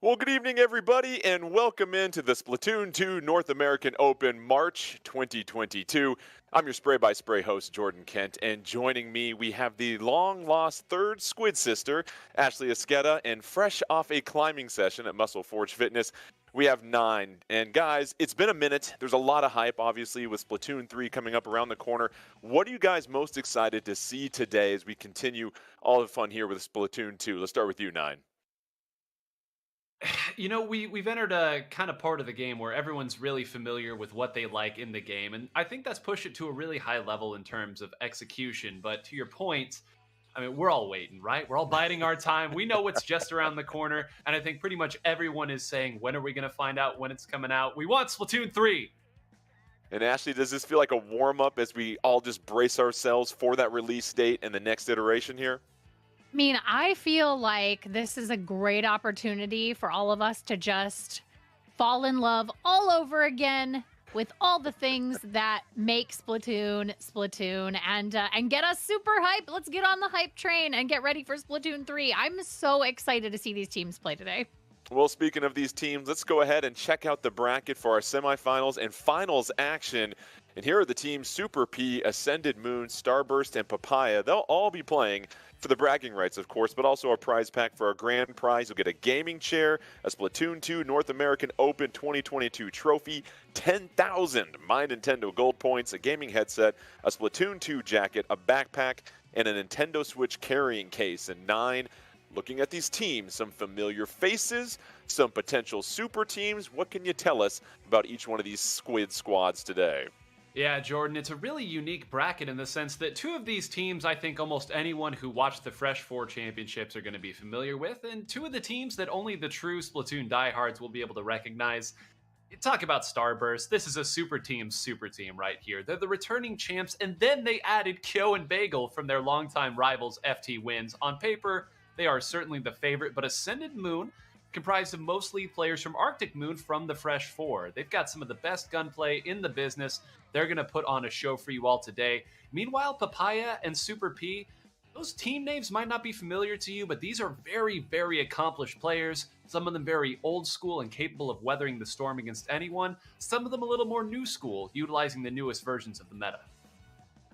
Well, good evening, everybody, and welcome into the Splatoon 2 North American Open March 2022. I'm your spray-by-spray host, Jordan Kent, and joining me, we have the long-lost third squid sister, Ashley Esqueda, and fresh off a climbing session at Muscle Forge Fitness, we have Nine. And guys, it's been a minute. There's a lot of hype, obviously, with Splatoon 3 coming up around the corner. What are you guys most excited to see today as we continue all the fun here with Splatoon 2? Let's start with you, Nine. You know, we've entered a kind of part of the game where everyone's really familiar with what they like in the game, and I think that's pushed it to a really high level in terms of execution. But to your point, I mean, we're all waiting, right? We're all biding our time. We know what's just around the corner, and I think pretty much everyone is saying, when are we going to find out when it's coming out? We want Splatoon 3. And Ashley, does this feel like a warm-up as we all just brace ourselves for that release date and the next iteration here? I mean, I feel like this is a great opportunity for all of us to just fall in love all over again with all the things that make Splatoon, and get us super hyped. Let's get on the hype train and get ready for Splatoon 3. I'm so excited to see these teams play today. Well, speaking of these teams, let's go ahead and check out the bracket for our semifinals and finals action. And here are the teams: Super P, Ascended Moon, Starburst, and Papaya. They'll all be playing for the bragging rights, of course, but also a prize pack for our grand prize. You'll get a gaming chair, a Splatoon 2 North American Open 2022 trophy, 10,000 My Nintendo Gold points, a gaming headset, a Splatoon 2 jacket, a backpack, and a Nintendo Switch carrying case. And Nine, looking at these teams, some familiar faces, some potential super teams. What can you tell us about each one of these squid squads today? Yeah, Jordan, it's a really unique bracket in the sense that two of these teams I think almost anyone who watched the Fresh 4 championships are going to be familiar with, and two of the teams that only the true Splatoon diehards will be able to recognize. Talk about Starburst. This is a super team right here. They're the returning champs, and then they added Kyo and Bagel from their longtime rivals FT Wins. On paper, they are certainly the favorite, but Ascended Moon, comprised of mostly players from Arctic Moon from the Fresh 4. They've got some of the best gunplay in the business. They're going to put on a show for you all today. Meanwhile, Papaya and Super P, those team names might not be familiar to you, but these are very, very accomplished players. Some of them very old school and capable of weathering the storm against anyone. Some of them a little more new school, utilizing the newest versions of the meta.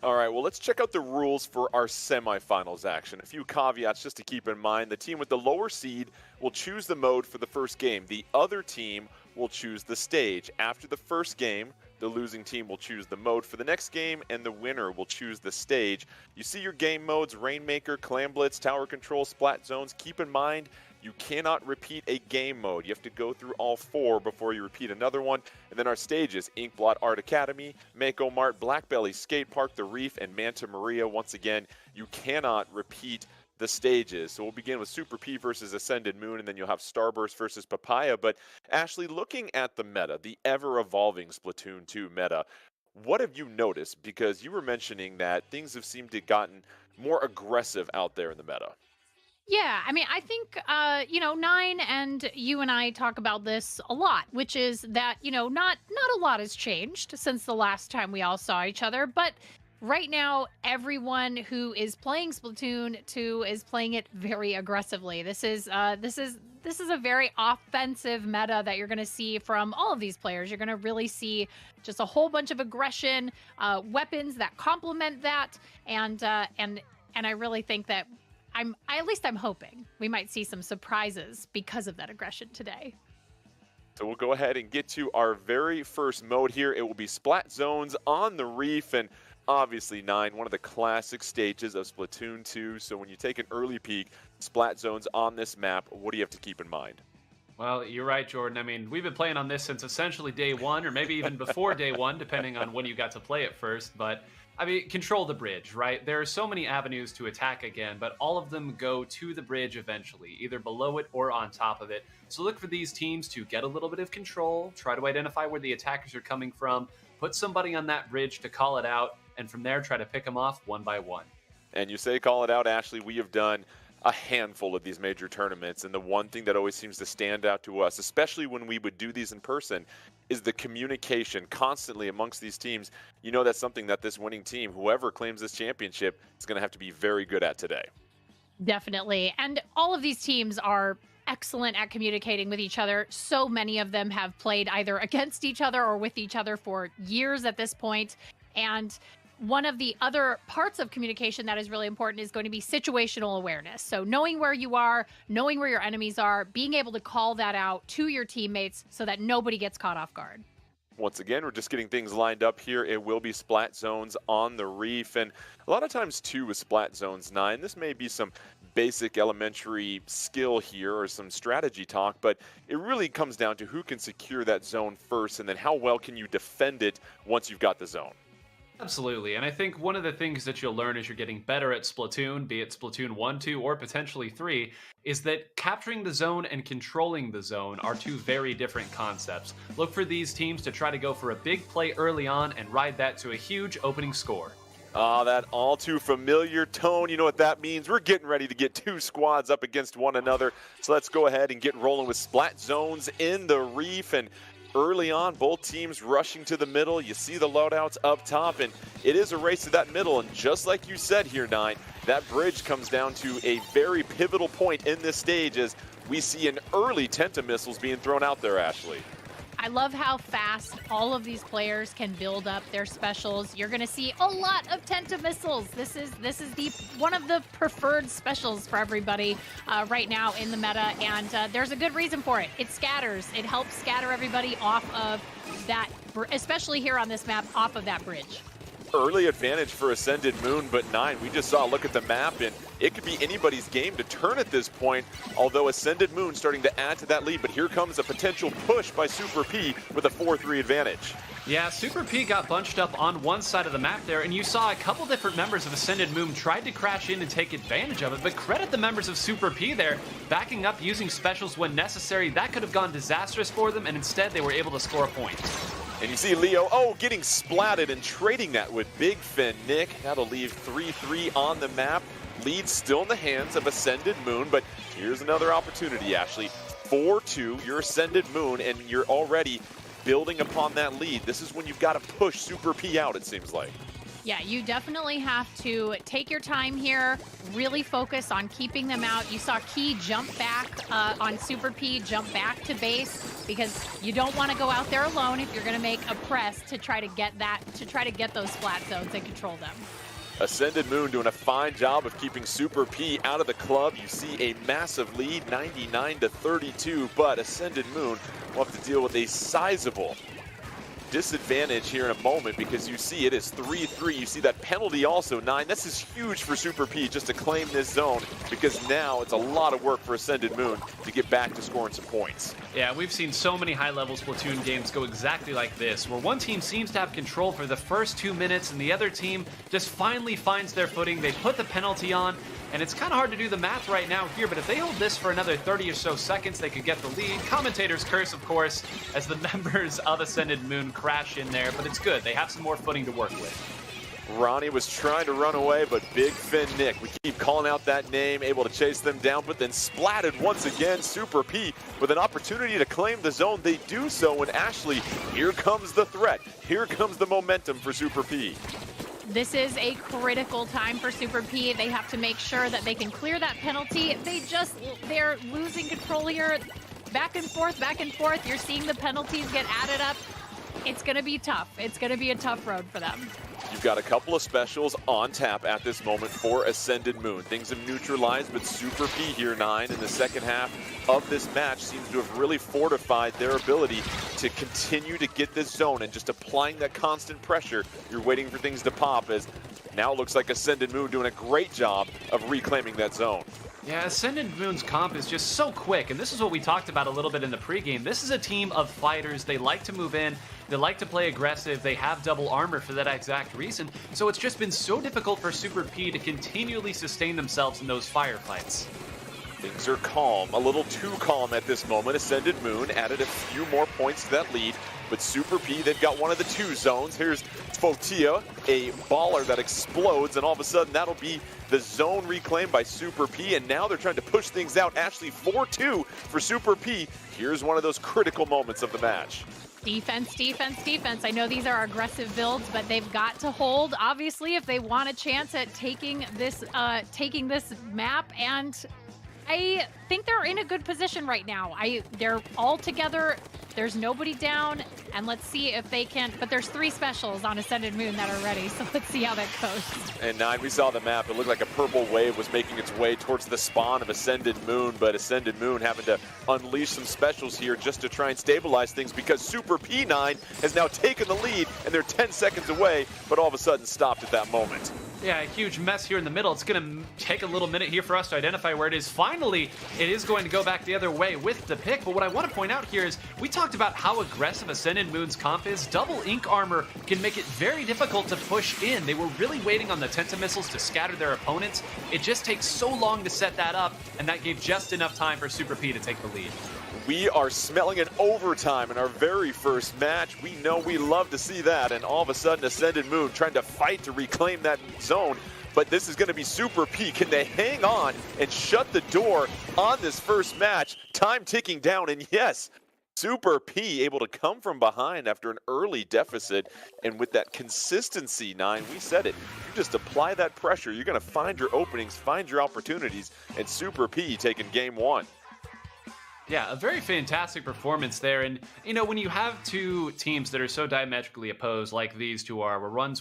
All right, well, let's check out the rules for our semifinals action. A few caveats just to keep in mind. The team with the lower seed will choose the mode for the first game. The other team will choose the stage. After the first game, the losing team will choose the mode for the next game, and the winner will choose the stage. You see your game modes: Rainmaker, Clam Blitz, Tower Control, Splat Zones. Keep in mind, you cannot repeat a game mode. You have to go through all 4 before you repeat another one. And then our stages: Inkblot Art Academy, Mako Mart, Blackbelly Skate Park, The Reef, and Manta Maria. Once again, you cannot repeat the stages. So we'll begin with Super P versus Ascended Moon, and then you'll have Starburst versus Papaya. But Ashley, looking at the meta, the ever-evolving Splatoon 2 meta, what have you noticed? Because you were mentioning that things have seemed to have gotten more aggressive out there in the meta. Yeah, I mean, I think, Nine and you and I talk about this a lot, which is that, not a lot has changed since the last time we all saw each other, but right now, everyone who is playing Splatoon 2 is playing it very aggressively. This is a very offensive meta that you're going to see from all of these players. You're going to really see just a whole bunch of aggression, weapons that complement that, and I really think that I'm hoping we might see some surprises because of that aggression today. So we'll go ahead and get to our very first mode here. It will be Splat Zones on the Reef, and obviously 9, one of the classic stages of Splatoon 2. So when you take an early peek, Splat Zones on this map, what do you have to keep in mind? Well, you're right, Jordan. I mean, we've been playing on this since essentially day 1, or maybe even before day 1, depending on when you got to play it first. But I mean, control the bridge, right? There are so many avenues to attack again, but all of them go to the bridge eventually, either below it or on top of it. So look for these teams to get a little bit of control, try to identify where the attackers are coming from, put somebody on that bridge to call it out, and from there try to pick them off one by one. And you say call it out, Ashley. We have done a handful of these major tournaments, and the one thing that always seems to stand out to us, especially when we would do these in person, is the communication constantly amongst these teams. You know, that's something that this winning team, whoever claims this championship, is going to have to be very good at today. Definitely. And all of these teams are excellent at communicating with each other. So many of them have played either against each other or with each other for years at this point. And one of the other parts of communication that is really important is going to be situational awareness. So knowing where you are, knowing where your enemies are, being able to call that out to your teammates so that nobody gets caught off guard. Once again, we're just getting things lined up here. It will be Splat Zones on the Reef. And a lot of times, too, with Splat Zones 9, this may be some basic elementary skill here or some strategy talk, but it really comes down to who can secure that zone first, and then how well can you defend it once you've got the zone. Absolutely, and I think one of the things that you'll learn as you're getting better at Splatoon, be it Splatoon 1, 2, or potentially 3, is that capturing the zone and controlling the zone are two very different concepts. Look for these teams to try to go for a big play early on and ride that to a huge opening score. Ah, that all too familiar tone. You know what that means? We're getting ready to get 2 squads up against one another. So let's go ahead and get rolling with Splat Zones in the Reef. And early on, both teams rushing to the middle. You see the loadouts up top, and it is a race to that middle. And just like you said here, Nine, that bridge comes down to a very pivotal point in this stage as we see an early Tenta missiles being thrown out there, Ashley. I love how fast all of these players can build up their specials. You're going to see a lot of Tenta missiles. This is the one of the preferred specials for everybody right now in the meta, and there's a good reason for it. It scatters. It helps scatter everybody off of that, especially here on this map, off of that bridge. Early advantage for Ascended Moon, but Nine, we just saw a look at the map, and it could be anybody's game to turn at this point, although Ascended Moon starting to add to that lead. But here comes a potential push by Super P with a 4-3 advantage. Yeah, Super P got bunched up on one side of the map there, and you saw a couple different members of Ascended Moon tried to crash in and take advantage of it, but credit the members of Super P there, backing up, using specials when necessary. That could have gone disastrous for them, and instead they were able to score a point. And you see Leo, getting splatted and trading that with Big Fin Nick. That'll leave 3-3 on the map. Lead still in the hands of Ascended Moon, but here's another opportunity, Ashley. 4-2, you're Ascended Moon, and you're already building upon that lead. This is when you've got to push Super P out, it seems like. Yeah, you definitely have to take your time here, really focus on keeping them out. You saw Key jump back on Super P, jump back to base, because you don't want to go out there alone if you're going to make a press to try to get those flat zones and control them. Ascended Moon doing a fine job of keeping Super P out of the club. You see a massive lead, 99-32, but Ascended Moon will have to deal with a sizable disadvantage here in a moment, because you see it is 3-3. You see that penalty also, 9. This is huge for Super P just to claim this zone, because now it's a lot of work for Ascended Moon to get back to scoring some points. Yeah, we've seen so many high-level Splatoon games go exactly like this, where one team seems to have control for the first 2 minutes and the other team just finally finds their footing. They put the penalty on, and it's kind of hard to do the math right now here, but if they hold this for another 30 or so seconds, they could get the lead. Commentator's curse, of course, as the members of Ascended Moon crash in there, but it's good. They have some more footing to work with. Ronnie was trying to run away, but Big Fin Nick, we keep calling out that name, able to chase them down, but then splatted once again. Super P with an opportunity to claim the zone. They do so, and Ashley, here comes the threat. Here comes the momentum for Super P. This is a critical time for Super P. They have to make sure that they can clear that penalty. They're losing control here. Back and forth, back and forth. You're seeing the penalties get added up. It's going to be tough. It's going to be a tough road for them. You've got a couple of specials on tap at this moment for Ascended Moon. Things have neutralized, but Super P here, 9, in the second half of this match seems to have really fortified their ability to continue to get this zone, and just applying that constant pressure. You're waiting for things to pop, as now it looks like Ascended Moon doing a great job of reclaiming that zone. Yeah, Ascended Moon's comp is just so quick, and this is what we talked about a little bit in the pregame. This is a team of fighters. They like to move in. They like to play aggressive. They have double armor for that exact reason. So it's just been so difficult for Super P to continually sustain themselves in those firefights. Things are calm, a little too calm at this moment. Ascended Moon added a few more points to that lead, but Super P, they've got one of the 2 zones. Here's Fotia, a baller that explodes, and all of a sudden that'll be the zone reclaimed by Super P, and now they're trying to push things out. Ashley, 4-2 for Super P. Here's one of those critical moments of the match. Defense, defense, defense. I know these are aggressive builds, but they've got to hold, obviously, if they want a chance at taking this map, and I think they're in a good position right now. They're all together. There's nobody down, and let's see if they can. But there's 3 specials on Ascended Moon that are ready, so let's see how that goes. And 9, we saw the map. It looked like a purple wave was making its way towards the spawn of Ascended Moon, but Ascended Moon having to unleash some specials here just to try and stabilize things, because Super P9 has now taken the lead, and they're 10 seconds away, but all of a sudden stopped at that moment. Yeah, a huge mess here in the middle. It's going to take a little minute here for us to identify where it is. Finally, it is going to go back the other way with the pick. But what I want to point out here is we talked about how aggressive Ascended Moon's comp is. Double ink armor can make it very difficult to push in. They were really waiting on the Tenta missiles to scatter their opponents. It just takes so long to set that up, and that gave just enough time for Super P to take the lead. We are smelling an overtime in our very first match. We know we love to see that, and all of a sudden Ascended Moon trying to fight to reclaim that zone. But this is going to be Super P. Can they hang on and shut the door on this first match? Time ticking down, and yes, Super P able to come from behind after an early deficit, and with that consistency, 9, we said it. You just apply that pressure, you're going to find your openings, find your opportunities, and Super P taking game 1. Yeah, a very fantastic performance there. And, you know, when you have 2 teams that are so diametrically opposed like these 2 are, where one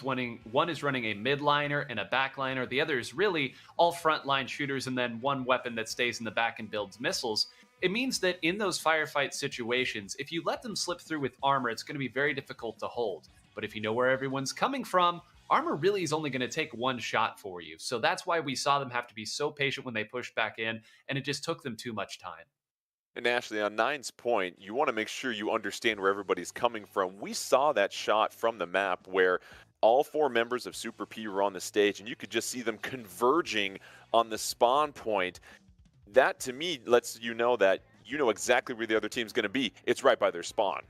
is running a midliner and a backliner, the other is really all frontline shooters, and then one weapon that stays in the back and builds missiles, it means that in those firefight situations, if you let them slip through with armor, it's going to be very difficult to hold. But if you know where everyone's coming from, armor really is only going to take 1 shot for you. So that's why we saw them have to be so patient when they pushed back in, and it just took them too much time. And Ashley, on 9's point, you want to make sure you understand where everybody's coming from. We saw that shot from the map where all 4 members of Super P were on the stage, and you could just see them converging on the spawn point. That, to me, lets you know that you know exactly where the other team's going to be. It's right by their spawn.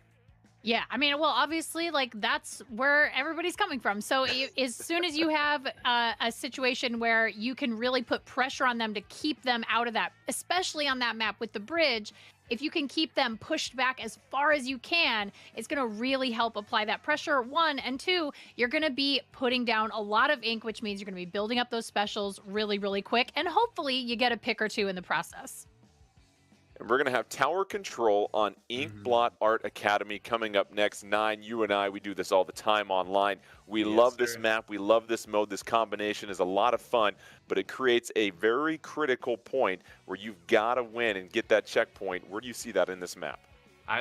Yeah, I mean, well, obviously, like that's where everybody's coming from. So as soon as you have a situation where you can really put pressure on them to keep them out of that, especially on that map with the bridge, if you can keep them pushed back as far as you can, it's going to really help apply that pressure. One, and two, you're going to be putting down a lot of ink, which means you're going to be building up those specials really, really quick, and hopefully you get a pick or two in the process. And we're going to have Tower Control on Inkblot Art Academy coming up next. 9, you and I, we do this all the time online. We love this map. We love this mode. This combination is a lot of fun, but it creates a very critical point where you've got to win and get that checkpoint. Where do you see that in this map?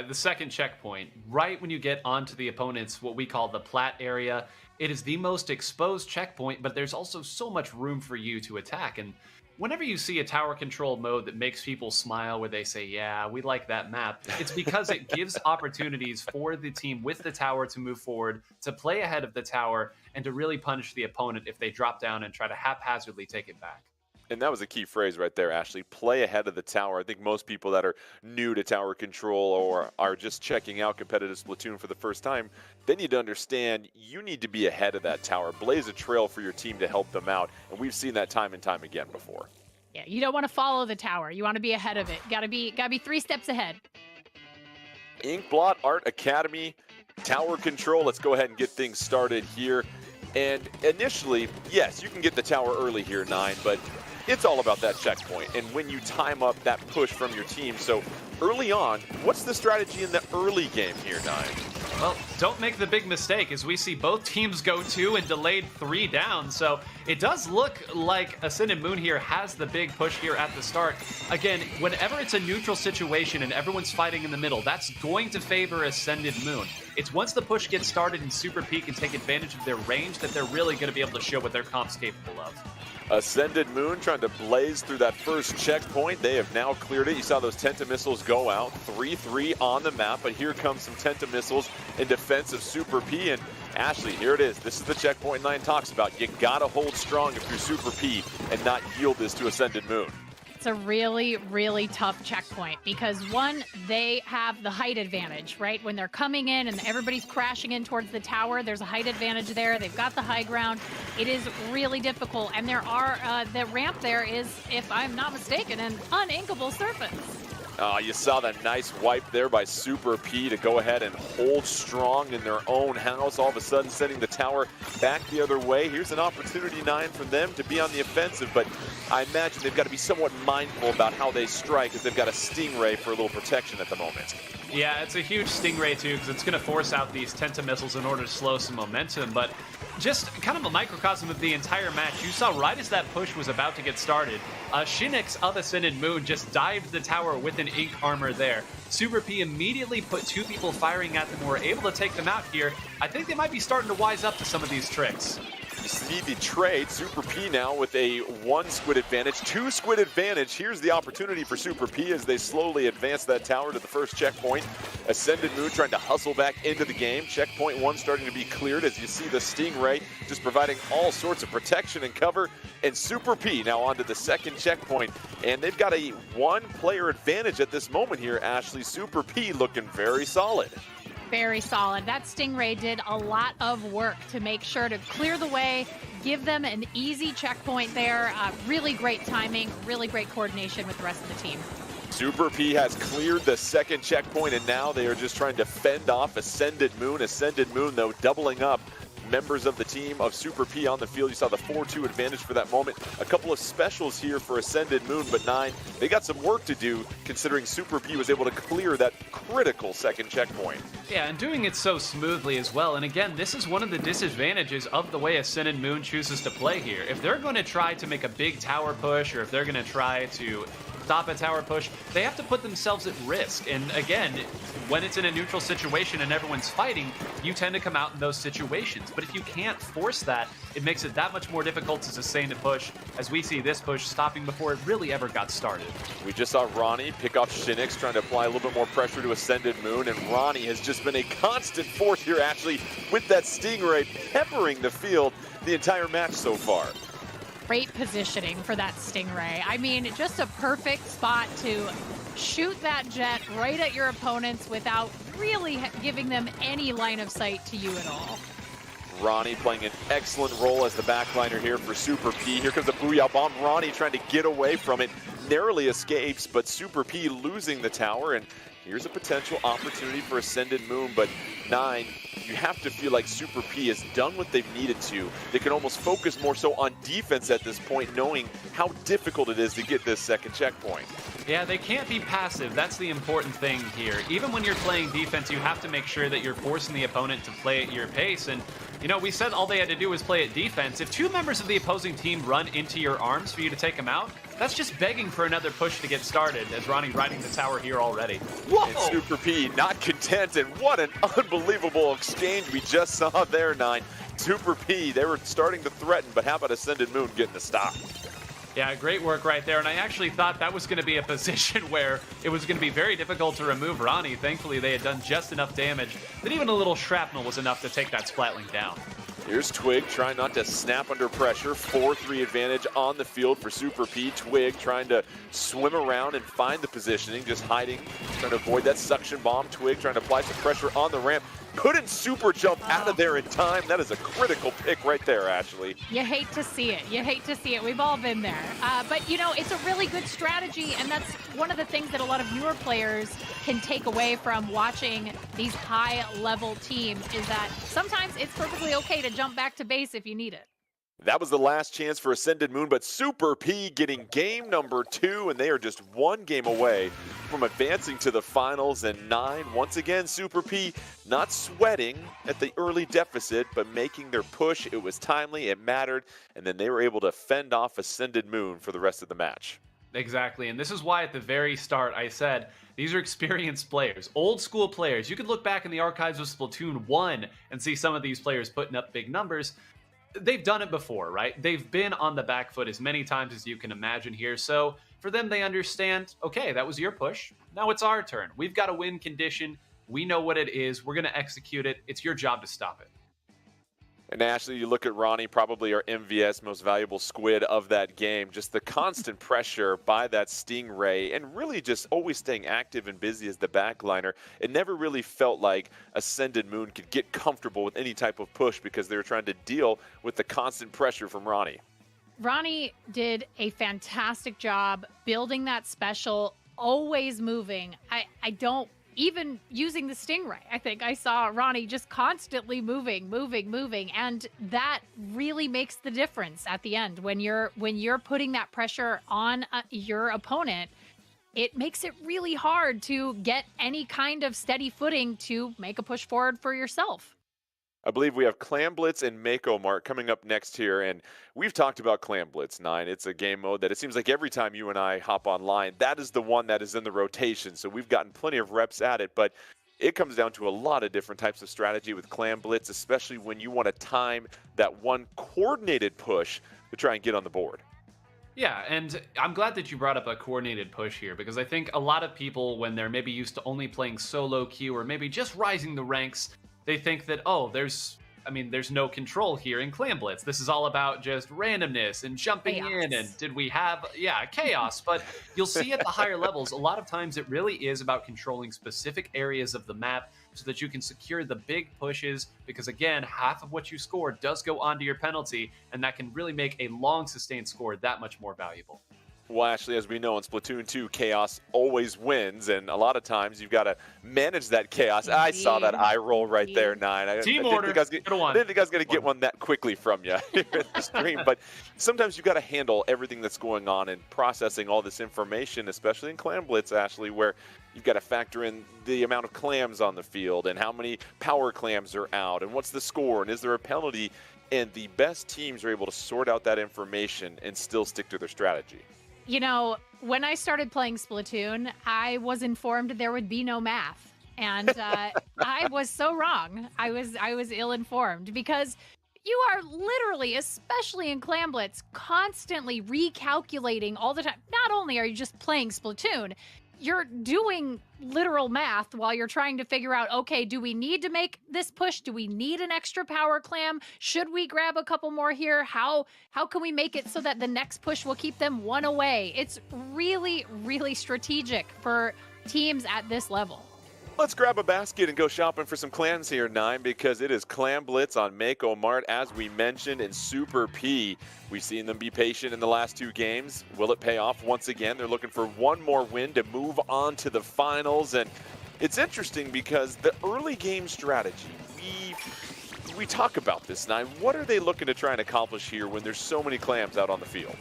The second checkpoint, right when you get onto the opponent's what we call the plat area, it is the most exposed checkpoint, but there's also so much room for you to attack. And whenever you see a tower control mode that makes people smile where they say, yeah, we like that map, it's because it gives opportunities for the team with the tower to move forward, to play ahead of the tower, and to really punish the opponent if they drop down and try to haphazardly take it back. And that was a key phrase right there, Ashley. Play ahead of the tower. I think most people that are new to tower control or are just checking out competitive Splatoon for the first time, they need to understand you need to be ahead of that tower. Blaze a trail for your team to help them out. And we've seen that time and time again before. Yeah, you don't want to follow the tower. You want to be ahead of it. Gotta be 3 steps ahead. Inkblot Art Academy, tower control. Let's go ahead and get things started here. And initially, yes, you can get the tower early here, 9, but it's all about that checkpoint and when you time up that push from your team. So early on, what's the strategy in the early game here, 9? Well, don't make the big mistake as we see both teams go 2 and delayed 3 down. So it does look like Ascended Moon here has the big push here at the start. Again, whenever it's a neutral situation and everyone's fighting in the middle, that's going to favor Ascended Moon. It's once the push gets started and Super P can take advantage of their range that they're really going to be able to show what their comp's capable of. Ascended Moon trying to blaze through that first checkpoint. They have now cleared it. You saw those Tenta missiles go out. 3-3 on the map, but here comes some Tenta missiles in defense of Super P. And Ashley, here it is. This is the checkpoint 9 talks about. You got to hold strong if you're Super P and not yield this to Ascended Moon. It's a really, really tough checkpoint because one, they have the height advantage, right? When they're coming in and everybody's crashing in towards the tower, there's a height advantage there. They've got the high ground. It is really difficult. And there are, the ramp there is, if I'm not mistaken, an uninkable surface. You saw that nice wipe there by Super P to go ahead and hold strong in their own house, all of a sudden sending the tower back the other way. Here's an opportunity, 9, for them to be on the offensive, but I imagine they've got to be somewhat mindful about how they strike as they've got a Stingray for a little protection at the moment. Yeah, it's a huge Stingray too because it's going to force out these Tenta missiles in order to slow some momentum, but just kind of a microcosm of the entire match. You saw right as that push was about to get started, Shinix of Ascended Moon just dived the tower with an ink armor there. Super P immediately put 2 people firing at them and were able to take them out here. I think they might be starting to wise up to some of these tricks. You see the trade. Super P now with a 1 squid advantage, 2 squid advantage. Here's the opportunity for Super P as they slowly advance that tower to the first checkpoint. Ascended Moon trying to hustle back into the game. Checkpoint 1 starting to be cleared as you see the Stingray just providing all sorts of protection and cover. And Super P now onto the second checkpoint. And they've got a 1-player advantage at this moment here, Ashley. Super P looking very solid. Very solid. That Stingray did a lot of work to make sure to clear the way, give them an easy checkpoint there. Really great timing, really great coordination with the rest of the team. Super P has cleared the second checkpoint, and now they are just trying to fend off Ascended Moon. Ascended Moon, though, doubling up members of the team of Super P on the field. You saw the 4-2 advantage for that moment. A couple of specials here for Ascended Moon, but 9, they got some work to do considering Super P was able to clear that critical second checkpoint. Yeah, and doing it so smoothly as well. And again, this is one of the disadvantages of the way Ascended Moon chooses to play here. If they're going to try to make a big tower push, or if they're going to try to stop a tower push, they have to put themselves at risk. And again, when it's in a neutral situation and everyone's fighting, you tend to come out in those situations. But if you can't force that, it makes it that much more difficult to sustain a push, as we see this push stopping before it really ever got started. We just saw Ronnie pick off Shinix, trying to apply a little bit more pressure to Ascended Moon, and Ronnie has just been a constant force here, actually, with that Stingray peppering the field the entire match so far. Great positioning for that Stingray. I mean, just a perfect spot to shoot that jet right at your opponents without really giving them any line of sight to you at all. Ronnie playing an excellent role as the backliner here for Super P. Here comes the Booyah Bomb. Ronnie trying to get away from it. Narrowly escapes, but Super P losing the tower. And here's a potential opportunity for Ascended Moon. But 9, you have to feel like Super P has done what they've needed to. They can almost focus more so on defense at this point, knowing how difficult it is to get this second checkpoint. Yeah, they can't be passive. That's the important thing here. Even when you're playing defense, you have to make sure that you're forcing the opponent to play at your pace. And, you know, we said all they had to do was play at defense. If 2 members of the opposing team run into your arms for you to take them out, that's just begging for another push to get started, as Ronnie's riding the tower here already. Whoa! And Super P not content, and what an unbelievable exchange we just saw there, 9. Super P, they were starting to threaten, but how about Ascended Moon getting the stop? Yeah, great work right there, and I actually thought that was going to be a position where it was going to be very difficult to remove Ronnie. Thankfully, they had done just enough damage that even a little shrapnel was enough to take that Splatling down. Here's Twig trying not to snap under pressure. 4-3 advantage on the field for Super P. Twig trying to swim around and find the positioning, just hiding, trying to avoid that suction bomb. Twig trying to apply some pressure on the ramp. Couldn't super jump out of there in time. That is a critical pick right there, Ashley. You hate to see it. You hate to see it. We've all been there. But, you know, it's a really good strategy, and that's one of the things that a lot of newer players can take away from watching these high-level teams is that sometimes it's perfectly okay to jump back to base if you need it. That was the last chance for Ascended Moon, but Super P getting game number 2, and they are just 1 game away from advancing to the finals. And 9, once again, Super P not sweating at the early deficit, but making their push. It was timely, it mattered, and then they were able to fend off Ascended Moon for the rest of the match. Exactly, and this is why at the very start I said these are experienced players, old school players. You could look back in the archives of Splatoon 1 and see some of these players putting up big numbers. They've done it before, right? They've been on the back foot as many times as you can imagine here. So for them, they understand, okay, that was your push. Now it's our turn. We've got a win condition. We know what it is. We're going to execute it. It's your job to stop it. And Ashley, you look at Ronnie, probably our MVS, most valuable squid of that game. Just the constant pressure by that Stingray and really just always staying active and busy as the backliner. It never really felt like Ascended Moon could get comfortable with any type of push because they were trying to deal with the constant pressure from Ronnie. Ronnie did a fantastic job building that special, always moving. I don't even using the Stingray. I think I saw Ronnie just constantly moving, and that really makes the difference at the end. When you're putting that pressure on your opponent, it makes it really hard to get any kind of steady footing to make a push forward for yourself. I believe we have Clam Blitz and Mako Mart coming up next here, and we've talked about Clam Blitz 9. It's a game mode that it seems like every time you and I hop online, that is the one that is in the rotation. So we've gotten plenty of reps at it, but it comes down to a lot of different types of strategy with Clam Blitz, especially when you want to time that one coordinated push to try and get on the board. Yeah, and I'm glad that you brought up a coordinated push here, because I think a lot of people, when they're maybe used to only playing solo queue or maybe just rising the ranks, they think that, oh, there's no control here in Clam Blitz. This is all about just randomness and jumping Chaos. in, and did we have, chaos. But you'll see at the higher levels, a lot of times it really is about controlling specific areas of the map so that you can secure the big pushes, because again, half of what you score does go onto your penalty, and that can really make a long sustained score that much more valuable. Well, Ashley, as we know in Splatoon 2, chaos always wins, and a lot of times you've got to manage that chaos. I saw that eye roll right there, 9. Team order. I didn't think I was going to get one that quickly from you here at the stream, but sometimes you've got to handle everything that's going on and processing all this information, especially in Clam Blitz, Ashley, where you've got to factor in the amount of clams on the field and how many power clams are out and what's the score and is there a penalty, and the best teams are able to sort out that information and still stick to their strategy. You know, when I started playing Splatoon, I was informed there would be no math. And I was so wrong. I was ill-informed because you are literally, especially in Clam Blitz, constantly recalculating all the time. Not only are you just playing Splatoon, you're doing literal math while you're trying to figure out, okay, do we need to make this push? Do we need an extra power clam? Should we grab a couple more here? How can we make it so that the next push will keep them 1 away? It's really, really strategic for teams at this level. Let's grab a basket and go shopping for some clams here, 9, because it is Clam Blitz on Mako Mart, as we mentioned, in Super P. We've seen them be patient in the last 2 games. Will it pay off once again? They're looking for one more win to move on to the finals. And it's interesting because the early game strategy, we talk about this, 9. What are they looking to try and accomplish here when there's so many clams out on the field?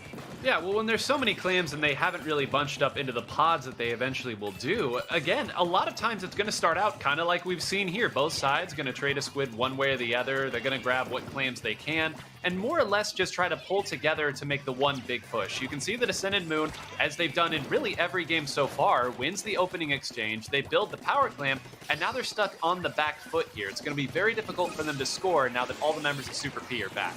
Yeah, well, when there's so many clams and they haven't really bunched up into the pods that they eventually will do, again, a lot of times it's going to start out kind of like we've seen here. Both sides going to trade a squid one way or the other. They're going to grab what clams they can and more or less just try to pull together to make the one big push. You can see that Ascended Moon, as they've done in really every game so far, wins the opening exchange. They build the power clam, and now they're stuck on the back foot here. It's going to be very difficult for them to score now that all the members of Super P are back.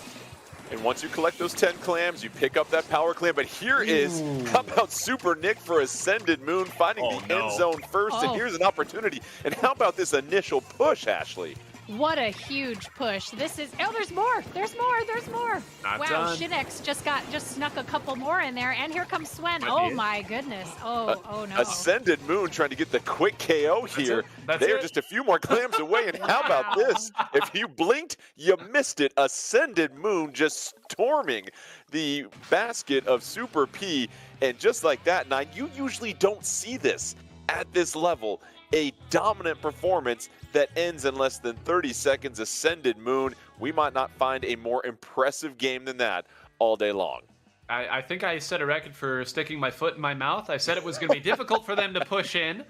And once you collect those 10 clams, you pick up that power clam. But here is, how about Super Nick for Ascended Moon finding the end zone first? And here's an opportunity. And how about this initial push, Ashley? What a huge push. This is, oh, there's more. There's more. There's more. Not wow, done. Shinex just snuck a couple more in there. And here comes Swen. Oh, my goodness. Oh, no. Ascended Moon trying to get the quick KO here. They are just a few more clams away. And how about this? If you blinked, you missed it. Ascended Moon just storming the basket of Super P. And just like that, 9, you usually don't see this at this level. A dominant performance that ends in less than 30 seconds. Ascended Moon, we might not find a more impressive game than that all day long. I think I set a record for sticking my foot in my mouth. I said it was going to be difficult for them to push in.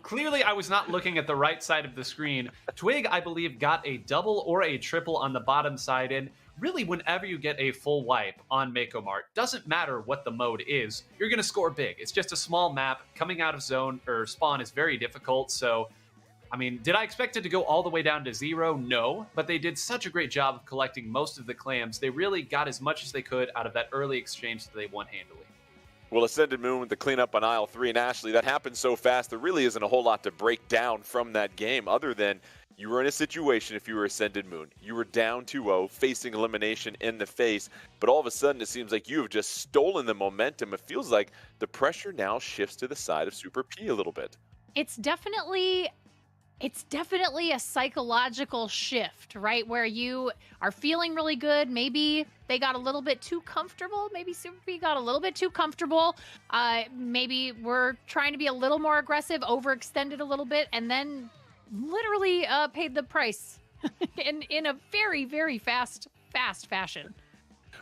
Clearly, I was not looking at the right side of the screen. Twig, I believe, got a double or a triple on the bottom side. And really, whenever you get a full wipe on Mako Mart, doesn't matter what the mode is, you're going to score big. It's just a small map. Coming out of zone or spawn is very difficult. So, I mean, did I expect it to go all the way down to 0? No, but they did such a great job of collecting most of the clams. They really got as much as they could out of that early exchange that they won handily. Well, Ascended Moon with the cleanup on aisle 3, and Ashley, that happened so fast, there really isn't a whole lot to break down from that game other than you were in a situation, if you were Ascended Moon, you were down 2-0, facing elimination in the face, but all of a sudden it seems like you have just stolen the momentum. It feels like the pressure now shifts to the side of Super P a little bit. It's definitely a psychological shift, right? Where you are feeling really good. Maybe they got a little bit too comfortable. Maybe Super P got a little bit too comfortable. Maybe we're trying to be a little more aggressive, overextended a little bit, and then literally paid the price in a very, very fast fashion.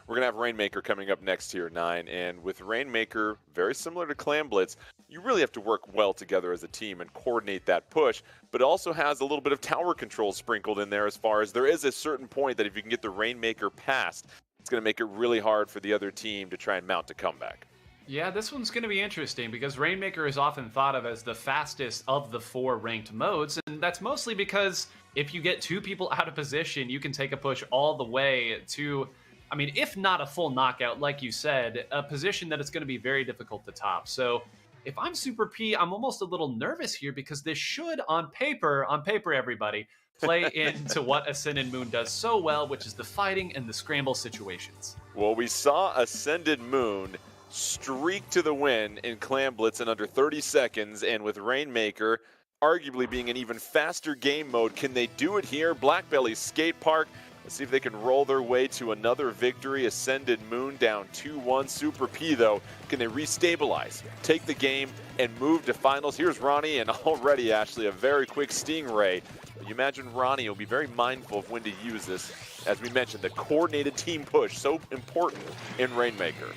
We're going to have Rainmaker coming up next here, 9. And with Rainmaker, very similar to Clam Blitz, you really have to work well together as a team and coordinate that push. But it also has a little bit of tower control sprinkled in there as far as there is a certain point that if you can get the Rainmaker past, it's going to make it really hard for the other team to try and mount a comeback. Yeah, this one's going to be interesting because Rainmaker is often thought of as the fastest of the 4 ranked modes, and that's mostly because if you get 2 people out of position, you can take a push all the way to, I mean, if not a full knockout, like you said, a position that it's going to be very difficult to top. So if I'm Super P, I'm almost a little nervous here because this should, on paper, everybody, play into what Ascended Moon does so well, which is the fighting and the scramble situations. Well, we saw Ascended Moon streak to the win in Clam Blitz in under 30 seconds, and with Rainmaker arguably being an even faster game mode, can they do it here? Blackbelly Skate Park, let's see if they can roll their way to another victory. Ascended Moon down 2-1. Super P, though, can they restabilize, take the game, and move to finals? Here's Ronnie, and already, Ashley, a very quick Stingray. You imagine Ronnie will be very mindful of when to use this. As we mentioned, the coordinated team push, so important in Rainmaker.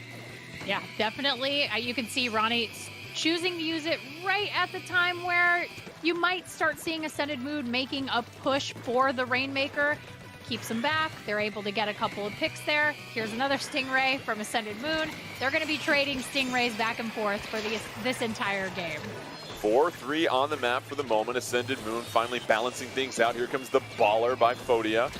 Yeah, definitely. You can see Ronnie choosing to use it right at the time where you might start seeing Ascended Moon making a push for the Rainmaker. Keeps them back. They're able to get a couple of picks there. Here's another Stingray from Ascended Moon. They're going to be trading Stingrays back and forth for this entire game. 4-3 on the map for the moment. Ascended Moon finally balancing things out. Here comes the baller by Fodia.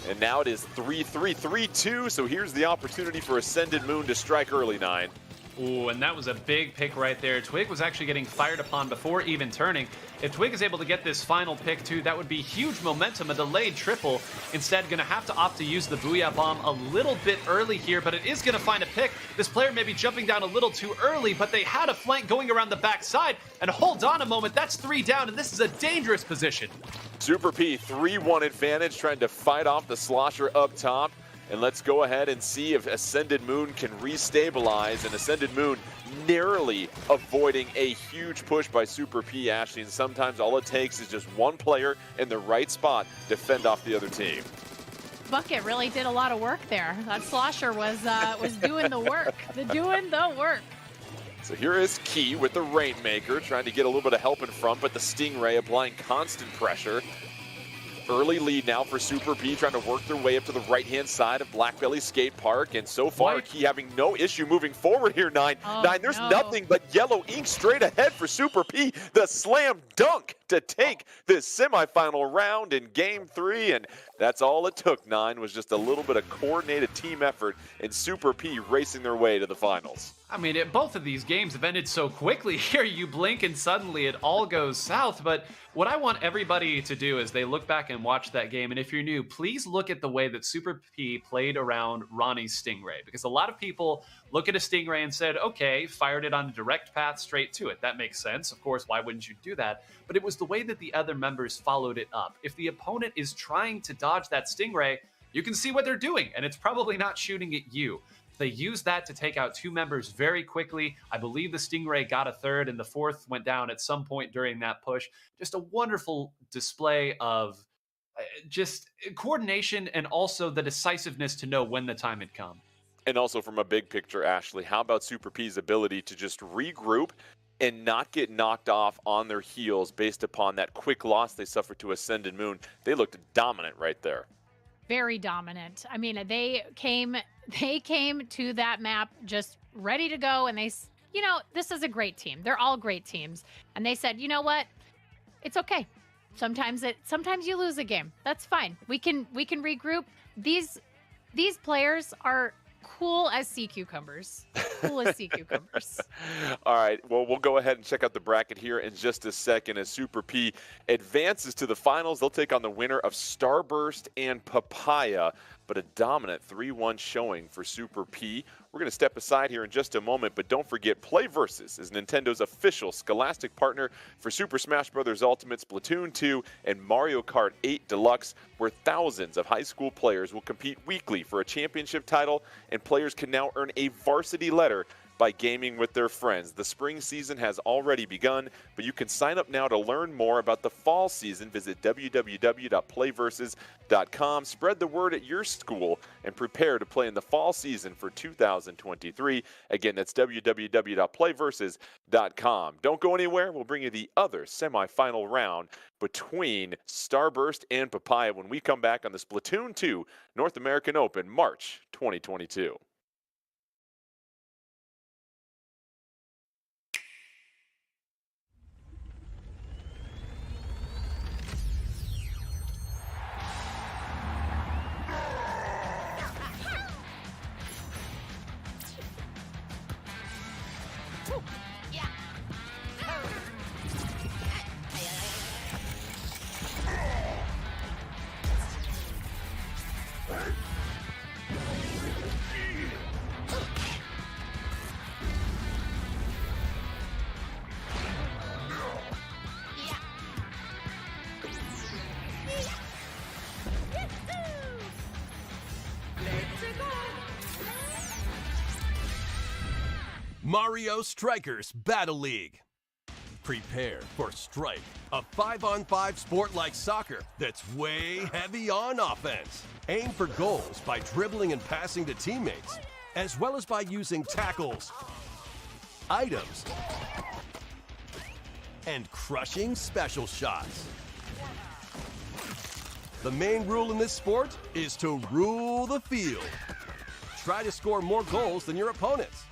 And now it is 3-3, 3-2. So here's the opportunity for Ascended Moon to strike early, 9. Ooh, and that was a big pick right there. Twig was actually getting fired upon before even turning. If Twig is able to get this final pick too, that would be huge momentum, a delayed triple. Instead, going to have to opt to use the Booyah Bomb a little bit early here, but it is going to find a pick. This player may be jumping down a little too early, but they had a flank going around the backside. And hold on a moment, that's 3 down, and this is a dangerous position. Super P, 3-1 advantage, trying to fight off the slosher up top. And let's go ahead and see if Ascended Moon can restabilize. And Ascended Moon narrowly avoiding a huge push by Super P, Ashley. And sometimes all it takes is just one player in the right spot to fend off the other team. Bucket really did a lot of work there. That slosher was doing the work. Doing the work. So here is Key with the Rainmaker, trying to get a little bit of help in front, but the Stingray applying constant pressure. Early lead now for Super P, trying to work their way up to the right-hand side of Blackbelly Skate Park. And so far, Key having no issue moving forward here, Nine. Oh, Nine, there's nothing but yellow ink straight ahead for Super P. The slam dunk to take this semifinal round in Game 3. And that's all it took, Nine, was just a little bit of coordinated team effort and Super P racing their way to the finals. I mean, both of these games have ended so quickly. Here you blink and suddenly it all goes south. But what I want everybody to do is they look back and watch that game. And if you're new, please look at the way that Super P played around Ronnie's Stingray. Because a lot of people look at a Stingray and said, okay, fired it on a direct path straight to it. That makes sense. Of course, why wouldn't you do that? But it was the way that the other members followed it up. If the opponent is trying to dodge that Stingray, you can see what they're doing. And it's probably not shooting at you. They used that to take out 2 members very quickly. I believe the Stingray got a third and the 4th went down at some point during that push. Just a wonderful display of just coordination and also the decisiveness to know when the time had come. And also from a big picture, Ashley, how about Super P's ability to just regroup and not get knocked off on their heels based upon that quick loss they suffered to Ascended Moon? They looked dominant right there. Very dominant. I mean, they came to that map just ready to go, and this is a great team. They're all great teams. And they said, you know what? It's okay. Sometimes you lose a game. That's fine. We can regroup. These players are cool as sea cucumbers. Cool as sea cucumbers. All right, well, we'll go ahead and check out the bracket here in just a second. As Super P advances to the finals, they'll take on the winner of Starburst and Papaya, but a dominant 3-1 showing for Super P. We're going to step aside here in just a moment, but don't forget, Play Versus is Nintendo's official Scholastic partner for Super Smash Bros. Ultimate, Splatoon 2, and Mario Kart 8 Deluxe, where thousands of high school players will compete weekly for a championship title, and players can now earn a varsity letter by gaming with their friends. The spring season has already begun, but you can sign up now to learn more about the fall season. Visit www.playversus.com. Spread the word at your school and prepare to play in the fall season for 2023. Again, that's www.playversus.com. Don't go anywhere. We'll bring you the other semifinal round between Starburst and Papaya when we come back on the Splatoon 2 North American Open, March 2022. Mario Strikers Battle League. Prepare for Strike, a 5-on-5 sport like soccer that's way heavy on offense. Aim for goals by dribbling and passing to teammates, as well as by using tackles, items, and crushing special shots. The main rule in this sport is to rule the field. Try to score more goals than your opponents.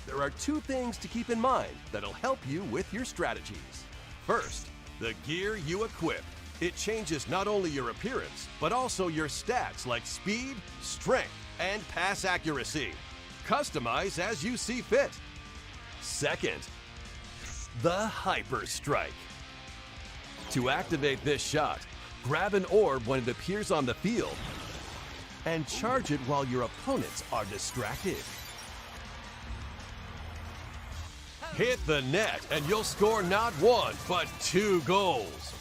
There are 2 things to keep in mind that'll help you with your strategies. First, the gear you equip. It changes not only your appearance, but also your stats like speed, strength, and pass accuracy. customize as you see fit. Second, the Hyper Strike. To activate this shot, grab an orb when it appears on the field and charge it while your opponents are distracted. Hit the net and you'll score not 1, but 2 goals.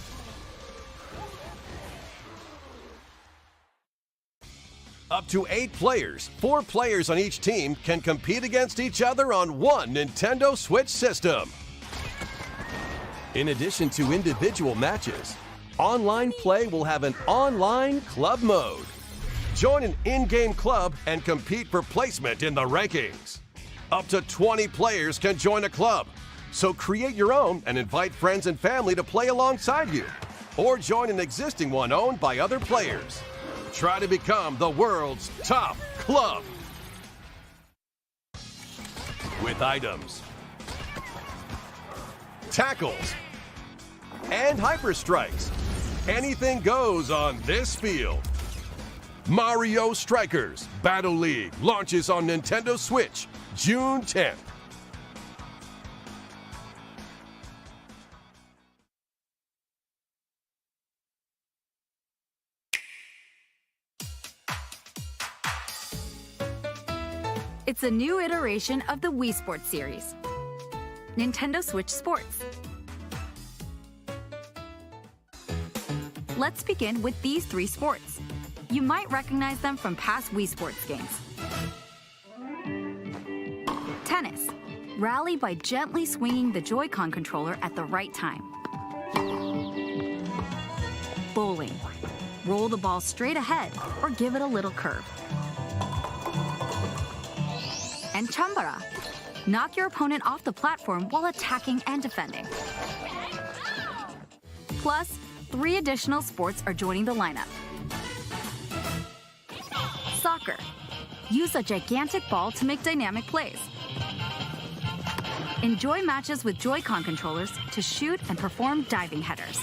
Up to 8 players, 4 players on each team can compete against each other on one Nintendo Switch system. In addition to individual matches, online play will have an online club mode. Join an in-game club and compete for placement in the rankings. Up to 20 players can join a club, so create your own and invite friends and family to play alongside you, or join an existing one owned by other players. Try to become the world's top club. With items, tackles, and hyper strikes, anything goes on this field. Mario Strikers Battle League launches on Nintendo Switch June 10th. It's a new iteration of the Wii Sports series, Nintendo Switch Sports. Let's begin with these 3 sports. You might recognize them from past Wii Sports games. Tennis. Rally by gently swinging the Joy-Con controller at the right time. Bowling. Roll the ball straight ahead or give it a little curve. And Chambara. Knock your opponent off the platform while attacking and defending. Plus, 3 additional sports are joining the lineup. Soccer. Use a gigantic ball to make dynamic plays. Enjoy matches with Joy-Con controllers to shoot and perform diving headers.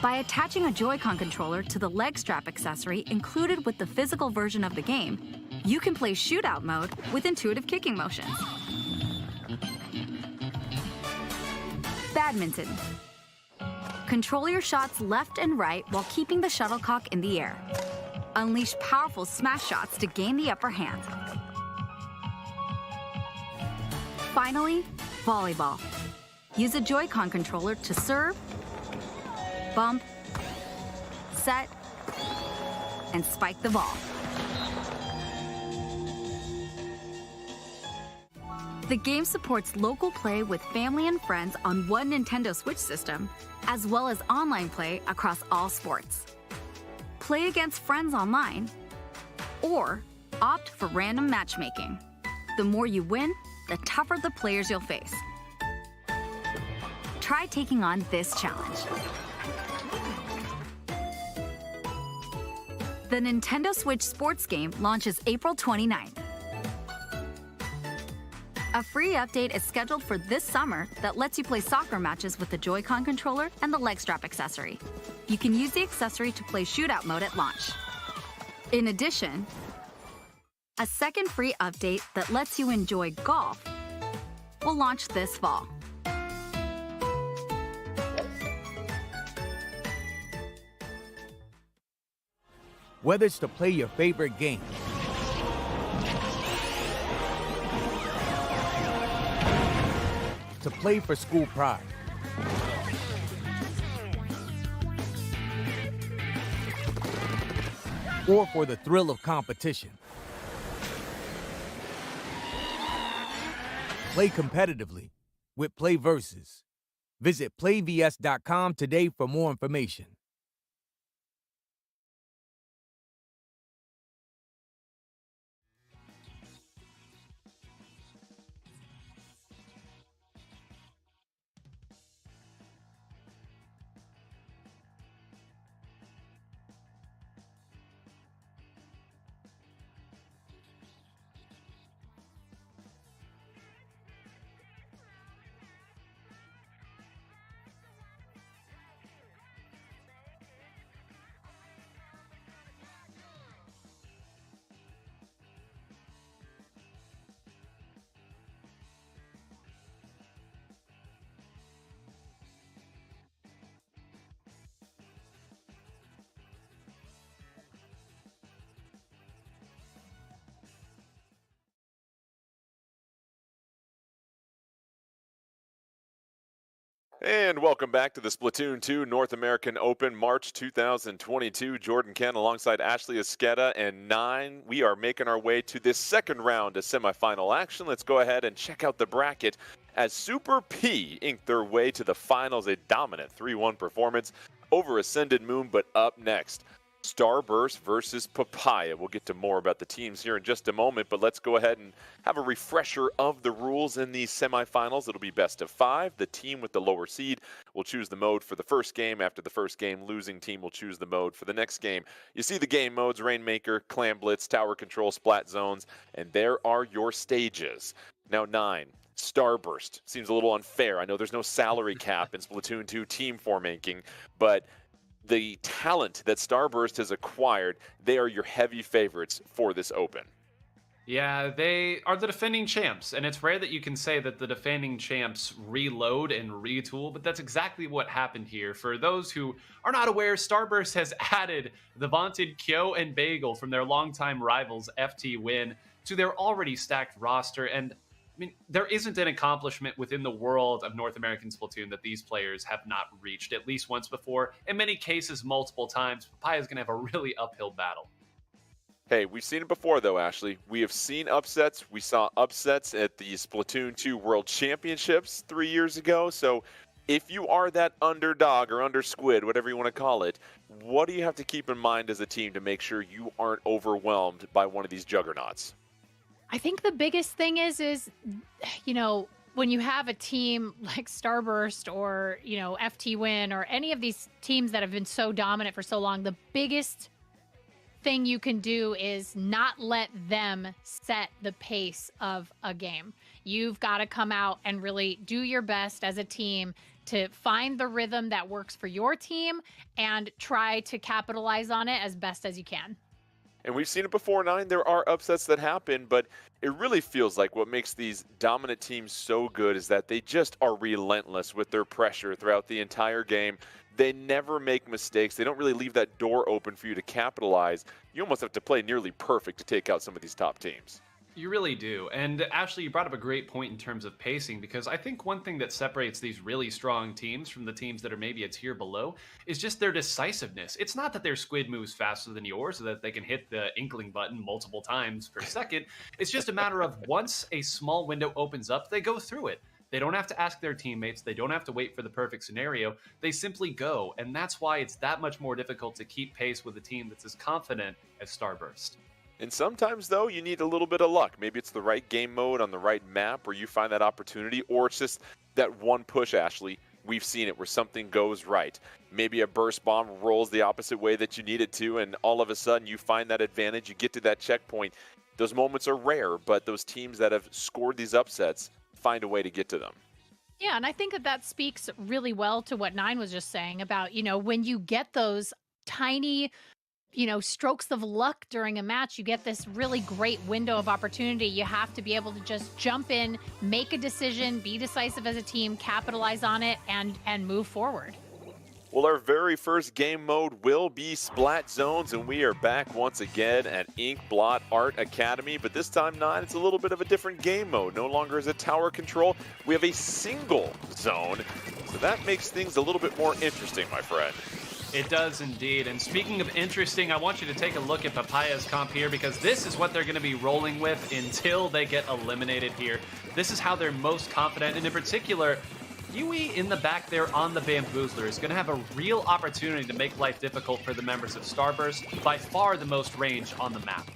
By attaching a Joy-Con controller to the leg strap accessory included with the physical version of the game, you can play shootout mode with intuitive kicking motions. Badminton. Control your shots left and right while keeping the shuttlecock in the air. Unleash powerful smash shots to gain the upper hand. Finally, volleyball. Use a Joy-Con controller to serve, bump, set, and spike the ball. The game supports local play with family and friends on one Nintendo Switch system, as well as online play across all sports. Play against friends online, or opt for random matchmaking. The more you win, the tougher the players you'll face. Try taking on this challenge. The Nintendo Switch Sports game launches April 29th. A free update is scheduled for this summer that lets you play soccer matches with the Joy-Con controller and the leg strap accessory. You can use the accessory to play shootout mode at launch. In addition, a second free update that lets you enjoy golf will launch this fall. Whether it's to play your favorite game, to play for school pride, or for the thrill of competition. Play competitively with Play Versus. Visit playvs.com today for more information. And welcome back to the Splatoon 2 North American Open, March 2022. Jordan Kent alongside Ashley Esqueda and 9. We are making our way to this second round of semifinal action. Let's go ahead and check out the bracket as Super P inked their way to the finals. A dominant 3-1 performance over Ascended Moon, but up next, Starburst versus Papaya. We'll get to more about the teams here in just a moment, but let's go ahead and have a refresher of the rules in these semifinals. It'll be best of 5. The team with the lower seed will choose the mode for the first game. After the first game, losing team will choose the mode for the next game. You see the game modes: Rainmaker, Clam Blitz, Tower Control, Splat Zones, and there are your stages. Now 9. Starburst. Seems a little unfair. I know there's no salary cap in Splatoon 2 team formating, but the talent that Starburst has acquired, they are your heavy favorites for this Open. Yeah, they are the defending champs, and it's rare that you can say that the defending champs reload and retool, but that's exactly what happened here. For those who are not aware, Starburst has added the vaunted Kyo and Bagel from their longtime rivals FT Win to their already stacked roster, and I mean, there isn't an accomplishment within the world of North American Splatoon that these players have not reached at least once before. In many cases, multiple times. Papaya's going to have a really uphill battle. Hey, we've seen it before, though, Ashley. We have seen upsets. We saw upsets at the Splatoon 2 World Championships 3 years ago. So if you are that underdog or under squid, whatever you want to call it, what do you have to keep in mind as a team to make sure you aren't overwhelmed by one of these juggernauts? I think the biggest thing is, you know, when you have a team like Starburst or, you know, FT Win or any of these teams that have been so dominant for so long, the biggest thing you can do is not let them set the pace of a game. You've got to come out and really do your best as a team to find the rhythm that works for your team and try to capitalize on it as best as you can. And we've seen it before, 9. There are upsets that happen, but it really feels like what makes these dominant teams so good is that they just are relentless with their pressure throughout the entire game. They never make mistakes. They don't really leave that door open for you to capitalize. You almost have to play nearly perfect to take out some of these top teams. You really do. And Ashley, you brought up a great point in terms of pacing, because I think one thing that separates these really strong teams from the teams that are maybe a tier below is just their decisiveness. It's not that their squid moves faster than yours so that they can hit the inkling button multiple times per second. It's just a matter of once a small window opens up, they go through it. They don't have to ask their teammates. They don't have to wait for the perfect scenario. They simply go. And that's why it's that much more difficult to keep pace with a team that's as confident as Starburst. And sometimes, though, you need a little bit of luck. Maybe it's the right game mode on the right map where you find that opportunity, or it's just that one push, Ashley. We've seen it where something goes right. Maybe a burst bomb rolls the opposite way that you need it to, and all of a sudden you find that advantage. You get to that checkpoint. Those moments are rare, but those teams that have scored these upsets find a way to get to them. Yeah, and I think that that speaks really well to what 9 was just saying about, you know, when you get those tiny, you know, strokes of luck during a match, you get this really great window of opportunity. You have to be able to just jump in, make a decision, be decisive as a team, capitalize on it, and move forward. Well, our very first game mode will be Splat Zones, and we are back once again at Ink Blot Art Academy, but this time, 9, it's a little bit of a different game mode. No longer is it tower control. We have a single zone, so that makes things a little bit more interesting, my friend. It does indeed. And speaking of interesting, I want you to take a look at Papaya's comp here, because this is what they're going to be rolling with until they get eliminated here. This is how they're most confident, and in particular, Yui in the back there on the Bamboozler is going to have a real opportunity to make life difficult for the members of Starburst, by far the most range on the map.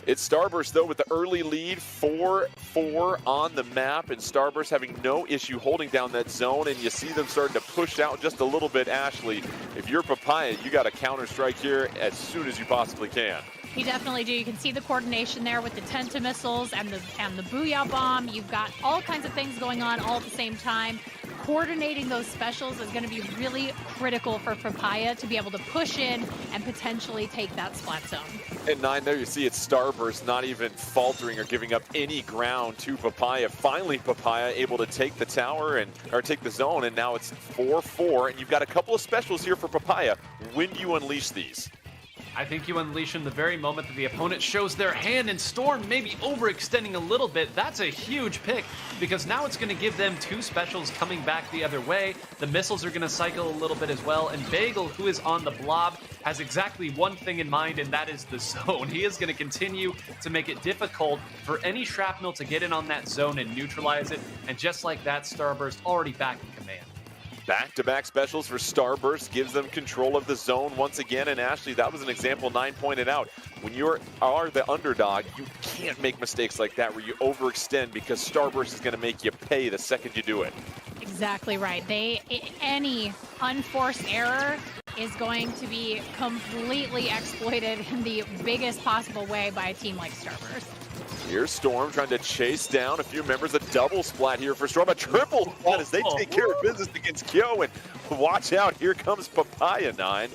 It's Starburst, though, with the early lead, 4-4 on the map, and Starburst having no issue holding down that zone, and you see them starting to push out just a little bit. Ashley, if you're Papaya, you got a counter-strike here as soon as you possibly can. You definitely do. You can see the coordination there with the Tenta missiles and the Booyah Bomb. You've got all kinds of things going on all at the same time. Coordinating those specials is going to be really critical for Papaya to be able to push in and potentially take that splat zone. At 9 there, you see it's Starburst not even faltering or giving up any ground to Papaya. Finally, Papaya able to take the tower or take the zone, and now it's 4-4. And you've got a couple of specials here for Papaya. When do you unleash these? I think you unleash him the very moment that the opponent shows their hand, and Storm maybe overextending a little bit. That's a huge pick because now it's going to give them 2 specials coming back the other way. The missiles are going to cycle a little bit as well, and Bagel, who is on the blob, has exactly one thing in mind, and that is the zone. He is going to continue to make it difficult for any shrapnel to get in on that zone and neutralize it, and just like that, Starburst already back in command. Back-to-back specials for Starburst gives them control of the zone once again. And Ashley, that was an example 9 pointed out. When you are the underdog, you can't make mistakes like that where you overextend because Starburst is going to make you pay the second you do it. Exactly right. Any unforced error is going to be completely exploited in the biggest possible way by a team like Starburst. Here's Storm trying to chase down a few members. A double splat here for Storm. A triple splat as they take care of business against Kyo. And watch out, here comes Papaya 9.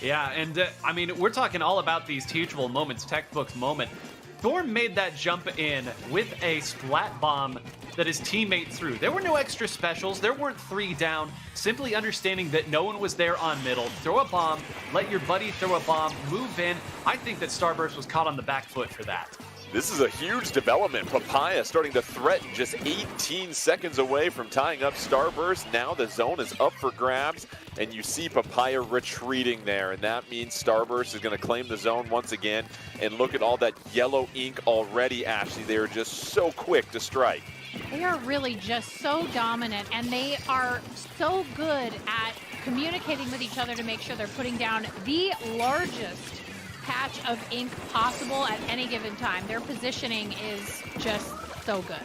Yeah, and I mean, we're talking all about these teachable moments, textbooks moment. Storm made that jump in with a splat bomb that his teammate threw. There were no extra specials. There weren't 3 down. Simply understanding that no one was there on middle. Throw a bomb, let your buddy throw a bomb, move in. I think that Starburst was caught on the back foot for that. This is a huge development. Papaya starting to threaten, just 18 seconds away from tying up Starburst. Now the zone is up for grabs, and you see Papaya retreating there, and that means Starburst is going to claim the zone once again. And look at all that yellow ink already, Ashley. They are just so quick to strike. They are really just so dominant, and they are so good at communicating with each other to make sure they're putting down the largest patch of ink possible at any given time. Their positioning is just so good.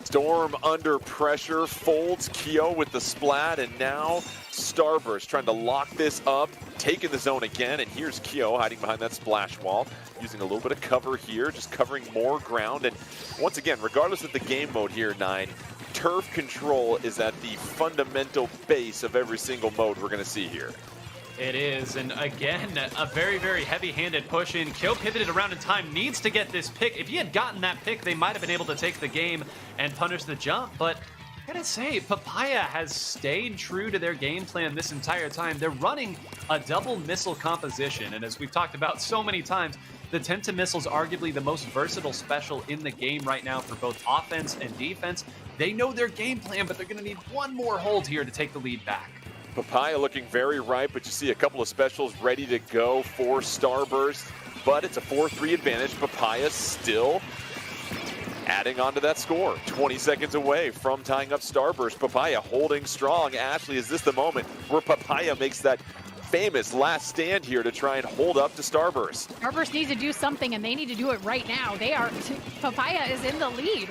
Storm under pressure, folds Kyo with the splat, and now Starburst trying to lock this up, taking the zone again, and here's Kyo hiding behind that splash wall, using a little bit of cover here, just covering more ground. And once again, regardless of the game mode here, 9, turf control is at the fundamental base of every single mode we're going to see here. It is, and again, a very, very heavy-handed push in. Kyo pivoted around in time, needs to get this pick. If he had gotten that pick, they might have been able to take the game and punish the jump, but I gotta say, Papaya has stayed true to their game plan this entire time. They're running a double missile composition, and as we've talked about so many times, the Tenta missile is arguably the most versatile special in the game right now for both offense and defense. They know their game plan, but they're gonna need one more hold here to take the lead back. Papaya looking very ripe, but you see a couple of specials ready to go for Starburst, but it's a 4-3 advantage. Papaya still adding on to that score. 20 seconds away from tying up Starburst. Papaya holding strong. Ashley, is this the moment where Papaya makes that famous last stand here to try and hold up to Starburst? Starburst needs to do something, and they need to do it right now. Papaya is in the lead.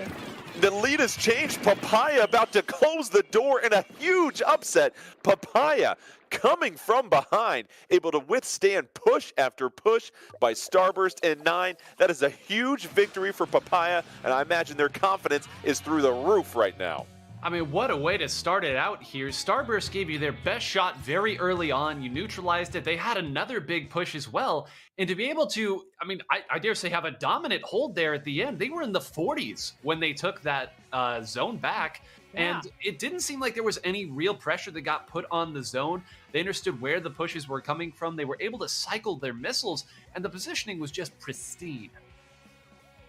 The lead has changed. Papaya about to close the door in a huge upset. Papaya coming from behind, able to withstand push after push by Starburst and 9. That is a huge victory for Papaya, and I imagine their confidence is through the roof right now. I mean, what a way to start it out here. Starburst gave you their best shot very early on. You neutralized it. They had another big push as well. And to be able to, I mean, I dare say have a dominant hold there at the end. They were in the 40s when they took that zone back. Yeah. And it didn't seem like there was any real pressure that got put on the zone. They understood where the pushes were coming from. They were able to cycle their missiles, and the positioning was just pristine.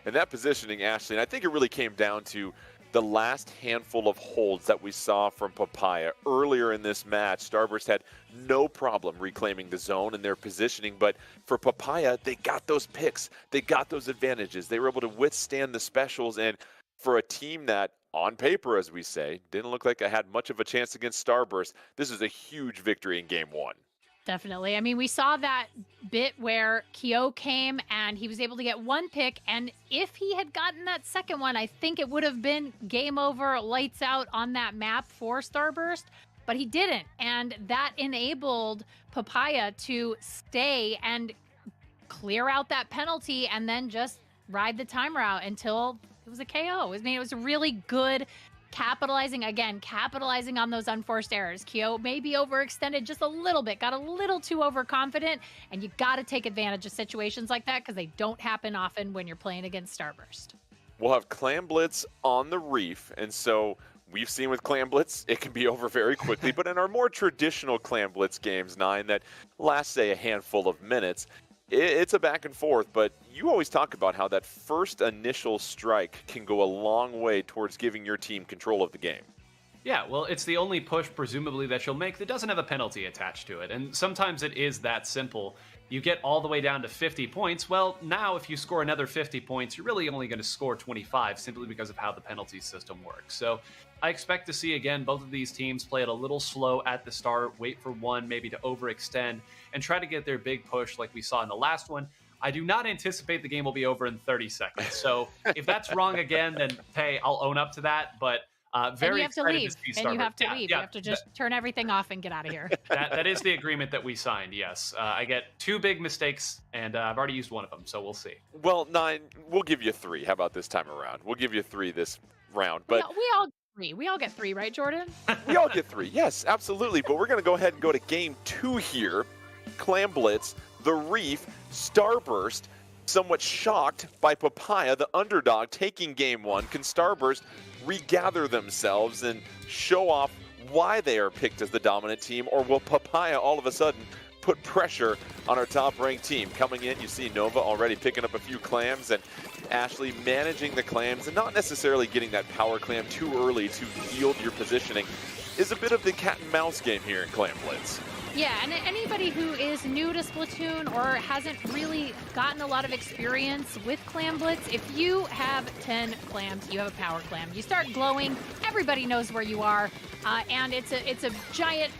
And that positioning, Ashley, and I think it really came down to the last handful of holds that we saw from Papaya earlier in this match. Starburst had no problem reclaiming the zone and their positioning, but for Papaya, they got those picks. They got those advantages. They were able to withstand the specials, and for a team that, on paper, as we say, didn't look like it had much of a chance against Starburst, this is a huge victory in Game 1. Definitely. I mean, we saw that bit where Kyo came and he was able to get one pick. And if he had gotten that second one, I think it would have been game over, lights out on that map for Starburst. But he didn't. And that enabled Papaya to stay and clear out that penalty and then just ride the timer out until it was a KO. I mean, it was really good capitalizing on those unforced errors. Kyo maybe overextended just a little bit, got a little too overconfident, and you got to take advantage of situations like that because they don't happen often when you're playing against Starburst. We'll have Clam Blitz on the Reef, and so we've seen with Clam Blitz, it can be over very quickly, but in our more traditional Clam Blitz games, 9, that last, say, a handful of minutes, It's a back and forth, but you always talk about how that first initial strike can go a long way towards giving your team control of the game. Yeah, well, it's the only push, presumably, that you'll make that doesn't have a penalty attached to it. And sometimes it is that simple. You get all the way down to 50 points. Well, now if you score another 50 points, you're really only going to score 25 simply because of how the penalty system works. So I expect to see, again, both of these teams play it a little slow at the start, wait for one maybe to overextend, and try to get their big push like we saw in the last one. I do not anticipate the game will be over in 30 seconds. So if that's wrong again, then hey, I'll own up to that. But very and you have to leave. And you have to leave. You have to just turn everything off and get out of here. That is the agreement that we signed, yes. I get 2 big mistakes, and I've already used one of them, so we'll see. Well, 9, we'll give you 3. How about this time around? We'll give you 3 this round. But we all get 3, right, Jordan? We all get 3, yes, absolutely. But we're going to go ahead and go to game 2 here. Clam Blitz, the Reef, Starburst, somewhat shocked by Papaya, the underdog, taking game 1. Can Starburst regather themselves and show off why they are picked as the dominant team, or will Papaya all of a sudden put pressure on our top-ranked team? Coming in, you see Nova already picking up a few clams, and Ashley managing the clams and not necessarily getting that power clam too early to yield your positioning is a bit of the cat and mouse game here in Clam Blitz. Yeah, and anybody who is new to Splatoon or hasn't really gotten a lot of experience with Clam Blitz, if you have 10 clams, you have a power clam. You start glowing, everybody knows where you are, and it's a giant,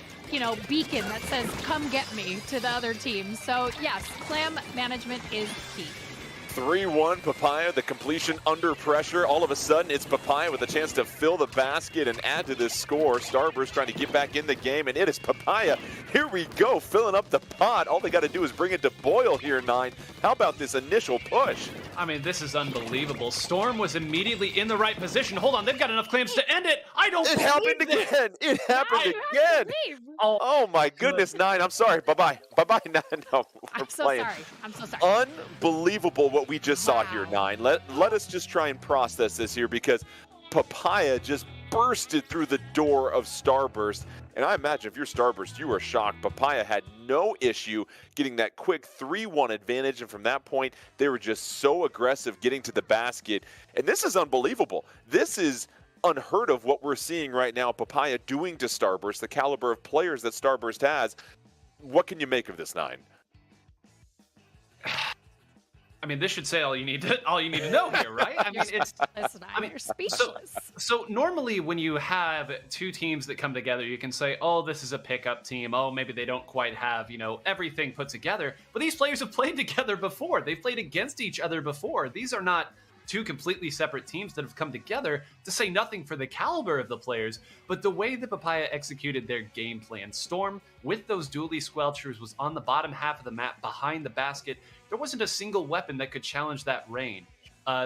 beacon that says, come get me, to the other team. So yes, clam management is key. 3-1 Papaya, the completion under pressure. All of a sudden, it's Papaya with a chance to fill the basket and add to this score. Starburst trying to get back in the game, and it is Papaya. Here we go, filling up the pot. All they got to do is bring it to boil here, 9. How about this initial push? I mean, this is unbelievable. Storm was immediately in the right position. Hold on, they've got enough claims to end it. It happened again. It happened again. Oh my goodness, 9. I'm sorry. Bye-bye. Bye-bye, 9. No, I'm so sorry. I'm so sorry. Unbelievable what we just saw here, 9. Let us just try and process this here, because Papaya just bursted through the door of Starburst. And I imagine if you're Starburst, you were shocked. Papaya had no issue getting that quick 3-1 advantage. And from that point, they were just so aggressive getting to the basket. And this is unbelievable. This is unheard of what we're seeing right now. Papaya doing to Starburst, the caliber of players that Starburst has. What can you make of this, 9? I mean, this should say all you need to know here, right? I mean, you're speechless. So normally when you have 2 teams that come together, you can say, oh, this is a pickup team. Oh, maybe they don't quite have, everything put together. But these players have played together before. They've played against each other before. These are not 2 completely separate teams that have come together, to say nothing for the caliber of the players, but the way that Papaya executed their game plan. Storm, with those dually squelchers, was on the bottom half of the map behind the basket. There wasn't a single weapon that could challenge that range.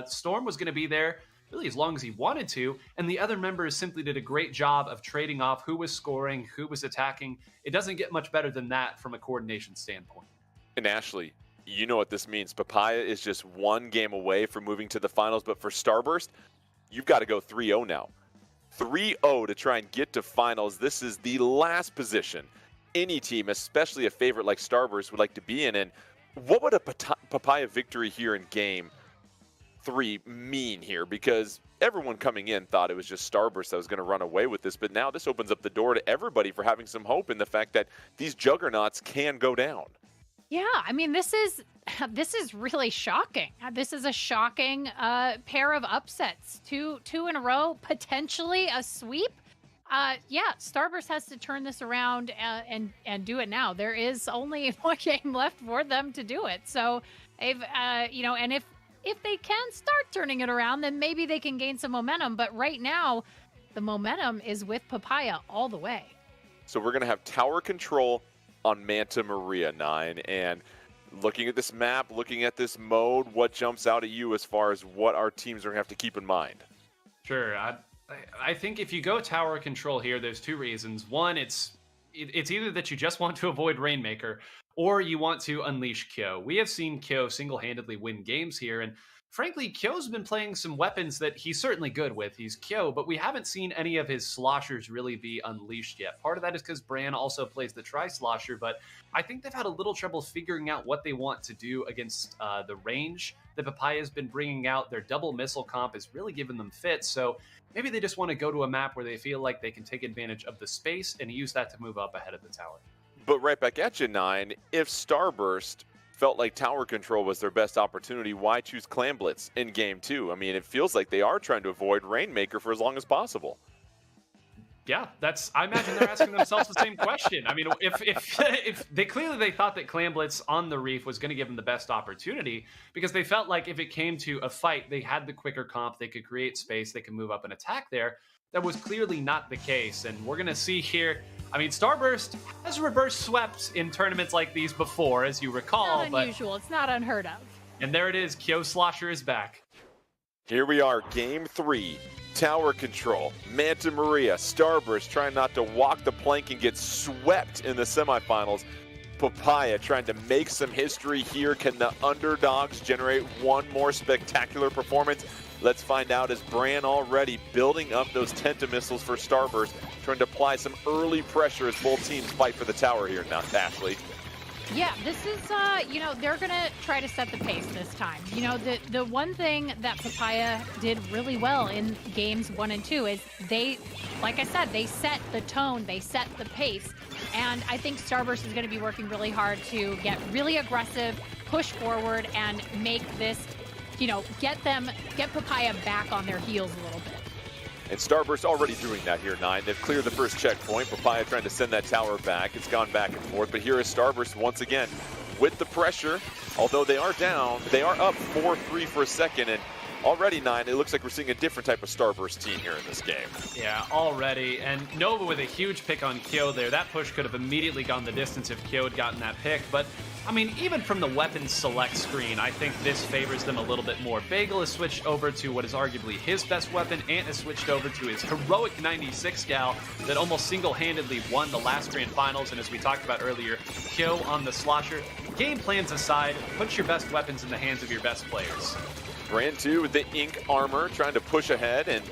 Storm was going to be there really as long as he wanted to, and the other members simply did a great job of trading off who was scoring, who was attacking. It doesn't get much better than that from a coordination standpoint. And Ashley, you know what this means. Papaya is just 1 game away from moving to the finals, but for Starburst, you've got to go 3-0 now. 3-0 to try and get to finals. This is the last position any team, especially a favorite like Starburst, would like to be in. And what would a Papaya victory here in game 3 mean here? Because everyone coming in thought it was just Starburst that was going to run away with this, but now this opens up the door to everybody for having some hope in the fact that these juggernauts can go down. Yeah, I mean, this is really shocking. This is a shocking pair of upsets. Two in a row, potentially a sweep. Yeah, Starburst has to turn this around and do it now. There is only 1 game left for them to do it. So, and if they can start turning it around, then maybe they can gain some momentum. But right now, the momentum is with Papaya all the way. So we're going to have tower control on Manta Maria, 9, and looking at this map, looking at this mode, what jumps out at you as far as what our teams are going to have to keep in mind? Sure. I think if you go tower control here, there's 2 reasons. One, it's either that you just want to avoid Rainmaker, or you want to unleash Kyo. We have seen Kyo single-handedly win games here, and frankly, Kyo's been playing some weapons that he's certainly good with. He's Kyo, but we haven't seen any of his sloshers really be unleashed yet. Part of that is because Bran also plays the tri-slosher, but I think they've had a little trouble figuring out what they want to do against the range that Papaya's been bringing out. Their double missile comp is really giving them fits, so maybe they just want to go to a map where they feel like they can take advantage of the space and use that to move up ahead of the tower. But right back at you, Nine. If Starburst felt like tower control was their best opportunity, why choose Clan Blitz in game 2? I mean, it feels like they are trying to avoid Rainmaker for as long as possible. Yeah, I imagine they're asking themselves the same question. I mean, if they clearly thought that Clan Blitz on the Reef was going to give them the best opportunity, because they felt like if it came to a fight, they had the quicker comp, they could create space, they could move up and attack there. That was clearly not the case, and we're going to see here. I mean, Starburst has reverse swept in tournaments like these before, as you recall. Not unusual. It's not unheard of. And there it is. Kyo Slosher is back. Here we are, game 3. Tower control. Manta Maria, Starburst trying not to walk the plank and get swept in the semifinals. Papaya trying to make some history here. Can the underdogs generate one more spectacular performance? Let's find out, as Bran already building up those Tenta-missiles for Starburst, trying to apply some early pressure as both teams fight for the tower here now, Ashley. Yeah, this is, they're going to try to set the pace this time. The one thing that Papaya did really well in games 1 and 2 is like I said, they set the tone, they set the pace. And I think Starburst is going to be working really hard to get really aggressive, push forward, and make this, get Papaya back on their heels a little bit. And Starburst already doing that here, Nine. They've cleared the first checkpoint. Papaya trying to send that tower back. It's gone back and forth. But here is Starburst once again with the pressure. Although they are down, they are up 4-3 for a second. And already, Nine, it looks like we're seeing a different type of Starburst team here in this game. Yeah, already. And Nova with a huge pick on Kyo there. That push could have immediately gone the distance if Kyo had gotten that pick. But I mean, even from the weapon select screen, I think this favors them a little bit more. Bagel has switched over to what is arguably his best weapon. Ant has switched over to his heroic 96 gal that almost single-handedly won the last grand finals. And as we talked about earlier, Kyo on the slosher. Game plans aside, put your best weapons in the hands of your best players. Brand 2 with the ink armor, trying to push ahead, and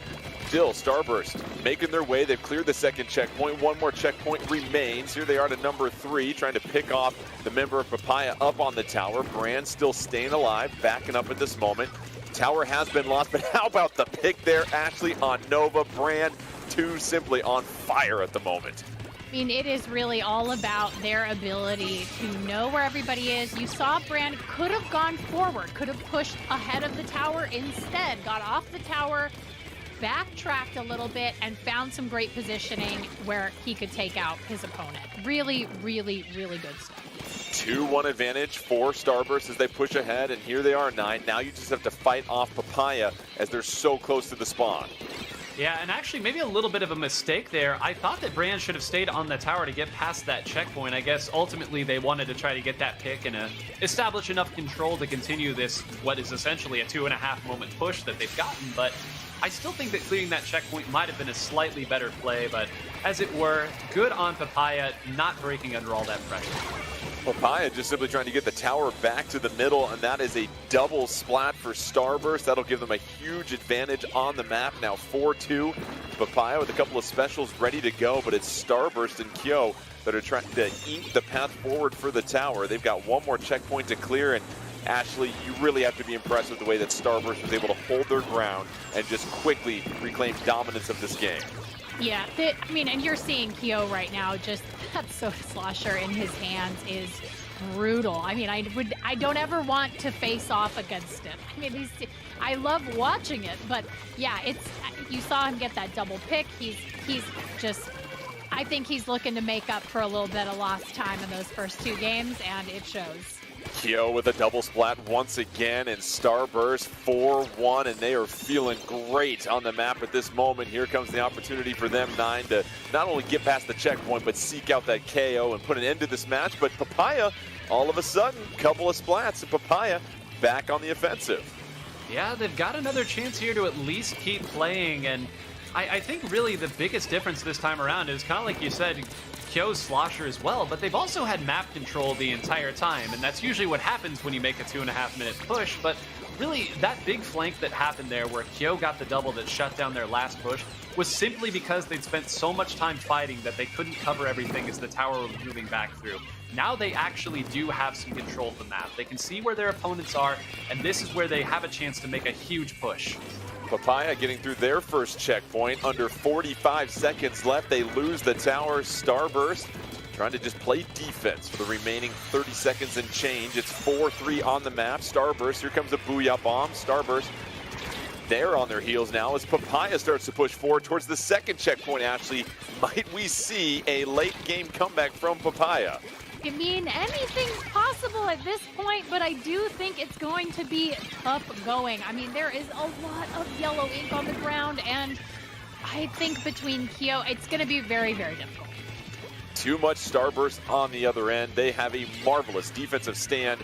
still Starburst making their way. They've cleared the second checkpoint. One more checkpoint remains. Here they are to number 3, trying to pick off the member of Papaya up on the tower. Brand still staying alive, backing up at this moment. Tower has been lost, but how about the pick there, Ashley, on Nova? Brand 2 simply on fire at the moment. I mean, it is really all about their ability to know where everybody is. You saw Brand could have gone forward, could have pushed ahead of the tower. Instead, got off the tower, backtracked a little bit, and found some great positioning where he could take out his opponent. Really, really, really good stuff. 2-1 advantage for Starburst as they push ahead, and here they are, Nine. Now you just have to fight off Papaya as they're so close to the spawn. Yeah, and actually maybe a little bit of a mistake there. I thought that Brand should have stayed on the tower to get past that checkpoint. I guess ultimately they wanted to try to get that pick and establish enough control to continue this, what is essentially a 2.5 moment push that they've gotten. But I still think that clearing that checkpoint might have been a slightly better play, but as it were, good on Papaya, not breaking under all that pressure. Papaya just simply trying to get the tower back to the middle, and that is a double splat for Starburst. That'll give them a huge advantage on the map. Now 4-2. Papaya with a couple of specials ready to go, but it's Starburst and Kyo that are trying to ink the path forward for the tower. They've got one more checkpoint to clear, and Ashley, you really have to be impressed with the way that Starburst was able to hold their ground and just quickly reclaim dominance of this game. Yeah, and you're seeing Kyo right now, just that Soda Slosher in his hands is brutal. I mean, I don't ever want to face off against it. I mean, I love watching it, but yeah, you saw him get that double pick. He's just, I think he's looking to make up for a little bit of lost time in those first 2 games, and it shows. Kyo with a double splat once again, and Starburst 4-1, and they are feeling great on the map at this moment. Here comes the opportunity for them, Nine, to not only get past the checkpoint, but seek out that KO and put an end to this match. But Papaya, all of a sudden, couple of splats, and Papaya back on the offensive. Yeah, they've got another chance here to at least keep playing, and I think really the biggest difference this time around is kind of like you said, Kyo's slosher as well, but they've also had map control the entire time, and that's usually what happens when you make a 2.5 minute push. But really, that big flank that happened there where Kyo got the double that shut down their last push was simply because they'd spent so much time fighting that they couldn't cover everything as the tower was moving back through. Now they actually do have some control of the map. They can see where their opponents are, and this is where they have a chance to make a huge push. Papaya getting through their first checkpoint. Under 45 seconds left. They lose the tower. Starburst trying to just play defense for the remaining 30 seconds and change. It's 4-3 on the map. Starburst, here comes a Booyah Bomb. Starburst, they're on their heels now as Papaya starts to push forward towards the second checkpoint. Ashley, might we see a late game comeback from Papaya? I mean, anything's possible at this point, but I do think it's going to be tough going. I mean, there is a lot of yellow ink on the ground, and I think between Kyo, it's going to be very, very difficult. Too much Starburst on the other end. They have a marvelous defensive stand.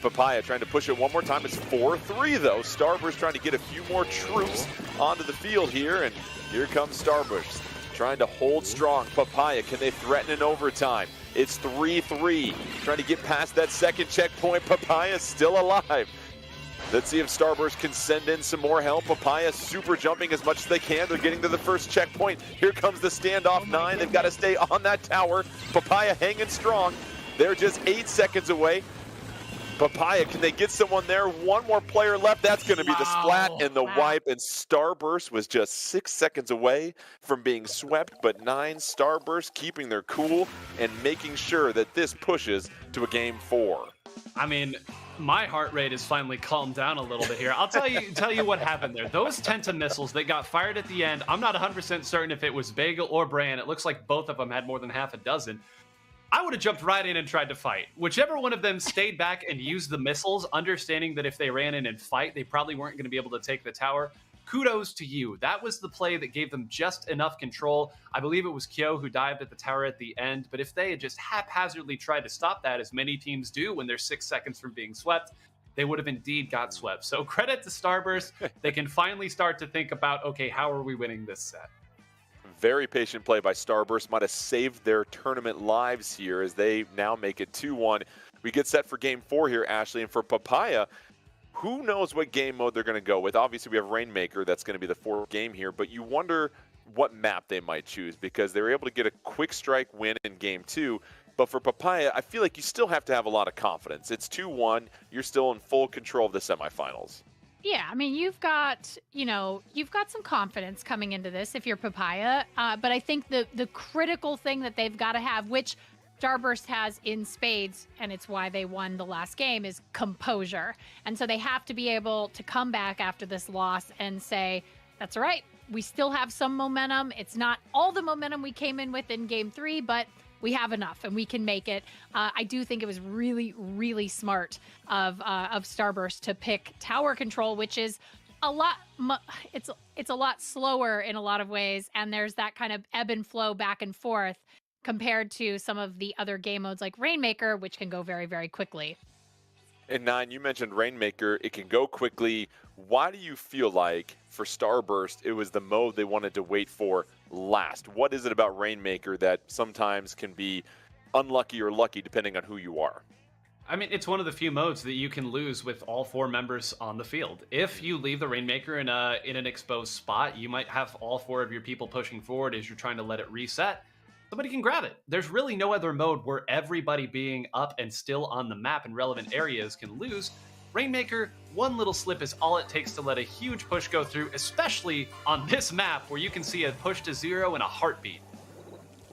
Papaya trying to push it one more time. It's 4-3 though. Starburst trying to get a few more troops onto the field here, and here comes Starburst trying to hold strong. Papaya, can they threaten an overtime? It's 3-3. Trying to get past that second checkpoint. Papaya still alive. Let's see if Starburst can send in some more help. Papaya super jumping as much as they can. They're getting to the first checkpoint. Here comes the standoff 9. They've got to stay on that tower. Papaya hanging strong. They're just 8 seconds away. Papaya, can they get someone there? One more player left. That's going to be the splat and the wipe. And Starburst was just 6 seconds away from being swept. But 9 Starburst keeping their cool and making sure that this pushes to a game 4. I mean, my heart rate has finally calmed down a little bit here. I'll tell you what happened there. Those Tenta missiles that got fired at the end, I'm not 100% certain if it was Bagel or Bran. It looks like both of them had more than half a dozen. I would have jumped right in and tried to fight. Whichever one of them stayed back and used the missiles, understanding that if they ran in and fight, they probably weren't going to be able to take the tower. Kudos to you. That was the play that gave them just enough control. I believe it was Kyo who dived at the tower at the end, but if they had just haphazardly tried to stop that, as many teams do when they're 6 seconds from being swept, they would have indeed got swept. So credit to Starburst. They can finally start to think about, okay, how are we winning this set? Very patient play by Starburst. Might have saved their tournament lives here as they now make it 2-1. We get set for game 4 here, Ashley. And for Papaya, who knows what game mode they're going to go with? Obviously, we have Rainmaker. That's going to be the 4th game here. But you wonder what map they might choose because they were able to get a quick strike win in game 2. But for Papaya, I feel like you still have to have a lot of confidence. It's 2-1. You're still in full control of the semifinals. Yeah, I mean, you've got some confidence coming into this if you're Papaya. But I think the critical thing that they've got to have, which Starburst has in spades, and it's why they won the last game, is composure. And so they have to be able to come back after this loss and say, that's all right. We still have some momentum. It's not all the momentum we came in with in game 3, but we have enough and we can make it. I do think it was really, really smart of Starburst to pick tower control, which is a lot. It's a lot slower in a lot of ways, and there's that kind of ebb and flow back and forth compared to some of the other game modes like Rainmaker, which can go very, very quickly. And 9, you mentioned Rainmaker. It can go quickly. Why do you feel like for Starburst it was the mode they wanted to wait for last? What is it about Rainmaker that sometimes can be unlucky or lucky depending on who you are? I mean, it's one of the few modes that you can lose with all 4 members on the field. If you leave the Rainmaker in an exposed spot, you might have all 4 of your people pushing forward as you're trying to let it reset. Somebody can grab it. There's really no other mode where everybody being up and still on the map in relevant areas can lose. Rainmaker, one little slip is all it takes to let a huge push go through, especially on this map where you can see a push to 0 in a heartbeat.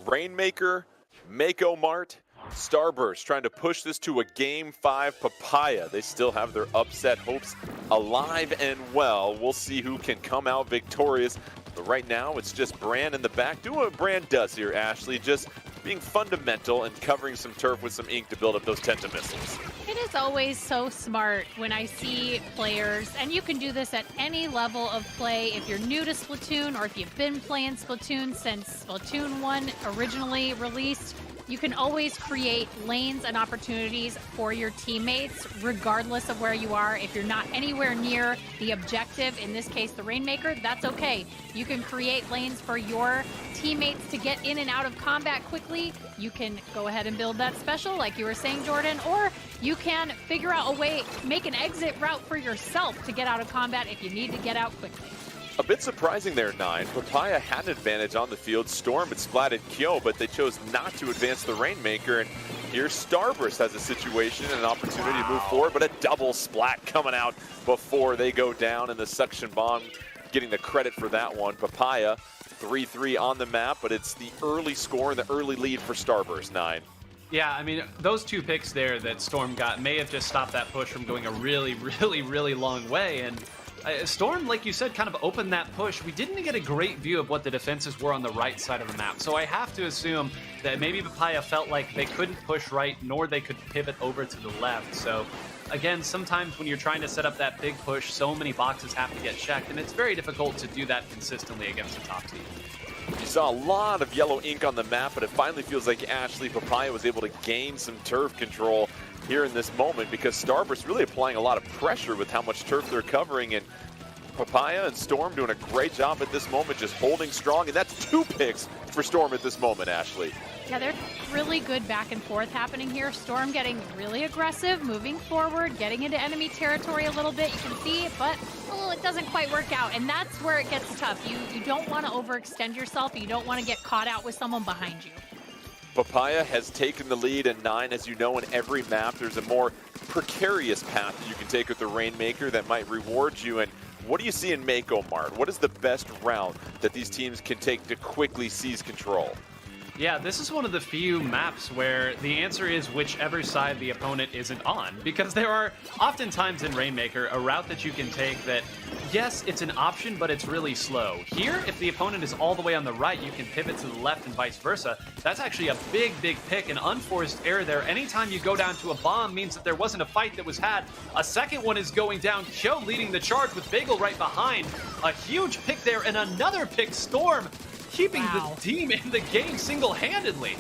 Rainmaker, Mako Mart, Starburst trying to push this to a game 5. Papaya, they still have their upset hopes alive and well. We'll see who can come out victorious. But right now, it's just Bran in the back. Doing what Bran does here, Ashley. Just being fundamental and covering some turf with some ink to build up those Tenta missiles. It is always so smart when I see players, and you can do this at any level of play. If you're new to Splatoon or if you've been playing Splatoon since Splatoon 1 originally released, You can always create lanes and opportunities for your teammates, regardless of where you are. If you're not anywhere near the objective, in this case, the Rainmaker, that's okay. You can create lanes for your teammates to get in and out of combat quickly. You can go ahead and build that special, like you were saying, Jordan, or you can figure out a way, make an exit route for yourself to get out of combat if you need to get out quickly. A bit surprising there, 9. Papaya had an advantage on the field. Storm had splatted Kyo, but they chose not to advance the Rainmaker. And here Starburst has a situation and an opportunity to move forward, but a double splat coming out before they go down, and the suction bomb getting the credit for that one. Papaya 3-3 on the map, but it's the early score and the early lead for Starburst, 9. Yeah, I mean, those 2 picks there that Storm got may have just stopped that push from going a really, really, really long way. And Storm, like you said, kind of opened that push. We didn't get a great view of what the defenses were on the right side of the map. So I have to assume that maybe Papaya felt like they couldn't push right, nor they could pivot over to the left. So again, sometimes when you're trying to set up that big push, so many boxes have to get checked, and it's very difficult to do that consistently against a top team. You saw a lot of yellow ink on the map, but it finally feels like Ashley Papaya was able to gain some turf control here in this moment, because Starburst really applying a lot of pressure with how much turf they're covering, and Papaya and Storm doing a great job at this moment, just holding strong, and that's 2 picks for Storm at this moment, Ashley. Yeah, there's really good back and forth happening here. Storm getting really aggressive, moving forward, getting into enemy territory a little bit. You can see, but it doesn't quite work out, and that's where it gets tough. You don't want to overextend yourself. You don't want to get caught out with someone behind you. Papaya has taken the lead in 9. As you know, in every map, there's a more precarious path that you can take with the Rainmaker that might reward you. And what do you see in Mako Mart? What is the best route that these teams can take to quickly seize control? Yeah, this is one of the few maps where the answer is whichever side the opponent isn't on, because there are oftentimes in Rainmaker a route that you can take that, yes, it's an option, but it's really slow. Here, if the opponent is all the way on the right, you can pivot to the left and vice versa. That's actually a big, big pick, an unforced error there. Anytime you go down to a bomb means that there wasn't a fight that was had. A second one is going down. Kyo leading the charge with Bagel right behind. A huge pick there, and another pick, Storm, keeping the team in the game single-handedly.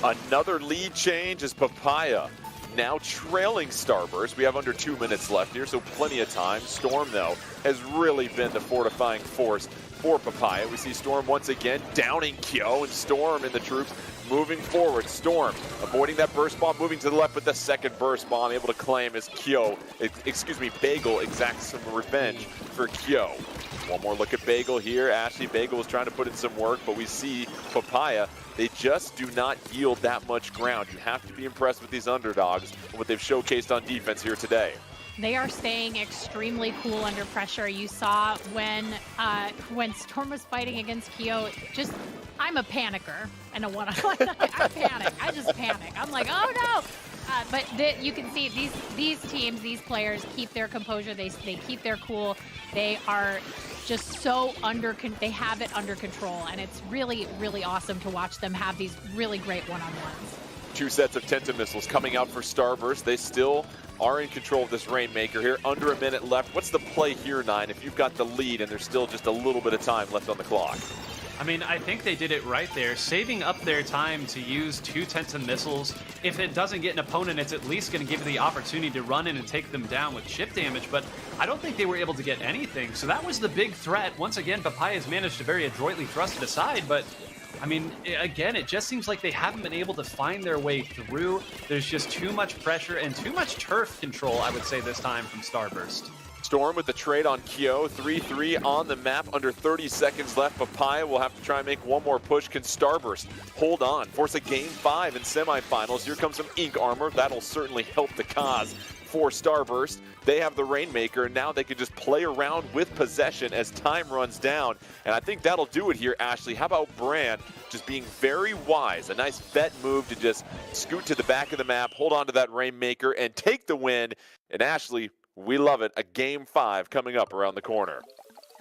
Another lead change is Papaya now trailing Starburst. We have under 2 minutes left here, so plenty of time. Storm, though, has really been the fortifying force for Papaya. We see Storm once again downing Kyo, and Storm and the troops moving forward. Storm avoiding that burst bomb, moving to the left with the second burst bomb, able to claim as Bagel exacts some revenge for Kyo. One more look at Bagel here. Ashley, Bagel was trying to put in some work, but we see Papaya, they just do not yield that much ground. You have to be impressed with these underdogs and what they've showcased on defense here today. They are staying extremely cool under pressure. You saw when Storm was fighting against Kyo, I'm a panicker. And I panic. I just panic. I'm like, oh no! But you can see these teams, these players keep their composure. They keep their cool. They are just so they have it under control, and it's really, really awesome to watch them have these really great one-on-ones. 2 sets of Tenta missiles coming out for Starburst. They still are in control of this Rainmaker here. Under a minute left. What's the play here, 9, if you've got the lead and there's still just a little bit of time left on the clock? I mean, I think they did it right there, saving up their time to use 2 Tenta missiles. If it doesn't get an opponent, it's at least going to give you the opportunity to run in and take them down with chip damage, but I don't think they were able to get anything. So that was the big threat. Once again, Papaya's managed to very adroitly thrust it aside, but I mean, again, it just seems like they haven't been able to find their way through. There's just too much pressure and too much turf control, I would say, this time from Starburst. Storm with the trade on Kyo, 3-3 on the map, under 30 seconds left. Papaya will have to try and make one more push. Can Starburst hold on, force a game 5 in semifinals? Here comes some ink armor. That'll certainly help the cause for Starburst. They have the Rainmaker, and now they can just play around with possession as time runs down. And I think that'll do it here, Ashley. How about Brand just being very wise? A nice bet move to just scoot to the back of the map, hold on to that Rainmaker, and take the win. And Ashley, we love it. A game 5 coming up around the corner.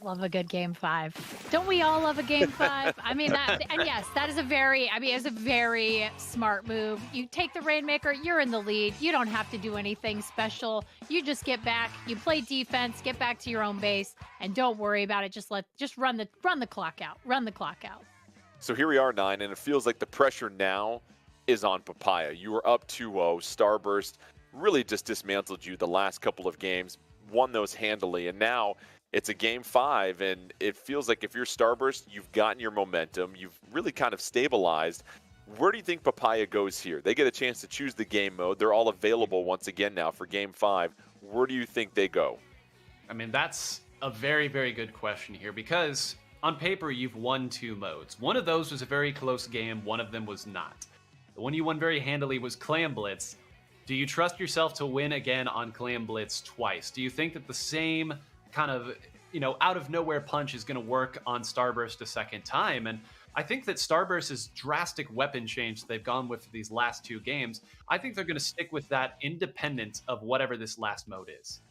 Love a good game 5. Don't we all love a game 5? I mean, and yes, that is it's a very smart move. You take the Rainmaker, you're in the lead. You don't have to do anything special. You just get back, you play defense, get back to your own base, and don't worry about it. Just run the clock out. Run the clock out. So here we are, 9, and it feels like the pressure now is on Papaya. You were up 2-0. Starburst really just dismantled you the last couple of games, won those handily, and now it's a game 5, and it feels like if you're Starburst, you've gotten your momentum, you've really kind of stabilized. Where do you think Papaya goes here? They get a chance to choose the game mode. They're all available once again now for game 5. Where do you think they go? I mean, that's a very, very good question here, because on paper, you've won 2 modes. One of those was a very close game. One of them was not. The one you won very handily was Clam Blitz. Do you trust yourself to win again on Clam Blitz twice? Do you think that the same kind of, out of nowhere punch is going to work on Starburst a second time? And I think that Starburst's drastic weapon change they've gone with these last 2 games, I think they're going to stick with that independent of whatever this last mode is.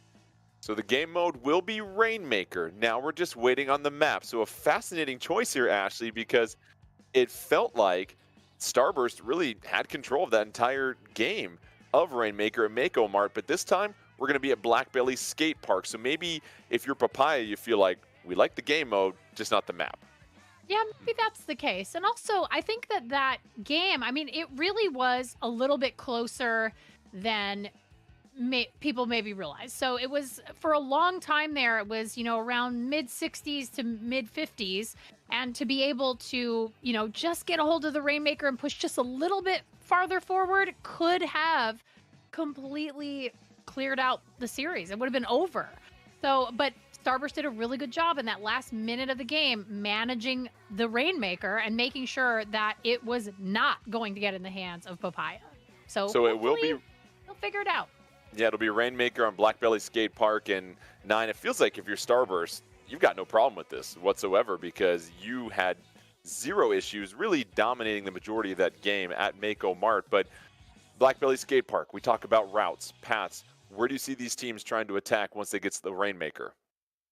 So the game mode will be Rainmaker. Now we're just waiting on the map. So a fascinating choice here, Ashley, because it felt like Starburst really had control of that entire game of Rainmaker and Mako Mart, but this time we're going to be at Blackbelly Skate Park. So maybe if you're Papaya, you feel like we like the game mode, just not the map. Yeah, maybe that's the case. And also, I think that game, I mean, it really was a little bit closer than people maybe realize. So it was, for a long time there, it was, around mid-60s to mid-50s. And to be able to, just get a hold of the Rainmaker and push just a little bit farther forward could have completely cleared out the series. It would have been over. So, but Starburst did a really good job in that last minute of the game managing the Rainmaker and making sure that it was not going to get in the hands of Papaya. So it will be. They'll figure it out. Yeah, it'll be Rainmaker on Blackbelly Skate Park in 9. It feels like if you're Starburst, you've got no problem with this whatsoever because you had 0 issues really dominating the majority of that game at Mako Mart. But Blackbelly Skate Park, we talk about routes, paths. Where do you see these teams trying to attack once they get to the Rainmaker?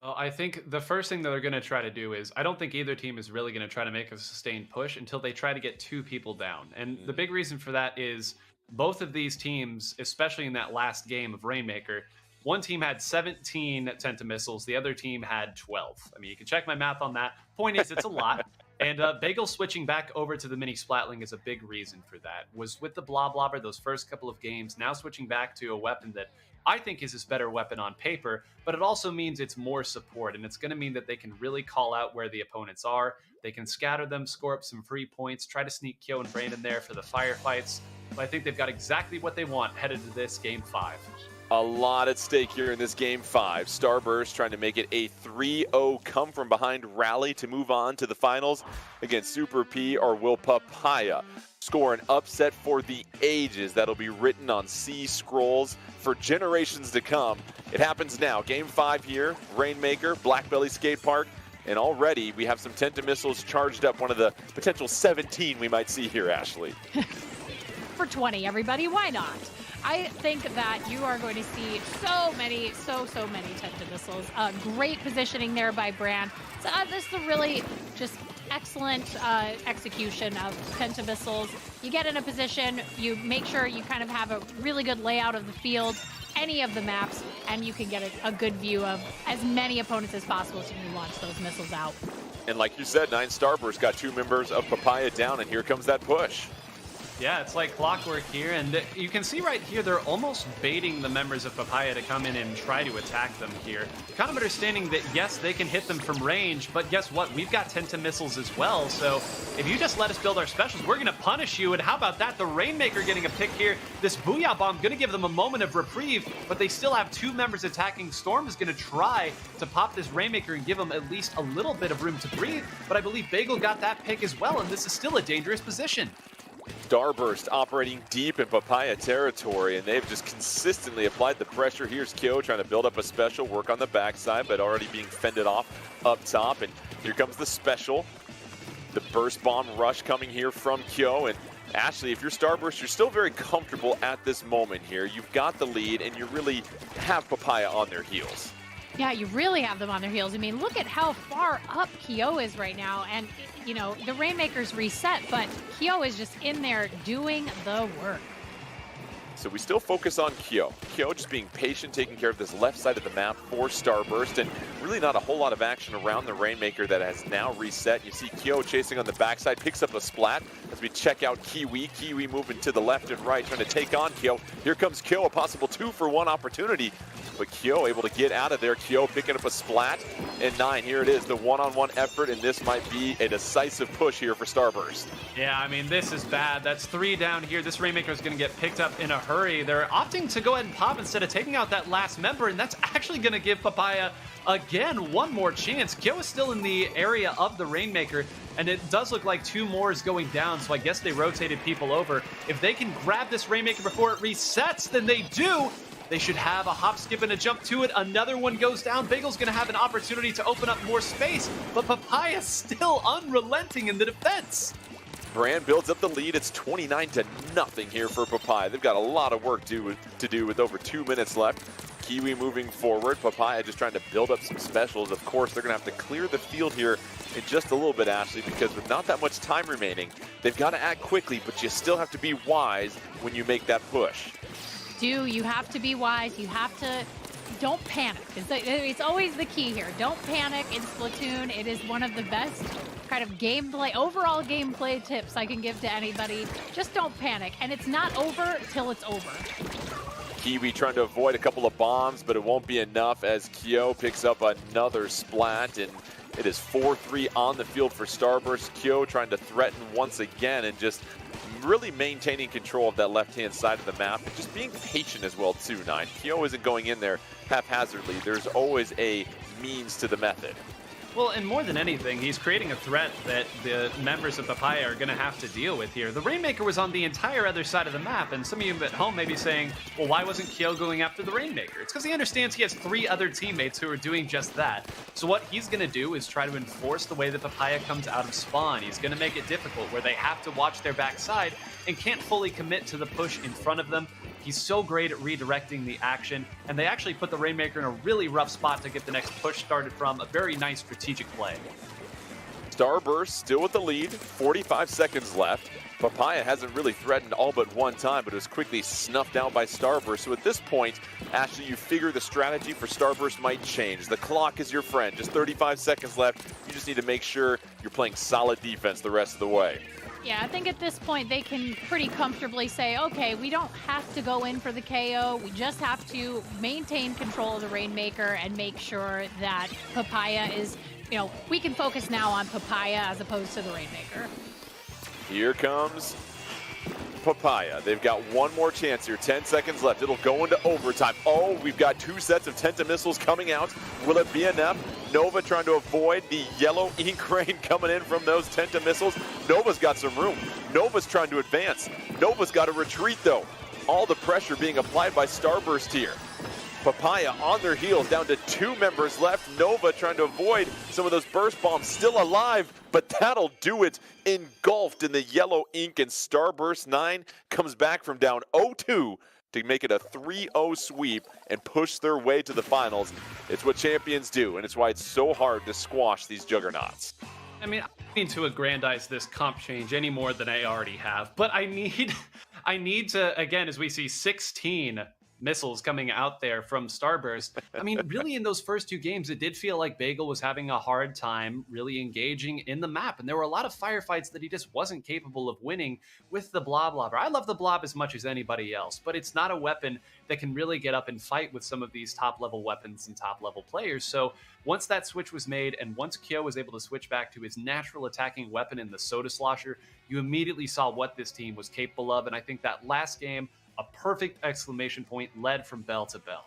Well, I think the first thing that they're going to try to do is, I don't think either team is really going to try to make a sustained push until they try to get 2 people down. And the big reason for that is both of these teams, especially in that last game of Rainmaker, one team had 17 Tentamissiles, the other team had 12. I mean, you can check my math on that. Point is, it's a lot. And Bagel switching back over to the mini Splatling is a big reason for that. Was with the Bloblobber those first couple of games, now switching back to a weapon that I think is his better weapon on paper, but it also means it's more support, and it's going to mean that they can really call out where the opponents are. They can scatter them, score up some free points, try to sneak Kyo and Brandon there for the firefights. But I think they've got exactly what they want headed to this Game 5. A lot at stake here in this Game 5. Starburst trying to make it a 3-0 come-from-behind rally to move on to the finals against Super P, or will Papaya score an upset for the ages that'll be written on sea scrolls for generations to come? It happens now. Game 5 here, Rainmaker, Blackbelly Skate Park, and already we have some Tentamissiles charged up, one of the potential 17 we might see here, Ashley. For 20, everybody, why not? I think that you are going to see so many Tentamissiles. Great positioning there by Brand. So this is a really just excellent execution of Tentamissiles. You get in a position, you make sure you kind of have a really good layout of the field, any of the maps, and you can get a good view of as many opponents as possible so you can launch those missiles out. And like you said, 9 Starburst got 2 members of Papaya down, and here comes that push. Yeah, it's like clockwork here, and you can see right here they're almost baiting the members of Papaya to come in and try to attack them here. Kind of understanding that, yes, they can hit them from range, but guess what? We've got Tentamissiles as well, so if you just let us build our specials, we're going to punish you, and how about that? The Rainmaker getting a pick here. This Booyah Bomb going to give them a moment of reprieve, but they still have 2 members attacking. Storm is going to try to pop this Rainmaker and give them at least a little bit of room to breathe, but I believe Bagel got that pick as well, and this is still a dangerous position. Starburst operating deep in Papaya territory, and they've just consistently applied the pressure. Here's Kyo trying to build up a special, work on the backside, but already being fended off up top. And here comes the special. The burst bomb rush coming here from Kyo. And Ashley, if you're Starburst, you're still very comfortable at this moment here. You've got the lead, and you really have Papaya on their heels. Yeah, you really have them on their heels. I mean, look at how far up Kyo is right now. And, the Rainmaker's reset, but Kyo is just in there doing the work. So we still focus on Kyo. Kyo just being patient, taking care of this left side of the map for Starburst, and really not a whole lot of action around the Rainmaker that has now reset. You see Kyo chasing on the backside, picks up a splat as we check out Kiwi. Kiwi moving to the left and right, trying to take on Kyo. Here comes Kyo, a possible 2-for-1 opportunity, but Kyo able to get out of there. Kyo picking up a splat, and 9, here it is, the one-on-one effort, and this might be a decisive push here for Starburst. Yeah, I mean, this is bad. That's 3 down here. This Rainmaker is going to get picked up in a hurry. They're opting to go ahead and pop instead of taking out that last member, and that's actually going to give Papaya, again, one more chance. Kyo is still in the area of the Rainmaker, and it does look like 2 more is going down, so I guess they rotated people over. If they can grab this Rainmaker before it resets, then they do. They should have a hop, skip, and a jump to it. Another one goes down. Bagel's going to have an opportunity to open up more space, but Papaya still unrelenting in the defense. Brand builds up the lead. It's 29-0 here for Papaya. They've got a lot of work to do with over 2 minutes left. Kiwi moving forward. Papaya just trying to build up some specials. Of course, they're going to have to clear the field here in just a little bit, Ashley, because with not that much time remaining, they've got to act quickly, but you still have to be wise when you make that push. You have to be wise. You have to, don't panic. It's always the key here. Don't panic in Splatoon. It is one of the best kind of gameplay, overall gameplay tips I can give to anybody. Just don't panic. And it's not over till it's over. Kiwi trying to avoid a couple of bombs, but it won't be enough as Kyo picks up another splat, and it is 4-3 on the field for Starburst. Kyo trying to threaten once again and just really maintaining control of that left-hand side of the map and just being patient as well too, 9. Kyo isn't going in there haphazardly. There's always a means to the method. Well, and more than anything, he's creating a threat that the members of Papaya are going to have to deal with here. The Rainmaker was on the entire other side of the map, and some of you at home may be saying, well, why wasn't Kyo going after the Rainmaker? It's because he understands he has 3 other teammates who are doing just that. So what he's going to do is try to enforce the way that Papaya comes out of spawn. He's going to make it difficult where they have to watch their backside and can't fully commit to the push in front of them. He's so great at redirecting the action, and they actually put the Rainmaker in a really rough spot to get the next push started from. A very nice strategic play. Starburst still with the lead, 45 seconds left. Papaya hasn't really threatened all but one time, but it was quickly snuffed out by Starburst. So at this point, Ashley, you figure the strategy for Starburst might change. The clock is your friend. Just 35 seconds left. You just need to make sure you're playing solid defense the rest of the way. Yeah, I think at this point they can pretty comfortably say, okay, we don't have to go in for the KO. We just have to maintain control of the Rainmaker and make sure that Papaya is, we can focus now on Papaya as opposed to the Rainmaker. Here comes Papaya. They've got one more chance here. 10 seconds left. It'll go into overtime. Oh, we've got 2 sets of Tenta missiles coming out. Will it be enough? Nova trying to avoid the yellow ink rain coming in from those Tenta missiles. Nova's got some room. Nova's trying to advance. Nova's got to retreat, though. All the pressure being applied by Starburst here. Papaya on their heels, down to 2 members left. Nova trying to avoid some of those burst bombs, still alive, but that'll do it. Engulfed in the yellow ink, and Starburst 9 comes back from down 0-2 to make it a 3-0 sweep and push their way to the finals. It's what champions do, and it's why it's so hard to squash these juggernauts. I mean, I don't mean to aggrandize this comp change any more than I already have, but I need to, again, as we see 16 missiles coming out there from Starburst. I mean, really in those first 2 games, it did feel like Bagel was having a hard time really engaging in the map. And there were a lot of firefights that he just wasn't capable of winning with the Bloblobber. I love the Blob as much as anybody else, but it's not a weapon that can really get up and fight with some of these top-level weapons and top-level players. So once that switch was made, and once Kyo was able to switch back to his natural attacking weapon in the Soda Slosher, you immediately saw what this team was capable of. And I think that last game, a perfect exclamation point led from bell to bell.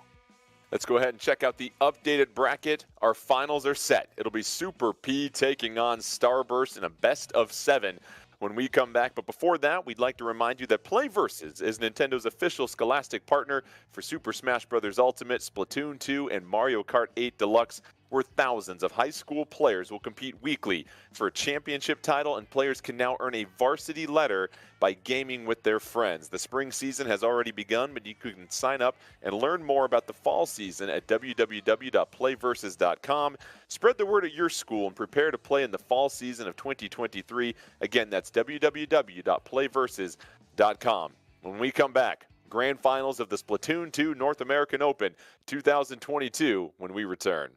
Let's go ahead and check out the updated bracket. Our finals are set. It'll be Super P taking on Starburst in a best of 7 when we come back. But before that, we'd like to remind you that Play Versus is Nintendo's official Scholastic partner for Super Smash Bros. Ultimate, Splatoon 2, and Mario Kart 8 Deluxe, where thousands of high school players will compete weekly for a championship title, and players can now earn a varsity letter by gaming with their friends. The spring season has already begun, but you can sign up and learn more about the fall season at www.playversus.com. Spread the word at your school and prepare to play in the fall season of 2023. Again, that's www.playversus.com. When we come back, Grand Finals of the Splatoon 2 North American Open 2022 when we return.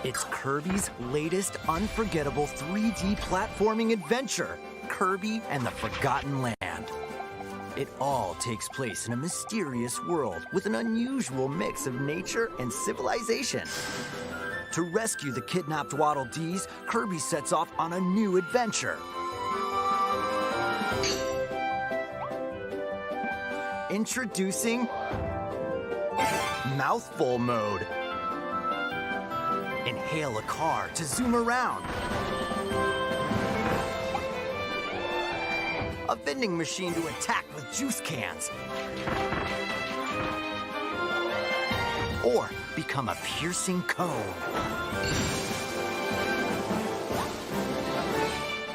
It's Kirby's latest unforgettable 3D platforming adventure, Kirby and the Forgotten Land. It all takes place in a mysterious world with an unusual mix of nature and civilization. To rescue the kidnapped Waddle Dees, Kirby sets off on a new adventure. Introducing Mouthful Mode. Inhale a car to zoom around. A vending machine to attack with juice cans. Or become a piercing cone.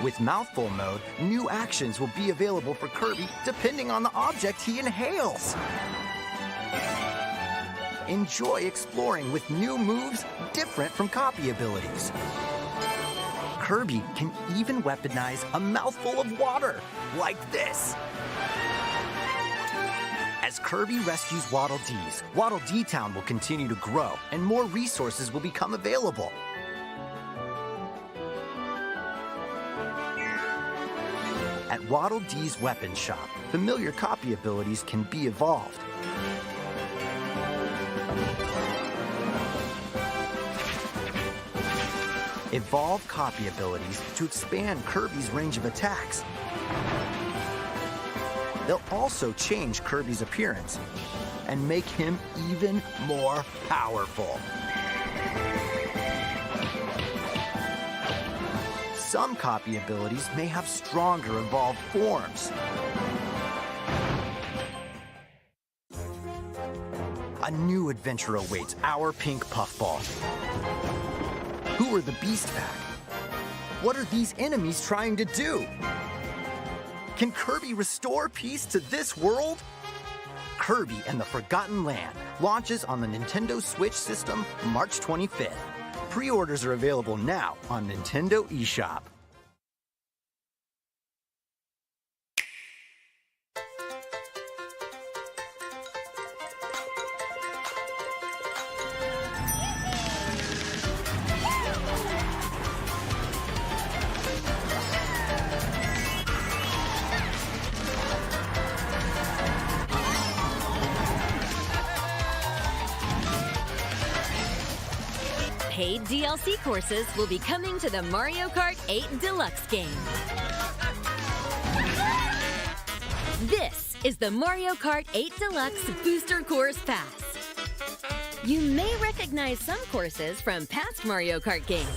With Mouthful Mode, new actions will be available for Kirby depending on the object he inhales. Enjoy exploring with new moves different from copy abilities. Kirby can even weaponize a mouthful of water, like this. As Kirby rescues Waddle Dees, Waddle Dee Town will continue to grow and more resources will become available. At Waddle Dee's Weapon Shop, familiar copy abilities can be evolved. Evolve copy abilities to expand Kirby's range of attacks. They'll also change Kirby's appearance and make him even more powerful. Some copy abilities may have stronger evolved forms. A new adventure awaits our pink puffball. Who are the Beast Pack? What are these enemies trying to do? Can Kirby restore peace to this world? Kirby and the Forgotten Land launches on the Nintendo Switch system March 25th. Pre-orders are available now on Nintendo eShop. Paid DLC courses will be coming to the Mario Kart 8 Deluxe game. This is the Mario Kart 8 Deluxe Booster Course Pass. You may recognize some courses from past Mario Kart games.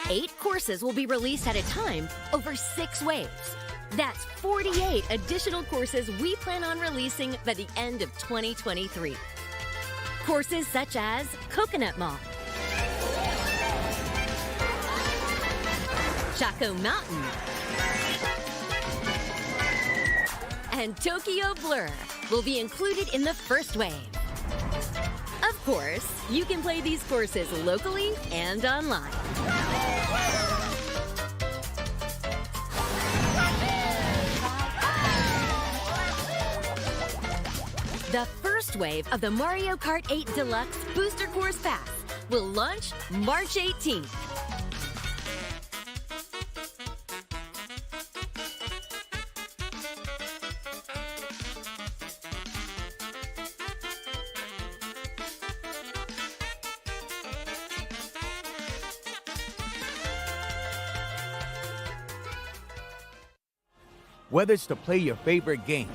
8 courses will be released at a time over 6 waves. That's 48 additional courses we plan on releasing by the end of 2023. Courses such as Coconut Mall, Choco Mountain, and Tokyo Blur will be included in the first wave. Of course, you can play these courses locally and online. The first wave of the Mario Kart 8 Deluxe Booster Course Pass will launch March 18th. Whether it's to play your favorite game,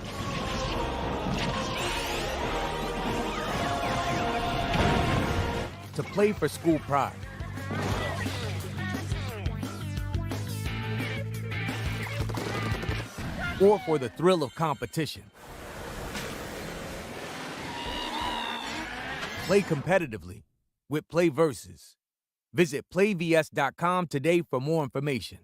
to play for school pride, or for the thrill of competition. Play competitively with Play Versus. Visit playvs.com today for more information.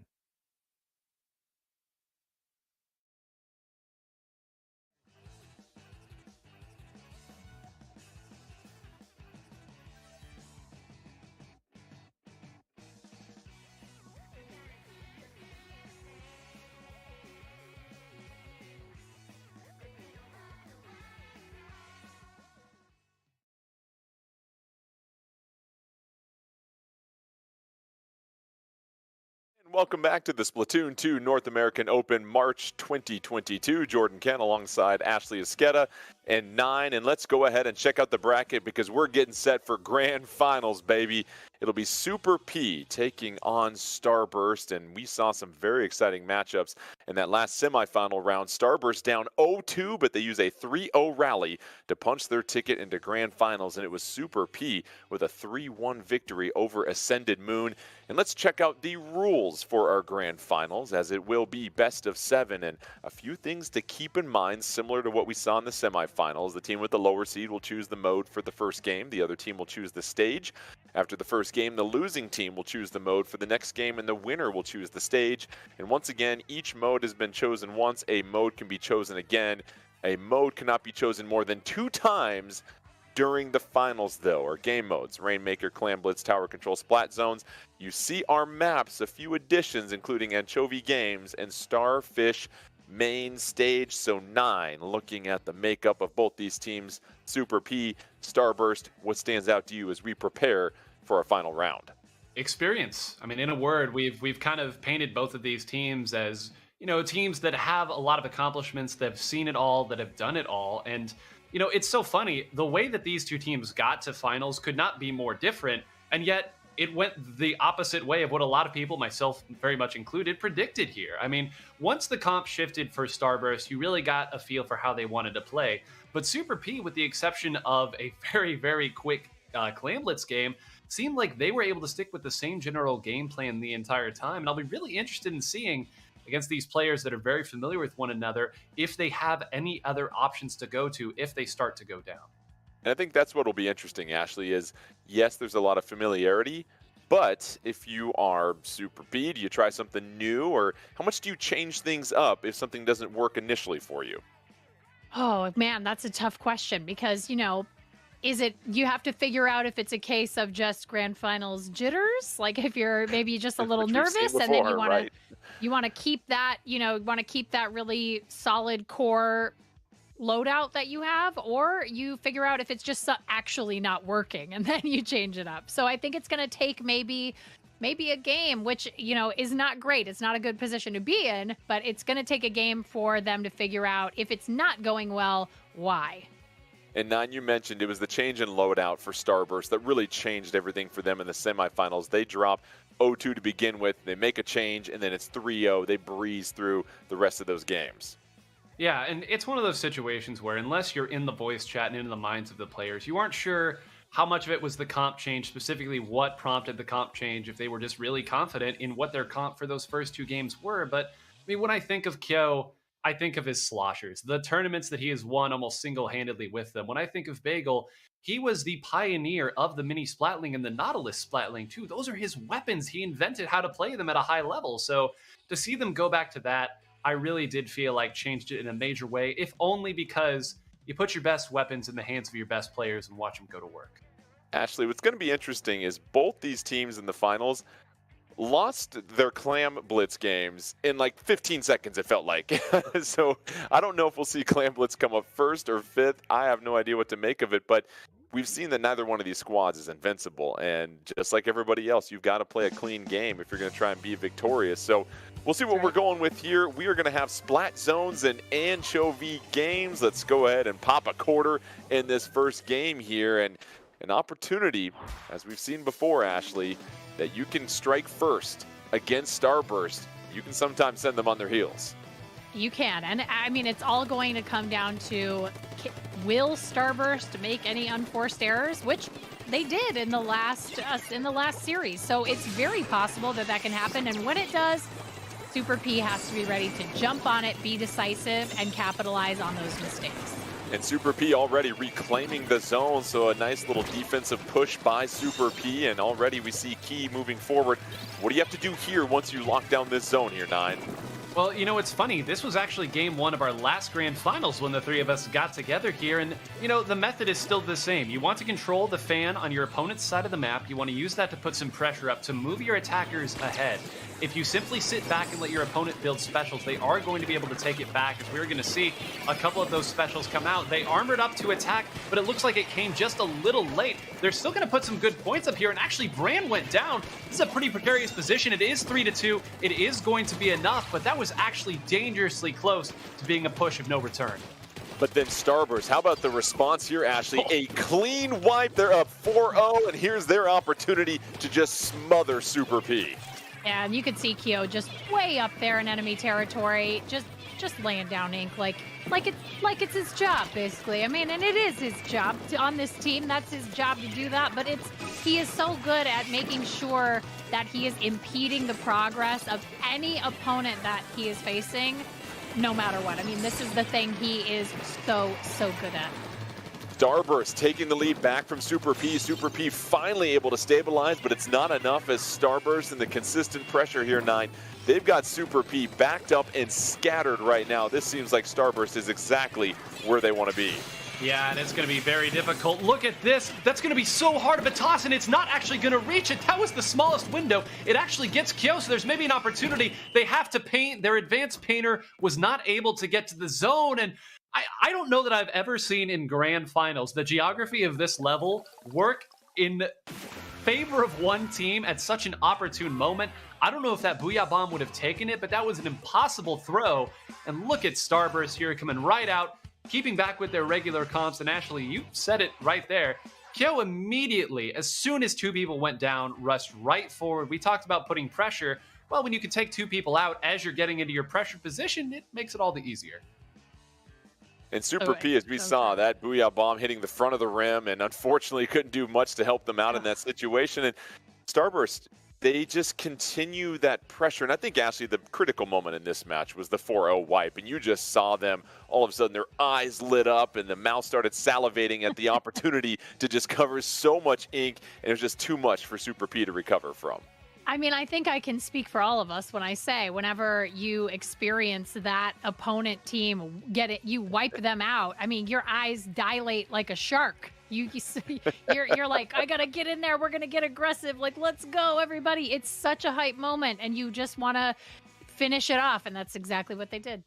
Welcome back to the Splatoon 2 North American Open March 2022. Jordan Kent alongside Ashley Esqueda and 9. And let's go ahead and check out the bracket because we're getting set for grand finals, baby. It'll be Super P taking on Starburst, and we saw some very exciting matchups in that last semifinal round. Starburst down 0-2, but they use a 3-0 rally to punch their ticket into grand finals, and it was Super P with a 3-1 victory over Ascended Moon. And let's check out the rules for our grand finals, as it will be best of 7, and a few things to keep in mind similar to what we saw in the semifinals. The team with the lower seed will choose the mode for the first game. The other team will choose the stage. After the first game, the losing team will choose the mode for the next game, and the winner will choose the stage. And once again, each mode has been chosen once. A mode can be chosen again. A mode cannot be chosen more than 2 times during the finals, though. Our game modes: Rainmaker, Clam Blitz, Tower Control, Splat Zones. You see our maps, a few additions, including Anchovy Games and Starfish main stage. So 9, looking at the makeup of both these teams, Super P, Starburst, what stands out to you as we prepare for our final round? Experience. I mean, in a word, we've kind of painted both of these teams as, you know, teams that have a lot of accomplishments, that have seen it all, that have done it all. And, you know, it's so funny. The way that these two teams got to finals could not be more different. And yet it went the opposite way of what a lot of people, myself very much included, predicted here. I mean, once the comp shifted for Starburst, you really got a feel for how they wanted to play. But Super P, with the exception of a very, very quick Clam Blitz game, seemed like they were able to stick with the same general game plan the entire time. And I'll be really interested in seeing, against these players that are very familiar with one another, if they have any other options to go to if they start to go down. And I think that's what will be interesting, Ashley, is yes, there's a lot of familiarity, but if you are Super P, do you try something new, or how much do you change things up if something doesn't work initially for you? Oh, man, that's a tough question because, you know, is it, you have to figure out if it's a case of just grand finals jitters, like if you're maybe just a little nervous and then you want to keep that, you know, want to keep that really solid core loadout that you have, or you figure out if it's just actually not working and then you change it up. So I think it's going to take maybe a game, which, you know, is not great. It's not a good position to be in, but it's going to take a game for them to figure out if it's not going well, why. And 9, you mentioned it was the change in loadout for Starburst that really changed everything for them in the semifinals. They drop 0-2 to begin with, they make a change, and then it's 3-0. They breeze through the rest of those games. Yeah, and it's one of those situations where unless you're in the voice chat and in the minds of the players, you aren't sure how much of it was the comp change, specifically what prompted the comp change, if they were just really confident in what their comp for those first 2 games were. But I mean, when I think of Kyo, I think of his sloshers, the tournaments that he has won almost single-handedly with them. When I think of Bagel, he was the pioneer of the mini Splatling and the Nautilus Splatling too. Those are his weapons. He invented how to play them at a high level. So to see them go back to that, I really did feel like changed it in a major way, if only because you put your best weapons in the hands of your best players and watch them go to work. Ashley, what's going to be interesting is both these teams in the finals lost their Clam Blitz games in like 15 seconds, it felt like. So I don't know if we'll see Clam Blitz come up first or fifth. I have no idea what to make of it, but we've seen that neither one of these squads is invincible. And just like everybody else, you've got to play a clean game if you're going to try and be victorious. So we'll see what we're going with here. We are going to have Splat Zones and Anchovy Games. Let's go ahead and pop a quarter in this first game here. And an opportunity, as we've seen before, Ashley, that you can strike first against Starburst. You can sometimes send them on their heels. You can. And I mean, it's all going to come down to, will Starburst make any unforced errors, which they did in the last series. So it's very possible that that can happen. And when it does, Super P has to be ready to jump on it, be decisive, and capitalize on those mistakes. And Super P already reclaiming the zone, so a nice little defensive push by Super P, and already we see Key moving forward. What do you have to do here once you lock down this zone here, Nine? Well, you know, it's funny. This was actually game one of our last grand finals when the three of us got together here. And, you know, the method is still the same. You want to control the fan on your opponent's side of the map. You want to use that to put some pressure up, to move your attackers ahead. If you simply sit back and let your opponent build specials, they are going to be able to take it back, as we're going to see a couple of those specials come out. They armored up to attack, but it looks like it came just a little late. They're still going to put some good points up here, and actually Brand went down. This is a pretty precarious position. It is 3-2. It is going to be enough, but that was actually dangerously close to being a push of no return. But then Starburst, how about the response here, Ashley? A clean wipe. They're up 4-0, and here's their opportunity to just smother Super P. Yeah, and you could see Kyo just way up there in enemy territory, just laying down ink like it's his job, basically. I mean, and it is his job on this team. That's his job to do that. But he is so good at making sure that he is impeding the progress of any opponent that he is facing, no matter what. I mean, this is the thing he is so good at. Starburst taking the lead back from Super P. Super P finally able to stabilize, but it's not enough as Starburst and the consistent pressure here, Nine. They've got Super P backed up and scattered right now. This seems like Starburst is exactly where they want to be. Yeah, and it's going to be very difficult. Look at this. That's going to be so hard of a toss, and it's not actually going to reach it. That was the smallest window. It actually gets Kyo, so there's maybe an opportunity. They have to paint. Their advanced painter was not able to get to the zone, and I don't know that I've ever seen in grand finals the geography of this level work in favor of one team at such an opportune moment. I don't know if that Booyah Bomb would have taken it, but that was an impossible throw. And look at Starburst here coming right out, keeping back with their regular comps. And Ashley, you said it right there. Kyo immediately, as soon as two people went down, rushed right forward. We talked about putting pressure. Well, when you can take two people out as you're getting into your pressured position, it makes it all the easier. And Super P, as we saw, that Booyah Bomb hitting the front of the rim, and unfortunately couldn't do much to help them out in that situation. And Starburst, they just continue that pressure. And I think, Ashley, the critical moment in this match was the 4-0 wipe. And you just saw them, all of a sudden, their eyes lit up, and the mouth started salivating at the opportunity to just cover so much ink. And it was just too much for Super P to recover from. I mean, I think I can speak for all of us when I say whenever you experience that opponent team you wipe them out. I mean, your eyes dilate like a shark. You're like, I gotta get in there. We're gonna get aggressive. Like, let's go, everybody. It's such a hype moment, and you just want to finish it off, and that's exactly what they did.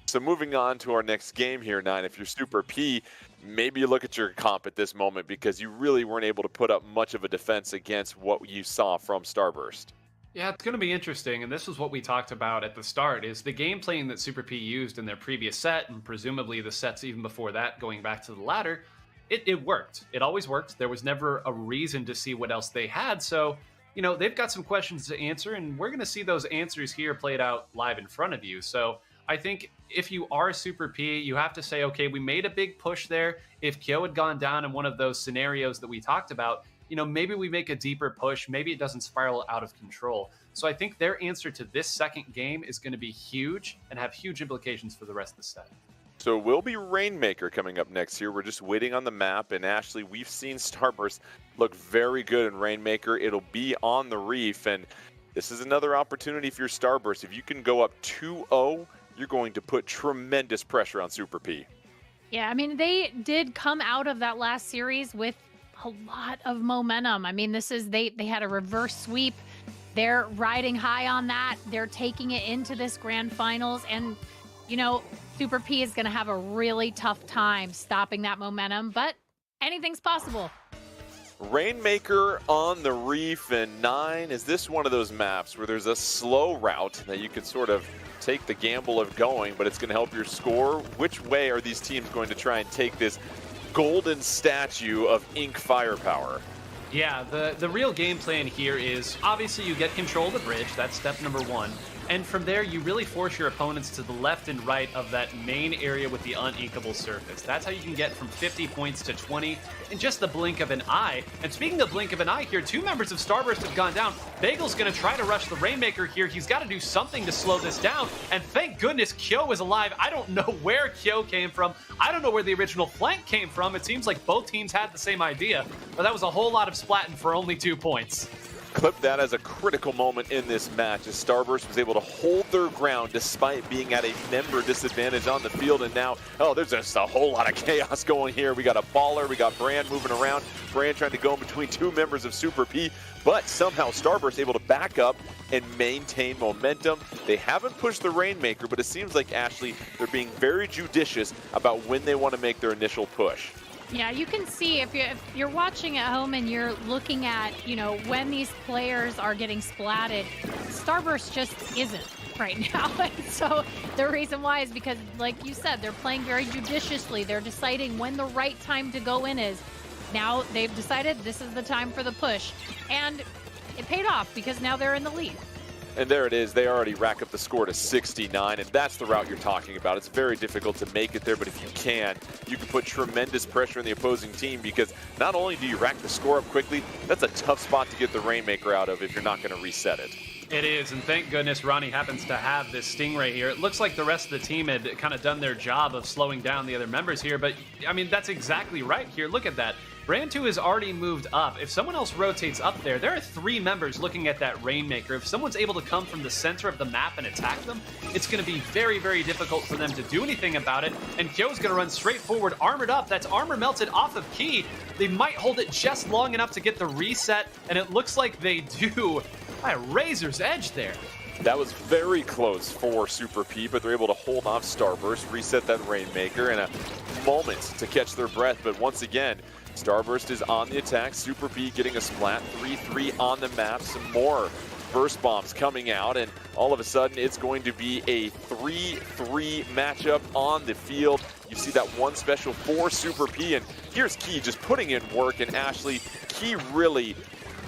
So moving on to our next game here, Nine. If you're Super P, maybe you look at your comp at this moment because you really weren't able to put up much of a defense against what you saw from Starburst. Yeah, it's going to be interesting, and this is what we talked about at the start, is the game plan that Super P used in their previous set, and presumably the sets even before that, going back to the ladder, it worked. It always worked. There was never a reason to see what else they had, so, you know, they've got some questions to answer, and we're going to see those answers here played out live in front of you. So I think if you are Super P, you have to say, okay, we made a big push there. If Kyo had gone down in one of those scenarios that we talked about, you know, maybe we make a deeper push. Maybe it doesn't spiral out of control. So I think their answer to this second game is going to be huge and have huge implications for the rest of the set. So it will be Rainmaker coming up next here. We're just waiting on the map. And Ashley, we've seen Starburst look very good in Rainmaker. It'll be on the Reef. And this is another opportunity for your Starburst. If you can go up 2-0, you're going to put tremendous pressure on Super P. Yeah, I mean, they did come out of that last series with a lot of momentum. I mean, they had a reverse sweep. They're riding high on that. They're taking it into this grand finals. And, you know, Super P is going to have a really tough time stopping that momentum, but anything's possible. Rainmaker on the Reef and 9. Is this one of those maps where there's a slow route that you can sort of take the gamble of going, but it's going to help your score? Which way are these teams going to try and take this golden statue of ink firepower? Yeah, the real game plan here is obviously you get control of the bridge. That's step number one. And from there, you really force your opponents to the left and right of that main area with the unequal surface. That's how you can get from 50 points to 20 in just the blink of an eye. And speaking of blink of an eye here, 2 members of Starburst have gone down. Bagel's going to try to rush the Rainmaker here. He's got to do something to slow this down. And thank goodness Kyo is alive. I don't know where Kyo came from. I don't know where the original flank came from. It seems like both teams had the same idea. But that was a whole lot of splatting for only 2 points. Clip that as a critical moment in this match as Starburst was able to hold their ground despite being at a member disadvantage on the field. And now, there's just a whole lot of chaos going here. We got a baller, we got Brand moving around. Brand trying to go in between 2 members of Super P, but somehow Starburst able to back up and maintain momentum. They haven't pushed the Rainmaker, but it seems like, Ashley, they're being very judicious about when they want to make their initial push. Yeah, you can see if you're watching at home and you're looking at, when these players are getting splatted, Starburst just isn't right now. And so the reason why is because, like you said, they're playing very judiciously. They're deciding when the right time to go in is. Now they've decided this is the time for the push. And it paid off because now they're in the lead. And there it is. They already rack up the score to 69, and that's the route you're talking about. It's very difficult to make it there, but if you can put tremendous pressure on the opposing team because not only do you rack the score up quickly, that's a tough spot to get the Rainmaker out of if you're not going to reset it. It is, and thank goodness Ronnie happens to have this Stingray here. It looks like the rest of the team had kind of done their job of slowing down the other members here, but, I mean, that's exactly right here. Look at that. Brand 2 has already moved up. If someone else rotates up there are 3 members looking at that Rainmaker. If someone's able to come from the center of the map and attack them, it's going to be very, very difficult for them to do anything about it. And Kyo's going to run straight forward, armored up. That's armor melted off of Key. They might hold it just long enough to get the reset, and it looks like they do by a razor's edge there. That was very close for Super P, but they're able to hold off Starburst, reset that Rainmaker in a moment to catch their breath. But once again, Starburst is on the attack. Super P getting a splat. 3-3 on the map. Some more burst bombs coming out, and all of a sudden it's going to be a 3-3 matchup on the field. You see that one special for Super P, and here's Key just putting in work, and Ashley, Key really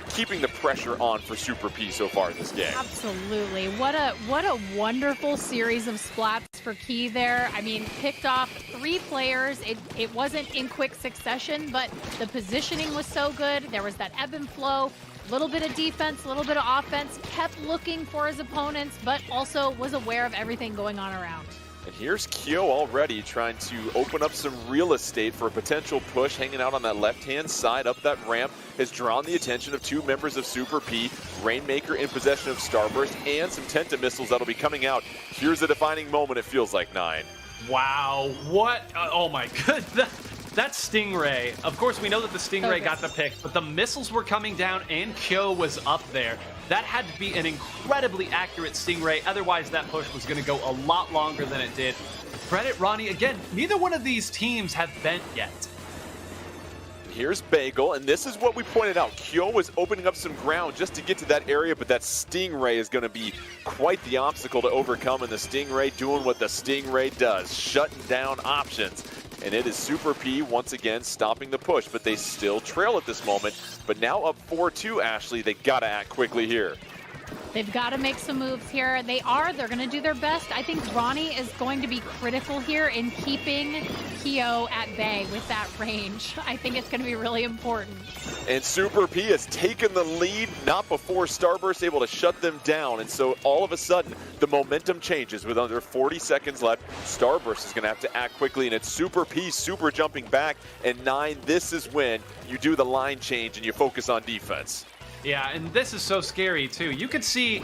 keeping the pressure on for Super P so far in this game. Absolutely. What a wonderful series of splats for Key there. I mean, picked off 3 players. It wasn't in quick succession, but the positioning was so good. There was that ebb and flow, a little bit of defense, a little bit of offense, kept looking for his opponents, but also was aware of everything going on around. And here's Kyo already trying to open up some real estate for a potential push, hanging out on that left-hand side up that ramp, has drawn the attention of 2 members of Super P, Rainmaker in possession of Starburst, and some Tenta missiles that'll be coming out. Here's a defining moment, it feels like, 9. Wow, what? Oh my goodness. That Stingray, of course we know that the Stingray got the pick, but the missiles were coming down and Kyo was up there. That had to be an incredibly accurate Stingray, otherwise that push was going to go a lot longer than it did. Credit Ronnie, again, neither one of these teams have bent yet. Here's Bagel, and this is what we pointed out. Kyo was opening up some ground just to get to that area, but that Stingray is going to be quite the obstacle to overcome, and the Stingray doing what the Stingray does, shutting down options. And it is Super P once again stopping the push, but they still trail at this moment. But now up 4-2, Ashley, they gotta act quickly here. They've got to make some moves here. They're going to do their best. I think Ronnie is going to be critical here in keeping Kyo at bay with that range. I think it's going to be really important. And Super P has taken the lead, not before Starburst able to shut them down. And so all of a sudden, the momentum changes with under 40 seconds left. Starburst is going to have to act quickly, and it's Super P super jumping back. And 9, this is when you do the line change and you focus on defense. Yeah, and this is so scary, too. You could see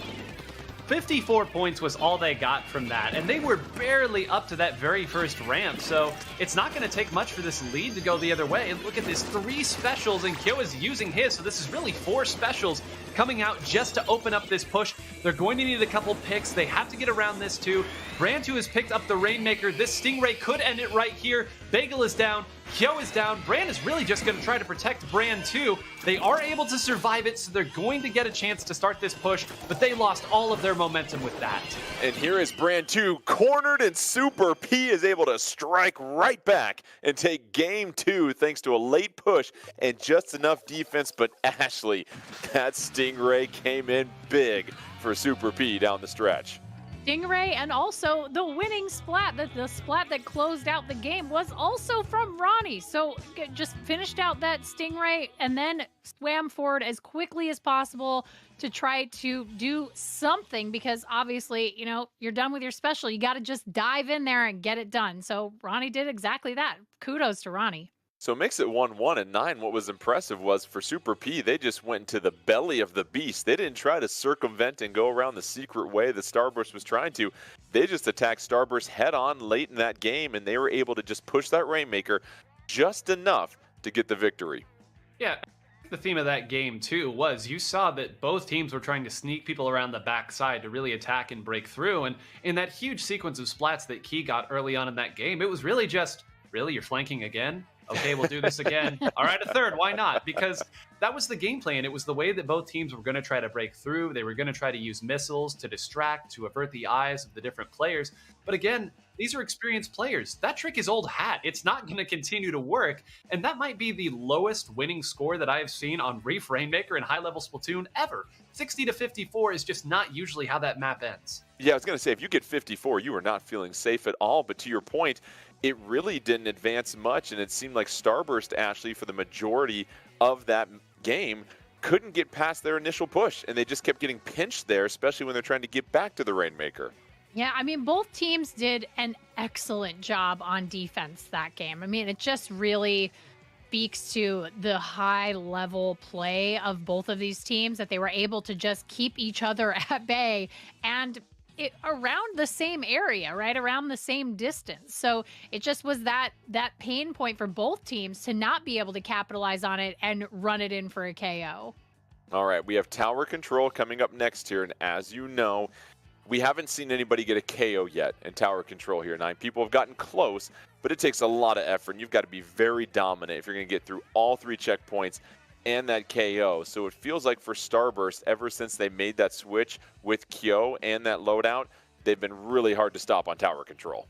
54 points was all they got from that, and they were barely up to that very first ramp, so it's not going to take much for this lead to go the other way. And look at this, 3 specials, and Kyo is using his, so this is really 4 specials coming out just to open up this push. They're going to need a couple picks. They have to get around this, too. Brand 2 has picked up the Rainmaker. This Stingray could end it right here. Bagel is down. Kyo is down. Brand is really just going to try to protect Brand too. They are able to survive it, so they're going to get a chance to start this push, but they lost all of their momentum with that. And here is Brand 2 cornered, and Super P is able to strike right back and take game 2 thanks to a late push and just enough defense. But Ashley, that Stingray came in big for Super P down the stretch. Stingray, and also the winning splat, the splat that closed out the game was also from Ronnie. So just finished out that Stingray and then swam forward as quickly as possible to try to do something, because obviously, you know, you're done with your special. You got to just dive in there and get it done. So Ronnie did exactly that. Kudos to Ronnie. So it makes it 1-1 and 9. What was impressive was for Super P, they just went into the belly of the beast. They didn't try to circumvent and go around the secret way that Starburst was trying to. They just attacked Starburst head on late in that game, and they were able to just push that Rainmaker just enough to get the victory. Yeah, the theme of that game too was you saw that both teams were trying to sneak people around the backside to really attack and break through. And in that huge sequence of splats that Key got early on in that game, it was really just, really, you're flanking again? Okay, we'll do this again. All right, a third, why not? Because that was the game plan. It was the way that both teams were going to try to break through. They were going to try to use missiles to distract, to avert the eyes of the different players. But again, these are experienced players. That trick is old hat. It's not going to continue to work. And that might be the lowest winning score that I have seen on Reef Rainmaker in high-level Splatoon ever. 60-54 is just not usually how that map ends. Yeah, I was going to say, if you get 54, you are not feeling safe at all. But to your point, it really didn't advance much, and it seemed like Starburst, Ashley, for the majority of that game, couldn't get past their initial push, and they just kept getting pinched there, especially when they're trying to get back to the Rainmaker. Yeah, I mean, both teams did an excellent job on defense that game. I mean, it just really speaks to the high-level play of both of these teams, that they were able to just keep each other at bay and around the same area, right? Around the same distance. So it just was that pain point for both teams to not be able to capitalize on it and run it in for a KO. All right, we have tower control coming up next here, and as you know, we haven't seen anybody get a KO yet in tower control here. 9 people have gotten close, but it takes a lot of effort, and you've got to be very dominant if you're going to get through all 3 checkpoints and that KO. So it feels like for Starburst, ever since they made that switch with Kyo and that loadout, they've been really hard to stop on tower control.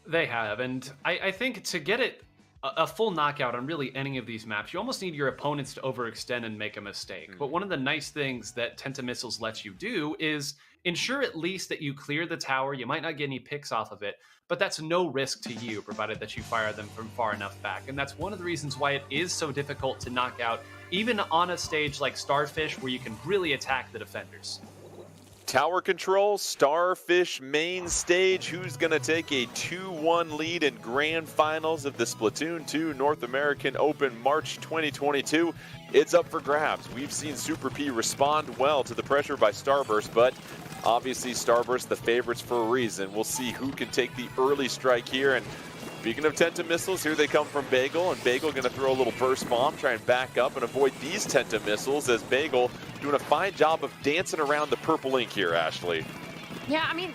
They have, and I think to get it a full knockout on really any of these maps, you almost need your opponents to overextend and make a mistake. But one of the nice things that Tenta Missiles lets you do is ensure at least that you clear the tower. You might not get any picks off of it, but that's no risk to you, provided that you fire them from far enough back. And that's one of the reasons why it is so difficult to knock out, even on a stage like Starfish, where you can really attack the defenders. Tower control, Starfish main stage. Who's going to take a 2-1 lead in grand finals of the Splatoon 2 North American Open March 2022? It's up for grabs. We've seen Super P respond well to the pressure by Starburst, but obviously Starburst the favorites for a reason. We'll see who can take the early strike here. And speaking of Tenta Missiles, here they come from Bagel, and Bagel going to throw a little burst bomb, try and back up and avoid these Tenta Missiles, as Bagel doing a fine job of dancing around the purple ink here, Ashley. Yeah, I mean,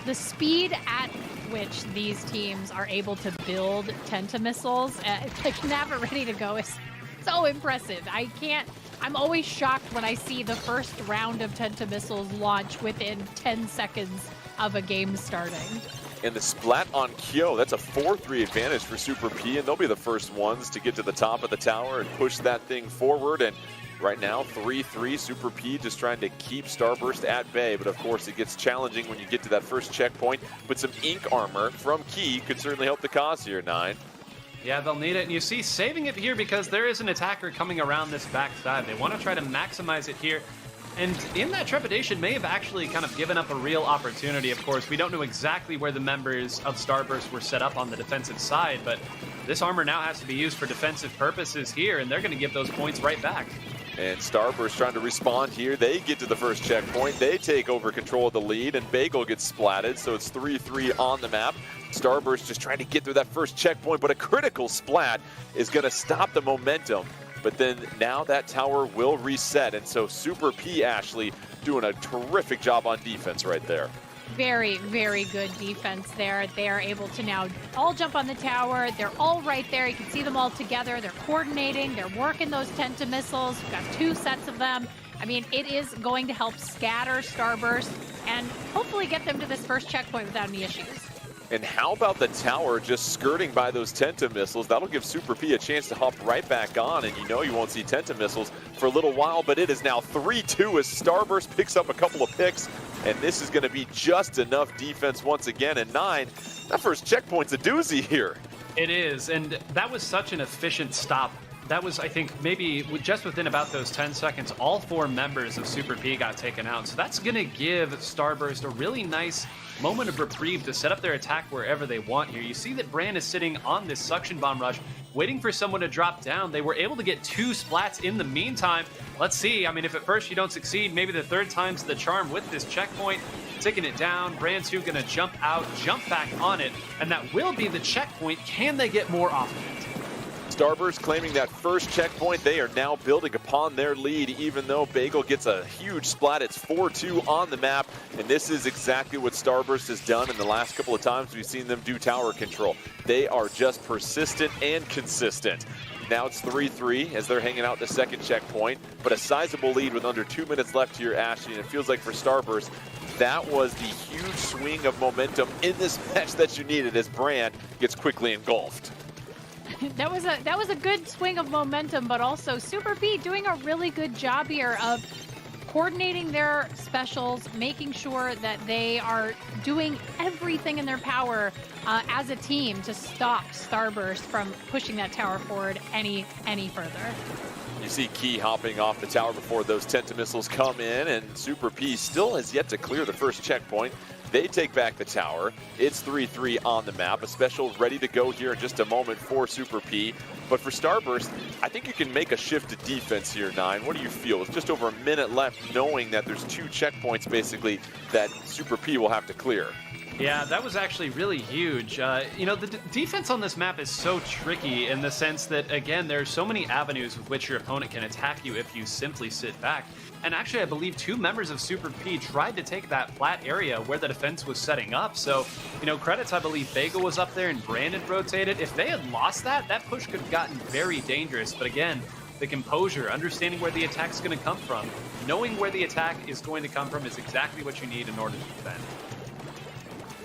the speed at which these teams are able to build Tenta Missiles, like have it ready to go, is so impressive. I'm always shocked when I see the first round of Tenta Missiles launch within 10 seconds of a game starting. And the splat on Kyo, that's a 4-3 advantage for Super P, and they'll be the first ones to get to the top of the tower and push that thing forward. And right now, 3-3, Super P just trying to keep Starburst at bay. But of course, it gets challenging when you get to that first checkpoint. But some ink armor from Key could certainly help the cause here, 9. Yeah, they'll need it. And you see, saving it here because there is an attacker coming around this backside. They want to try to maximize it here. And in that trepidation may have actually kind of given up a real opportunity. Of course, we don't know exactly where the members of Starburst were set up on the defensive side, but this armor now has to be used for defensive purposes here, and they're going to give those points right back. And Starburst trying to respond here. They get to the first checkpoint. They take over control of the lead, and Bagel gets splatted, so it's 3-3 on the map. Starburst just trying to get through that first checkpoint, but a critical splat is going to stop the momentum. But then now that tower will reset, and so Super P, Ashley, doing a terrific job on defense right there. Very, very good defense there. They are able to now all jump on the tower. They're all right there. You can see them all together. They're coordinating. They're working those Tenta missiles. We've got 2 sets of them. I mean, it is going to help scatter Starburst and hopefully get them to this first checkpoint without any issues. And how about the tower just skirting by those Tenta missiles? That'll give Super P a chance to hop right back on, and you know you won't see Tenta missiles for a little while, but it is now 3-2 as Starburst picks up a couple of picks, and this is going to be just enough defense once again. And 9, that first checkpoint's a doozy here. It is, and that was such an efficient stop. That was, I think, maybe just within about those 10 seconds, all 4 members of Super P got taken out. So that's going to give Starburst a really nice moment of reprieve to set up their attack wherever they want here. You see that Brand is sitting on this suction bomb rush, waiting for someone to drop down. They were able to get 2 splats in the meantime. Let's see. I mean, if at first you don't succeed, maybe the 3rd time's the charm with this checkpoint. Taking it down. Brand 2 going to jump out, jump back on it, and that will be the checkpoint. Can they get more off of it? Starburst claiming that first checkpoint. They are now building upon their lead, even though Bagel gets a huge splat. It's 4-2 on the map, and this is exactly what Starburst has done in the last couple of times we've seen them do tower control. They are just persistent and consistent. Now it's 3-3 as they're hanging out the second checkpoint, but a sizable lead with under 2 minutes left here, Ashley, and it feels like for Starburst, that was the huge swing of momentum in this match that you needed as Brand gets quickly engulfed. That was a good swing of momentum, but also Super P doing a really good job here of coordinating their specials, making sure that they are doing everything in their power as a team to stop Starburst from pushing that tower forward any further. You see Key hopping off the tower before those Tenta missiles come in, and Super P still has yet to clear the first checkpoint. They take back the tower. It's 3-3 on the map. A special ready to go here in just a moment for Super P. But for Starburst, I think you can make a shift to defense here, 9. What do you feel? It's just over a minute left, knowing that there's 2 checkpoints, basically, that Super P will have to clear. Yeah, that was actually really huge. You know, the defense on this map is so tricky in the sense that, again, there's so many avenues with which your opponent can attack you if you simply sit back. And actually, I believe 2 members of Super P tried to take that flat area where the defense was setting up. So, you know, credits, I believe Bagel was up there and Brandon rotated. If they had lost that, that push could have gotten very dangerous. But again, the composure, understanding where the attack's going to come from, knowing where the attack is going to come from is exactly what you need in order to defend.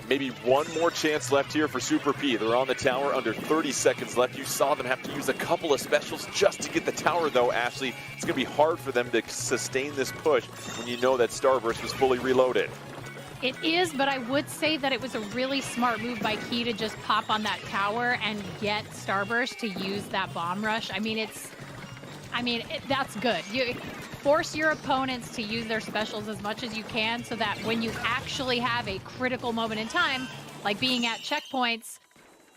Maybe one more chance left here for Super P. They're on the tower, under 30 seconds left. You saw them have to use a couple of specials just to get the tower, though, Ashley. It's going to be hard for them to sustain this push when you know that Starburst was fully reloaded. It is, but I would say that it was a really smart move by Key to just pop on that tower and get Starburst to use that bomb rush. I mean, that's good. You force your opponents to use their specials as much as you can so that when you actually have a critical moment in time, like being at checkpoints,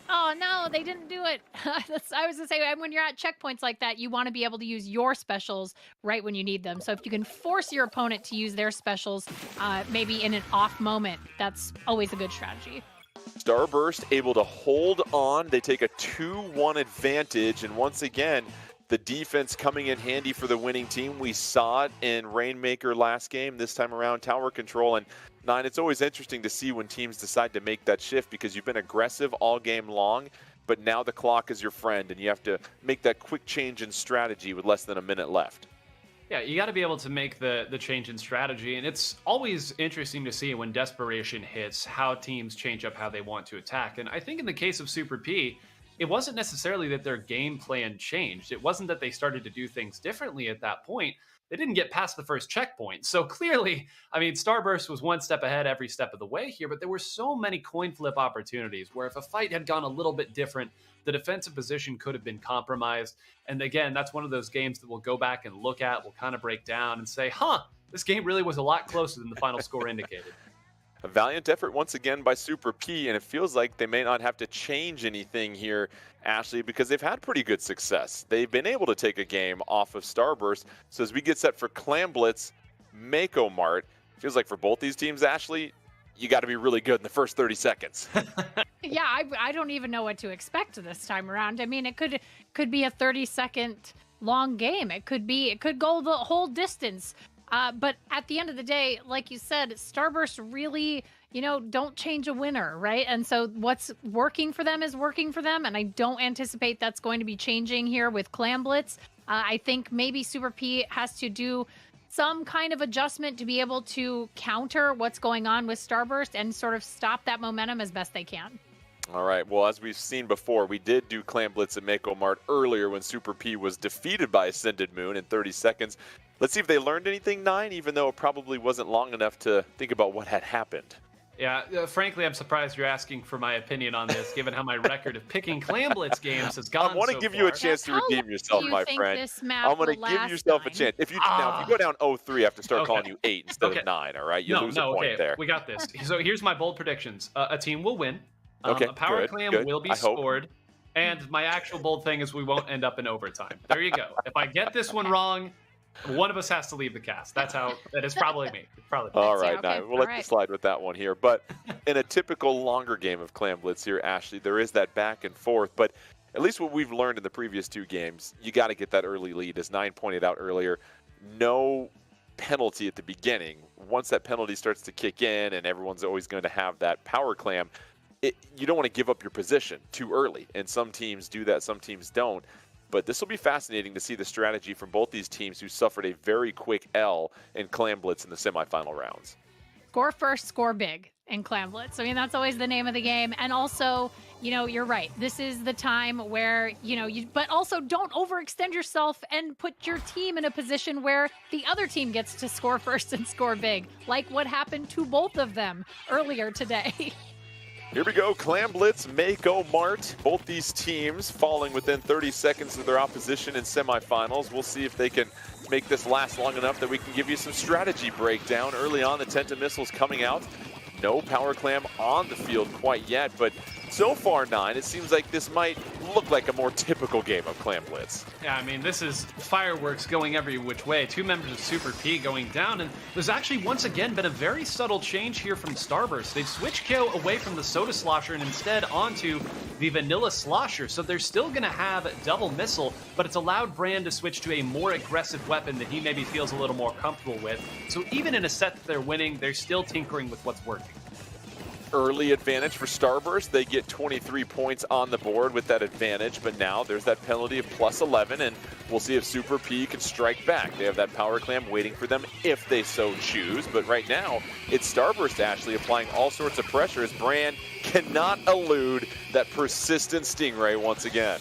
oh no, they didn't do it. I was gonna say, when you're at checkpoints like that, you want to be able to use your specials right when you need them. So if you can force your opponent to use their specials, maybe in an off moment, that's always a good strategy. Starburst able to hold on. They take a 2-1 advantage, and once again, the defense coming in handy for the winning team. We saw it in Rainmaker last game, this time around tower control. And 9, it's always interesting to see when teams decide to make that shift because you've been aggressive all game long, but now the clock is your friend and you have to make that quick change in strategy with less than a minute left. Yeah, you got to be able to make the change in strategy, and it's always interesting to see when desperation hits how teams change up how they want to attack. And I think in the case of Super P, it wasn't necessarily that their game plan changed. It wasn't that they started to do things differently at that point. They didn't get past the first checkpoint. So clearly, I mean, Starburst was one step ahead every step of the way here, but there were so many coin flip opportunities where if a fight had gone a little bit different, the defensive position could have been compromised. And again, that's one of those games that we'll go back and look at, we'll kind of break down and say, this game really was a lot closer than the final score indicated. A valiant effort once again by Super P, and it feels like they may not have to change anything here, Ashley, because they've had pretty good success. They've been able to take a game off of Starburst. So as we get set for Clam Blitz, Mako Mart, feels like for both these teams, Ashley, you got to be really good in the first 30 seconds. Yeah, I don't even know what to expect this time around. I mean, it could be a 30-second long game. It could go the whole distance. But at the end of the day, like you said, Starburst really, don't change a winner, right? And so what's working for them is working for them. And I don't anticipate that's going to be changing here with Clam Blitz. I think maybe Super P has to do some kind of adjustment to be able to counter what's going on with Starburst and sort of stop that momentum as best they can. All right, well, as we've seen before, we did do Clam Blitz at Mako Mart earlier when Super P was defeated by Ascended Moon in 30 seconds. Let's see if they learned anything, 9, even though it probably wasn't long enough to think about what had happened. Yeah, frankly, I'm surprised you're asking for my opinion on this, given how my record of picking Clam Blitz games has gone. I want to give you a chance to redeem yourself, my friend. I'm going to give yourself a chance. If you go down 0-3, I have to start calling you 8 instead of 9. All right, you lose a point there. We got this. So here's my bold predictions: a team will win. A power clam will be scored. And my actual bold thing is we won't end up in overtime. There you go. If I get this one wrong, one of us has to leave the cast. That is probably me. All right, now we'll let you slide with that one here. But in a typical longer game of Clam Blitz here, Ashley, there is that back and forth. But at least what we've learned in the previous 2 games, you got to get that early lead. As 9 pointed out earlier, no penalty at the beginning. Once that penalty starts to kick in and everyone's always going to have that power clam, you don't want to give up your position too early. And some teams do that, some teams don't. But this will be fascinating to see the strategy from both these teams who suffered a very quick L in Clam Blitz in the semifinal rounds. Score first, score big in Clam Blitz. I mean, that's always the name of the game. And also, you're right. This is the time where, but also don't overextend yourself and put your team in a position where the other team gets to score first and score big, like what happened to both of them earlier today. Here we go, Clam Blitz, Mako Mart. Both these teams falling within 30 seconds of their opposition in semifinals. We'll see if they can make this last long enough that we can give you some strategy breakdown. Early on, the Tenta missiles coming out. No power clam on the field quite yet, but so far, 9, it seems like this might look like a more typical game of Clam Blitz. Yeah, I mean, this is fireworks going every which way. 2 members of Super P going down, and there's actually once again been a very subtle change here from Starburst. They've switched KO away from the Soda Slosher and instead onto the Vanilla Slosher, so they're still going to have double missile, but it's allowed Brand to switch to a more aggressive weapon that he maybe feels a little more comfortable with. So even in a set that they're winning, they're still tinkering with what's working. Early advantage for Starburst. They get 23 points on the board with that advantage, but now there's that penalty of plus 11, and we'll see if Super P can strike back. They have that power clam waiting for them if they so choose, but right now it's Starburst, Ashley, applying all sorts of pressure as Brand cannot elude that persistent Stingray once again.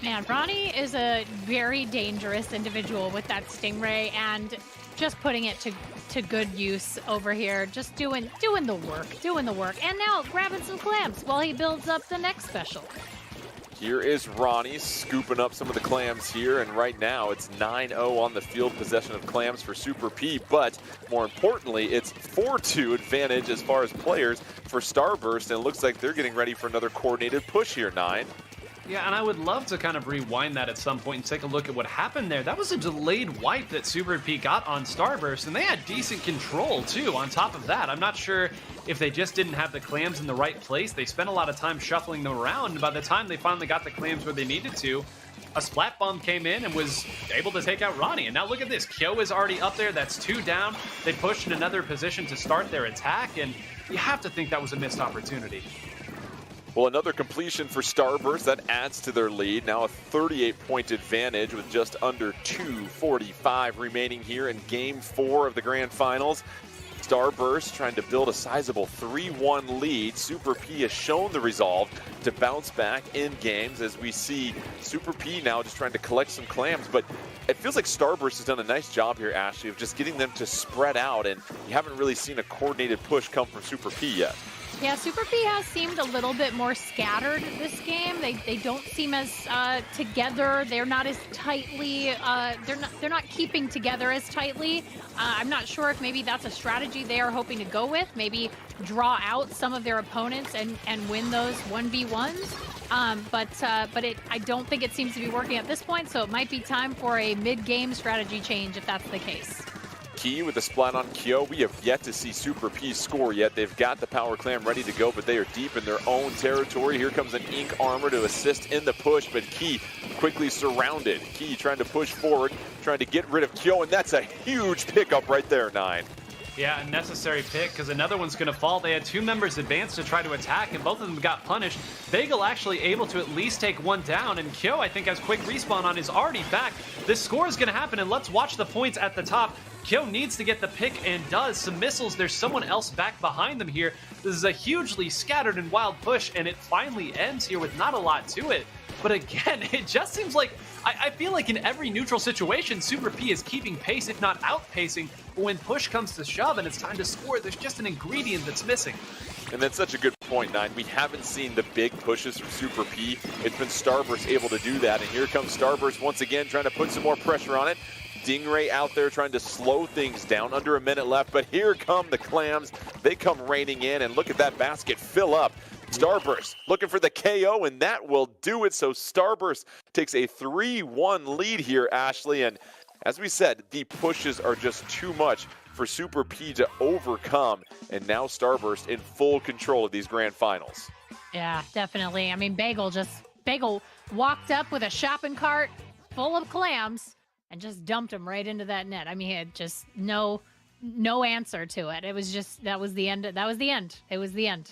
Man, Ronnie is a very dangerous individual with that Stingray, and just putting it to good use over here, just doing the work, and now grabbing some clams while he builds up the next special. Here is Ronnie scooping up some of the clams here, and right now it's 9-0 on the field possession of clams for Super P, but more importantly, it's 4-2 advantage as far as players for Starburst, and it looks like they're getting ready for another coordinated push here, 9. Yeah, and I would love to kind of rewind that at some point and take a look at what happened there. That was a delayed wipe that Super P got on Starburst, and they had decent control, too, on top of that. I'm not sure if they just didn't have the clams in the right place. They spent a lot of time shuffling them around, and by the time they finally got the clams where they needed to, a Splat Bomb came in and was able to take out Ronnie. And now look at this. Kyo is already up there. That's 2 down. They pushed in another position to start their attack, and you have to think that was a missed opportunity. Well, another completion for Starburst. That adds to their lead. Now a 38-point advantage with just under 2:45 remaining here in Game 4 of the Grand Finals. Starburst trying to build a sizable 3-1 lead. Super P has shown the resolve to bounce back in games as we see Super P now just trying to collect some clams. But it feels like Starburst has done a nice job here, Ashley, of just getting them to spread out, and you haven't really seen a coordinated push come from Super P yet. Yeah, Super P has seemed a little bit more scattered this game. They don't seem as together. They're not as tightly. They're not keeping together as tightly. I'm not sure if maybe that's a strategy they are hoping to go with. Maybe draw out some of their opponents and win those 1v1s. But I don't think it seems to be working at this point. So it might be time for a mid-game strategy change if that's the case. Key with the splat on Kyo. We have yet to see Super P score yet. They've got the Power Clam ready to go, but they are deep in their own territory. Here comes an Ink Armor to assist in the push, but Key quickly surrounded. Key trying to push forward, trying to get rid of Kyo, and that's a huge pickup right there, 9. Yeah, a necessary pick because another one's going to fall. They had 2 members advance to try to attack, and both of them got punished. Bagel actually able to at least take one down, and Kyo, I think, has quick respawn on, is already back. This score is going to happen, and let's watch the points at the top. Kyo needs to get the pick and does. Some missiles. There's someone else back behind them here. This is a hugely scattered and wild push, and it finally ends here with not a lot to it. But again, it just seems like, I feel like in every neutral situation, Super P is keeping pace, if not outpacing. But when push comes to shove and it's time to score, there's just an ingredient that's missing. And that's such a good point, 9. We haven't seen the big pushes from Super P. It's been Starburst able to do that. And here comes Starburst once again trying to put some more pressure on it. Stingray out there trying to slow things down. Under a minute left, but here come the Clams. They come raining in, and look at that basket fill up. Starburst looking for the KO, and that will do it. So Starburst takes a 3-1 lead here, Ashley. And as we said, the pushes are just too much for Super P to overcome. And now Starburst in full control of these grand finals. Yeah, definitely. I mean, Bagel walked up with a shopping cart full of clams and just dumped them right into that net. I mean, he had just no answer to it. It was just, that was the end. It was the end.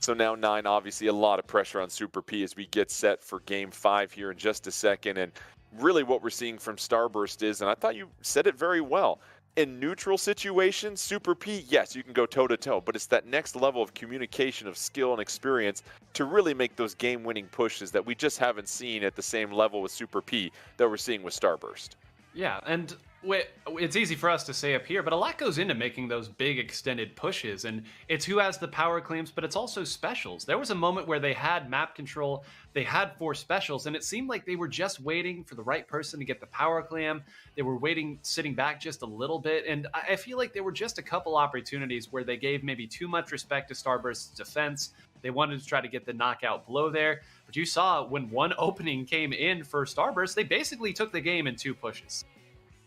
So now 9, obviously a lot of pressure on Super P as we get set for game 5 here in just a second. And really what we're seeing from Starburst is, and I thought you said it very well, in neutral situations, Super P, yes, you can go toe-to-toe, but it's that next level of communication, of skill and experience to really make those game-winning pushes that we just haven't seen at the same level with Super P that we're seeing with Starburst. Yeah, and it's easy for us to say up here, but a lot goes into making those big extended pushes, and it's who has the power claims, but it's also specials. There was a moment where they had map control, they had 4 specials, and it seemed like they were just waiting for the right person to get the power clam. They were waiting, sitting back just a little bit, and I feel like there were just a couple opportunities where they gave maybe too much respect to Starburst's defense. They wanted to try to get the knockout blow there, but you saw when one opening came in for Starburst, they basically took the game in 2 pushes.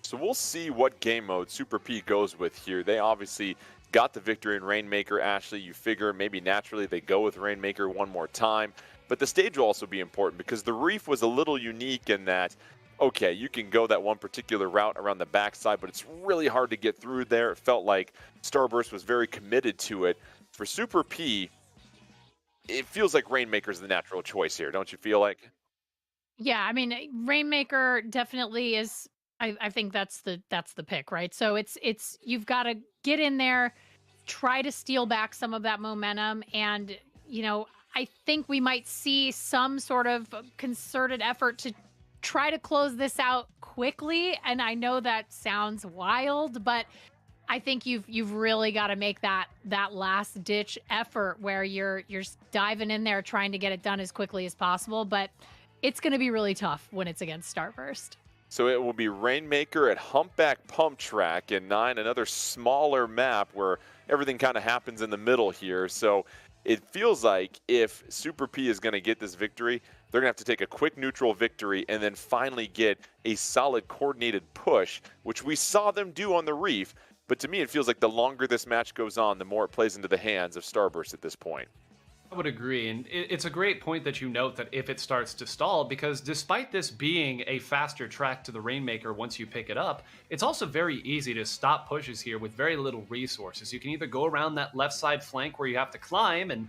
So we'll see what game mode Super P goes with here. They obviously got the victory in Rainmaker. Ashley, you figure maybe naturally they go with Rainmaker one more time. But the stage will also be important because the Reef was a little unique in that, okay, you can go that one particular route around the backside, but it's really hard to get through there. It felt like Starburst was very committed to it. For Super P, it feels like Rainmaker's the natural choice here, don't you feel like? Yeah, I mean, Rainmaker definitely is. I think that's the pick, right? So it's you've got to get in there, try to steal back some of that momentum, and I think we might see some sort of concerted effort to try to close this out quickly. And I know that sounds wild, but I think you've really got to make that last ditch effort where you're diving in there trying to get it done as quickly as possible. But it's going to be really tough when it's against Starburst. So it will be Rainmaker at Humpback Pump Track, and 9, another smaller map where everything kind of happens in the middle here. So it feels like if Super P is going to get this victory, they're going to have to take a quick neutral victory and then finally get a solid coordinated push, which we saw them do on the Reef. But to me, it feels like the longer this match goes on, the more it plays into the hands of Starburst at this point. I would agree, and it's a great point that you note that if it starts to stall, because despite this being a faster track to the Rainmaker once you pick it up, it's also very easy to stop pushes here with very little resources. You can either go around that left side flank where you have to climb and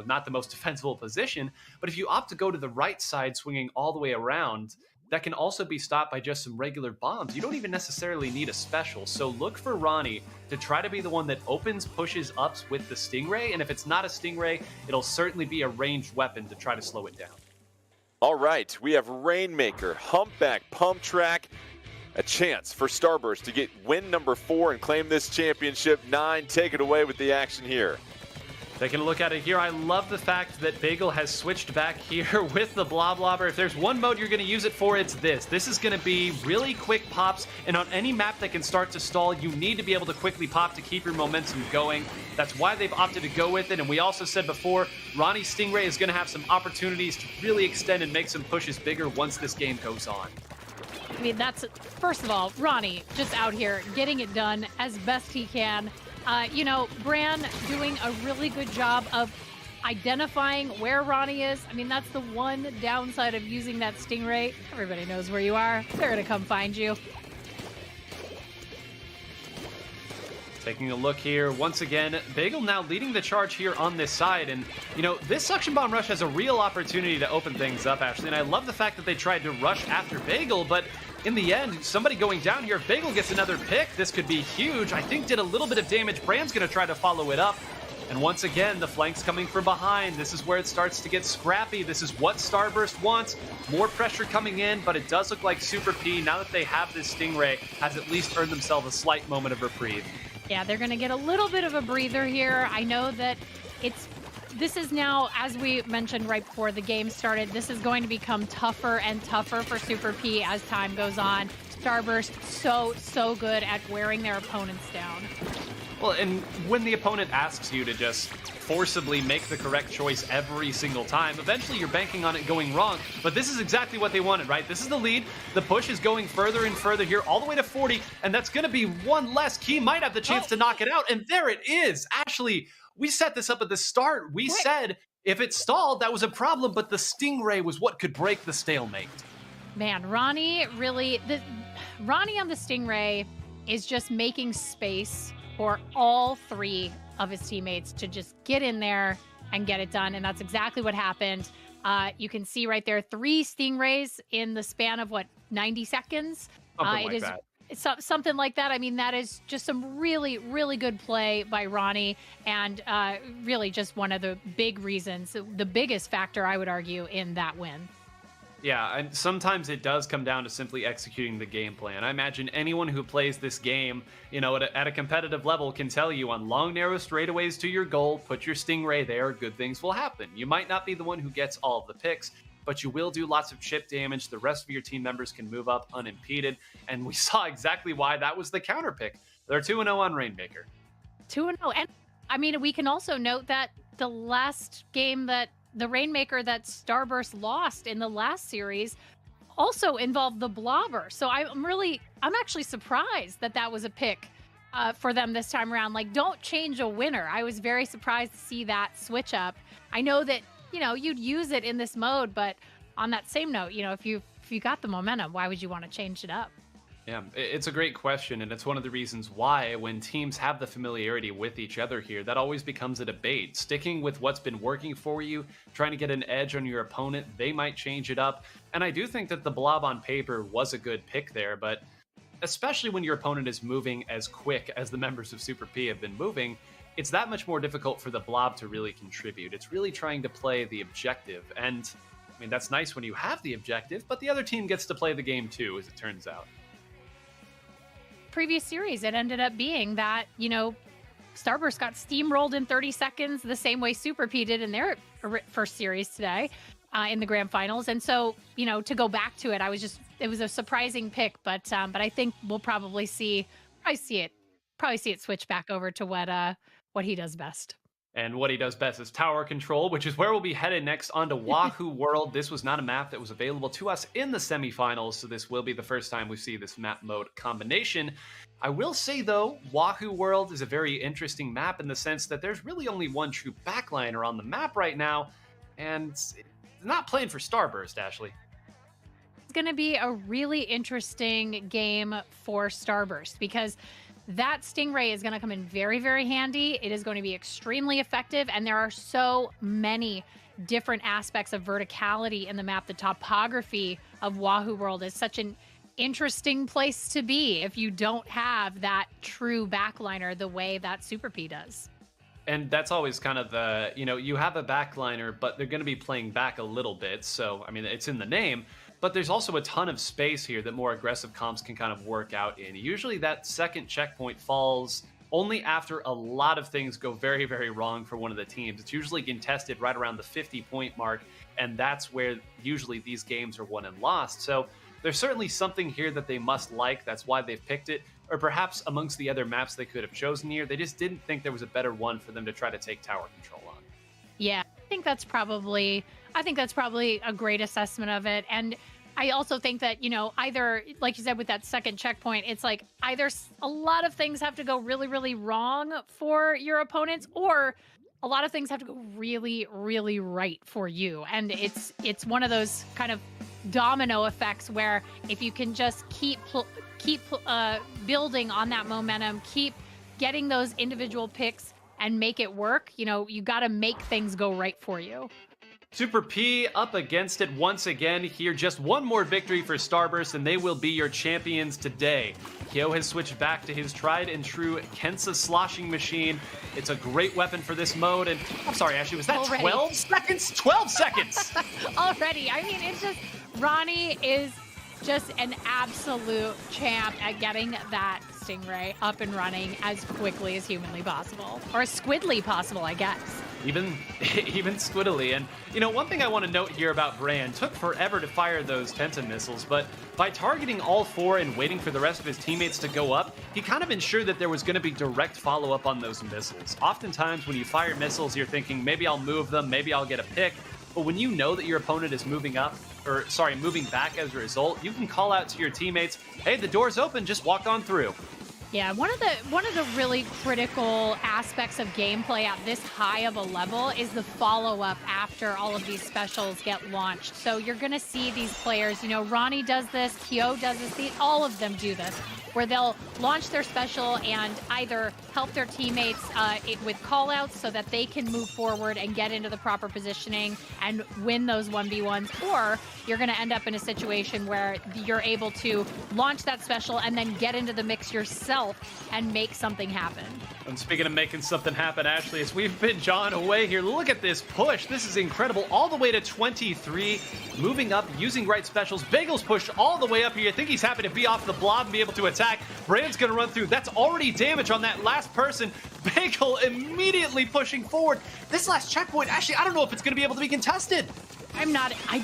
not the most defensible position, but if you opt to go to the right side swinging all the way around, that can also be stopped by just some regular bombs. You don't even necessarily need a special, so look for Ronnie to try to be the one that opens pushes ups with the Stingray, and if it's not a Stingray, it'll certainly be a ranged weapon to try to slow it down. All right, we have Rainmaker, Humpback Pump Track, a chance for Starburst to get win number 4 and claim this championship. 9, take it away with the action here. Taking a look at it here, I love the fact that Bagel has switched back here with the Bloblobber. If there's one mode you're going to use it for, it's this. This is going to be really quick pops, and on any map that can start to stall, you need to be able to quickly pop to keep your momentum going. That's why they've opted to go with it, and we also said before, Ronnie Stingray is going to have some opportunities to really extend and make some pushes bigger once this game goes on. I mean, that's, first of all, Ronnie just out here getting it done as best he can. You know, Bran doing a really good job of identifying where Ronnie is. I mean, that's the one downside of using that Stingray. Everybody knows where you are. They're going to come find you. Taking a look here, once again, Bagel now leading the charge here on this side. And, you know, this Suction Bomb Rush has a real opportunity to open things up, Ashley. And I love the fact that they tried to rush after Bagel, but in the end, somebody going down here, if Bagel gets another pick, this could be huge. I think did a little bit of damage. Bran's going to try to follow it up. And once again, the flanks coming from behind. This is where it starts to get scrappy. This is what Starburst wants. More pressure coming in, but it does look like Super P, now that they have this Stingray, has at least earned themselves a slight moment of reprieve. Yeah, they're going to get a little bit of a breather here. I know that this is now, as we mentioned right before the game started, this is going to become tougher and tougher for Super P as time goes on. Starburst, so good at wearing their opponents down. Well, and when the opponent asks you to just forcibly make the correct choice every single time, eventually you're banking on it going wrong. But this is exactly what they wanted, right? This is the lead. The push is going further and further here, all the way to 40, and that's going to be one less. Key might have the chance to knock it out, and there it is. Ashley, we set this up at the start. We said if it stalled, that was a problem, but the Stingray was what could break the stalemate. Man, Ronnie really... Ronnie on the Stingray is just making space for all three of his teammates to just get in there and get it done. And that's exactly what happened. You can see right there, 3 Stingrays in the span of, 90 seconds? Something like that. I mean, that is just some really, really good play by Ronnie, and really just one of the big reasons, the biggest factor, I would argue, in that win. Yeah, and sometimes it does come down to simply executing the game plan. I imagine anyone who plays this game, you know, at a competitive level can tell you on long, narrow straightaways to your goal, put your Stingray there, good things will happen. You might not be the one who gets all of the picks, but you will do lots of chip damage. The rest of your team members can move up unimpeded, and we saw exactly why that was the counter pick. They're 2-0 on Rainmaker. 2-0. And, I mean, we can also note that the last game that the Rainmaker that Starburst lost in the last series also involved the Blobber. So I'm actually surprised that that was a pick for them this time around. Like, don't change a winner. I was very surprised to see that switch up. I know that, you know, you'd use it in this mode, but on that same note, you know, if you got the momentum, why would you want to change it up? Yeah, it's a great question, and it's one of the reasons why when teams have the familiarity with each other here, that always becomes a debate. Sticking with what's been working for you, trying to get an edge on your opponent, they might change it up. And I do think that the Blob on paper was a good pick there, but especially when your opponent is moving as quick as the members of Super P have been moving, it's that much more difficult for the Blob to really contribute. It's really trying to play the objective, and I mean, that's nice when you have the objective, but the other team gets to play the game too, as it turns out. Previous series, it ended up being that, you know, Starburst got steamrolled in 30 seconds the same way Super P did in their first series today in the grand finals. And so, you know, to go back to it, it was a surprising pick, but I think we'll probably see it switch back over to what he does best. And what he does best is tower control, which is where we'll be headed next onto Wahoo World. This was not a map that was available to us in the semifinals, so this will be the first time we see this map mode combination. I will say, though, Wahoo World is a very interesting map in the sense that there's really only one true backliner on the map right now, and it's not playing for Starburst, Ashley. It's going to be a really interesting game for Starburst because that Stingray is going to come in very, very handy. It is going to be extremely effective, and there are so many different aspects of verticality in the map. The topography of Wahoo World is such an interesting place to be if you don't have that true backliner the way that Super P does. And that's always kind of the, you know, you have a backliner, but they're going to be playing back a little bit. So, I mean, it's in the name. But there's also a ton of space here that more aggressive comps can kind of work out in. Usually that second checkpoint falls only after a lot of things go very, very wrong for one of the teams. It's usually contested right around the 50-point mark, and that's where usually these games are won and lost. So there's certainly something here that they must like. That's why they've picked it. Or perhaps amongst the other maps they could have chosen here, they just didn't think there was a better one for them to try to take tower control on. Yeah, I think that's probably a great assessment of it. And I also think that, either, like you said, with that second checkpoint, it's like either a lot of things have to go really, really wrong for your opponents, or a lot of things have to go really, really right for you. And it's one of those kind of domino effects where if you can just keep building on that momentum, keep getting those individual picks and make it work, you got to make things go right for you. Super P up against it once again here. Just one more victory for Starburst, and they will be your champions today. Kyo has switched back to his tried and true Kensa sloshing machine. It's a great weapon for this mode. And I'm sorry, Ashley, was that Already. 12 seconds? 12 seconds! Already. I mean, it's just, Ronnie is just an absolute champ at getting that Stingray up and running as quickly as humanly possible. Or as squidly possible, I guess. Even squiddily. And, one thing I want to note here about Bran, took forever to fire those Tenta missiles, but by targeting all four and waiting for the rest of his teammates to go up, he kind of ensured that there was going to be direct follow-up on those missiles. Oftentimes, when you fire missiles, you're thinking, maybe I'll move them, maybe I'll get a pick. But when you know that your opponent is moving back as a result, you can call out to your teammates, hey, the door's open, just walk on through. Yeah, one of the really critical aspects of gameplay at this high of a level is the follow-up after all of these specials get launched. So you're going to see these players, Ronnie does this, Kyo does this, all of them do this, where they'll launch their special and either help their teammates with call-outs so that they can move forward and get into the proper positioning and win those 1v1s, or you're going to end up in a situation where you're able to launch that special and then get into the mix yourself and make something happen. And speaking of making something happen, Ashley, as we've been jawing away here, look at this push. This is incredible. All the way to 23, moving up, using right specials. Bagel's pushed all the way up here. I think he's happy to be off the blob and be able to attack. Brand's going to run through. That's already damage on that last person. Bagel immediately pushing forward. This last checkpoint, actually, I don't know if it's going to be able to be contested. I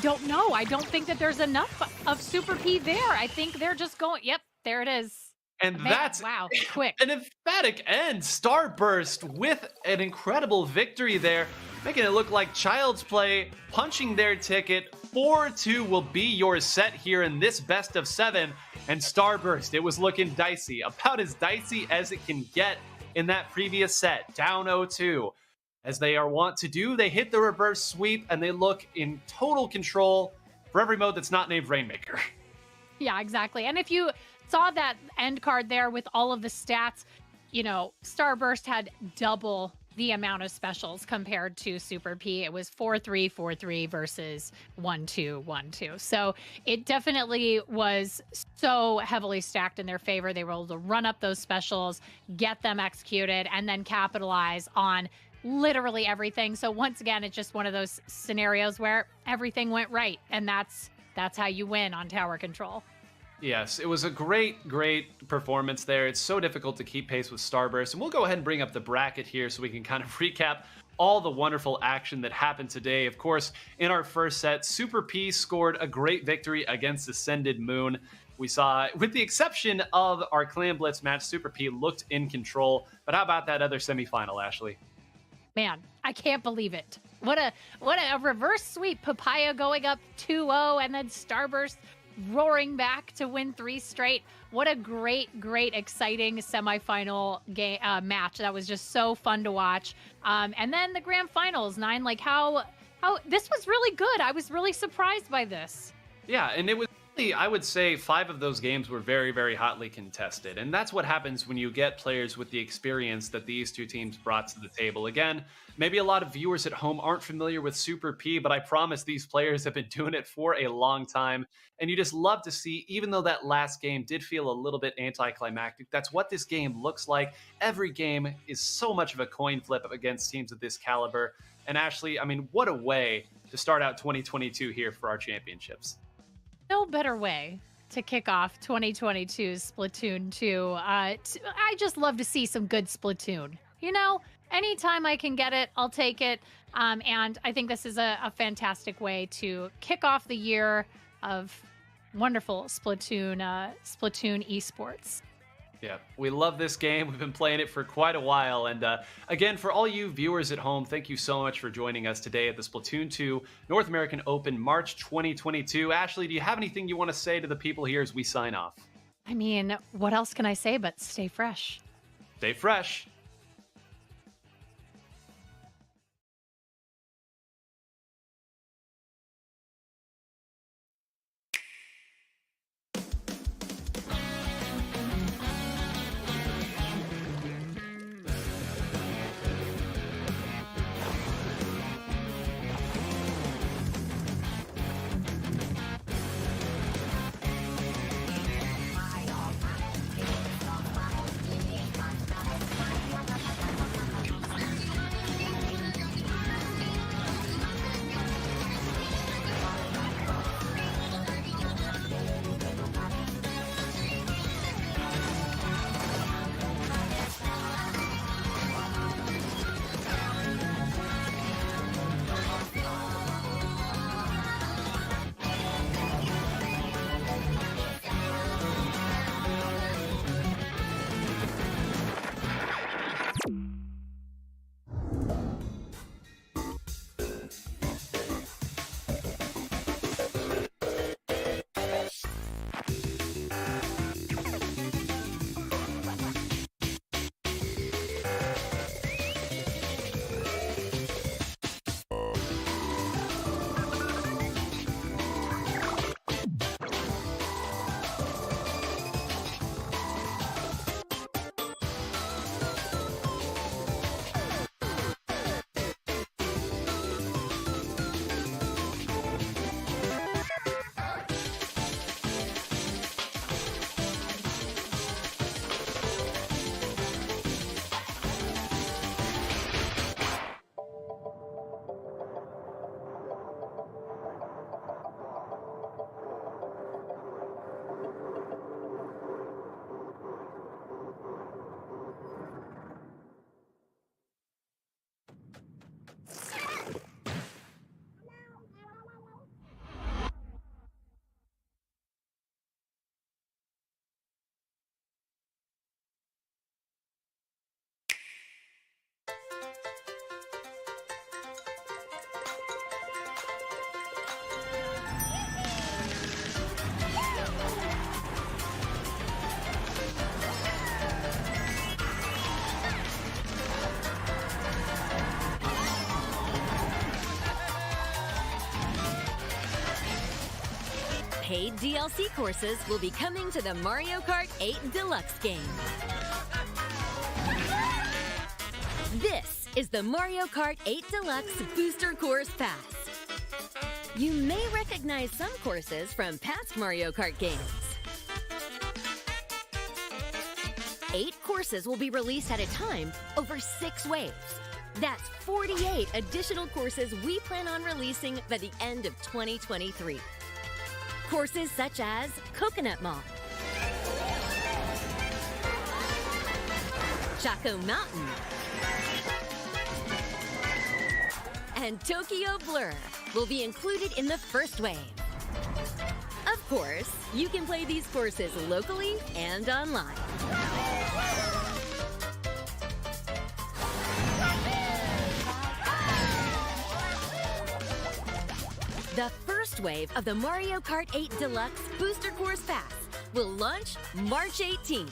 don't know. I don't think that there's enough of Super P there. I think they're just going, yep, there it is. And that's wow, quick. An emphatic end. Starburst with an incredible victory there, making it look like Child's Play punching their ticket. 4-2 will be your set here in this best of 7. And Starburst, it was looking dicey, about as dicey as it can get in that previous set, down 0-2. As they are wont to do, they hit the reverse sweep and they look in total control for every mode that's not named Rainmaker. Yeah, exactly. And if you saw that end card there with all of the stats, Starburst had double the amount of specials compared to Super P. It was 4-3, 4-3 versus 1-2, 1-2. So it definitely was so heavily stacked in their favor. They were able to run up those specials, get them executed, and then capitalize on literally everything. So once again, it's just one of those scenarios where everything went right, and that's how you win on tower control. Yes, it was a great performance there. It's so difficult to keep pace with Starburst. And we'll go ahead and bring up the bracket here so we can kind of recap all the wonderful action that happened today. Of course, in our first set, Super P scored a great victory against Ascended Moon. We saw, with the exception of our Clan Blitz match, Super P looked in control. But how about that other semifinal, Ashley? Man, I can't believe it. What a reverse sweep. Papaya going up 2-0 and then Starburst roaring back to win 3 straight. What a great, exciting semifinal game match. That was just so fun to watch. And then the grand finals, 9. Like how this was really good. I was really surprised by this. Yeah, and it was really, I would say 5 of those games were very, very hotly contested. And that's what happens when you get players with the experience that these two teams brought to the table. Again, maybe a lot of viewers at home aren't familiar with Super P, but I promise these players have been doing it for a long time. And you just love to see, even though that last game did feel a little bit anticlimactic, that's what this game looks like. Every game is so much of a coin flip against teams of this caliber. And Ashley, I mean, what a way to start out 2022 here for our championships. No better way to kick off 2022's Splatoon 2. I just love to see some good Splatoon. Anytime I can get it, I'll take it. And I think this is a fantastic way to kick off the year of wonderful Splatoon esports. Yeah, we love this game. We've been playing it for quite a while. And again, for all you viewers at home, thank you so much for joining us today at the Splatoon 2 North American Open March 2022. Ashley, do you have anything you want to say to the people here as we sign off? I mean, what else can I say but stay fresh? Stay fresh. Paid DLC courses will be coming to the Mario Kart 8 Deluxe game. This is the Mario Kart 8 Deluxe Booster Course Pass. You may recognize some courses from past Mario Kart games. 8 courses will be released at a time over 6 waves. That's 48 additional courses we plan on releasing by the end of 2023. Courses such as Coconut Mall, Chaco Mountain, and Tokyo Blur will be included in the first wave. Of course, you can play these courses locally and online. The first wave of the Mario Kart 8 Deluxe Booster Course Pass will launch March 18th.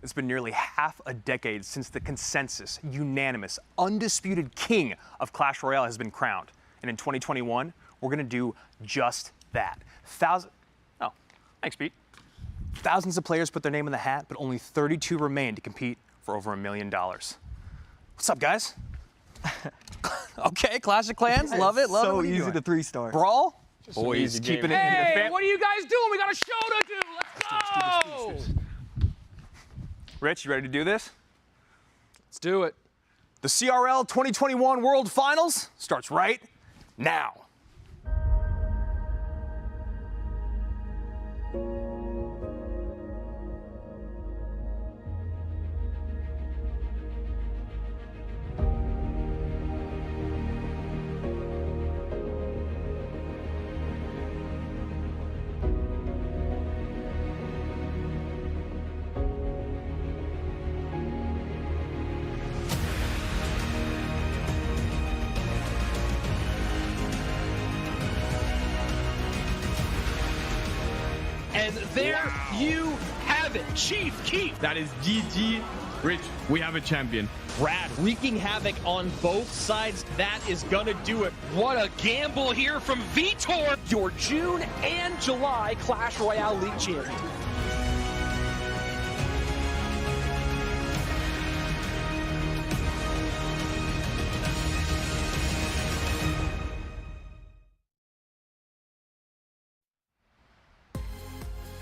It's been nearly half a decade since the consensus, unanimous, undisputed king of Clash Royale has been crowned. And in 2021, we're going to do just that. Thanks, Pete. Thousands of players put their name in the hat, but only 32 remain to compete for over $1 million. What's up, guys? Okay, Clash of Clans, love it, love it. So easy to 3-star. Brawl? Just an Boys, easy keeping game. it in the What are you guys doing? We got a show to do. Let's go. Rich, you ready to do this? Let's do it. The CRL 2021 World Finals starts right now. And there you have it, Chief Keef. That is GG. Rich, we have a champion. Brad wreaking havoc on both sides. That is gonna do it. What a gamble here from Vitor, your June and July Clash Royale League champion.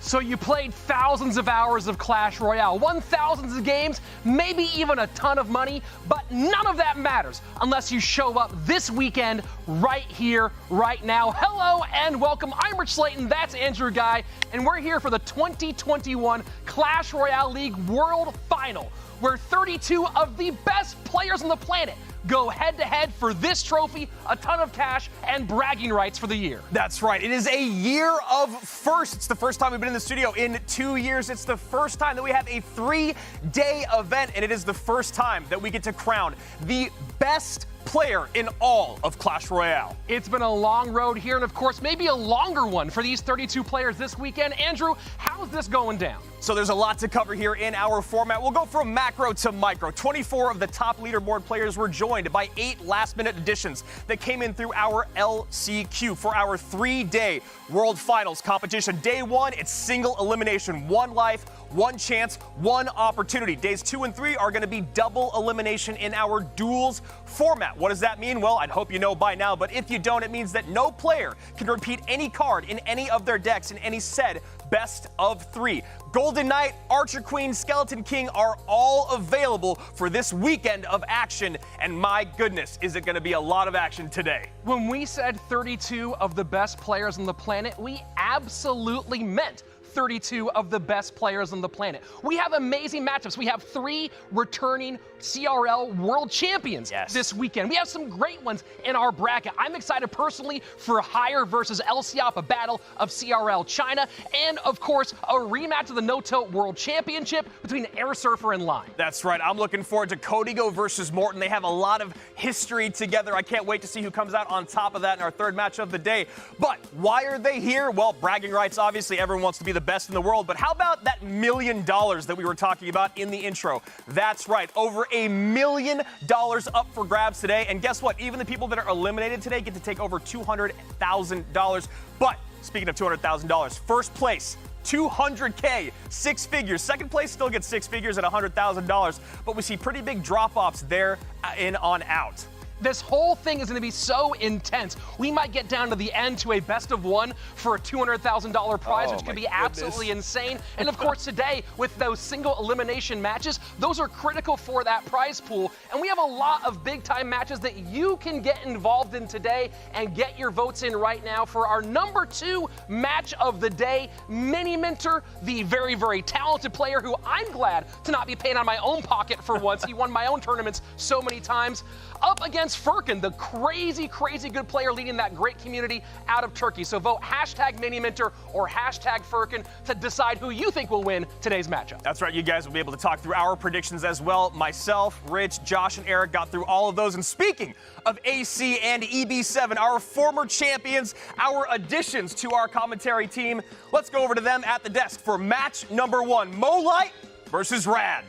So you played thousands of hours of Clash Royale, won thousands of games, maybe even a ton of money, but none of that matters unless you show up this weekend right here, right now. Hello and welcome. I'm Rich Slayton, that's Andrew Guy, and we're here for the 2021 Clash Royale League World Final, where 32 of the best players on the planet go head-to-head for this trophy, a ton of cash, and bragging rights for the year. That's right. It is a year of firsts. It's the first time we've been in the studio in 2 years. It's the first time that we have a 3-day event, and it is the first time that we get to crown the best player in all of Clash Royale. It's been a long road here, and of course, maybe a longer one for these 32 players this weekend. Andrew, how's this going down? So there's a lot to cover here in our format. We'll go from macro to micro. 24 of the top leaderboard players were joined by 8 last-minute additions that came in through our LCQ for our 3-day World Finals competition. Day 1, it's single elimination, 1 life, 1 chance, 1 opportunity. Days 2 and 3 are going to be double elimination in our duels format. What does that mean? Well, I'd hope you know by now, but if you don't, it means that no player can repeat any card in any of their decks in any said best of 3. Golden Knight, Archer Queen, Skeleton King are all available for this weekend of action, and my goodness, is it going to be a lot of action today. When we said 32 of the best players on the planet, we absolutely meant 32 of the best players on the planet. We have amazing matchups. We have 3 returning CRL world champions this weekend. We have some great ones in our bracket. I'm excited personally for Hire versus El Siop, a battle of CRL China, and of course, a rematch of the No-Tilt World Championship between Air Surfer and Lime. That's right. I'm looking forward to Codigo versus Morton. They have a lot of history together. I can't wait to see who comes out on top of that in our 3rd match of the day. But why are they here? Well, bragging rights, obviously. Everyone wants to be the best in the world. But how about that $1 million that we were talking about in the intro? That's right. Over $1 million up for grabs today. And guess what? Even the people that are eliminated today get to take over $200,000. But speaking of $200,000, first place, $200K, 6 figures. Second place still gets 6 figures at $100,000, but we see pretty big drop-offs there in on out. This whole thing is going to be so intense. We might get down to the end to a best of 1 for a $200,000 prize, which could be absolutely insane. And of course, today, with those single elimination matches, those are critical for that prize pool. And we have a lot of big-time matches that you can get involved in today and get your votes in right now for our number 2 match of the day. Mini Minter, the very, very talented player who I'm glad to not be paying on my own pocket for once. He won my own tournaments so many times. Up against Furkan, the crazy, crazy good player leading that great community out of Turkey. So vote #MiniMinter or #Furkan to decide who you think will win today's matchup. That's right. You guys will be able to talk through our predictions as well. Myself, Rich, Josh, and Eric got through all of those. And speaking of AC and EB7, our former champions, our additions to our commentary team, let's go over to them at the desk for match number 1. Mo Light, versus Rad.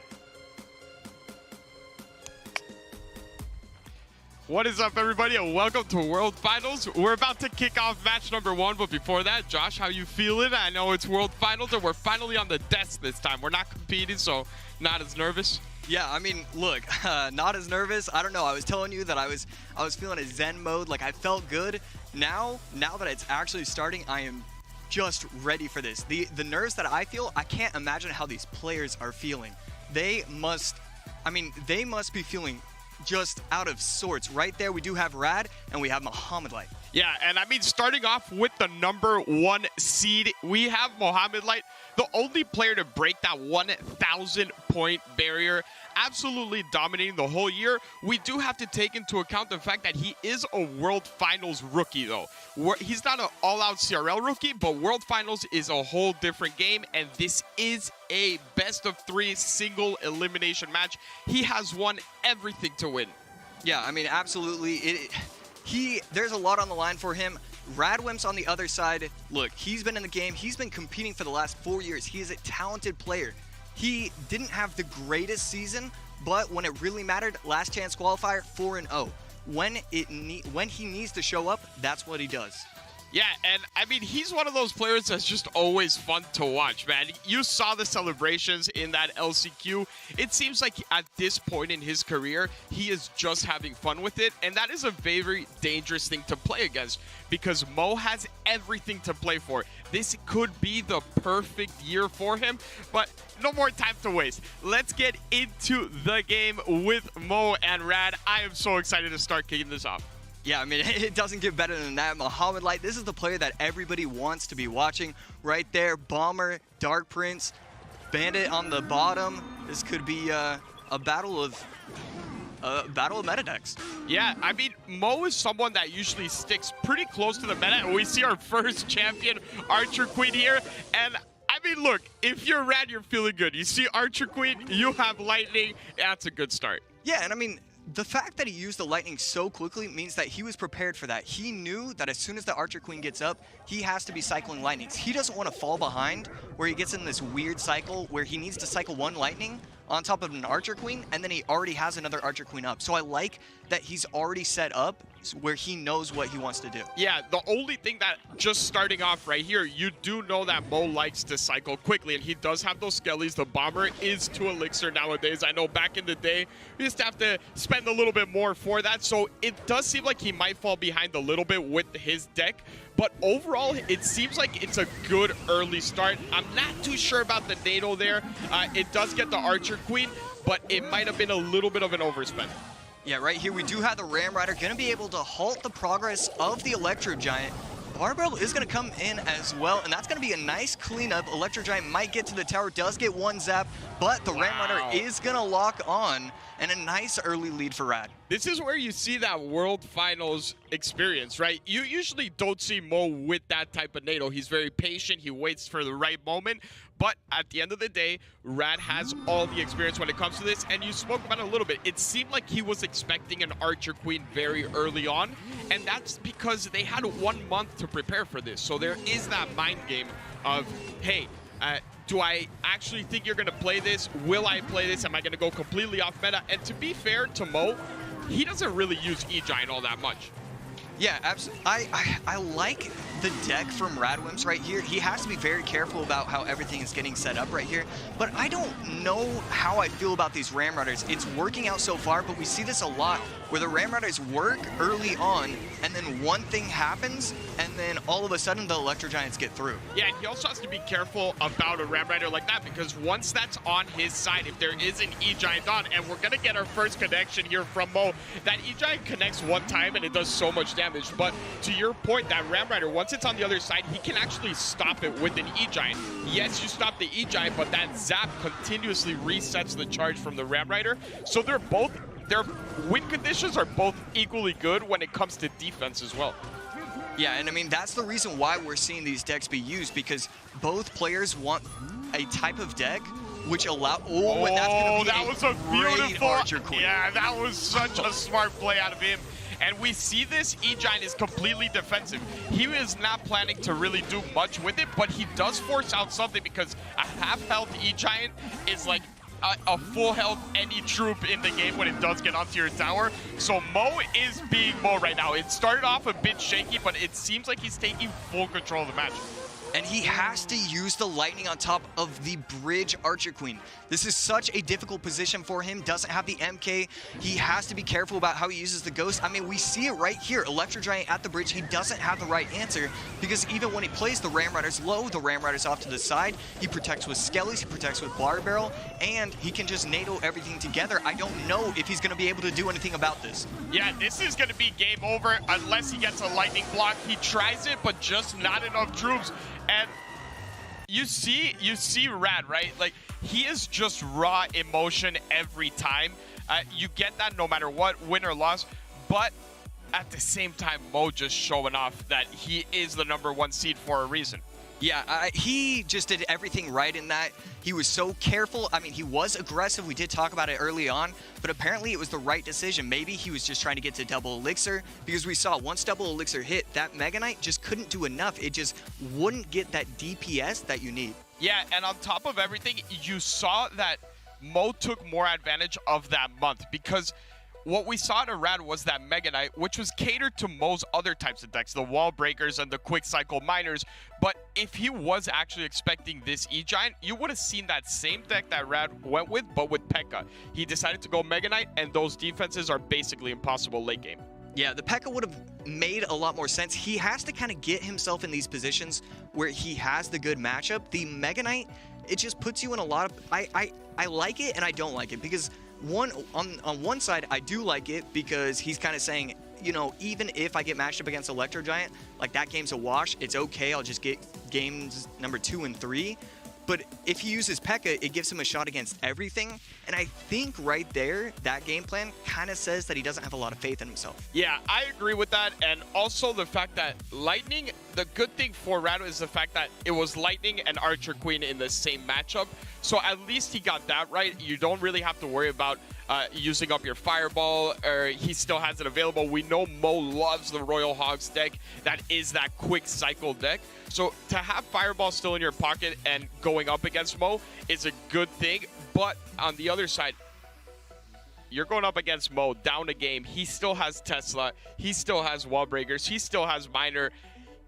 What is up, everybody, and welcome to World Finals. We're about to kick off match number 1, but before that, Josh, how you feeling? I know it's World Finals, and we're finally on the desk this time. We're not competing, so not as nervous. Yeah, I mean, look, not as nervous. I don't know. I was telling you that I was feeling a Zen mode. Like, I felt good. Now that it's actually starting, I am just ready for this. The nerves that I feel, I can't imagine how these players are feeling. They must be feeling just out of sorts. Right there, we do have Rad, and we have Mohamed Light. Yeah, and I mean, starting off with the number 1 seed, we have Mohamed Light, the only player to break that 1,000-point barrier, absolutely dominating the whole year. We do have to take into account the fact that he is a World Finals rookie, though. He's not an all-out CRL rookie, but World Finals is a whole different game, and this is a best-of-3 single elimination match. He has won everything to win. Yeah, I mean, absolutely. There's a lot on the line for him. Radwimps on the other side, look, he's been in the game. He's been competing for the last 4 years. He is a talented player. He didn't have the greatest season, but when it really mattered, last chance qualifier, 4-0. When he needs to show up, that's what he does. Yeah, and I mean, he's one of those players that's just always fun to watch, man. You saw the celebrations in that LCQ. It seems like at this point in his career, he is just having fun with it, and that is a very dangerous thing to play against because Mo has everything to play for. This could be the perfect year for him, but no more time to waste. Let's get into the game with Mo and Rad. I am so excited to start kicking this off. Yeah, I mean, it doesn't get better than that. Mohamed Light, this is the player that everybody wants to be watching. Right there, Bomber, Dark Prince, Bandit on the bottom. This could be a battle of meta decks. Yeah, I mean, Mo is someone that usually sticks pretty close to the meta, and we see our first champion, Archer Queen, here. And I mean, look, if you're Rad, you're feeling good. You see Archer Queen, you have Lightning. That's a good start. Yeah, and I mean, the fact that he used the Lightning so quickly means that he was prepared for that. He knew that as soon as the Archer Queen gets up, he has to be cycling Lightnings. He doesn't want to fall behind where he gets in this weird cycle where he needs to cycle 1 Lightning on top of an Archer Queen, and then he already has another Archer Queen up. So I like that he's already set up where he knows what he wants to do. Yeah, the only thing that just starting off right here, you do know that Mo likes to cycle quickly, and he does have those skellies. The Bomber is 2 Elixir nowadays. I know back in the day, we used to have to spend a little bit more for that, so it does seem like he might fall behind a little bit with his deck. But overall, it seems like it's a good early start. I'm not too sure about the NATO there. It does get the Archer Queen, but it might have been a little bit of an overspend. Yeah, right here we do have the Ram Rider going to be able to halt the progress of the Electro Giant. Barbell is going to come in as well, and that's going to be a nice cleanup. Electro Giant might get to the tower, does get 1 zap, but the Ram Rider is going to lock on, and a nice early lead for Rad. This is where you see that World Finals experience, right? You usually don't see Mo with that type of NATO. He's very patient. He waits for the right moment. But at the end of the day, Rad has all the experience when it comes to this. And you spoke about it a little bit. It seemed like he was expecting an Archer Queen very early on. And that's because they had 1 month to prepare for this. So there is that mind game of, hey, do I actually think you're going to play this? Will I play this? Am I going to go completely off meta? And to be fair to Mo, he doesn't really use E-Giant all that much. Yeah, absolutely. I like the deck from Radwimps right here. He has to be very careful about how everything is getting set up right here. But I don't know how I feel about these Ram Riders. It's working out so far, but we see this a lot where the Ram Riders work early on, and then one thing happens, and then all of a sudden the Electro Giants get through. Yeah, and he also has to be careful about a Ram Rider like that, because once that's on his side, if there is an E-Giant on, and we're going to get our first connection here from Mo, that E-Giant connects one time and it does so much damage. But to your point, that Ram Rider, once it's on the other side, he can actually stop it with an E-Giant. Yes, you stop the E-Giant, but that zap continuously resets the charge from the Ram Rider. So their win conditions are both equally good when it comes to defense as well. Yeah, and I mean, that's the reason why we're seeing these decks be used, because both players want a type of deck which allow... and that's going to be that was a beautiful Archer Queen. Yeah, that was such a smart play out of him. And we see this, E-Giant is completely defensive. He is not planning to really do much with it, but he does force out something because a half-health E-Giant is like a full health any troop in the game when it does get onto your tower. So Mo is being Mo right now. It started off a bit shaky, but it seems like he's taking full control of the match. And he has to use the lightning on top of the bridge Archer Queen. This is such a difficult position for him. Doesn't have the MK. He has to be careful about how he uses the ghost. I mean, we see it right here. Electro Giant at the bridge. He doesn't have the right answer because even when he plays the Ram Riders low, the Ram Riders off to the side, he protects with Skellies, he protects with Bar Barrel, and he can just NATO everything together. I don't know if he's going to be able to do anything about this. Yeah, this is going to be game over unless he gets a lightning block. He tries it, but just not enough troops. And you see Rad, right? Like, he is just raw emotion every time. You get that no matter what, win or loss. But at the same time, Mo just showing off that he is the #1 seed for a reason. Yeah, he just did everything right in that. He was so careful. I mean, he was aggressive. We did talk about it early on, but apparently it was the right decision. Maybe he was just trying to get to double elixir because we saw once double elixir hit, that Mega Knight just couldn't do enough. It just wouldn't get that DPS that you need. Yeah, and on top of everything, you saw that Mo took more advantage of that month because what we saw to Rad was that Mega Knight, which was catered to Mo's other types of decks, the Wall Breakers and the Quick Cycle Miners. But if he was actually expecting this E-Giant, you would have seen that same deck that Rad went with, but with P.E.K.K.A. He decided to go Mega Knight, and those defenses are basically impossible late game. Yeah, the P.E.K.K.A. would have made a lot more sense. He has to kind of get himself in these positions where he has the good matchup. The Mega Knight, it just puts you in a lot of... I like it and I don't like it because... on one side, I do like it because he's kind of saying, you know, even if I get matched up against Electro Giant, like that game's a wash. It's okay. I'll just get games #2 and 3. But if he uses P.E.K.K.A., it gives him a shot against everything. And I think right there, that game plan kind of says that he doesn't have a lot of faith in himself. Yeah, I agree with that. And also the fact that Lightning, the good thing for Rado is the fact that it was Lightning and Archer Queen in the same matchup. So at least he got that right. You don't really have to worry about using up your Fireball, or he still has it available. We know Mo loves the Royal Hogs deck. That is that quick cycle deck. So to have Fireball still in your pocket and going up against Mo is a good thing. But on the other side, you're going up against Mo, down a game. He still has Tesla. He still has Wall Breakers. He still has Miner.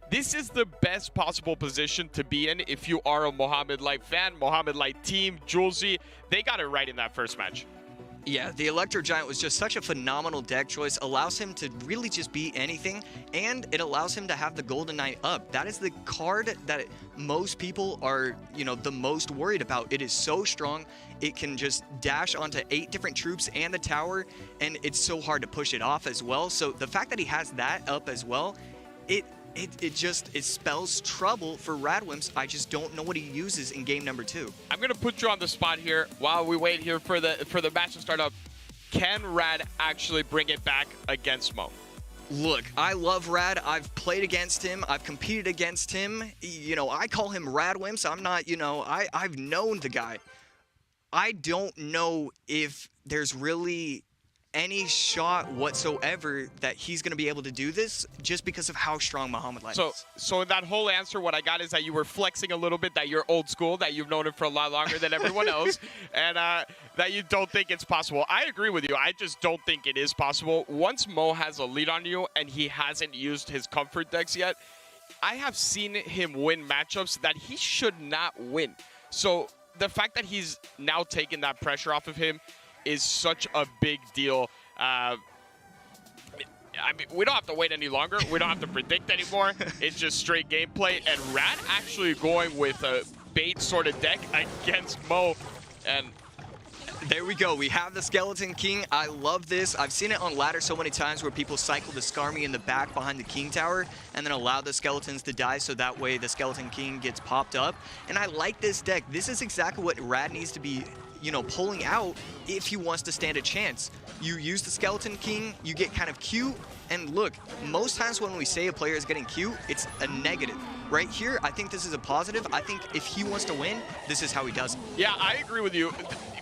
This is the best possible position to be in if you are a Mohamed Light fan, Mohamed Light team, Julesy. They got it right in that first match. Yeah, the Electro Giant was just such a phenomenal deck choice. Allows him to really just be anything, and it allows him to have the Golden Knight up. That is the card that most people are, you know, the most worried about. It is so strong. It can just dash onto 8 different troops and the tower, and it's so hard to push it off as well. So the fact that he has that up as well, it spells trouble for Radwimps. I just don't know what he uses in game #2. I'm gonna put you on the spot here while we wait here for the match to start up. Can Rad actually bring it back against Mo? Look, I love Rad. I've played against him. I've competed against him. You know, I call him Radwimps. I'm not, you know, I've known the guy. I don't know if there's really any shot whatsoever that he's going to be able to do this just because of how strong Mohamed Light is. So in that whole answer, what I got is that you were flexing a little bit, that you're old school, that you've known him for a lot longer than everyone else, and that you don't think it's possible. I agree with you. I just don't think it is possible. Once Mo has a lead on you and he hasn't used his comfort decks yet, I have seen him win matchups that he should not win. So the fact that he's now taken that pressure off of him is such a big deal. I mean, we don't have to wait any longer. We don't have to predict anymore. It's just straight gameplay. And Rad actually going with a bait sort of deck against Mo. And there we go. We have the Skeleton King. I love this. I've seen it on ladder so many times where people cycle the Skarmy in the back behind the King Tower and then allow the skeletons to die so that way the Skeleton King gets popped up. And I like this deck. This is exactly what Rad needs to be, you know, pulling out if he wants to stand a chance. You use the Skeleton King, you get kind of cute, and look, most times when we say a player is getting cute, it's a negative. Right here, I think this is a positive. I think if he wants to win, this is how he does it. Yeah, I agree with you.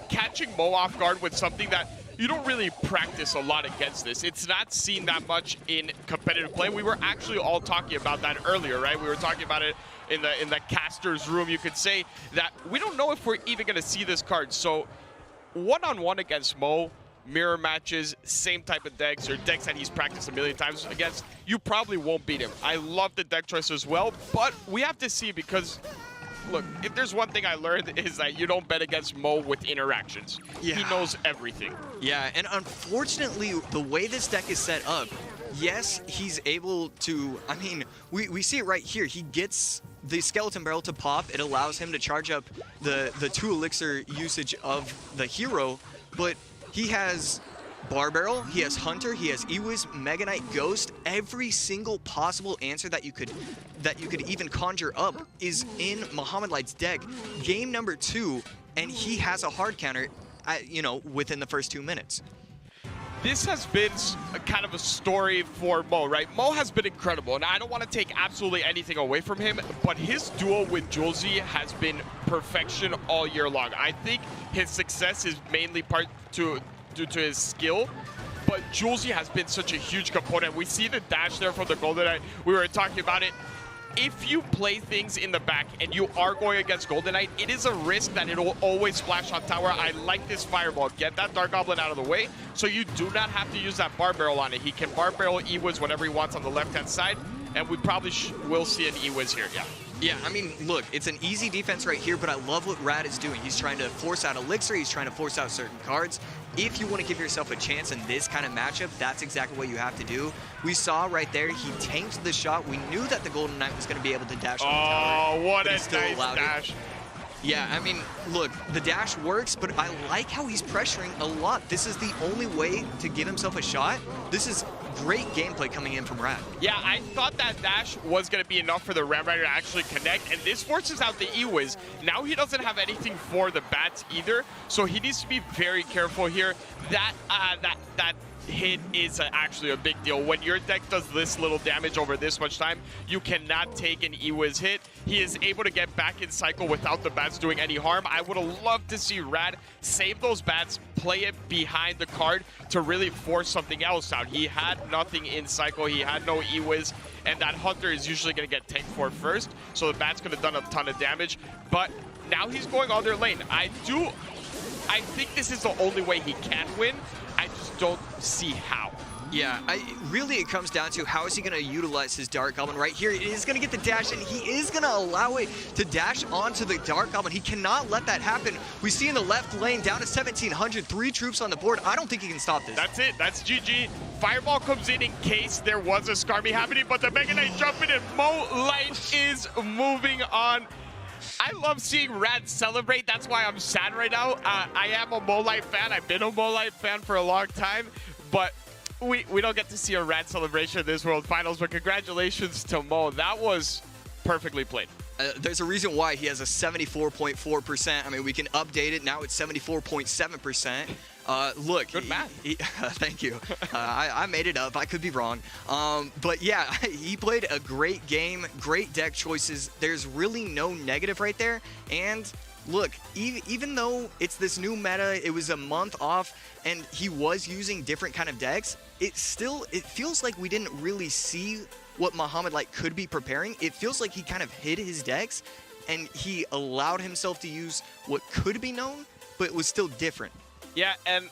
Catching Mo off guard with something that, you don't really practice a lot against this. It's not seen that much in competitive play. We were actually all talking about that earlier, right? We were talking about it in the caster's room. You could say that we don't know if we're even going to see this card. So one-on-one against Mo, mirror matches, same type of decks, or decks that he's practiced a million times against, you probably won't beat him. I love the deck choice as well, but we have to see, because look, if there's one thing I learned is that you don't bet against Mo with interactions. Yeah. He knows everything. Yeah, and unfortunately, the way this deck is set up, yes, he's able to, I mean, we see it right here. He gets the Skeleton Barrel to pop. It allows him to charge up the 2 elixir usage of the hero, but he has Bar Barrel, he has Hunter, he has Ewiz, Mega Knight, Ghost. Every single possible answer that you could even conjure up is in Mohamed Light's deck. Game number 2, and he has a hard counter, you know, within the first 2 minutes. This has been kind of a story for Mo, right? Mo has been incredible, and I don't want to take absolutely anything away from him, but his duo with Julesy has been perfection all year long. I think his success is mainly due to his skill, but Julesy has been such a huge component. We see the dash there from the Golden Knight. We were talking about it. If you play things in the back and you are going against Golden Knight, it is a risk that it'll always splash on tower. I like this Fireball. Get that Dark Goblin out of the way, so you do not have to use that Bar Barrel on it. He can Bar Barrel Ewiz whenever he wants on the left-hand side, and we probably will see an Ewiz here, yeah. Yeah, I mean, look, it's an easy defense right here, but I love what Rad is doing. He's trying to force out Elixir. He's trying to force out certain cards. If you want to give yourself a chance in this kind of matchup, that's exactly what you have to do. We saw right there, he tanked the shot. We knew that the Golden Knight was going to be able to dash on the tower. Oh, what a nice dash. Yeah, I mean, look, the dash works, but I like how he's pressuring a lot. This is the only way to give himself a shot. This is great gameplay coming in from Rad. Yeah, I thought that dash was going to be enough for the Ram Rider to actually connect, and this forces out the Ewiz. Now he doesn't have anything for the bats either, so he needs to be very careful here. That hit is actually a big deal. When your deck does this little damage over this much time, you cannot take an Ewiz hit. He is able to get back in cycle without the bats doing any harm. I would have loved to see Rad save those bats, play it behind the card to really force something else out. He had nothing in cycle. He had no Ewiz, and that Hunter is usually going to get tanked for first, so the bats could have done a ton of damage. But now he's going on their lane. I think this is the only way he can win. I just don't see how. Yeah, really it comes down to how is he going to utilize his Dark Goblin right here. It is going to get the dash, and he is going to allow it to dash onto the Dark Goblin. He cannot let that happen. We see in the left lane down to 1,700, 3 troops on the board. I don't think he can stop this. That's it. That's GG. Fireball comes in case there was a Skarmy happening, but the Mega Knight jumping in. Mo Light is moving on. I love seeing Rad celebrate. That's why I'm sad right now. I am a Mo Light fan. I've been a Mo Light fan for a long time, but we don't get to see a Rad celebration in this World Finals, but congratulations to Mo. That was perfectly played. There's a reason why he has a 74.4%. I mean, we can update it. Now it's 74.7%. Look, good math. Thank you. I made it up. I could be wrong. But yeah, he played a great game, great deck choices. There's really no negative right there. And look, even though it's this new meta, it was a month off, and he was using different kind of decks, it feels like we didn't really see what Mohamed Light could be preparing. It feels like he kind of hid his decks, and he allowed himself to use what could be known, but it was still different. Yeah, and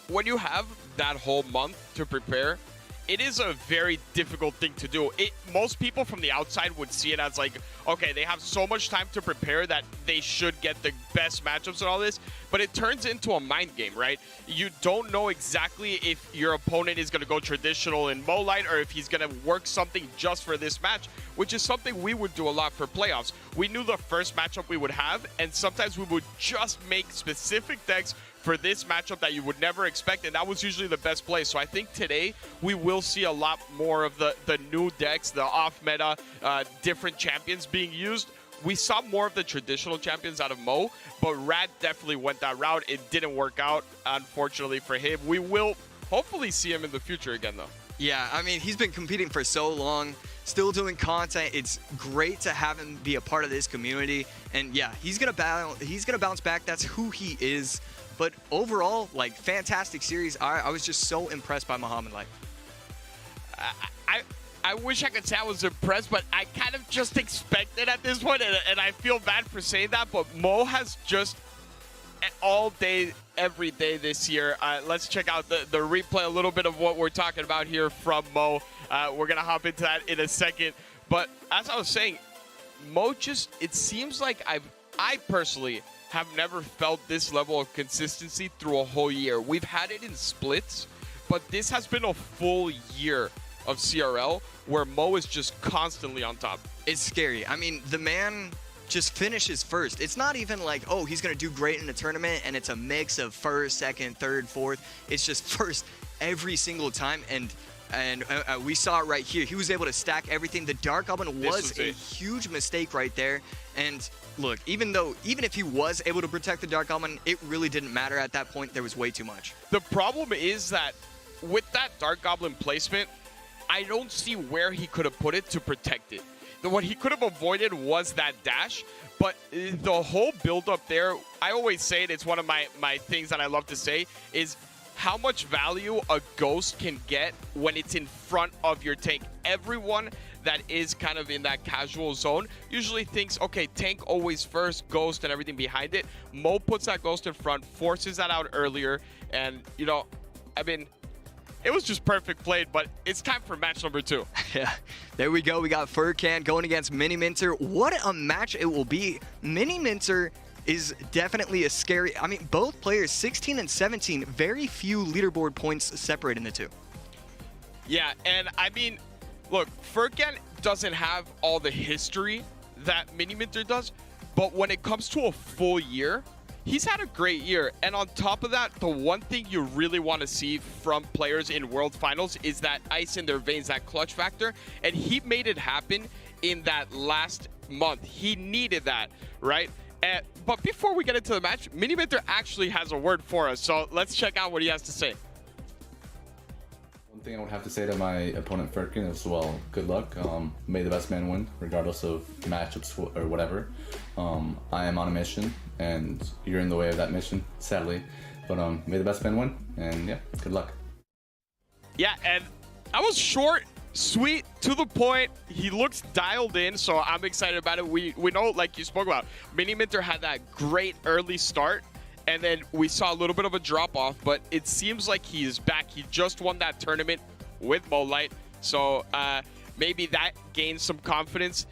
when you have that whole month to prepare, it is a very difficult thing to do. Most people from the outside would see it as like, okay, they have so much time to prepare that they should get the best matchups and all this, but it turns into a mind game, right? You don't know exactly if your opponent is going to go traditional in Mo Light or if he's going to work something just for this match, which is something we would do a lot for playoffs. We knew the first matchup we would have, and sometimes we would just make specific decks for this matchup that you would never expect, and that was usually the best play. So I think today we will see a lot more of the new decks, the off-meta, different champions being used. We saw more of the traditional champions out of Mo, but Rad definitely went that route. It didn't work out, unfortunately for him. We will hopefully see him in the future again, though. Yeah, I mean, he's been competing for so long, still doing content. It's great to have him be a part of this community. And yeah, he's gonna bounce back. That's who he is. But overall, like, fantastic series. I was just so impressed by Muhammad Light. I wish I could say I was impressed, but I kind of just expected at this point, and I feel bad for saying that, but Mo has just all day, every day this year. Let's check out the replay, a little bit of what we're talking about here from Mo. We're going to hop into that in a second. But as I was saying, Mo just, it seems like I personally have never felt this level of consistency through a whole year. We've had it in splits, but this has been a full year of CRL where Mo is just constantly on top. It's scary. I mean, the man just finishes first. It's not even like, oh, he's going to do great in a tournament and it's a mix of first, second, third, fourth. It's just first every single time. And we saw it right here. He was able to stack everything. The Dark Goblin was a huge mistake right there. And look, even if he was able to protect the Dark Goblin, it really didn't matter at that point. There was way too much. The problem is that with that Dark Goblin placement, I don't see where he could have put it to protect it. What he could have avoided was that dash, but the whole build-up there, I always say it, it's one of my things that I love to say, is how much value a Ghost can get when it's in front of your tank. Everyone that is kind of in that casual zone usually thinks, okay, tank always first, Ghost and everything behind it. Mo puts that Ghost in front, forces that out earlier, and, you know, I mean, it was just perfect played, but it's time for match number 2. Yeah, there we go. We got Furkan going against Mini Minter. What a match it will be. Mini Minter is definitely a scary... I mean, both players, 16 and 17, very few leaderboard points separating the two. Yeah, and I mean, look, Furkan doesn't have all the history that Mini Minter does, but when it comes to a full year, he's had a great year. And on top of that, the one thing you really want to see from players in World Finals is that ice in their veins, that clutch factor. And he made it happen in that last month. He needed that, right? But before we get into the match, Mini Minter actually has a word for us. So let's check out what he has to say. One thing I would have to say to my opponent Furkan is, well, good luck. May the best man win, regardless of matchups or whatever. I am on a mission, and you're in the way of that mission, sadly. But may the best man win, and yeah, good luck. Yeah, and I was short, sweet, to the point. He looks dialed in, so I'm excited about it. We know, like you spoke about, Mini Minter had that great early start, and then we saw a little bit of a drop-off, but it seems like he is back. He just won that tournament with Mo Light, so maybe that gains some confidence.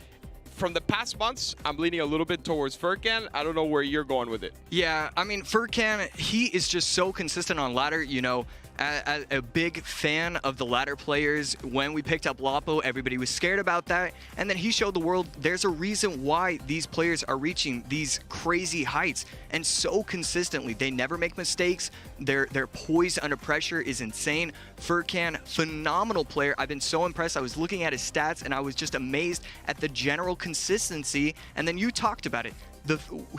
From the past months, I'm leaning a little bit towards Furkan. I don't know where you're going with it. Yeah, I mean, Furkan, he is just so consistent on ladder, you know. A big fan of the ladder players. When we picked up Lapo, everybody was scared about that. And then he showed the world there's a reason why these players are reaching these crazy heights. And so consistently. They never make mistakes. Their poise under pressure is insane. Furkan, phenomenal player. I've been so impressed. I was looking at his stats and I was just amazed at the general consistency. And then you talked about it.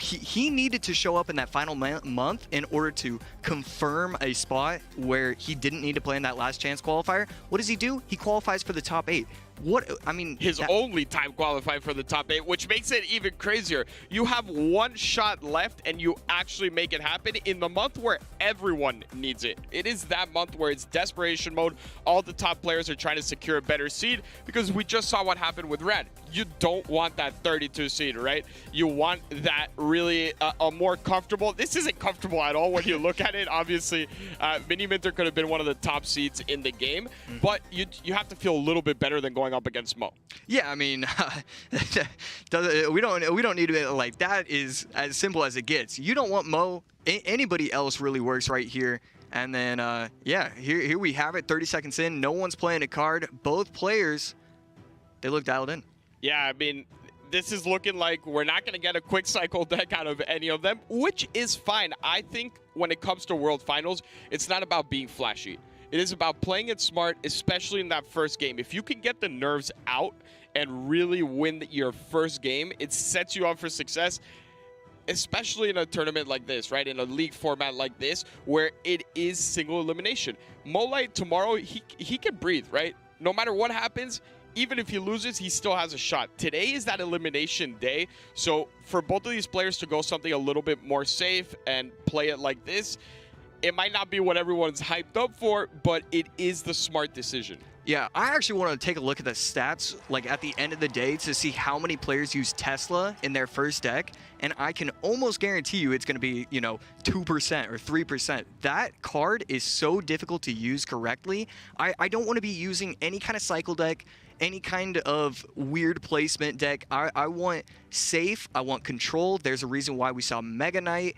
He needed to show up in that final month in order to confirm a spot where he didn't need to play in that last chance qualifier. What does he do? He qualifies for the top 8. His only time qualifying for the top 8, which makes it even crazier. You have one shot left and you actually make it happen in the month where everyone needs it. It is that month where it's desperation mode. All the top players are trying to secure a better seed because we just saw what happened with Red. You don't want that 32 seed, right? You want that really a more comfortable. This isn't comfortable at all when you look at it. Obviously, Mini Minter could have been one of the top seeds in the game, but you have to feel a little bit better than going up against Mo. Yeah, I mean, we don't need to, like, that is as simple as it gets. You don't want Mo. Anybody else really works right here. And then, yeah, here we have it. 30 seconds in, no one's playing a card. Both players, they look dialed in. Yeah, I mean, this is looking like we're not going to get a quick cycle deck out of any of them, which is fine. I think when it comes to World Finals, it's not about being flashy. It is about playing it smart, especially in that first game. If you can get the nerves out and really win your first game, it sets you up for success. especially in a tournament like this, right? In a league format like this, where it is single elimination. Molite tomorrow, he can breathe, right? No matter what happens, even if he loses, he still has a shot. Today is that elimination day. So for both of these players to go something a little bit more safe and play it like this, it might not be what everyone's hyped up for, but it is the smart decision. Yeah, I actually want to take a look at the stats, like at the end of the day, to see how many players use Tesla in their first deck, and I can almost guarantee you it's going to be, 2% or 3%. That card is so difficult to use correctly. I don't want to be using any kind of cycle deck, any kind of weird placement deck. I want safe, I want control. There's a reason why we saw Mega Knight.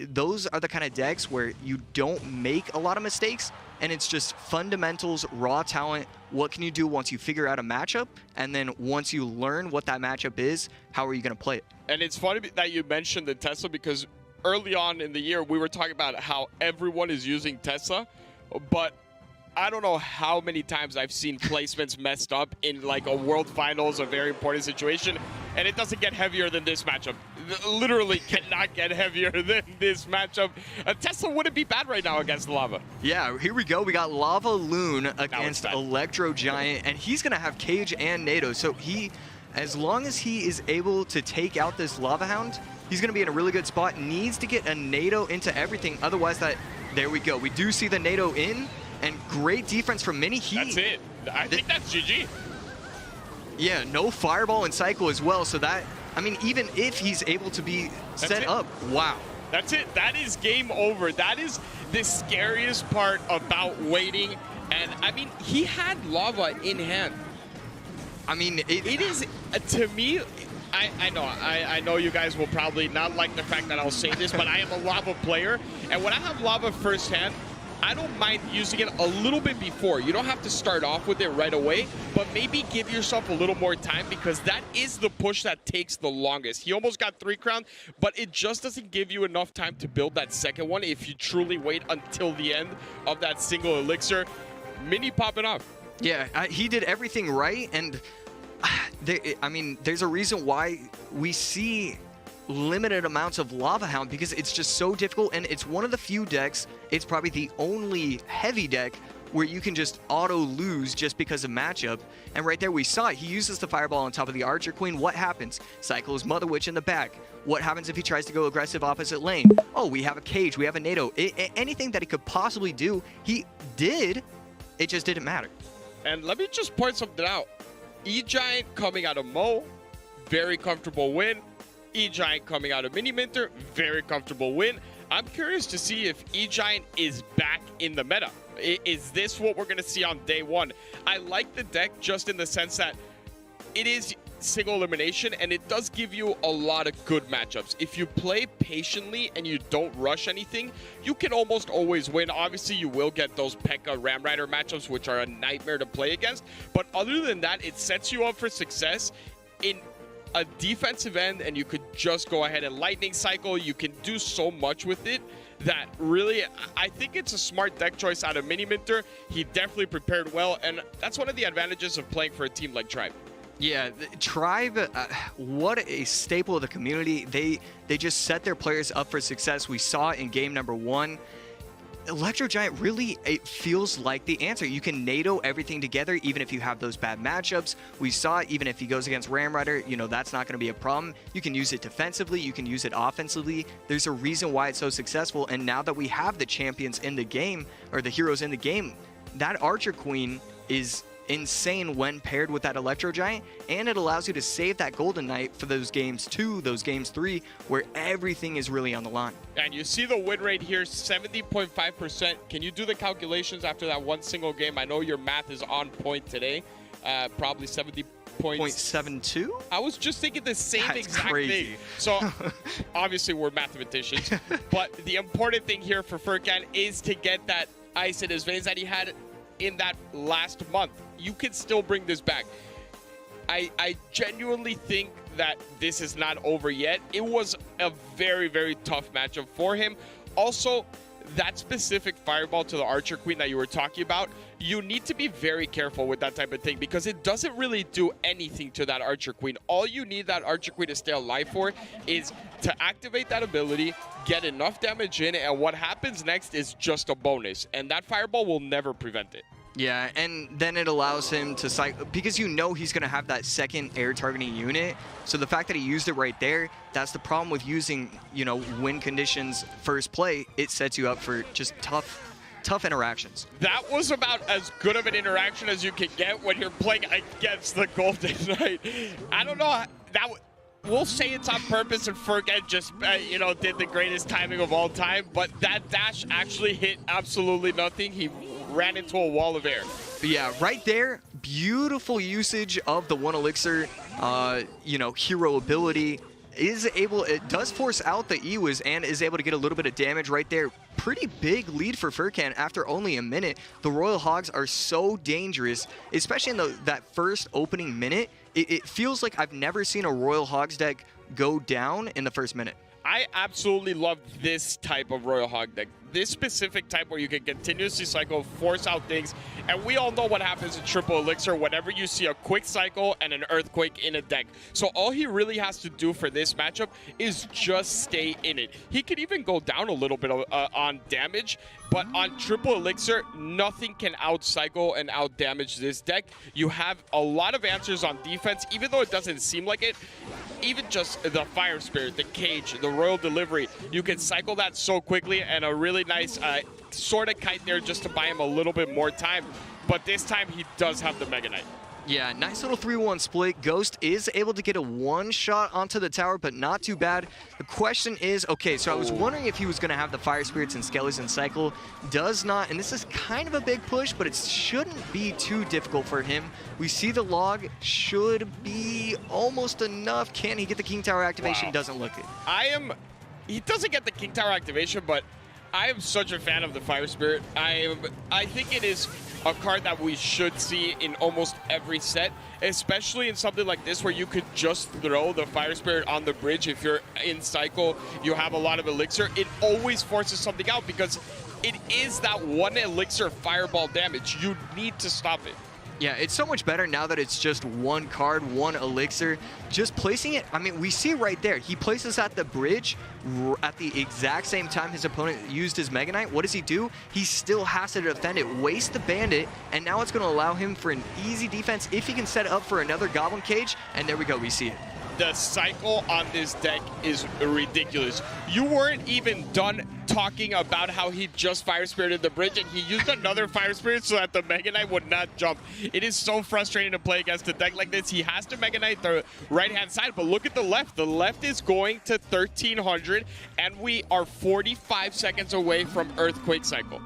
Those are the kind of decks where you don't make a lot of mistakes, and it's just fundamentals, raw talent. What can you do once you figure out a matchup? And then once you learn what that matchup is, how are you going to play it? And it's funny that you mentioned the Tesla, because early on in the year, we were talking about how everyone is using Tesla, but I don't know how many times I've seen placements messed up in like a World Finals, a very important situation, and it doesn't get heavier than this matchup. Literally cannot get heavier than this matchup. Tesla wouldn't be bad right now against Lava. Yeah, here we go. We got Lava Loon against Electro Giant, and he's going to have Cage and NATO. So as long as he is able to take out this Lava Hound, he's going to be in a really good spot. Needs to get a NATO into everything. Otherwise, there we go. We do see the NATO in. And great defense from Mini. That's it. I think that's GG. Yeah, no Fireball and Cycle as well. So that, I mean, even if he's able to be set up, wow. That's it. That is game over. That is the scariest part about waiting. And, I mean, he had Lava in hand. I mean, it is, to me, I know you guys will probably not like the fact that I'll say this, but I am a Lava player. And when I have Lava firsthand, I don't mind using it a little bit before. You don't have to start off with it right away, but maybe give yourself a little more time, because that is the push that takes the longest. He almost got 3 crown, but it just doesn't give you enough time to build that second one if you truly wait until the end of that single elixir. Mini popping off. Yeah, he did everything right, and I mean, there's a reason why we see limited amounts of Lava Hound, because it's just so difficult, and it's one of the few decks, it's probably the only heavy deck where you can just auto lose just because of matchup. And right there we saw it. He uses the Fireball on top of the Archer Queen. What happens? Cycles Mother Witch in the back. What happens if he tries to go aggressive opposite lane? Oh, we have a Cage, we have a NATO. Anything that he could possibly do, he did. It just didn't matter. And let me just point something out. E-Giant coming out of Mo, very comfortable win. E-Giant coming out of Mini Minter, very comfortable win. I'm curious to see if E-Giant is back in the meta. Is this what we're going to see on day one? I like the deck just in the sense that it is single elimination, and it does give you a lot of good matchups. If you play patiently and you don't rush anything, you can almost always win. Obviously, you will get those P.E.K.K.A. Ram Rider matchups, which are a nightmare to play against. But other than that, it sets you up for success in a defensive end, and you could just go ahead and lightning cycle. You can do so much with it that really, I think it's a smart deck choice out of Mini Minter. He definitely prepared well, and that's one of the advantages of playing for a team like Tribe. Yeah, Tribe, what a staple of the community. They just set their players up for success. We saw it in game number 1. Electro Giant really, it feels like the answer. You can NATO everything together, even if you have those bad matchups. We saw it, even if he goes against Ram Rider, that's not going to be a problem. You can use it defensively, you can use it offensively. There's a reason why it's so successful, and now that we have the champions in the game, or the heroes in the game, that Archer Queen is insane when paired with that Electro Giant, and it allows you to save that Golden Knight for those games 2, those games 3, where everything is really on the line. And you see the win rate here, 70.5%. Can you do the calculations after that one single game? I know your math is on point today. Probably 70.72. I was just thinking the same exact thing. So obviously we're mathematicians, but the important thing here for Furkan is to get that ice in his veins that he had in that last month. You can still bring this back. I genuinely think that this is not over yet. It was a very, very tough matchup for him. Also, that specific fireball to the Archer Queen that you were talking about, you need to be very careful with that type of thing because it doesn't really do anything to that Archer Queen. All you need that Archer Queen to stay alive for is to activate that ability, get enough damage in, and what happens next is just a bonus. And that fireball will never prevent it. Yeah, and then it allows him to cycle, because you know he's going to have that second air targeting unit. So the fact that he used it right there, that's the problem with using, you know, win conditions first play. It sets you up for just tough interactions. That was about as good of an interaction as you can get when you're playing against the Golden Knight. I don't know, we'll say it's on purpose and Furkan just, you know, did the greatest timing of all time, but that dash actually hit absolutely nothing. He ran into a wall of air. Yeah, right there, beautiful usage of the 1 elixir, you know, hero ability. It does force out the Ewas and is able to get a little bit of damage right there. Pretty big lead for Furkan after only a minute. The Royal Hogs are so dangerous, especially in that first opening minute. It feels like I've never seen a Royal Hogs deck go down in the first minute. I absolutely love this type of Royal Hog deck. This specific type where you can continuously cycle, force out things, and we all know what happens in Triple Elixir whenever you see a quick cycle and an Earthquake in a deck. So all he really has to do for this matchup is just stay in it. He could even go down a little bit on damage, but on Triple Elixir, nothing can out-cycle and out-damage this deck. You have a lot of answers on defense, even though it doesn't seem like it. Even just the Fire Spirit, the Cage, the Royal Delivery, you can cycle that so quickly, and a really nice sort of kite there just to buy him a little bit more time. But this time, he does have the Mega Knight. Yeah, nice little 3-1 split. Ghost is able to get a one-shot onto the tower, but not too bad. The question is, okay, so I was wondering if he was going to have the Fire Spirits and Skellies in cycle. Does not, and this is kind of a big push, but it shouldn't be too difficult for him. We see the log should be almost enough. Can he get the King Tower activation? Wow. Doesn't look it. He doesn't get the King Tower activation, but I am such a fan of the Fire Spirit. I think it is a card that we should see in almost every set, especially in something like this where you could just throw the Fire Spirit on the bridge. If you're in cycle, you have a lot of elixir, it always forces something out because it is that 1 elixir fireball damage. You need to stop it. Yeah, it's so much better now that it's just 1 card, 1 elixir. Just placing it, I mean, we see right there, he places at the bridge at the exact same time his opponent used his Mega Knight. What does he do? He still has to defend it, waste the Bandit, and now it's going to allow him for an easy defense if he can set it up for another Goblin Cage, and there we go, we see it. The cycle on this deck is ridiculous. You weren't even done talking about how he just Fire Spirited the bridge and he used another Fire Spirit so that the Mega Knight would not jump. It is so frustrating to play against a deck like this. He has to Mega Knight the right-hand side, but look at the left. The left is going to 1300, and we are 45 seconds away from Earthquake cycle.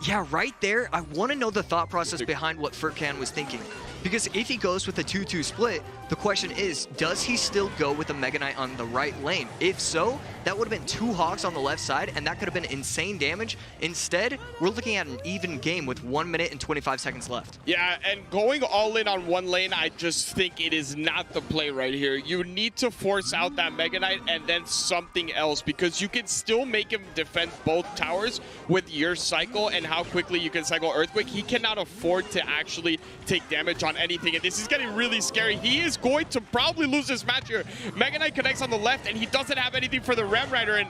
Yeah, right there, I want to know the thought process behind what Furkan was thinking. Because if he goes with a 2-2 split, the question is, does he still go with a Mega Knight on the right lane? If so, that would have been 2 Hogs on the left side, and that could have been insane damage. Instead, we're looking at an even game with 1 minute and 25 seconds left. Yeah, and going all in on one lane, I just think it is not the play right here. You need to force out that Mega Knight and then something else, because you can still make him defend both towers with your cycle and how quickly you can cycle Earthquake. He cannot afford to actually take damage on anything, and this is getting really scary. He is going to probably lose this match here. Mega Knight connects on the left, and he doesn't have anything for the Ram Rider, and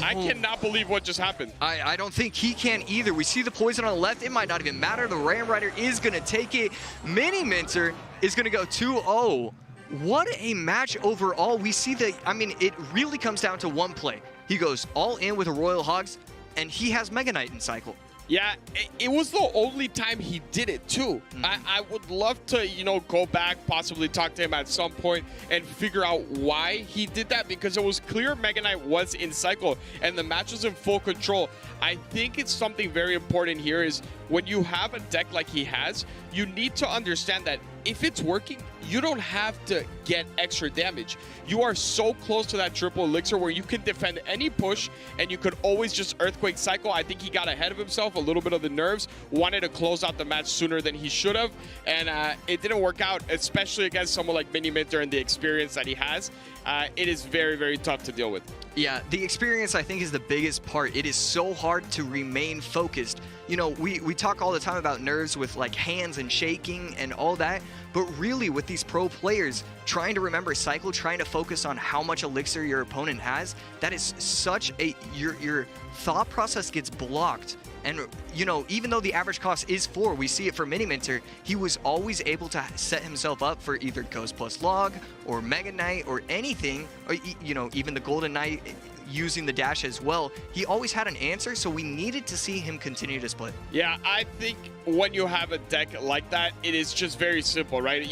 I cannot believe what just happened. I don't think he can either. We see the poison on the left. It might not even matter. The Ram Rider is going to take it. Mini Minter is going to go 2-0. What a match overall. We see that, I mean, it really comes down to one play. He goes all in with a Royal Hogs, and he has Mega Knight in cycle. Yeah, it was the only time he did it too. I would love to, you know, go back, possibly talk to him at some point and figure out why he did that, because it was clear Mega Knight was in cycle and the match was in full control. I think it's something very important here is when you have a deck like he has, you need to understand that if it's working, you don't have to get extra damage. You are so close to that triple elixir where you can defend any push and you could always just Earthquake cycle. I think he got ahead of himself, a little bit of the nerves, wanted to close out the match sooner than he should have, and it didn't work out, especially against someone like Mini Minter and the experience that he has. It is very, very tough to deal with. Yeah, the experience, I think, is the biggest part. It is so hard to remain focused. You know, we talk all the time about nerves with like hands and shaking and all that, but really with these pro players, trying to remember cycle, trying to focus on how much elixir your opponent has, that is such a, your thought process gets blocked. And, you know, even though the average cost is 4, we see it for Miniminter, he was always able to set himself up for either Ghost plus Log or Mega Knight or anything, or, you know, even the Golden Knight using the dash as well. He always had an answer, so we needed to see him continue to split. Yeah, I think when you have a deck like that, it is just very simple, right?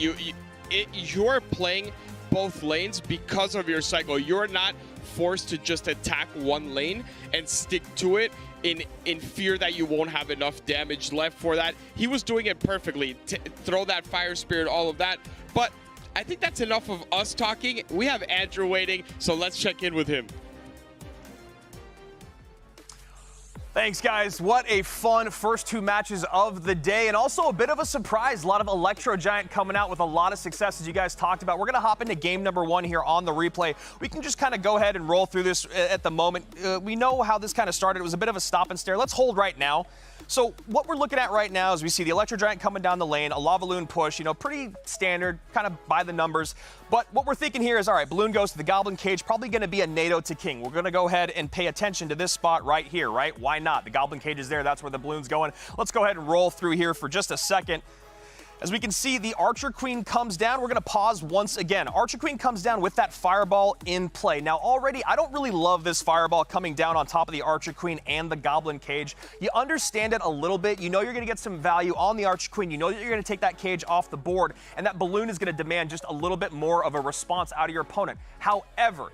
You're playing both lanes because of your cycle. You're not forced to just attack one lane and stick to it in fear that you won't have enough damage left for that. He was doing it perfectly. Throw that Fire Spirit, all of that. But I think that's enough of us talking. We have Andrew waiting, so let's check in with him. Thanks, guys. What a fun first 2 matches of the day, and also a bit of a surprise. A lot of Electro Giant coming out with a lot of success, as you guys talked about. We're going to hop into game number 1 here on the replay. We can just kind of go ahead and roll through this at the moment. We know how this kind of started. It was a bit of a stop and stare. Let's hold right now. So what we're looking at right now is we see the Electro Giant coming down the lane, a Lava Loon push, you know, pretty standard, kind of by the numbers. But what we're thinking here is, all right, Balloon goes to the Goblin Cage, probably going to be a NATO to King. We're going to go ahead and pay attention to this spot right here, right? Why not? The Goblin Cage is there. That's where the Balloon's going. Let's go ahead and roll through here for just a second. As we can see, the Archer Queen comes down. We're going to pause once again. Archer Queen comes down with that Fireball in play. Now, already, I don't really love this Fireball coming down on top of the Archer Queen and the Goblin Cage. You understand it a little bit. You know you're going to get some value on the Archer Queen. You know that you're going to take that cage off the board, and that Balloon is going to demand just a little bit more of a response out of your opponent. However,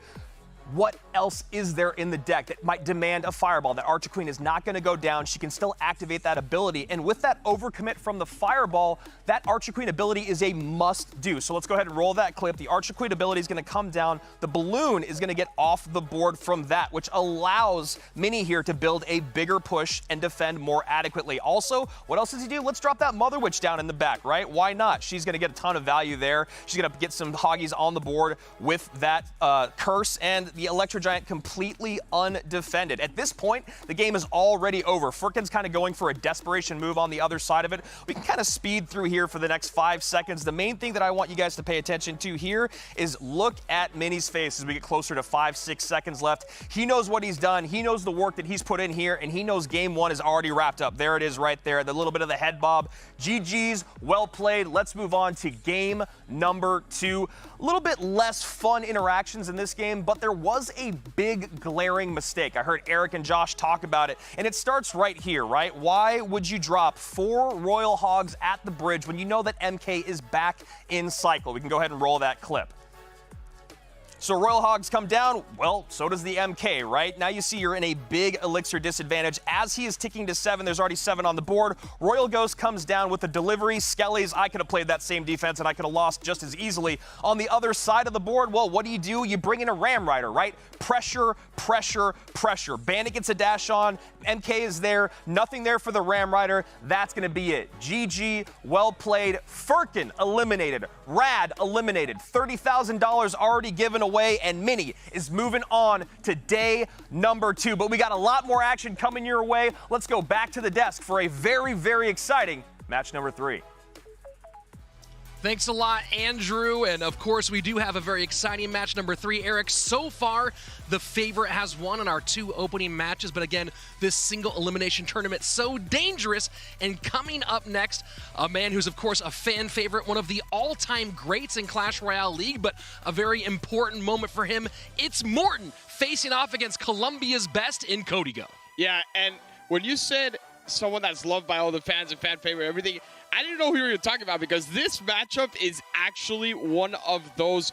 what else is there in the deck that might demand a Fireball? That Archer Queen is not going to go down. She can still activate that ability. And with that overcommit from the Fireball, that Archer Queen ability is a must-do. So let's go ahead and roll that clip. The Archer Queen ability is going to come down. The Balloon is going to get off the board from that, which allows Mini here to build a bigger push and defend more adequately. Also, what else does he do? Let's drop that Mother Witch down in the back, right? Why not? She's going to get a ton of value there. She's going to get some Hoggies on the board with that Curse, and the Electro Giant completely undefended. At this point, the game is already over. Furkin's kind of going for a desperation move on the other side of it. We can kind of speed through here for the next 5 seconds. The main thing that I want you guys to pay attention to here is look at Mini's face as we get closer to 5-6 seconds left. He knows what he's done. He knows the work that he's put in here, and he knows game 1 is already wrapped up. There it is right there, the little bit of the head bob. GG's, well played. Let's move on to game number 2. A little bit less fun interactions in this game, but there was a big glaring mistake. I heard Eric and Josh talk about it, and it starts right here, right? Why would you drop 4 Royal Hogs at the bridge when you know that MK is back in cycle? We can go ahead and roll that clip. So Royal Hogs come down, well, so does the MK, right? Now you see you're in a big elixir disadvantage. As he is ticking to 7, there's already 7 on the board. Royal Ghost comes down with the delivery. Skellies, I could have played that same defense and I could have lost just as easily. On the other side of the board, well, what do? You bring in a Ram Rider, right? Pressure, pressure, pressure. Bandit gets a dash on. MK is there. Nothing there for the Ram Rider. That's going to be it. GG, well played. Furkin eliminated. Rad eliminated. $30,000 already given away, and Mini is moving on to day number 2. But we got a lot more action coming your way. Let's go back to the desk for a very, very exciting match number 3. Thanks a lot, Andrew. And of course, we do have a very exciting match number 3. Eric, so far, the favorite has won in our 2 opening matches. But again, this single elimination tournament, so dangerous. And coming up next, a man who's, of course, a fan favorite, one of the all-time greats in Clash Royale League, but a very important moment for him. It's Morten facing off against Colombia's best in Código. Yeah, and when you said someone that's loved by all the fans and fan favorite, everything, I didn't know who you were talking about, because this matchup is actually one of those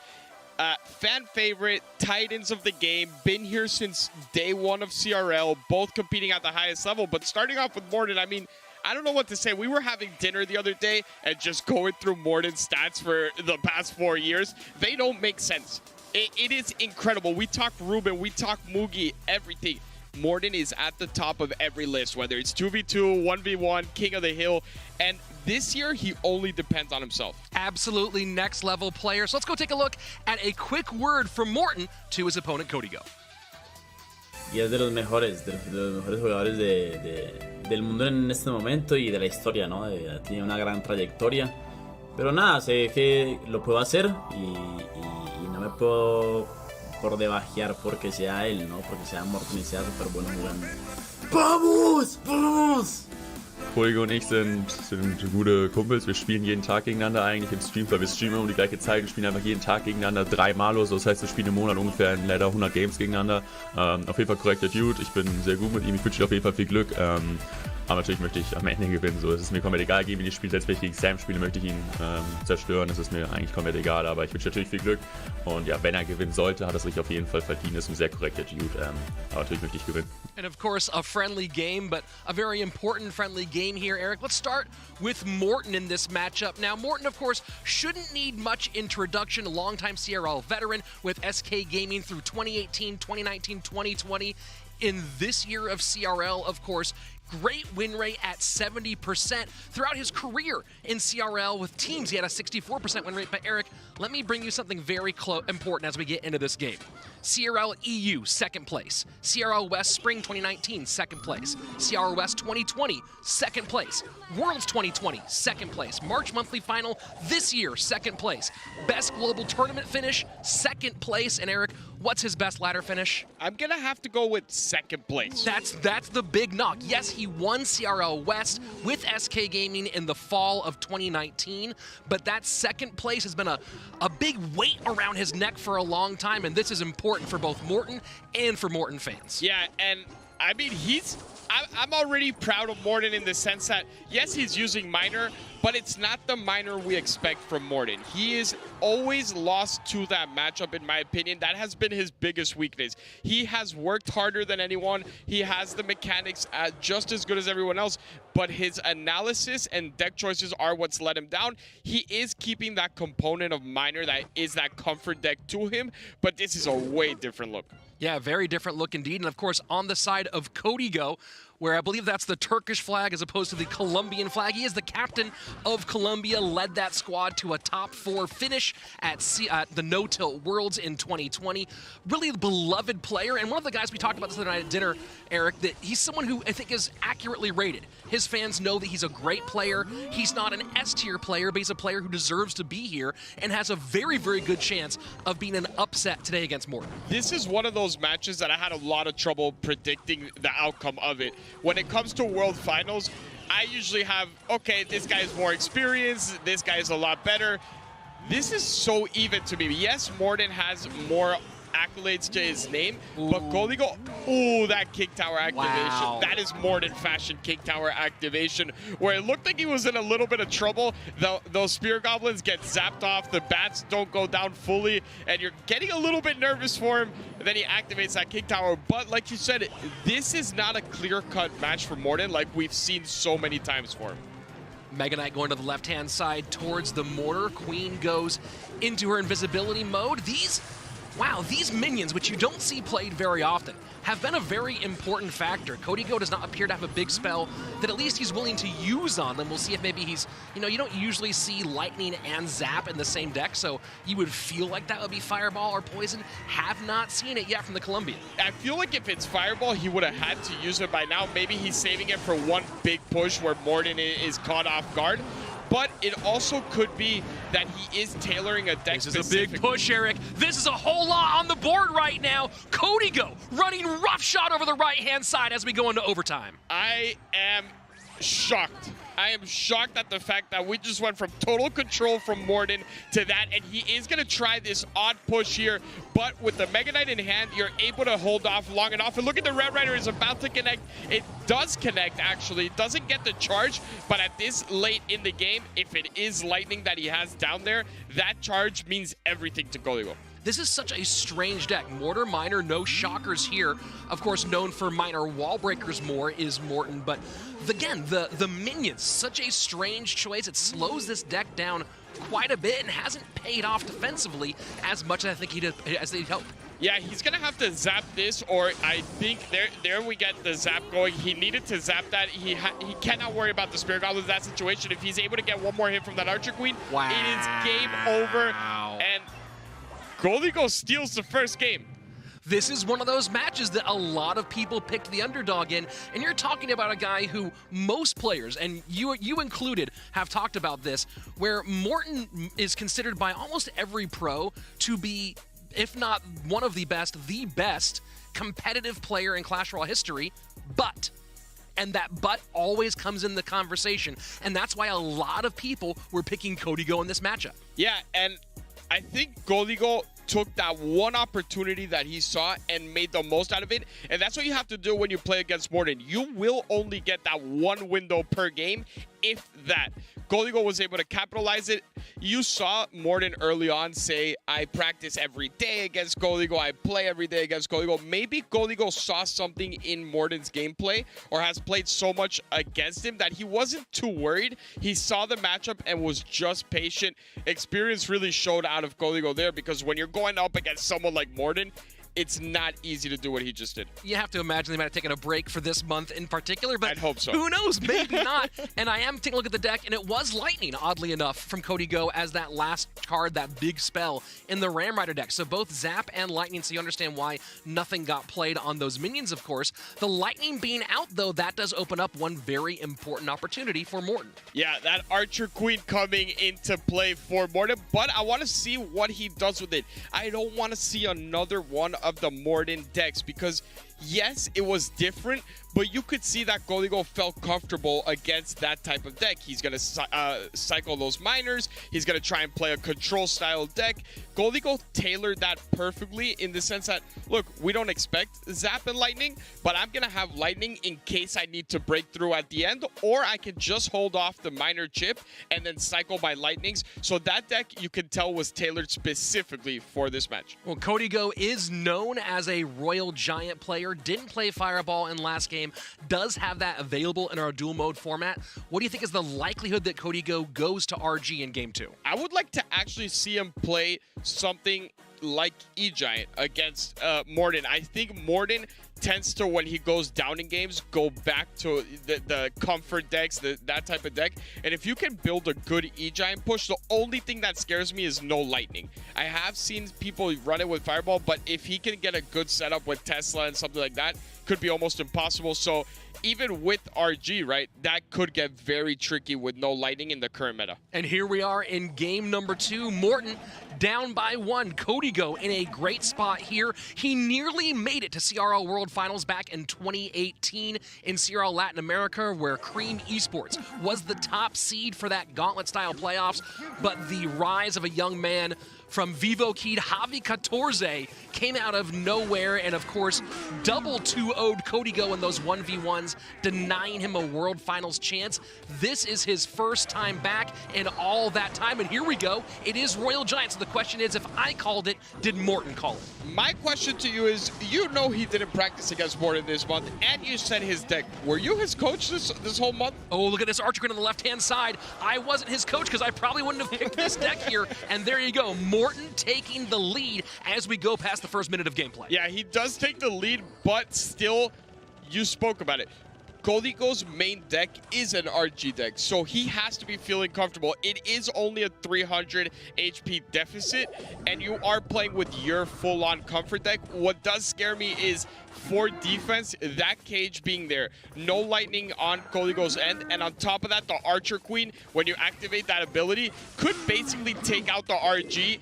fan favorite titans of the game. Been here since day 1 of CRL, both competing at the highest level. But starting off with Morten, I mean, I don't know what to say. We were having dinner the other day and just going through Morten's stats for the past 4 years. They don't make sense. It is incredible. We talk Ruben, we talk Mugi, everything. Morten is at the top of every list, whether it's 2v2, 1v1, King of the Hill, and this year he only depends on himself. Absolutely next level player. So let's go take a look at a quick word from Morten to his opponent, Código. y es de los mejores, de los mejores jugadores del mundo en este momento y de la historia, ¿no? Tiene una gran trayectoria. Pero nada, sé que lo puedo hacer y no me puedo por debajear porque sea él, ¿no? Porque sea Morten y sea súper bueno jugando. ¡Vamos! ¡Vamos! Kollege und ich sind gute Kumpels. Wir spielen jeden Tag gegeneinander eigentlich im Stream, weil wir streamen um die gleiche Zeit und spielen einfach jeden Tag gegeneinander 3-mal oder so. Das heißt, wir spielen im Monat ungefähr leider 100 Games gegeneinander. Auf jeden Fall korrekter Dude. Ich bin sehr gut mit ihm. Ich wünsche dir auf jeden Fall viel Glück. Aber natürlich möchte ich am Ende gewinnen. So, es ist mir komplett egal, gegen wen ich spiele. Selbst wenn ich gegen Sam spiele, möchte ich ihn zerstören. Das ist mir eigentlich komplett egal. Aber ich wünsche natürlich viel Glück. Und ja, wenn er gewinnen sollte, hat er sich auf jeden Fall verdient. Ist ein sehr korrekter Dude. Aber natürlich möchte ich gewinnen. And of course, a friendly game, but a very important friendly game here, Eric. Let's start with Morten in this matchup. Now, Morten, of course, shouldn't need much introduction. A longtime CRL veteran with SK Gaming through 2018, 2019, 2020. In this year of CRL, of course, great win rate at 70%. Throughout his career in CRL with teams, he had a 64% win rate. But Eric, let me bring you something very important as we get into this game. CRL EU, second place. CRL West Spring 2019, second place. CRL West 2020, second place. Worlds 2020, second place. March monthly final this year, second place. Best global tournament finish, second place. And Eric, what's his best ladder finish? I'm going to have to go with second place. That's the big knock. Yes, he won CRL West with SK Gaming in the fall of 2019, but that second place has been a big weight around his neck for a long time, and this is important for both Morten and for Morten fans. Yeah, and I mean, I'm already proud of Morten in the sense that, yes, he's using Miner, but it's not the Miner we expect from Morten. He is always lost to that matchup, in my opinion. That has been his biggest weakness. He has worked harder than anyone. He has the mechanics just as good as everyone else, but his analysis and deck choices are what's let him down. He is keeping that component of Miner that is that comfort deck to him, but this is a way different look. Yeah, very different look indeed. And of course, on the side of Código, where I believe that's the Turkish flag as opposed to the Colombian flag. He is the captain of Colombia, led that squad to a top 4 finish at the No Tilt Worlds in 2020. Really beloved player, and one of the guys we talked about this other night at dinner, Eric, that he's someone who I think is accurately rated. His fans know that he's a great player. He's not an S-tier player, but he's a player who deserves to be here and has a very, very good chance of being an upset today against Morten. This is one of those matches that I had a lot of trouble predicting the outcome of it. When it comes to World Finals, I usually have, okay, this guy's more experienced, this guy's a lot better. This is so even to me. Yes, Morten has more accolades to his name, but Código, that kick tower activation. Wow. That is Morten fashion kick tower activation, where it looked like he was in a little bit of trouble. Those spear goblins get zapped off, the bats don't go down fully, and you're getting a little bit nervous for him, and then he activates that kick tower. But like you said, this is not a clear-cut match for Morten like we've seen so many times for him. Mega Knight going to the left-hand side towards the mortar. Queen goes into her invisibility mode. These minions, which you don't see played very often, have been a very important factor. Código does not appear to have a big spell that at least he's willing to use on them. We'll see if maybe he's, you don't usually see Lightning and Zap in the same deck, so you would feel like that would be Fireball or Poison. Have not seen it yet from the Colombian. I feel like if it's Fireball, he would have had to use it by now. Maybe he's saving it for one big push where Morten is caught off guard. But it also could be that he is tailoring a deck specific. This is a big push, Eric. This is a whole lot on the board right now. Código running roughshod over the right-hand side as we go into overtime. I am shocked. I am shocked at the fact that we just went from total control from Morten to that, and he is going to try this odd push here, but with the Mega Knight in hand, you're able to hold off long enough. And look at the Red Rider is about to connect. It does connect, actually. It doesn't get the charge, but at this late in the game, if it is Lightning that he has down there, that charge means everything to Código. This is such a strange deck. Mortar, Miner, no shockers here. Of course, known for Miner wall breakers more is Morten, but again, the minions, such a strange choice. It slows this deck down quite a bit and hasn't paid off defensively as much as I think he'd hope. Yeah, he's going to have to zap this, or I think there we get the zap going. He needed to zap that. He cannot worry about the Spirit Goblins in that situation. If he's able to get one more hit from that Archer Queen, wow, it is game over. And Código steals the first game. This is one of those matches that a lot of people picked the underdog in, and you're talking about a guy who most players, and you included, have talked about this, where Morten is considered by almost every pro to be, if not one of the best competitive player in Clash Royale history, and that but always comes in the conversation, and that's why a lot of people were picking Código in this matchup. Yeah, and I think Código took that one opportunity that he saw and made the most out of it, and that's what you have to do when you play against Morten. You will only get that one window per game, if that. Código was able to capitalize it. You saw Morten early on say, I practice every day against Código, I play every day against Código. Maybe Código saw something in Morten's gameplay or has played so much against him that he wasn't too worried. He saw the matchup and was just patient. Experience really showed out of Código there, because when you're going up against someone like Morten, it's not easy to do what he just did. You have to imagine they might have taken a break for this month in particular, but I'd hope so. Who knows? Maybe not. And I am taking a look at the deck, and it was Lightning, oddly enough, from Código as that last card, that big spell in the Ram Rider deck. So both Zap and Lightning, so you understand why nothing got played on those minions, of course. The Lightning being out, though, that does open up one very important opportunity for Morten. Yeah, that Archer Queen coming into play for Morten, but I want to see what he does with it. I don't want to see another one of the Morten decks, because yes, it was different, but you could see that Código felt comfortable against that type of deck. He's going to cycle those miners. He's going to try and play a control style deck. Código tailored that perfectly in the sense that, look, we don't expect Zap and Lightning, but I'm going to have Lightning in case I need to break through at the end, or I can just hold off the miner chip and then cycle my Lightnings. So that deck, you can tell, was tailored specifically for this match. Well, Código is known as a Royal Giant player. Didn't play Fireball in last game, does have that available in our dual mode format. What do you think is the likelihood that Código goes to RG in game 2? I would like to actually see him play something like E-Giant against Morten. I think Morten tends to, when he goes down in games, go back to the comfort decks, that type of deck. And if you can build a good E-Giant push, the only thing that scares me is no Lightning. I have seen people run it with Fireball, but if he can get a good setup with Tesla and something like that, could be almost impossible. So even with RG, right, that could get very tricky with no Lightning in the current meta. And here we are in game number 2. Morten down by 1. Código in a great spot here. He nearly made it to CRL World Finals back in 2018 in CRL Latin America, where Cream Esports was the top seed for that gauntlet-style playoffs. But the rise of a young man from Vivo Keyed, Javi 14, came out of nowhere and, of course, double 2-0'd Código in those 1v1s, denying him a World Finals chance. This is his first time back in all that time, and here we go. It is Royal Giant, so the question is, if I called it, did Morten call it? My question to you is, you know he didn't practice against Morten this month, and you said his deck. Were you his coach this whole month? Oh, look at this Archer Queen on the left-hand side. I wasn't his coach because I probably wouldn't have picked this deck here, and there you go. Morten taking the lead as we go past the first minute of gameplay. Yeah, he does take the lead, but still, you spoke about it. Código's main deck is an RG deck, so he has to be feeling comfortable. It is only a 300 HP deficit, and you are playing with your full-on comfort deck. What does scare me is, for defense, that cage being there. No Lightning on Código's end, and on top of that, the Archer Queen, when you activate that ability, could basically take out the RG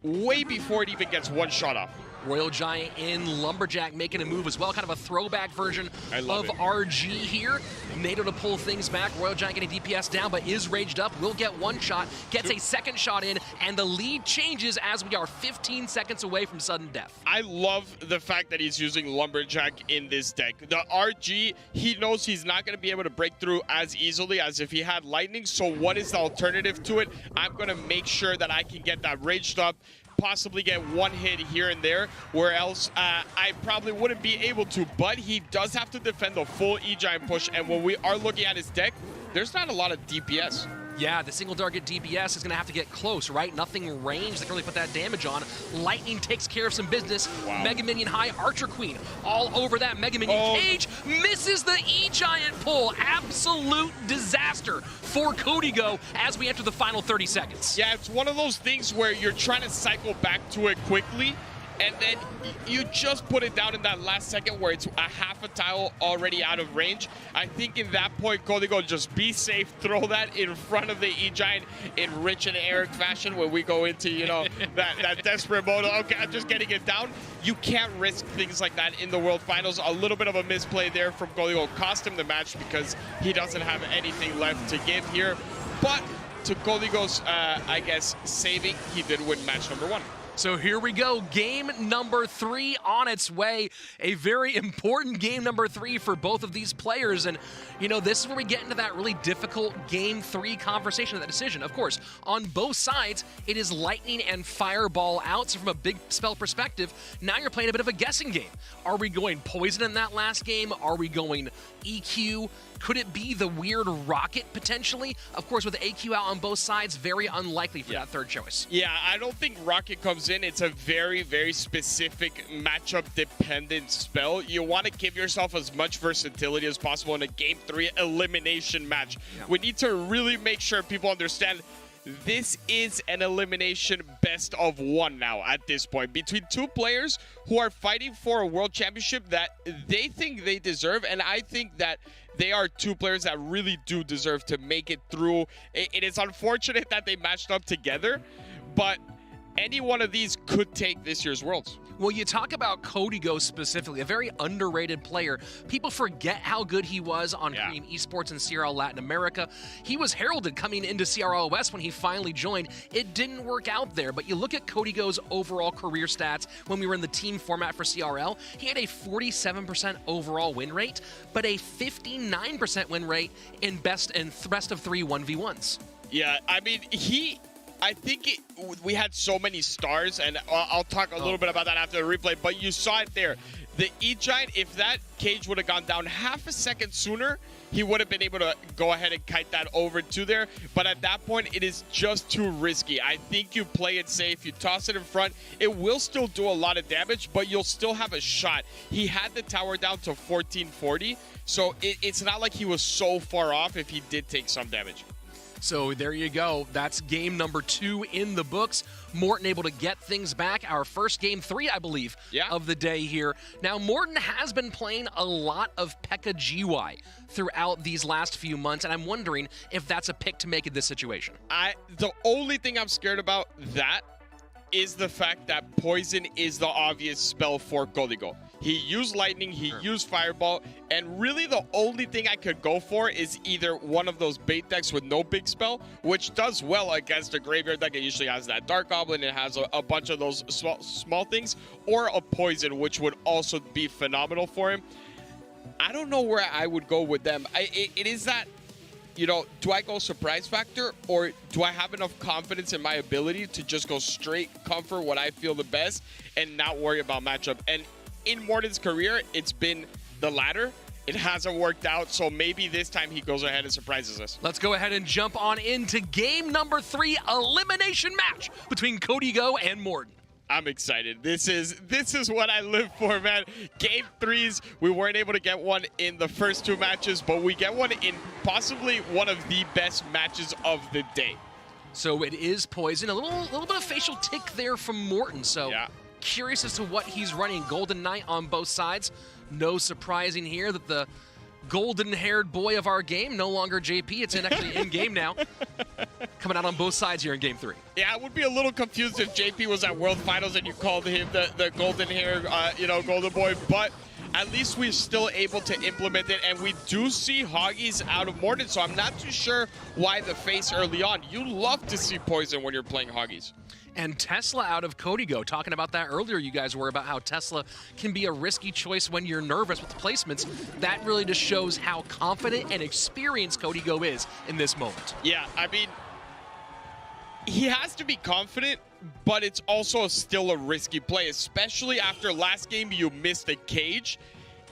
way before it even gets one shot off. Royal Giant in Lumberjack making a move as well, kind of a throwback version of RG here. NATO to pull things back. Royal Giant getting DPS down, but is raged up, will get one shot, gets a second shot in, and the lead changes as we are 15 seconds away from sudden death. I love the fact that he's using Lumberjack in this deck. The RG, he knows he's not going to be able to break through as easily as if he had Lightning, so what is the alternative to it? I'm going to make sure that I can get that raged up, possibly get one hit here and there, where else I probably wouldn't be able to, but he does have to defend the full E-Giant push, and when we are looking at his deck, there's not a lot of DPS. Yeah, the single target DPS is going to have to get close, right? Nothing range that can really put that damage on. Lightning takes care of some business. Wow. Mega Minion high, Archer Queen all over that Mega Minion cage. Misses the E-Giant pull. Absolute disaster for Código as we enter the final 30 seconds. Yeah, it's one of those things where you're trying to cycle back to it quickly, and then you just put it down in that last second where it's a half a tile already out of range. I think in that point, Código, just be safe, throw that in front of the E-Giant in Rich and Eric fashion when we go into, you know, that desperate mode. Okay, I'm just getting it down. You can't risk things like that in the World Finals. A little bit of a misplay there from Código cost him the match because he doesn't have anything left to give here. But to Código's, I guess, saving, he did win match number 1. So here we go, game number 3 on its way. A very important game number 3 for both of these players. And, you know, this is where we get into that really difficult game 3 conversation, that decision. Of course, on both sides, it is Lightning and Fireball out. So from a big spell perspective, now you're playing a bit of a guessing game. Are we going Poison in that last game? Are we going EQ? Could it be the weird Rocket, potentially? Of course, with AQ out on both sides, very unlikely for that third choice. Yeah, I don't think Rocket comes in. It's a very, very specific matchup-dependent spell. You want to give yourself as much versatility as possible in a Game 3 elimination match. Yeah. We need to really make sure people understand this is an elimination best of 1 now at this point between 2 players who are fighting for a world championship that they think they deserve, and I think that they are 2 players that really do deserve to make it through. It is unfortunate that they matched up together, but any one of these could take this year's Worlds. Well, you talk about Código specifically, a very underrated player. People forget how good he was on Cream Esports and CRL Latin America. He was heralded coming into CRL West when he finally joined. It didn't work out there, but you look at Código's overall career stats when we were in the team format for CRL, he had a 47% overall win rate, but a 59% win rate in best of 3 1v1s. Yeah, I mean, I think we had so many stars, and I'll talk a little bit about that after the replay, but you saw it there. The E-Giant, if that cage would have gone down half a second sooner, he would have been able to go ahead and kite that over to there. But at that point, it is just too risky. I think you play it safe. You toss it in front. It will still do a lot of damage, but you'll still have a shot. He had the tower down to 1440, so it's not like he was so far off if he did take some damage. So there you go. That's game number 2 in the books. Morten able to get things back. Our first game 3, I believe, of the day here. Now, Morten has been playing a lot of P.E.K.K.A GY throughout these last few months, and I'm wondering if that's a pick to make in this situation. The only thing I'm scared about that is the fact that Poison is the obvious spell for Código. He used Lightning, he used Fireball, and really the only thing I could go for is either one of those bait decks with no big spell, which does well against a graveyard deck. It usually has that Dark Goblin, it has a bunch of those small things, or a Poison, which would also be phenomenal for him. I don't know where I would go with them. It is that, you know, do I go surprise factor, or do I have enough confidence in my ability to just go straight comfort what I feel the best and not worry about matchup? And in Morten's career, it's been the latter. It hasn't worked out, so maybe this time he goes ahead and surprises us. Let's go ahead and jump on into game number 3, elimination match between Código and Morten. I'm excited. This is what I live for, man. Game 3s, we weren't able to get one in the first 2 matches, but we get one in possibly one of the best matches of the day. So it is Poison. A little bit of facial tick there from Morten, so curious as to what he's running. Golden Knight on both sides. No surprising here that the golden-haired boy of our game, no longer JP, it's actually in-game now, coming out on both sides here in Game 3. Yeah, I would be a little confused if JP was at World Finals and you called him the golden-haired, golden boy, but at least we're still able to implement it, and we do see Hoggies out of Morten, so I'm not too sure why the face early on. You love to see Poison when you're playing Hoggies. And Tesla out of Código, talking about that earlier, you guys were, about how Tesla can be a risky choice when you're nervous with the placements. That really just shows how confident and experienced Código is in this moment. Yeah, I mean, he has to be confident, but it's also still a risky play, especially after last game you missed a cage.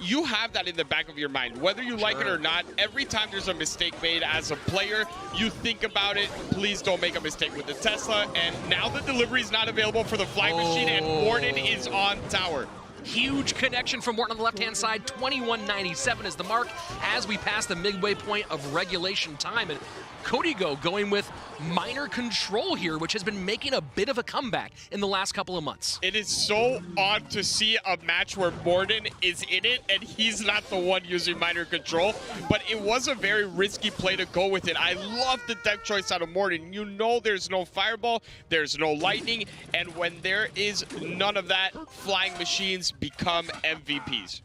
You have that in the back of your mind, whether you like it or not. Every time there's a mistake made as a player, you think about it. Please don't make a mistake with the Tesla. And now the delivery is not available for the flying machine, and Morten is on tower. Huge connection from Morten on the left-hand side. 21.97 is the mark as we pass the midway point of regulation time. And Código going with Minor Control here, which has been making a bit of a comeback in the last couple of months. It is so odd to see a match where Morden is in it and he's not the one using Minor Control, but it was a very risky play to go with it. I love the deck choice out of Morden. You know there's no Fireball, there's no Lightning, and when there is none of that, Flying Machines become MVPs.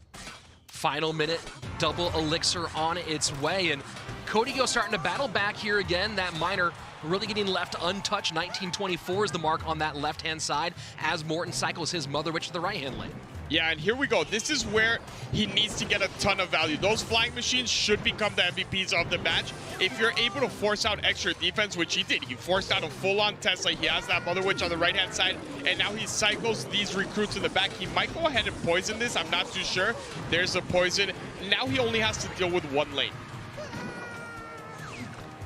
Final minute, double elixir on its way, and Código starting to battle back here again. That Minor really getting left untouched. 1924 is the mark on that left-hand side as Morton cycles his Mother Witch to the right-hand lane. Yeah, and here we go. This is where he needs to get a ton of value. Those Flying Machines should become the MVPs of the match. If you're able to force out extra defense, which he did. He forced out a full-on Tesla. He has that Mother Witch on the right-hand side, and now he cycles these recruits in the back. He might go ahead and poison this. I'm not too sure. There's a poison. Now he only has to deal with one lane.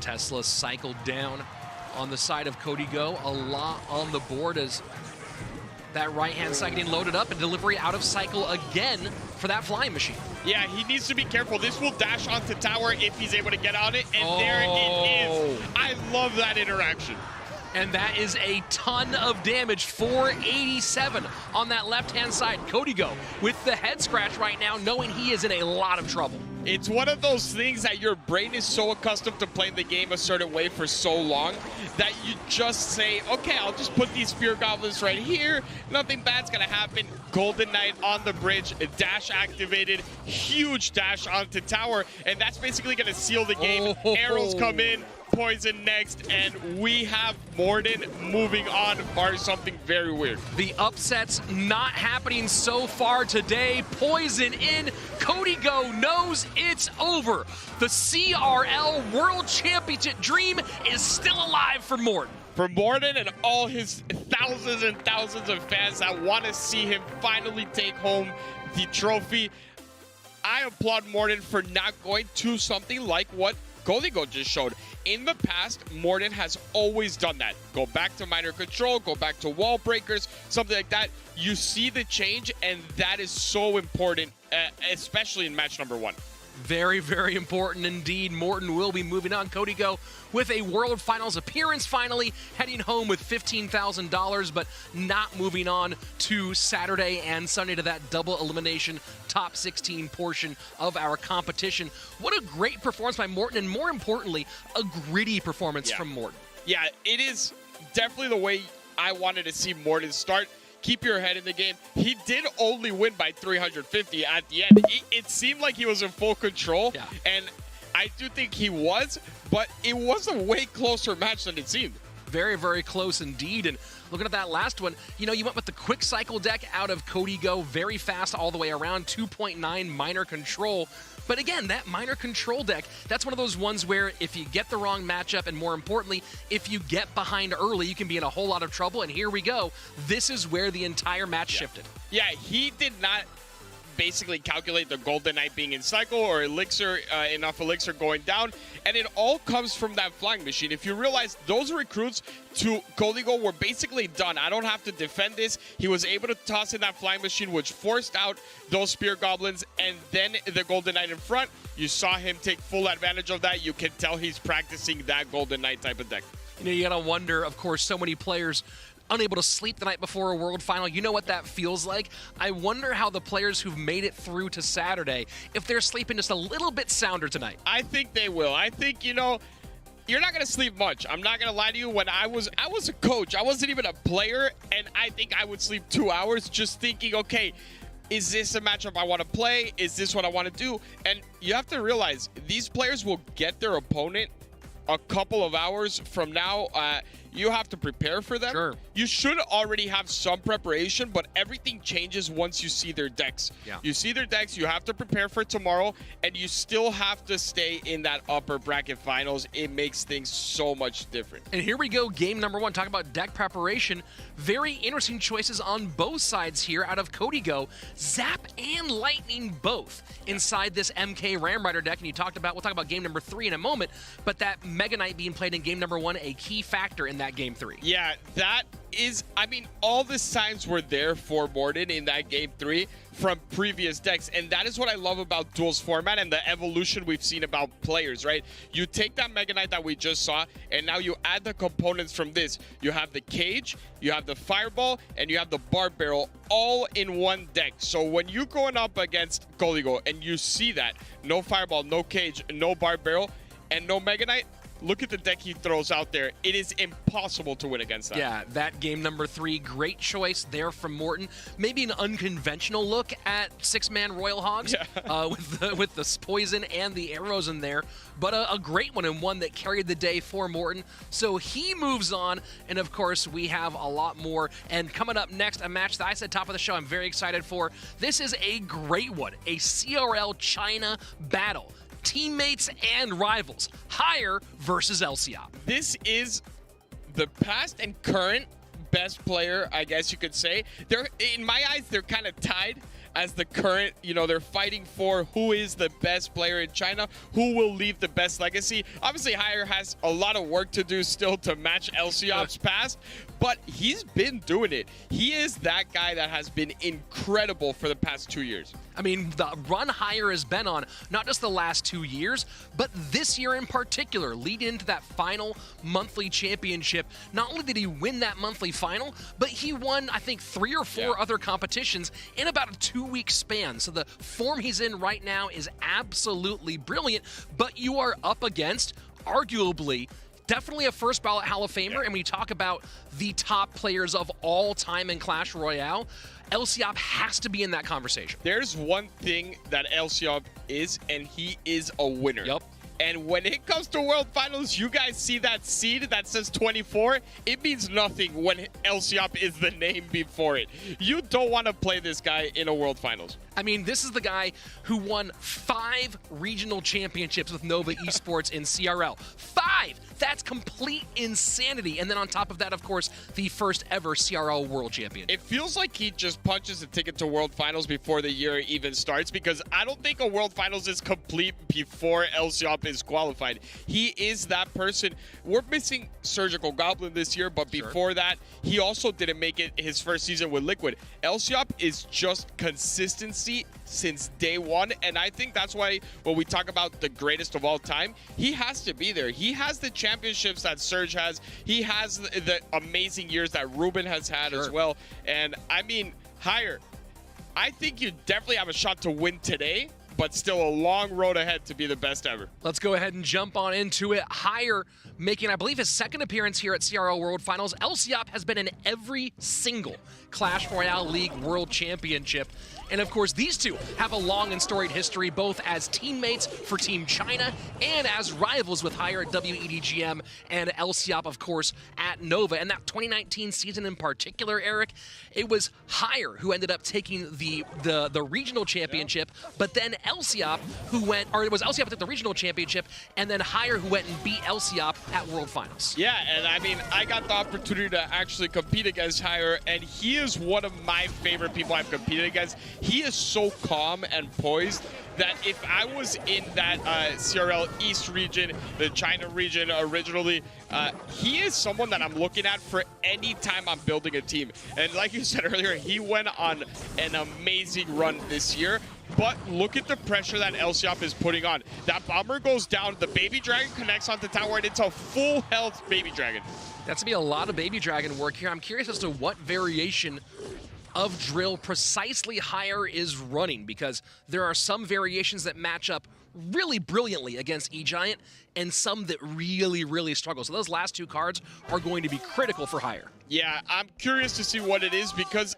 Tesla cycled down on the side of Código. A lot on the board as that right-hand side getting loaded up and delivery out of cycle again for that Flying Machine. Yeah, he needs to be careful. This will dash onto tower if he's able to get on it, and there it is. I love that interaction. And that is a ton of damage, 487 on that left-hand side. Código with the head scratch right now, knowing he is in a lot of trouble. It's one of those things that your brain is so accustomed to playing the game a certain way for so long that you just say, okay, I'll just put these Spear Goblins right here. Nothing bad's gonna happen. Golden Knight on the bridge, dash activated, huge dash onto tower, and that's basically gonna seal the game. Arrows come in, poison next, and we have Morden moving on, bar something very weird. The upset's not happening so far today. Poison in. Código knows it's over. The CRL World Championship dream is still alive for Morden. For Morden and all his thousands and thousands of fans that want to see him finally take home the trophy, I applaud Morden for not going to something like what Código just showed. In the past, Morden has always done that. Go back to Minor Control, go back to Wall Breakers, something like that. You see the change, and that is so important, especially in match number 1. Very, very important indeed. Morton will be moving on. Código with a World Finals appearance finally, heading home with $15,000, but not moving on to Saturday and Sunday to that double elimination top 16 portion of our competition. What a great performance by Morton, and more importantly, a gritty performance from Morton. Yeah, it is definitely the way I wanted to see Morton start. Keep your head in the game. He did only win by 350 at the end. It seemed like he was in full control, and I do think he was, but it was a way closer match than it seemed. Very, very close indeed. And looking at that last one, you know, you went with the quick cycle deck out of Código, very fast all the way around, 2.9 Minor Control. But again, that Minor Control deck, that's one of those ones where if you get the wrong matchup, and more importantly, if you get behind early, you can be in a whole lot of trouble. And here we go. This is where the entire match shifted. Yeah, he did not basically calculate the Golden Knight being in cycle or elixir, enough elixir going down, and it all comes from that Flying Machine. If you realize those recruits to Código were basically done. I don't have to defend this. He was able to toss in that Flying Machine, which forced out those Spear Goblins, and then the Golden Knight in front. You saw him take full advantage of that. You can tell he's practicing that Golden Knight type of deck. You know, you gotta wonder, of course, so many players unable to sleep the night before a World Final. You know what that feels like? I wonder how the players who've made it through to Saturday, if they're sleeping just a little bit sounder tonight. I think they will. I think, you know, you're not going to sleep much. I'm not going to lie to you. When I was a coach, I wasn't even a player, and I think I would sleep 2 hours just thinking, okay, is this a matchup I want to play? Is this what I want to do? And you have to realize these players will get their opponent a couple of hours from now. You have to prepare for them. Sure. You should already have some preparation, but everything changes once you see their decks. Yeah. You see their decks, you have to prepare for tomorrow, and you still have to stay in that upper bracket finals. It makes things so much different. And here we go, game number 1. Talk about deck preparation. Very interesting choices on both sides here out of Código. Zap and Lightning both inside this MK Ram Rider deck. And we'll talk about game number 3 in a moment, but that Mega Knight being played in game number 1, a key factor in that game 3. Yeah, that is, I mean, all the signs were there for Morten in that game 3 from previous decks, and that is what I love about Duel's format and the evolution we've seen about players, right? You take that Mega Knight that we just saw, and now you add the components from this. You have the Cage, you have the Fireball, and you have the Barb Barrel all in one deck. So when you're going up against Código and you see that, no Fireball, no Cage, no Barb Barrel, and no Mega Knight, look at the deck he throws out there. It is impossible to win against that. Yeah, that game number 3, great choice there from Morten. Maybe an unconventional look at 6-man Royal Hogs with the poison and the arrows in there, but a great one and one that carried the day for Morten. So he moves on, and of course we have a lot more. And coming up next, a match that I said top of the show I'm very excited for. This is a great one, a CRL China battle. Teammates and rivals, Higher versus Elsiop. This is the past and current best player, I guess you could say. They're, in my eyes, they're kind of tied as the current, you know, they're fighting for who is the best player in China, who will leave the best legacy. Obviously, Higher has a lot of work to do still to match Elsiop's past, but he's been doing it. He is that guy that has been incredible for the past 2 years. I mean, the run Higher has been on, not just the last 2 years, but this year in particular, leading into that final monthly championship. Not only did he win that monthly final, but he won, I think, 3 or 4 other competitions in about a 2-week span. So the form he's in right now is absolutely brilliant, but you are up against, arguably, definitely a first ballot Hall of Famer, and when you talk about the top players of all time in Clash Royale, Elsiop has to be in that conversation. There's one thing that Elsiop is, and he is a winner. Yep. And when it comes to World Finals, you guys see that seed that says 24? It means nothing when Elsiop is the name before it. You don't want to play this guy in a World Finals. I mean, this is the guy who won 5 regional championships with Nova Esports in CRL. 5! That's complete insanity. And then on top of that, of course, the first ever CRL World Champion. It feels like he just punches a ticket to World Finals before the year even starts, because I don't think a World Finals is complete before Elsiop is qualified. He is that person. We're missing Surgical Goblin this year, but before that, he also didn't make it his first season with Liquid. Elsiop is just consistency since day one, and I think that's why when we talk about the greatest of all time, he has to be there. He has the championships that Surge has. He has the amazing years that Ruben has had as well. And I mean, Higher, I think you definitely have a shot to win today, but still a long road ahead to be the best ever. Let's go ahead and jump on into it. Higher making, I believe, his second appearance here at CRL World Finals. Elsiop has been in every single Clash Royale League World Championship. And of course, these two have a long and storied history, both as teammates for Team China and as rivals with Higher at WEDGM and Elsiop, of course, at Nova. And that 2019 season in particular, Eric, it was Higher who ended up taking the regional championship, but then Elsiop who went, or it was Elsiop that took the regional championship, and then Higher who went and beat Elsiop at World Finals. Yeah, and I mean, I got the opportunity to actually compete against Higher, and he is one of my favorite people I've competed against. He is so calm and poised that if I was in that CRL East region, the China region originally, he is someone that I'm looking at for any time I'm building a team. And like you said earlier, he went on an amazing run this year. But look at the pressure that Elsiop is putting on. That bomber goes down, the Baby Dragon connects onto tower, and it's a full health Baby Dragon. That's gonna be a lot of Baby Dragon work here. I'm curious as to what variation of drill precisely Higher is running, because there are some variations that match up really brilliantly against E-Giant and some that really, really struggle. So those last 2 cards are going to be critical for Higher. Yeah, I'm curious to see what it is, because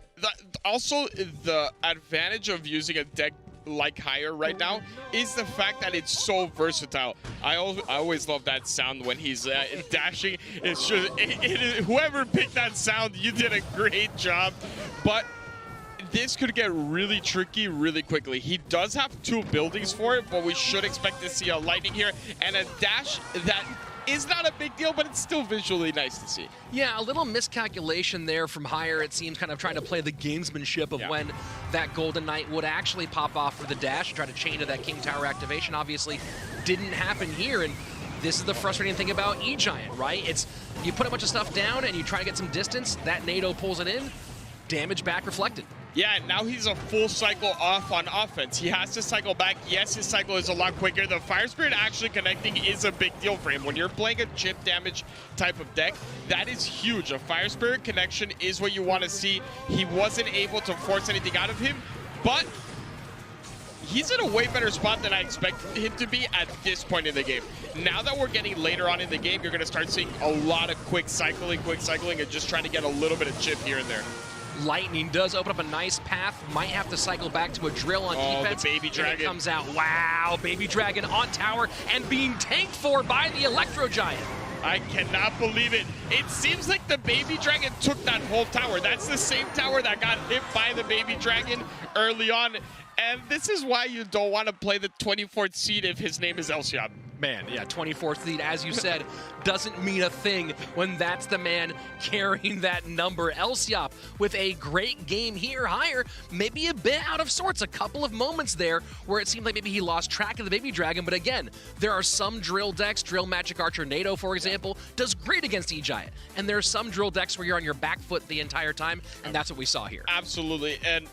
also the advantage of using a deck like Higher right now is the fact that it's so versatile. I always love that sound when he's dashing. It's just, whoever picked that sound, you did a great job. But this could get really tricky really quickly. He does have 2 buildings for it, but we should expect to see a lightning here and a dash that is not a big deal, but it's still visually nice to see. Yeah, a little miscalculation there from Higher. It seems kind of trying to play the gamesmanship of when that Golden Knight would actually pop off for the dash, try to chain to that King Tower activation. Obviously didn't happen here, and this is the frustrating thing about E-Giant, right? It's you put a bunch of stuff down and you try to get some distance, that NATO pulls it in, damage back reflected. Yeah, now he's a full cycle off on offense. He has to cycle back. Yes, his cycle is a lot quicker. The Fire Spirit actually connecting is a big deal for him. When you're playing a chip damage type of deck, that is huge. A Fire Spirit connection is what you want to see. He wasn't able to force anything out of him, but he's in a way better spot than I expected him to be at this point in the game. Now that we're getting later on in the game, you're going to start seeing a lot of quick cycling, and just trying to get a little bit of chip here and there. Lightning does open up a nice path. Might have to cycle back to a drill on defense. The Baby Dragon. It comes out. Wow, Baby Dragon on tower and being tanked for by the Electro Giant. I cannot believe it. It seems like the Baby Dragon took that whole tower. That's the same tower that got hit by the Baby Dragon early on. And this is why you don't want to play the 24th seed if his name is Elsiab. Man, yeah, 24th seed, as you said, doesn't mean a thing when that's the man carrying that number. Elsiop with a great game here. Higher, maybe a bit out of sorts. A couple of moments there where it seemed like maybe he lost track of the Baby Dragon. But again, there are some drill decks. Drill Magic Archer NATO, for example, does great against E-Giant. And there are some drill decks where you're on your back foot the entire time. And that's what we saw here. Absolutely. And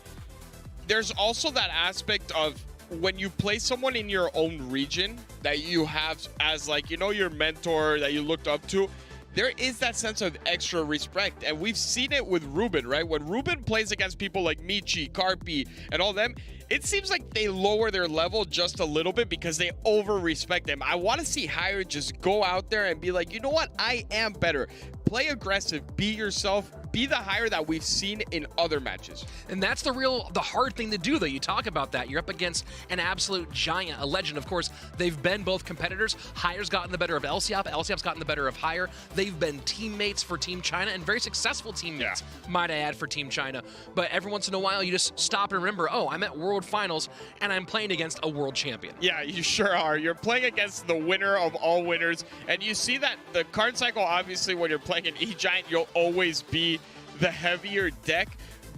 there's also that aspect of when you play someone in your own region that you have as, like, you know, your mentor that you looked up to, there is that sense of extra respect. And we've seen it with Ruben, right? When Ruben plays against people like Michi, Carpi, and all them, it seems like they lower their level just a little bit because they over-respect them. I want to see Higher just go out there and be like, you know what? I am better. Play aggressive. Be yourself. Be the Higher that we've seen in other matches. And that's the hard thing to do, though. You talk about that. You're up against an absolute giant, a legend. Of course, they've been both competitors. Higher's gotten the better of Elsiop. Elsiop's gotten the better of Higher. They've been teammates for Team China and very successful teammates, might I add, for Team China. But every once in a while, you just stop and remember, oh, I'm at World Finals and I'm playing against a world champion. Yeah, you sure are. You're playing against the winner of all winners. And you see that the card cycle, obviously, when you're playing an E-Giant, you'll always be the heavier deck.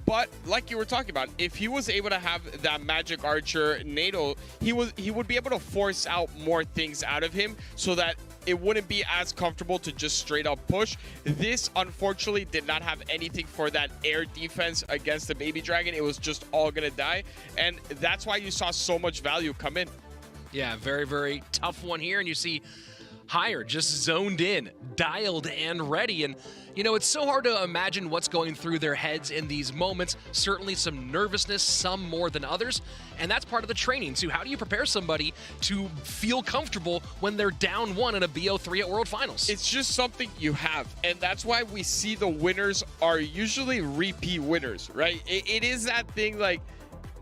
But like you were talking about, if he was able to have that Magic Archer NATO, he would be able to force out more things out of him so that it wouldn't be as comfortable to just straight up push. This, unfortunately, did not have anything for that air defense against the Baby Dragon. It was just all gonna die. And that's why you saw so much value come in. Yeah, very, very tough one here. And you see Higher just zoned in, dialed and ready. And, you know, it's so hard to imagine what's going through their heads in these moments. Certainly some nervousness, some more than others. And that's part of the training, too. How do you prepare somebody to feel comfortable when they're down one in a BO3 at World Finals? It's just something you have. And that's why we see the winners are usually repeat winners, right? It is that thing, like,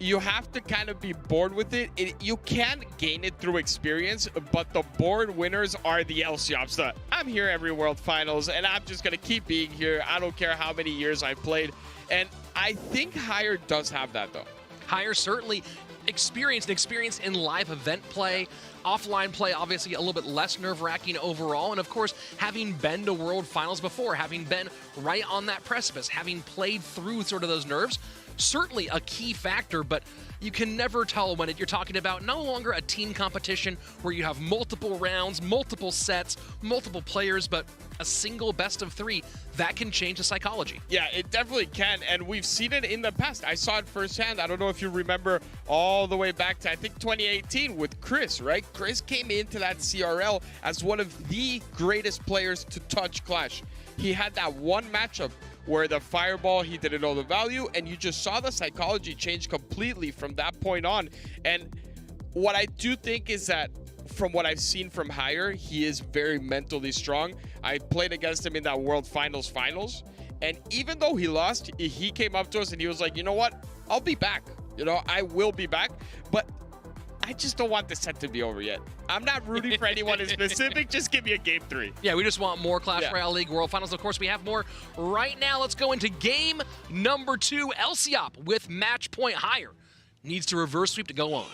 you have to kind of be bored with it. You can gain it through experience, but the bored winners are the Elsiops. I'm here every World Finals, and I'm just going to keep being here. I don't care how many years I've played. And I think Higher does have that, though. Higher certainly experience in live event play. Offline play, obviously, a little bit less nerve-wracking overall. And, of course, having been to World Finals before, having been right on that precipice, having played through sort of those nerves, certainly a key factor, but you can never tell when you're talking about no longer a team competition where you have multiple rounds, multiple sets, multiple players, but a single best of three. That can change the psychology. Yeah, it definitely can, and we've seen it in the past. I saw it firsthand. I don't know if you remember all the way back to, I think, 2018 with Chris, right? Chris came into that CRL as one of the greatest players to touch Clash. He had that one matchup where the fireball, he didn't know the value, and you just saw the psychology change completely from that point on. And what I do think is that from what I've seen from Higher, he is very mentally strong. I played against him in that World Finals, and even though he lost, he came up to us and he was like, you know what? I'll be back. You know, I will be back, but I just don't want this set to be over yet. I'm not rooting for anyone in specific. Just give me a game 3. Yeah, we just want more Clash Royale League World Finals. Of course, we have more right now. Let's go into game number 2. Elsiop with match point. Higher needs to reverse sweep to go on.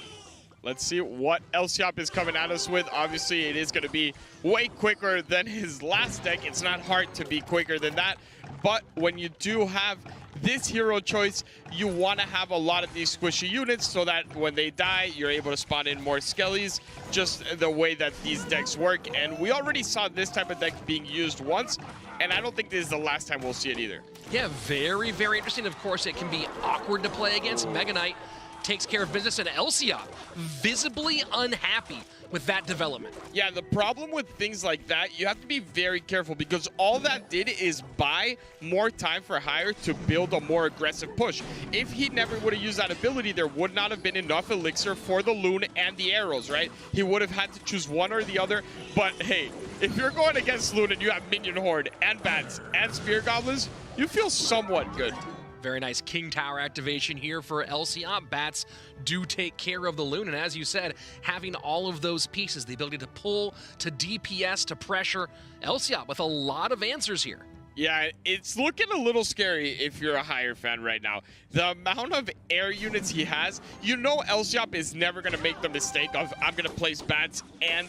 Let's see what Elsiop is coming at us with. Obviously, it is going to be way quicker than his last deck. It's not hard to be quicker than that. But when you do have this hero choice, you want to have a lot of these squishy units so that when they die, you're able to spawn in more Skellies, just the way that these decks work. And we already saw this type of deck being used once, and I don't think this is the last time we'll see it either. Yeah, very, very interesting. Of course, it can be awkward to play against. Mega Knight takes care of business, and Elsiop visibly unhappy with that development. Yeah, the problem with things like that, you have to be very careful because all that did is buy more time for Hire to build a more aggressive push. If he never would have used that ability, there would not have been enough elixir for the Loon and the arrows, right? He would have had to choose one or the other. But hey, if you're going against Loon and you have Minion Horde and Bats and Spear Goblins, you feel somewhat good. Very nice King Tower activation here for Elsiop. Bats do take care of the Loon, and as you said, having all of those pieces, the ability to pull, to DPS, to pressure, Elsiop with a lot of answers here. Yeah, it's looking a little scary if you're a Hire fan right now. The amount of air units he has, you know Elsiop is never going to make the mistake of, I'm going to place Bats and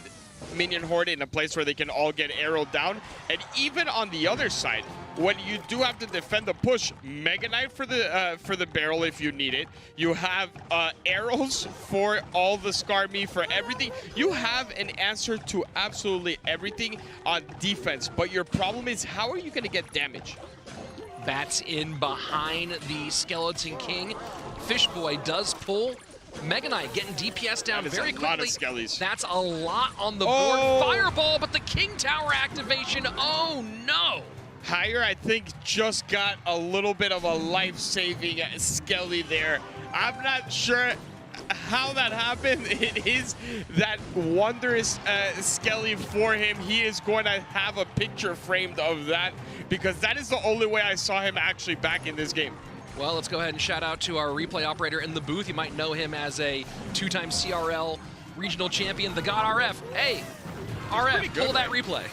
Minion Horde in a place where they can all get arrowed down. And even on the other side, when you do have to defend the push, Mega Knight for the barrel if you need it. You have arrows for all the Skarmy, for everything. You have an answer to absolutely everything on defense. But your problem is, how are you going to get damage? Bats in behind the Skeleton King. Fishboy does pull. Mega Knight getting DPS down very quickly. Lot of Skellies. That's a lot on the board. Fireball, but the King Tower activation, oh no! Hire, I think, just got a little bit of a life-saving Skelly there. I'm not sure how that happened. It is that wondrous Skelly for him. He is going to have a picture framed of that because that is the only way I saw him actually back in this game. Well, let's go ahead and shout out to our replay operator in the booth. You might know him as a two-time CRL regional champion, the God RF. Hey, RF, pull that replay.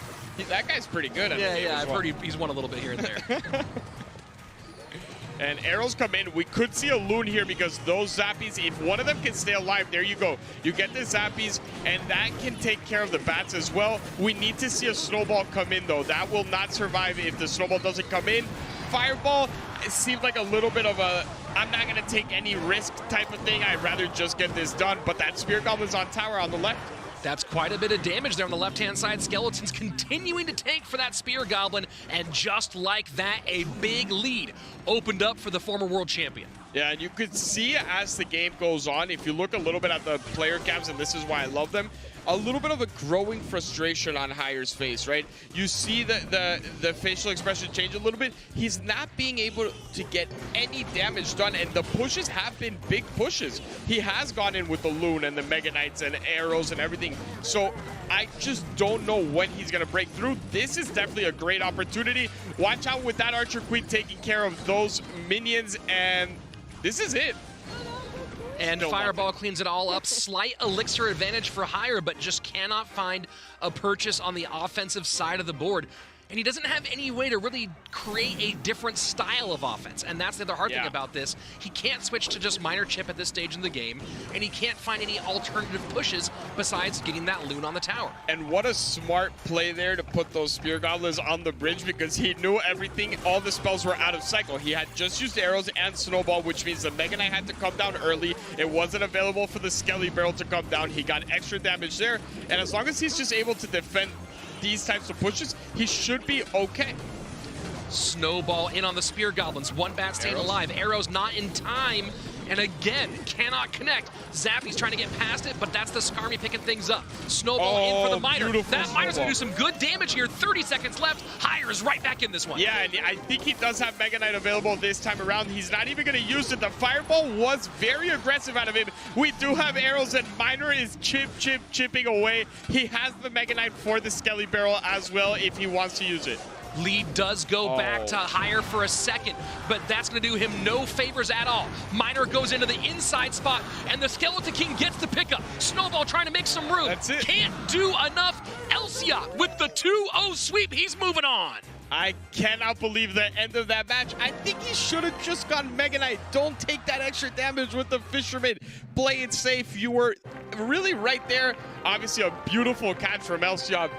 That guy's pretty good at it. Yeah, I've heard he's won a little bit here and there. And arrows come in. We could see a Loon here because those Zappies, if one of them can stay alive, there you go. You get the Zappies, and that can take care of the Bats as well. We need to see a Snowball come in, though. That will not survive if the Snowball doesn't come in. Fireball, it seemed like a little bit of a, I'm not going to take any risk type of thing. I'd rather just get this done. But that Spear Goblin's on tower on the left. That's quite a bit of damage there on the left-hand side. Skeletons continuing to tank for that Spear Goblin, and just like that, a big lead opened up for the former world champion. Yeah, and you could see as the game goes on, if you look a little bit at the player cams, and this is why I love them, a little bit of a growing frustration on Hire's face, right? You see the facial expression change a little bit. He's not being able to get any damage done, and the pushes have been big pushes. He has gone in with the Loon and the Mega Knights and arrows and everything. So I just don't know when he's going to break through. This is definitely a great opportunity. Watch out with that Archer Queen taking care of those minions, and this is it. And Fireball cleans it all up. Slight elixir advantage for Hire, but just cannot find a purchase on the offensive side of the board. And he doesn't have any way to really create a different style of offense. And that's the other hard thing about this. He can't switch to just minor chip at this stage in the game, and he can't find any alternative pushes besides getting that Loon on the tower. And what a smart play there to put those Spear Goblins on the bridge, because he knew everything, all the spells were out of cycle. He had just used arrows and Snowball, which means the Mega Knight had to come down early. It wasn't available for the Skelly Barrel to come down. He got extra damage there, and as long as he's just able to defend these types of pushes, he should be okay. Snowball in on the Spear Goblins. One Bat staying alive. Arrows not in time. And again, cannot connect. Zappy's trying to get past it, but that's the Skarmy picking things up. Snowball in for the Miner. That Miner's going to do some good damage here. 30 seconds left. Hire is right back in this one. Yeah, and I think he does have Mega Knight available this time around. He's not even going to use it. The Fireball was very aggressive out of him. We do have arrows, and Miner is chipping away. He has the Mega Knight for the Skelly Barrel as well if he wants to use it. Lead does go back to Hire for a second, but that's going to do him no favors at all. Miner goes into the inside spot, and the Skeleton King gets the pickup. Snowball trying to make some room. That's it. Can't do enough. Elsiop with the 2-0 sweep. He's moving on. I cannot believe the end of that match. I think he should have just gone Mega Knight. Don't take that extra damage with the Fisherman. Play it safe. You were really right there. Obviously, a beautiful catch from Elsiop.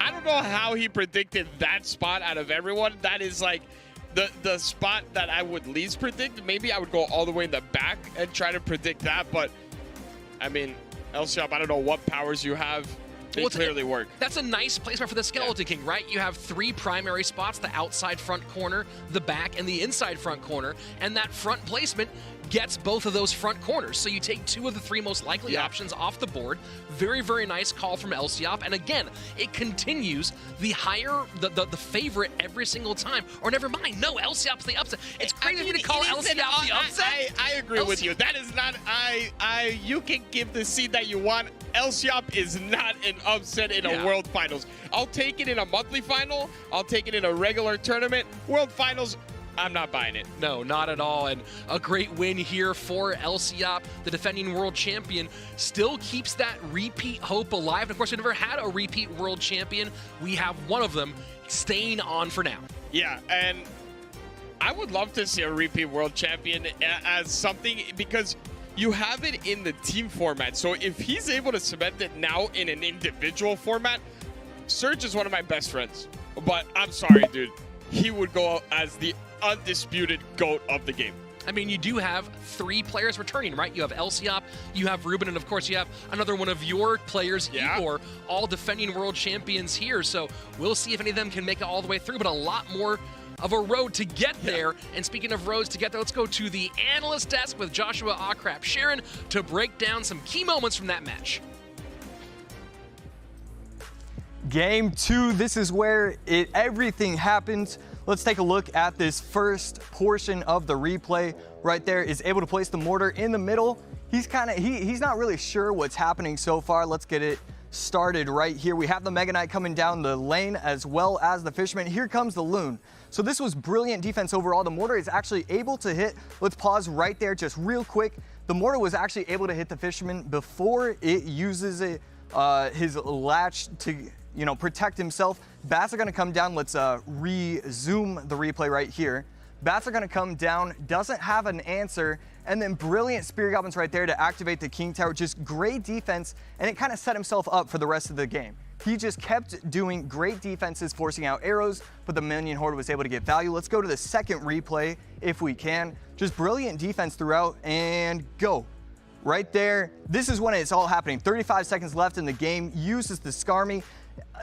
I don't know how he predicted that spot out of everyone. That is like the spot that I would least predict, maybe I would go all the way in the back and try to predict that. But, I mean, LCOP, I don't know what powers you have. They clearly work. That's a nice placement for the Skeleton King, right? You have 3 primary spots, the outside front corner, the back, and the inside front corner, and that front placement gets both of those front corners. So you take 2 of the 3 most likely options off the board. Very, very nice call from LCOP. And again, it continues the higher, the favorite every single time. Or never mind, no, LCOP's the upset. It's crazy of you to call LCOP the upset. I agree with you. That is not, you can give the seed that you want. LCOP is not an upset in a World Finals. I'll take it in a monthly final. I'll take it in a regular tournament. World Finals, I'm not buying it. No, not at all. And a great win here for LCOP, the defending world champion, still keeps that repeat hope alive. And of course, we never had a repeat world champion. We have one of them staying on for now. Yeah, and I would love to see a repeat world champion as something, because you have it in the team format. So if he's able to cement it now in an individual format, Surge is one of my best friends. But I'm sorry, dude. He would go as the undisputed GOAT of the game. I mean, you do have 3 players returning, right? You have LCOP, you have Ruben, and of course you have another one of your players, Igor, all defending world champions here. So we'll see if any of them can make it all the way through, but a lot more of a road to get there. And speaking of roads to get there, let's go to the analyst desk with Joshua Akrap Sharon to break down some key moments from that match. Game 2, this is where everything happens. Let's take a look at this first portion of the replay. Right there is able to place the mortar in the middle. He's not really sure what's happening so far. Let's get it started right here. We have the Mega Knight coming down the lane as well as the Fisherman. Here comes the Loon. So this was brilliant defense overall. The mortar is actually able to hit. Let's pause right there just real quick. The mortar was actually able to hit the Fisherman before it uses his latch to protect himself. Bats are going to come down. Let's resume the replay right here. Bats are going to come down, doesn't have an answer, and then brilliant Spear Goblins right there to activate the King Tower. Just great defense, and it kind of set himself up for the rest of the game. He just kept doing great defenses, forcing out arrows, but the Minion Horde was able to get value. Let's go to the second replay if we can. Just brilliant defense throughout, and go. Right there, this is when it's all happening. 35 seconds left in the game, uses the Skarmy.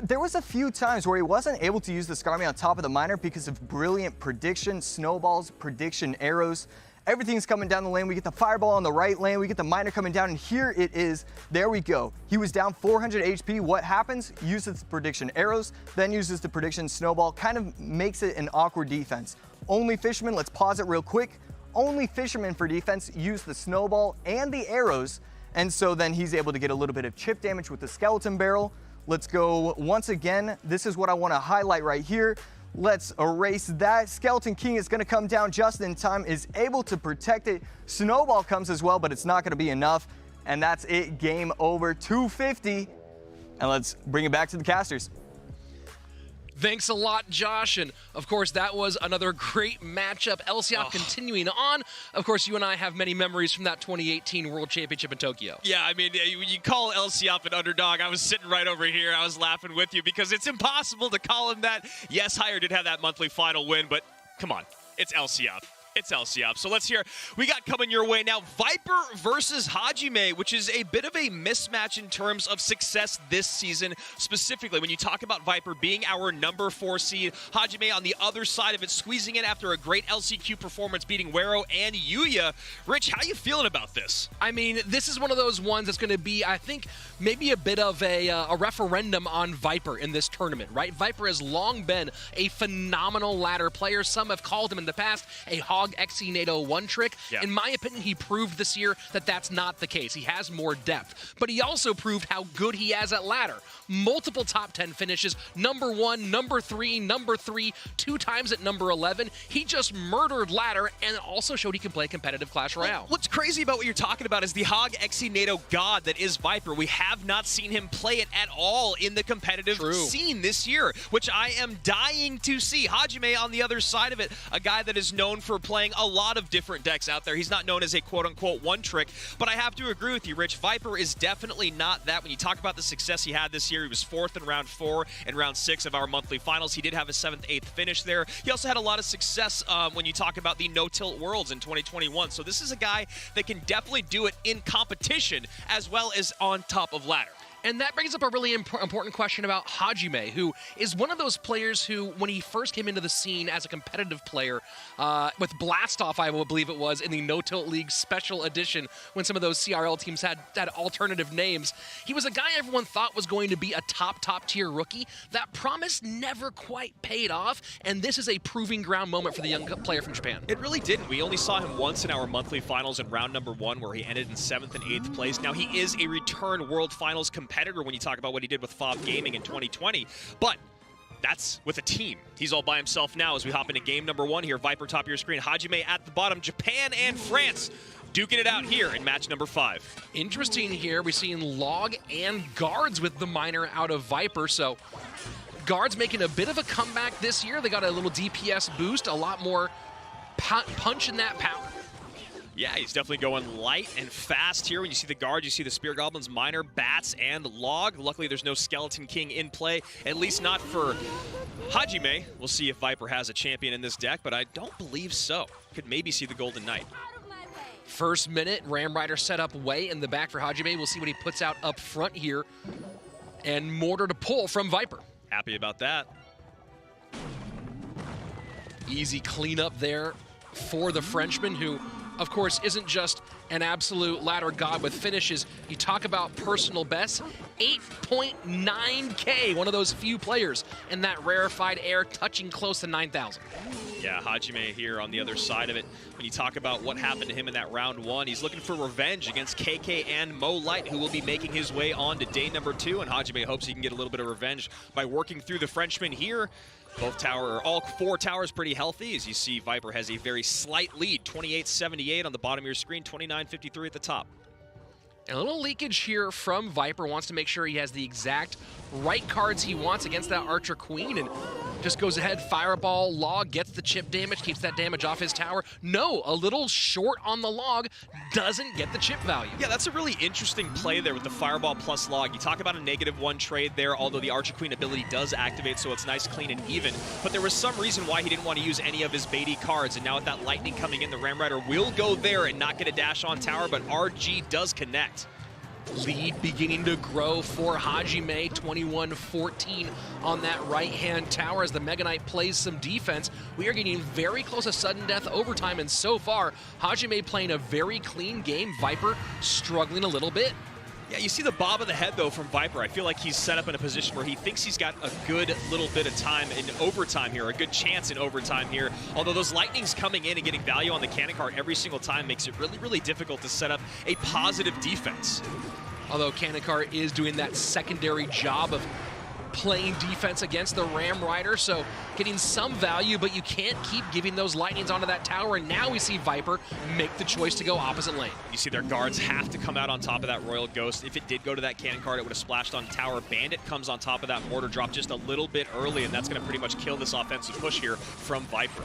There was a few times where he wasn't able to use the Skarmy on top of the miner because of brilliant prediction, snowballs, prediction arrows. Everything's coming down the lane. We get the fireball on the right lane. We get the miner coming down, and here it is. There we go. He was down 400 HP. What happens? Uses the prediction arrows, then uses the prediction snowball. Kind of makes it an awkward defense. Only Fisherman, let's pause it real quick. Only Fisherman for defense use the snowball and the arrows, and so then he's able to get a little bit of chip damage with the skeleton barrel. Let's go once again. This is what I want to highlight right here. Let's erase that. Skeleton King is going to come down just in time, is able to protect it. Snowball comes as well, but it's not going to be enough. And that's it. Game over. 250. And let's bring it back to the casters. Thanks a lot, Josh. And of course, that was another great matchup. LCOP continuing on. Of course, you and I have many memories from that 2018 World Championship in Tokyo. Yeah, I mean, you call LCOP an underdog. I was sitting right over here. I was laughing with you because it's impossible to call him that. Yes, Hire did have that monthly final win, but come on, it's LCOP. It's LCOP. So let's hear, we got coming your way now, Viper versus Hajime, which is a bit of a mismatch in terms of success this season. Specifically, when you talk about Viper being our number 4 seed, Hajime on the other side of it, squeezing in after a great LCQ performance, beating Wero and Yuya. Rich, how you feeling about this? I mean, this is one of those ones that's going to be, I think, maybe a bit of a referendum on Viper in this tournament, right? Viper has long been a phenomenal ladder player. Some have called him in the past a hog XC NATO one trick. Yeah. In my opinion, he proved this year that that's not the case. He has more depth, but he also proved how good he has at ladder. Multiple top 10 finishes, number 1, number 3, number 3, 2 times at number 11. He just murdered ladder and also showed he can play competitive Clash Royale. What's crazy about what you're talking about is the hog XC NATO god that is Viper. We have not seen him play it at all in the competitive scene this year, which I am dying to see. Hajime on the other side of it, a guy that is known for playing a lot of different decks out there. He's not known as a quote-unquote one-trick, but I have to agree with you, Rich. Viper is definitely not that. When you talk about the success he had this year, he was 4th in round 4 and round 6 of our monthly finals. He did have a 7th, 8th finish there. He also had a lot of success when you talk about the no-tilt worlds in 2021. So this is a guy that can definitely do it in competition as well as on top of ladder. And that brings up a really important question about Hajime, who is one of those players who, when he first came into the scene as a competitive player, with Blastoff, I believe it was, in the No Tilt League Special Edition, when some of those CRL teams had alternative names, he was a guy everyone thought was going to be a top tier rookie. That promise never quite paid off, and this is a proving ground moment for the young player from Japan. It really didn't. We only saw him once in our monthly finals in round number 1, where he ended in 7th and 8th place. Now, he is a return World Finals competitor when you talk about what he did with FOB Gaming in 2020, but that's with a team. He's all by himself now as we hop into game number 1 here. Viper top of your screen, Hajime at the bottom, Japan and France duking it out here in match number 5. Interesting here, we've seen Log and Guards with the Miner out of Viper, so Guards making a bit of a comeback this year. They got a little DPS boost, a lot more punch in that power. Yeah, he's definitely going light and fast here. When you see the Guard, you see the Spear Goblins, Miner, Bats, and Log. Luckily, there's no Skeleton King in play, at least not for Hajime. We'll see if Viper has a champion in this deck, but I don't believe so. Could maybe see the Golden Knight. First minute, Ram Rider set up way in the back for Hajime. We'll see what he puts out up front here. And Mortar to pull from Viper. Happy about that. Easy cleanup there for the Frenchman, who, of course, isn't just an absolute ladder god with finishes. You talk about personal best, 8.9K, one of those few players in that rarefied air, touching close to 9,000. Yeah, Hajime here on the other side of it. When you talk about what happened to him in that round 1, he's looking for revenge against KK and Mo Light, who will be making his way on to day number 2, and Hajime hopes he can get a little bit of revenge by working through the Frenchman here. All 4 towers pretty healthy. As you see, Viper has a very slight lead, 28-78 on the bottom of your screen, 29-53 at the top. And a little leakage here from Viper. Wants to make sure he has the exact right cards he wants against that Archer Queen, and just goes ahead, Fireball, Log, gets the chip damage, keeps that damage off his tower. No, a little short on the Log, doesn't get the chip value. Yeah, that's a really interesting play there with the Fireball plus Log. You talk about a -1 trade there, although the Archer Queen ability does activate, so it's nice, clean, and even. But there was some reason why he didn't want to use any of his baity cards, and now with that Lightning coming in, the Ram Rider will go there and not get a dash on tower, but RG does connect. Lead beginning to grow for Hajime, 21-14 on that right-hand tower as the Mega Knight plays some defense. We are getting very close to sudden death overtime, and so far, Hajime playing a very clean game. Viper struggling a little bit. Yeah, you see the bob of the head, though, from Viper. I feel like he's set up in a position where he thinks he's got a good little bit of time in overtime here, a good chance in overtime here. Although those Lightnings coming in and getting value on the cannon cart every single time makes it really, really difficult to set up a positive defense. Although Cannon Cart is doing that secondary job of playing defense against the Ram Rider, so getting some value, but you can't keep giving those lightnings onto that tower, and now we see Viper make the choice to go opposite lane. You see their guards have to come out on top of that Royal Ghost. If it did go to that cannon cart, it would have splashed on tower. Bandit comes on top of that mortar drop just a little bit early, and that's going to pretty much kill this offensive push here from Viper.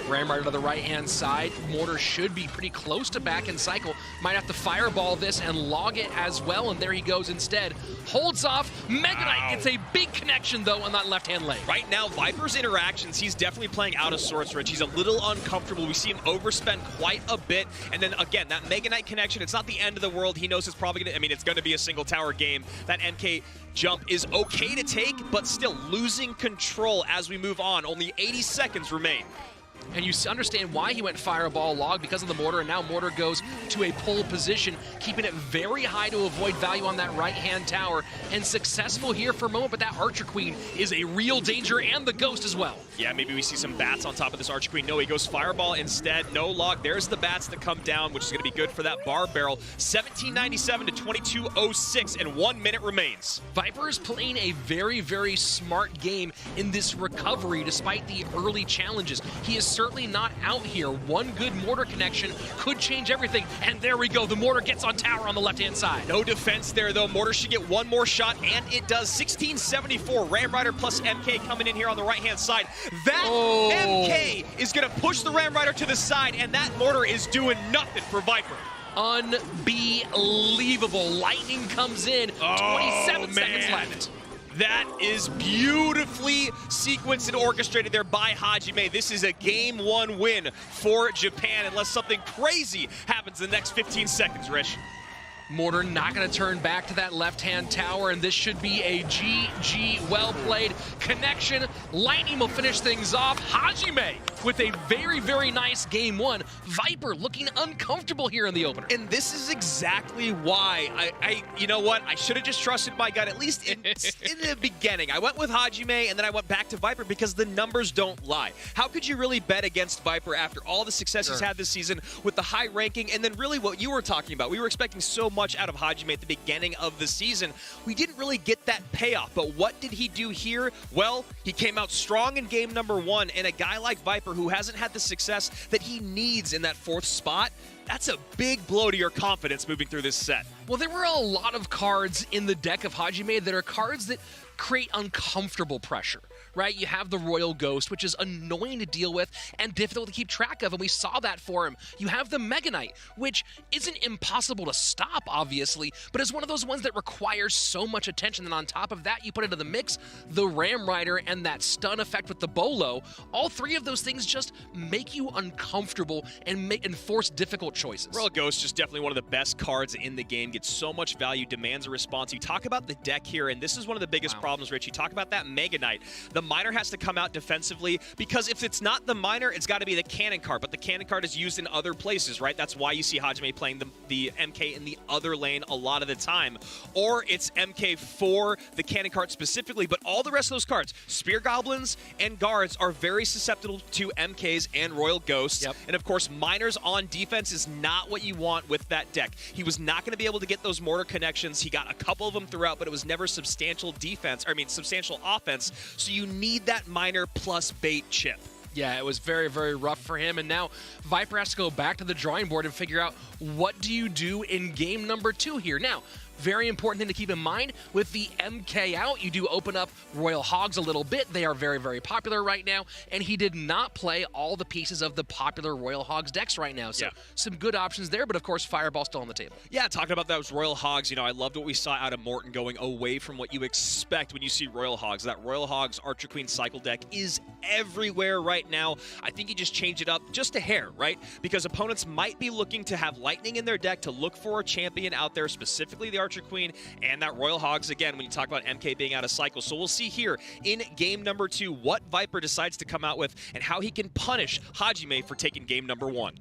Ram Rider to the right-hand side. Mortar should be pretty close to back in cycle. Might have to fireball this and log it as well, and there he goes instead. Holds off. Mega Knight gets a big connection, though, on that left-hand lane. Right now, Viper's interactions, he's definitely playing out of sorts, Rich. He's a little uncomfortable. We see him overspend quite a bit. And then, again, that Mega Knight connection, it's not the end of the world. He knows it's probably going to, it's going to be a single tower game. That MK jump is okay to take, but still losing control as we move on. Only 80 seconds remain. And you understand why he went fireball log, because of the mortar, and now mortar goes to a pull position, keeping it very high to avoid value on that right-hand tower, and successful here for a moment, but that Archer Queen is a real danger, and the Ghost as well. Yeah, maybe we see some bats on top of this Archer Queen. No, he goes fireball instead. No log. There's the bats that come down, which is going to be good for that bar barrel. 1797 to 2206, and 1 minute remains. Viper is playing a very, very smart game in this recovery, despite the early challenges. He is certainly not out here. One good mortar connection could change everything, and there we go. The mortar gets on tower on the left-hand side. No defense there, though. Mortar should get one more shot, and it does. 1674. Ram Rider plus MK coming in here on the right-hand side. That MK is going to push the Ram Rider to the side, and that mortar is doing nothing for Viper. Unbelievable. Lightning comes in. 27 seconds left. That is beautifully sequenced and orchestrated there by Hajime. This is a Game 1 win for Japan, unless something crazy happens in the next 15 seconds, Rich. Mortar not going to turn back to that left-hand tower, and this should be a GG. Well played. Connection. Lightning will finish things off. Hajime with a very, very nice game 1. Viper looking uncomfortable here in the opener. And this is exactly why you know what? I should have just trusted my gut, at least in the beginning. I went with Hajime, and then I went back to Viper because the numbers don't lie. How could you really bet against Viper after all the success he's had this season with the high ranking, and then really what you were talking about? We were expecting so much out of Hajime at the beginning of the season. We didn't really get that payoff, but what did he do here? Well, he came out strong in game number 1, and a guy like Viper who hasn't had the success that he needs in that 4th spot, that's a big blow to your confidence moving through this set. Well, there were a lot of cards in the deck of Hajime that are cards that create uncomfortable pressure, right? You have the Royal Ghost, which is annoying to deal with and difficult to keep track of, and we saw that for him. You have the Mega Knight, which isn't impossible to stop, obviously, but is one of those ones that requires so much attention, and on top of that, you put into the mix the Ram Rider and that stun effect with the Bolo. All 3 of those things just make you uncomfortable and force difficult choices. Royal Ghost is definitely one of the best cards in the game, gets so much value, demands a response. You talk about the deck here, and this is one of the biggest problems, Rich. You talk about that Mega Knight. The Miner has to come out defensively, because if it's not the Miner, it's got to be the Cannon card, but the Cannon card is used in other places, right? That's why you see Hajime playing the MK in the other lane a lot of the time. Or it's MK for the Cannon card specifically, but all the rest of those cards, Spear Goblins and Guards, are very susceptible to MKs and Royal Ghosts. And of course, Miners on defense is not what you want with that deck. He was not going to be able to get those mortar connections. He got a couple of them throughout, but it was never substantial substantial offense, so you need that Miner plus bait chip. Yeah, it was very, very rough for him, and now Viper has to go back to the drawing board and figure out what do you do in game number 2 here. Now, very important thing to keep in mind, with the MK out, you do open up Royal Hogs a little bit. They are very, very popular right now, and he did not play all the pieces of the popular Royal Hogs decks right now. So some good options there, but of course, Fireball still on the table. Yeah, talking about those Royal Hogs, you know, I loved what we saw out of Morton, going away from what you expect when you see Royal Hogs. That Royal Hogs Archer Queen cycle deck is everywhere right now. I think he just changed it up just a hair, right? Because opponents might be looking to have Lightning in their deck to look for a champion out there, specifically the Archer Queen and that Royal Hogs, again, when you talk about MK being out of cycle. So we'll see here in game number 2 what Viper decides to come out with and how he can punish Hajime for taking game number 1.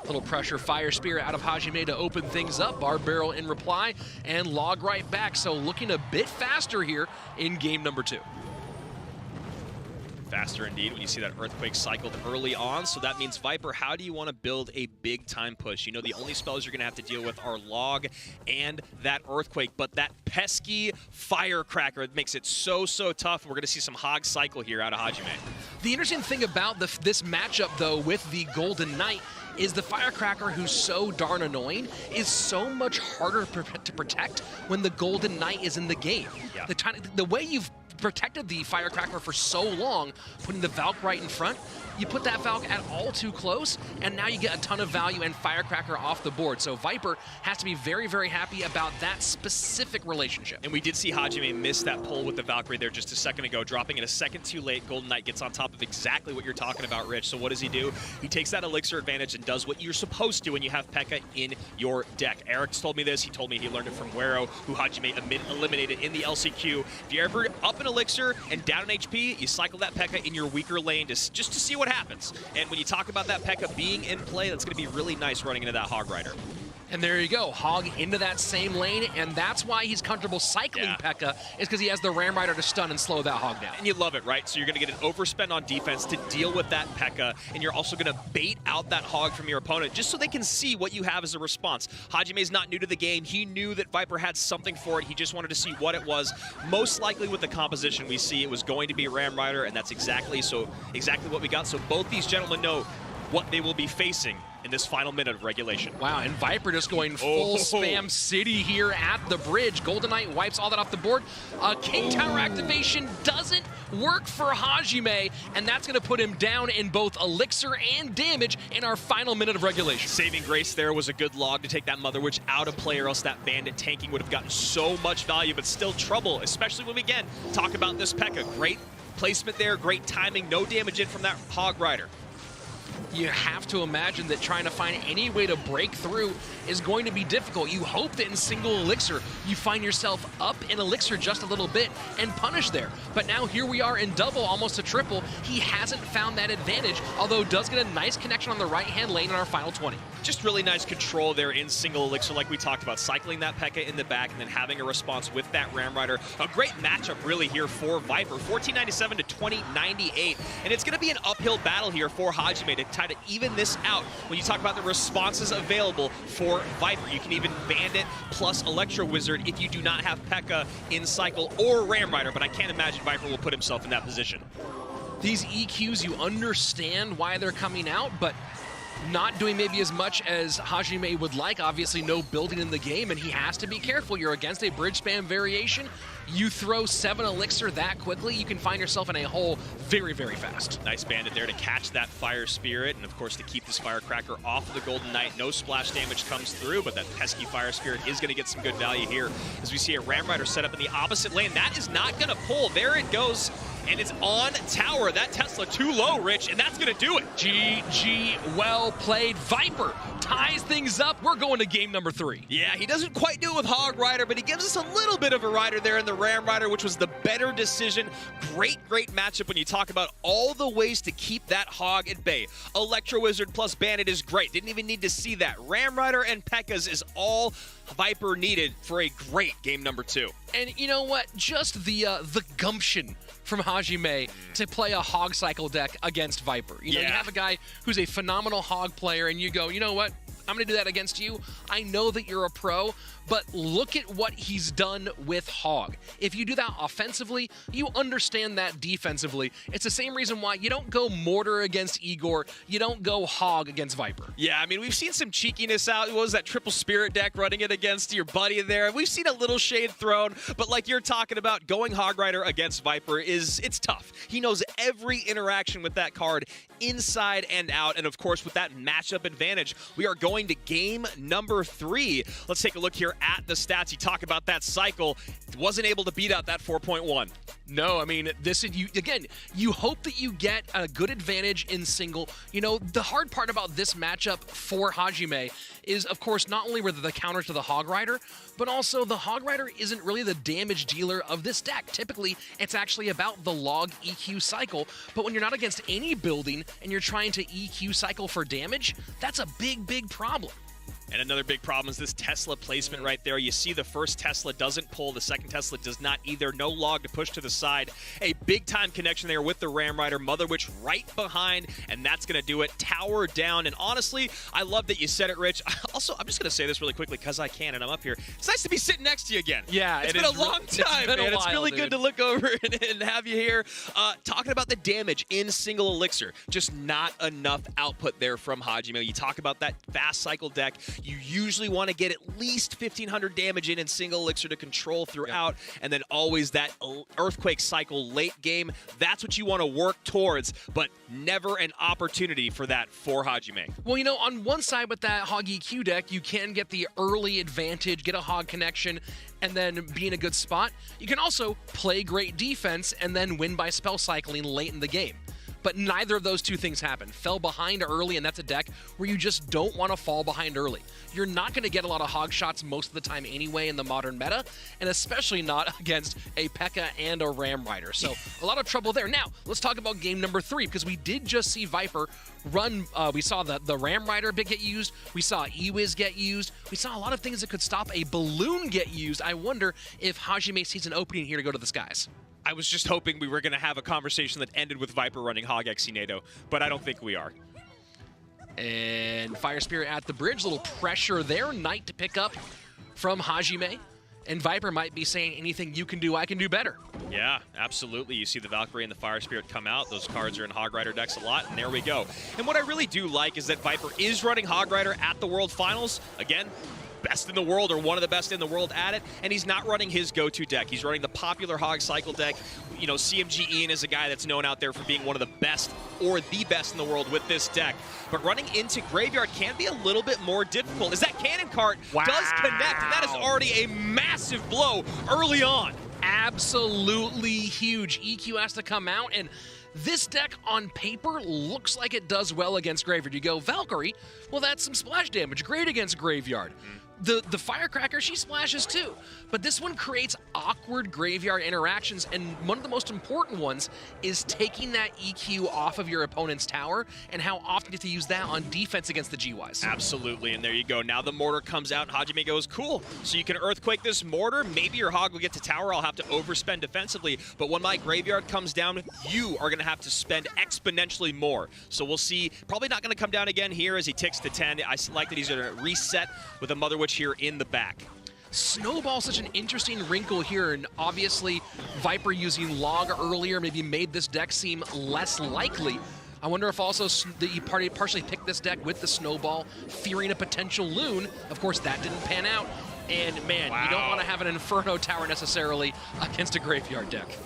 Little pressure Fire Spear out of Hajime to open things up. Barb Barrel in reply and log right back. So looking a bit faster here in game number 2. Faster indeed when you see that Earthquake cycled early on. So that means, Viper, how do you want to build a big time push? You know, the only spells you're going to have to deal with are Log and that Earthquake, but that pesky Firecracker makes it so tough. We're going to see some Hog cycle here out of Hajime. The interesting thing about this matchup, though, with the Golden Knight is the Firecracker, who's so darn annoying, is so much harder to protect when the Golden Knight is in the game. The way you've protected the Firecracker for so long, putting the Valk right in front, you put that Valk at all too close, and now you get a ton of value and Firecracker off the board. So Viper has to be very, very happy about that specific relationship. And we did see Hajime miss that pull with the Valkyrie there just a second ago, dropping it a second too late. Golden Knight gets on top of exactly what you're talking about, Rich. So what does he do? He takes that Elixir advantage and does what you're supposed to when you have P.E.K.K.A. in your deck. Eric's told me this. He told me he learned it from Wero, who Hajime eliminated in the LCQ. If you're ever up an Elixir and down an HP, you cycle that P.E.K.K.A. in your weaker lane just to see what happens. And when you talk about that P.E.K.K.A. being in play, that's going to be really nice running into that Hog Rider. And there you go, Hog into that same lane, and that's why he's comfortable cycling P.E.K.K.A. is because he has the Ram Rider to stun and slow that Hog down. And you love it, right? So you're going to get an overspend on defense to deal with that P.E.K.K.A., and you're also going to bait out that Hog from your opponent just so they can see what you have as a response. Hajime's not new to the game. He knew that Viper had something for it. He just wanted to see what it was. Most likely with the composition we see, it was going to be Ram Rider, and that's exactly what we got. So both these gentlemen know what they will be facing in this final minute of regulation. Wow, and Viper just going full spam city here at the bridge. Golden Knight wipes all that off the board. King Tower activation doesn't work for Hajime, and that's going to put him down in both elixir and damage in our final minute of regulation. Saving grace there was a good log to take that Mother Witch out of play, or else that Bandit tanking would have gotten so much value, but still trouble, especially when we, again, talk about this P.E.K.K.A. Great placement there, great timing, no damage in from that Hog Rider. You have to imagine that trying to find any way to break through is going to be difficult. You hope that in single elixir, you find yourself up in elixir just a little bit and punished there. But now here we are in double, almost a triple. He hasn't found that advantage, although does get a nice connection on the right-hand lane in our final 20. Just really nice control there in single elixir, like we talked about, cycling that P.E.K.K.A. in the back and then having a response with that Ram Rider. A great matchup really here for Viper, 1497 to 2098. And it's going to be an uphill battle here for Hajime to try to even this out. When you talk about the responses available for Viper, you can even Bandit plus Electro Wizard if you do not have P.E.K.K.A. in cycle or Ram Rider, but I can't imagine Viper will put himself in that position. These EQs, you understand why they're coming out, but not doing maybe as much as Hajime would like. Obviously, no building in the game, and he has to be careful. You're against a bridge spam variation. You throw 7 elixir that quickly, you can find yourself in a hole very, very fast. Nice Bandit there to catch that Fire Spirit, and of course to keep this Firecracker off of the Golden Knight. No splash damage comes through, but that pesky Fire Spirit is going to get some good value here as we see a Ram Rider set up in the opposite lane. That is not going to pull. There it goes. And it's on tower. That Tesla too low, Rich, and that's going to do it. GG, well played. Viper ties things up. We're going to game number 3. Yeah, he doesn't quite do it with Hog Rider, but he gives us a little bit of a rider there in the Ram Rider, which was the better decision. Great matchup when you talk about all the ways to keep that Hog at bay. Electro Wizard plus Bandit is great. Didn't even need to see that. Ram Rider and P.E.K.K.A.'s is all Viper needed for a great game number 2. And you know what? Just the gumption from Hajime to play a Hog cycle deck against Viper. You know, you have a guy who's a phenomenal Hog player, and you go, you know what? I'm going to do that against you. I know that you're a pro, but look at what he's done with Hog. If you do that offensively, you understand that defensively. It's the same reason why you don't go Mortar against Igor, you don't go Hog against Viper. Yeah, I mean, we've seen some cheekiness out. What was that triple Spirit deck running it against your buddy there? We've seen a little shade thrown, but like you're talking about, going Hog Rider against Viper it's tough. He knows every interaction with that card inside and out, and of course with that matchup advantage, we are going to game number 3. Let's take a look here at the stats. You talk about that cycle, wasn't able to beat out that 4.1. No, I mean, you hope that you get a good advantage in single. You know, the hard part about this matchup for Hajime is, of course, not only were the counters to the Hog Rider, but also the Hog Rider isn't really the damage dealer of this deck. Typically, it's actually about the log EQ cycle, but when you're not against any building and you're trying to EQ cycle for damage, that's a big problem. And another big problem is this Tesla placement right there. You see the first Tesla doesn't pull, the second Tesla does not either. No log to push to the side. A big-time connection there with the Ram Rider. Mother Witch right behind, and that's going to do it. Tower down, and honestly, I love that you said it, Rich. Also, I'm just going to say this really quickly because I can, and I'm up here. It's nice to be sitting next to you again. Yeah, it's been a long time, man. It's really good to look over and have you here. Talking about the damage in single elixir. Just not enough output there from Hajime. You talk about that fast cycle deck. You usually want to get at least 1,500 damage in single elixir to control throughout, and then always that Earthquake cycle late game. That's what you want to work towards, but never an opportunity for that for Hajime. Well, you know, on one side with that Hog EQ deck, you can get the early advantage, get a Hog connection, and then be in a good spot. You can also play great defense and then win by spell cycling late in the game. But neither of those two things happen. Fell behind early, and that's a deck where you just don't want to fall behind early. You're not going to get a lot of Hog shots most of the time anyway in the modern meta, and especially not against a P.E.K.K.A. and a Ram Rider. So a lot of trouble there. Now, let's talk about game number 3, because we did just see Viper run. We saw the Ram Rider get used. We saw E-Wiz get used. We saw a lot of things that could stop a balloon get used. I wonder if Hajime sees an opening here to go to the skies. I was just hoping we were going to have a conversation that ended with Viper running Hog XC NATO, but I don't think we are. And Fire Spirit at the bridge, little pressure there. Knight to pick up from Hajime. And Viper might be saying, anything you can do, I can do better. Yeah, absolutely. You see the Valkyrie and the Fire Spirit come out. Those cards are in Hog Rider decks a lot, and there we go. And what I really do like is that Viper is running Hog Rider at the World Finals. Again, best in the world or one of the best in the world at it, and he's not running his go-to deck. He's running the popular Hog Cycle deck. You know, CMG Ian is a guy that's known out there for being one of the best or the best in the world with this deck. But running into Graveyard can be a little bit more difficult, as that Cannon Cart does connect, and that is already a massive blow early on. Absolutely huge. EQ has to come out, and this deck on paper looks like it does well against Graveyard. You go, Valkyrie, well, that's some splash damage. Great against Graveyard. The Firecracker, she splashes too. But this one creates awkward Graveyard interactions, and one of the most important ones is taking that EQ off of your opponent's tower and how often you have to use that on defense against the GYs. Absolutely, and there you go. Now the Mortar comes out, and Hajime goes, cool, so you can Earthquake this Mortar. Maybe your Hog will get to tower. I'll have to overspend defensively, but when my Graveyard comes down, you are going to have to spend exponentially more. So we'll see. Probably not going to come down again here as he ticks to 10. I like that he's going to reset with a Mother Witch here in the back. Snowball, such an interesting wrinkle here, and obviously Viper using Log earlier maybe made this deck seem less likely. I wonder if also that you partially picked this deck with the Snowball, fearing a potential Loon. Of course, that didn't pan out. And man, you don't want to have an Inferno Tower necessarily against a Graveyard deck.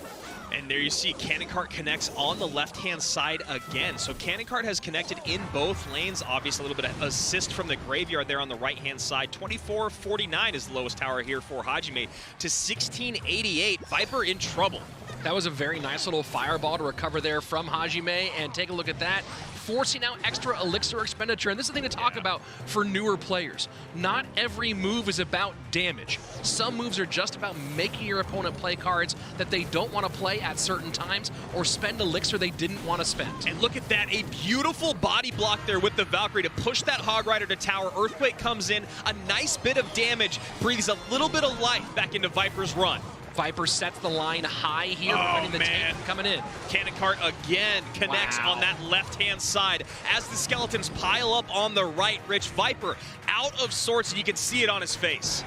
And there you see Cannon Cart connects on the left-hand side again. So Cannon Cart has connected in both lanes. Obviously, a little bit of assist from the Graveyard there on the right-hand side. 2449 is the lowest tower here for Hajime to 1688. Viper in trouble. That was a very nice little fireball to recover there from Hajime, and take a look at that. Forcing out extra elixir expenditure, and this is the thing to talk about for newer players. Not every move is about damage. Some moves are just about making your opponent play cards that they don't want to play at certain times, or spend elixir they didn't want to spend. And look at that, a beautiful body block there with the Valkyrie to push that Hog Rider to tower. Earthquake comes in, a nice bit of damage, breathes a little bit of life back into Viper's run. Viper sets the line high here, preventing the tank from coming in. Cannon Cart again connects on that left-hand side. As the skeletons pile up on the right, Rich, Viper out of sorts, and you can see it on his face.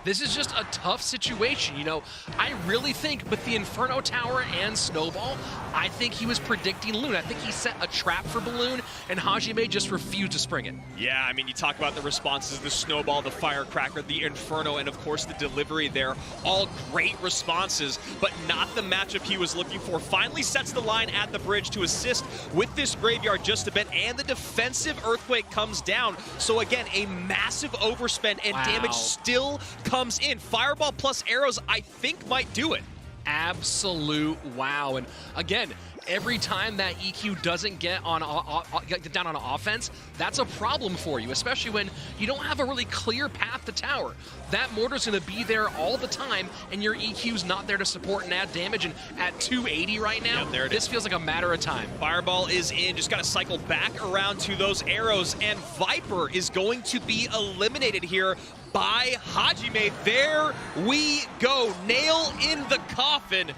This is just a tough situation, you know. I really think with the Inferno Tower and Snowball, I think he was predicting Loon. I think he set a trap for Balloon, and Hajime just refused to spring it. Yeah, I mean, you talk about the responses, the Snowball, the Firecracker, the Inferno, and of course the delivery there. All great responses, but not the matchup he was looking for. Finally sets the line at the bridge to assist with this Graveyard just a bit, and the defensive Earthquake comes down. So again, a massive overspend, and damage still comes in. Fireball plus arrows, I think, might do it. Absolute wow. And again, every time that EQ doesn't get down on offense, that's a problem for you, especially when you don't have a really clear path to tower. That Mortar's going to be there all the time, and your EQ's not there to support and add damage. And at 280 right now, this feels like a matter of time. Fireball is in, just got to cycle back around to those arrows, and Viper is going to be eliminated here by Hajime. There we go. Nail in the coffin.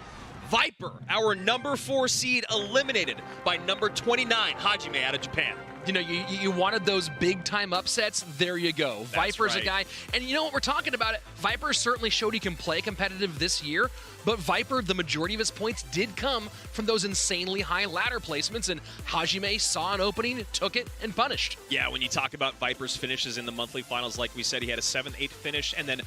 Viper, our number 4 seed, eliminated by number 29, Hajime out of Japan. You know, you wanted those big-time upsets. There you go. Viper's a guy. And you know what? We're talking about it. Viper certainly showed he can play competitive this year, but Viper, the majority of his points did come from those insanely high ladder placements, and Hajime saw an opening, took it, and punished. Yeah, when you talk about Viper's finishes in the monthly finals, like we said, he had a 7th, 8th finish, and then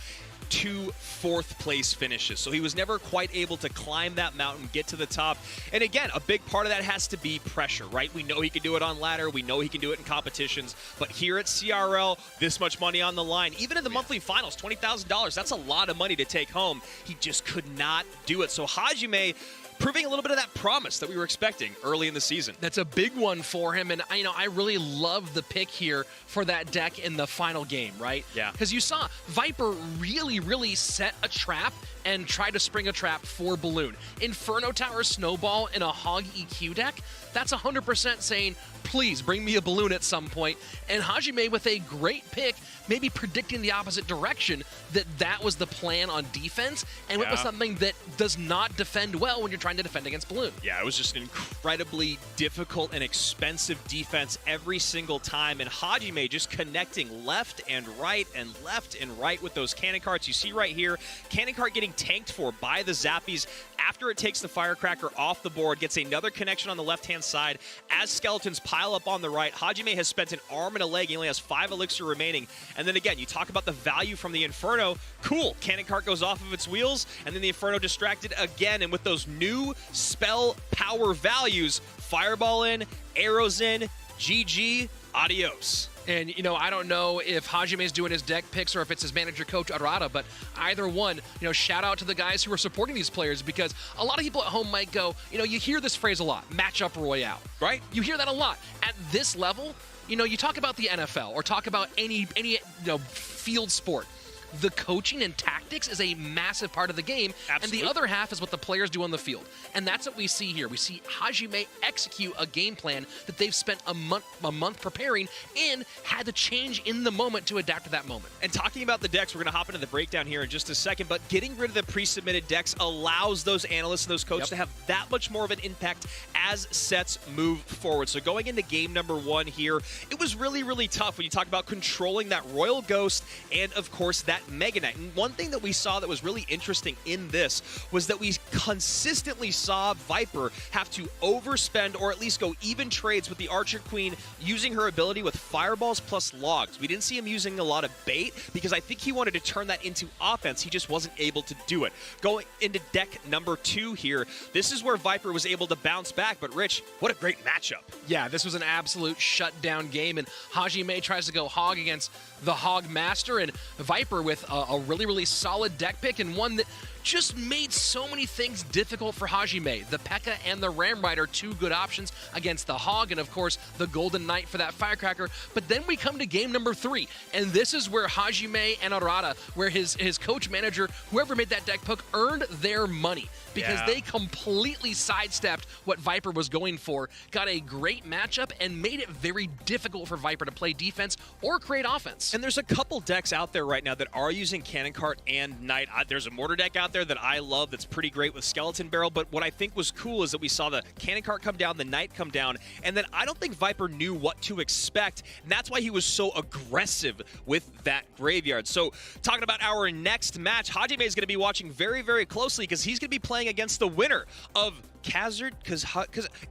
2 4th-place finishes. So he was never quite able to climb that mountain, get to the top. And again, a big part of that has to be pressure, right? We know he can do it on ladder. We know he can do it in competitions. But here at CRL, this much money on the line. Even in the monthly finals, $20,000, that's a lot of money to take home. He just could not do it. So Hajime proving a little bit of that promise that we were expecting early in the season. That's a big one for him, and I really love the pick here for that deck in the final game, right? Yeah. Because you saw Viper really set a trap and tried to spring a trap for Balloon. Inferno Tower Snowball in a Hog EQ deck, that's 100% saying, please bring me a Balloon at some point. And Hajime with a great pick, maybe predicting the opposite direction, that was the plan on defense, and it was something that does not defend well when you're trying to defend against Balloon. Yeah, it was just an incredibly difficult and expensive defense every single time, and Hajime just connecting left and right with those Cannon Carts. You see right here, Cannon Cart getting tanked for by the Zappies after it takes the Firecracker off the board, gets another connection on the left-hand side. As skeletons pile up on the right, Hajime has spent an arm and a leg. He only has 5 elixir remaining. And then again, you talk about the value from the Inferno. Cool, Cannon Cart goes off of its wheels, and then the Inferno distracted again. And with those new spell power values, Fireball in, arrows in, GG, adios. And, you know, I don't know if Hajime's doing his deck picks or if it's his manager coach, Arata, but either one, you know, shout out to the guys who are supporting these players, because a lot of people at home might go, you know, you hear this phrase a lot, matchup royale, right? You hear that a lot. At this level, you know, you talk about the NFL or talk about any you know, field sport. The coaching and tactics is a massive part of the game, Absolutely. and the other half is what the players do on the field. And that's what we see here. We see Hajime execute a game plan that they've spent a month preparing and had to change in the moment to adapt to that moment. And talking about the decks, we're going to hop into the breakdown here in just a second, but getting rid of the pre-submitted decks allows those analysts and those coaches to have that much more of an impact as sets move forward. So going into game number 1 here, it was really, really tough when you talk about controlling that Royal Ghost and, of course, that Mega Knight. And one thing that we saw that was really interesting in this was that we consistently saw Viper have to overspend or at least go even trades with the Archer Queen using her ability with fireballs plus logs. We didn't see him using a lot of bait because I think he wanted to turn that into offense. He just wasn't able to do it. Going into deck number 2 here, this is where Viper was able to bounce back. But Rich, what a great matchup. Yeah, this was an absolute shutdown game, and Hajime tries to go hog against the Hog Master, and Viper with a really, really solid deck pick, and one that just made so many things difficult for Hajime. The P.E.K.K.A. and the Ram Rider, 2 good options against the Hog, and of course the Golden Knight for that Firecracker. But then we come to game number 3, and this is where Hajime and Arata, where his coach, manager, whoever made that deck pick, earned their money, because they completely sidestepped what Viper was going for, got a great matchup, and made it very difficult for Viper to play defense or create offense. And there's a couple decks out there right now that are using Cannon Cart and Knight. There's a Mortar deck out there that I love that's pretty great with Skeleton Barrel, but what I think was cool is that we saw the Cannon Cart come down, the Knight come down, and then I don't think Viper knew what to expect, and that's why he was so aggressive with that graveyard. So talking about our next match, Hajime is going to be watching very, very closely because he's going to be playing against the winner of Kazard, because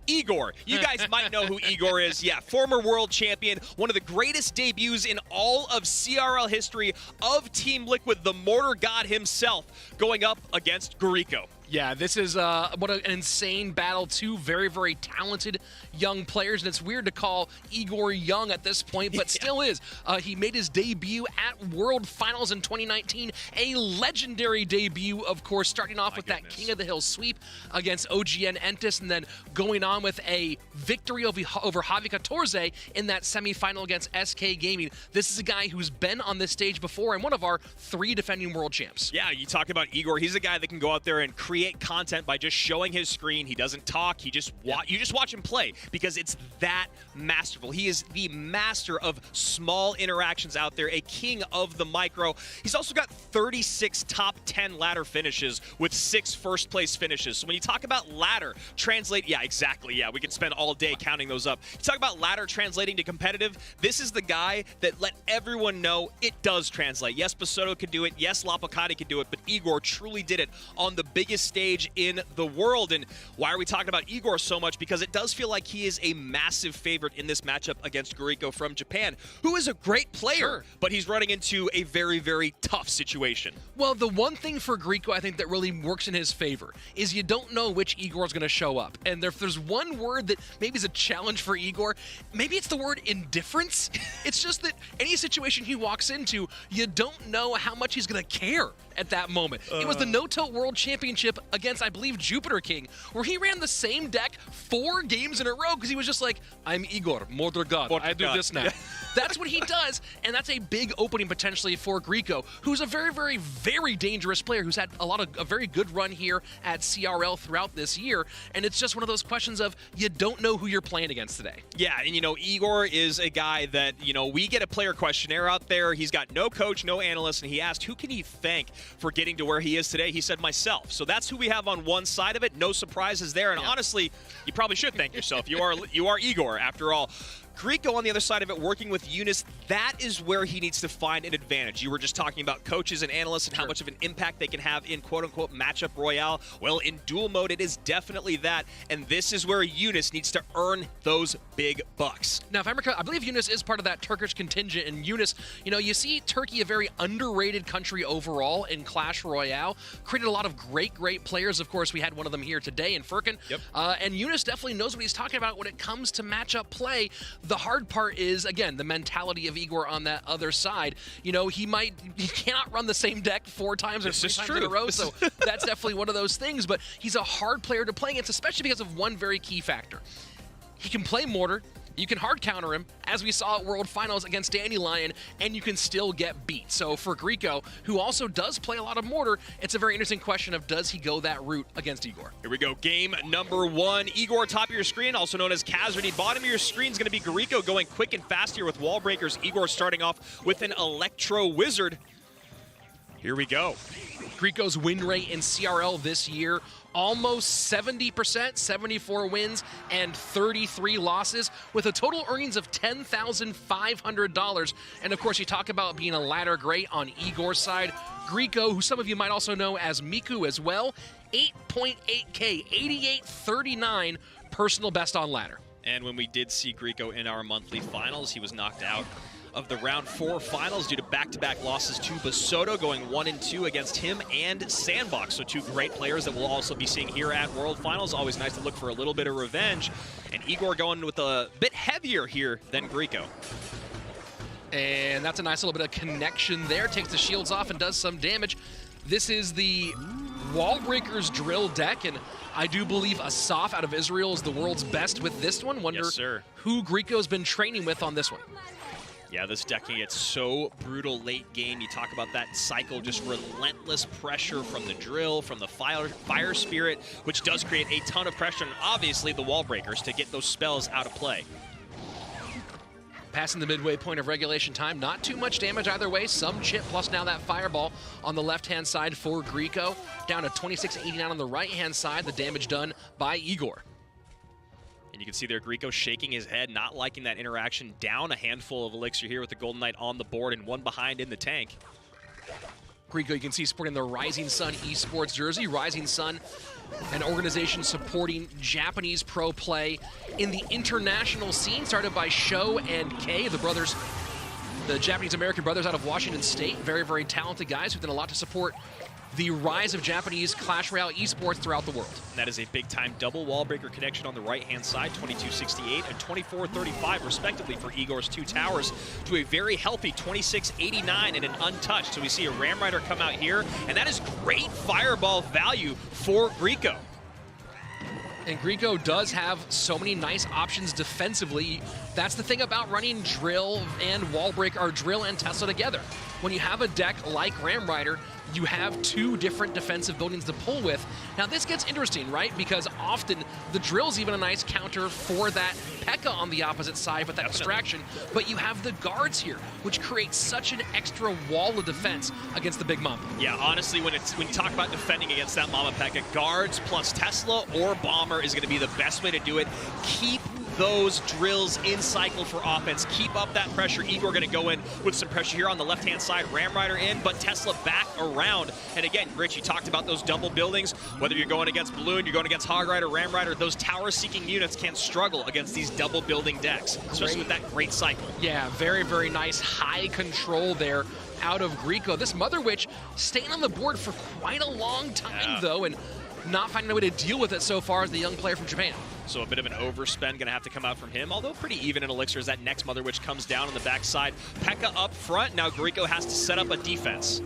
Igor. You guys might know who Igor is. Yeah, former world champion, one of the greatest debuts in all of CRL history of Team Liquid, the Mortar God himself, going up against Guriko. Yeah, this is what an insane battle. 2 very, very talented young players, and it's weird to call Igor young at this point, but still is. He made his debut at World Finals in 2019, a legendary debut, of course, starting off with that King of the Hill sweep against OGN Entis, and then going on with a victory over Javi Catorze in that semifinal against SK Gaming. This is a guy who's been on this stage before and one of our 3 defending world champs. Yeah, you talk about Igor. He's a guy that can go out there and create content by just showing his screen. He doesn't talk. He just you just watch him play because it's that masterful. He is the master of small interactions out there, a king of the micro. He's also got 36 top 10 ladder finishes with 6 first place finishes. So when you talk about ladder translate, yeah, exactly. Yeah, we can spend all day counting those up. You talk about ladder translating to competitive. This is the guy that let everyone know it does translate. Yes, Basoto could do it. Yes, Lapakati could do it, but Igor truly did it on the biggest stage in the world. And why are we talking about Igor so much? Because it does feel like he is a massive favorite in this matchup against Guriko from Japan, who is a great player, but he's running into a very, very tough situation. Well, the one thing for Guriko I think that really works in his favor is you don't know which Igor is going to show up. And if there's one word that maybe is a challenge for Igor, maybe it's the word indifference. It's just that any situation he walks into, you don't know how much he's going to care at that moment. It was the No-Tilt World Championship against, I believe, Jupiter King, where he ran the same deck 4 games in a row because he was just like, I'm Igor, Mortar God, I do this now. That's what he does, and that's a big opening potentially for Guriko, who's a very, very, very dangerous player who's had a very good run here at CRL throughout this year, and it's just one of those questions of you don't know who you're playing against today. Yeah, and Igor is a guy that, we get a player questionnaire out there. He's got no coach, no analyst, and he asked, who can he thank for getting to where he is today? He said, myself. So that's who we have on one side of it. No surprises there, and honestly, you probably should thank yourself. You are Igor, after all. Grieco on the other side of it, working with Eunice, that is where he needs to find an advantage. You were just talking about coaches and analysts and how much of an impact they can have in quote-unquote matchup royale. Well, in duel mode, it is definitely that, and this is where Eunice needs to earn those big bucks. Now, if I'm correct, I believe Eunice is part of that Turkish contingent, and Eunice, you know, you see Turkey, a very underrated country overall in Clash Royale, created a lot of great players. Of course, we had one of them here today in Furkan. Yep. And Eunice definitely knows what he's talking about when it comes to matchup play. The hard part is, again, the mentality of Igor on that other side. You know, he cannot run the same deck 4 times or 3 times in a row, so that's definitely one of those things, but he's a hard player to play against, especially because of one very key factor. He can play Mortar, you can hard counter him, as we saw at World Finals against Dandelion, and you can still get beat. So for Grieco, who also does play a lot of Mortar, it's a very interesting question of does he go that route against Igor? Here we go, game number 1. Igor, top of your screen, also known as Kazrani. Bottom of your screen is going to be Grieco going quick and fast here with wall breakers. Igor starting off with an Electro Wizard. Here we go. Grieco's win rate in CRL this year, almost 70%, 74 wins and 33 losses, with a total earnings of $10,500. And of course, you talk about being a ladder great on Igor's side. Grieco, who some of you might also know as Miku as well, 8.8K, 88.39 personal best on ladder. And when we did see Grieco in our monthly finals, he was knocked out of the round 4 finals due to back-to-back losses to Basoto, going 1-2 against him and Sandbox. So 2 great players that we'll also be seeing here at World Finals. Always nice to look for a little bit of revenge. And Igor going with a bit heavier here than Grieco. And that's a nice little bit of connection there. Takes the shields off and does some damage. This is the Wall Breakers drill deck, and I do believe Asaf out of Israel is the world's best with this one. Wonder who Grieco's been training with on this one. Yeah, this deck can get so brutal late game. You talk about that cycle, just relentless pressure from the drill, from the fire spirit, which does create a ton of pressure, and obviously the wall breakers to get those spells out of play. Passing the midway point of regulation time, not too much damage either way. Some chip plus now that fireball on the left-hand side for Grieco. Down to 26.89 on the right-hand side, the damage done by Igor. And you can see there Grieco shaking his head, not liking that interaction. Down a handful of Elixir here with the Golden Knight on the board and one behind in the tank. Grieco, you can see sporting the Rising Sun esports jersey. Rising Sun, an organization supporting Japanese pro play in the international scene, started by Sho and Kei, the brothers, the Japanese-American brothers out of Washington State. Very, very talented guys who've done a lot to support the rise of Japanese Clash Royale esports throughout the world. That is a big-time double wall breaker connection on the right-hand side, 2268 and 2435 respectively for Igor's 2 towers, to a very healthy 2689 and an untouched. So we see a Ram Rider come out here, and that is great fireball value for Grieco. And Grieco does have so many nice options defensively. That's the thing about running Drill and Wall Break, or Drill and Tesla together. When you have a deck like Ram Rider, you have 2 different defensive buildings to pull with. Now this gets interesting, right? Because often the Drill's even a nice counter for that P.E.K.K.A on the opposite side with that distraction, but you have the guards here, which creates such an extra wall of defense against the Big Mama. Yeah, honestly, when you talk about defending against that Mama P.E.K.K.A, guards plus Tesla or Bomber is going to be the best way to do it. Keep those drills in cycle for offense. Keep up that pressure. Igor going to go in with some pressure here on the left-hand side. Ram Rider in, but Tesla back around. And again, Rich, you talked about those double buildings. Whether you're going against Balloon, you're going against Hog Rider, Ram Rider, those tower-seeking units can struggle against these double building decks, especially with that great cycle. Yeah, very, very nice high control there out of Grieco. This Mother Witch staying on the board for quite a long time, though, and not finding a way to deal with it so far as the young player from Japan. So a bit of an overspend going to have to come out from him, although pretty even in Elixir as that next Mother Witch comes down on the backside. P.E.K.K.A up front. Now Grieco has to set up a defense.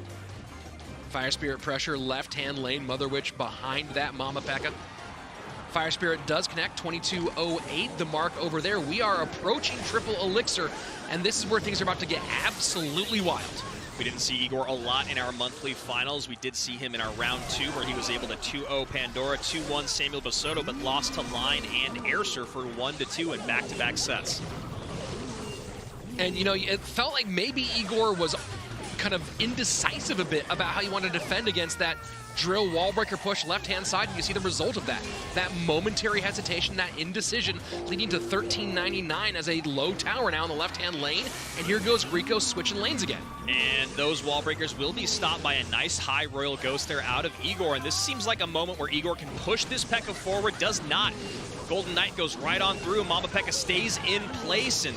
Fire Spirit pressure, left-hand lane. Mother Witch behind that Mama P.E.K.K.A. Fire Spirit does connect, 2208, the mark over there. We are approaching triple Elixir, and this is where things are about to get absolutely wild. We didn't see Igor a lot in our monthly finals. We did see him in our round 2 where he was able to 2-0 Pandora, 2-1 Samuel Basoto, but lost to Line and Airser for 1-2 in back-to-back sets. And, you know, it felt like maybe Igor was kind of indecisive a bit about how you want to defend against that drill wall breaker push left-hand side, and you see the result of that. That momentary hesitation, that indecision, leading to 1399 as a low tower now in the left-hand lane, and here goes Grieco switching lanes again. And those wall breakers will be stopped by a nice high Royal Ghost there out of Igor, and this seems like a moment where Igor can push this P.E.K.K.A forward, does not. Golden Knight goes right on through, Mama P.E.K.K.A stays in place, and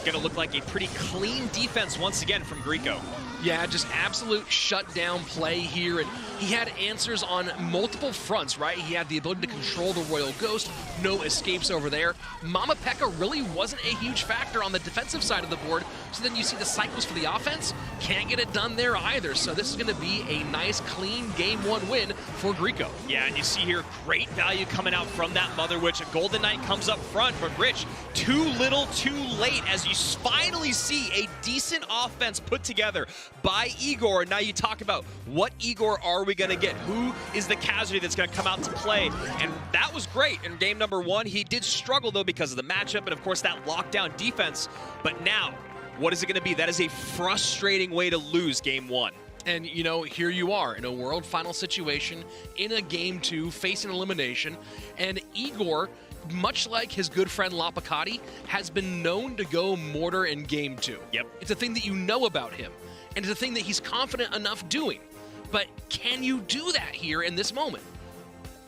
gonna look like a pretty clean defense once again from Grieco. Yeah, just absolute shutdown play here, and he had answers on multiple fronts, right? He had the ability to control the Royal Ghost, no escapes over there. Mama P.E.K.K.A really wasn't a huge factor on the defensive side of the board, so then you see the cycles for the offense, can't get it done there either, so this is going to be a nice, clean Game 1 win for Grieco. Yeah, and you see here great value coming out from that Mother Witch. A Golden Knight comes up front, but Rich, too little, too late, as you finally see a decent offense put together by Igor. Now you talk about what Igor are we going to get? Who is the casualty that's going to come out to play? And that was great in game number 1. He did struggle, though, because of the matchup and, of course, that lockdown defense. But now, what is it going to be? That is a frustrating way to lose game 1. And, you know, here you are in a world final situation, in a game 2, facing elimination, and Igor, much like his good friend Lapacati, has been known to go mortar in game 2. Yep. It's a thing that you know about him, and it's a thing that he's confident enough doing. But can you do that here in this moment?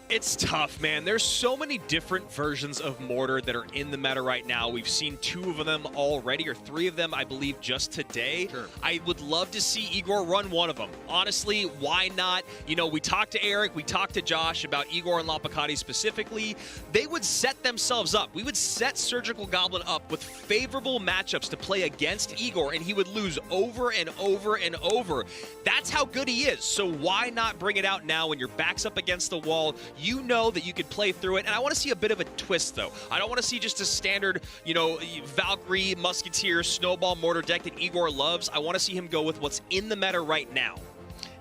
It's tough, man. There's so many different versions of Mortar that are in the meta right now. We've seen 2 of them already, or 3 of them, I believe, just today. Sure. I would love to see Igor run one of them. Honestly, why not? You know, we talked to Eric, we talked to Josh about Igor and Lapacati specifically. They would set themselves up. We would set Surgical Goblin up with favorable matchups to play against Igor, and he would lose over and over and over. That's how good he is. So why not bring it out now when your back's up against the wall? You know that you could play through it, and I want to see a bit of a twist, though. I don't want to see just a standard, you know, Valkyrie, Musketeer, Snowball, Mortar deck that Igor loves. I want to see him go with what's in the meta right now.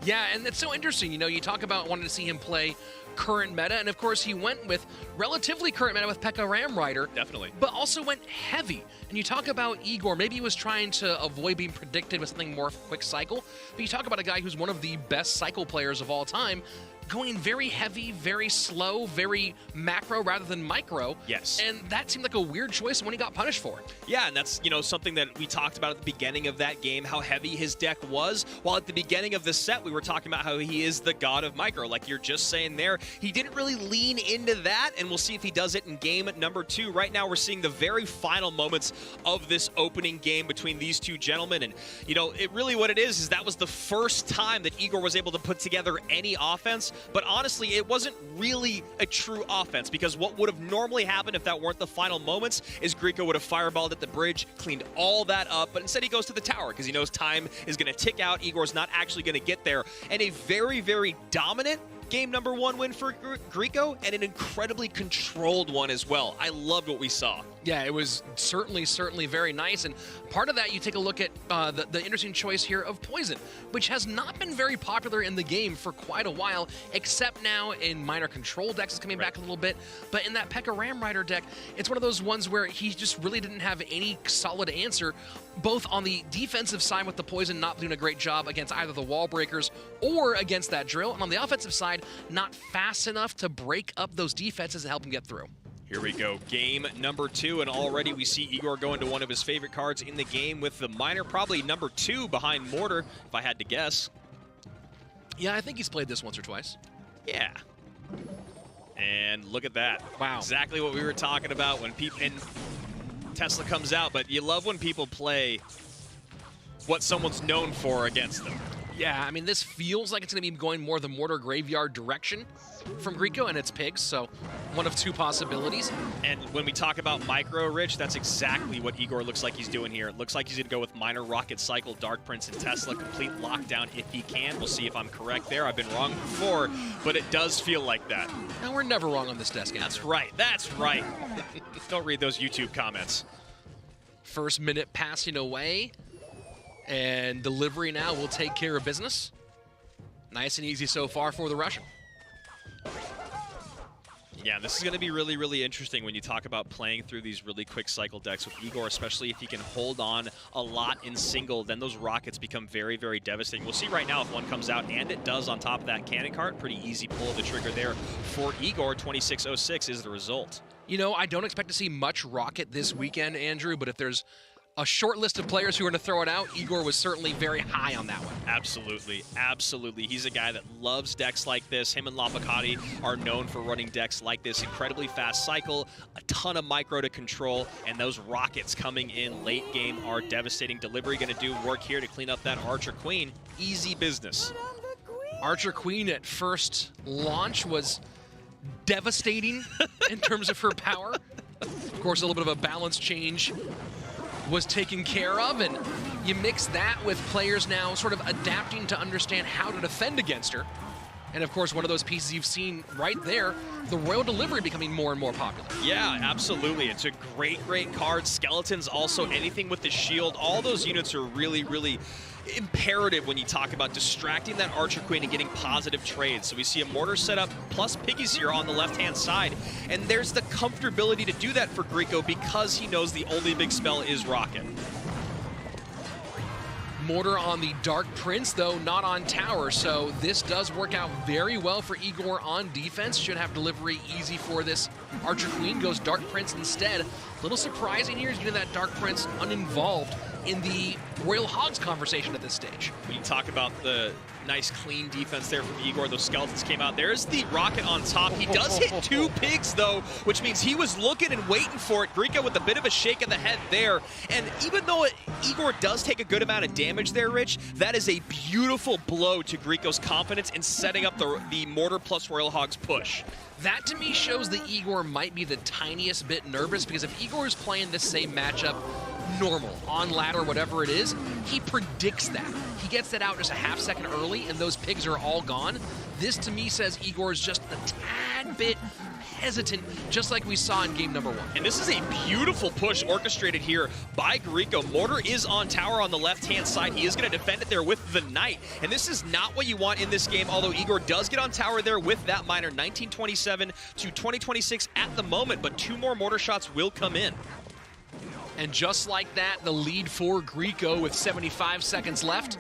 Yeah, and it's so interesting. You know, you talk about wanting to see him play current meta, and of course he went with relatively current meta with P.E.K.K.A Ram Rider. Definitely. But also went heavy. And you talk about Igor, maybe he was trying to avoid being predicted with something more quick cycle, but you talk about a guy who's one of the best cycle players of all time, going very heavy, very slow, very macro rather than micro. Yes. And that seemed like a weird choice when he got punished for it. Yeah, and that's, you know, something that we talked about at the beginning of that game, how heavy his deck was. While at the beginning of the set, we were talking about how he is the god of micro. Like you're just saying there, he didn't really lean into that, and we'll see if he does it in game number 2. Right now, we're seeing the very final moments of this opening game between these 2 gentlemen. And, you know, it really what it is that was the first time that Igor was able to put together any offense. But honestly, it wasn't really a true offense, because what would have normally happened if that weren't the final moments is Grieco would have fireballed at the bridge, cleaned all that up, but instead he goes to the tower because he knows time is going to tick out. Igor's not actually going to get there. And a very, very dominant game number 1 win for Grieco, and an incredibly controlled one as well. I loved what we saw. Yeah, it was certainly very nice. And part of that, you take a look at the interesting choice here of Poison, which has not been very popular in the game for quite a while, except now in minor control decks is coming back a little bit. But in that P.E.K.K.A Ram Rider deck, it's one of those ones where he just really didn't have any solid answer, both on the defensive side with the Poison not doing a great job against either the wall breakers or against that drill, and on the offensive side, not fast enough to break up those defenses and help him get through. Here we go, game number 2, and already we see Igor going to one of his favorite cards in the game with the Miner, probably number 2 behind Mortar, if I had to guess. Yeah, I think he's played this once or twice. Yeah. And look at that. Wow. Exactly what we were talking about when people, and Tesla comes out, but you love when people play what someone's known for against them. Yeah, I mean, this feels like it's going to be going more the Mortar Graveyard direction from Grieco, and it's Pigs, so one of 2 possibilities. And when we talk about micro, Rich, that's exactly what Igor looks like he's doing here. It looks like he's going to go with Minor, Rocket Cycle, Dark Prince, and Tesla, complete lockdown if he can. We'll see if I'm correct there. I've been wrong before, but it does feel like that. And we're never wrong on this desk. That's right. That's right. Don't read those YouTube comments. First minute passing away. And delivery now will take care of business. Nice and easy so far for the Russian. Yeah, this is going to be really, really interesting when you talk about playing through these really quick cycle decks with Igor, especially if he can hold on a lot in single, then those rockets become very, very devastating. We'll see right now if one comes out, and it does on top of that cannon cart. Pretty easy pull of the trigger there for Igor. 26-06 is the result. You know, I don't expect to see much rocket this weekend, Andrew, but if there's a short list of players who are going to throw it out, Igor was certainly very high on that one. Absolutely, absolutely. He's a guy that loves decks like this. Him and Lapacati are known for running decks like this. Incredibly fast cycle, a ton of micro to control, and those rockets coming in late game are devastating. Delivery going to do work here to clean up that Archer Queen. Easy business. Archer Queen at first launch was devastating in terms of her power. Of course, a little bit of a balance change was taken care of, and you mix that with players now sort of adapting to understand how to defend against her. And of course, one of those pieces you've seen right there, the Royal Delivery becoming more and more popular. Yeah, absolutely. It's a great, great card. Skeletons also, anything with the shield. All those units are really, really imperative when you talk about distracting that Archer Queen and getting positive trades. So we see a mortar setup plus piggies here on the left-hand side. And there's the comfortability to do that for Grieco because he knows the only big spell is Rocket. Mortar on the Dark Prince, though not on tower, so this does work out very well for Igor on defense. Should have delivery easy for this Archer Queen. Goes Dark Prince instead. A little surprising here is getting that Dark Prince uninvolved in the Royal Hogs conversation at this stage. When you talk about the nice clean defense there from Igor, those skeletons came out. There's the rocket on top. He does hit 2 pigs though, which means he was looking and waiting for it. Grieco with a bit of a shake of the head there. And even though Igor does take a good amount of damage there, Rich, that is a beautiful blow to Grieco's confidence in setting up the Mortar plus Royal Hogs push. That to me shows that Igor might be the tiniest bit nervous, because if Igor is playing this same matchup normal, on ladder, whatever it is, he predicts that. He gets that out just a half second early, and those pigs are all gone. This to me says Igor is just a tad bit hesitant, just like we saw in game number 1. And this is a beautiful push orchestrated here by Grieco. Mortar is on tower on the left-hand side. He is going to defend it there with the Knight. And this is not what you want in this game, although Igor does get on tower there with that miner. 1927 to 2026 at the moment, but 2 more mortar shots will come in. And just like that, the lead for Grieco with 75 seconds left.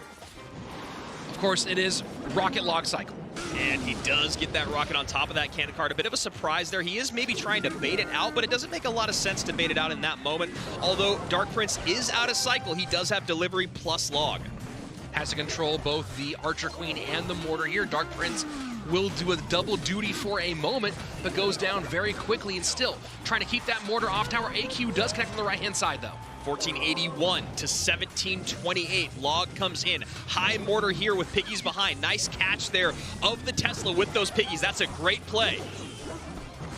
Of course, it is rocket log cycle. And he does get that rocket on top of that cannon card. A bit of a surprise there. He is maybe trying to bait it out, but it doesn't make a lot of sense to bait it out in that moment. Although Dark Prince is out of cycle, he does have delivery plus log. Has to control both the Archer Queen and the mortar here. Dark Prince will do a double duty for a moment, but goes down very quickly, and still trying to keep that mortar off tower. AQ does connect on the right-hand side, though. 1481 to 1728. Log comes in. High mortar here with piggies behind. Nice catch there of the Tesla with those piggies. That's a great play.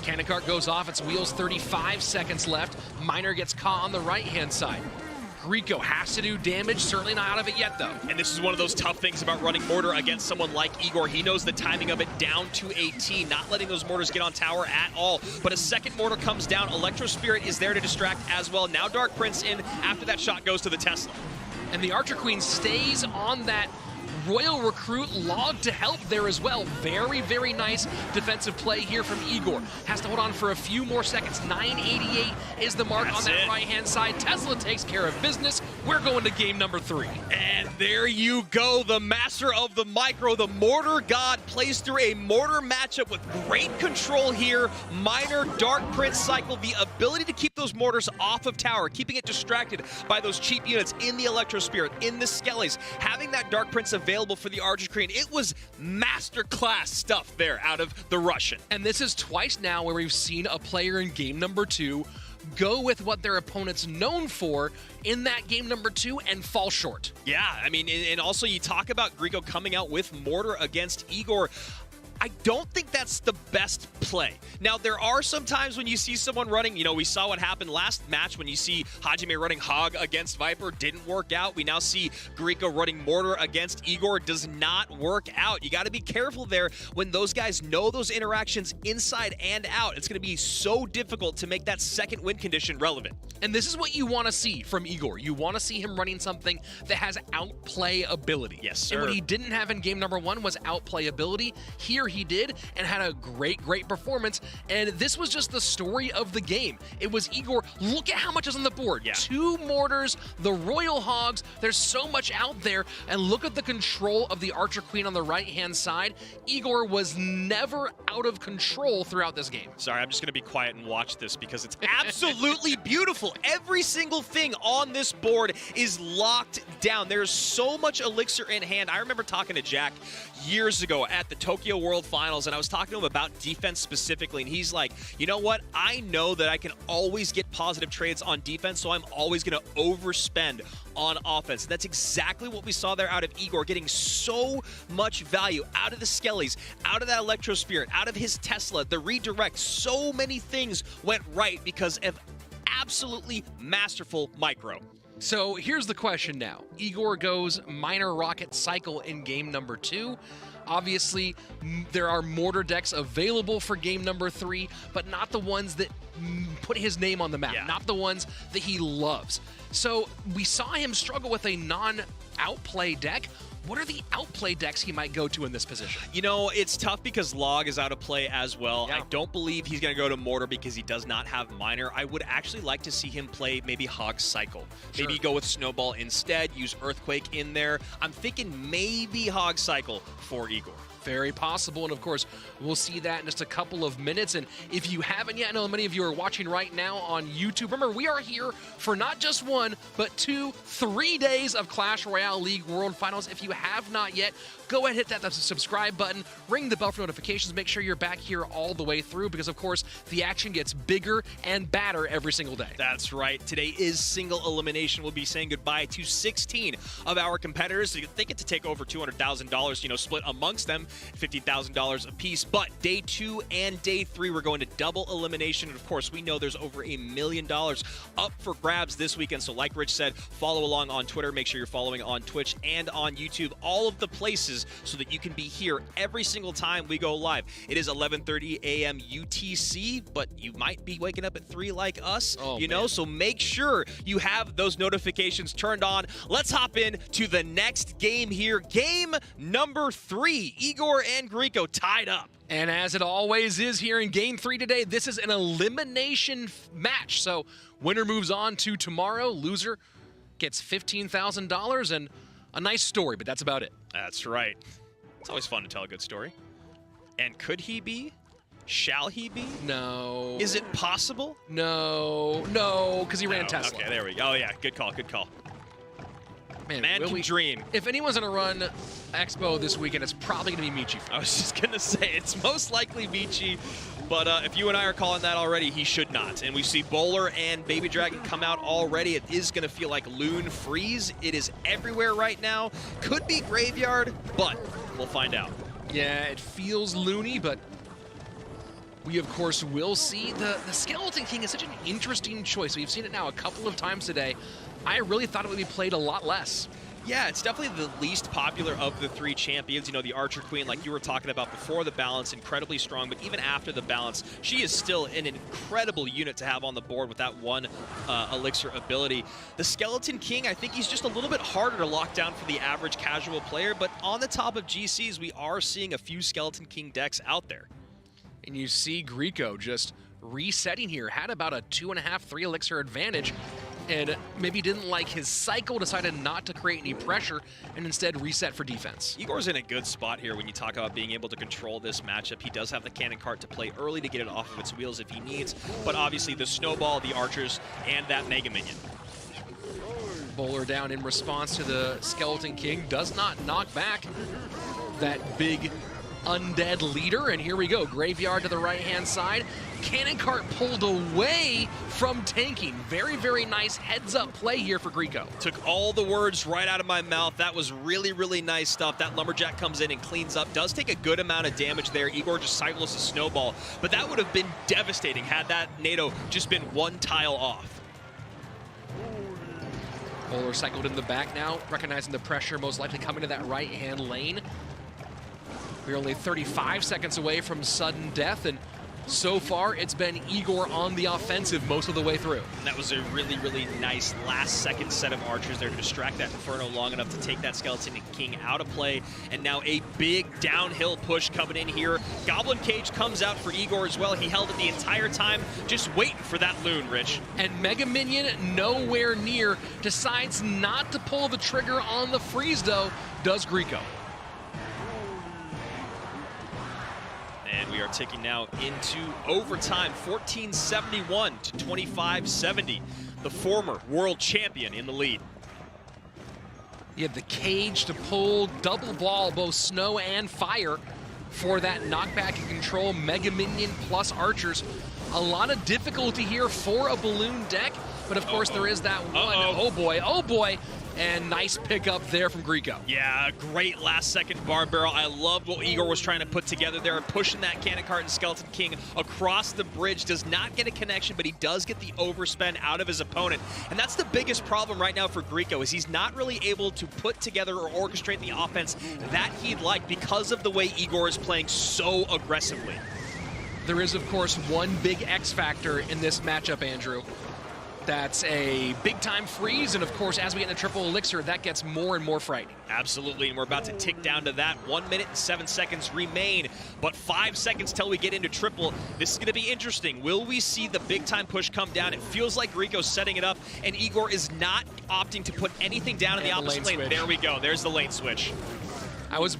Cannon cart goes off its wheels, 35 seconds left. Miner gets caught on the right-hand side. Grieco has to do damage, certainly not out of it yet, though. And this is one of those tough things about running mortar against someone like Igor. He knows the timing of it down to a T, not letting those mortars get on tower at all. But a second mortar comes down. Electro Spirit is there to distract as well. Now Dark Prince in after that shot goes to the Tesla. And the Archer Queen stays on that Royal Recruit log to help there as well. Very, very nice defensive play here from Igor. Has to hold on for a few more seconds. 988 is the mark on that right-hand side. Tesla takes care of business. We're going to game number 3. And there you go. The master of the micro, the Mortar God, plays through a Mortar matchup with great control here. Miner, Dark Prince cycle, the ability to keep those mortars off of tower, keeping it distracted by those cheap units in the Electro Spirit, in the Skellies, having that Dark Prince available for the Archer Queen. It was masterclass stuff there out of the Russian. And this is twice now where we've seen a player in game number 2 go with what their opponent's known for in that game number 2 and fall short. Yeah, I mean, and also you talk about Grieco coming out with Mortar against Igor. I don't think that's the best play. Now, there are some times when you see someone running, you know, we saw what happened last match when you see Hajime running Hog against Viper, didn't work out. We now see Grieco running Mortar against Igor, does not work out. You got to be careful there when those guys know those interactions inside and out. It's going to be so difficult to make that second win condition relevant. And this is what you want to see from Igor. You want to see him running something that has outplay ability. Yes, sir. And what he didn't have in game number 1 was outplay ability. Here, he did and had a great performance. And this was just the story of the game. It was Igor. Look at how much is on the board. Yeah. 2 mortars, the Royal Hogs. There's so much out there. And look at the control of the Archer Queen on the right-hand side. Igor was never out of control throughout this game. Sorry, I'm just going to be quiet and watch this because it's absolutely beautiful. Every single thing on this board is locked down. There's so much elixir in hand. I remember talking to Jack years ago at the Tokyo World Finals, and I was talking to him about defense specifically, and he's like, you know what? I know that I can always get positive trades on defense, so I'm always going to overspend on offense. That's exactly what we saw there out of Igor, getting so much value out of the Skellies, out of that Electro Spirit, out of his Tesla, the redirect. So many things went right because of absolutely masterful micro. So here's the question now. Igor goes Minor Rocket Cycle in game number 2. Obviously, there are mortar decks available for game number 3, but not the ones that put his name on the map, not the ones that he loves. So we saw him struggle with a non-outplay deck. What are the outplay decks he might go to in this position? You know, it's tough because Log is out of play as well. I don't believe he's going to go to Mortar because he does not have Miner. I would actually like to see him play maybe Hog Cycle. Sure. Maybe go with Snowball instead, use Earthquake in there. I'm thinking maybe Hog Cycle for Igor. Very possible, and of course, we'll see that in just a couple of minutes. And if you haven't yet, I know many of you are watching right now on YouTube. Remember, we are here for not just 1, but 2, 3 days of Clash Royale League World Finals. If you have not yet, go ahead and hit that subscribe button, ring the bell for notifications, make sure you're back here all the way through because, of course, the action gets bigger and badder every single day. That's right. Today is single elimination. We'll be saying goodbye to 16 of our competitors. They get to take over $200,000, split amongst them, $50,000 apiece. But day 2 and day 3, we're going to double elimination. And, of course, we know there's over $1 million up for grabs this weekend. So like Rich said, follow along on Twitter. Make sure you're following on Twitch and on YouTube. All of the places so that you can be here every single time we go live. It is 11:30 a.m. UTC, but you might be waking up at 3 like us, so make sure you have those notifications turned on. Let's hop in to the next game here. Game number 3. Igor and Grieco tied up. And as it always is here in Game 3 today, this is an elimination match. So winner moves on to tomorrow. Loser gets $15,000 and a nice story, but that's about it. That's right. It's always fun to tell a good story. And could he be? Shall he be? No. Is it possible? No, because he ran Tesla. Okay, there we go. Oh, yeah, good call. Man can dream. If anyone's going to run Expo this weekend, it's probably going to be Michi. I was just going to say, it's most likely Michi. But if you and I are calling that already, he should not. And we see Bowler and Baby Dragon come out already. It is going to feel like Loon Freeze. It is everywhere right now. Could be Graveyard, but we'll find out. Yeah, it feels loony, but we, of course, will see. The Skeleton King is such an interesting choice. We've seen it now a couple of times today. I really thought it would be played a lot less. Yeah, it's definitely the least popular of the 3 champions. The Archer Queen, like you were talking about before the balance, incredibly strong, but even after the balance, she is still an incredible unit to have on the board with that 1 elixir ability. The Skeleton King, I think he's just a little bit harder to lock down for the average casual player, but on the top of GCs, we are seeing a few Skeleton King decks out there. And you see Grieco just resetting here, had about a 2.5, 3 elixir advantage, and maybe didn't like his cycle, decided not to create any pressure, and instead reset for defense. Igor's in a good spot here when you talk about being able to control this matchup. He does have the cannon cart to play early to get it off of its wheels if he needs, but obviously the snowball, the archers, and that Mega Minion. Bowler down in response to the Skeleton King, does not knock back that big undead leader, and here we go. Graveyard to the right-hand side. Cannon cart pulled away from tanking. Very, very nice heads-up play here for Grieco. Took all the words right out of my mouth. That was really, really nice stuff. That Lumberjack comes in and cleans up. Does take a good amount of damage there. Igor just cycles a snowball, but that would have been devastating had that NATO just been 1 tile off. Bowler cycled in the back now, recognizing the pressure most likely coming to that right-hand lane. We're only 35 seconds away from sudden death, and So far, it's been Igor on the offensive most of the way through. And that was a really, really nice last-second set of archers there to distract that Inferno long enough to take that Skeleton King out of play. And now a big downhill push coming in here. Goblin Cage comes out for Igor as well. He held it the entire time, just waiting for that loon, Rich. And Mega Minion, nowhere near, decides not to pull the trigger on the freeze, though, does Grieco. And we are ticking now into overtime, 1471 to 2570. The former world champion in the lead. You have the cage to pull, double ball, both snow and fire for that knockback and control. Mega Minion plus archers. A lot of difficulty here for a balloon deck, but of course there is that one. Oh boy. And nice pickup there from Grieco. Yeah, great last-second bar barrel. I loved what Igor was trying to put together there, pushing that Cannon Cart and Skeleton King across the bridge. Does not get a connection, but he does get the overspend out of his opponent. And that's the biggest problem right now for Grieco, is he's not really able to put together or orchestrate the offense that he'd like because of the way Igor is playing so aggressively. There is, of course, one big X factor in this matchup, Andrew. That's a big-time freeze, and of course, as we get into triple elixir, that gets more and more frightening. Absolutely, and we're about to tick down to that. 1 minute and 7 seconds remain, but 5 seconds till we get into triple. This is going to be interesting. Will we see the big-time push come down? It feels like Grieco's setting it up, and Igor is not opting to put anything down in the opposite lane. There we go. There's the lane switch. I was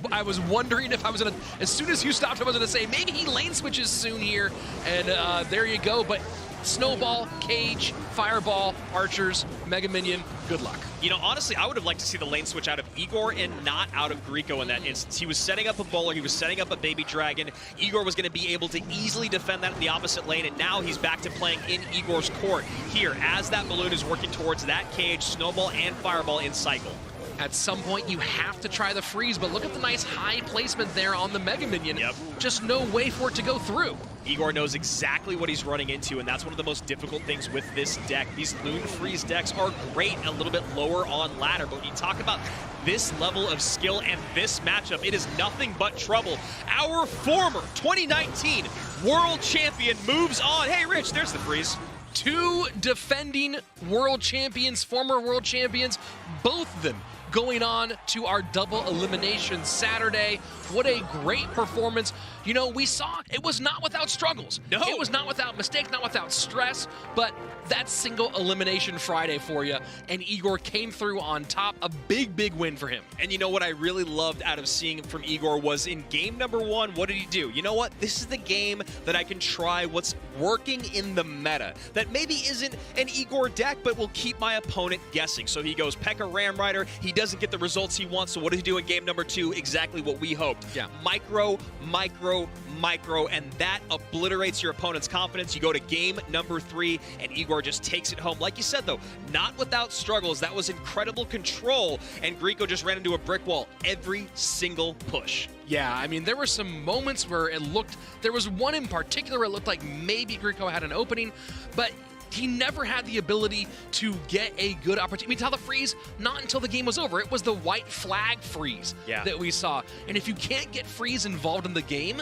wondering if I was gonna, as soon as you stopped, I was gonna say maybe he lane switches soon here, and there you go. But Snowball, Cage, Fireball, Archers, Mega Minion, good luck. You know, honestly, I would have liked to see the lane switch out of Igor and not out of Grieco in that instance. He was setting up a bowler, he was setting up a baby dragon. Igor was going to be able to easily defend that in the opposite lane, and now he's back to playing in Igor's court here as that balloon is working towards that Cage, Snowball, and Fireball in cycle. At some point, you have to try the freeze, but look at the nice high placement there on the Mega Minion. Yep. Just no way for it to go through. Igor knows exactly what he's running into, and that's one of the most difficult things with this deck. These Loon Freeze decks are great a little bit lower on ladder, but when you talk about this level of skill and this matchup, it is nothing but trouble. Our former 2019 world champion moves on. Hey, Rich, there's the freeze. Two defending world champions, former world champions, both of them going on to our double elimination Saturday. What a great performance. You know, we saw it was not without struggles. No. It was not without mistakes, not without stress, but that single elimination Friday for you, and Igor came through on top. A big, big win for him. And you know what I really loved out of seeing from Igor was in game number 1, what did he do? You know what? This is the game that I can try what's working in the meta. That maybe isn't an Igor deck, but will keep my opponent guessing. So he goes P.E.K.K.A. Ram Rider. He doesn't get the results he wants, so what did he do in game number 2? Exactly what we hoped. Yeah. Micro, micro, micro, and that obliterates your opponent's confidence. You go to game number 3, and Igor just takes it home. Like you said, though, not without struggles. That was incredible control, and Grieco just ran into a brick wall every single push. Yeah, I mean, there were some moments where it looked, there was one in particular where it looked like maybe Grieco had an opening, but he never had the ability to get a good opportunity. I mean, tell the freeze, not until the game was over. It was the white flag freeze that we saw. And if you can't get freeze involved in the game,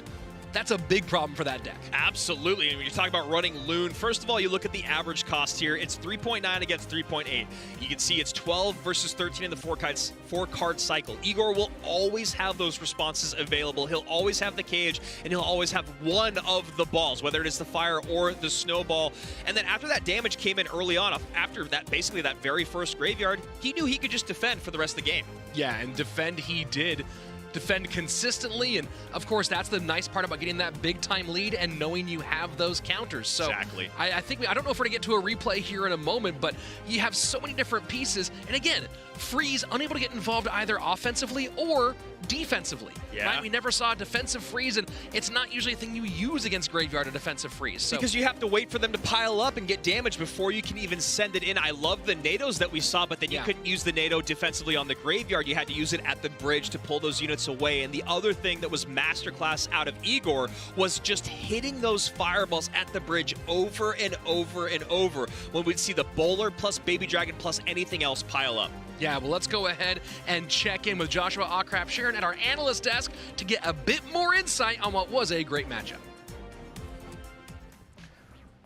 that's a big problem for that deck. Absolutely. And when you talk about running Loon, first of all, you look at the average cost here. It's 3.9 against 3.8. You can see it's 12 versus 13 in the four-card cycle. Igor will always have those responses available. He'll always have the cage, and he'll always have one of the balls, whether it is the fire or the snowball. And then after that damage came in early on, after that, basically that very first graveyard, he knew he could just defend for the rest of the game. Yeah, and defend he did. Defend consistently, and of course that's the nice part about getting that big time lead and knowing you have those counters. So exactly. I think I don't know if we're gonna get to a replay here in a moment, but you have so many different pieces, and again, freeze unable to get involved either offensively or defensively. Yeah. Right? We never saw a defensive freeze, and it's not usually a thing you use against Graveyard, a defensive freeze. So. Because you have to wait for them to pile up and get damage before you can even send it in. I love the NATOs that we saw, but then you couldn't use the NATO defensively on the Graveyard. You had to use it at the bridge to pull those units away. And the other thing that was masterclass out of Igor was just hitting those fireballs at the bridge over and over and over when we'd see the bowler plus baby dragon plus anything else pile up. Yeah, well, let's go ahead and check in with Joshua Akrap Sharon at our analyst desk to get a bit more insight on what was a great matchup.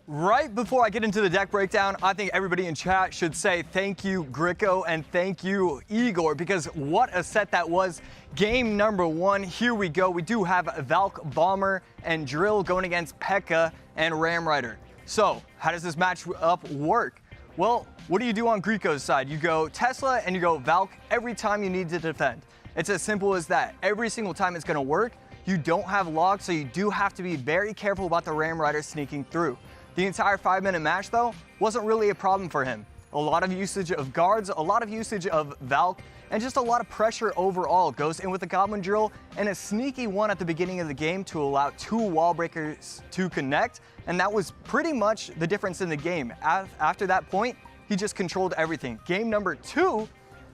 Right before I get into the deck breakdown, I think everybody in chat should say thank you, Gricko, and thank you, Igor, because what a set that was. Game number 1, here we go. We do have Valk, Bomber, and Drill going against P.E.K.K.A. and Ram Rider. So, how does this matchup work? Well, what do you do on Gricko's side? You go Tesla and you go Valk every time you need to defend. It's as simple as that. Every single time it's going to work. You don't have logs, so you do have to be very careful about the Ram Rider sneaking through. The entire 5-minute match, though, wasn't really a problem for him. A lot of usage of guards, a lot of usage of Valk, and just a lot of pressure overall. Goes in with the Goblin Drill and a sneaky one at the beginning of the game to allow 2 wall breakers to connect, and that was pretty much the difference in the game. After that point, he just controlled everything. Game number 2,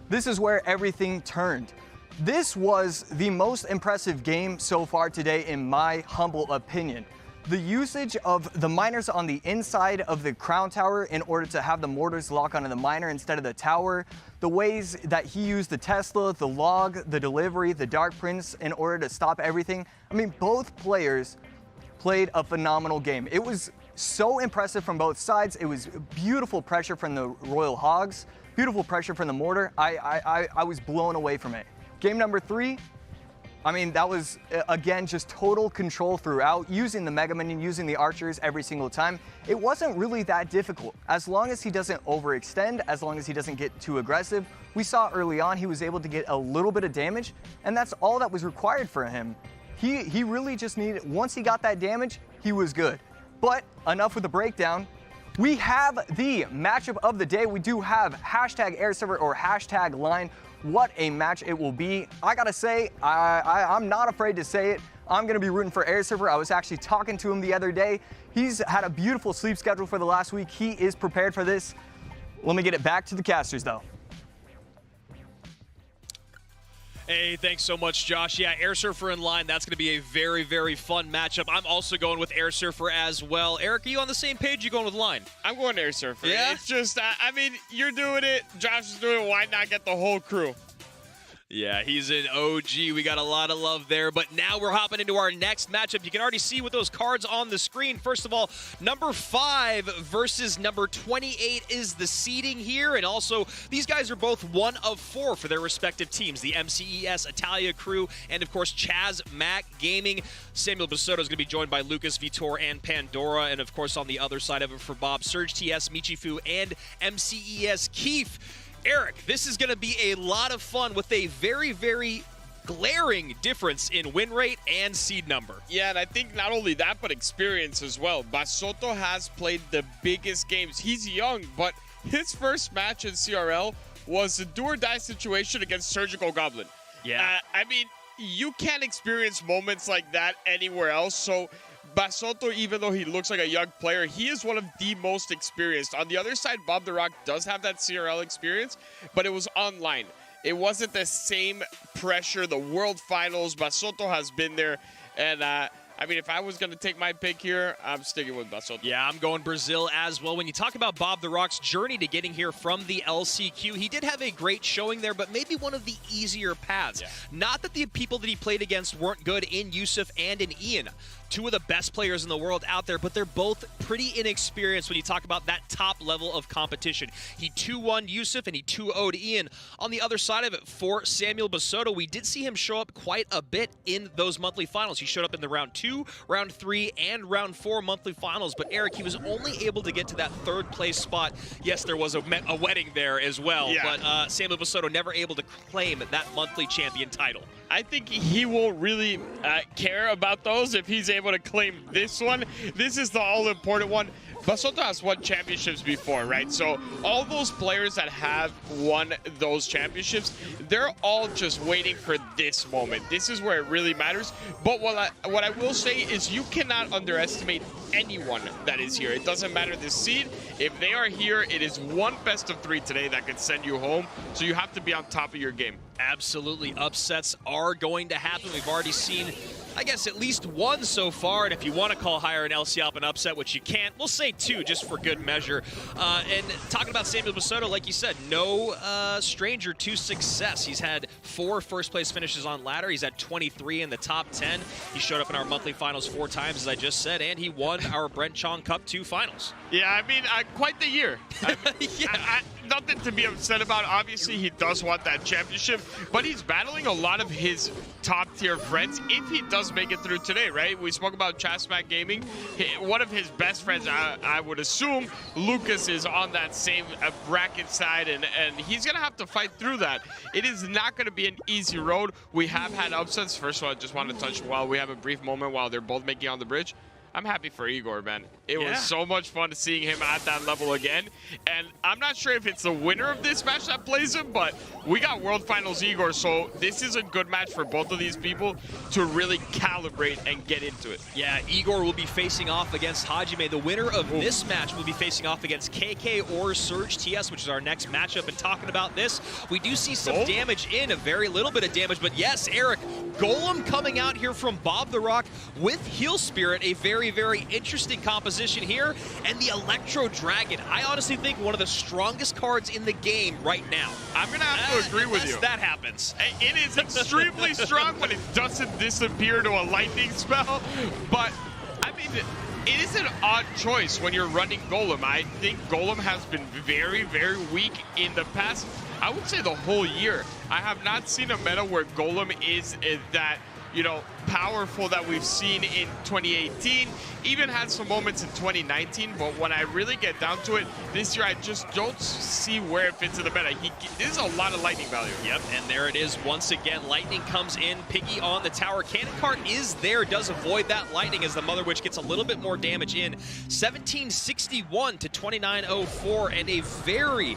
this is where everything turned. This was the most impressive game so far today, in my humble opinion. The usage of the miners on the inside of the crown tower in order to have the mortars lock onto the miner instead of the tower, the ways that he used the Tesla, the log, the delivery, the Dark Prince in order to stop everything. I mean, both players played a phenomenal game. It was so impressive from both sides. It was beautiful pressure from the Royal Hogs, beautiful pressure from the mortar. I was blown away from it. Game number 3, I mean, that was, again, just total control throughout, using the Mega Minion, using the archers every single time. It wasn't really that difficult. As long as he doesn't overextend, as long as he doesn't get too aggressive, we saw early on he was able to get a little bit of damage, and that's all that was required for him. He really just needed, once he got that damage, he was good. But enough with the breakdown. We have the matchup of the day. We do have hashtag air server or hashtag line. What a match it will be. I gotta say, I'm not afraid to say it. I'm gonna be rooting for Air Server. I was actually talking to him the other day. He's had a beautiful sleep schedule for the last week. He is prepared for this. Let me get it back to the casters though. Hey, thanks so much, Josh. Yeah, Air Surfer in line. That's going to be a very, very fun matchup. I'm also going with Air Surfer as well. Eric, are you on the same page? You going with line? I'm going Air Surfer. Yeah? It's just, I mean, you're doing it. Josh is doing it. Why not get the whole crew? Yeah, he's an OG. We got a lot of love there. But now we're hopping into our next matchup. You can already see with those cards on the screen. First of all, number 5 versus number 28 is the seeding here. And also, these guys are both 1 of 4 for their respective teams. The MCES Italia crew and, of course, Chaz Mac Gaming. Samuel Basotto is going to be joined by Lucas Vitor and Pandora. And, of course, on the other side of it for Bob, Surge TS, Michifu, and MCES Keith. Eric, this is going to be a lot of fun with a very, very glaring difference in win rate and seed number. Yeah, and I think not only that, but experience as well. Basotto has played the biggest games. He's young, but his first match in CRL was a do-or-die situation against Surgical Goblin. Yeah. I mean, you can't experience moments like that anywhere else, so Basotto, even though he looks like a young player, he is one of the most experienced. On the other side, Bob the Rock does have that CRL experience, but it was online. It wasn't the same pressure. The World Finals, Basotto has been there, and I mean, if I was going to take my pick here, I'm sticking with Basotto. Yeah, I'm going Brazil as well. When you talk about Bob the Rock's journey to getting here from the LCQ, he did have a great showing there, but maybe one of the easier paths. Yeah. Not that the people that he played against weren't good in Yusuf and in Ian. 2 of the best players in the world out there, but they're both pretty inexperienced when you talk about that top level of competition. He 2-1 Yusuf and he 2-0'd Ian. On the other side of it, for Samuel Basotto, we did see him show up quite a bit in those monthly finals. He showed up in the round 2, round 3, and round 4 monthly finals, but Eric, he was only able to get to that 3rd place spot. Yes, there was a wedding there as well, Yeah. but Samuel Basotto never able to claim that monthly champion title. I think he won't really care about those if he's able to claim this one. This is the all-important one. Basotto has won championships before, right? So all those players that have won those championships, they're all just waiting for this moment. This is where it really matters. But what I will say is you cannot underestimate anyone that is here. It doesn't matter the seed. If they are here, it is one best of 3 today that could send you home. So you have to be on top of your game. Absolutely. Upsets are going to happen. We've already seen I guess at least one so far, and if you want to call higher an LCIOP an upset, which you can't, we'll say 2 just for good measure. And talking about Samuel Basoto, like you said, no stranger to success. He's had 4 first-place finishes on ladder. He's had 23 in the top 10. He showed up in our monthly finals 4 times, as I just said, and he won our Brent Chong Cup 2 finals. Yeah, I mean, quite the year. Nothing to be upset about. Obviously, he does want that championship, but he's battling a lot of his top-tier friends if he does make it through today, right? We spoke about Chasmac Gaming. One of his best friends, I would assume, Lucas, is on that same bracket side, and he's going to have to fight through that. It is not going to be an easy road. We have had upsets. First of all, I just want to touch while we have a brief moment while they're both making on the bridge. I'm happy for Igor, man. It was so much fun seeing him at that level again. And I'm not sure if it's the winner of this match that plays him, but we got World Finals Igor, so this is a good match for both of these people to really calibrate and get into it. Yeah, Igor will be facing off against Hajime. The winner of this match will be facing off against KK or Surge TS, which is our next matchup. And talking about this, we do see some damage in, a very little bit of damage. But yes, Eric, Golem coming out here from Bob the Rock with Heal Spirit, a very, very interesting composition here. And the Electro Dragon, I honestly think one of the strongest cards in the game right now. I'm going to have to agree with you. That happens. It is extremely strong, but it doesn't disappear to a lightning spell. But, I mean, it is an odd choice when you're running Golem. I think Golem has been very, very weak in the past, I would say the whole year. I have not seen a meta where Golem is that, you know, powerful that we've seen in 2018, even had some moments in 2019, but when I really get down to it, this year I just don't see where it fits in the meta. This is a lot of lightning value. Yep, and there it is once again. Lightning comes in, Piggy on the tower. Cannon Cart is there, does avoid that lightning as the Mother Witch gets a little bit more damage in. 1761 to 2904, and a very,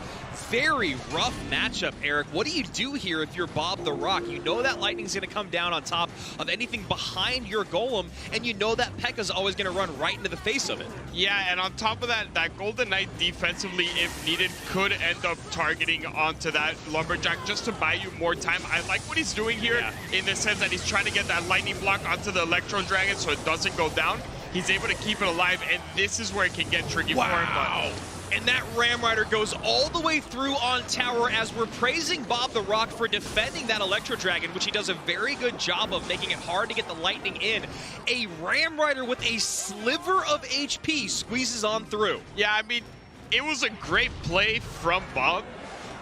very rough matchup, Eric. What do you do here if you're Bob the Rock? You know that lightning's going to come down on top of anything behind your Golem, and you know that P.E.K.K.A.'s always going to run right into the face of it. Yeah, and on top of that, that Golden Knight defensively, if needed, could end up targeting onto that Lumberjack just to buy you more time. I like what he's doing here in the sense that he's trying to get that lightning block onto the Electro Dragon so it doesn't go down. He's able to keep it alive, and this is where it can get tricky for him. But and that Ram Rider goes all the way through on tower as we're praising Bob the Rock for defending that Electro Dragon, which he does a very good job of, making it hard to get the lightning in. A Ram Rider with a sliver of HP squeezes on through. Yeah, I mean, it was a great play from Bob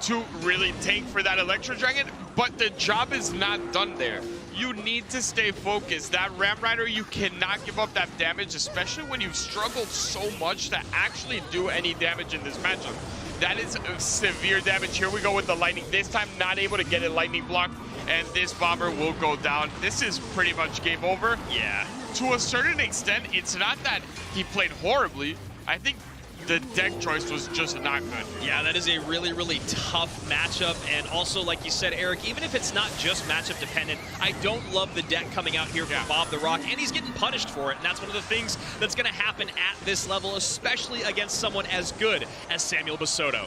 to really tank for that Electro Dragon, but the job is not done there. You need to stay focused. That Ram Rider, you cannot give up that damage, especially when you've struggled so much to actually do any damage in this matchup. That is severe damage. Here we go with the lightning. This time not able to get a lightning block, and this bomber will go down. This is pretty much game over. Yeah. To a certain extent, it's not that he played horribly. I think the deck choice was just not good. Yeah, that is a really, really tough matchup. And also, like you said, Eric, even if it's not just matchup dependent, I don't love the deck coming out here from Bob the Rock, and he's getting punished for it. And that's one of the things that's going to happen at this level, especially against someone as good as Samuel Basoto.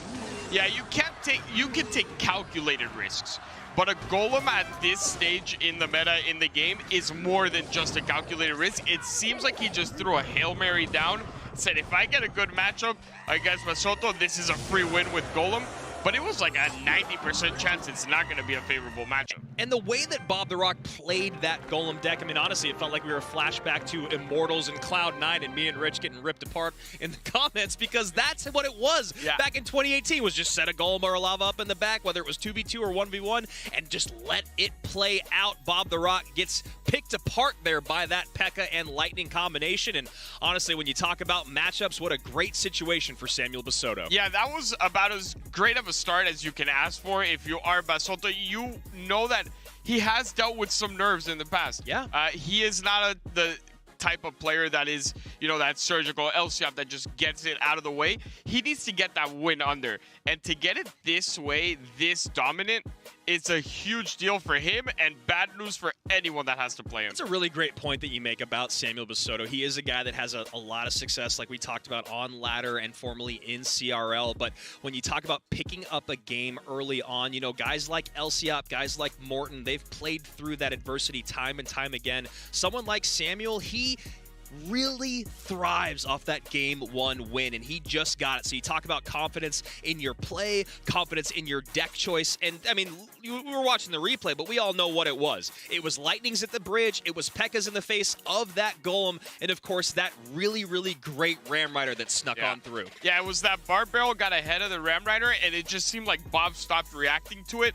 Yeah, you can take calculated risks. But a Golem at this stage in the meta, in the game, is more than just a calculated risk. It seems like he just threw a Hail Mary down, said if I get a good matchup against Basoto, this is a free win with Golem. But it was like a 90% chance it's not going to be a favorable matchup. And the way that Bob the Rock played that Golem deck, I mean, honestly, it felt like we were a flashback to Immortals and Cloud9 and me and Rich getting ripped apart in the comments, because that's what it was back in 2018, was just set a Golem or a Lava up in the back, whether it was 2v2 or 1v1, and just let it play out. Bob the Rock gets picked apart there by that P.E.K.K.A. and Lightning combination. And honestly, when you talk about matchups, what a great situation for Samuel Basoto. Yeah, that was about as great of a start as you can ask for. If you are Basoto, you know that he has dealt with some nerves in the past. Yeah. He is not the type of player that is, you know, that surgical LCIOP that just gets it out of the way. He needs to get that win under. And to get it this way, this dominant, it's a huge deal for him and bad news for anyone that has to play him. That's a really great point that you make about Samuel Basoto. He is a guy that has a lot of success, like we talked about on ladder and formerly in CRL. But when you talk about picking up a game early on, you know, guys like Elsiop, guys like Morton, they've played through that adversity time and time again. Someone like Samuel, he really thrives off that game 1 win, and he just got it. So you talk about confidence in your play, confidence in your deck choice, and I mean, we were watching the replay, but we all know what it was. It was lightnings at the bridge, it was P.E.K.K.A.s in the face of that golem, and of course that really, really great Ram Rider that snuck on through. Yeah, it was that Bar Barrel got ahead of the Ram Rider, and it just seemed like Bob stopped reacting to it.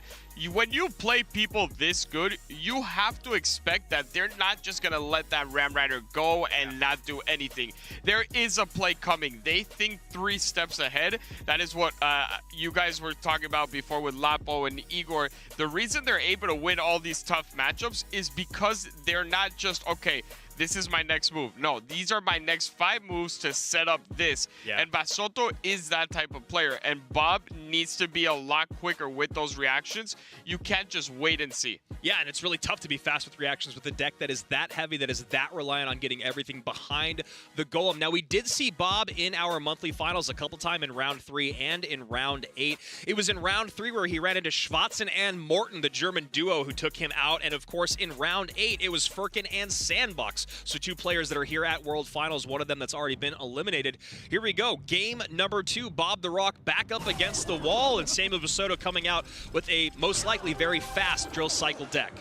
When you play people this good, you have to expect that they're not just going to let that Ram Rider go and not do anything. There is a play coming. They think 3 steps ahead. That is what you guys were talking about before with Lapo and Igor. The reason they're able to win all these tough matchups is because they're not just, okay, this is my next move. No, these are my next 5 moves to set up this. Yeah. And Basoto is that type of player. And Bob needs to be a lot quicker with those reactions. You can't just wait and see. Yeah, and it's really tough to be fast with reactions with a deck that is that heavy, that is that reliant on getting everything behind the golem. Now, we did see Bob in our monthly finals a couple times in round 3 and in round 8. It was in round 3 where he ran into Schwatzen and Morton, the German duo who took him out. And of course, in round 8, it was Firkin and Sandbox. So 2 players that are here at World Finals, one of them that's already been eliminated. Here we go. Game number 2, Bob the Rock back up against the wall, and Samuel Basoto coming out with a most likely very fast drill cycle deck.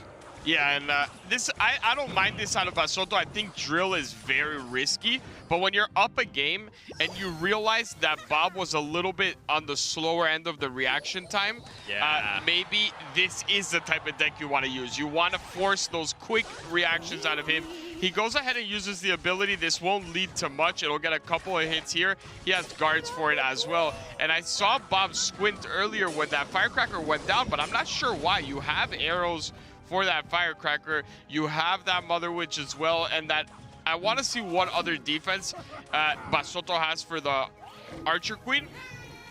Yeah, and I don't mind this out of Basoto. I think drill is very risky, but when you're up a game and you realize that Bob was a little bit on the slower end of the reaction time, maybe this is the type of deck you want to use. You want to force those quick reactions out of him. He goes ahead and uses the ability. This won't lead to much. It'll get a couple of hits here. He has guards for it as well. And I saw Bob squint earlier when that Firecracker went down, but I'm not sure why. You have arrows for that Firecracker. You have that Mother Witch as well. And that I want to see what other defense Basoto has for the Archer Queen.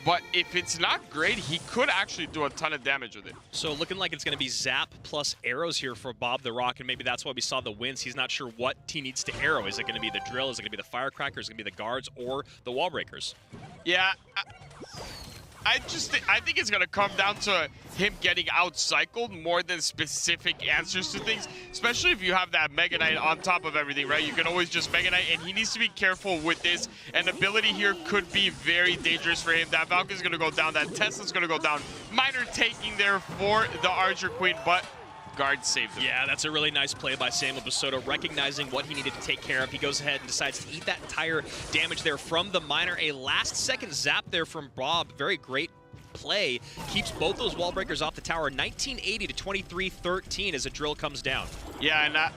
But if it's not great, he could actually do a ton of damage with it. So looking like it's going to be Zap plus arrows here for Bob the Rock, and maybe that's why we saw the wins. He's not sure what he needs to arrow. Is it going to be the drill? Is it going to be the Firecracker? Is it going to be the guards or the wall breakers? Yeah, I think it's going to come down to him getting out-cycled more than specific answers to things, especially if you have that Mega Knight on top of everything, right? You can always just Mega Knight, and he needs to be careful with this. An ability here could be very dangerous for him. That Valkyrie's going to go down. That Tesla's going to go down. Miner taking there for the Archer Queen, but guard saved him. Yeah, that's a really nice play by Samuel Basoto, recognizing what he needed to take care of. He goes ahead and decides to eat that entire damage there from the Miner. A last-second zap there from Bob. Very great play. Keeps both those wall breakers off the tower. 1980 to 23-13 as a drill comes down. Yeah, and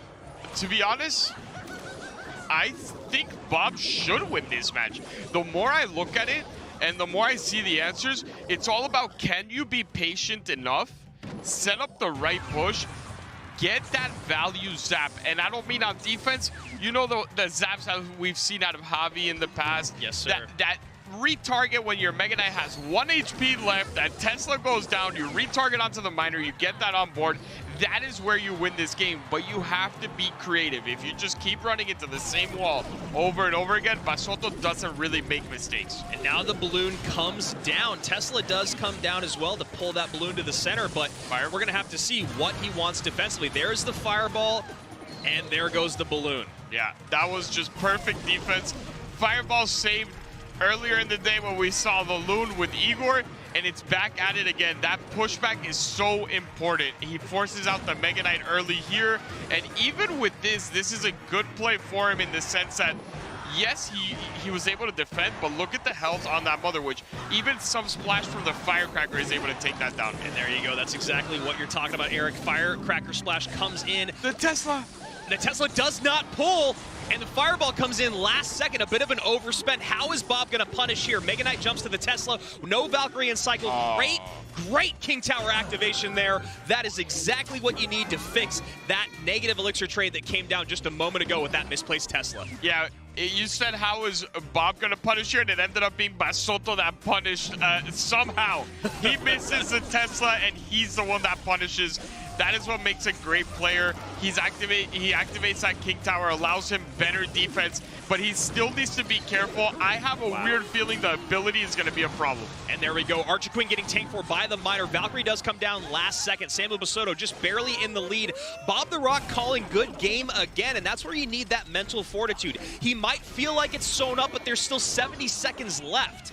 to be honest, I think Bob should win this match. The more I look at it and the more I see the answers, it's all about, can you be patient enough, set up the right push, get that value zap? And I don't mean on defense. You know the zaps that we've seen out of Javi in the past. Yes, sir. That retarget when your Mega Knight has 1 HP left, that Tesla goes down, you retarget onto the Miner, you get that on board. That is where you win this game, but you have to be creative. If you just keep running into the same wall over and over again, Basoto doesn't really make mistakes. And now the balloon comes down. Tesla does come down as well to pull that balloon to the center, but we're going to have to see what he wants defensively. There's the Fireball, and there goes the balloon. Yeah, that was just perfect defense. Fireball saved earlier in the day when we saw the Loon with Igor, and it's back at it again. That pushback is so important. He forces out the Mega Knight early here, and even with this is a good play for him in the sense that, yes, he was able to defend, but look at the health on that Mother Witch. Even some splash from the Firecracker is able to take that down. And there you go. That's exactly what you're talking about, Eric. Firecracker splash comes in. The Tesla does not pull, and the Fireball comes in last second. A bit of an overspent. How is Bob going to punish here? Mega Knight jumps to the Tesla. No Valkyrie in cycle. Great King Tower activation there. That is exactly what you need to fix that negative elixir trade that came down just a moment ago with that misplaced Tesla. Yeah, You said how is Bob going to punish here, and it ended up being Basoto that punished somehow. He misses the Tesla, and he's the one that punishes. That is what makes a great player. He activates that King Tower, allows him better defense, but he still needs to be careful. I have a weird feeling the ability is going to be a problem. And there we go. Archer Queen getting tanked for by the Miner. Valkyrie does come down last second. Samuel Basoto just barely in the lead. Bob the Rock calling good game again, and that's where you need that mental fortitude. He might feel like it's sewn up, but there's still 70 seconds left.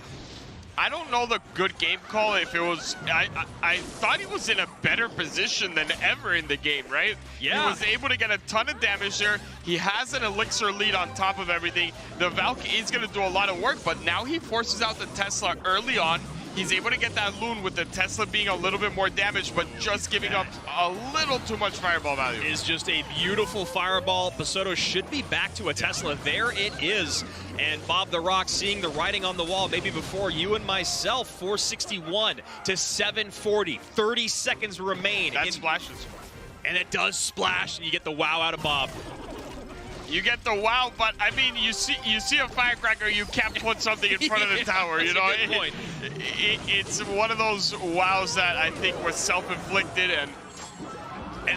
I don't know the good game call. If it was, I thought he was in a better position than ever in the game, right? Yeah. He was able to get a ton of damage there. He has an elixir lead on top of everything. The Valk is going to do a lot of work, but now he forces out the Tesla early on. He's able to get that Loon with the Tesla being a little bit more damaged, but just giving up a little too much fireball value. Is just a beautiful fireball. Basoto should be back to a Tesla. There it is. And Bob the Rock seeing the writing on the wall, maybe before you and myself. 461 to 740. 30 seconds remain. That splashes. And it does splash, and you get the wow out of Bob. You get the wow, but I mean, you see a firecracker, you can't put something in front of the tower. You know, it's one of those wows that I think was self-inflicted, and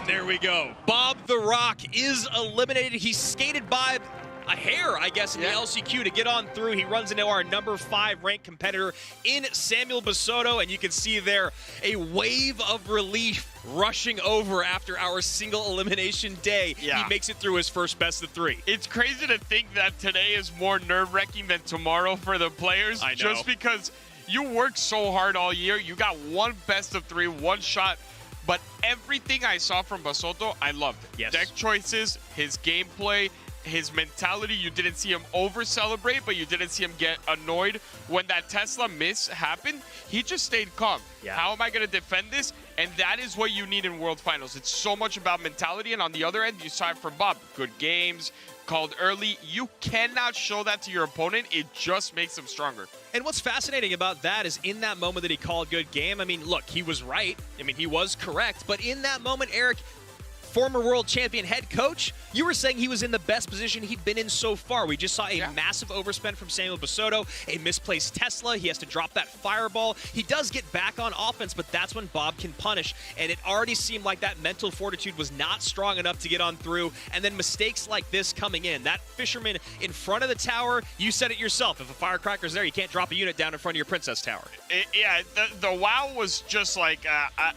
there we go. Bob the Rock is eliminated. He skated by a hair, I guess, in the LCQ to get on through. He runs into our number 5 ranked competitor in Samuel Basoto, and you can see there a wave of relief rushing over after our single elimination day. Yeah. He makes it through his first best of 3. It's crazy to think that today is more nerve-wracking than tomorrow for the players. I know. Just because you worked so hard all year. You got one best of 3, one shot. But everything I saw from Basoto, I loved. Yes. Deck choices, his gameplay, his mentality. You didn't see him over-celebrate, but you didn't see him get annoyed. When that Tesla miss happened, he just stayed calm. Yeah. How am I going to defend this? And that is what you need in World Finals. It's so much about mentality, and on the other end, you saw it from Bob. Good games, called early. You cannot show that to your opponent. It just makes them stronger. And what's fascinating about that is in that moment that he called good game, I mean, look, he was right. I mean, he was correct. But in that moment, Eric, former world champion head coach, you were saying he was in the best position he'd been in so far. We just saw a massive overspend from Samuel Basoto, a misplaced Tesla. He has to drop that fireball. He does get back on offense, but that's when Bob can punish. And it already seemed like that mental fortitude was not strong enough to get on through. And then mistakes like this coming in. That fisherman in front of the tower, you said it yourself. If a firecracker's there, you can't drop a unit down in front of your princess tower. The wow was just like,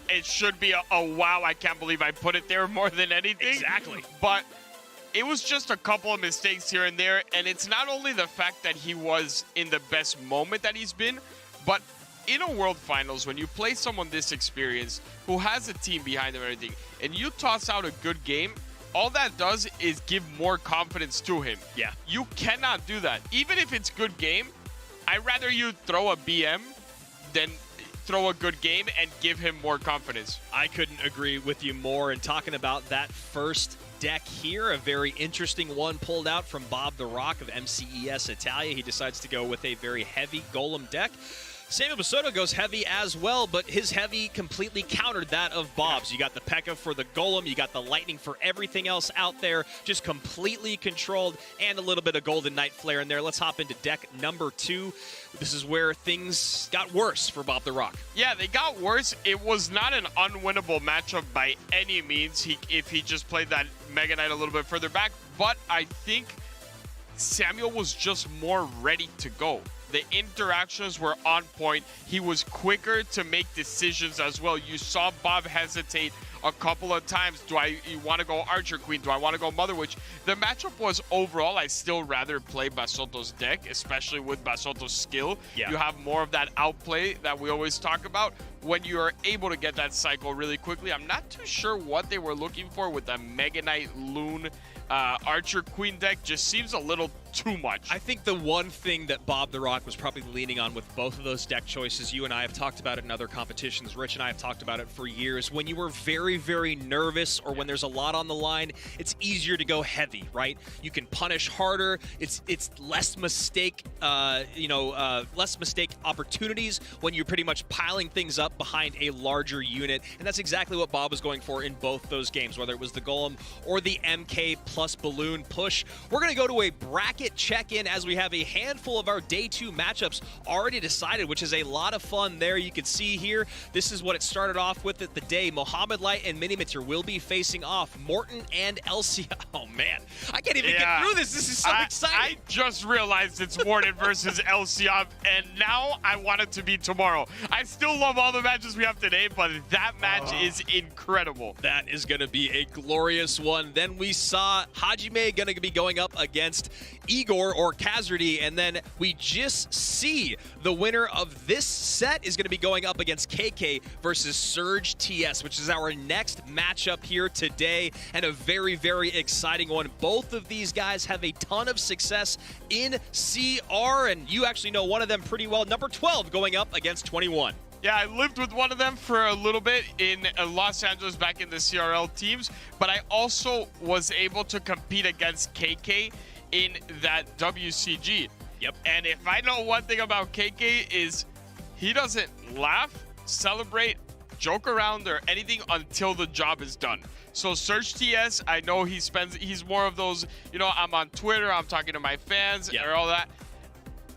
it should be a wow. I can't believe I put it there more than anything. Exactly. But it was just a couple of mistakes here and there, and it's not only the fact that he was in the best moment that he's been, but in a World Finals, when you play someone this experienced, who has a team behind them and everything, and you toss out a good game, all that does is give more confidence to him. Yeah. You cannot do that. Even if it's good game, I'd rather you throw a BM than throw a good game and give him more confidence. I couldn't agree with you more. And talking about that first deck here, a very interesting one pulled out from Bob the Rock of MCES Italia. He decides to go with a very heavy Golem deck. Samuel Basoto goes heavy as well, but his heavy completely countered that of Bob's. You got the P.E.K.K.A for the Golem, you got the Lightning for everything else out there, just completely controlled, and a little bit of Golden Knight Flare in there. Let's hop into deck number 2. This is where things got worse for Bob the Rock. Yeah, they got worse. It was not an unwinnable matchup by any means if he just played that Mega Knight a little bit further back, but I think Samuel was just more ready to go. The interactions were on point. He was quicker to make decisions as well. You saw Bob hesitate a couple of times. Do I want to go Archer Queen? Do I want to go Mother Witch? The matchup was overall, I still rather play Basoto's deck, especially with Basoto's skill. Yeah. You have more of that outplay that we always talk about when you are able to get that cycle really quickly. I'm not too sure what they were looking for with the Mega Knight Loon Archer Queen deck. Just seems a little too much. I think the one thing that Bob the Rock was probably leaning on with both of those deck choices, you and I have talked about it in other competitions, Rich and I have talked about it for years, when you were very, very nervous or when there's a lot on the line, it's easier to go heavy, right? You can punish harder. It's less mistake, less mistake opportunities when you're pretty much piling things up behind a larger unit, and that's exactly what Bob was going for in both those games, whether it was the Golem or the MK plus Balloon push. We're going to go to a bracket bracket check-in as we have a handful of our Day 2 matchups already decided, which is a lot of fun there. You can see here, this is what it started off with at the day. Mohamed Light and Minimeter will be facing off. Morton and LC. Oh, man. I can't even get through this. This is so exciting. I just realized it's Morton versus LCF, and now I want it to be tomorrow. I still love all the matches we have today, but that match is incredible. That is going to be a glorious one. Then we saw Hajime going to be going up against Igor or Kazardy, and then we just see the winner of this set is going to be going up against KK versus Surge TS, which is our next matchup here today, and a very, very exciting one. Both of these guys have a ton of success in CR, and you actually know one of them pretty well. Number 12 going up against 21. Yeah, I lived with one of them for a little bit in Los Angeles back in the CRL teams, but I also was able to compete against KK in that WCG. Yep. And if I know one thing about KK is he doesn't laugh, celebrate, joke around or anything until the job is done. So Surge TS, I know he's more of those, you know, I'm on Twitter, I'm talking to my fans or all that.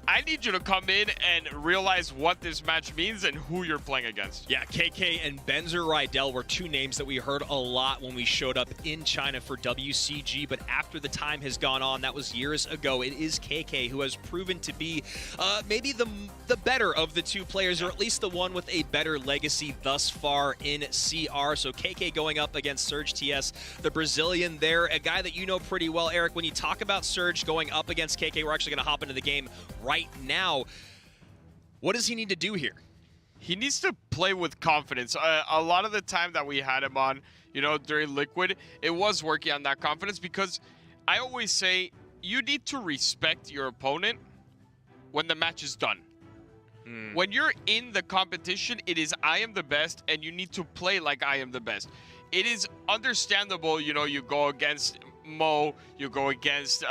I need you to come in and realize what this match means and who you're playing against. Yeah, KK and Benzer Rydell were two names that we heard a lot when we showed up in China for WCG, but after the time has gone on, that was years ago, it is KK who has proven to be maybe the better of the two players, or at least the one with a better legacy thus far in CR. So KK going up against Surge TS, the Brazilian there, a guy that you know pretty well, Eric. When you talk about Surge going up against KK, we're actually going to hop into the game right now. What does he need to do here? He needs to play with confidence. A lot of the time that we had him on, you know, during Liquid, it was working on that confidence, because I always say you need to respect your opponent when the match is done. When you're in the competition, it is I am the best, and you need to play like I am the best. It is understandable, you know, you go against Mo, you go against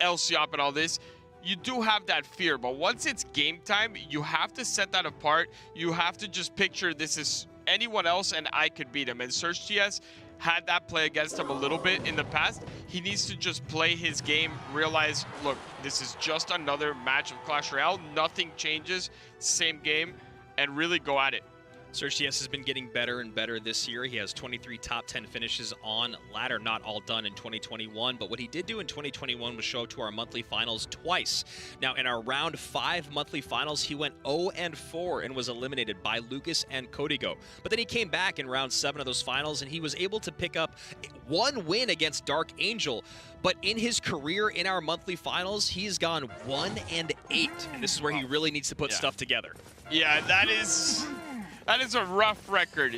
LCOP and all this. You do have that fear, but once it's game time, you have to set that apart. You have to just picture this is anyone else and I could beat him. And Surge TS had that play against him a little bit in the past. He needs to just play his game, realize, look, this is just another match of Clash Royale. Nothing changes, same game, and really go at it. Surge TS has been getting better and better this year. He has 23 top 10 finishes on ladder, not all done in 2021, but what he did do in 2021 was show up to our monthly finals twice. Now, in our round 5 monthly finals, he went 0-4 and was eliminated by Lucas and Codigo. But then he came back in round 7 of those finals, and he was able to pick up one win against Dark Angel. But in his career in our monthly finals, he's gone 1-8, and this is where he really needs to put stuff together. Yeah, that is a rough record.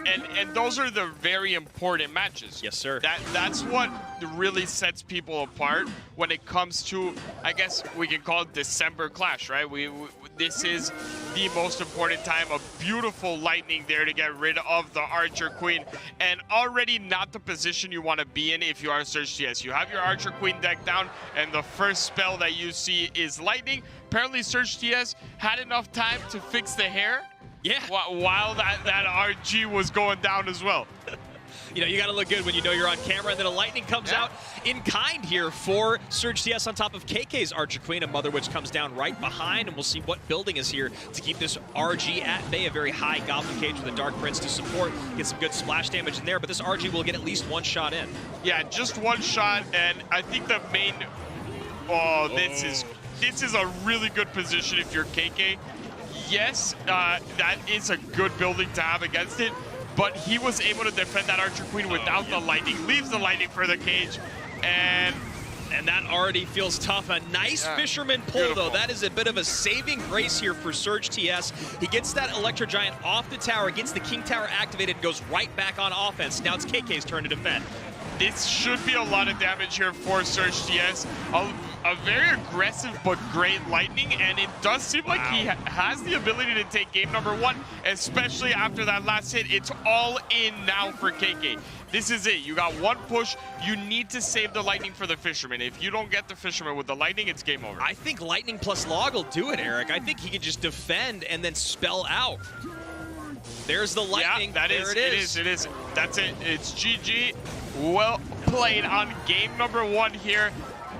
And those are the very important matches. Yes, sir. That's what really sets people apart when it comes to, I guess we can call it December Clash, right? This is the most important time. A beautiful Lightning there to get rid of the Archer Queen, and already not the position you want to be in if you are Surge TS. You have your Archer Queen deck down, and the first spell that you see is Lightning. Apparently Surge TS had enough time to fix the hair. Yeah. While that RG was going down as well. You know, you got to look good when you know you're on camera, and then a Lightning comes out in kind here for Surge TS on top of KK's Archer Queen. A Mother Witch comes down right behind, and we'll see what building is here to keep this RG at bay. A very high Goblin Cage with a Dark Prince to support. Get some good splash damage in there, but this RG will get at least one shot in. Yeah, just one shot, and I think the main... This is a really good position if you're KK. Yes, that is a good building to have against it, but he was able to defend that Archer Queen without the Lightning. Leaves the Lightning for the cage, and that already feels tough. A nice Fisherman pull, though. That is a bit of a saving grace here for Surge TS. He gets that Electro Giant off the tower, gets the King Tower activated, goes right back on offense. Now it's KK's turn to defend. This should be a lot of damage here for Surge TS. A very aggressive but great Lightning, and it does seem like he has the ability to take game number 1, especially after that last hit. It's all in now for KK. This is it. You got one push. You need to save the Lightning for the Fisherman. If you don't get the Fisherman with the Lightning, it's game over. I think Lightning plus Log will do it, Eric. I think he can just defend and then spell out. There's the Lightning. Yeah, it is. That's it. It's GG. Well played on game number 1 here.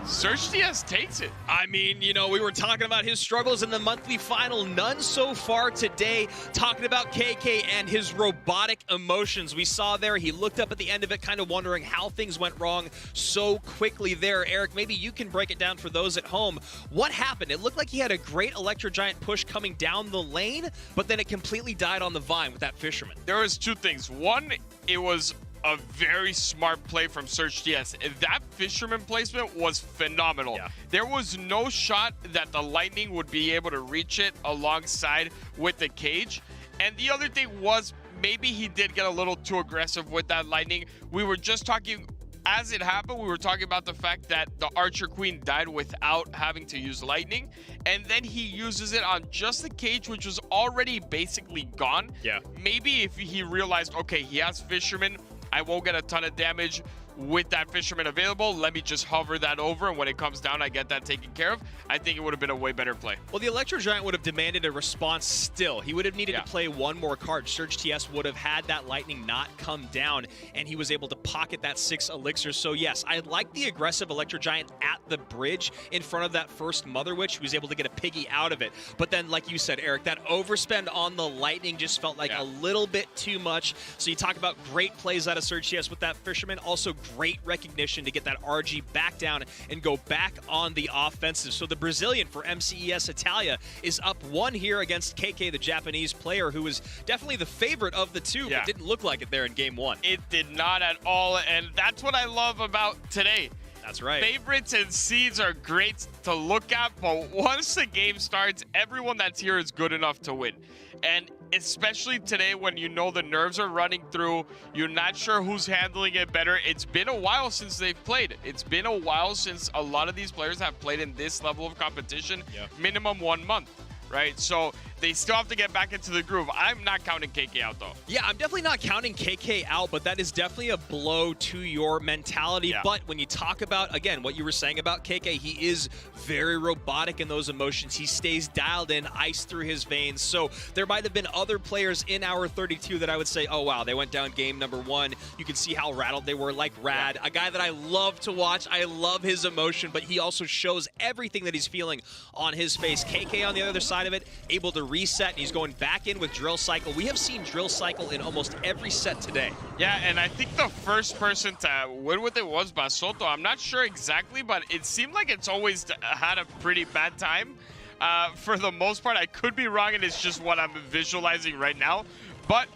Surge TS takes it. I mean, you know, we were talking about his struggles in the monthly final. None so far today. Talking about KK and his robotic emotions. We saw there, he looked up at the end of it, kind of wondering how things went wrong so quickly there. Eric, maybe you can break it down for those at home. What happened? It looked like he had a great Electro Giant push coming down the lane, but then it completely died on the vine with that Fisherman. There was two things. One, it was a very smart play from Surge TS. That Fisherman placement was phenomenal. Yeah. There was no shot that the Lightning would be able to reach it alongside with the cage. And the other thing was maybe he did get a little too aggressive with that Lightning. We were just talking, as it happened, we were talking about the fact that the Archer Queen died without having to use Lightning. And then he uses it on just the cage, which was already basically gone. Yeah. Maybe if he realized, okay, he has Fisherman, I won't get a ton of damage with that Fisherman available. Let me just hover that over, and when it comes down, I get that taken care of. I think it would have been a way better play. Well, the Electro Giant would have demanded a response still. He would have needed to play one more card. Surge TS would have had that Lightning not come down, and he was able to pocket that 6 elixirs. So yes, I like the aggressive Electro Giant at the bridge in front of that first Mother Witch, who was able to get a piggy out of it. But then, like you said, Eric, that overspend on the Lightning just felt like a little bit too much. So you talk about great plays out of Surge TS with that Fisherman. Also great recognition to get that RG back down and go back on the offensive. So the Brazilian for MCES Italia is up 1 here against KK, the Japanese player, who was definitely the favorite of the two, but didn't look like it there in game 1. It did not at all, and that's what I love about today. That's right. Favorites and seeds are great to look at, but once the game starts, everyone that's here is good enough to win. And especially today when you know the nerves are running through, you're not sure who's handling it better. It's been a while since they've played. It's been a while since a lot of these players have played in this level of competition, minimum 1 month. Right, so they still have to get back into the groove. I'm not counting KK out, though. Yeah, I'm definitely not counting KK out, but that is definitely a blow to your mentality. But when you talk about, again, what you were saying about KK, he is very robotic in those emotions. He stays dialed in, ice through his veins. So there might have been other players in our 32 that I would say, oh, wow, they went down game number 1. You can see how rattled they were, like Rad, a guy that I love to watch. I love his emotion, but he also shows everything that he's feeling on his face. KK on the other side of it, able to reset, and he's going back in with Drill Cycle. We have seen Drill Cycle in almost every set today. Yeah, and I think the first person to win with it was Basoto. I'm not sure exactly, but it seemed like it's always had a pretty bad time. For the most part, I could be wrong, and it's just what I'm visualizing right now. But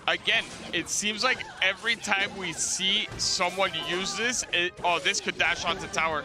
again, it seems like every time we see someone use this, oh, this could dash onto tower.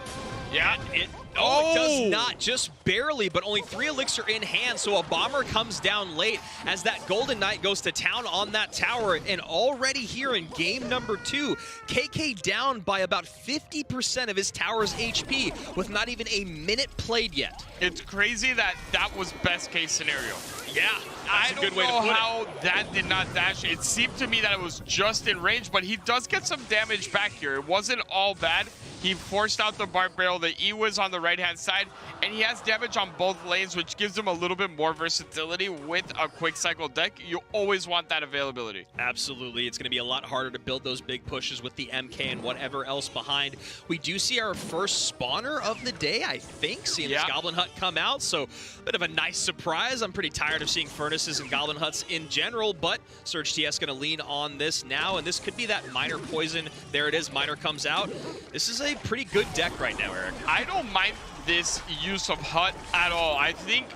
Yeah, it does not, just barely, but only 3 elixir in hand, so a bomber comes down late as that Golden Knight goes to town on that tower, and already here in game number 2, KK down by about 50% of his tower's HP with not even a minute played yet. It's crazy that that was best case scenario. Yeah, I don't know how that did not dash. It seemed to me that it was just in range, but he does get some damage back here. It wasn't all bad. He forced out the Barb Barrel. The E was on the right-hand side, and he has damage on both lanes, which gives him a little bit more versatility with a quick cycle deck. You always want that availability. Absolutely. It's going to be a lot harder to build those big pushes with the MK and whatever else behind. We do see our first spawner of the day, I think, seeing this Goblin Hut come out, so a bit of a nice surprise. I'm pretty tired of seeing Furnaces and Goblin Huts in general, but Surge TS going to lean on this now, and this could be that Miner Poison. There it is. Miner comes out. This is a pretty good deck right now, Eric. I don't mind this use of Hut at all. I think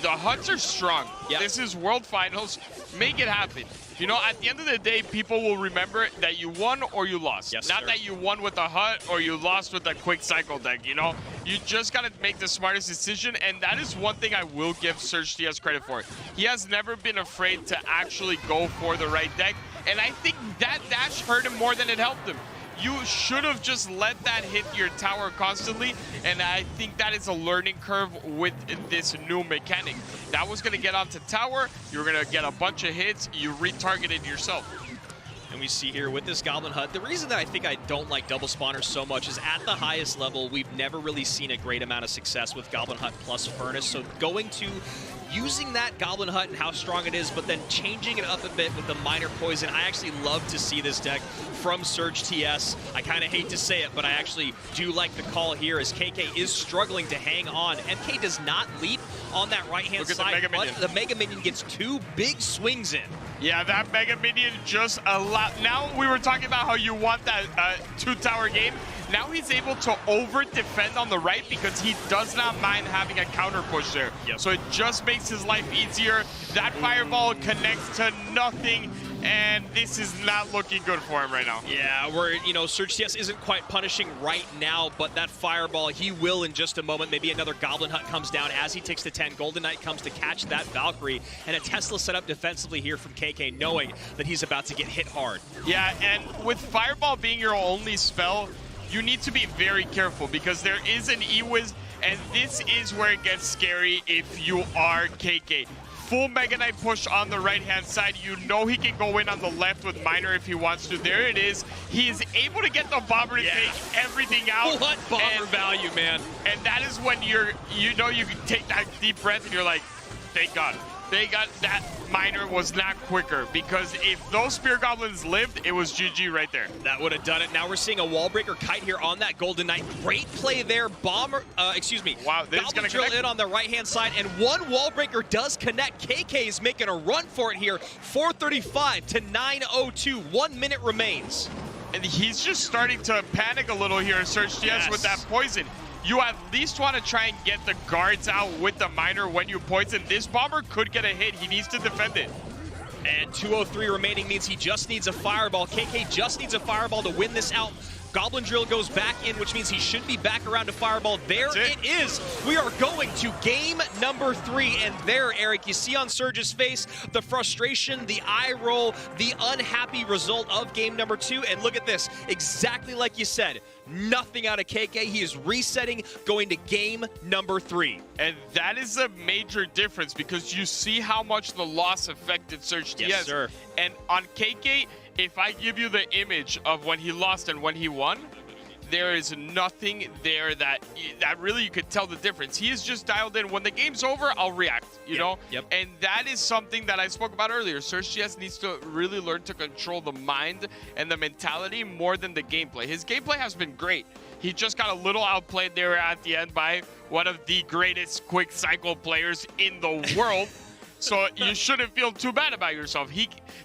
the Huts are strong. This is World Finals. Make it happen. You know, at the end of the day, people will remember that you won or you lost. Not that you won with a Hut or you lost with a quick cycle deck, you know? You just got to make the smartest decision, and that is one thing I will give Surge TS credit for. He has never been afraid to actually go for the right deck, and I think that dash hurt him more than it helped him. You should have just let that hit your tower constantly, and I think that is a learning curve with this new mechanic. That was going to get onto tower, you were going to get a bunch of hits, you retargeted yourself. And we see here with this Goblin Hut, the reason that I think I don't like double spawners so much is at the highest level, we've never really seen a great amount of success with Goblin Hut plus Furnace. So going to using that Goblin Hut and how strong it is, but then changing it up a bit with the Minor Poison. I actually love to see this deck from Surge TS. I kind of hate to say it, but I actually do like the call here as KK is struggling to hang on. MK does not leap on that right-hand side, but the Mega Minion gets 2 big swings in. Yeah, that Mega Minion just allowed. Now we were talking about how you want that 2-tower game. Now he's able to over-defend on the right because he does not mind having a counter push there. Yep. So it just makes his life easier. That Fireball connects to nothing, and this is not looking good for him right now. Yeah, Surge TS isn't quite punishing right now, but that Fireball, he will in just a moment. Maybe another Goblin Hut comes down as he takes the 10. Golden Knight comes to catch that Valkyrie, and a Tesla set up defensively here from KK, knowing that he's about to get hit hard. Yeah, and with Fireball being your only spell, you need to be very careful because there is an E-Wiz, and this is where it gets scary if you are KK. Full Mega Knight push on the right-hand side. You know he can go in on the left with Minor if he wants to. There it is. He is able to get the Bomber to take everything out. What Bomber value, man. And that is when you can take that deep breath and you're like, thank God. They got that Minor was not quicker, because if those Spear Goblins lived, it was GG right there. That would have done it. Now we're seeing a wall breaker kite here on that Golden Knight. Great play there. Wow, Goblin drill in on the right-hand side, and one wall breaker does connect. KK is making a run for it here. 4:35 to 9:02. 1 minute remains. And he's just starting to panic a little here, Surge TS, with that poison. You at least want to try and get the guards out with the Minor when you poison. This Bomber could get a hit. He needs to defend it. And 2:03 remaining means he just needs a Fireball. KK just needs a Fireball to win this out. Goblin Drill goes back in, which means he should be back around to Fireball. There it is. We are going to game number 3. And there, Eric, you see on Surge's face the frustration, the eye roll, the unhappy result of game number 2. And look at this. Exactly like you said. Nothing out of KK. He is resetting, going to game number 3. And that is a major difference because you see how much the loss affected Surge TS. Yes, sir. And on KK, if I give you the image of when he lost and when he won, there is nothing there that really you could tell the difference. He is just dialed in. When the game's over, I'll react, you know? Yep. And that is something that I spoke about earlier. Surge TS needs to really learn to control the mind and the mentality more than the gameplay. His gameplay has been great. He just got a little outplayed there at the end by one of the greatest quick cycle players in the world. So you shouldn't feel too bad about yourself.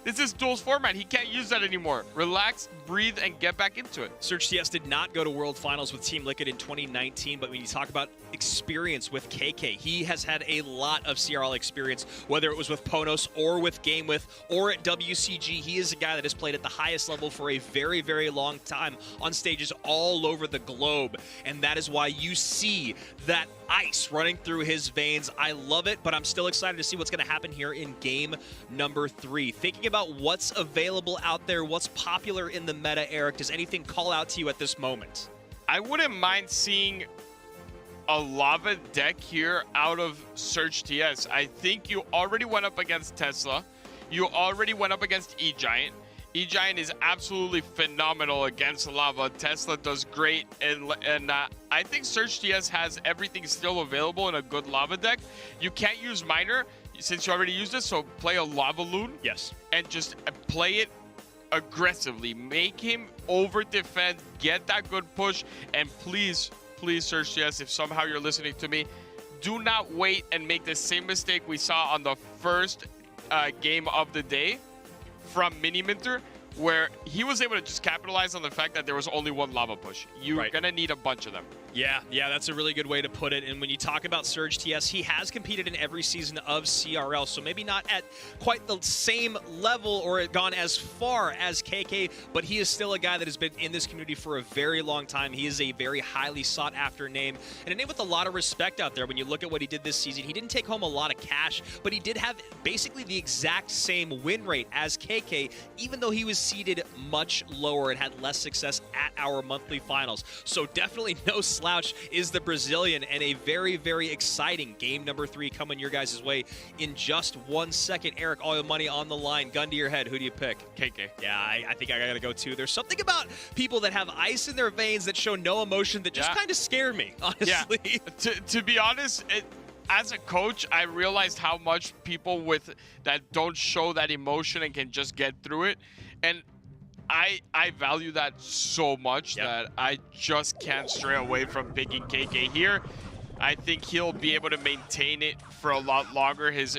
This is duels format. He can't use that anymore. Relax, breathe, and get back into it. Surge TS did not go to World Finals with Team Liquid in 2019, but when you talk about experience with KK, he has had a lot of CRL experience, whether it was with Ponos or with GameWith or at WCG. He is a guy that has played at the highest level for a very, very long time on stages all over the globe, and that is why you see that ice running through his veins. I love it, but I'm still excited to see what's going to happen here in game number 3. Thinking about what's available out there, what's popular in the meta, Eric, does anything call out to you at this moment? I wouldn't mind seeing a lava deck here out of Surge TS. I think you already went up against Tesla. You already went up against E-Giant. E-Giant is absolutely phenomenal against lava. Tesla does great, and I think Surge TS has everything still available in a good lava deck. You can't use Minor since you already used it, so play a Lava Loon. Yes. And just play it aggressively. Make him over-defend, get that good push, and please, Surge TS, if somehow you're listening to me, do not wait and make the same mistake we saw on the first game of the day from Mini Minter, where he was able to just capitalize on the fact that there was only one lava push. You're gonna need a bunch of them. Yeah, that's a really good way to put it. And when you talk about Surge TS, he has competed in every season of CRL, so maybe not at quite the same level or gone as far as KK, but he is still a guy that has been in this community for a very long time. He is a very highly sought after name, and a name with a lot of respect out there. When you look at what he did this season, he didn't take home a lot of cash, but he did have basically the exact same win rate as KK, even though he was seeded much lower and had less success at our monthly finals. So definitely no slouch is the Brazilian, and a very, very exciting game number 3 coming your guys' way in just 1 second. Eric, all your money on the line. Gun to your head. Who do you pick? KK. Yeah, I think I gotta go too. There's something about people that have ice in their veins that show no emotion that just kind of scare me, honestly. Yeah. To be honest, as a coach, I realized how much people with that don't show that emotion and can just get through it. And I value that so much that I just can't stray away from picking KK here. I think he'll be able to maintain it for a lot longer. His,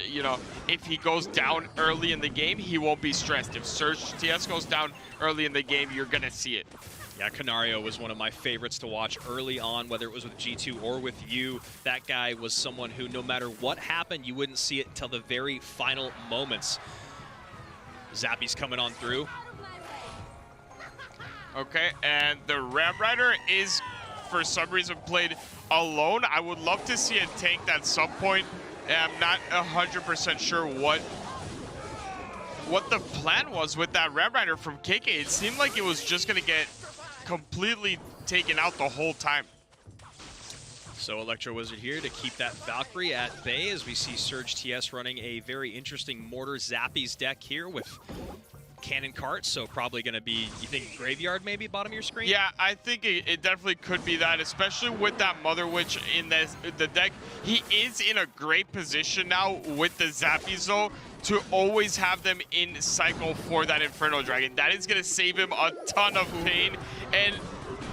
if he goes down early in the game, he won't be stressed. If Surge TS goes down early in the game, you're going to see it. Yeah, Canario was one of my favorites to watch early on, whether it was with G2 or with you. That guy was someone who, no matter what happened, you wouldn't see it until the very final moments. Zappy's coming on through. Okay, and the Ram Rider is, for some reason, played alone. I would love to see a tank at some point. I'm not 100% sure what the plan was with that Ram Rider from KK. It seemed like it was just going to get completely taken out the whole time. So Electro Wizard here to keep that Valkyrie at bay as we see Surge TS running a very interesting Mortar Zappies deck here with Cannon Cart, so probably going to be, you think, Graveyard maybe bottom of your screen? Yeah, I think it definitely could be that, especially with that Mother Witch in the deck. He is in a great position now with the Zappies, though, to always have them in cycle for that Inferno Dragon. That is going to save him a ton of pain, and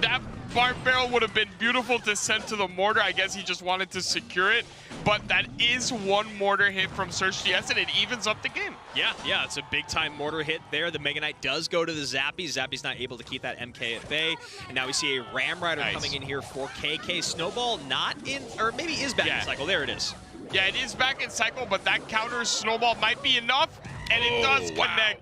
that Barb Barrel would have been beautiful to send to the Mortar. I guess he just wanted to secure it, but that is one Mortar hit from Surge TS, and it evens up the game. Yeah, it's a big-time Mortar hit there. The Mega Knight does go to the Zappy. Zappy's not able to keep that MK at bay, and now we see a Ram Rider coming in here for KK. Snowball not in, or maybe is back in cycle. There it is. Yeah, it is back in cycle, but that counter Snowball might be enough, and it does connect.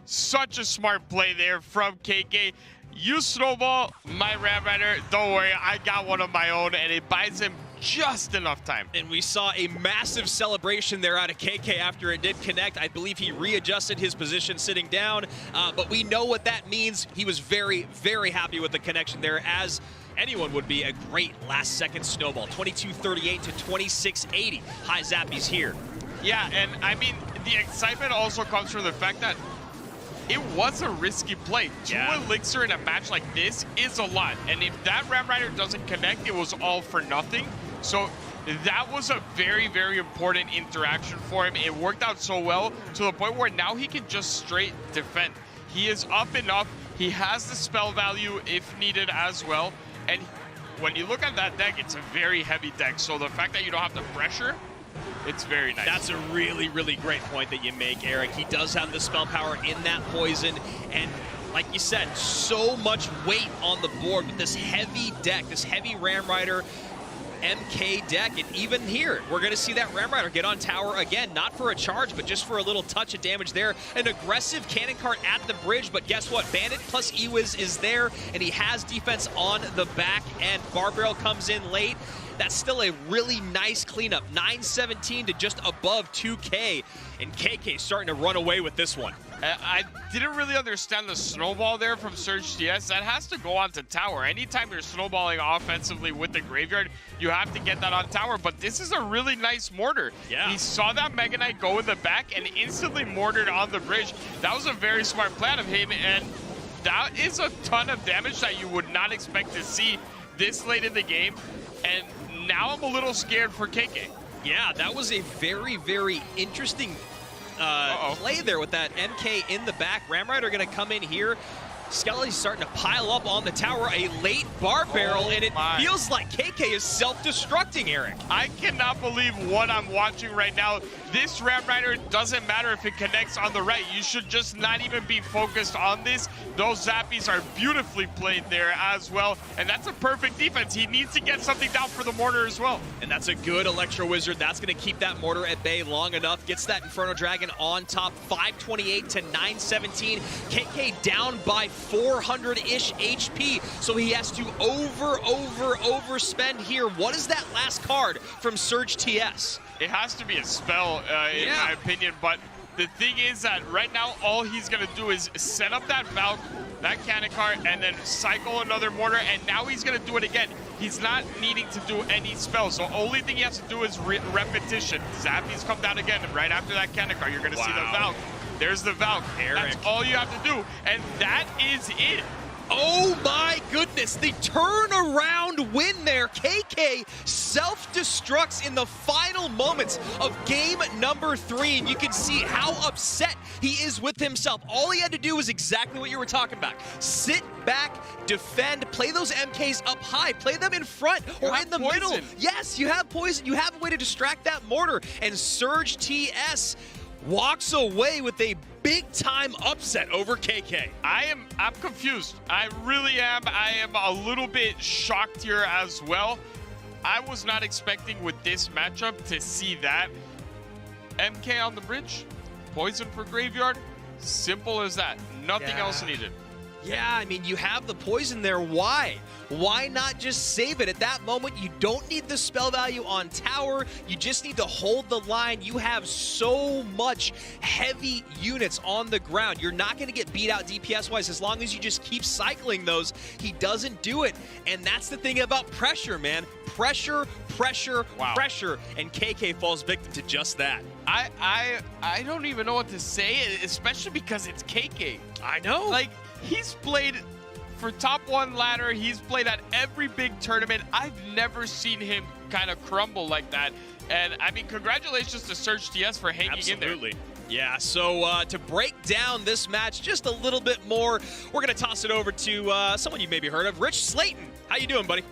Such a smart play there from KK. You Snowball, my Ram Rider, don't worry, I got one of my own, and it buys him just enough time. And we saw a massive celebration there out of KK after it did connect. I believe he readjusted his position sitting down, but we know what that means. He was very, very happy with the connection there, as anyone would be. A great last-second Snowball, 2238 to 2680. High Zappies here. Yeah, and I mean, the excitement also comes from the fact that it was a risky play. 2 Elixir in a match like this is a lot. And if that Ram Rider doesn't connect, it was all for nothing. So that was a very, very important interaction for him. It worked out so well to the point where now he can just straight defend. He is up enough. He has the spell value if needed as well. And when you look at that deck, it's a very heavy deck. So the fact that you don't have to pressure, it's very nice. That's a really, really great point that you make, Eric. He does have the spell power in that poison, and like you said, so much weight on the board with this heavy deck, this heavy Ram Rider MK deck. And even here, we're going to see that Ram Rider get on tower again, not for a charge, but just for a little touch of damage there. An aggressive Cannon Cart at the bridge, but guess what? Bandit plus Ewiz is there, and he has defense on the back end. Barb Barrel comes in late. That's still a really nice cleanup. 917 to just above 2K, and KK starting to run away with this one. I didn't really understand the snowball there from Surge TS. That has to go onto tower. Anytime you're snowballing offensively with the Graveyard, you have to get that on tower. But this is a really nice mortar. Yeah. He saw that Mega Knight go in the back and instantly mortared on the bridge. That was a very smart plan of him, and that is a ton of damage that you would not expect to see this late in the game. And now I'm a little scared for KK. Yeah, that was a very, very interesting play there with that MK in the back. Ram Rider going to come in here. Skelly's starting to pile up on the tower. A late Barb Barrel, and it feels like KK is self-destructing, Eric. I cannot believe what I'm watching right now. This Ram Rider doesn't matter if it connects on the right. You should just not even be focused on this. Those Zappies are beautifully played there as well, and that's a perfect defense. He needs to get something down for the mortar as well. And that's a good Electro Wizard. That's going to keep that mortar at bay long enough. Gets that Inferno Dragon on top, 528 to 917. KK down by 400-ish HP, so he has to overspend here. What is that last card from Surge TS? It has to be a spell, in my opinion, but the thing is that right now, all he's going to do is set up that Valk, that Cannon Cart, and then cycle another mortar, and now he's going to do it again. He's not needing to do any spells. So only thing he has to do is repetition. Zappies come down again, and right after that cannon card, you're going to see the Valk. There's the Valk. That's all you have to do, and that is it. Oh my goodness, the turnaround win there. KK self-destructs in the final moments of game number 3, and you can see how upset he is with himself. All he had to do was exactly what you were talking about. Sit back, defend, play those MKs up high, play them in front or in the middle. Yes, you have poison, you have a way to distract that mortar, and Surge TS walks away with a big-time upset over KK. I'm confused. I really am. I am a little bit shocked here as well. I was not expecting with this matchup to see that. MK on the bridge, poison for Graveyard, simple as that. Nothing else needed. Yeah, I mean, you have the poison there. Why? Why not just save it? At that moment, you don't need the spell value on tower. You just need to hold the line. You have so much heavy units on the ground. You're not going to get beat out DPS-wise as long as you just keep cycling those. He doesn't do it. And that's the thing about pressure, man. Pressure, pressure, pressure. And KK falls victim to just that. I don't even know what to say, especially because it's KK. I know. Like, he's played for top 1 ladder. He's played at every big tournament. I've never seen him kind of crumble like that. And, I mean, congratulations to Surge TS for hanging in there. Yeah, so to break down this match just a little bit more, we're going to toss it over to someone you maybe heard of, Rich Slayton. How you doing, buddy?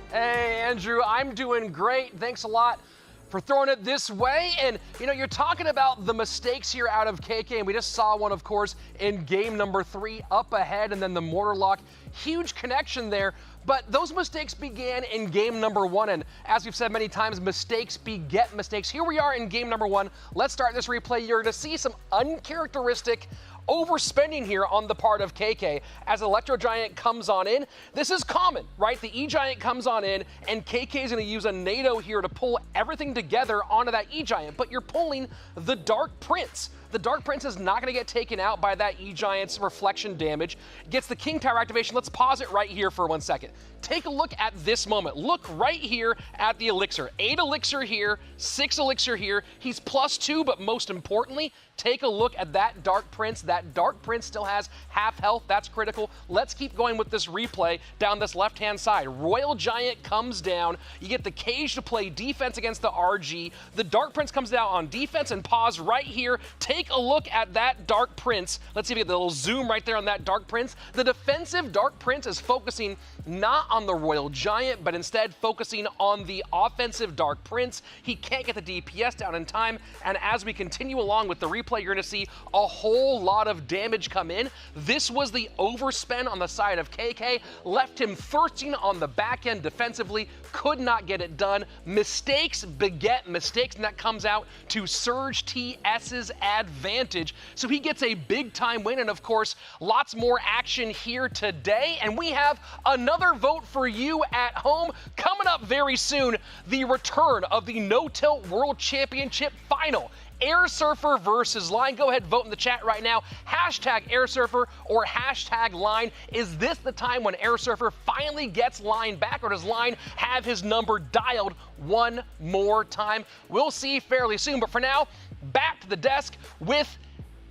Hey, Andrew, I'm doing great. Thanks a lot for throwing it this way. And, you know, you're talking about the mistakes here out of KK, and we just saw one, of course, in game number 3, up ahead, and then the mortar lock. Huge connection there, but those mistakes began in game number 1, and as we've said many times, mistakes beget mistakes. Here we are in game number 1. Let's start this replay. You're going to see some uncharacteristic overspending here on the part of KK as Electro Giant comes on in. This is common, right? The E-Giant comes on in, and KK is going to use a NATO here to pull everything together onto that E-Giant, but you're pulling the Dark Prince. The Dark Prince is not going to get taken out by that E-Giant's reflection damage. Gets the King Tower activation. Let's pause it right here for 1 second. Take a look at this moment. Look right here at the Elixir. 8 Elixir here, 6 Elixir here. He's +2, but most importantly, take a look at that Dark Prince. That Dark Prince still has half health. That's critical. Let's keep going with this replay down this left-hand side. Royal Giant comes down. You get the Cage to play defense against the RG. The Dark Prince comes down on defense, and pause right here. Take a look at that Dark Prince. Let's see if we get the little zoom right there on that Dark Prince. The defensive Dark Prince is focusing not on the Royal Giant, but instead focusing on the offensive Dark Prince. He can't get the DPS down in time, and as we continue along with the replay, you're going to see a whole lot of damage come in. This was the overspend on the side of KK, left him thirsting on the back end defensively, could not get it done. Mistakes beget mistakes, and that comes out to Surge TS's advantage. So he gets a big time win, and of course, lots more action here today, and we have another vote for you at home. Coming up very soon, the return of the No Tilt World Championship Final. Air Surfer versus Line. Go ahead, vote in the chat right now. Hashtag Air Surfer or hashtag Line. Is this the time when Air Surfer finally gets Line back, or does Line have his number dialed one more time? We'll see fairly soon, but for now, back to the desk with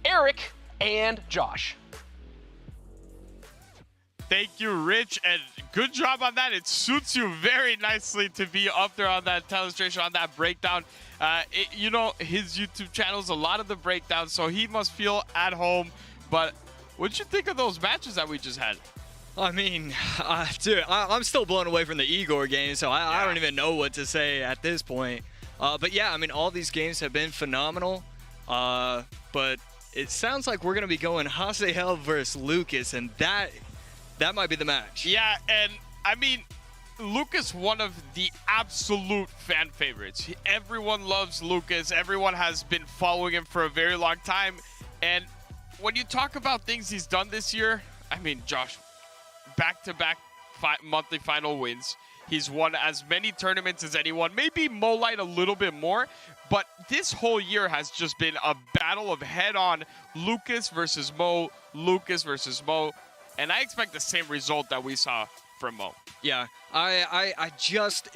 Eric and Josh. Thank you, Rich, and good job on that. It suits you very nicely to be up there on that demonstration, on that breakdown. You know, his YouTube channel is a lot of the breakdowns, so he must feel at home. But what'd you think of those matches that we just had? I mean, dude, I'm still blown away from the Igor game, so I don't even know what to say at this point. But yeah, I mean, all these games have been phenomenal. But it sounds like we're going to be going Hasehel versus Lucas, and that might be the match. Yeah, and I mean, Lucas, one of the absolute fan favorites. Everyone loves Lucas. Everyone has been following him for a very long time. And when you talk about things he's done this year, I mean, Josh, back-to-back monthly final wins. He's won as many tournaments as anyone, maybe Molite a little bit more, but this whole year has just been a battle of head-on Lucas versus Mo, Lucas versus Mo. And I expect the same result that we saw from Mo. Yeah, I just,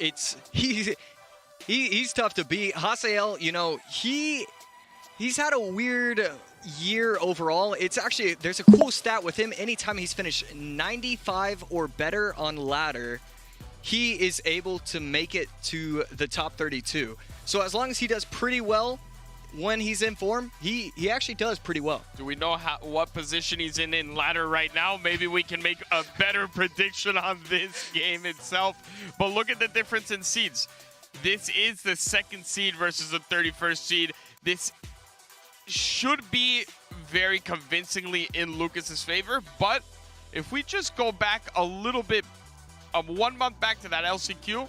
he's tough to beat. Hasael, you know, he's had a weird year overall. It's actually, there's a cool stat with him. Anytime he's finished 95 or better on ladder, he is able to make it to the top 32. So as long as he does pretty well when he's in form, he actually does pretty well. Do we know what position he's in ladder right now? Maybe we can make a better prediction on this game itself. But look at the difference in seeds. This is the 2nd seed versus the 31st seed. This should be very convincingly in Lucas's favor. But if we just go back a little bit, 1 month back to that LCQ,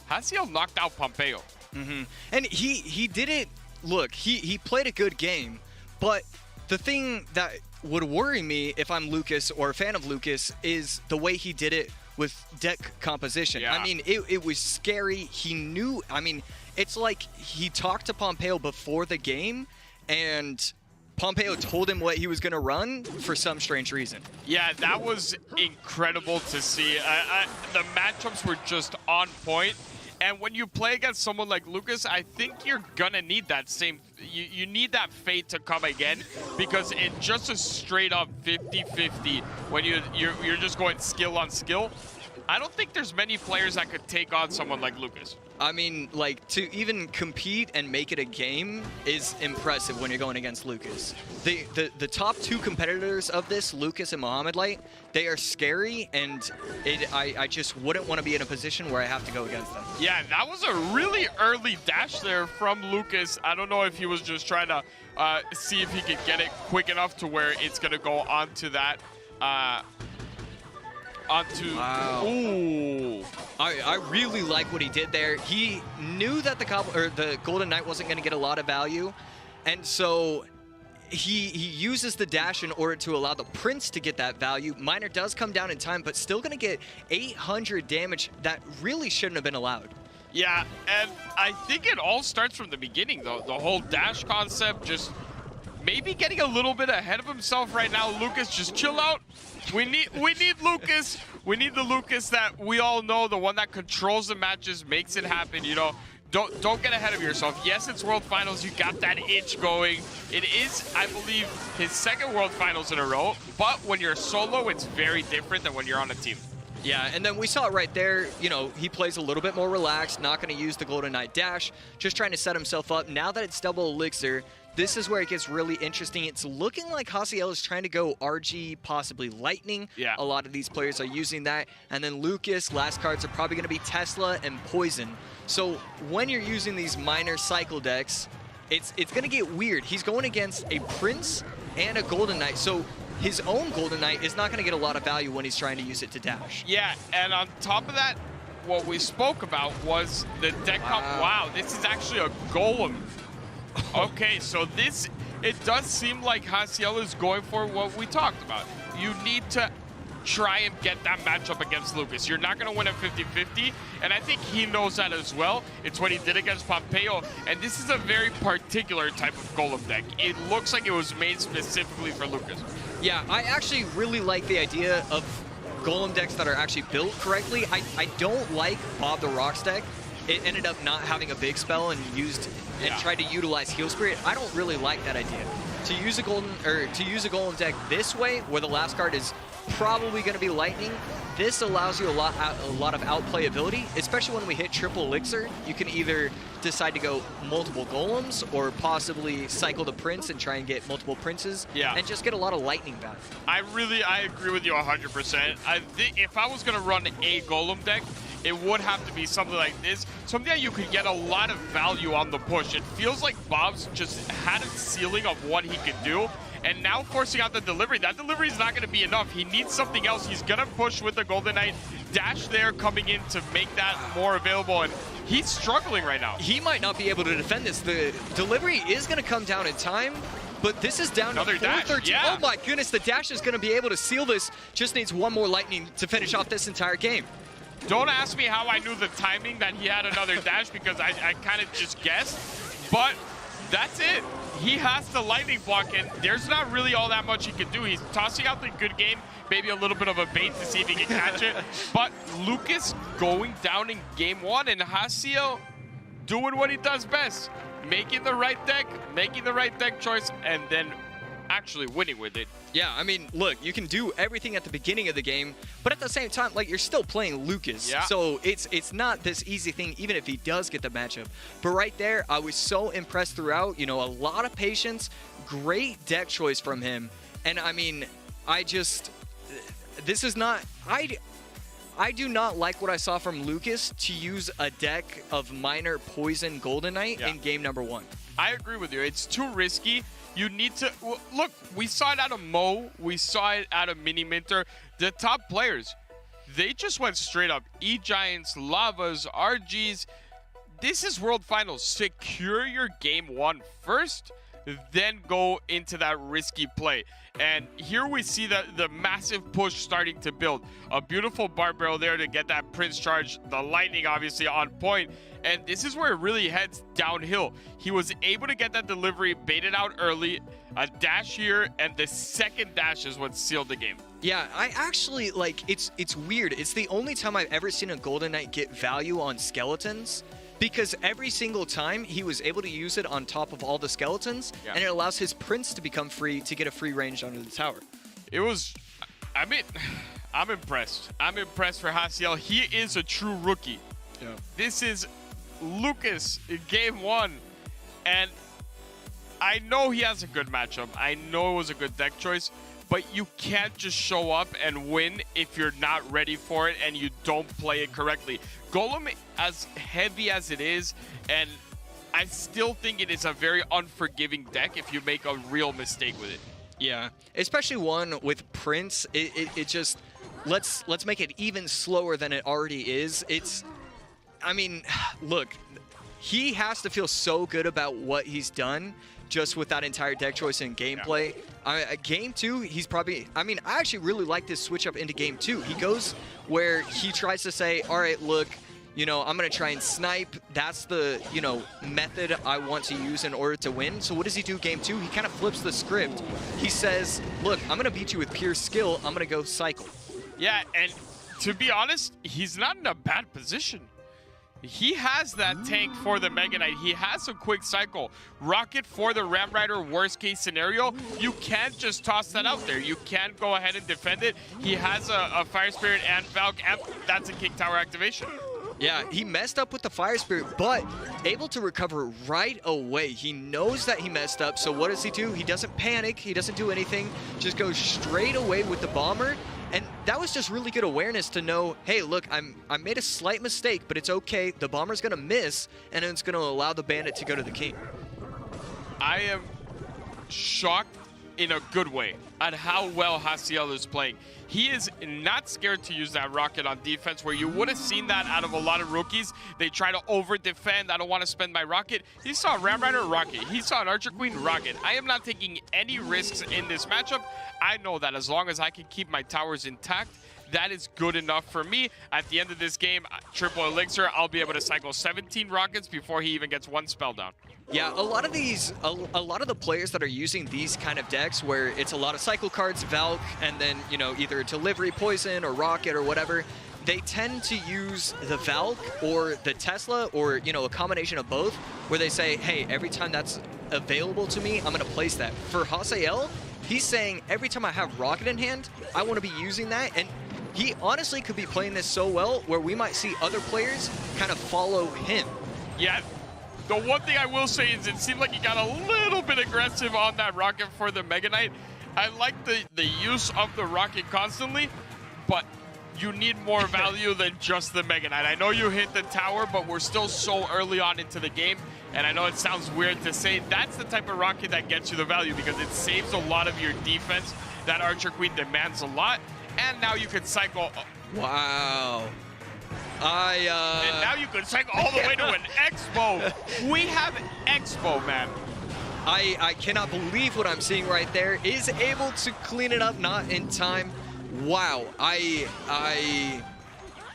Hasael knocked out Pompeo. And he did it. Look, he played a good game, but the thing that would worry me if I'm Lucas or a fan of Lucas is the way he did it with deck composition. Yeah. I mean, it was scary. He knew, I mean, it's like he talked to Pompeo before the game, and Pompeo told him what he was going to run for some strange reason. Yeah, that was incredible to see. The matchups were just on point. And when you play against someone like Lucas, I think you're going to need that same... You need that fate to come again, because it's just a straight-up 50-50 when you're just going skill on skill. I don't think there's many players that could take on someone like Lucas. I mean, like, to even compete and make it a game is impressive when you're going against Lucas. The top 2 competitors of this, Lucas and Mohamed Light, they are scary, and I just wouldn't want to be in a position where I have to go against them. Yeah, that was a really early dash there from Lucas. I don't know if he was just trying to see if he could get it quick enough to where it's going to go onto that... Wow. Ooh. I really like what he did there. He knew that the Golden Knight wasn't going to get a lot of value, and so he uses the dash in order to allow the Prince to get that value. Miner does come down in time, but still going to get 800 damage that really shouldn't have been allowed. Yeah, and I think it all starts from the beginning, though. The whole dash concept, just maybe getting a little bit ahead of himself right now. Lucas, just chill out. We need Lucas. We need the Lucas that we all know, the one that controls the matches, makes it happen. You know, don't get ahead of yourself. Yes, it's World Finals. You got that itch going. It is, I believe, his 2nd World Finals in a row. But when you're solo, it's very different than when you're on a team. Yeah, and then we saw it right there. You know, he plays a little bit more relaxed, not going to use the Golden Knight dash, just trying to set himself up. Now that it's double elixir, this is where it gets really interesting. It's looking like Hasael is trying to go RG, possibly Lightning. Yeah. A lot of these players are using that. And then Lucas, last cards are probably going to be Tesla and Poison. So when you're using these minor cycle decks, it's going to get weird. He's going against a Prince and a Golden Knight. So his own Golden Knight is not going to get a lot of value when he's trying to use it to dash. Yeah, and on top of that, what we spoke about was the deck comp. Wow, this is actually a Golem. Okay, so it does seem like Hasael is going for what we talked about. You need to try and get that matchup against Lucas. You're not going to win at 50-50, and I think he knows that as well. It's what he did against Pompeo, and this is a very particular type of Golem deck. It looks like it was made specifically for Lucas. Yeah, I actually really like the idea of Golem decks that are actually built correctly. I don't like Bob the Rock's deck. It ended up not having a big spell and tried to utilize Heal Spirit. I don't really like that idea. To use a Golem deck this way, where the last card is probably going to be Lightning, this allows you a lot of outplay ability, especially when we hit triple elixir. You can either decide to go multiple Golems or possibly cycle the Prince and try and get multiple Princes and just get a lot of Lightning value. I agree with you 100%. If I was going to run a Golem deck, it would have to be something like this. Something that you could get a lot of value on the push. It feels like Bob's just had a ceiling of what he could do. And now forcing out the delivery. That delivery is not going to be enough. He needs something else. He's going to push with the Golden Knight. Dash there coming in to make that more available. And he's struggling right now. He might not be able to defend this. The delivery is going to come down in time. But this is down Another to 413. dash, yeah. Oh my goodness, the dash is going to be able to seal this. Just needs one more Lightning to finish off this entire game. Don't ask me how I knew the timing that he had another dash, because I kind of just guessed. But that's it. he has the lightning block, and there's not really all that much he can do. He's tossing out the good game, maybe a little bit of a bait to see if he can catch it. But Lucas going down in game 1, and Hasiel doing what he does best, making the right deck choice, and then actually winning with it. Yeah, I mean, look, you can do everything at the beginning of the game, but at the same time, like, you're still playing Lucas. Yeah. So it's not this easy thing, even if he does get the matchup. But right there, I was so impressed throughout. You know, a lot of patience, great deck choice from him. And I mean, this is not, I do not like what I saw from Lucas to use a deck of Miner Poison Golden Knight in game number 1. I agree with you. It's too risky. You need to look. We saw it out of Mo. We saw it out of Mini Minter. The top players, they just went straight up. E-Giants, Lavas, RGs. This is World Finals. Secure your game 1 first, then go into that risky play. And here we see the massive push starting to build. A beautiful bar barrel there to get that Prince charge. The lightning obviously on point. And this is where it really heads downhill. He was able to get that delivery, baited out early, a dash here, and the second dash is what sealed the game. Yeah, I actually, like, it's weird. It's the only time I've ever seen a Golden Knight get value on skeletons, because every single time he was able to use it on top of all the skeletons, and it allows his Prince to become free to get a free range onto the tower. It was, I mean, I'm impressed. I'm impressed for Hasiel. He is a true rookie. Yeah. This is Lucas in game 1, and I know he has a good matchup. I know it was a good deck choice, but you can't just show up and win if you're not ready for it and you don't play it correctly. Golem, as heavy as it is, and I still think it is a very unforgiving deck if you make a real mistake with it. Yeah, especially one with Prince. It just, let's make it even slower than it already is. I mean, look, he has to feel so good about what he's done just with that entire deck choice and gameplay. Game 2, he's probably, I mean, I actually really like this switch up into game 2. He goes where he tries to say, all right, look, you know, I'm going to try and snipe. That's the, you know, method I want to use in order to win. So what does he do game 2? He kind of flips the script. He says, look, I'm going to beat you with pure skill. I'm going to go cycle. Yeah, and to be honest, he's not in a bad position. He has that tank for the Mega Knight. He has a quick cycle. Rocket for the Ram Rider, worst case scenario. You can't just toss that out there. You can't go ahead and defend it. He has a Fire Spirit and Valk, and that's a King Tower activation. Yeah, he messed up with the Fire Spirit, but able to recover right away. He knows that he messed up, so what does he do? He doesn't panic. He doesn't do anything. Just goes straight away with the Bomber. And that was just really good awareness to know, hey, look, I made a slight mistake, but it's okay. The Bomber's going to miss, and it's going to allow the Bandit to go to the King. I am shocked in a good way at how well Hasiel is playing. He is not scared to use that rocket on defense, where you would have seen that out of a lot of rookies. They try to over-defend. I don't want to spend my rocket. He saw a Ram Rider rocket. He saw an Archer Queen rocket. I am not taking any risks in this matchup. I know that as long as I can keep my towers intact, that is good enough for me. At the end of this game, triple elixir, I'll be able to cycle 17 rockets before he even gets one spell down. Yeah, a lot of the players that are using these kind of decks where it's a lot of cycle cards, Valk, and then, you know, either delivery, poison, or rocket, or whatever, they tend to use the Valk or the Tesla, or, you know, a combination of both, where they say, hey, every time that's available to me, I'm going to place that. For Hasiel, he's saying, every time I have rocket in hand, I want to be using that, and he honestly could be playing this so well where we might see other players kind of follow him. Yeah. The one thing I will say is it seemed like he got a little bit aggressive on that rocket for the Mega Knight. I like the use of the rocket constantly, but you need more value than just the Mega Knight. I know you hit the tower, but we're still so early on into the game, and I know it sounds weird to say that's the type of rocket that gets you the value because it saves a lot of your defense. That Archer Queen demands a lot, and now you can cycle. Wow. And now you can cycle all the way to an Expo. We have Expo, man. I cannot believe what I'm seeing right there. Is able to clean it up, not in time. Wow. Yeah,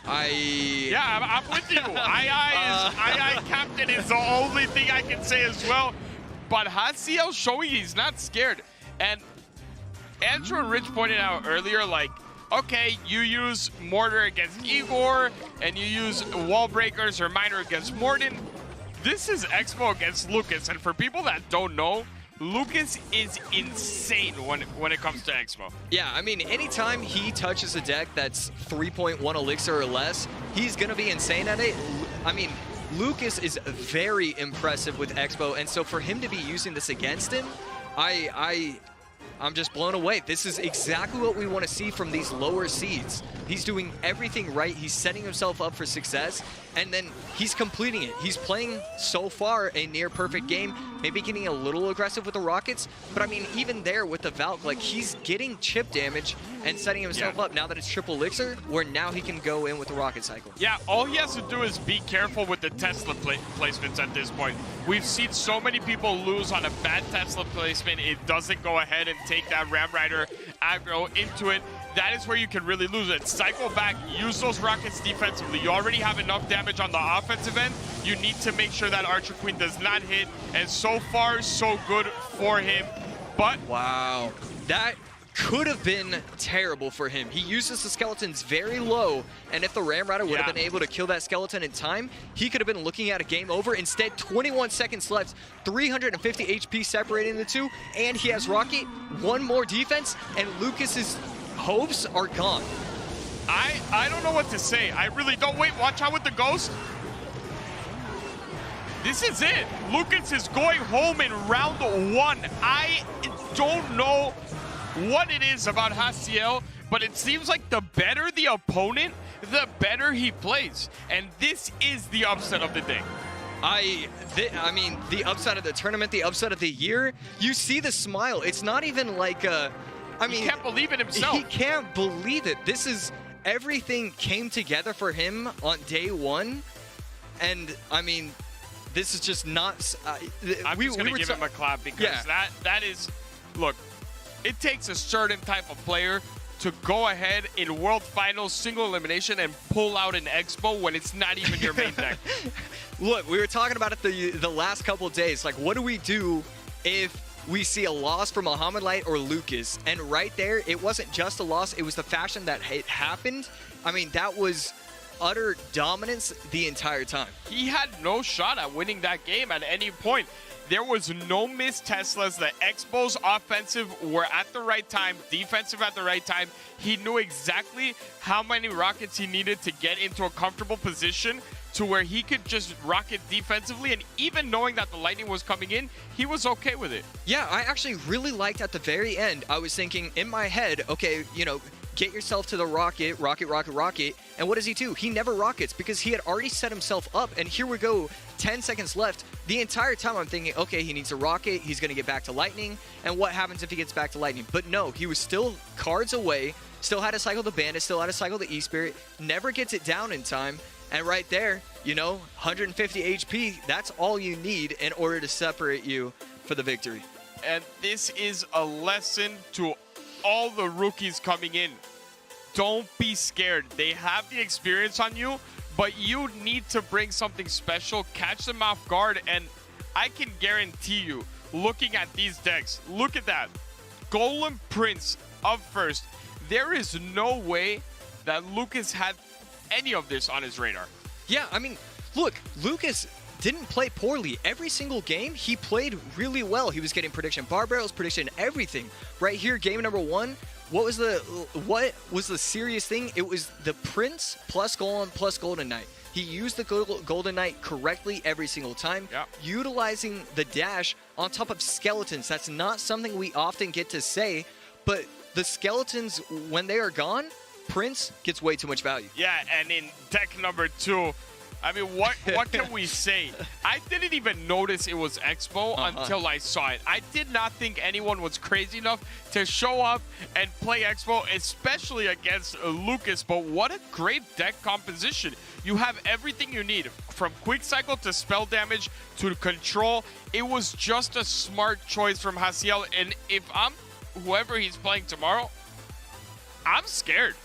I'm with you. I captain is the only thing I can say as well. but Hasiel showing he's not scared. And Andrew and Rich pointed out earlier, like, okay, you use Mortar against Igor, and you use Wall Breakers or Miner against Morden. This is Expo against Lucas, and for people that don't know, Lucas is insane when it comes to Expo. Yeah, I mean, anytime he touches a deck that's 3.1 Elixir or less, he's going to be insane at it. I mean, Lucas is very impressive with Expo, and so for him to be using this against him, I'm just blown away. This is exactly what we want to see from these lower seeds. He's doing everything right. He's setting himself up for success, and then he's completing it. He's playing, so far, a near-perfect game, maybe getting a little aggressive with the Rockets, but I mean, even there with the Valk, like, he's getting chip damage and setting himself up now that it's triple Elixir, where now he can go in with the Rocket Cycle. Yeah, all he has to do is be careful with the Tesla placements at this point. We've seen so many people lose on a bad Tesla placement. It doesn't go ahead and take that Ram Rider aggro into it. That is where you can really lose it. Cycle back, use those rockets defensively. You already have enough damage on the offensive end. You need to make sure that Archer Queen does not hit. And so far, so good for him. But wow, that could have been terrible for him. He uses the skeletons very low, and if the Ram Rider would have been able to kill that skeleton in time, he could have been looking at a game over. Instead, 21 seconds left, 350 HP separating the two, and he has Rocket, one more defense, and Lucas's hopes are gone. I don't know what to say. I really don't. Wait, watch out with the Ghost. This is it. Lucas is going home in round one. I don't know what it is about Hasiel, but it seems like the better the opponent, the better he plays. And this is the upset of the day. I mean, the upset of the tournament, the upset of the year. You see the smile. It's not even like I mean, he can't believe it himself. He can't believe it. This is, everything came together for him on day one. And I mean, this is just not. I'm just going to give him a clap because that is, look, it takes a certain type of player to go ahead in World Finals single elimination and pull out an Expo when it's not even your main deck. Look, we were talking about it the last couple of days. Like, what do we do if we see a loss for Muhammad Light or Lucas? And right there, it wasn't just a loss. It was the fashion that it happened. I mean, that was utter dominance the entire time. He had no shot at winning that game at any point. There was no missed Teslas. The Expos offensive were at the right time, defensive at the right time. He knew exactly how many rockets he needed to get into a comfortable position to where he could just rocket defensively, and even knowing that the lightning was coming in, he was okay with it. Yeah, I actually really liked at the very end, I was thinking in my head, okay, you know, get yourself to the rocket, and what does he do? He never rockets because he had already set himself up, and here we go, 10 seconds left. The entire time I'm thinking, okay, he needs a rocket, he's gonna get back to lightning, and what happens if he gets back to lightning? But no, he was still cards away, still had to cycle the bandit, still had to cycle the E-Spirit, never gets it down in time, and right there, you know, 150 HP, that's all you need in order to separate you for the victory. And this is a lesson to all the rookies coming in. Don't be scared. They have the experience on you, but you need to bring something special, catch them off guard, and I can guarantee you, looking at these decks, look at that. Golem Prince up first. There is no way that Lucas had any of this on his radar. Yeah, I mean, look, Lucas didn't play poorly. Every single game, he played really well. He was getting prediction bar barrels, prediction everything. Right here, game number one, what was the serious thing? It was the Prince plus Golem plus Golden Knight. He used the Golden Knight correctly every single time, utilizing the dash on top of skeletons. That's not something we often get to say, but the skeletons, when they are gone, Prince gets way too much value. Yeah, and in deck number two, I mean, what can we say? I didn't even notice it was Expo until I saw it. I did not think anyone was crazy enough to show up and play Expo, especially against Lucas. But what a great deck composition. You have everything you need, from quick cycle to spell damage to control. It was just a smart choice from Hasiel. And if I'm whoever he's playing tomorrow, I'm scared.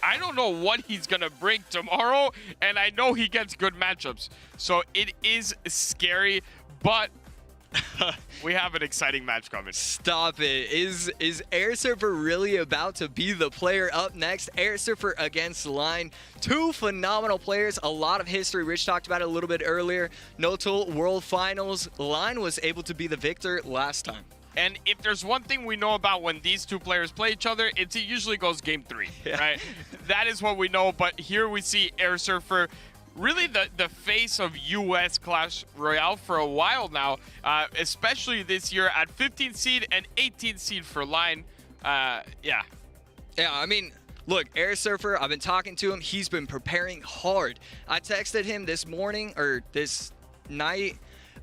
I don't know what he's going to bring tomorrow, and I know he gets good matchups. So it is scary, but We have an exciting match coming. Stop it. Is Air Surfer really about to be the player up next? Air Surfer against Line. Two phenomenal players. A lot of history. Rich talked about it a little bit earlier. Notal World Finals. Line was able to be the victor last time. And if there's one thing we know about when these two players play each other, it usually goes game 3, right? That is what we know. But here we see Air Surfer, really the face of U.S. Clash Royale for a while now, especially this year at 15th seed and 18th seed for Line. Yeah, I mean, look, Air Surfer, I've been talking to him. He's been preparing hard. I texted him this morning, or this night.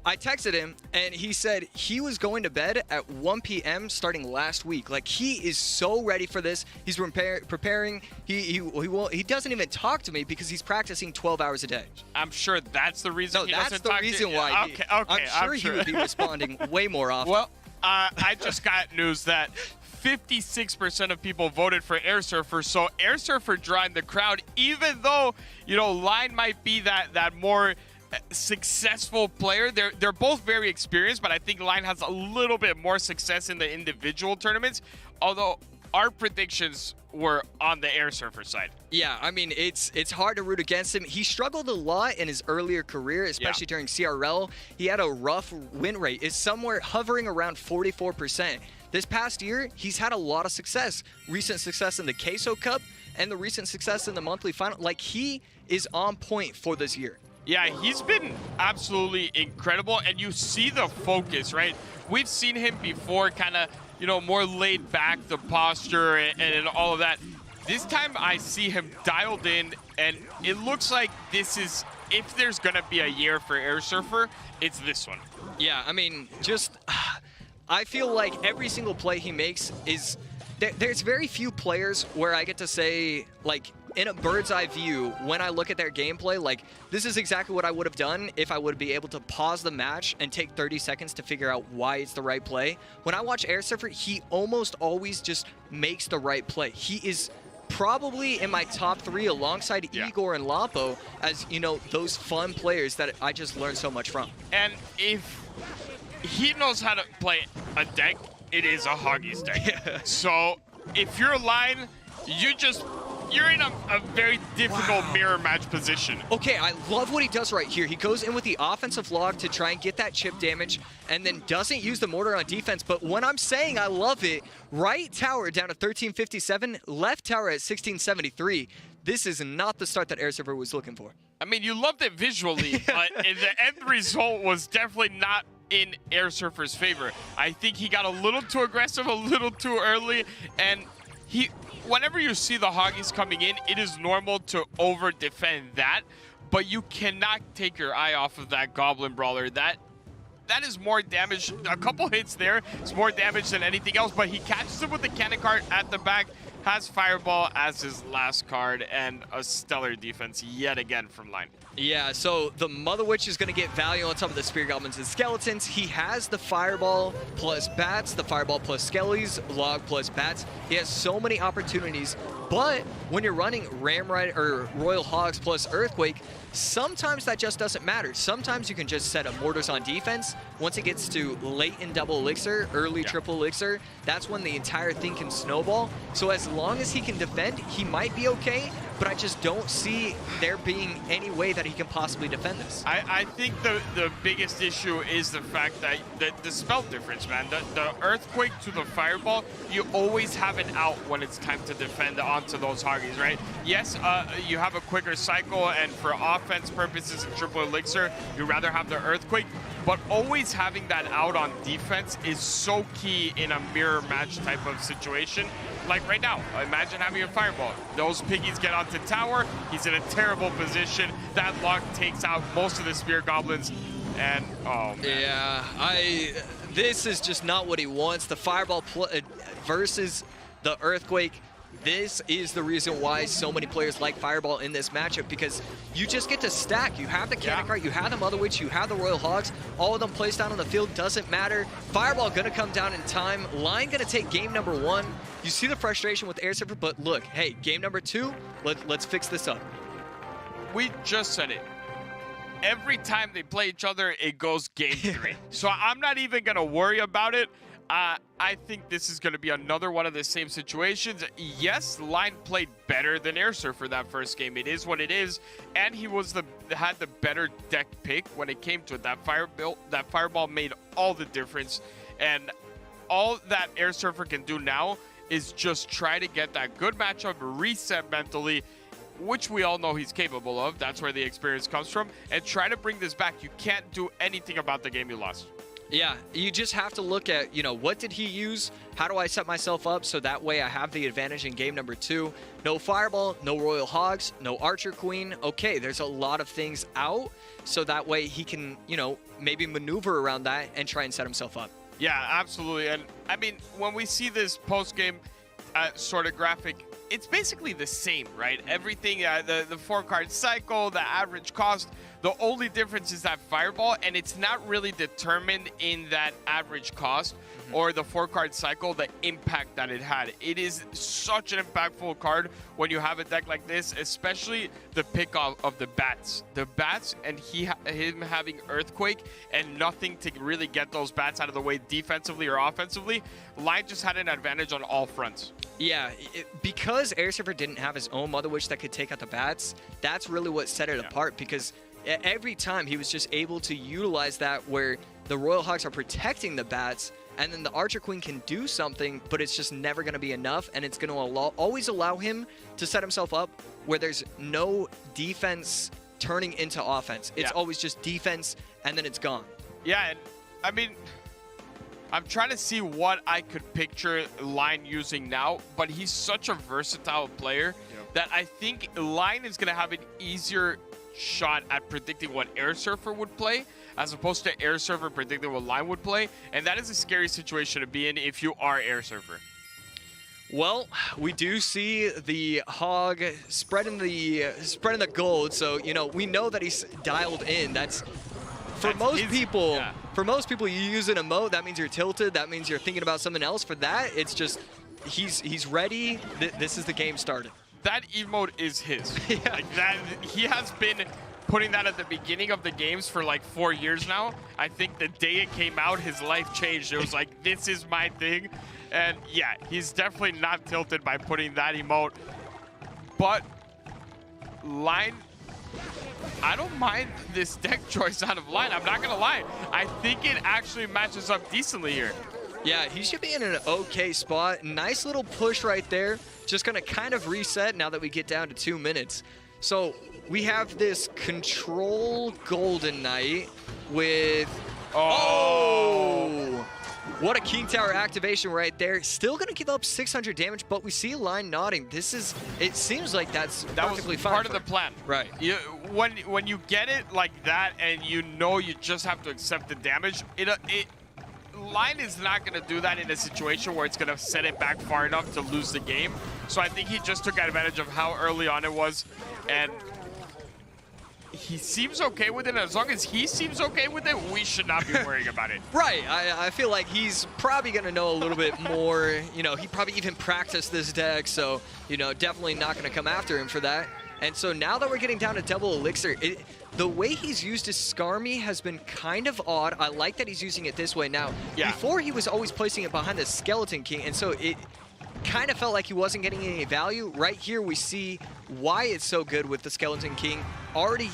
I texted him, and he said he was going to bed at 1 p.m. starting last week. Like, he is so ready for this. He's preparing. He doesn't even talk to me because he's practicing 12 hours a day. I'm sure that's the reason. No, that's the reason why. Okay, I'm sure he would be responding way more often. Well, I just got news that 56% of people voted for Air Surfer, so Air Surfer drawing the crowd, even though, you know, Line might be that more successful player. They're both very experienced, but I think Line has a little bit more success in the individual tournaments, although our predictions were on the Air Surfer side. Yeah, I mean, it's hard to root against him. He struggled a lot in his earlier career, especially during CRL. He had a rough win rate. It's somewhere hovering around 44%. This past year, he's had a lot of success. Recent success in the Queso Cup and the recent success in the monthly final. Like, he is on point for this year. Yeah, he's been absolutely incredible, and you see the focus, right? We've seen him before, kind of, you know, more laid back, the posture and all of that. This time I see him dialed in, and it looks like this is, if there's going to be a year for Air Surfer, it's this one. Yeah, I mean, just, I feel like every single play he makes is, there's very few players where I get to say, like, in a bird's eye view, when I look at their gameplay, like, this is exactly what I would have done if I would be able to pause the match and take 30 seconds to figure out why it's the right play. When I watch Air Surfer, he almost always just makes the right play. He is probably in my top 3 alongside Igor and Lapo as, you know, those fun players that I just learned so much from. And if he knows how to play a deck, it is a Hoggies deck. So if you're Line, you're in a very difficult mirror match position. Okay, I love what he does right here. He goes in with the offensive log to try and get that chip damage and then doesn't use the mortar on defense. But when I'm saying I love it, right tower down to 1357, left tower at 1673. This is not the start that Air Surfer was looking for. I mean, you loved it visually, but the end result was definitely not in Air Surfer's favor. I think he got a little too aggressive, a little too early, and whenever you see the Hoggies coming in, it is normal to over-defend that, but you cannot take your eye off of that Goblin Brawler. That is more damage. A couple hits there, it's more damage than anything else, but he catches him with the cannon card at the back, has Fireball as his last card, and a stellar defense yet again from Line. Yeah, so the Mother Witch is going to get value on top of the Spear Goblins and Skeletons. He has the Fireball plus Bats, the Fireball plus Skellies, Log plus Bats. He has so many opportunities, but when you're running Ram Rider or Royal Hogs plus Earthquake, sometimes that just doesn't matter. Sometimes you can just set up Mortars on defense. Once it gets to late in double elixir, early triple elixir, that's when the entire thing can snowball. So as long as he can defend, he might be okay, but I just don't see there being any way that he can possibly defend this. I think the biggest issue is the fact that the spell difference, man. The Earthquake to the Fireball, you always have an out when it's time to defend onto those Hoggies, right? Yes, you have a quicker cycle, and for offense purposes in triple elixir, you'd rather have the Earthquake, but always having that out on defense is so key in a mirror match type of situation. Like right now, imagine having a Fireball. Those piggies get onto tower, he's in a terrible position. That lock takes out most of the Spear Goblins, and oh man. Yeah, this is just not what he wants. The Fireball versus the Earthquake. This is the reason why so many players like Fireball in this matchup, because you just get to stack. You have the Cannon Cart, you have the Mother Witch, you have the Royal Hogs, all of them placed down on the field, doesn't matter. Fireball gonna come down in time. Line gonna take game number 1. You see the frustration with Air Surfer, but look, hey, game number 2, let's fix this up. We just said it. every time they play each other, it goes game 3. So I'm not even going to worry about it. I think this is going to be another one of the same situations. Yes, Line played better than Air Surfer that first game. It is what it is. And he had the better deck pick when it came to it. That Fireball made all the difference. And all that Air Surfer can do now is just try to get that good matchup, reset mentally, which we all know he's capable of. That's where the experience comes from. And try to bring this back. You can't do anything about the game you lost. Yeah, you just have to look at, what did he use? How do I set myself up so that way I have the advantage in game number 2? No Fireball, no Royal Hogs, no Archer Queen. Okay, there's a lot of things out, so that way he can, maybe maneuver around that and try and set himself up. Yeah, absolutely. And, I mean, when we see this post-game sort of graphic, it's basically the same, right? Everything, the 4-card cycle, the average cost, the only difference is that Fireball, and it's not really determined in that average cost or the 4-card cycle, the impact that it had. It is such an impactful card when you have a deck like this, especially the pick of the bats. The bats and him having Earthquake and nothing to really get those bats out of the way defensively or offensively. Line just had an advantage on all fronts. Yeah, because Air Surfer didn't have his own Mother Witch that could take out the bats, that's really what set it apart, because every time he was just able to utilize that where the Royal Hogs are protecting the bats, and then the Archer Queen can do something, but it's just never going to be enough, and it's going to always allow him to set himself up where there's no defense turning into offense. It's always just defense, and then it's gone. Yeah, and I mean, I'm trying to see what I could picture Line using now, but he's such a versatile player that I think Line is going to have an easier shot at predicting what Air Surfer would play as opposed to Air Surfer predicting what Line would play, and that is a scary situation to be in if you are Air Surfer. Well, we do see the Hog spreading the gold, so we know that he's dialed in. For most people, you use an emote, that means you're tilted, that means you're thinking about something else. For that, it's just he's ready. This is the game started. That emote is his. Like that, he has been putting that at the beginning of the games for like 4 years now. I think the day it came out, his life changed. It was like, this is my thing. And yeah, he's definitely not tilted by putting that emote. But Line, I don't mind this deck choice out of Line. I'm not going to lie. I think it actually matches up decently here. Yeah, he should be in an okay spot. Nice little push right there. Just going to kind of reset now that we get down to 2 minutes. So we have this Control Golden Knight with... Oh! What a King Tower activation right there. Still going to give up 600 damage, but we see Line nodding. It seems like that's perfectly fine. Part of the plan. Right. When you get it like that and you just have to accept the damage, Line is not going to do that in a situation where it's going to set it back far enough to lose the game. So I think he just took advantage of how early on it was, and he seems okay with it. As long as he seems okay with it, we should not be worrying about it. Right. I feel like he's probably going to know a little bit more. He probably even practiced this deck, so, definitely not going to come after him for that. And so now that we're getting down to double elixir, the way he's used his Skarmy has been kind of odd. I like that he's using it this way now. Before, he was always placing it behind the Skeleton King, and so it kind of felt like he wasn't getting any value. Right here, we see why it's so good with the Skeleton King already,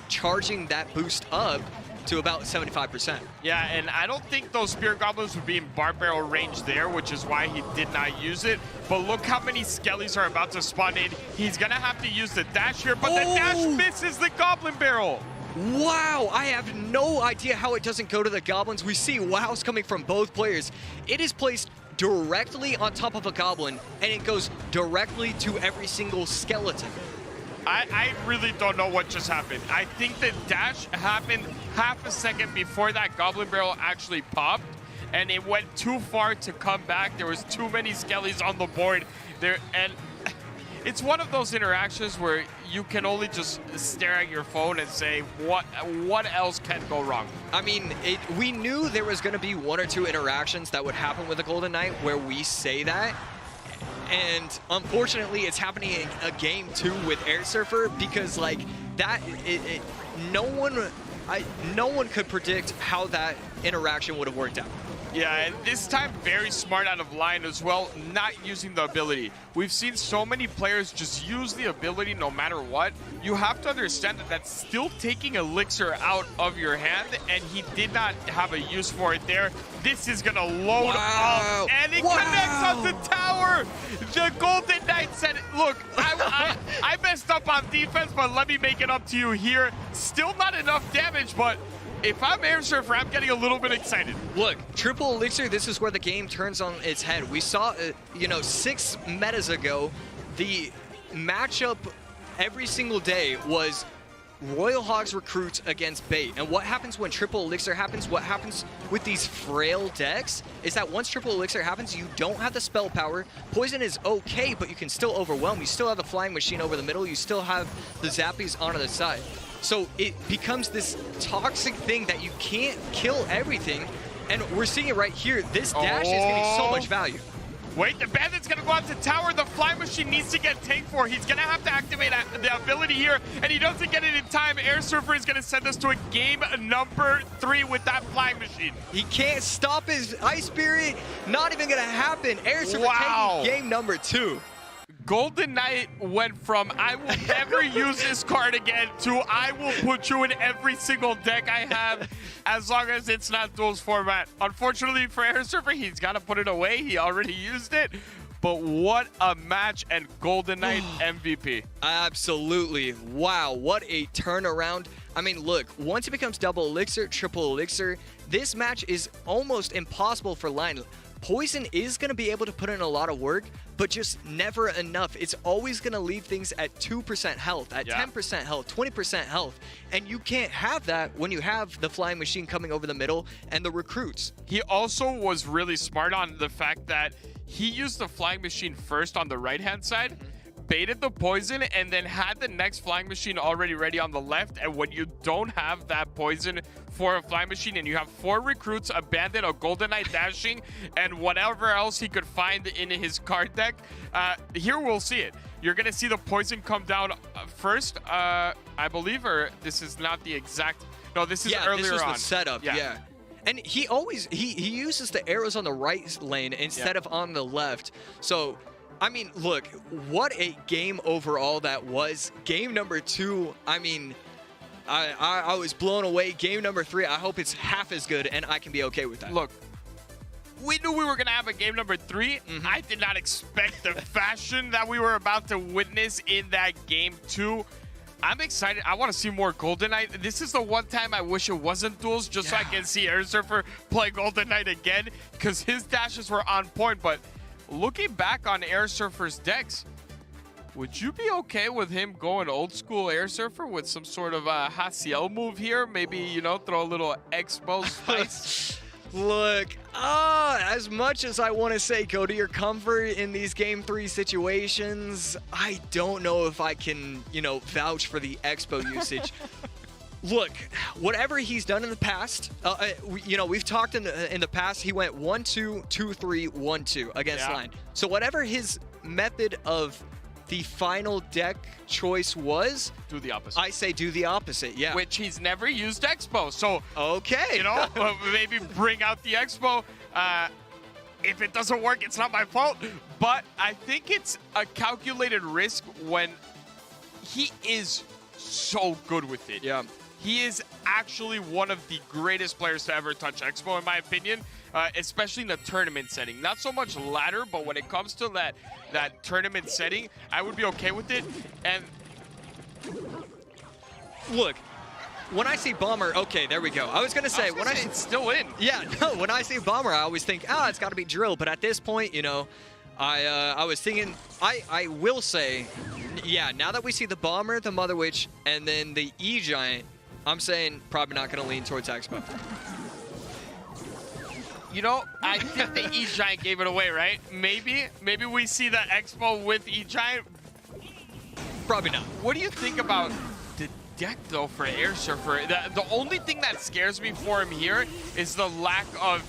charging that boost up to about 75%. Yeah, and I don't think those Spirit Goblins would be in Bar Barrel range there, which is why he did not use it. But look how many Skellies are about to spawn in. He's going to have to use the dash here, but the dash misses the Goblin Barrel. Wow, I have no idea how it doesn't go to the Goblins. We see wows coming from both players. It is placed directly on top of a Goblin, and it goes directly to every single skeleton. I really don't know what just happened. I think the dash happened half a second before that Goblin Barrel actually popped, and it went too far to come back. There was too many Skellies on the board there, and it's one of those interactions where you can only just stare at your phone and say, what else can go wrong? I mean, we knew there was going to be 1 or 2 interactions that would happen with the Golden Knight where we say that. And unfortunately, it's happening in a game 2 with Air Surfer because like that, no one could predict how that interaction would have worked out. Yeah, and this time very smart out of line as well, not using the ability. We've seen so many players just use the ability no matter what. You have to understand that that's still taking Elixir out of your hand, and he did not have a use for it there. This is gonna load up, and it connects on the tower. The Golden Knight said, look, I messed up on defense, but let me make it up to you here. Still not enough damage, but if I'm Air Surfer, I'm getting a little bit excited. Look, triple Elixir, this is where the game turns on its head. We saw, 6 metas ago, the matchup every single day was Royal Hogs recruits against Bait. And what happens when triple Elixir happens, what happens with these frail decks, is that once triple Elixir happens, you don't have the spell power. Poison is okay, but you can still overwhelm. You still have the Flying Machine over the middle. You still have the Zappies on the side. So it becomes this toxic thing that you can't kill everything. And we're seeing it right here. This dash is getting so much value. Wait, the Bandit's gonna go out to tower. The Flying Machine needs to get tanked for. He's gonna have to activate the ability here, and he doesn't get it in time. Air Surfer is gonna send us to a game number 3 with that Flying Machine. He can't stop his Ice Spirit. Not even gonna happen. Air Surfer taking game number 2. Golden Knight went from I will never use this card again to I will put you in every single deck I have as long as it's not duels format. Unfortunately for Air Surfer, he's got to put it away. He already used it. But what a match, and Golden Knight MVP. Absolutely. Wow, what a turnaround. I mean, look, once it becomes double Elixir, triple Elixir, this match is almost impossible for Lion. Poison is going to be able to put in a lot of work, but just never enough. It's always going to leave things at 2% health, at 10% health, 20% health. And you can't have that when you have the Flying Machine coming over the middle and the recruits. He also was really smart on the fact that he used the Flying Machine first on the right-hand side, baited the poison, and then had the next Flying Machine already ready on the left. And when you don't have that poison for a Flying Machine and you have 4 recruits, a Bandit, a Golden Knight dashing, and whatever else he could find in his card deck, here we'll see it. You're going to see the poison come down first, I believe, or this is not the exact... No, this is earlier on. Yeah, this was the setup, yeah. And he always, he uses the arrows on the right lane instead of on the left. So... I mean, look, what a game overall that was. Game number 2, I mean, I was blown away. Game number 3, I hope it's half as good, and I can be okay with that. Look, we knew we were going to have a game number 3. I did not expect the fashion that we were about to witness in that game 2. I'm excited. I want to see more Golden Knight. This is the one time I wish it wasn't duels, just so I can see Air Surfer play Golden Knight again, because his dashes were on point, but... Looking back on Air Surfer's decks, would you be okay with him going old school Air Surfer with some sort of a Hasiel move here? Maybe, throw a little Expo spice? Look, as much as I want to say go to your comfort in these Game 3 situations, I don't know if I can, vouch for the Expo usage. Look, whatever he's done in the past, we've talked in the past, he went 1-2, 2-3, 1-2 against Line. So whatever his method of the final deck choice was, do the opposite. I say do the opposite, yeah. Which he's never used Expo, so okay, maybe bring out the Expo. If it doesn't work, it's not my fault. But I think it's a calculated risk when he is so good with it. Yeah. He is actually one of the greatest players to ever touch Expo, in my opinion, especially in the tournament setting. Not so much ladder, but when it comes to that tournament setting, I would be okay with it. And look, when I see Bomber, okay, there we go. I was going to say, it's still in. Yeah, no, when I see Bomber, I always think, it's got to be Drill. But at this point, I was thinking, I will say, yeah, now that we see the Bomber, the Mother Witch, and then the E-Giant, I'm saying probably not going to lean towards Expo. I think the E-Giant gave it away, right? Maybe we see the Expo with E-Giant. Probably not. What do you think about the deck, though, for Air Surfer? The only thing that scares me for him here is the lack of,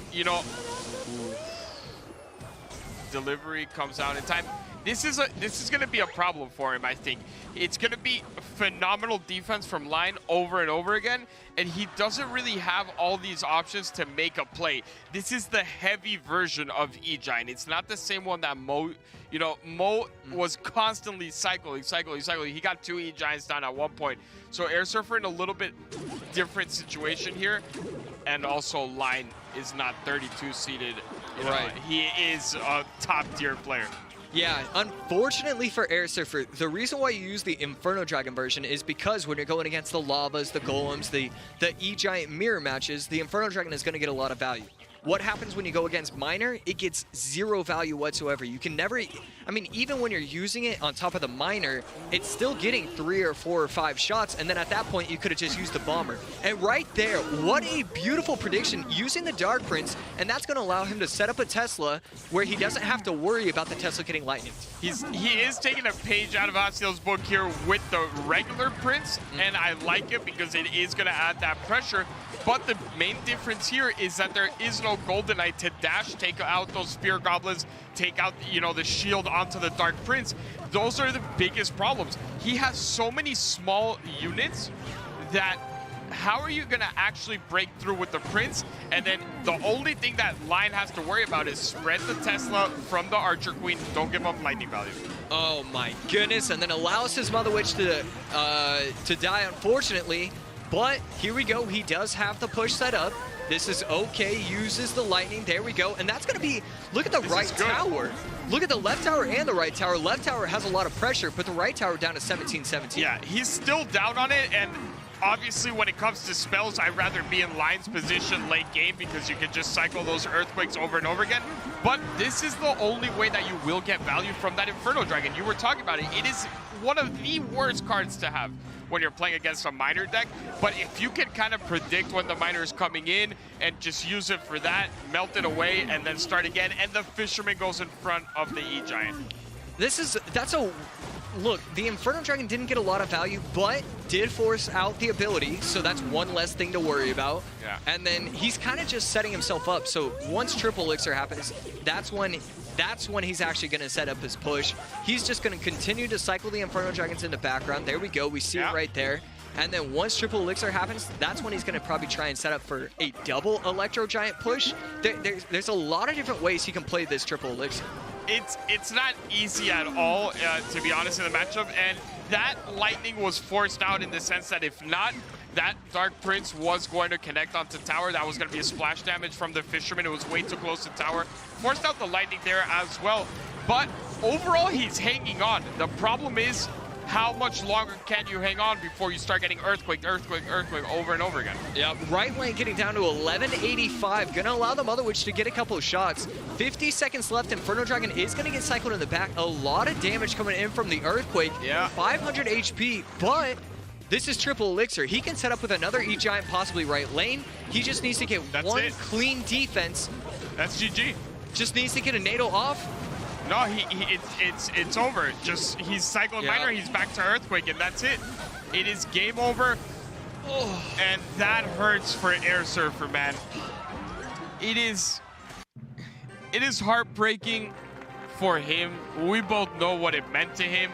delivery comes out in time. This is going to be a problem for him, I think. It's going to be phenomenal defense from line over and over again, and he doesn't really have all these options to make a play. This is the heavy version of E-Giant. It's not the same one that Mo, Mo was constantly cycling. He got 2 E-Giants down at one point. So Air Surfer in a little bit different situation here, and also line is not 32 seeded. Right. He is a top tier player. Yeah, unfortunately for Air Surfer, the reason why you use the Inferno Dragon version is because when you're going against the Lavas, the Golems, the E-Giant mirror matches, the Inferno Dragon is going to get a lot of value. What happens when you go against Miner? It gets 0 value whatsoever. You can never, I mean, even when you're using it on top of the Miner, it's still getting 3 or 4 or 5 shots, and then at that point, you could have just used the Bomber. And right there, what a beautiful prediction using the Dark Prince, and that's going to allow him to set up a Tesla where he doesn't have to worry about the Tesla getting lightning. He is taking a page out of Ostiel's book here with the regular Prince, and I like it because it is going to add that pressure. But the main difference here is that there is no Golden Knight to dash, take out those Spear Goblins, take out, the shield onto the Dark Prince. Those are the biggest problems. He has so many small units that how are you going to actually break through with the Prince? And then the only thing that line has to worry about is spread the Tesla from the Archer Queen. Don't give up lightning value. Oh my goodness, and then allows his Mother Witch to die, unfortunately. But here we go, he does have the push set up. This is okay, uses the lightning, there we go. And that's gonna be, look at the right tower. Look at the left tower and the right tower. Left tower has a lot of pressure, but the right tower down to 17-17. Yeah, he's still down on it, and obviously when it comes to spells, I'd rather be in line's position late game because you can just cycle those Earthquakes over and over again. But this is the only way that you will get value from that Inferno Dragon. You were talking about it. It is one of the worst cards to have when you're playing against a Miner deck. But if you can kind of predict when the Miner is coming in and just use it for that, melt it away, and then start again, and the Fisherman goes in front of the E-Giant. Look, the Inferno Dragon didn't get a lot of value, but did force out the ability, so that's one less thing to worry about. Yeah. And then he's kind of just setting himself up, so once Triple Elixir happens, that's when he's actually going to set up his push. He's just going to continue to cycle the Inferno Dragons in the background. There we go, we see it right there. And then once Triple Elixir happens, that's when he's going to probably try and set up for a double Electro Giant push. There's a lot of different ways he can play this Triple Elixir. It's not easy at all, to be honest, in the matchup, and that lightning was forced out in the sense that if not, that Dark Prince was going to connect onto tower. That was going to be a splash damage from the Fisherman. It was way too close to tower. Forced out the lightning there as well, but overall he's hanging on. The problem is, how much longer can you hang on before you start getting Earthquake over and over again? Yeah, right lane getting down to 1185. Gonna allow the Mother Witch to get a couple of shots. 50 seconds left. Inferno Dragon is gonna get cycled in the back. A lot of damage coming in from the Earthquake. Yeah. 500 HP, but this is Triple Elixir. He can set up with another E-Giant, possibly right lane. He just needs to get one clean defense. That's GG. Just needs to get a NATO off. No, it's over. Just he's cycling Miner, he's back to Earthquake, and that's it. It is game over. Oh, and that hurts for Air Surfer, man. It is heartbreaking for him. We both know what it meant to him.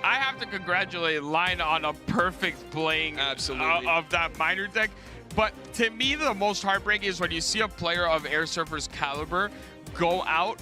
I have to congratulate Line on a perfect playing of that Miner deck. But to me, the most heartbreaking is when you see a player of Air Surfer's caliber go out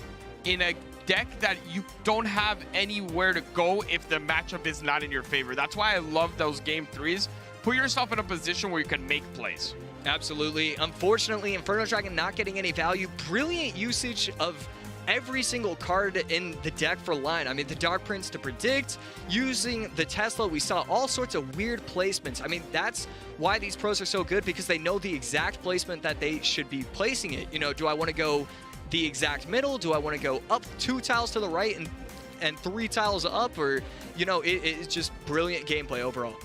in a deck that you don't have anywhere to go if the matchup is not in your favor. That's why I love those game threes. Put yourself in a position where you can make plays. Absolutely. Unfortunately, Inferno Dragon not getting any value. Brilliant usage of every single card in the deck for Line. I mean, the Dark Prince to predict, using the Tesla. We saw all sorts of weird placements. I mean, that's why these pros are so good, because they know the exact placement that they should be placing it. Do I want to go the exact middle? Do I want to go up 2 tiles to the right and 3 tiles up? Or, it's just brilliant gameplay overall.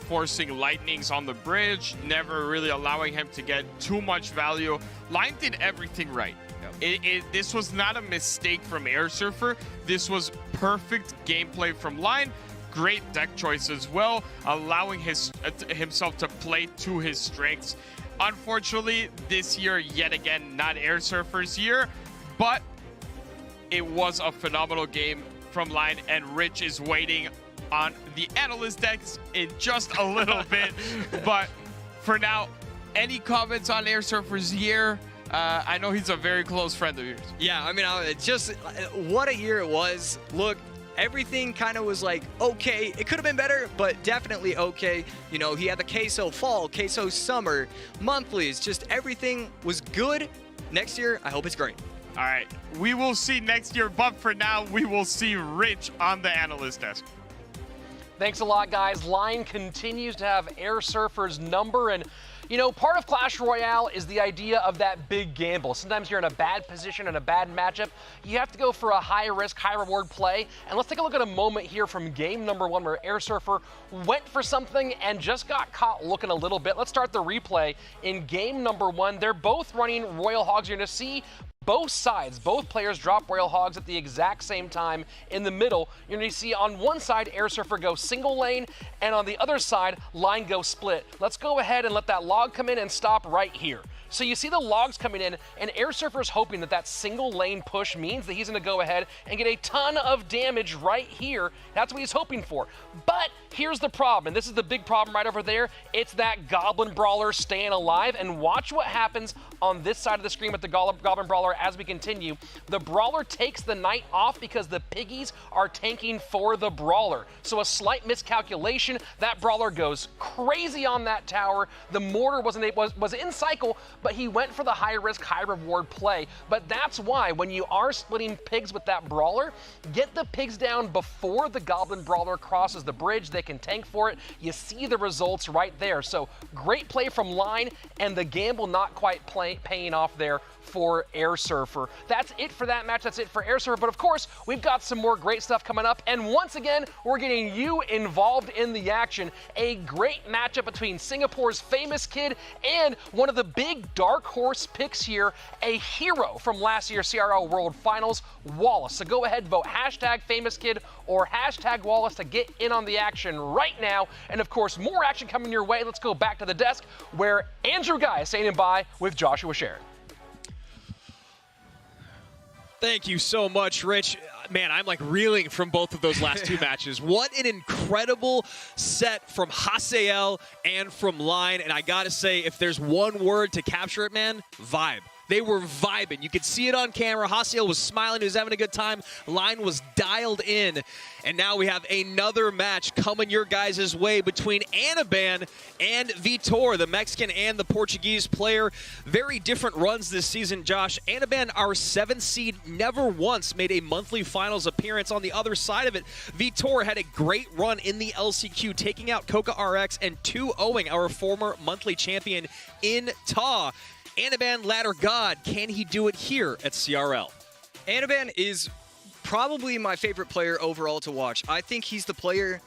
Forcing lightnings on the bridge, never really allowing him to get too much value. Line did everything right. This was not a mistake from Air Surfer. This was perfect gameplay from Line. Great deck choice as well, allowing himself to play to his strengths. Unfortunately, this year, yet again, not Air Surfer's year, but it was a phenomenal game from Line, and Rich is waiting on the analyst decks in just a little bit. But for now, any comments on Air Surfer's year? I know he's a very close friend of yours. Yeah, I mean, just what a year it was. Look, everything kind of was like, okay, it could have been better, but definitely okay. You know, he had the queso fall, queso summer, monthlies, just everything was good. Next year, I hope it's great. All right, we will see next year, but for now, we will see Rich on the analyst desk. Thanks a lot, guys. Line continues to have Air Surfer's number, and you know, part of Clash Royale is the idea of that big gamble. Sometimes you're in a bad position in a bad matchup. You have to go for a high-risk, high-reward play. And let's take a look at a moment here from game number 1 where Air Surfer went for something and just got caught looking a little bit. Let's start the replay in game number 1. They're both running Royal Hogs. You're going to see both sides, both players drop Royal Hogs at the exact same time in the middle. You're going to see on one side, Air Surfer go single lane, and on the other side, Line go split. Let's go ahead and let that log come in and stop right here. So you see the logs coming in, and Air Surfer's hoping that that single lane push means that he's going to go ahead and get a ton of damage right here. That's what he's hoping for. But here's the problem, and this is the big problem right over there. It's that Goblin Brawler staying alive, and watch what happens on this side of the screen with the Goblin Brawler as we continue. The Brawler takes the Knight off because the Piggies are tanking for the Brawler. So a slight miscalculation, that Brawler goes crazy on that tower. The Mortar was in cycle, but he went for the high-risk, high-reward play. But that's why when you are splitting Pigs with that Brawler, get the Pigs down before the Goblin Brawler crosses the bridge. They can tank for it. You see the results right there. So great play from Line, and the gamble not quite paying off there for Air Surfer. That's it for that match. That's it for Air Surfer. But of course, we've got some more great stuff coming up. And once again, we're getting you involved in the action. A great matchup between Singapore's Famous Kid and one of the big dark horse picks here, a hero from last year's CRL World Finals, Wallace. So go ahead and vote hashtag Famous Kid or hashtag Wallace to get in on the action right now. And of course, more action coming your way. Let's go back to the desk where Andrew Guy is saying bye with Joshua Sharon. Thank you so much, Rich. Man, I'm like reeling from both of those last two matches. What an incredible set from Hasael and from Line. And I gotta say, if there's one word to capture it, man, vibe. They were vibing. You could see it on camera. Hasael was smiling. He was having a good time. Line was dialed in. And now we have another match coming your guys' way between Anaban and Vitor, the Mexican and the Portuguese player. Very different runs this season, Josh. Anaban, our 7th seed, never once made a monthly finals appearance. On the other side of it, Vitor had a great run in the LCQ, taking out Coca RX and 2-0ing our former monthly champion in Ta. Anaban, Ladder God, can he do it here at CRL? Anaban is probably my favorite player overall to watch. I think he's the player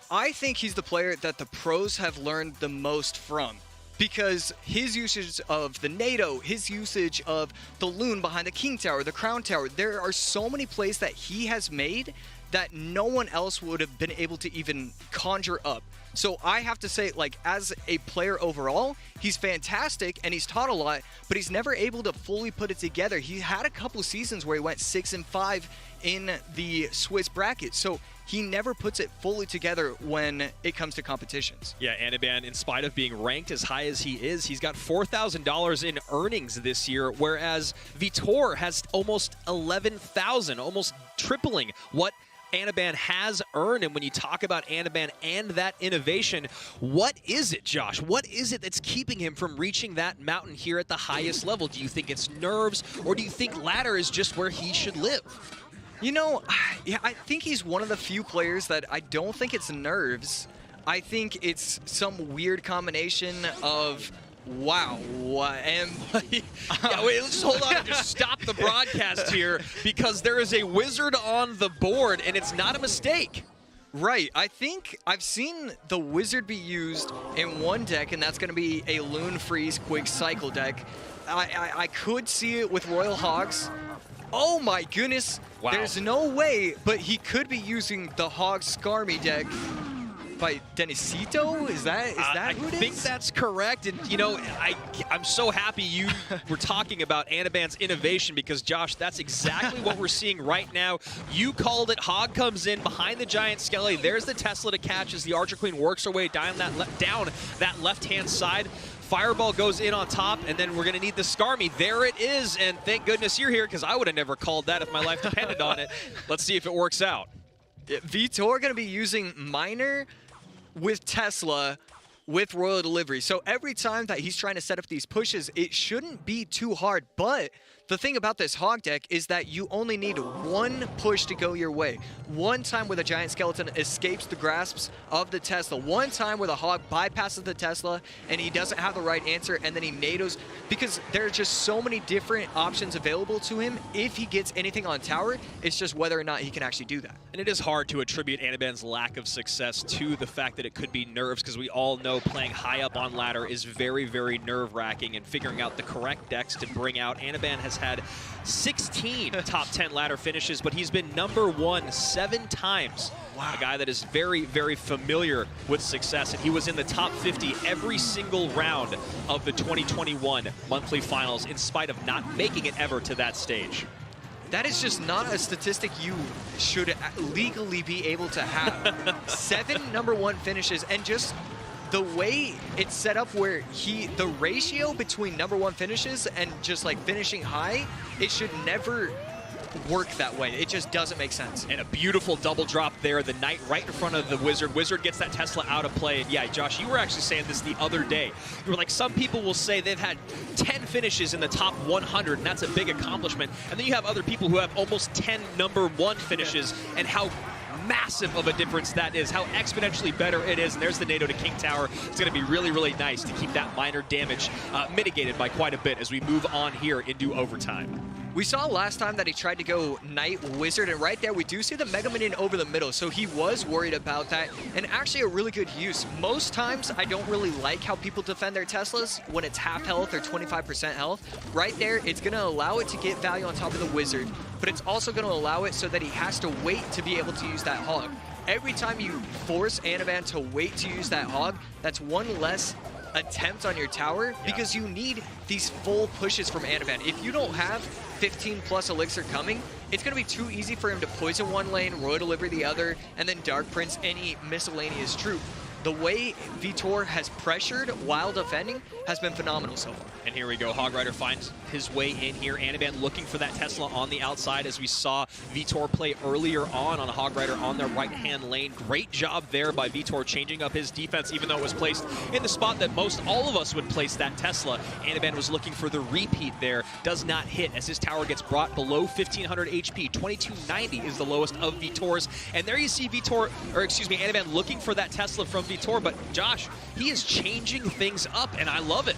that the pros have learned the most from, because his usage of the NATO, his usage of the Loon behind the King Tower, the Crown Tower, there are so many plays that he has made that no one else would have been able to even conjure up. So I have to say, like, as a player overall, he's fantastic and he's taught a lot, but he's never able to fully put it together. He had a couple seasons where he went 6-5 in the Swiss bracket, so he never puts it fully together when it comes to competitions. Yeah, Anaban, in spite of being ranked as high as he is, he's got $4,000 in earnings this year, whereas Vitor has almost 11,000, almost tripling what Anaban has earned. And when you talk about Anaban and that innovation, what is it, Josh? What is it that's keeping him from reaching that mountain here at the highest level? Do you think it's nerves, or do you think ladder is just where he should live? You know, yeah, I think he's one of the few players that I don't think it's nerves. I think it's some weird combination of wow, what am yeah, wait, let's just hold on and just stop the broadcast here, because there is a wizard on the board and it's not a mistake. Right, I think I've seen the wizard be used in one deck, and that's going to be a Loon Freeze Quick Cycle deck. I could see it with Royal Hogs. Oh my goodness, wow. There's no way, but he could be using the Hog Skarmy deck. by Denisito? Is that who it is? I think that's correct. And, you know, I'm so happy you were talking about Anaban's innovation because, Josh, that's exactly what we're seeing right now. You called it. Hog comes in behind the Giant Skelly. There's the Tesla to catch as the Archer Queen works her way down that left-hand side. Fireball goes in on top, and then we're going to need the Skarmy. There it is, and thank goodness you're here because I would have never called that if my life depended on it. Let's see if it works out. Vitor going to be using Miner with Tesla with Royal Delivery. So every time that he's trying to set up these pushes, it shouldn't be too hard, but the thing about this Hog deck is that you only need one push to go your way. One time where the Giant Skeleton escapes the grasps of the Tesla. One time where the Hog bypasses the Tesla and he doesn't have the right answer and then he nados. Because there are just so many different options available to him. If he gets anything on tower, it's just whether or not he can actually do that. And it is hard to attribute Anaban's lack of success to the fact that it could be nerves, because we all know playing high up on ladder is very, very nerve-wracking, and figuring out the correct decks to bring out. Anaban has had 16 top 10 ladder finishes, but he's been #1 7 times. Wow. A guy that is very, very familiar with success, and he was in the top 50 every single round of the 2021 monthly finals, in spite of not making it ever to that stage. That is just not a statistic you should legally be able to have. 7 #1 finishes, and just the way it's set up where the ratio between #1 finishes and just like finishing high, it should never work that way. It just doesn't make sense. And a beautiful double drop there. The Knight right in front of the Wizard. Wizard gets that Tesla out of play. And yeah, Josh, you were actually saying this the other day. You were like, some people will say they've had 10 finishes in the top 100, and that's a big accomplishment. And then you have other people who have almost 10 #1 finishes, and how massive of a difference that is, how exponentially better it is. And there's the NATO to King Tower. It's going to be really, really nice to keep that minor damage mitigated by quite a bit as we move on here into overtime. We saw last time that he tried to go Knight Wizard, and right there we do see the Mega Minion over the middle, so he was worried about that, and actually a really good use. Most times I don't really like how people defend their Teslas when it's half health or 25% health. Right there, it's going to allow it to get value on top of the Wizard, but it's also going to allow it so that he has to wait to be able to use that Hog. Every time you force Anaban to wait to use that Hog, that's one less attempt on your tower, because you need these full pushes from Anaban. If you don't have 15+ elixir coming, it's going to be too easy for him to poison one lane, Royal Delivery the other, and then Dark Prince any miscellaneous troop. The way Vitor has pressured while defending has been phenomenal so far. And here we go. Hog Rider finds his way in here. Anaban looking for that Tesla on the outside, as we saw Vitor play earlier on a Hog Rider on their right-hand lane. Great job there by Vitor, changing up his defense, even though it was placed in the spot that most all of us would place that Tesla. Anaban was looking for the repeat there. Does not hit as his tower gets brought below 1500 HP. 2290 is the lowest of Vitor's. And there you see Anaban looking for that Tesla from Vitor, but Josh, he is changing things up, and I love it.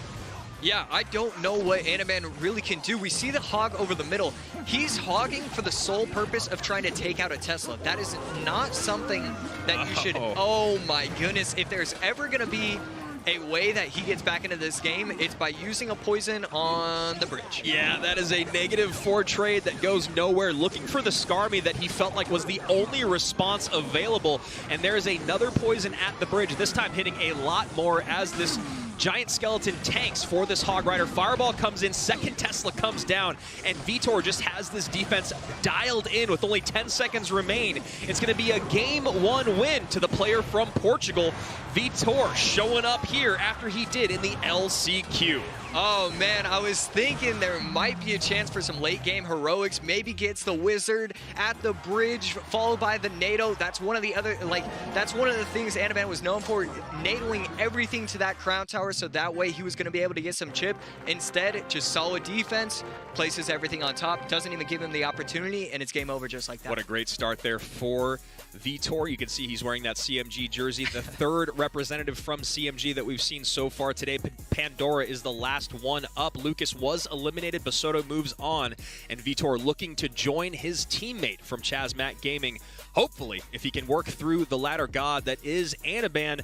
Yeah, I don't know what Anaban really can do. We see the Hog over the middle. He's hogging for the sole purpose of trying to take out a Tesla. That is not something that you should... Oh my goodness, if there's ever going to be a way that he gets back into this game, it's by using a poison on the bridge. Yeah, that is a -4 trade that goes nowhere, looking for the Skarmy that he felt like was the only response available. And there is another poison at the bridge, this time hitting a lot more as this Giant Skeleton tanks for this Hog Rider. Fireball comes in, second Tesla comes down, and Vitor just has this defense dialed in with only 10 seconds remain. It's going to be a Game 1 win to the player from Portugal. Vitor showing up here after he did in the LCQ. Oh man, I was thinking there might be a chance for some late game heroics. Maybe gets the Wizard at the bridge, followed by the NATO. That's one of the other, that's one of the things Anaban was known for, NATOing everything to that Crown Tower, so that way he was going to be able to get some chip. Instead, just solid defense, places everything on top, doesn't even give him the opportunity, and it's game over just like that. What a great start there for Vitor. You can see he's wearing that CMG jersey, the third representative from CMG that we've seen so far today. Pandora is the last one up. Lucas was eliminated. Basoto moves on, and Vitor looking to join his teammate from Chazmat Gaming, hopefully, if he can work through the ladder god that is Anaban.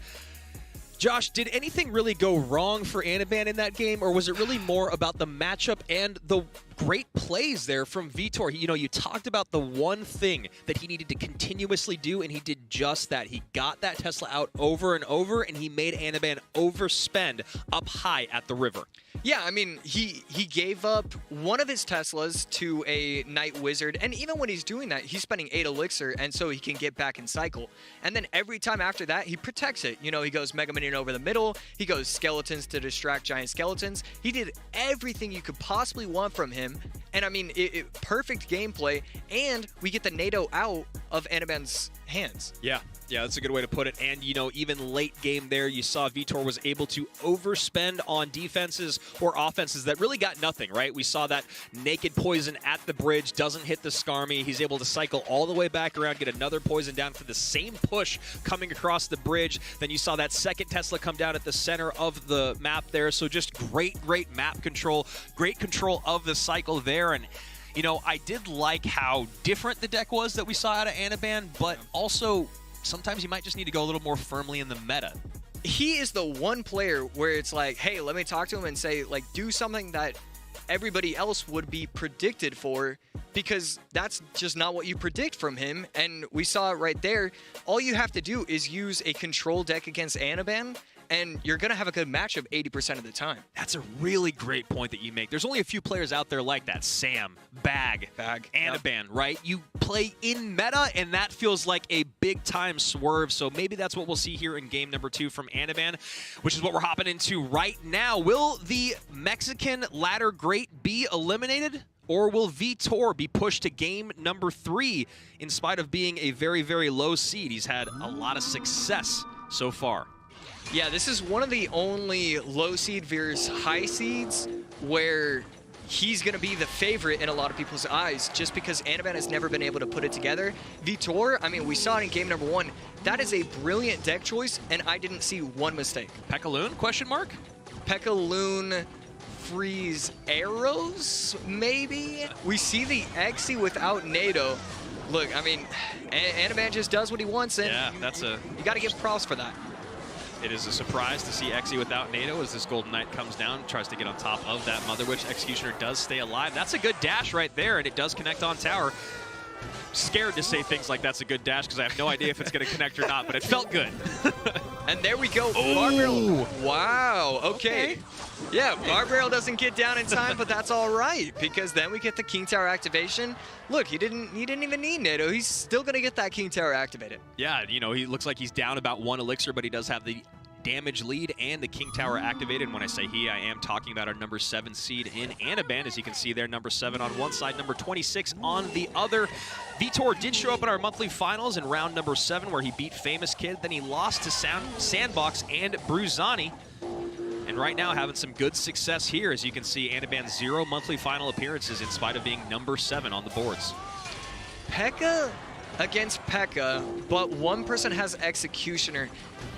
Josh, did anything really go wrong for Anaban in that game, or was it really more about the matchup and the great plays there from Vitor? You know, you talked about the one thing that he needed to continuously do, and he did just that. He got that Tesla out over and over, and he made Anaban overspend up high at the river. Yeah, I mean, he gave up one of his Teslas to a Night Wizard, and even when he's doing that, he's spending 8 Elixir, and so he can get back in cycle. And then every time after that, he protects it. You know, he goes Mega Minion over the middle, he goes Skeletons to distract Giant Skeletons. He did everything you could possibly want from him, and I mean, perfect gameplay, and we get the NATO out of Anaban's hands. Yeah, that's a good way to put it. And, you know, even late game there, you saw Vitor was able to overspend on defenses or offenses that really got nothing, right? We saw that naked poison at the bridge, doesn't hit the Skarmy. He's able to cycle all the way back around, get another poison down for the same push coming across the bridge. Then you saw that second Tesla come down at the center of the map there. So just great map control, great control of the cycle there. And you know, I did like how different the deck was that we saw out of Anaban, but also sometimes you might just need to go a little more firmly in the meta. He is the one player where it's like, hey, let me talk to him and say, like, do something that everybody else would be predicted for, because that's just not what you predict from him. And we saw it right there. All you have to do is use a control deck against Anaban, and you're going to have a good matchup 80% of the time. That's a really great point that you make. There's only a few players out there like that. Sam, Bag, Anaban, right? You play in meta, and that feels like a big-time swerve. So maybe that's what we'll see here in game number 2 from Anaban, which is what we're hopping into right now. Will the Mexican ladder great be eliminated? Or will Vitor be pushed to game number 3 in spite of being a very, very low seed? He's had a lot of success so far. Yeah, this is one of the only low seed versus high seeds where he's going to be the favorite in a lot of people's eyes just because Anaban has never been able to put it together. Vitor, I mean, we saw it in game number 1. That is a brilliant deck choice, and I didn't see one mistake. Pekka-Loon, question mark? Pekka-Loon freeze arrows, maybe? We see the Exi without NATO. Look, I mean, Anaban just does what he wants, and you got to give props for that. It is a surprise to see Exi without NATO as this Golden Knight comes down, tries to get on top of that Mother Witch. Executioner does stay alive. That's a good dash right there, and it does connect on tower. Scared to say things like that's a good dash because I have no idea if it's going to connect or not, but it felt good. And there we go. Barbarrel. Wow. Okay. Yeah, Barbarrel doesn't get down in time, but that's all right because then we get the King Tower activation. Look, he didn't even need NATO. He's still going to get that King Tower activated. Yeah, you know, he looks like he's down about 1 elixir, but he does have the damage lead and the King Tower activated. And when I say he, I am talking about our number 7 seed in Anaban. As you can see there, number 7 on one side, number 26 on the other. Vitor did show up in our monthly finals in round number 7 where he beat Famous Kid. Then he lost to Sandbox and Bruzani. And right now having some good success here. As you can see, Anaban 0 monthly final appearances in spite of being number 7 on the boards. Pekka against Pekka, but one person has Executioner.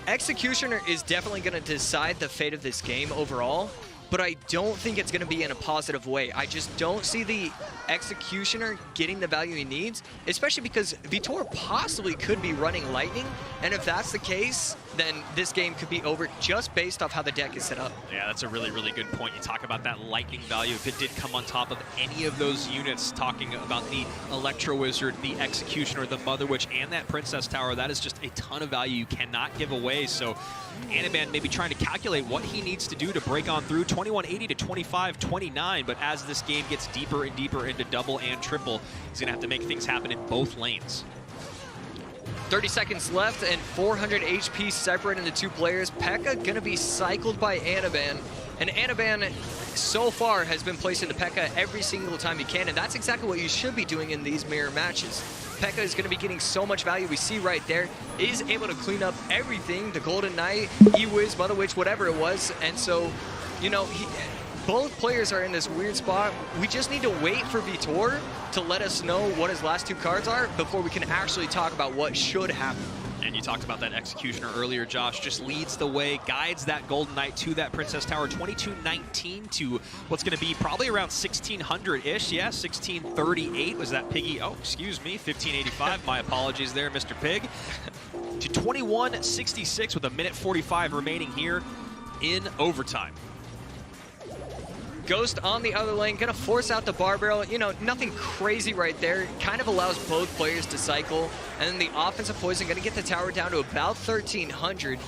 Executioner is definitely going to decide the fate of this game overall, but I don't think it's going to be in a positive way. I just don't see the Executioner getting the value he needs, especially because Vitor possibly could be running Lightning, and if that's the case, then this game could be over just based off how the deck is set up. Yeah, that's a really, really good point. You talk about that Lightning value. If it did come on top of any of those units, talking about the Electro Wizard, the Executioner, the Mother Witch, and that Princess Tower, that is just a ton of value you cannot give away. So Anaban maybe trying to calculate what he needs to do to break on through 2180 to 2529, but as this game gets deeper and deeper into double and triple, he's going to have to make things happen in both lanes. 30 seconds left and 400 HP separating the two players. Pekka going to be cycled by Anaban. And Anaban so far has been placing the Pekka every single time he can. And that's exactly what you should be doing in these mirror matches. Pekka is going to be getting so much value. We see right there, is able to clean up everything. The Golden Knight, E-Wiz, Mother Witch, whatever it was. And so, you know, both players are in this weird spot. We just need to wait for Vitor to let us know what his last 2 cards are before we can actually talk about what should happen. And you talked about that Executioner earlier, Josh. Just leads the way, guides that Golden Knight to that Princess Tower. 2219 to what's going to be probably around 1600-ish. Yeah, 1638 was that Piggy. Oh, excuse me, 1585. My apologies there, Mr. Pig. To 2166 with a minute 45 remaining here in overtime. Ghost on the other lane, gonna force out the bar barrel. You know, nothing crazy right there. Kind of allows both players to cycle. And then the offensive poison gonna get the tower down to about 1,300.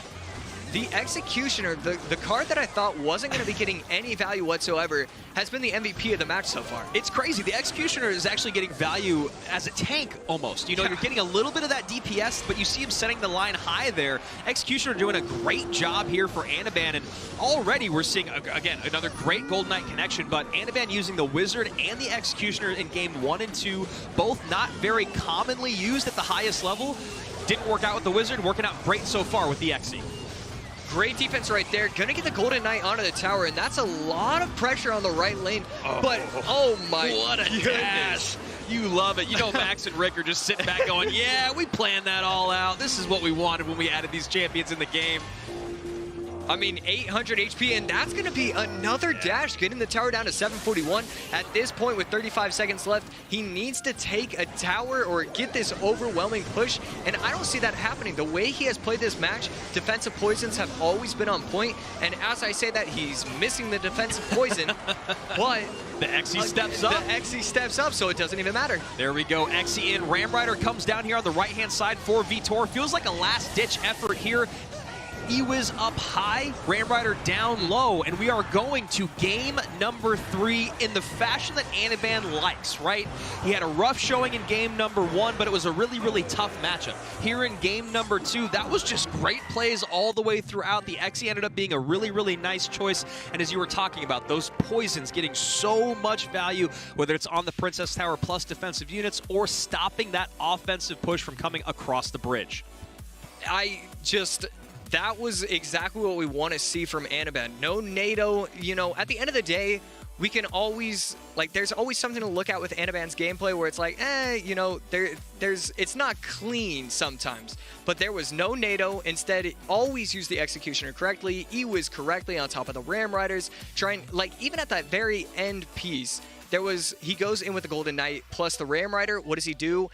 The Executioner, the card that I thought wasn't going to be getting any value whatsoever, has been the MVP of the match so far. It's crazy. The Executioner is actually getting value as a tank almost. You know, you're getting a little bit of that DPS, but you see him setting the line high there. Executioner doing a great job here for Anaban, and already we're seeing, again, another great Golden Knight connection, but Anaban using the Wizard and the Executioner in game 1 and 2, both not very commonly used at the highest level. Didn't work out with the Wizard, working out great so far with the Exie. Great defense right there. Gonna get the Golden Knight onto the tower, and that's a lot of pressure on the right lane. But, oh my what a dash. You love it. You know, Max and Rick are just sitting back going, yeah, we planned that all out. This is what we wanted when we added these champions in the game. I mean, 800 HP, and that's going to be another dash, getting the tower down to 741. At this point, with 35 seconds left, he needs to take a tower or get this overwhelming push, and I don't see that happening. The way he has played this match, defensive poisons have always been on point, and as I say that, he's missing the defensive poison, but the Exie steps up. The Exie steps up, so it doesn't even matter. There we go. Exie in. Ram Rider comes down here on the right-hand side for Vitor. Feels like a last-ditch effort here. Ewiz up high, Ram Rider down low, and we are going to game number 3 in the fashion that Anaban likes, right? He had a rough showing in game number 1, but it was a really, really tough matchup. Here in game number 2, that was just great plays all the way throughout. The Exie ended up being a really, really nice choice, and as you were talking about, those poisons getting so much value, whether it's on the Princess Tower plus defensive units or stopping that offensive push from coming across the bridge. That was exactly what we want to see from Anaban. No NATO, you know, at the end of the day, we can always, like, there's always something to look at with Anaban's gameplay where it's like, you know, it's not clean sometimes. But there was no NATO. Instead, it always used the Executioner correctly. He was correctly on top of the Ram Riders, trying, like, even at that very end piece, he goes in with the Golden Knight plus the Ram Rider. What does he do?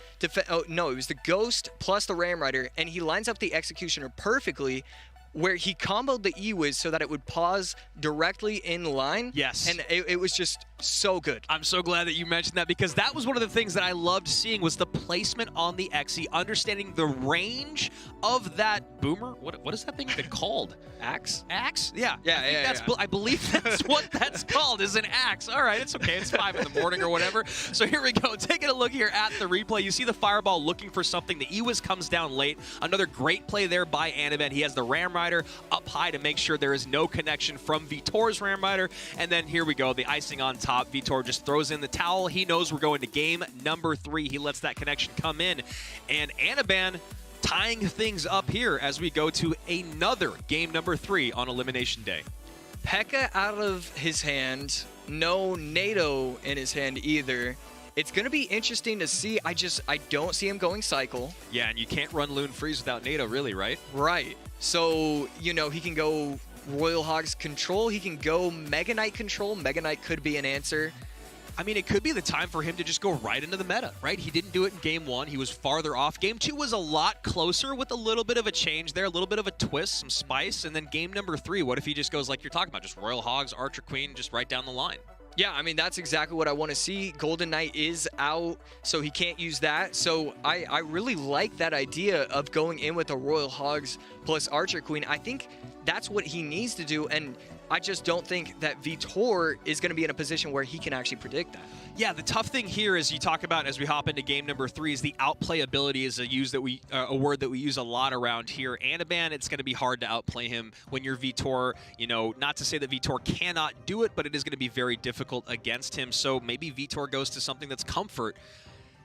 Oh, no, it was the Ghost plus the Ram Rider, and he lines up the Executioner perfectly where he comboed the Ewiz so that it would pause directly in line. Yes. And it was just so good. I'm so glad that you mentioned that, because that was one of the things that I loved seeing was the placement on the Exie, understanding the range of that boomer. What is that thing even called? Axe? Axe? Yeah. Yeah. I believe that's what that's called, is an axe. All right, it's okay. It's 5 in the morning or whatever. So here we go. Taking a look here at the replay. You see the Fireball looking for something. The Ewiz comes down late. Another great play there by Anaban. He has the Ram Rider up high to make sure there is no connection from Vitor's Ram Rider. And then here we go. The icing on top. Vitor just throws in the towel. He knows we're going to game number 3. He lets that connection come in. And Anaban tying things up here as we go to another game number 3 on Elimination Day. P.E.K.K.A out of his hand. No NATO in his hand either. It's going to be interesting to see. I don't see him going cycle. Yeah, and you can't run Loon Freeze without NATO, really, right? Right. So, you know, he can go Royal Hogs control. He can go Mega Knight control. Mega Knight could be an answer. I mean, it could be the time for him to just go right into the meta, right? He didn't do it in game 1. He was farther off. Game 2 was a lot closer with a little bit of a change there, a little bit of a twist, some spice. And then game number 3, what if he just goes like you're talking about, just Royal Hogs, Archer Queen, just right down the line? Yeah, I mean, that's exactly what I want to see. Golden Knight is out, so he can't use that. So I really like that idea of going in with the Royal Hogs plus Archer Queen. I think that's what he needs to do, and I just don't think that Vitor is going to be in a position where he can actually predict that. Yeah, the tough thing here is you talk about as we hop into game number 3 is the outplay ability is a word that we use a lot around here. Anaban, it's going to be hard to outplay him when you're Vitor. You know, not to say that Vitor cannot do it, but it is going to be very difficult against him. So maybe Vitor goes to something that's comfort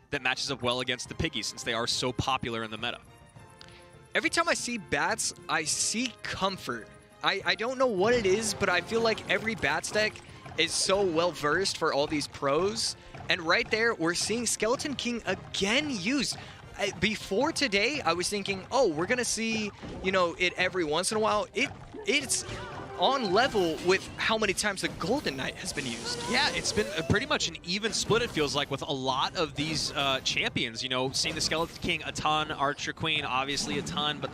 that matches up well against the Piggies since they are so popular in the meta. Every time I see bats, I see comfort. I don't know what it is, but I feel like every bats deck is so well-versed for all these pros. And right there, we're seeing Skeleton King again used. Before today, I was thinking, oh, we're going to see, you know, it every once in a while. It's on level with how many times the Golden Knight has been used. Yeah, it's been pretty much an even split, it feels like, with a lot of these champions. You know, seeing the Skeleton King a ton, Archer Queen obviously a ton, but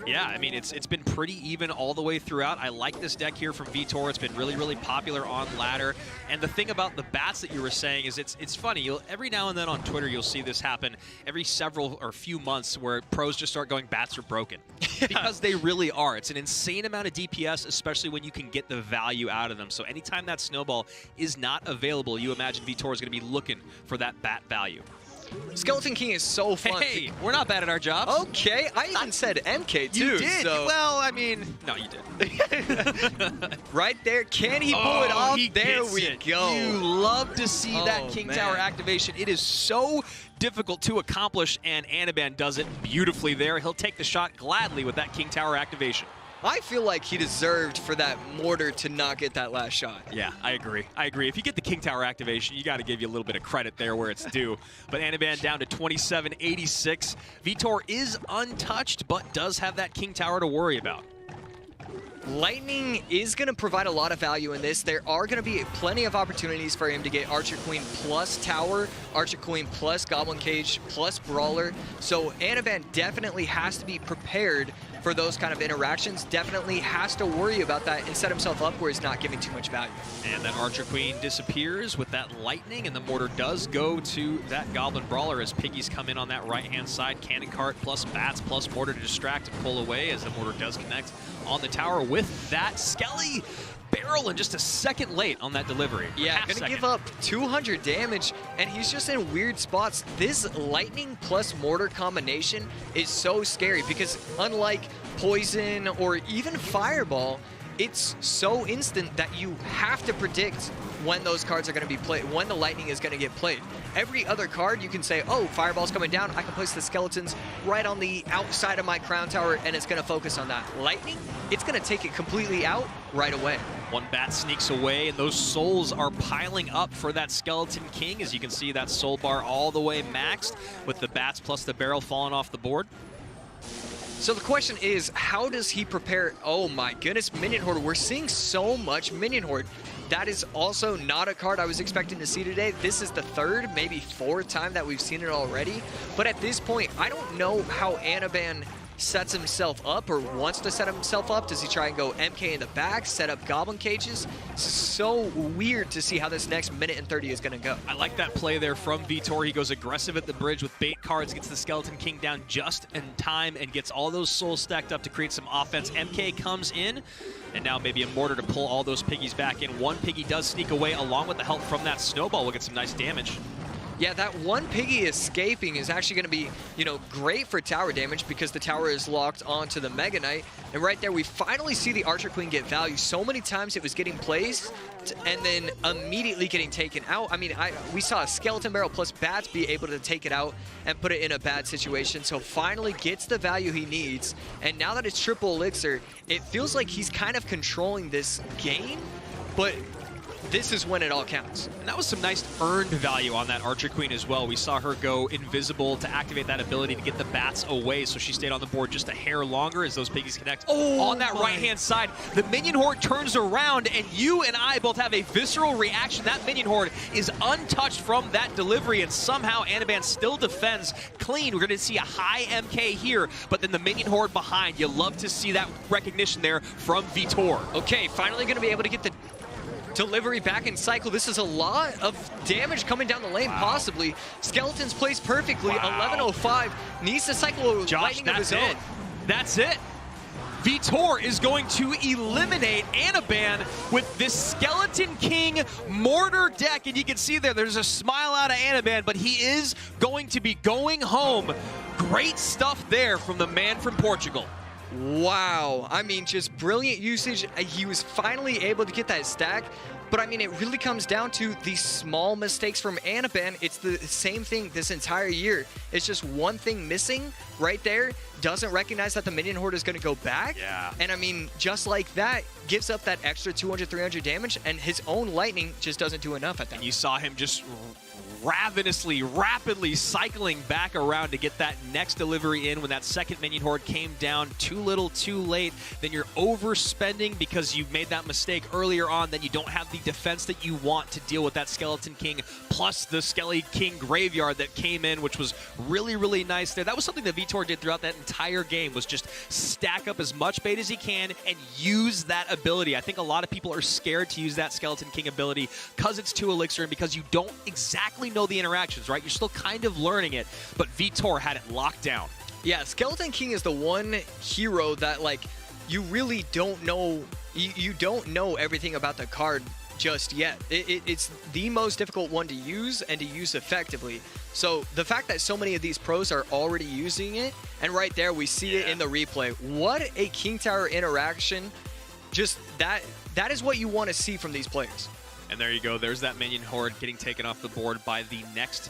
Yeah, I mean, it's been pretty even all the way throughout. I like this deck here from Vitor. It's been really, really popular on ladder. And the thing about the bats that you were saying is it's funny. Every now and then on Twitter, you'll see this happen every several or few months where pros just start going, bats are broken. Because they really are. It's an insane amount of DPS, especially when you can get the value out of them. So anytime that snowball is not available, you imagine Vitor is going to be looking for that bat value. Skeleton King is so fun. Hey, we're not bad at our jobs. Okay, I even said MK too. You did. So. Well, I mean, no, you did. Right there. Can he pull it off? There we go. You love to see that King man. Tower activation. It is so difficult to accomplish, and Anaban does it beautifully there. He'll take the shot gladly with that King Tower activation. I feel like he deserved for that mortar to not get that last shot. Yeah, I agree. I agree. If you get the King Tower activation, you got to give you a little bit of credit there where it's due. But Anaban down to 27-86. Vitor is untouched, but does have that King Tower to worry about. Lightning is going to provide a lot of value in this. There are going to be plenty of opportunities for him to get Archer Queen plus Tower, Archer Queen plus Goblin Cage plus Brawler. So Anaban definitely has to be prepared for those kind of interactions. Definitely has to worry about that and set himself up where he's not giving too much value. And that Archer Queen disappears with that Lightning, and the mortar does go to that Goblin Brawler as Piggies come in on that right-hand side. Cannon Cart plus Bats plus Mortar to distract and pull away as the mortar does connect on the tower with that Skelly. Barrel in just a second late on that delivery. Yeah, gonna give up 200 damage, and he's just in weird spots. This Lightning plus Mortar combination is so scary because unlike Poison or even Fireball, it's so instant that you have to predict when those cards are going to be played, when the Lightning is going to get played. Every other card, you can say, oh, Fireball's coming down, I can place the Skeletons right on the outside of my Crown Tower, and it's going to focus on that. Lightning, it's going to take it completely out right away. One bat sneaks away, and those souls are piling up for that Skeleton King. As you can see, that soul bar all the way maxed with the bats plus the barrel falling off the board. So the question is, how does he prepare? Oh my goodness, Minion Horde. We're seeing so much Minion Horde. That is also not a card I was expecting to see today. This is the third, maybe fourth time that we've seen it already. But at this point, I don't know how Anaban sets himself up or wants to set himself up. Does he try and go MK in the back, set up Goblin Cages? It's so weird to see how this next minute and 30 is going to go. I like that play there from Vitor. He goes aggressive at the bridge with bait cards, gets the Skeleton King down just in time, and gets all those souls stacked up to create some offense. MK comes in, and now maybe a mortar to pull all those piggies back in. One piggy does sneak away along with the help from that snowball. We'll get some nice damage. Yeah, that one piggy escaping is actually going to be, you know, great for tower damage because the tower is locked onto the Mega Knight. And right there, we finally see the Archer Queen get value. So many times it was getting placed and then immediately getting taken out. I mean, we saw a Skeleton Barrel plus Bats be able to take it out and put it in a bad situation. So finally gets the value he needs. And now that it's triple elixir, it feels like he's kind of controlling this game, but this is when it all counts. And that was some nice earned value on that Archer Queen as well. We saw her go invisible to activate that ability to get the bats away, so she stayed on the board just a hair longer as those piggies connect. On that right-hand side, the Minion Horde turns around, and you and I both have a visceral reaction. That Minion Horde is untouched from that delivery, and somehow Anaban still defends clean. We're going to see a high MK here, but then the Minion Horde behind. You love to see that recognition there from Vitor. Okay, finally going to be able to get the delivery back in cycle. This is a lot of damage coming down the lane, possibly. Skeletons placed perfectly. 1105 needs to cycle Lightning of his own. That's it. Vitor is going to eliminate Anaban with this Skeleton King Mortar deck. And you can see there's a smile out of Anaban, but he is going to be going home. Great stuff there from the man from Portugal. Wow, I mean, just brilliant usage. He was finally able to get that stack, but I mean, it really comes down to the small mistakes from Anaban. It's the same thing this entire year. It's just one thing missing right there. Doesn't recognize that the Minion Horde is going to go back. Yeah. And I mean, just like that, gives up that extra 200, 300 damage, and his own Lightning just doesn't do enough at that. You saw him just ravenously, rapidly cycling back around to get that next delivery in when that second minion horde came down too little, too late. Then you're overspending because you made that mistake earlier on. Then you don't have the defense that you want to deal with that Skeleton King, plus the Skelly King graveyard that came in, which was really, really nice there. That was something that Vitor did throughout that entire game, was just stack up as much bait as he can and use that ability. I think a lot of people are scared to use that Skeleton King ability because it's 2 elixir and because you don't exactly know the interactions, right? You're still kind of learning it, but Vitor had it locked down. Yeah, Skeleton King is the one hero that, like, you really don't know. You don't know everything about the card just yet. It's the most difficult one to use and to use effectively. So the fact that so many of these pros are already using it, and right there we see it in the replay. What a King Tower interaction. Just that is what you want to see from these players. And there you go. There's that minion horde getting taken off the board by the next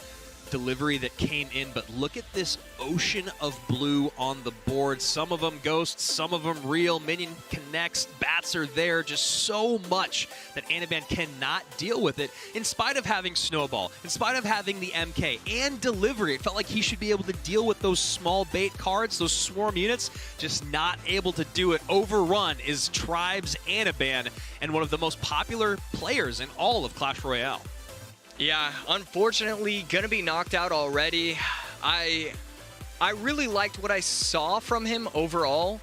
delivery that came in. But look at this ocean of blue on the board. Some of them ghosts, some of them real. Minion connects, bats are there. Just so much that Anaban cannot deal with it, in spite of having Snowball, in spite of having the MK and delivery. It felt like he should be able to deal with those small bait cards, those swarm units, just not able to do it. Overrun is Tribe's Anaban and one of the most popular players in all of Clash Royale. Yeah, unfortunately, gonna be knocked out already. I really liked what I saw from him overall.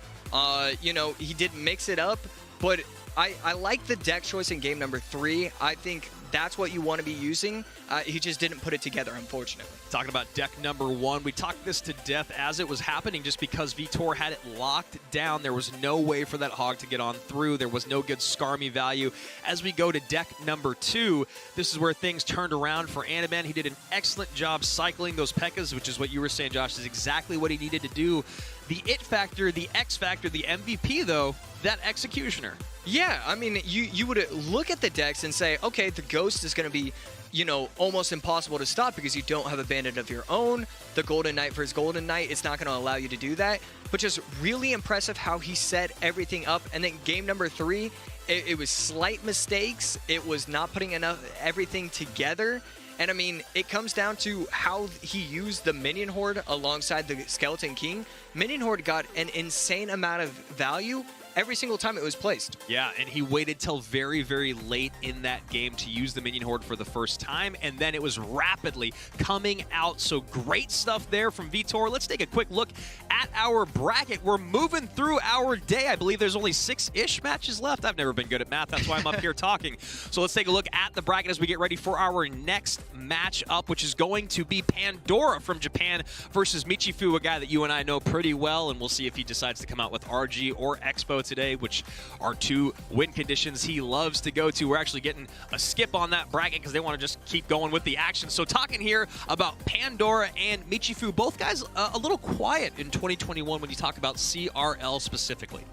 You know, he did mix it up, but I like the deck choice in game number 3. I think that's what you want to be using. He just didn't put it together, unfortunately. Talking about deck number 1, we talked this to death as it was happening just because Vitor had it locked down. There was no way for that hog to get on through. There was no good Skarmy value. As we go to deck number 2, this is where things turned around for Anaban. He did an excellent job cycling those P.E.K.K.A.s, which is what you were saying, Josh, is exactly what he needed to do. The it factor, the X factor, the MVP, though, that Executioner. Yeah, I mean, you would look at the decks and say, okay, the Ghost is going to be, you know, almost impossible to stop because you don't have a bandit of your own. The Golden Knight versus Golden Knight, it's not going to allow you to do that. But just really impressive how he set everything up. And then game number 3, it was slight mistakes. It was not putting everything together. And I mean, it comes down to how he used the Minion Horde alongside the Skeleton King. Minion Horde got an insane amount of value every single time it was placed. Yeah, and he waited till very, very late in that game to use the Minion Horde for the first time, and then it was rapidly coming out. So great stuff there from Vitor. Let's take a quick look at our bracket. We're moving through our day. I believe there's only 6-ish matches left. I've never been good at math. That's why I'm up here talking. So let's take a look at the bracket as we get ready for our next matchup, which is going to be Pandora from Japan versus Michifu, a guy that you and I know pretty well, and we'll see if he decides to come out with RG or Expo today, which are 2 win conditions he loves to go to. We're actually getting a skip on that bracket because they want to just keep going with the action. So talking here about Pandora and Michifu, both guys a little quiet in 2021 when you talk about CRL specifically.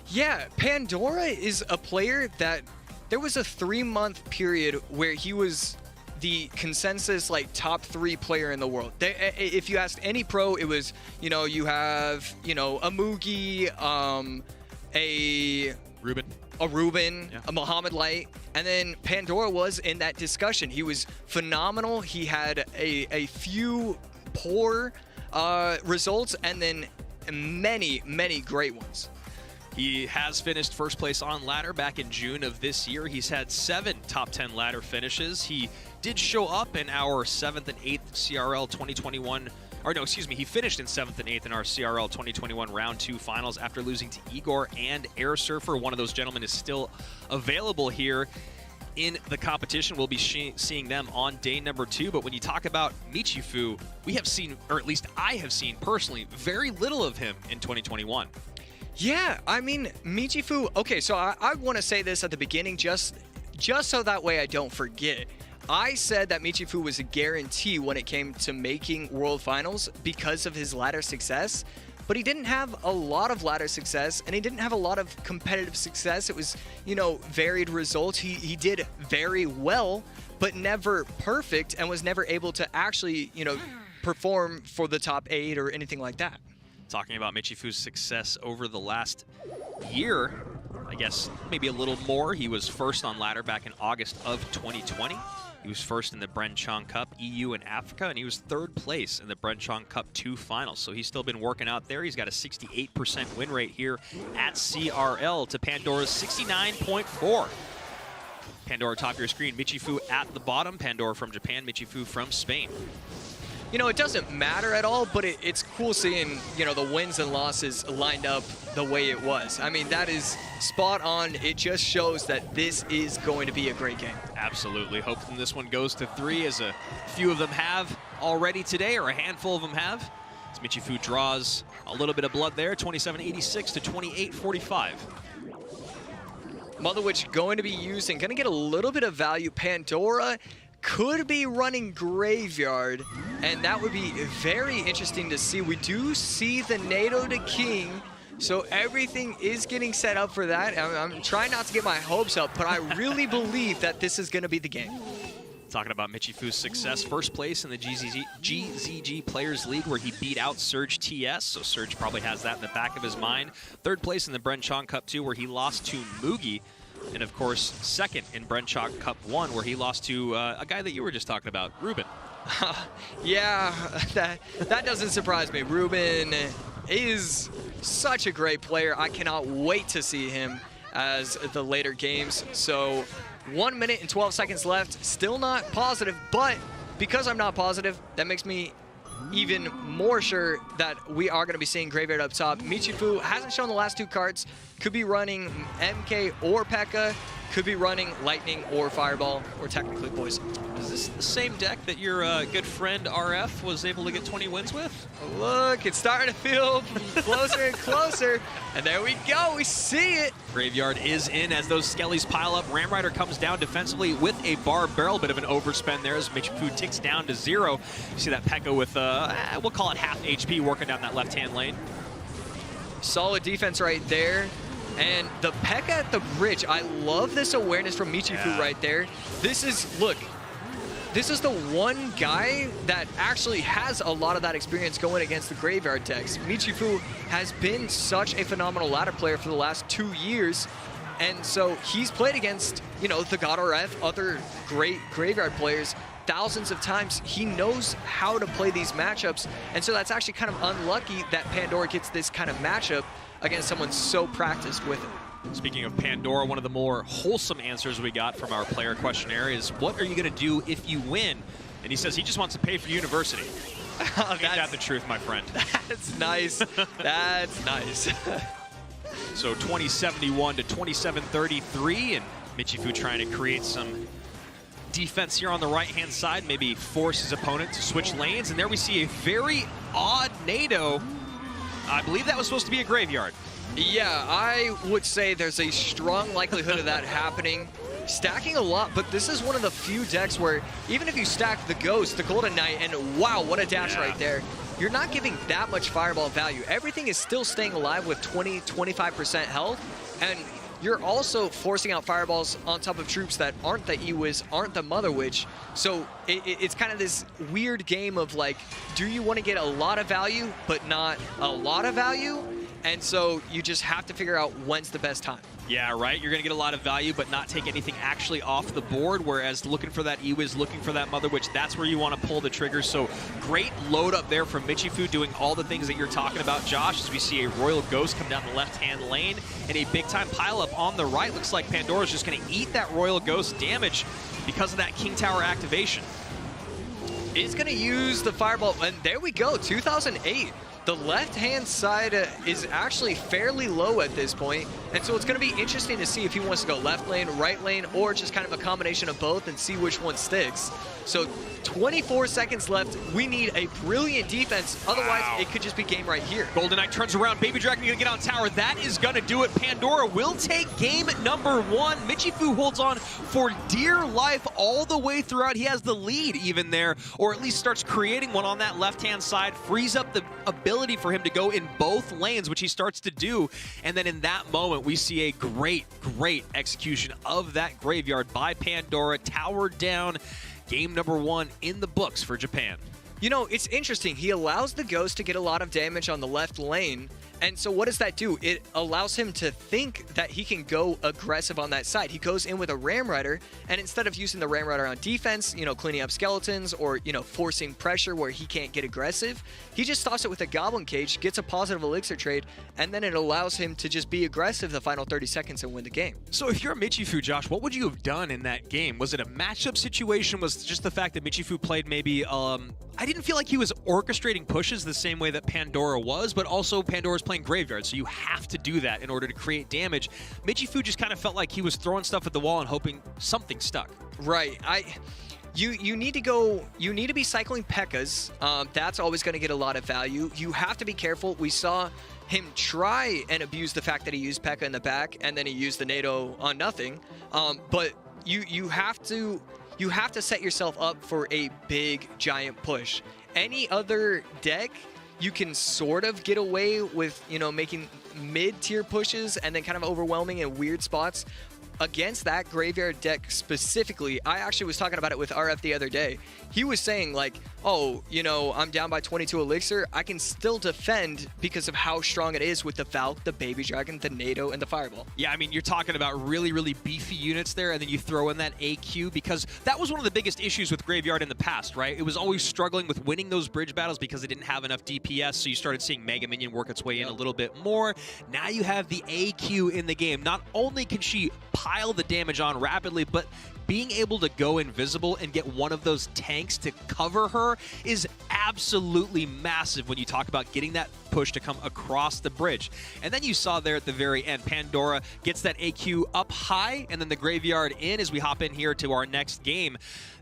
Yeah, Pandora is a player that there was a 3-month period where he was the consensus like top 3 player in the world. If you asked any pro, it was, you know, you have, you know, a Mugi, a Ruben, yeah. a Muhammad Light, and then Pandora was in that discussion. He was phenomenal. He had a few poor results and then many, many great ones. He has finished first place on ladder back in June of this year. He's had 7 top 10 ladder finishes. He did show up in our 7th and 8th CRL 2021. Or no, excuse me, he finished in 7th and 8th in our CRL 2021 Round 2 finals after losing to Igor and Air Surfer. One of those gentlemen is still available here in the competition. We'll be seeing them on day number 2. But when you talk about Michifu, we have seen, or at least I have seen personally, very little of him in 2021. Yeah, I mean, Michifu, okay, so I want to say this at the beginning just so that way I don't forget. I said that Michifu was a guarantee when it came to making World Finals because of his ladder success, but he didn't have a lot of ladder success, and he didn't have a lot of competitive success. It was, you know, varied results. He did very well, but never perfect, and was never able to actually, you know, perform for the top 8 or anything like that. Talking about Michifu's success over the last year, I guess maybe a little more. He was first on ladder back in August of 2020. He was first in the Brenchong Cup, EU and Africa, and he was 3rd place in the Brenchong Cup 2 finals. So he's still been working out there. He's got a 68% win rate here at CRL to Pandora's 69.4. Pandora top of your screen, Michifu at the bottom. Pandora from Japan, Michifu from Spain. You know, it doesn't matter at all, but it's cool seeing, you know, the wins and losses lined up the way it was. I mean, that is spot on. It just shows that this is going to be a great game. Absolutely. Hoping this one goes to 3, as a few of them have already today, or a handful of them have. As Michifu draws a little bit of blood there, 27-86 to 28-45. Motherwitch going to be using, going to get a little bit of value. Pandora could be running Graveyard, and that would be very interesting to see. We do see the NATO to King, so everything is getting set up for that. I'm trying not to get my hopes up, but I really believe that this is going to be the game. Talking about Michifu's success, first place in the GZG Players League, where he beat out Surge TS, so Surge probably has that in the back of his mind. 3rd place in the Brenchong Cup 2, where he lost to Mugi. And of course, 2nd in Brenchong Cup 1, where he lost to a guy that you were just talking about, Ruben. Yeah, that doesn't surprise me. Ruben is such a great player. I cannot wait to see him as the later games. So 1 minute and 12 seconds left. Still not positive, but because I'm not positive, that makes me even more sure that we are going to be seeing Graveyard up top. Michifu hasn't shown the last 2 cards. Could be running MK or P.E.K.K.A. Could be running Lightning or Fireball, or technically Poison. Is this the same deck that your good friend RF was able to get 20 wins with? Look, it's starting to feel closer and closer. And there we go, we see it. Graveyard is in as those Skellies pile up. Ram Rider comes down defensively with a bar barrel. Bit of an overspend there as Michifu ticks down to 0. You see that P.E.K.K.A. with, we'll call it half HP, working down that left-hand lane. Solid defense right there. And the P.E.K.K.A. at the bridge, I love this awareness from Michifu right there. This is, look, this is the one guy that actually has a lot of that experience going against the Graveyard decks. Michifu has been such a phenomenal ladder player for the last 2 years. And so he's played against, you know, the God RF, other great Graveyard players thousands of times. He knows how to play these matchups. And so that's actually kind of unlucky that Pandora gets this kind of matchup against someone so practiced with it. Speaking of Pandora, one of the more wholesome answers we got from our player questionnaire is, what are you going to do if you win? And he says he just wants to pay for university. Ain't that the truth, my friend? That's nice. That's nice. So 2071 to 2733, and Michifu trying to create some defense here on the right-hand side, maybe force his opponent to switch lanes. And there we see a very odd NATO. I believe that was supposed to be a Graveyard. Yeah, I would say there's a strong likelihood of that happening. Stacking a lot, but this is one of the few decks where even if you stack the Ghost, the Golden Knight, and wow, what a dash right there, you're not giving that much Fireball value. Everything is still staying alive with 20-25% health, and you're also forcing out Fireballs on top of troops that aren't the Ewiz, aren't the Mother Witch. So it's kind of this weird game of like, do you want to get a lot of value, but not a lot of value? And so you just have to figure out when's the best time. Yeah, right. You're going to get a lot of value, but not take anything actually off the board, whereas looking for that Ewiz, looking for that Mother Witch, that's where you want to pull the trigger. So great load up there from Michifu, doing all the things that you're talking about, Josh, as we see a Royal Ghost come down the left-hand lane and a big-time pileup on the right. Looks like Pandora's just going to eat that Royal Ghost damage because of that King Tower activation. He's going to use the Fireball, and there we go, 2008. The left-hand side is actually fairly low at this point, and so it's going to be interesting to see if he wants to go left lane, right lane, or just kind of a combination of both and see which one sticks. So 24 seconds left. We need a brilliant defense. Otherwise, it could just be game right here. Golden Knight turns around. Baby Dragon going to get on tower. That is going to do it. Pandora will take game number 1. Michifu holds on for dear life all the way throughout. He has the lead even there, or at least starts creating one on that left-hand side, frees up the ability for him to go in both lanes, which he starts to do. And then in that moment, we see a great execution of that Graveyard by Pandora. Tower down. Game number 1 in the books for Japan. You know, it's interesting. He allows the Ghost to get a lot of damage on the left lane, And so what does that do? It allows him to think that he can go aggressive on that side. He goes in with a Ram Rider, and instead of using the Ram Rider on defense, cleaning up skeletons or, forcing pressure where he can't get aggressive, he just stops it with a Goblin Cage, gets a positive elixir trade, and then it allows him to just be aggressive the final 30 seconds and win the game. So if you're Michifu, Josh, what would you have done in that game? Was it a matchup situation? Was it just the fact that Michifu played maybe, I didn't feel like he was orchestrating pushes the same way that Pandora was, but also Pandora's playing Graveyard, so you have to do that in order to create damage. Michifu just kind of felt like he was throwing stuff at the wall and hoping something stuck. Right. You need to be cycling P.E.K.K.A.s. That's always going to get a lot of value. You have to be careful. We saw him try and abuse the fact that he used P.E.K.K.A. in the back, and then he used the NATO on nothing. But you have to set yourself up for a big, giant push. Any other deck, you can sort of get away with, making mid-tier pushes and then kind of overwhelming in weird spots. Against that Graveyard deck specifically, I actually was talking about it with RF the other day. He was saying like, oh, I'm down by 22 elixir. I can still defend because of how strong it is with the Valk, the Baby Dragon, the NATO, and the Fireball. Yeah, I mean, you're talking about really, really beefy units there, and then you throw in that AQ, because that was one of the biggest issues with Graveyard in the past, right? It was always struggling with winning those bridge battles because it didn't have enough DPS, so you started seeing Mega Minion work its way in a little bit more. Now you have the AQ in the game. Not only can she pile the damage on rapidly, but being able to go invisible and get one of those tanks to cover her is absolutely massive when you talk about getting that push to come across the bridge. And then you saw there at the very end, Pandora gets that AQ up high and then the Graveyard in as we hop in here to our next game.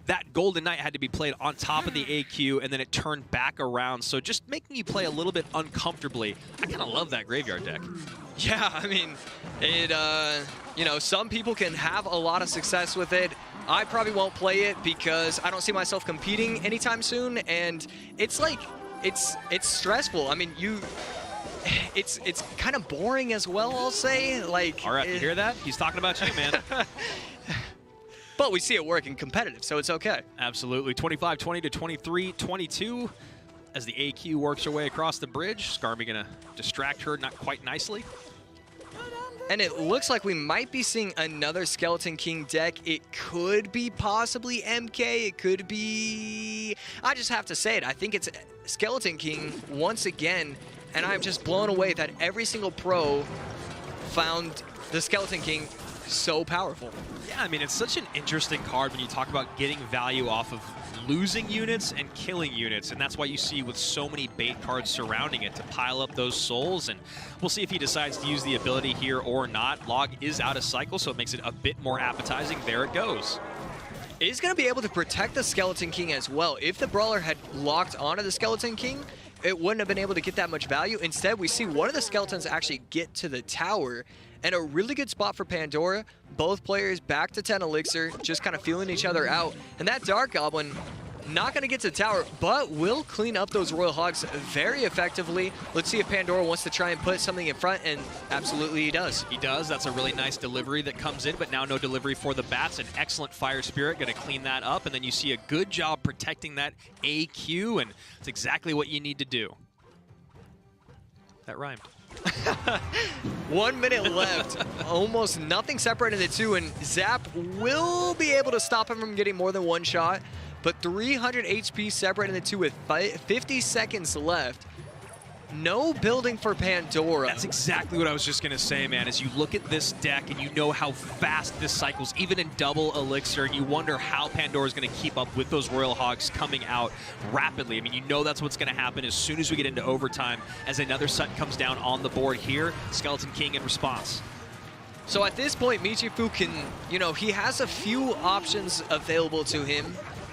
That Golden Knight had to be played on top of the AQ, and then it turned back around. So just making you play a little bit uncomfortably. I kind of love that Graveyard deck. Yeah, I mean, it, some people can have a lot of success with it. I probably won't play it because I don't see myself competing anytime soon, and it's like, it's stressful. I mean, it's kind of boring as well, I'll say. Like, all right, you hear that? He's talking about you, man. But we see it working competitive, so it's okay. Absolutely. 25-20 to 23-22 as the AQ works her way across the bridge. Skarmy going to distract her not quite nicely. And it looks like we might be seeing another Skeleton King deck. It could be possibly MK. It could be... I just have to say it. I think it's Skeleton King once again. And I'm just blown away that every single pro found the Skeleton King so powerful. Yeah, I mean, it's such an interesting card when you talk about getting value off of losing units and killing units, and that's why you see with so many bait cards surrounding it to pile up those souls, and we'll see if he decides to use the ability here or not. Log is out of cycle, so it makes it a bit more appetizing. There it goes. Is going to be able to protect the Skeleton King as well. If the Brawler had locked onto the Skeleton King, it wouldn't have been able to get that much value. Instead, we see one of the Skeletons actually get to the tower, and a really good spot for Pandora. Both players back to 10 elixir, just kind of feeling each other out. And that Dark Goblin, not going to get to the tower, but will clean up those Royal Hogs very effectively. Let's see if Pandora wants to try and put something in front, and absolutely he does. He does. That's a really nice delivery that comes in, but now no delivery for the Bats. An excellent Fire Spirit, going to clean that up, and then you see a good job protecting that AQ, and it's exactly what you need to do. That rhymed. 1 minute left. Almost nothing separating the two, and Zap will be able to stop him from getting more than one shot. But 300 HP separating the two with 50 seconds left. No building for Pandora. That's exactly what I was just going to say, man. As you look at this deck and you know how fast this cycles, even in double elixir, and you wonder how Pandora's going to keep up with those Royal Hogs coming out rapidly. I mean, you know that's what's going to happen as soon as we get into overtime. As another set comes down on the board here, Skeleton King in response. So at this point, Michifu can, he has a few options available to him.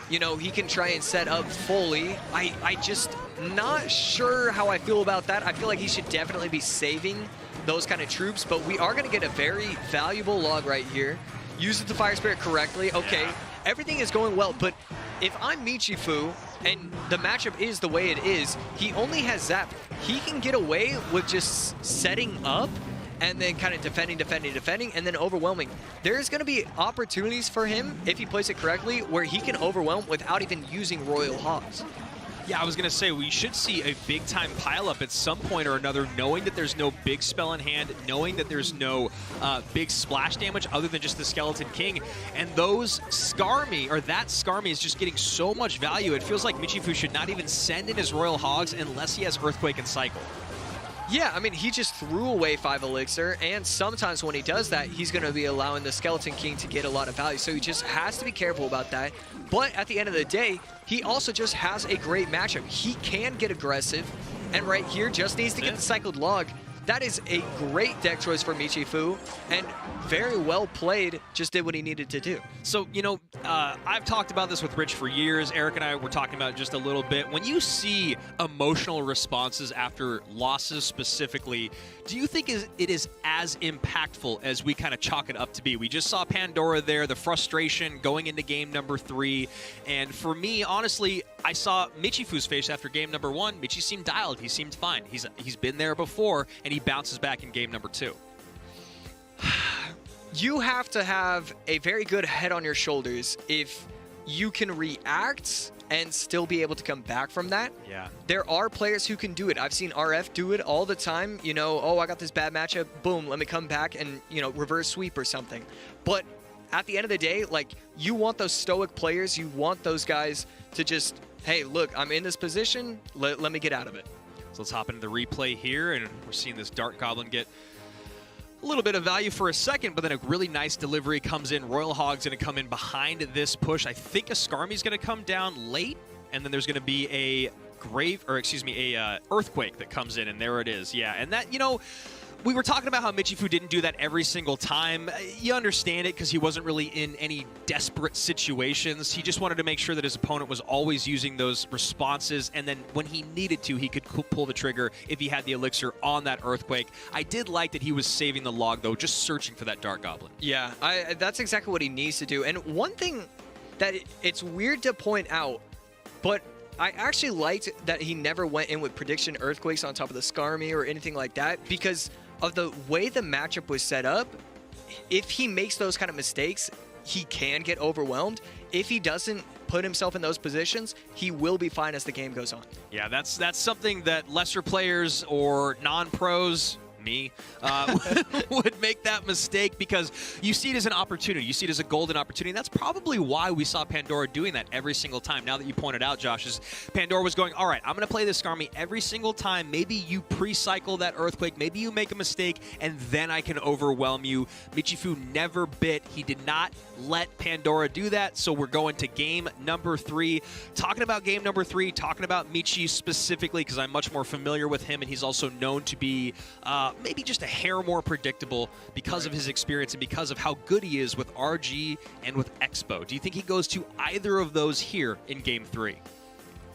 He can try and set up fully. I just not sure how I feel about that. I feel like he should definitely be saving those kind of troops, but we are going to get a very valuable log right here. Uses the Fire Spirit correctly. Okay, everything is going well, but if I'm Michifu and the matchup is the way it is, he only has Zap. He can get away with just setting up and then kind of defending, and then overwhelming. There's going to be opportunities for him, if he plays it correctly, where he can overwhelm without even using Royal Hogs. Yeah, I was going to say, we should see a big-time pileup at some point or another, knowing that there's no big spell in hand, knowing that there's no big splash damage other than just the Skeleton King. And those Skarmy, or that Skarmy, is just getting so much value. It feels like Michifu should not even send in his Royal Hogs unless he has Earthquake and Cycle. Yeah, I mean, he just threw away 5 Elixir, and sometimes when he does that, he's going to be allowing the Skeleton King to get a lot of value, so he just has to be careful about that. But at the end of the day, he also just has a great matchup. He can get aggressive, and right here just needs to get the Cycled Log. That is a great deck choice for Michifu, and very well played, just did what he needed to do. So, you know, I've talked about this with Rich for years. Eric and I were talking about it just a little bit. When you see emotional responses after losses specifically, do you think it is as impactful as we kind of chalk it up to be? We just saw Pandora there, the frustration going into game number 3. And for me, honestly, I saw Michifu's face after game number 1. Michi seemed dialed. He seemed fine. He's been there before, and he bounces back in game number 2. You have to have a very good head on your shoulders if you can react and still be able to come back from that. Yeah. There are players who can do it. I've seen RF do it all the time. You know, oh, I got this bad matchup. Boom, let me come back and, you know, reverse sweep or something. But at the end of the day, like, you want those stoic players. You want those guys to just, hey, look, I'm in this position. Let me get out of it. So let's hop into the replay here, and we're seeing this Dart Goblin get a little bit of value for a second, but then a really nice delivery comes in. Royal Hog's going to come in behind this push. I think a Skarmy's going to come down late, and then there's going to be a Earthquake that comes in, and there it is. Yeah, and that, you know, we were talking about how Michifu didn't do that every single time. You understand it because he wasn't really in any desperate situations. He just wanted to make sure that his opponent was always using those responses, and then when he needed to, he could pull the trigger if he had the Elixir on that Earthquake. I did like that he was saving the log, though, just searching for that Dart Goblin. Yeah, that's exactly what he needs to do. And one thing that it's weird to point out, but I actually liked that he never went in with prediction Earthquakes on top of the Skarmy or anything like that, because of the way the matchup was set up. If he makes those kind of mistakes, he can get overwhelmed. If he doesn't put himself in those positions, he will be fine as the game goes on. Yeah, that's something that lesser players or non-pros, me, would make that mistake, because you see it as an opportunity. You see it as a golden opportunity. And that's probably why we saw Pandora doing that every single time. Now that you pointed out, Josh, is Pandora was going, all right, I'm going to play this Skarmy every single time. Maybe you pre-cycle that Earthquake. Maybe you make a mistake, and then I can overwhelm you. Michifu never bit. He did not let Pandora do that, so we're going to game number 3. Talking about game number 3, talking about Michi specifically, because I'm much more familiar with him, and he's also known to be maybe just a hair more predictable because of his experience and because of how good he is with RG and with Expo. Do you think he goes to either of those here in game 3?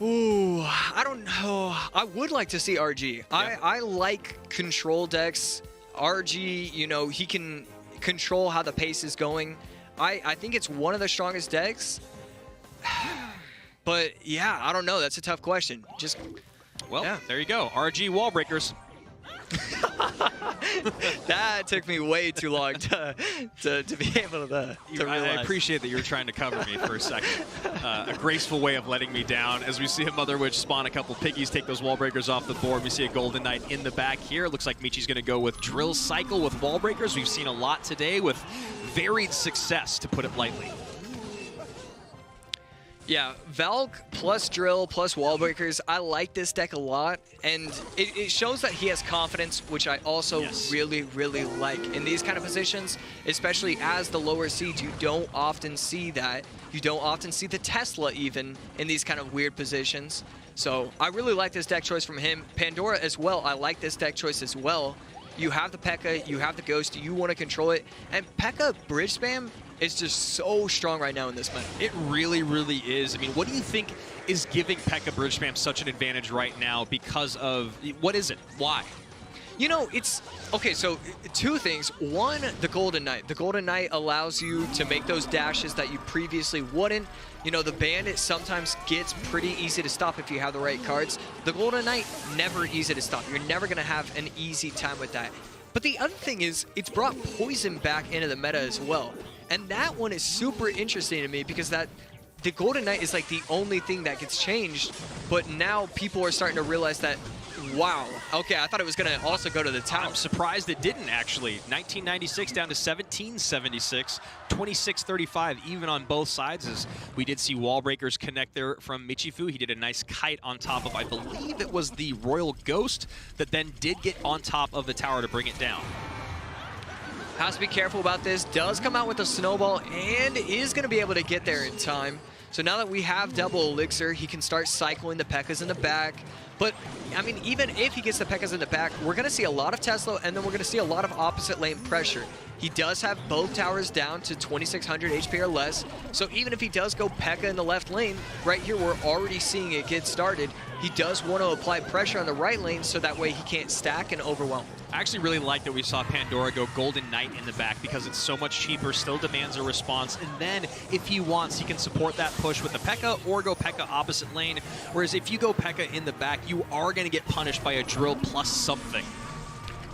Ooh, I don't know. I would like to see RG. Yeah. I like control decks. RG, you know, he can control how the pace is going. I think it's one of the strongest decks. But yeah, I don't know. That's a tough question. There you go. RG wall breakers. That took me way too long to be able to realize. I appreciate that you were trying to cover me for a second. A graceful way of letting me down. As we see a Mother Witch spawn a couple piggies, take those wall breakers off the board. We see a Golden Knight in the back here. It looks like Michi's going to go with Drill Cycle with wall breakers. We've seen a lot today with varied success, to put it lightly. Yeah, Valk plus Drill plus Wall Breakers. I like this deck a lot, and it shows that he has confidence, which I also really, really like. In these kind of positions, especially as the lower seeds, you don't often see that. You don't often see the Tesla even in these kind of weird positions. So I really like this deck choice from him. Pandora as well, I like this deck choice as well. You have the P.E.K.K.A, you have the Ghost, you want to control it, and P.E.K.K.A bridge spam is just so strong right now in this meta. It really, really is. I mean, what do you think is giving P.E.K.K.A bridge spam such an advantage right now because of, what is it? Why? You know, it's, okay, so 2 things. One, the Golden Knight. The Golden Knight allows you to make those dashes that you previously wouldn't. You know, the Bandit sometimes gets pretty easy to stop if you have the right cards. The Golden Knight, never easy to stop. You're never going to have an easy time with that. But the other thing is, it's brought Poison back into the meta as well. And that one is super interesting to me because that the Golden Knight is like the only thing that gets changed, but now people are starting to realize that, wow, okay, I thought it was going to also go to the tower. I'm surprised it didn't, actually. 1996 down to 1776, 26-35 even on both sides, as we did see wall breakers connect there from Michifu. He did a nice kite on top of, I believe it was the Royal Ghost, that then did get on top of the tower to bring it down. Has to be careful about this. Does come out with a snowball and is going to be able to get there in time. So now that we have double elixir, he can start cycling the P.E.K.K.A.s in the back. But, I mean, even if he gets the P.E.K.K.A.s in the back, we're going to see a lot of Tesla, and then we're going to see a lot of opposite lane pressure. He does have both towers down to 2,600 HP or less. So even if he does go P.E.K.K.A. in the left lane, right here we're already seeing it get started. He does want to apply pressure on the right lane so that way he can't stack and overwhelm. I actually really like that we saw Pandora go Golden Knight in the back because it's so much cheaper, still demands a response, and then if he wants, he can support that push with the P.E.K.K.A. or go P.E.K.K.A. opposite lane, whereas if you go P.E.K.K.A. in the back, you are going to get punished by a drill plus something.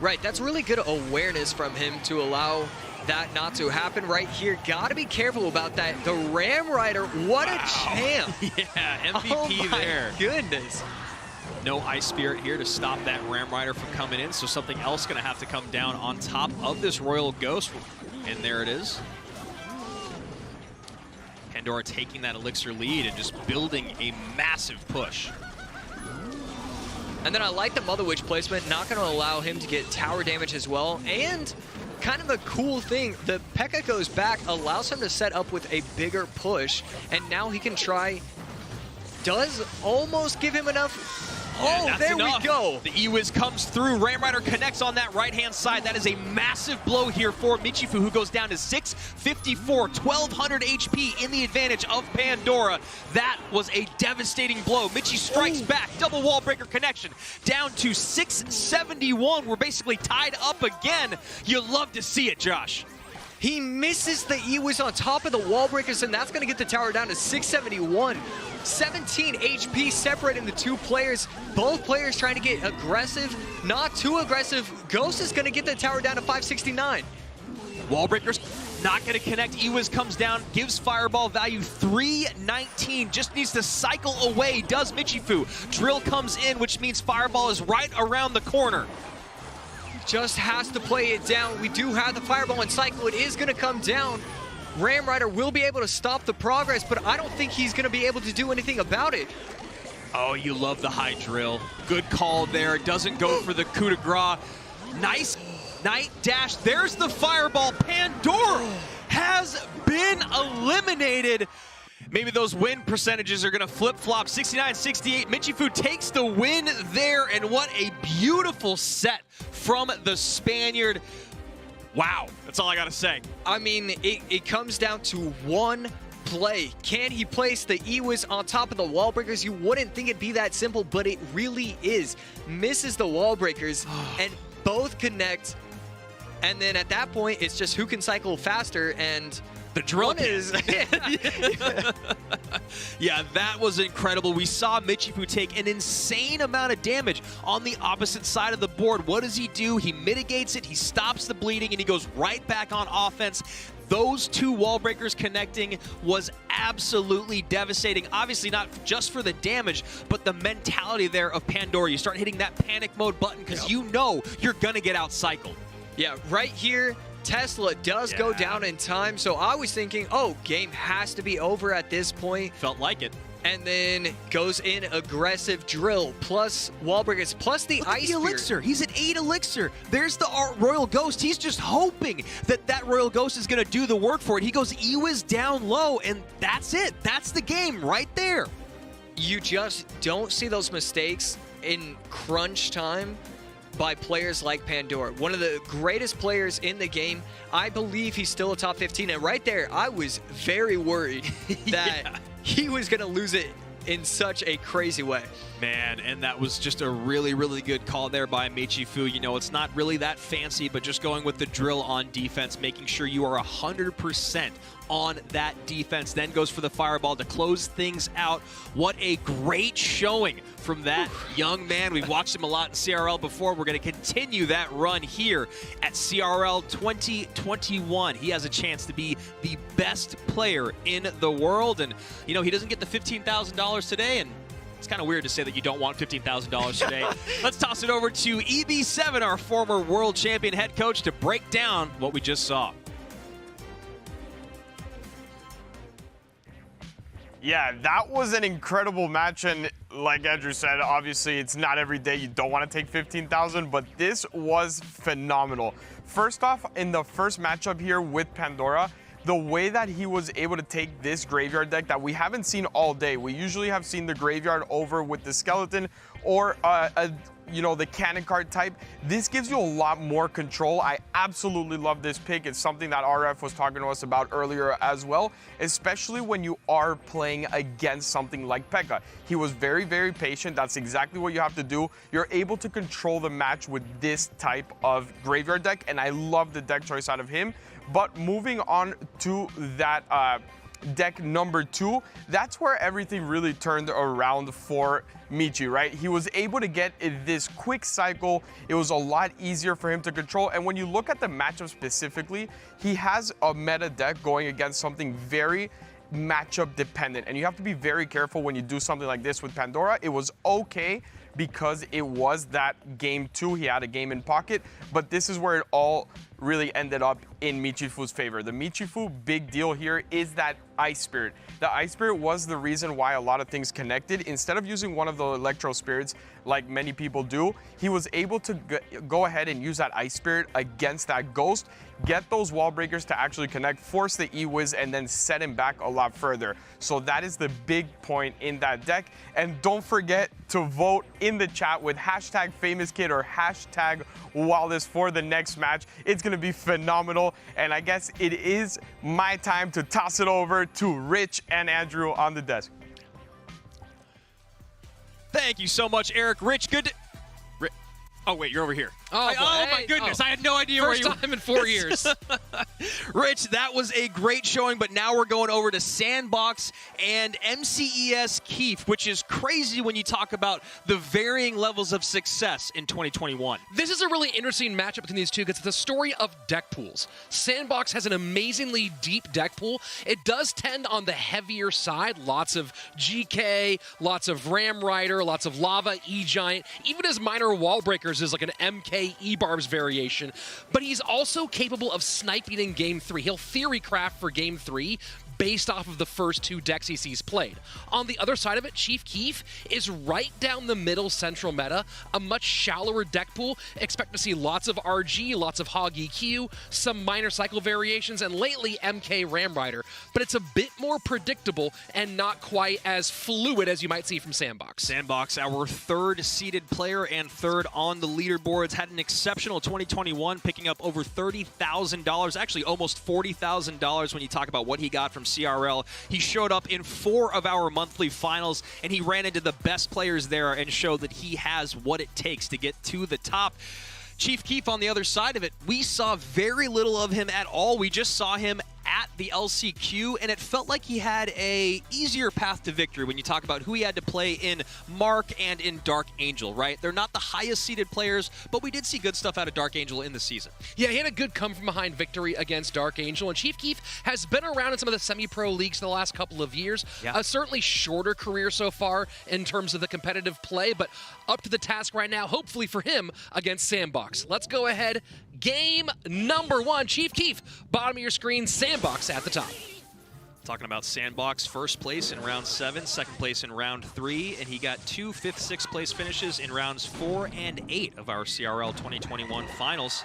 Right, that's really good awareness from him to allow that not to happen right here. Got to be careful about that. The Ram Rider, what a champ. Yeah, MVP there. Oh my goodness. No Ice Spirit here to stop that Ram Rider from coming in, so something else going to have to come down on top of this Royal Ghost. And there it is. Pandora taking that Elixir lead and just building a massive push. And then I like the Mother Witch placement, not going to allow him to get tower damage as well. And kind of a cool thing, the P.E.K.K.A. goes back, allows him to set up with a bigger push, and now he can try, does almost give him enough. Yeah, oh, there enough. We go. The E-Wiz comes through. Ram Rider connects on that right-hand side. That is a massive blow here for Michifu, who goes down to 654, 1,200 HP in the advantage of Pandora. That was a devastating blow. Michi strikes back. Double wall breaker connection. Down to 671. We're basically tied up again. You love to see it, Josh. He misses the E-Wiz on top of the wall breakers, and that's going to get the tower down to 671. 17 HP separating the two players. Both players trying to get aggressive, not too aggressive. Ghost is going to get the tower down to 569. Wall breakers not going to connect. E-Wiz comes down, gives Fireball value 319. Just needs to cycle away, does Michifu. Drill comes in, which means Fireball is right around the corner. Just has to play it down. We do have the Fireball and cycle. It is going to come down. Ram Rider will be able to stop the progress, but I don't think he's going to be able to do anything about it. Oh, you love the high drill. Good call there. Doesn't go for the coup de grace. Nice night dash. There's the Fireball. Pandora has been eliminated. Maybe those win percentages are going to flip-flop. 69-68. Michifu takes the win there, and what a beautiful set from the Spaniard. Wow, that's all I got to say. I mean, it comes down to one play. Can he place the E-Wiz on top of the wall breakers? You wouldn't think it'd be that simple, but it really is. Misses the wall breakers, and both connect. And then at that point, it's just who can cycle faster, and the drill is. Yeah, that was incredible. We saw Michifu take an insane amount of damage on the opposite side of the board. What does he do? He mitigates it, he stops the bleeding, and he goes right back on offense. Those two wall breakers connecting was absolutely devastating. Obviously not just for the damage, but the mentality there of Pandora. You start hitting that panic mode button because you know you're going to get out-cycled. Yeah, right here, Tesla does go down in time, so I was thinking, oh, game has to be over at this point. Felt like it. And then goes in aggressive drill, plus wall breakers, plus the ice elixir. He's at 8 elixir. There's the Royal Ghost. He's just hoping that that Royal Ghost is going to do the work for it. He goes E-Wiz down low, and that's it. That's the game right there. You just don't see those mistakes in crunch time by players like Pandora. One of the greatest players in the game. I believe he's still a top 15. And right there, I was very worried that he was going to lose it in such a crazy way. Man, and that was just a really, really good call there by Michifu. You know, it's not really that fancy, but just going with the drill on defense, making sure you are 100% on that defense, then goes for the fireball to close things out. What a great showing from that young man. We've watched him a lot in CRL before. We're going to continue that run here at CRL 2021. He has a chance to be the best player in the world, and you know, he doesn't get the $15,000 today, and it's kind of weird to say that you don't want $15,000 today. Let's toss it over to EB7, our former world champion head coach, to break down what we just saw. Yeah, that was an incredible match, and like Andrew said, obviously it's not every day you don't want to take 15,000, but this was phenomenal. First off, in the first matchup here with Pandora, the way that he was able to take this graveyard deck that we haven't seen all day. We usually have seen the graveyard over with the skeleton or the cannon card type. This gives you a lot more control. I absolutely love this pick. It's something that RF was talking to us about earlier as well, especially when you are playing against something like P.E.K.K.A. He was very, very patient. That's exactly what you have to do. You're able to control the match with this type of graveyard deck, and I love the deck choice out of him. But moving on to that deck number 2, that's where everything really turned around for Michi, right? He was able to get this quick cycle. It was a lot easier for him to control. And when you look at the matchup specifically, he has a meta deck going against something very matchup dependent. And you have to be very careful when you do something like this with Pandora. It was okay because it was that game 2. He had a game in pocket, but this is where it all really ended up in Michifu's favor. The Michifu big deal here is that Ice Spirit. The Ice Spirit was the reason why a lot of things connected. Instead of using one of the Electro Spirits like many people do, he was able to go ahead and use that Ice Spirit against that Ghost, get those wall breakers to actually connect, force the E-Wiz, and then set him back a lot further. So that is the big point in that deck. And don't forget to vote in the chat with hashtag FamousKid or hashtag Wallace for the next match. It's going to be phenomenal. And I guess it is my time to toss it over to Rich and Andrew on the desk. Thank you so much, Eric. Rich, good to... Oh, wait, you're over here. Oh, my goodness. I had no idea where you were. First time in 4 years. Rich, that was a great showing, but now we're going over to Sandbox and MCES Keith, which is crazy when you talk about the varying levels of success in 2021. This is a really interesting matchup between these two because it's a story of deck pools. Sandbox has an amazingly deep deck pool. It does tend on the heavier side. Lots of GK, lots of Ram Rider, lots of Lava, E-Giant. Even his minor wall breakers is like an MK E-Barbs variation, but he's also capable of sniping in Game 3. He'll theory craft for Game 3 based off of the first 2 decks he sees played. On the other side of it, Chief Keef is right down the middle central meta, a much shallower deck pool. Expect to see lots of RG, lots of Hog EQ, some minor cycle variations, and lately MK Ram Rider, but it's a bit more predictable and not quite as fluid as you might see from Sandbox. Sandbox, our 3rd seeded player and 3rd on the leaderboards, had an exceptional 2021, picking up over $30,000, actually almost $40,000 when you talk about what he got from CRL. He showed up in 4 of our monthly finals, and he ran into the best players there and showed that he has what it takes to get to the top. Chief Keef on the other side of it, we saw very little of him at all. We just saw him at the LCQ, and it felt like he had a easier path to victory when you talk about who he had to play in Mark and in Dark Angel, right? They're not the highest seeded players, but we did see good stuff out of Dark Angel in the season. Yeah, he had a good come from behind victory against Dark Angel, and Chief Keef has been around in some of the semi-pro leagues in the last couple of years. Yeah. A certainly shorter career so far in terms of the competitive play, but up to the task right now, hopefully for him, against Sandbox. Let's go ahead. Game number 1. Chief Keef, bottom of your screen, Sandbox at the top. Talking about Sandbox, first place in round 7, second place in round 3, and he got 2 5th, 6th place finishes in rounds 4 and 8 of our CRL 2021 finals.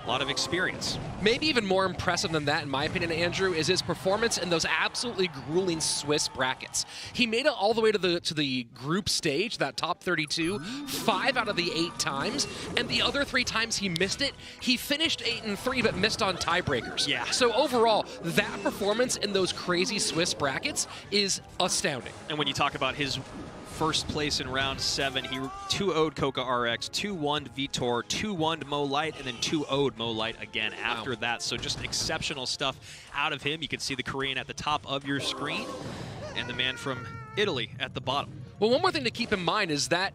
A lot of experience. Maybe even more impressive than that, in my opinion, Andrew, is his performance in those absolutely grueling Swiss brackets. He made it all the way to the group stage, that top 32, 5 out of the 8 times, and the other 3 times he missed it, he finished 8-3 but missed on tiebreakers. Yeah. So overall, that performance in those crazy Swiss brackets is astounding. And when you talk about his first place in round 7, he 2-0'd Coca RX, 2-1'd Vitor, 2-1'd Mo Light, and then 2-0'd Mo Light again after that. So just exceptional stuff out of him. You can see the Korean at the top of your screen and the man from Italy at the bottom. Well, one more thing to keep in mind is that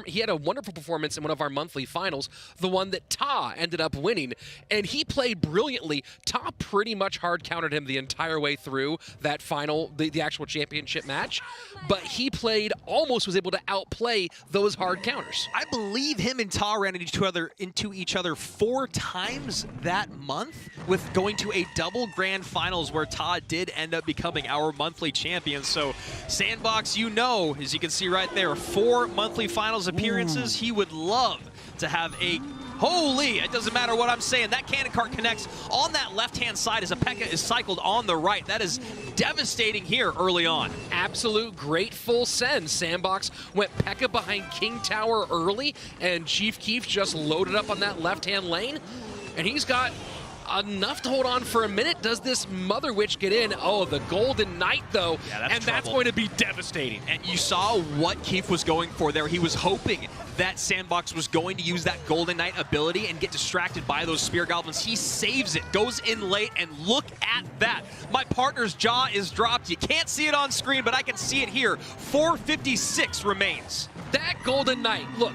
he had a wonderful performance in one of our monthly finals, the one that Ta ended up winning, and he played brilliantly. Ta pretty much hard countered him the entire way through that final, the actual championship match, but he played, almost was able to outplay those hard counters. I believe him and Ta ran into each other 4 times that month, with going to a double grand finals where Ta did end up becoming our monthly champion. So Sandbox, you know, as you can see right there, 4 monthly finals appearances. He would love to have a holy, it doesn't matter what I'm saying, that cannon cart connects on that left-hand side as a P.E.K.K.A is cycled on the right. That is devastating here early on. Absolute great full send. Sandbox went P.E.K.K.A behind King Tower early, and Chief Keef just loaded up on that left-hand lane, and he's got enough to hold on for a minute. Does this Mother Witch get in? Oh, the Golden Knight, though. Yeah, that's going to be devastating. And you saw what Keef was going for there. He was hoping that Sandbox was going to use that Golden Knight ability and get distracted by those Spear Goblins. He saves it, goes in late, and look at that. My partner's jaw is dropped. You can't see it on screen, but I can see it here. 456 remains. That Golden Knight, look,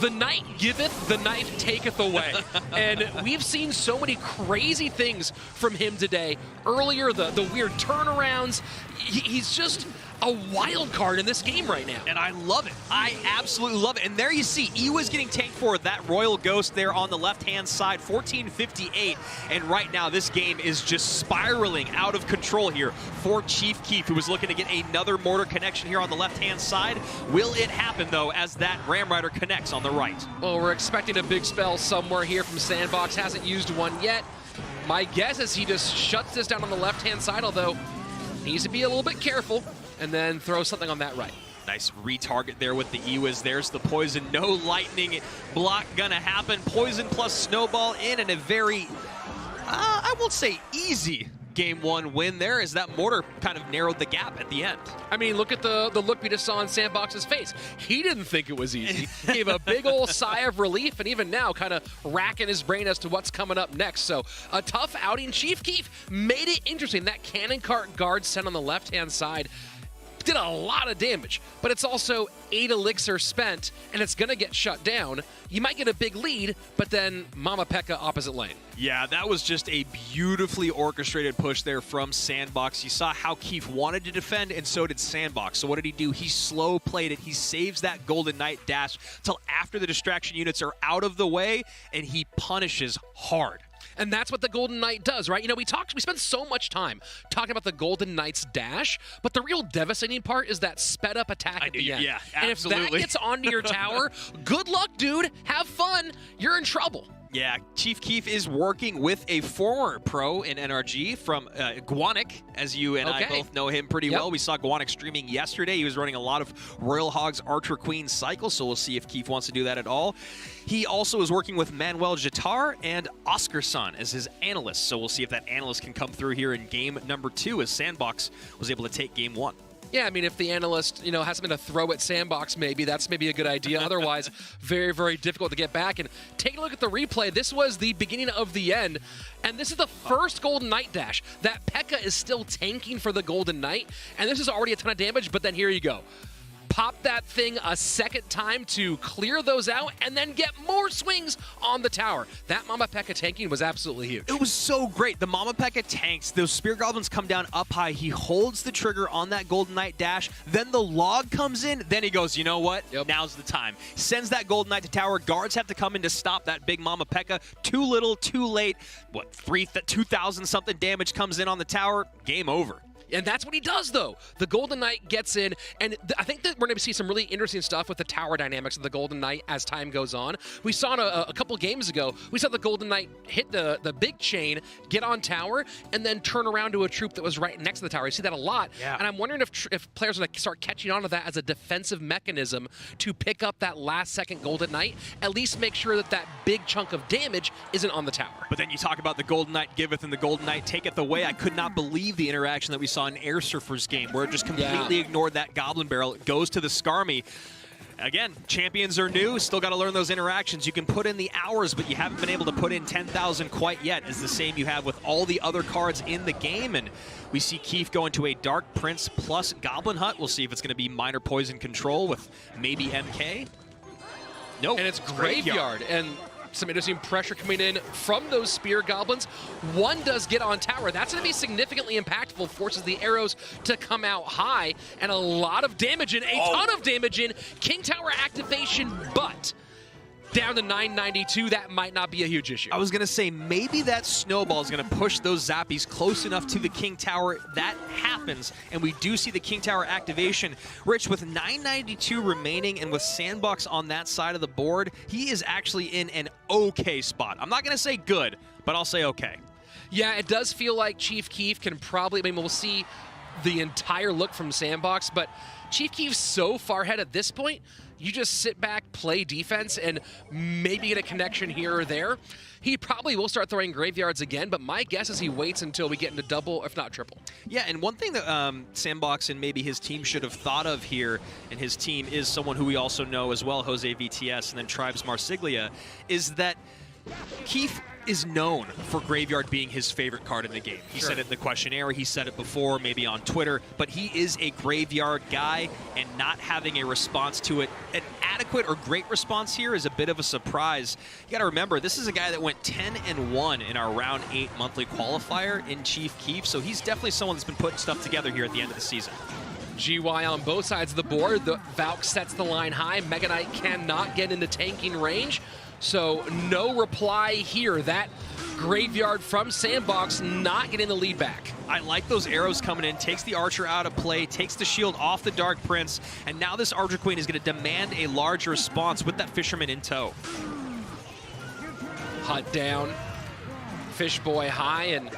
the knight giveth, the knife taketh away. And we've seen so many crazy things from him today. Earlier, the weird turnarounds. He's just a wild card in this game right now. And I love it. I absolutely love it. And there you see, Ewa's getting tanked for that Royal Ghost there on the left-hand side, 1458. And right now, this game is just spiraling out of control here for Chief Keef, who was looking to get another mortar connection here on the left-hand side. Will it happen, though, as that Ram Rider connects on the right? Well, we're expecting a big spell somewhere here from Sandbox. Hasn't used one yet. My guess is he just shuts this down on the left-hand side, although needs to be a little bit careful, and then throw something on that right. Nice retarget there with the Ewas. There's the poison. No lightning block gonna happen. Poison plus snowball in, and a very, I won't say easy Game 1 win there, as that mortar kind of narrowed the gap at the end. I mean, look at the look we just saw on Sandbox's face. He didn't think it was easy. Gave a big old sigh of relief, and even now kind of racking his brain as to what's coming up next. So a tough outing. Chief Keef made it interesting. That cannon cart guard sent on the left-hand side did a lot of damage, but it's also 8 elixir spent, and it's going to get shut down. You might get a big lead, but then Mama P.E.K.K.A opposite lane. Yeah, that was just a beautifully orchestrated push there from Sandbox. You saw how Keef wanted to defend, and so did Sandbox. So what did he do? He slow played it. He saves that Golden Knight dash till after the distraction units are out of the way, and he punishes hard. And that's what the Golden Knight does, right? You know, we spent so much time talking about the Golden Knight's dash, but the real devastating part is that sped up attack at the end. Yeah, and absolutely. if that gets onto your tower, good luck, dude. Have fun. You're in trouble. Yeah, Chief Keef is working with a former pro in NRG from Guanic, as you and I both know him pretty well. We saw Guanic streaming yesterday. He was running a lot of Royal Hogs Archer Queen cycles, so we'll see if Keef wants to do that at all. He also is working with Manuel Jatar and Oscarson as his analyst, so we'll see if that analyst can come through here in game number 2, as Sandbox was able to take game 1. Yeah, I mean, if the analyst, has something to throw at Sandbox, that's maybe a good idea. Otherwise, very, very difficult to get back. And take a look at the replay. This was the beginning of the end, and this is the first Golden Knight dash. That P.E.K.K.A is still tanking for the Golden Knight, and this is already a ton of damage, but then here you go. Pop that thing a second time to clear those out, and then get more swings on the tower. That Mama P.E.K.K.A tanking was absolutely huge. It was so great. The Mama P.E.K.K.A tanks. Those Spear Goblins come down up high. He holds the trigger on that Golden Knight dash. Then the log comes in. Then he goes, you know what? Now's the time. Sends that Golden Knight to tower. Guards have to come in to stop that big Mama P.E.K.K.A. Too little, too late. 2,000 something damage comes in on the tower. Game over. And that's what he does, though. The Golden Knight gets in, and I think that we're going to see some really interesting stuff with the tower dynamics of the Golden Knight as time goes on. We saw a couple games ago, we saw the Golden Knight hit the big chain, get on tower, and then turn around to a troop that was right next to the tower. You see that a lot, and I'm wondering if players are going to start catching on to that as a defensive mechanism to pick up that last-second Golden Knight, at least make sure that that big chunk of damage isn't on the tower. But then you talk about the Golden Knight giveth and the Golden Knight taketh away. I could not believe the interaction that we saw in Air Surfer's game, where it just completely ignored that Goblin Barrel. It goes to the Skarmy. Again, champions are new, still got to learn those interactions. You can put in the hours, but you haven't been able to put in 10,000 quite yet. It's the same you have with all the other cards in the game, and we see Keith go into a Dark Prince plus Goblin Hut. We'll see if it's going to be minor poison control with maybe MK. Nope. And it's Graveyard. And some interesting pressure coming in from those Spear Goblins. One does get on tower. That's going to be significantly impactful. Forces the arrows to come out high. And a lot of damage in, a ton of damage in. King Tower activation, but down to 992, that might not be a huge issue. I was going to say, maybe that snowball is going to push those Zappies close enough to the King Tower. That happens, and we do see the King Tower activation. Rich, with 992 remaining and with Sandbox on that side of the board, he is actually in an okay spot. I'm not going to say good, but I'll say okay. Yeah, it does feel like Chief Keef can probably, I mean, we'll see the entire look from Sandbox, but Chief Keef's so far ahead at this point, you just sit back, play defense, and maybe get a connection here or there. He probably will start throwing Graveyards again, but my guess is he waits until we get into double, if not triple. Yeah, and one thing that Sandbox and maybe his team should have thought of here, and his team is someone who we also know as well, Jose VTS, and then Tribes Marsiglia, is that Keith is known for Graveyard being his favorite card in the game. He said it in the questionnaire, he said it before, maybe on Twitter, but he is a Graveyard guy, and not having a response to it, an adequate or great response here, is a bit of a surprise. You gotta remember, this is a guy that went 10-1 in our round 8 monthly qualifier in Chief Keef, so he's definitely someone that's been putting stuff together here at the end of the season. GY on both sides of the board. The Valk sets the line high. Mega Knight cannot get into tanking range, so no reply here. That Graveyard from Sandbox not getting the lead back. I like those arrows coming in, takes the Archer out of play, takes the shield off the Dark Prince, and now this Archer Queen is going to demand a large response with that Fisherman in tow. Hut down, Fish Boy high, and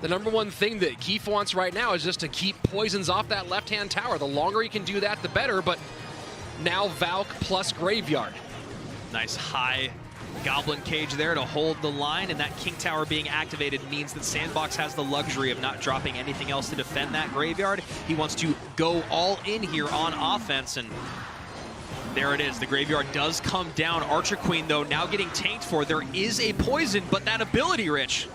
the number one thing that Keith wants right now is just to keep poisons off that left-hand tower. The longer he can do that, the better, but now Valk plus Graveyard. Nice high Goblin Cage there to hold the line, and that King Tower being activated means that Sandbox has the luxury of not dropping anything else to defend that Graveyard. He wants to go all in here on offense, and there it is. The Graveyard does come down. Archer Queen, though, now getting tanked for. There is a poison, but that ability, Rich.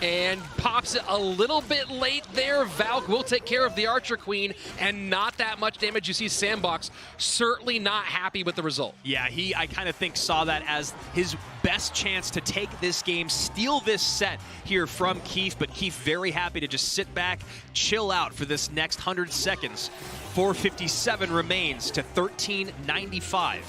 And pops it a little bit late there. Valk will take care of the Archer Queen, and not that much damage. You see Sandbox certainly not happy with the result. Yeah, I kind of think saw that as his best chance to take this game, steal this set here from Keith, but Keith very happy to just sit back, chill out for this next 100 seconds. 4:57 remains to 13:95.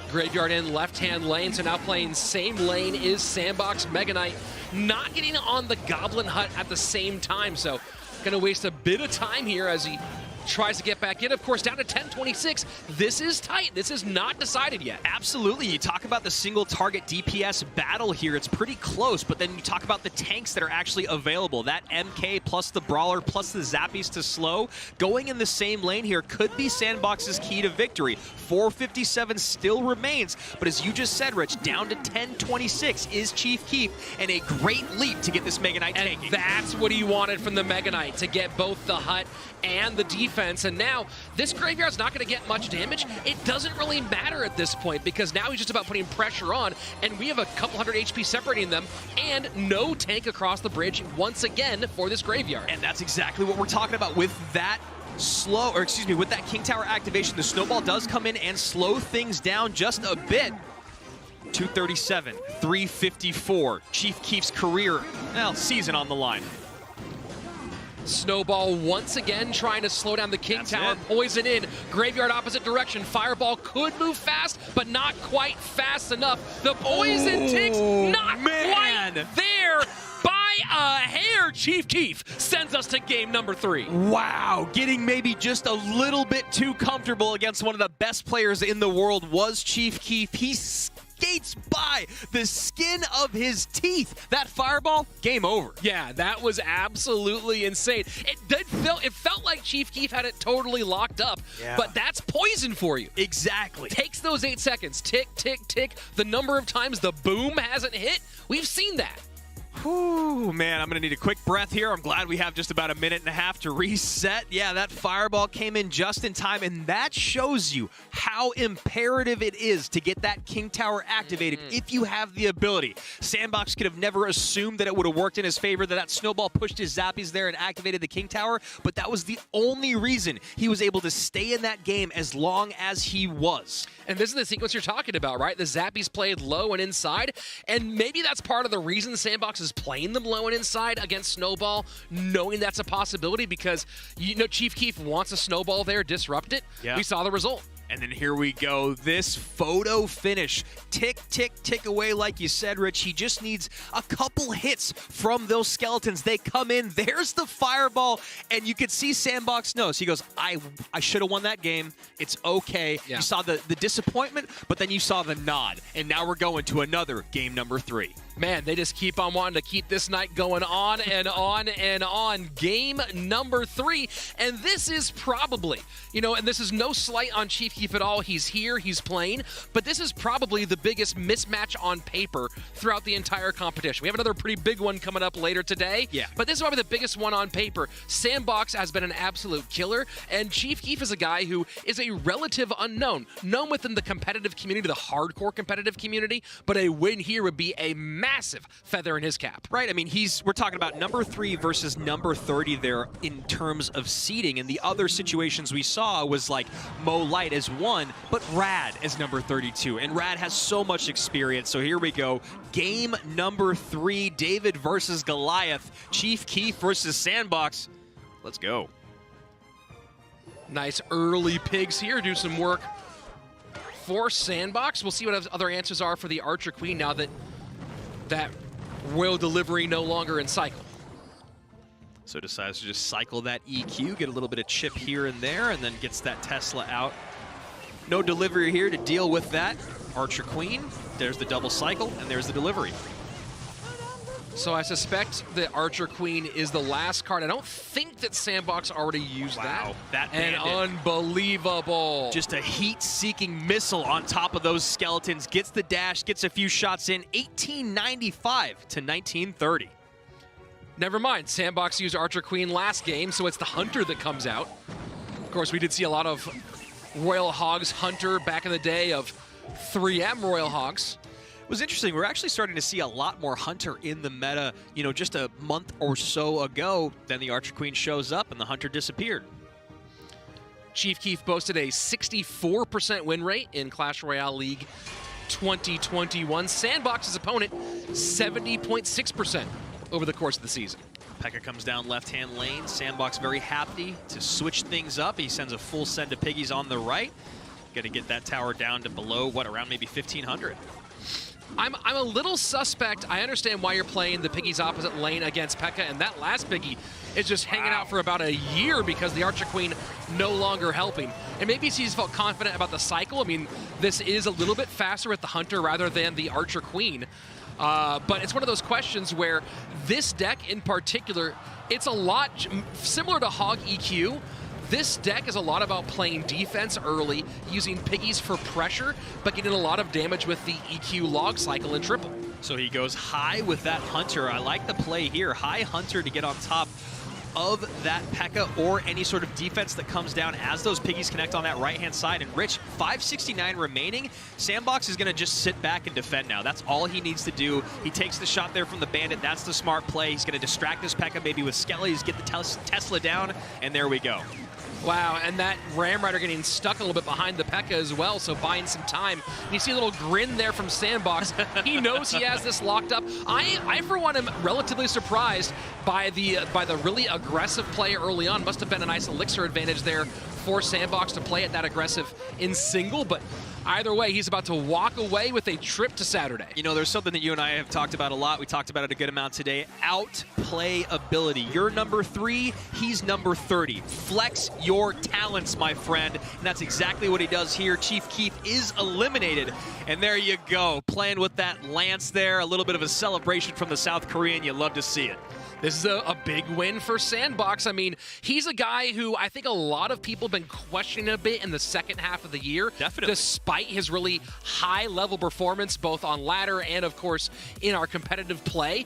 Graveyard in left-hand lane, so now playing same lane is Sandbox. Mega Knight not getting on the Goblin Hut at the same time, so gonna waste a bit of time here as he tries to get back in. Of course, down to 10:26. This is tight. This is not decided yet. Absolutely. You talk about the single target DPS battle here. It's pretty close, but then you talk about the tanks that are actually available. That MK plus the Brawler plus the Zappies to slow. Going in the same lane here could be Sandbox's key to victory. 4:57 still remains, but as you just said, Rich, down to 10:26 is Chief Keef, and a great leap to get this Mega Knight taking. That's what he wanted from the Mega Knight, to get both the Hut and the defense. And now this Graveyard's not going to get much damage. It doesn't really matter at this point, because now he's just about putting pressure on, and we have a couple hundred HP separating them, and no tank across the bridge once again for this Graveyard. And that's exactly what we're talking about with that with that King Tower activation. The snowball does come in and slow things down just a bit. 237, 354. Chief Keef's career, season on the line. Snowball once again trying to slow down the King Tower. Poison in. Graveyard opposite direction. Fireball could move fast, but not quite fast enough. The poison ticks not quite there by a hair, Chief Keef sends us to game number 3. Wow, getting maybe just a little bit too comfortable against one of the best players in the world was Chief Keef. He skates by the skin of his teeth. That fireball, game over. Yeah, that was absolutely insane. It felt like Chief Keef had it totally locked up, but that's poison for you. Exactly. Takes those 8 seconds. Tick, tick, tick. The number of times the boom hasn't hit, we've seen that. Whew, man, I'm going to need a quick breath here. I'm glad we have just about a minute and a half to reset. Yeah, that fireball came in just in time, and that shows you how imperative it is to get that King Tower activated if you have the ability. Sandbox could have never assumed that it would have worked in his favor, that snowball pushed his zappies there and activated the King Tower, but that was the only reason he was able to stay in that game as long as he was. And this is the sequence you're talking about, right? The zappies played low and inside, and maybe that's part of the reason Sandbox is playing them low and inside against Snowball, knowing that's a possibility because, Chief Keef wants a Snowball there, disrupt it. Yeah. We saw the result. And then here we go. This photo finish. Tick, tick, tick away like you said, Rich. He just needs a couple hits from those skeletons. They come in. There's the fireball. And you could see Sandbox knows. He goes, I should have won that game. It's okay. Yeah. You saw the disappointment, but then you saw the nod. And now we're going to another game number 3. Man, they just keep on wanting to keep this night going on and on and on. Game number 3. And this is probably, and this is no slight on Chief Keef at all. He's here, he's playing. But this is probably the biggest mismatch on paper throughout the entire competition. We have another pretty big one coming up later today. Yeah. But this is probably the biggest one on paper. Sandbox has been an absolute killer. And Chief Keef is a guy who is a relative unknown. Known within the competitive community, the hardcore competitive community. But a win here would be a massive feather in his cap. Right, I mean, we're talking about number 3 versus number 30 there in terms of seeding, and the other situations we saw was like Mo Light as 1, but Rad as number 32, and Rad has so much experience, so here we go. Game number 3, David versus Goliath, Chief Keef versus Sandbox. Let's go. Nice early pigs here, do some work for Sandbox. We'll see what other answers are for the Archer Queen now that royal delivery no longer in cycle. So decides to just cycle that EQ, get a little bit of chip here and there, and then gets that Tesla out. No delivery here to deal with that. Archer Queen, there's the double cycle, and there's the delivery. So I suspect the Archer Queen is the last card. I don't think that Sandbox already used that. That and unbelievable. Just a heat-seeking missile on top of those skeletons. Gets the dash, gets a few shots in. 1895 to 1930. Never mind. Sandbox used Archer Queen last game, so it's the Hunter that comes out. Of course, we did see a lot of Royal Hogs Hunter back in the day of 3M Royal Hogs. It was interesting. We're actually starting to see a lot more Hunter in the meta, just a month or so ago. Then the Archer Queen shows up and the Hunter disappeared. Chief Keef boasted a 64% win rate in Clash Royale League 2021. Sandbox's opponent, 70.6% over the course of the season. Pekka comes down left-hand lane. Sandbox very happy to switch things up. He sends a full send of piggies on the right. Got to get that tower down to below, around maybe 1,500. I'm a little suspect. I understand why you're playing the piggies opposite lane against Pekka, and that last piggy is just hanging out for about a year because the Archer Queen no longer helping. And maybe he just felt confident about the cycle. I mean, this is a little bit faster with the Hunter rather than the Archer Queen. But it's one of those questions where this deck in particular, it's a lot similar to Hog EQ. This deck is a lot about playing defense early, using piggies for pressure, but getting a lot of damage with the EQ log cycle and triple. So he goes high with that Hunter. I like the play here. High Hunter to get on top of that Pekka or any sort of defense that comes down as those piggies connect on that right-hand side. And Rich, 569 remaining. Sandbox is going to just sit back and defend now. That's all he needs to do. He takes the shot there from the Bandit. That's the smart play. He's going to distract this Pekka maybe with Skellies, get the Tesla down, and there we go. Wow, and that Ram Rider getting stuck a little bit behind the Pekka as well, so buying some time. And you see a little grin there from Sandbox. He knows he has this locked up. I for one, am relatively surprised by the really aggressive play early on. Must have been a nice elixir advantage there force Sandbox to play it that aggressive in single, but either way, he's about to walk away with a trip to Saturday. You know, there's something that you and I have talked about a lot. We talked about it a good amount today. Outplay ability. You're number 3, he's number 30. Flex your talents, my friend. And that's exactly what he does here. Chief Keef is eliminated. And there you go. Playing with that lance there. A little bit of a celebration from the South Korean. You love to see it. This is a big win for Sandbox. I mean, he's a guy who I think a lot of people have been questioning a bit in the second half of the year. Definitely. Despite his really high-level performance, both on ladder and, of course, in our competitive play.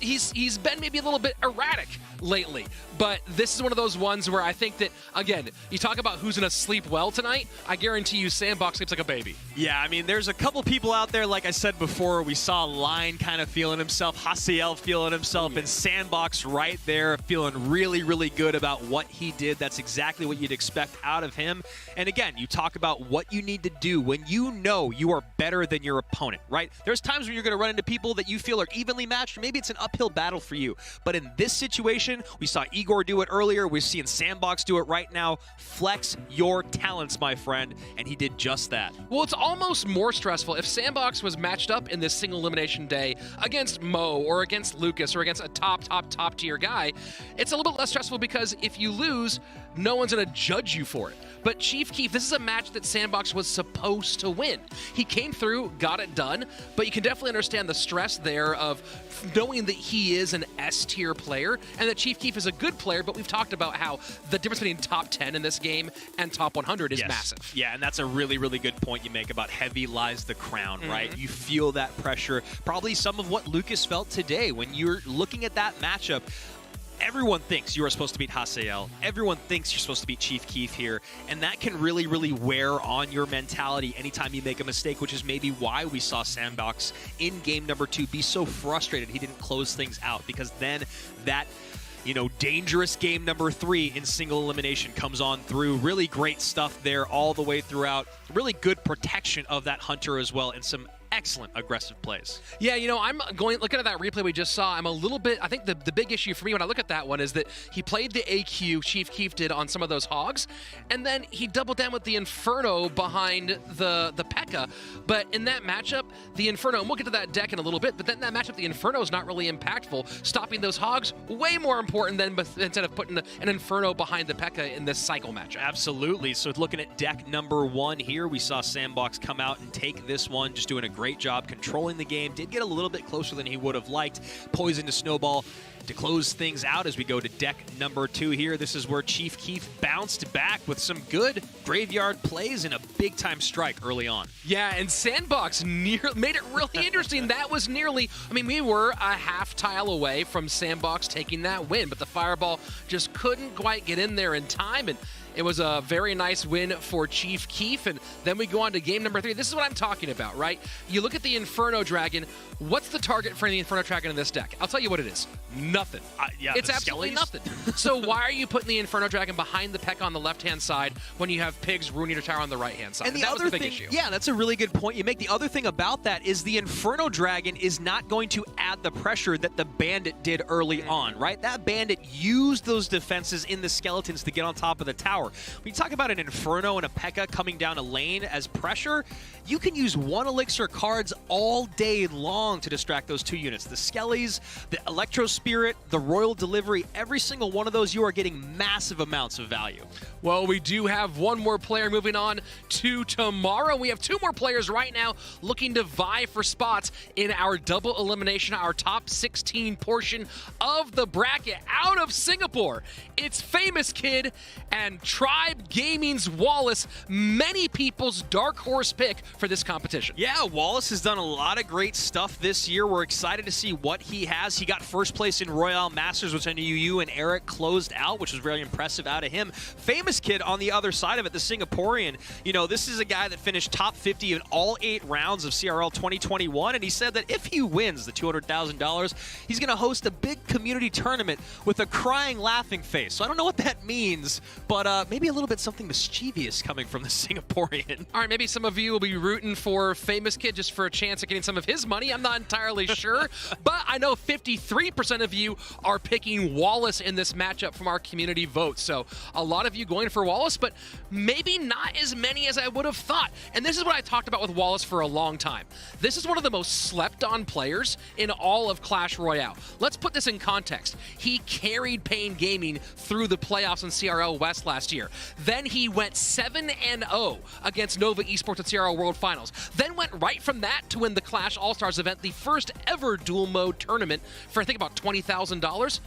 He's been maybe a little bit erratic lately, but this is one of those ones where I think that, again, you talk about who's going to sleep well tonight, I guarantee you Sandbox sleeps like a baby. Yeah, I mean, there's a couple people out there, like I said before, we saw Line kind of feeling himself, Hasiel feeling himself, and Sandbox right there feeling really, really good about what he did. That's exactly what you'd expect out of him. And again, you talk about what you need to do when you know you are better than your opponent, right? There's times when you're going to run into people that you feel are evenly matched, or maybe it's an uphill battle for you. But in this situation, we saw Igor do it earlier. We're seeing Sandbox do it right now. Flex your talents, my friend. And he did just that. Well, it's almost more stressful if Sandbox was matched up in this single elimination day against Mo or against Lucas or against a top tier guy. It's a little bit less stressful because if you lose, no one's going to judge you for it. But Chief Keef, this is a match that Sandbox was supposed to win. He came through, got it done, but you can definitely understand the stress there of knowing that he is an S-tier player and that Chief Keef is a good player, but we've talked about how the difference between top 10 in this game and top 100 is massive. Yeah, and that's a really, really good point you make about heavy lies the crown, right? You feel that pressure. Probably some of what Lucas felt today when you're looking at that matchup. Everyone thinks you are supposed to beat Hasiel. Everyone thinks you're supposed to beat Chief Keef here, and that can really, really wear on your mentality anytime you make a mistake, which is maybe why we saw Sandbox in game number 2 be so frustrated he didn't close things out, because then that, you know, dangerous game number 3 in single elimination comes on through. Really great stuff there all the way throughout. Really good protection of that Hunter as well, and some excellent aggressive plays. Yeah, you know, looking at that replay we just saw, I'm a little bit, I think the big issue for me when I look at that one is that he played the AQ, Chief Keef did, on some of those hogs, and then he doubled down with the Inferno behind the P.E.K.K.A. But in that matchup, the Inferno, and we'll get to that deck in a little bit, but then in that matchup, the Inferno is not really impactful. Stopping those hogs, way more important than instead of putting an Inferno behind the P.E.K.K.A. in this cycle matchup. Absolutely. So looking at deck number 1 here, we saw Sandbox come out and take this one, just doing a great job controlling the game. Did get a little bit closer than he would have liked. Poison to Snowball to close things out as we go to deck number 2 here. This is where Chief Keef bounced back with some good graveyard plays and a big-time strike early on. Yeah, and Sandbox made it really interesting. That was nearly, I mean, we were a half tile away from Sandbox taking that win, but the Fireball just couldn't quite get in there in time, and it was a very nice win for Chief Keef, and then we go on to game number 3. This is what I'm talking about, right? You look at the Inferno Dragon. What's the target for the Inferno Dragon in this deck? I'll tell you what it is. Nothing. Yeah, it's absolutely nothing. So why are you putting the Inferno Dragon behind the P.E.K.K.A. on the left-hand side when you have Pigs, Runeater Tower on the right-hand side? And that was the big issue. Yeah, that's a really good point you make. The other thing about that is the Inferno Dragon is not going to add the pressure that the Bandit did early on, right? That Bandit used those defenses in the Skeletons to get on top of the tower. When you talk about an Inferno and a P.E.K.K.A. coming down a lane as pressure, you can use 1 Elixir cards all day long to distract those 2 units. The Skellies, the Electro Spirit, the Royal Delivery, every single one of those, you are getting massive amounts of value. Well, we do have one more player moving on to tomorrow. We have 2 more players right now looking to vie for spots in our double elimination, our top 16 portion of the bracket out of Singapore. It's Famous Kid and Tribe Gaming's Wallace, many people's dark horse pick for this competition. Yeah, Wallace has done a lot of great stuff this year. We're excited to see what he has. He got first place in Royale Masters, which I knew you and Eric closed out, which was very impressive out of him. Famous Kid on the other side of it, the Singaporean, you know, this is a guy that finished top 50 in all 8 rounds of CRL 2021, and he said that if he wins the $200,000, he's going to host a big community tournament with a crying, laughing face. So I don't know what that means, but maybe a little bit something mischievous coming from the Singaporean. All right, maybe some of you will be rooting for Famous Kid just for a chance at getting some of his money. I'm not entirely sure, but I know 53% of you are picking Wallace in this matchup from our community vote. So a lot of you going for Wallace, but maybe not as many as I would have thought. And this is what I talked about with Wallace for a long time. This is one of the most slept on players in all of Clash Royale. Let's put this in context. He carried Pain Gaming through the playoffs in CRL West last year. Then he went 7-0 against Nova Esports at CRL World Finals. Then went right from that to win the Clash All-Stars event, the first ever dual mode tournament for I think about $20,000.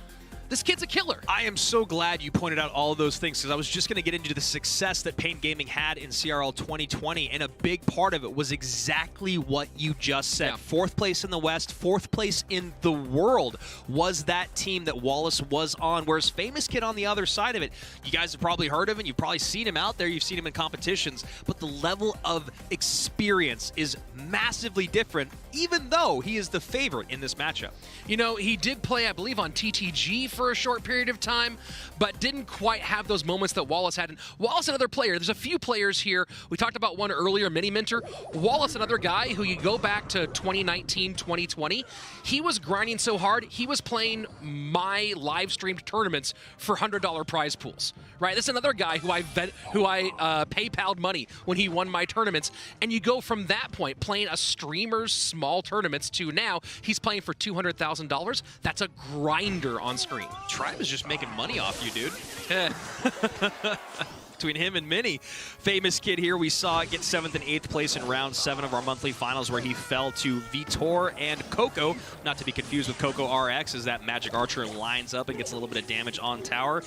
This kid's a killer. I am so glad you pointed out all of those things because I was just going to get into the success that Pain Gaming had in CRL 2020, and a big part of it was exactly what you just said. Yeah. 4th place in the West, 4th place in the world was that team that Wallace was on, whereas Famous Kid on the other side of it, you guys have probably heard of him, you've probably seen him out there, you've seen him in competitions, but the level of experience is massively different, even though he is the favorite in this matchup. You know, he did play, I believe, on TTG for a short period of time, but didn't quite have those moments that Wallace had. And Wallace, another player. There's a few players here. We talked about one earlier, Mini Minter. Wallace, another guy who you go back to 2019, 2020. He was grinding so hard, he was playing my live streamed tournaments for $100 prize pools, right? That's another guy who I PayPal'd money when he won my tournaments. And you go from that point, playing a streamer's small tournaments, to now he's playing for $200,000. That's a grinder on screen. Tribe is just making money off you, dude. Between him and Mini. Famous Kid here, we saw get 7th and 8th place in round 7 of our monthly finals, where he fell to Vitor and Coco, not to be confused with Coco RX, as that Magic Archer lines up and gets a little bit of damage on tower.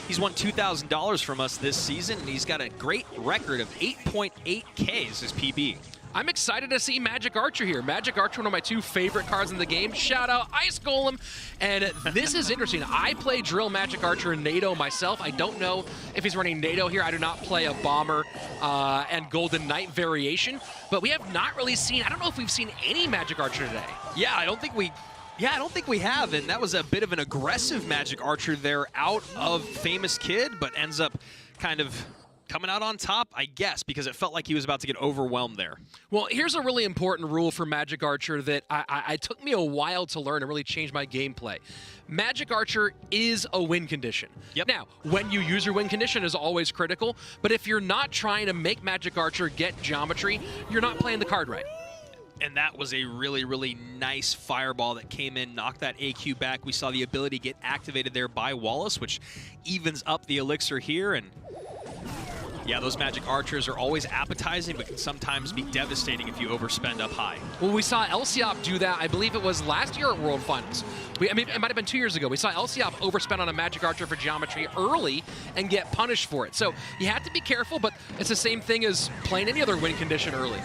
He's won $2,000 from us this season, and he's got a great record of 8.8K as his PB. I'm excited to see Magic Archer here. Magic Archer, one of my 2 favorite cards in the game. Shout out Ice Golem. And this is interesting. I play Drill Magic Archer in NATO myself. I don't know if he's running NATO here. I do not play a Bomber and Golden Knight variation. But we have not really seen, I don't know if we've seen any Magic Archer today. Yeah, I don't think we have, and that was a bit of an aggressive Magic Archer there out of Famous Kid, but ends up kind of coming out on top, I guess, because it felt like he was about to get overwhelmed there. Well, here's a really important rule for Magic Archer that I took me a while to learn and really change my gameplay. Magic Archer is a win condition. Yep. Now, when you use your win condition is always critical, but if you're not trying to make Magic Archer get geometry, you're not playing the card right. And that was a really, really nice fireball that came in, knocked that AQ back. We saw the ability get activated there by Wallace, which evens up the elixir here. And yeah, those Magic Archers are always appetizing, but can sometimes be devastating if you overspend up high. Well, we saw Elsiop do that, I believe it was last year at World Finals. It might have been 2 years ago. We saw Elsiop overspend on a Magic Archer for geometry early and get punished for it. So you have to be careful, but it's the same thing as playing any other win condition early.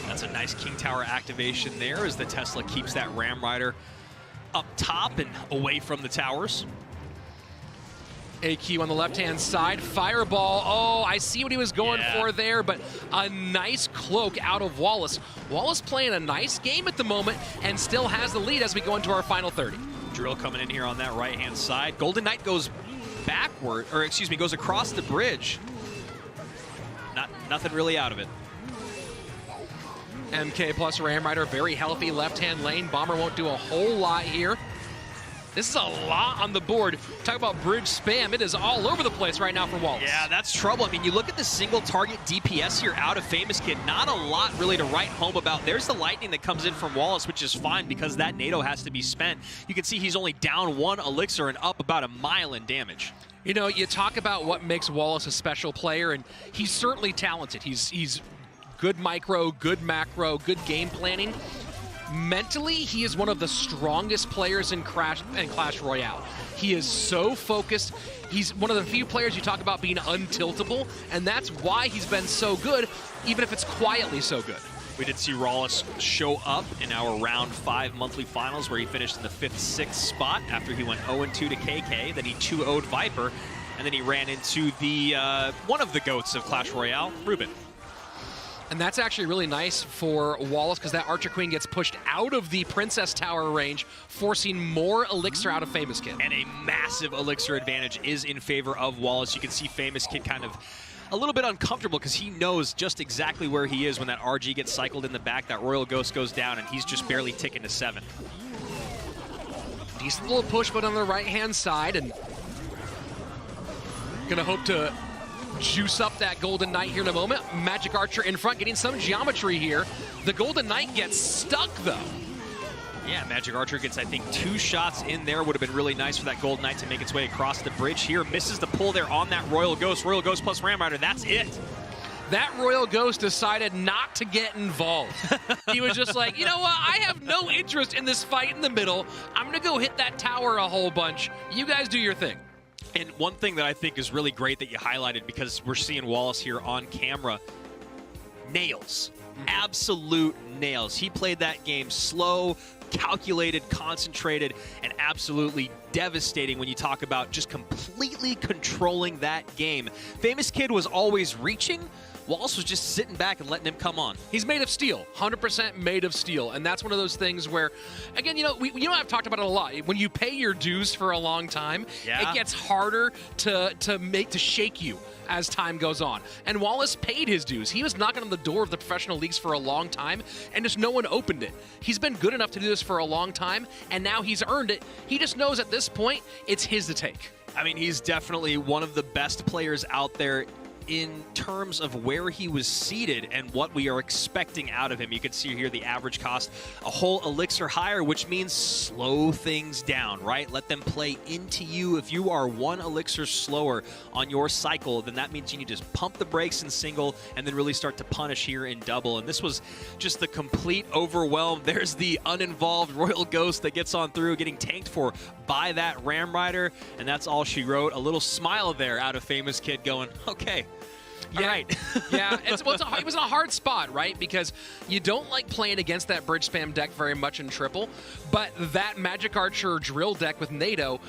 That's a nice King Tower activation there as the Tesla keeps that Ram Rider up top and away from the towers. AQ on the left-hand side. Fireball. Oh, I see what he was going for there, but a nice cloak out of Wallace. Wallace playing a nice game at the moment and still has the lead as we go into our final 30. Drill coming in here on that right-hand side. Golden Knight goes backward, or excuse me, goes across the bridge. Nothing really out of it. MK plus Ram Rider, very healthy left-hand lane. Bomber won't do a whole lot here. This is a lot on the board. Talk about bridge spam. It is all over the place right now for Wallace. Yeah, that's trouble. I mean, you look at the single target DPS here out of Famous Kid. Not a lot really to write home about. There's the lightning that comes in from Wallace, which is fine because that NATO has to be spent. You can see he's only down 1 elixir and up about a mile in damage. You know, you talk about what makes Wallace a special player, and he's certainly talented. He's good micro, good macro, good game planning. Mentally, he is one of the strongest players in Clash Royale. He is so focused. He's one of the few players you talk about being untiltable, and that's why he's been so good, even if it's quietly so good. We did see Wallace show up in our round 5 monthly finals, where he finished in the 5th, 6th spot after he went 0-2 to KK. Then he 2-0'd Viper, and then he ran into the one of the GOATs of Clash Royale, Ruben. And that's actually really nice for Wallace because that Archer Queen gets pushed out of the Princess Tower range, forcing more Elixir out of Famous Kid. And a massive Elixir advantage is in favor of Wallace. You can see Famous Kid kind of a little bit uncomfortable because he knows just exactly where he is when that RG gets cycled in the back. That Royal Ghost goes down, and he's just barely ticking to 7. Decent little push, but on the right-hand side, and gonna hope to juice up that Golden Knight here in a moment. Magic Archer in front, getting some geometry here. The Golden Knight gets stuck, though. Yeah, Magic Archer gets, I think, 2 shots in there. Would have been really nice for that Golden Knight to make its way across the bridge here. Misses the pull there on that Royal Ghost. Royal Ghost plus Ram Rider, that's it. That Royal Ghost decided not to get involved. He was just like, you know what? I have no interest in this fight in the middle. I'm going to go hit that tower a whole bunch. You guys do your thing. And one thing that I think is really great that you highlighted, because we're seeing Wallace here on camera, nails. Absolute nails. He played that game slow, calculated, concentrated, and absolutely devastating when you talk about just completely controlling that game. Famous Kid was always reaching. Wallace was just sitting back and letting him come on. He's made of steel, 100% made of steel. And that's one of those things where, again, I've talked about it a lot. When you pay your dues for a long time, it gets harder to shake you as time goes on. And Wallace paid his dues. He was knocking on the door of the professional leagues for a long time, and just no one opened it. He's been good enough to do this for a long time, and now he's earned it. He just knows at this point, it's his to take. I mean, he's definitely one of the best players out there in terms of where he was seated and what we are expecting out of him. You can see here the average cost a whole elixir higher, which means slow things down, right? Let them play into you. If you are 1 elixir slower on your cycle, then that means you need to just pump the brakes in single and then really start to punish here in double. And this was just the complete overwhelm. There's the uninvolved Royal Ghost that gets on through, getting tanked for by that Ram Rider, and that's all she wrote. A little smile there out of Famous Kid going, okay. Yeah, right. Yeah. It was in a hard spot, right? Because you don't like playing against that bridge spam deck very much in triple, but that Magic Archer drill deck with NATO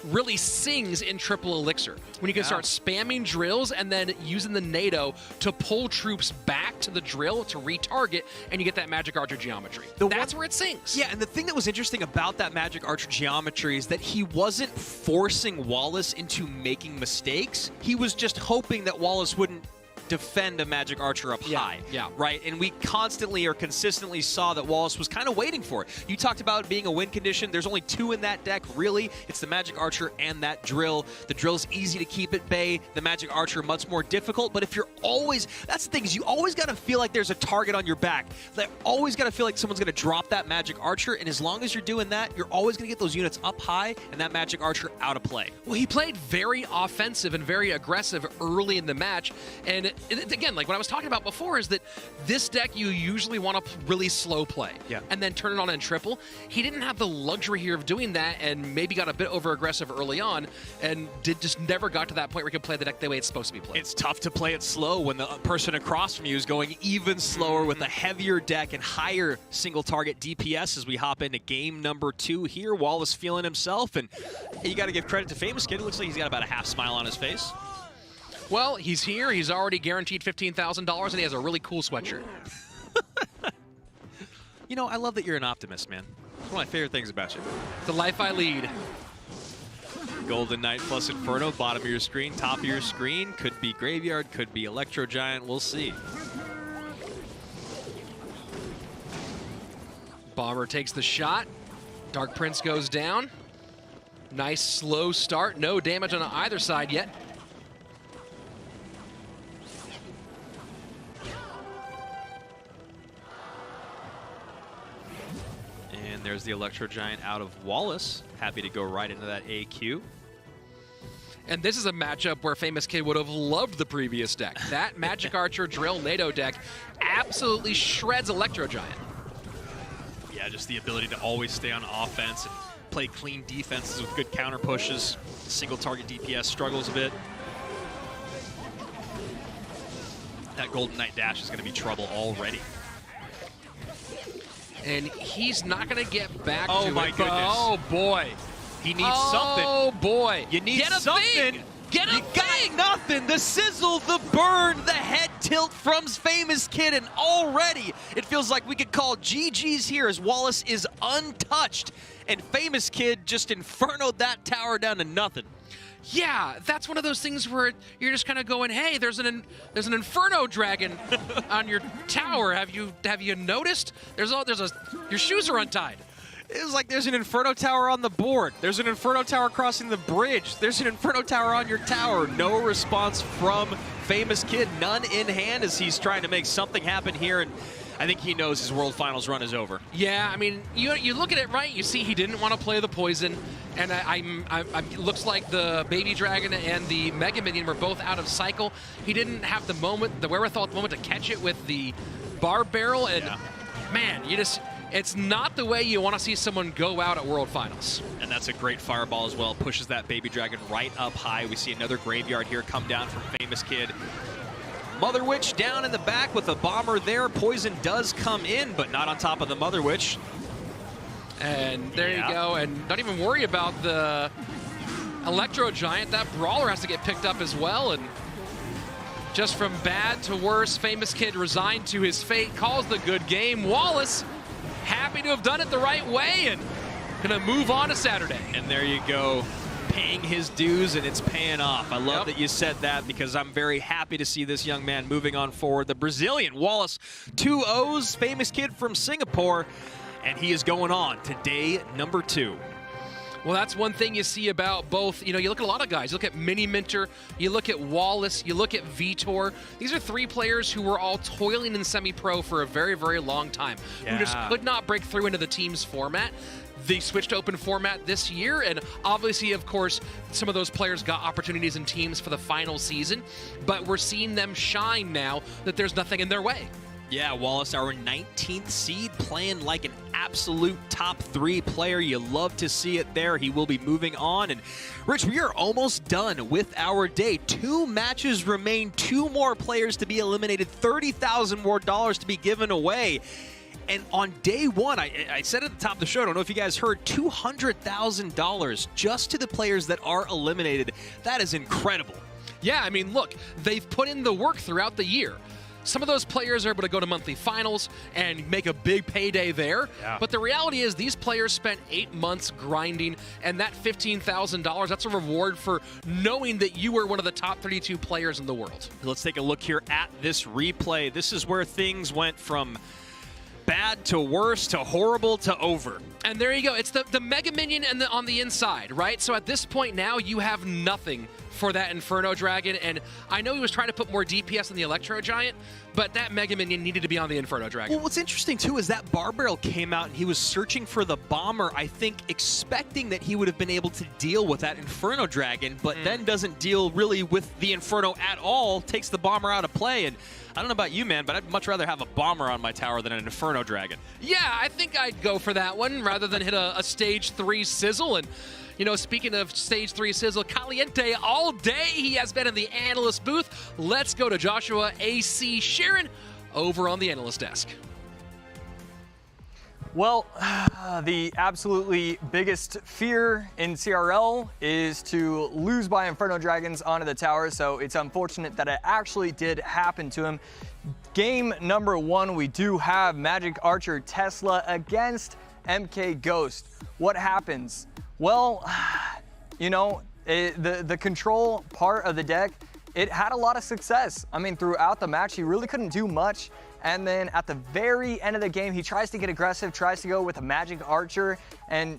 really sings in triple elixir. When you can start spamming drills and then using the NATO to pull troops back to the drill to retarget, and you get that Magic Archer geometry. That's where it sings. Yeah, and the thing that was interesting about that Magic Archer geometry is that he wasn't forcing Wallace into making mistakes. He was just hoping that Wallace wouldn't defend a Magic Archer up high, right? And we constantly or consistently saw that Wallace was kind of waiting for it. You talked about being a win condition. There's only 2 in that deck, really. It's the Magic Archer and that drill. The drill's easy to keep at bay. The Magic Archer much more difficult. But if you're always, that's the thing, is you always got to feel like there's a target on your back. They always got to feel like someone's going to drop that Magic Archer. And as long as you're doing that, you're always going to get those units up high and that Magic Archer out of play. Well, he played very offensive and very aggressive early in the match. And again, like what I was talking about before, is that this deck you usually want to really slow play and then turn it on in triple. He didn't have the luxury here of doing that, and maybe got a bit over aggressive early on and just never got to that point where he could play the deck the way it's supposed to be played. It's tough to play it slow when the person across from you is going even slower with a heavier deck and higher single target DPS as we hop into game number 2 here. Wallace feeling himself, and you got to give credit to Famous Kid. It looks like he's got about a half smile on his face. Well, he's here. He's already guaranteed $15,000, and he has a really cool sweatshirt. You know, I love that you're an optimist, man. It's one of my favorite things about you. The life I lead. Golden Knight plus Inferno, bottom of your screen, top of your screen. Could be Graveyard, could be Electro Giant. We'll see. Bomber takes the shot. Dark Prince goes down. Nice slow start. No damage on either side yet. And there's the Electro Giant out of Wallace. Happy to go right into that AQ. And this is a matchup where Famous Kid would have loved the previous deck. That Magic Archer Drill NATO deck absolutely shreds Electro Giant. Yeah, just the ability to always stay on offense and play clean defenses with good counter pushes. Single target DPS struggles a bit. That Golden Knight dash is going to be trouble already. And he's not going to get back to it. Oh, my goodness. Oh, boy. He needs something. Oh, boy. You need get a something. thing. get a thing! Nothing! The sizzle, the burn, the head tilt from Famous Kid, and already it feels like we could call GG's here as Wallace is untouched, and Famous Kid just infernoed that tower down to nothing. Yeah, that's one of those things where you're just kind of going, hey, there's an Inferno Dragon on your tower. Have you noticed? Your shoes are untied. It was like there's an Inferno Tower on the board. There's an Inferno Tower crossing the bridge. There's an Inferno Tower on your tower. No response from Famous Kid. None in hand as he's trying to make something happen here. And I think he knows his World Finals run is over. Yeah, I mean, you look at it, right? You see he didn't want to play the poison. And it looks like the Baby Dragon and the Mega Minion were both out of cycle. He didn't have the wherewithal at the moment to catch it with the Barb Barrel. And man, it's not the way you want to see someone go out at World Finals. And that's a great fireball as well. Pushes that Baby Dragon right up high. We see another graveyard here come down from Famous Kid. Mother Witch down in the back with a bomber there. Poison does come in, but not on top of the Mother Witch. And there you go. And don't even worry about the Electro Giant. That Brawler has to get picked up as well. And just from bad to worse, Famous Kid resigned to his fate, calls the good game. Wallace, happy to have done it the right way and gonna move on to Saturday. And there you go, paying his dues, and it's paying off. I love that you said that because I'm very happy to see this young man moving on forward. The Brazilian Wallace, 2 O's, Famous Kid from Singapore, and he is going on to day number 2. Well, that's one thing you see about both. You look at a lot of guys. You look at Mini Minter, you look at Wallace, you look at Vitor. These are 3 players who were all toiling in semi-pro for a very, very long time, who just could not break through into the team's format. They switched to open format this year, and obviously, of course, some of those players got opportunities in teams for the final season, but we're seeing them shine now that there's nothing in their way. Yeah, Wallace, our 19th seed, playing like an absolute top 3 player. You love to see it there. He will be moving on. And Rich, we are almost done with our day. 2 matches remain, 2 more players to be eliminated, $30,000 more to be given away. And on day 1, I said at the top of the show, I don't know if you guys heard, $200,000 just to the players that are eliminated. That is incredible. Yeah, I mean, look, they've put in the work throughout the year. Some of those players are able to go to monthly finals and make a big payday there. Yeah. But the reality is these players spent 8 months grinding, and that $15,000, that's a reward for knowing that you were one of the top 32 players in the world. Let's take a look here at this replay. This is where things went from bad to worse to horrible to over. And there you go. It's the Mega Minion and on the inside, right? So at this point now, you have nothing for that Inferno Dragon, and I know he was trying to put more DPS on the Electro Giant, but that Mega Minion needed to be on the Inferno Dragon. Well, what's interesting too is that Barb Barrel came out and he was searching for the bomber, I think expecting that he would have been able to deal with that Inferno Dragon, but then doesn't deal really with the Inferno at all, takes the bomber out of play. And I don't know about you, man, but I'd much rather have a bomber on my tower than an Inferno Dragon. Yeah, I think I'd go for that one rather than hit a stage 3 sizzle. And speaking of stage 3 sizzle, Caliente all day he has been in the analyst booth. Let's go to Joshua A.C. Sharon over on the analyst desk. Well, the absolutely biggest fear in CRL is to lose by Inferno Dragons onto the tower, so it's unfortunate that it actually did happen to him. Game number 1, we do have Magic Archer Tesla against MK Ghost. What happens? Well, the control part of the deck, it had a lot of success. I mean, throughout the match, he really couldn't do much. And then at the very end of the game, he tries to get aggressive, tries to go with a Magic Archer, and,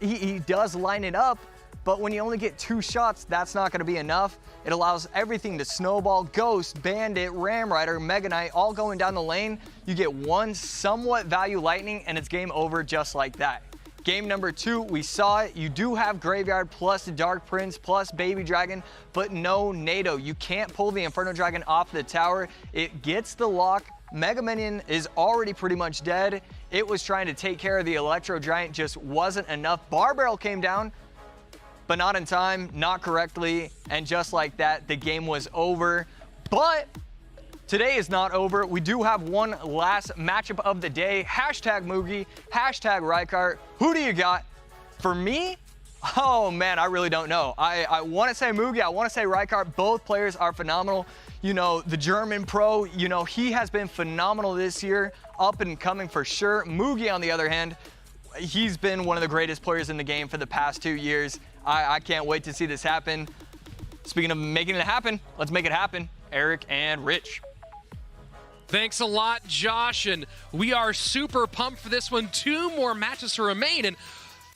he does line it up, but when you only get 2 shots, that's not going to be enough. It allows everything to snowball. Ghost, Bandit, Ram Rider, Mega Knight, all going down the lane. You get 1 somewhat value lightning, and it's game over just like that. Game number 2, we saw it. You do have Graveyard plus Dark Prince plus Baby Dragon, but no NATO. You can't pull the Inferno Dragon off the tower. It gets the lock. Mega Minion is already pretty much dead. It was trying to take care of the Electro Giant, just wasn't enough. Barb Barrel came down, but not in time, not correctly, and just like that, the game was over. But today is not over. We do have one last matchup of the day. Hashtag Moogie, hashtag Rykart. Who do you got? For me, Oh, man, I really don't know. I want to say Mugi, I want to say Rijkaard. Both players are phenomenal. You know, the German pro, you know, he has been phenomenal this year, up and coming for sure. Mugi, on the other hand, he's been one of the greatest players in the game for the past 2 years. I can't wait to see this happen. Speaking of making it happen, let's make it happen. Eric and Rich. Thanks a lot, Josh, and we are super pumped for this one. 2 more matches to remain, and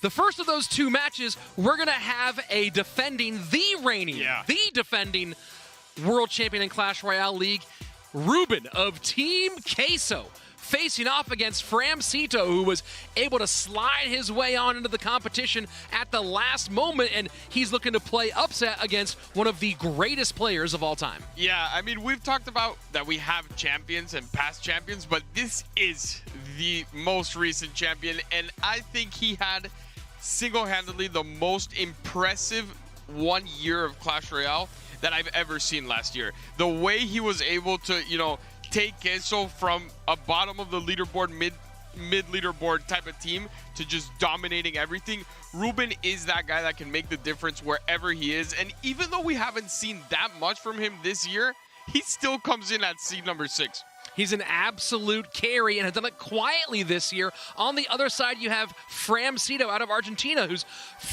the first of those 2 matches, we're going to have the defending world champion in Clash Royale League, Ruben of Team Queso, facing off against Framcito, who was able to slide his way on into the competition at the last moment, and he's looking to play upset against one of the greatest players of all time. Yeah, I mean, we've talked about that we have champions and past champions, but this is the most recent champion, and I think he had single-handedly the most impressive 1 year of Clash Royale that I've ever seen last year. The way he was able to, you know, take Queso from a bottom of the leaderboard, mid leaderboard type of team to just dominating everything. Ruben is that guy that can make the difference wherever he is. And even though we haven't seen that much from him this year, he still comes in at seed number 6. He's an absolute carry and has done it quietly this year. On the other side, you have Framcito out of Argentina, who's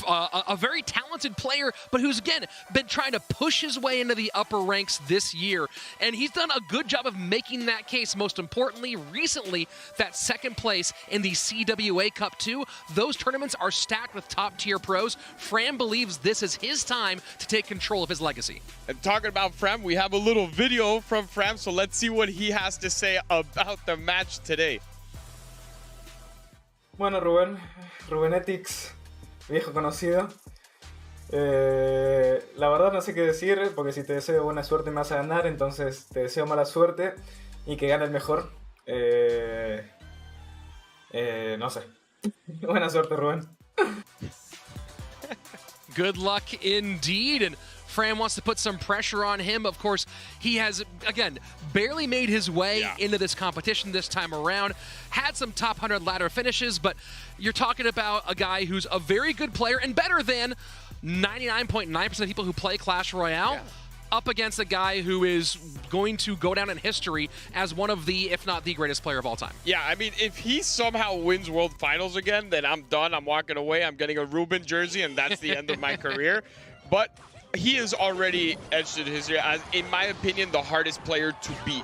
a very talented player, but who's, again, been trying to push his way into the upper ranks this year. And he's done a good job of making that case. Most importantly, recently, that second place in the CWA Cup 2. Those tournaments are stacked with top-tier pros. Fram believes this is his time to take control of his legacy. And talking about Fram, we have a little video from Fram, so let's see what he has to say about the match today. Bueno, Rubenetics, viejo conocido. La verdad no sé qué decir, porque si te deseo buena suerte me vas a ganar, entonces te deseo mala suerte y que gane el mejor. No sé. Buena suerte, Rubén. Good luck indeed, and Fram wants to put some pressure on him. Of course, he has, again, barely made his way into this competition this time around. Had some top 100 ladder finishes, but you're talking about a guy who's a very good player and better than 99.9% of people who play Clash Royale, up against a guy who is going to go down in history as one of the, if not the greatest player of all time. Yeah, I mean, if he somehow wins World Finals again, then I'm done. I'm walking away. I'm getting a Ruben jersey, and that's the end of my career. But he is already etched in history as, in my opinion, the hardest player to beat.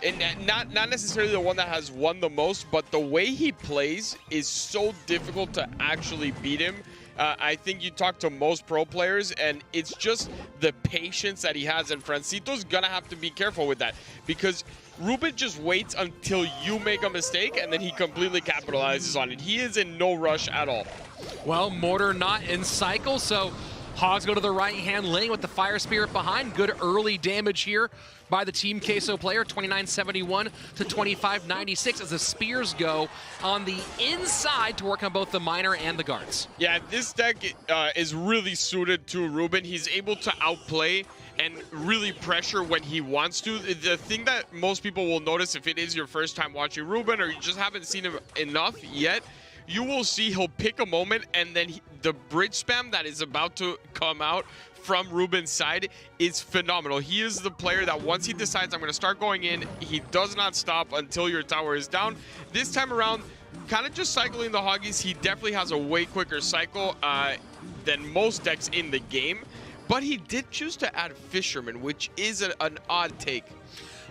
And not necessarily the one that has won the most, but the way he plays is so difficult to actually beat him. I think you talk to most pro players, and it's just the patience that he has. And Framcito's going to have to be careful with that, because Ruben just waits until you make a mistake, and then he completely capitalizes on it. He is in no rush at all. Well, Mortar not in cycle, so Hogs go to the right-hand lane with the Fire Spirit behind. Good early damage here by the Team Queso player, 2971 to 2596 as the spears go on the inside to work on both the miner and the guards. Yeah, this deck is really suited to Ruben. He's able to outplay and really pressure when he wants to. The thing that most people will notice if it is your first time watching Ruben or you just haven't seen him enough yet, you will see he'll pick a moment, and then the bridge spam that is about to come out from Ruben's side is phenomenal. He is the player that once he decides I'm going to start going in, he does not stop until your tower is down. This time around, kind of just cycling the Hoggies, he definitely has a way quicker cycle than most decks in the game. But he did choose to add Fisherman, which is an odd take.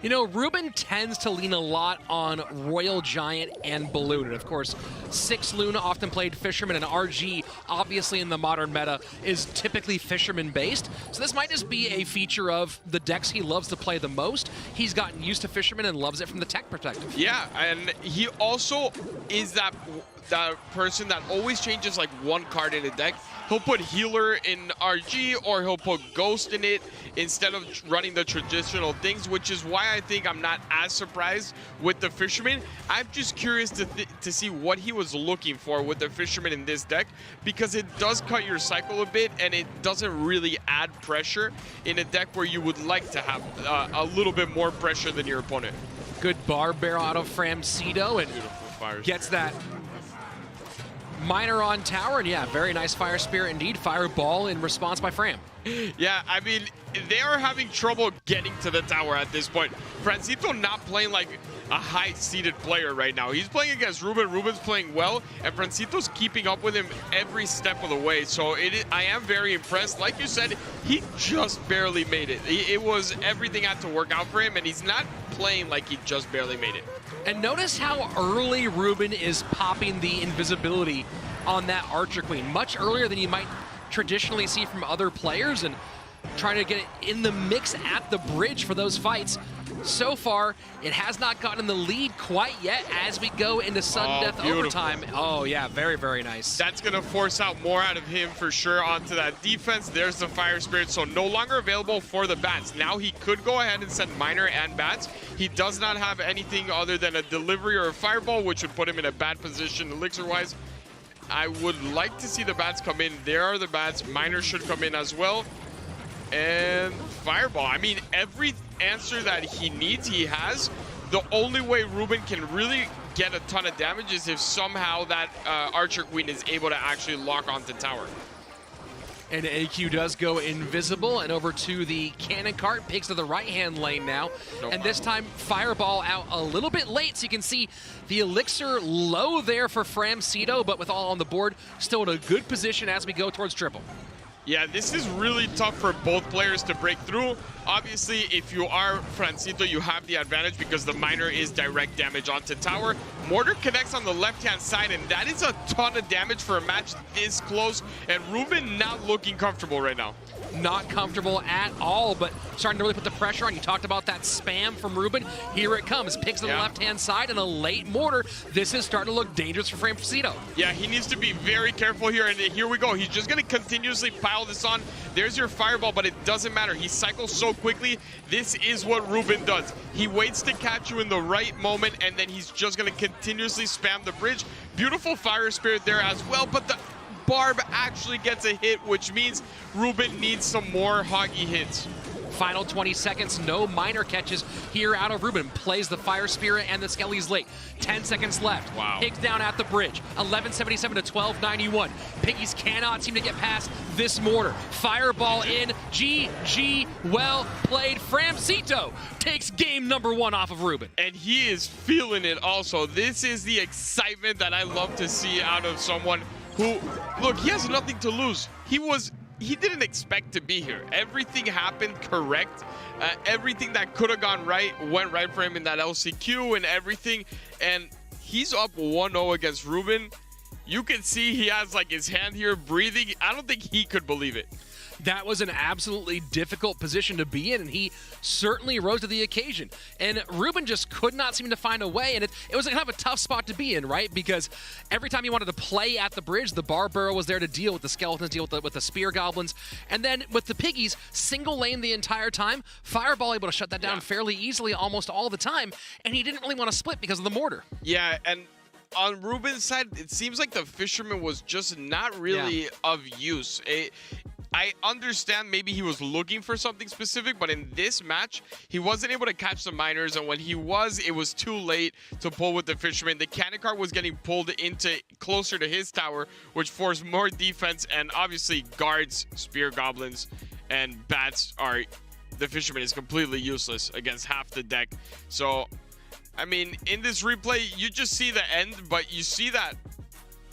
You know, Ruben tends to lean a lot on Royal Giant and Balloon. And of course, 6 Luna often played Fisherman, and RG, obviously in the modern meta, is typically Fisherman-based. So this might just be a feature of the decks he loves to play the most. He's gotten used to Fisherman and loves it from the tech perspective. Yeah, and he also is that person that always changes like one card in a deck. He'll put Healer in RG, or he'll put Ghost in it instead of running the traditional things, which is why I think I'm not as surprised with the Fisherman. I'm just curious to see what he was looking for with the Fisherman in this deck, because it does cut your cycle a bit, and it doesn't really add pressure in a deck where you would like to have a little bit more pressure than your opponent. Good Barb Barrel out of Framcito, and gets that Miner on tower, and yeah, very nice Fire Spirit indeed. Fireball in response by Fram. Yeah, I mean, they are having trouble getting to the tower at this point. Francito not playing like a high-seeded player right now. He's playing against Ruben. Ruben's playing well, and Francito's keeping up with him every step of the way. So I am very impressed. Like you said, he just barely made it. It was everything had to work out for him, and he's not playing like he just barely made it. And notice how early Ruben is popping the invisibility on that Archer Queen, much earlier than you might traditionally see from other players, and trying to get it in the mix at the bridge for those fights. So far, it has not gotten in the lead quite yet as we go into sudden death overtime. Oh yeah, very, very nice. That's gonna force out more out of him for sure onto that defense. There's the Fire Spirit, so no longer available for the Bats. Now he could go ahead and send Miner and Bats. He does not have anything other than a delivery or a Fireball, which would put him in a bad position elixir-wise. I would like to see the Bats come in. There are the Bats. Miner should come in as well. And Fireball. I mean, every answer that he needs, he has. The only way Ruben can really get a ton of damage is if somehow that Archer Queen is able to actually lock onto tower. And AQ does go invisible and over to the cannon cart, picks to the right-hand lane now. And this time, Fireball out a little bit late, so you can see the elixir low there for Framcito, but with all on the board, still in a good position as we go towards triple. Yeah, this is really tough for both players to break through. Obviously, if you are Francito, you have the advantage because the Miner is direct damage onto tower. Mortar connects on the left-hand side, and that is a ton of damage for a match this close. And Ruben not looking comfortable right now. Not comfortable at all, but starting to really put the pressure on. You talked about that spam from Ruben. Here it comes. Picks on the left-hand side and a late mortar. This is starting to look dangerous for Framcito. Yeah, he needs to be very careful here, and here we go. He's just going to continuously pile this on. There's your Fireball, but it doesn't matter. He cycles so quickly. This is what Ruben does. He waits to catch you in the right moment, and then he's just going to continuously spam the bridge. Beautiful Fire Spirit there as well, but the Barb actually gets a hit, which means Ruben needs some more hoggy hits. Final 20 seconds, no Miner catches here out of Ruben. Plays the Fire Spirit and the Skelly's late. 10 seconds left. Wow. Pigs down at the bridge. 1177 to 1291. Piggies cannot seem to get past this mortar. Fireball in. GG, well played. Framcito takes game number 1 off of Ruben. And he is feeling it also. This is the excitement that I love to see out of someone who, look, he has nothing to lose. He didn't expect to be here. Everything happened correct. Everything that could have gone right went right for him in that LCQ and everything. And he's up 1-0 against Ruben. You can see he has like his hand here breathing. I don't think he could believe it. That was an absolutely difficult position to be in, and he certainly rose to the occasion. And Ruben just could not seem to find a way, and it was kind of a tough spot to be in, right? Because every time he wanted to play at the bridge, the Barb Burrow was there to deal with the skeletons, deal with the spear goblins. And then with the Piggies, single lane the entire time, Fireball able to shut that down fairly easily almost all the time, and he didn't really want to split because of the mortar. Yeah, and on Ruben's side, it seems like the Fisherman was just not really of use. I understand maybe he was looking for something specific, but in this match, he wasn't able to catch the Miners, and when he was, it was too late to pull with the Fisherman. The cannon cart was getting pulled into closer to his tower, which forced more defense, and obviously guards, spear goblins, and bats are... The Fisherman is completely useless against half the deck. So, I mean, in this replay, you just see the end, but you see that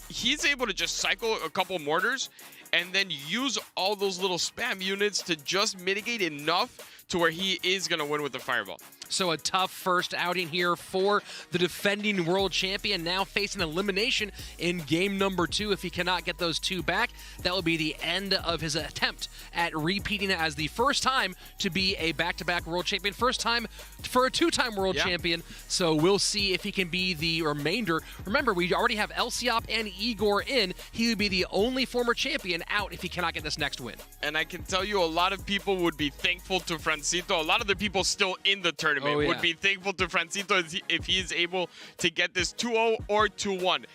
he's able to just cycle a couple mortars and then use all those little spam units to just mitigate enough to where he is going to win with the Fireball. So a tough first outing here for the defending world champion, now facing elimination in game number 2. If he cannot get those 2 back, that will be the end of his attempt at repeating it as the first time to be a back-to-back world champion. First time for a 2-time world champion. So we'll see if he can be the remainder. Remember, we already have Elsiop and Igor in. He would be the only former champion out if he cannot get this next win. And I can tell you a lot of people would be thankful to Francito. A lot of the people still in the tournament tournament. Would be thankful to Francito if he is able to get this 2-0 or 2-1.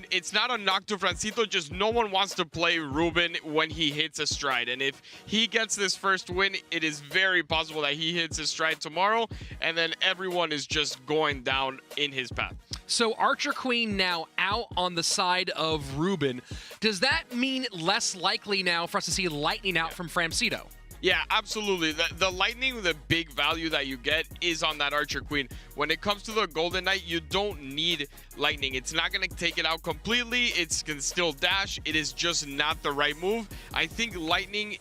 It's not a knock to Francito, just no one wants to play Ruben when he hits a stride. And if he gets this first win, it is very possible that he hits his stride tomorrow, and then everyone is just going down in his path. So Archer Queen now out on the side of Ruben. Does that mean less likely now for us to see Lightning out from Francito? Yeah, absolutely. The Lightning, the big value that you get is on that Archer Queen. When it comes to the Golden Knight, you don't need Lightning. It's not going to take it out completely. It can still dash. It is just not the right move. I think Lightning,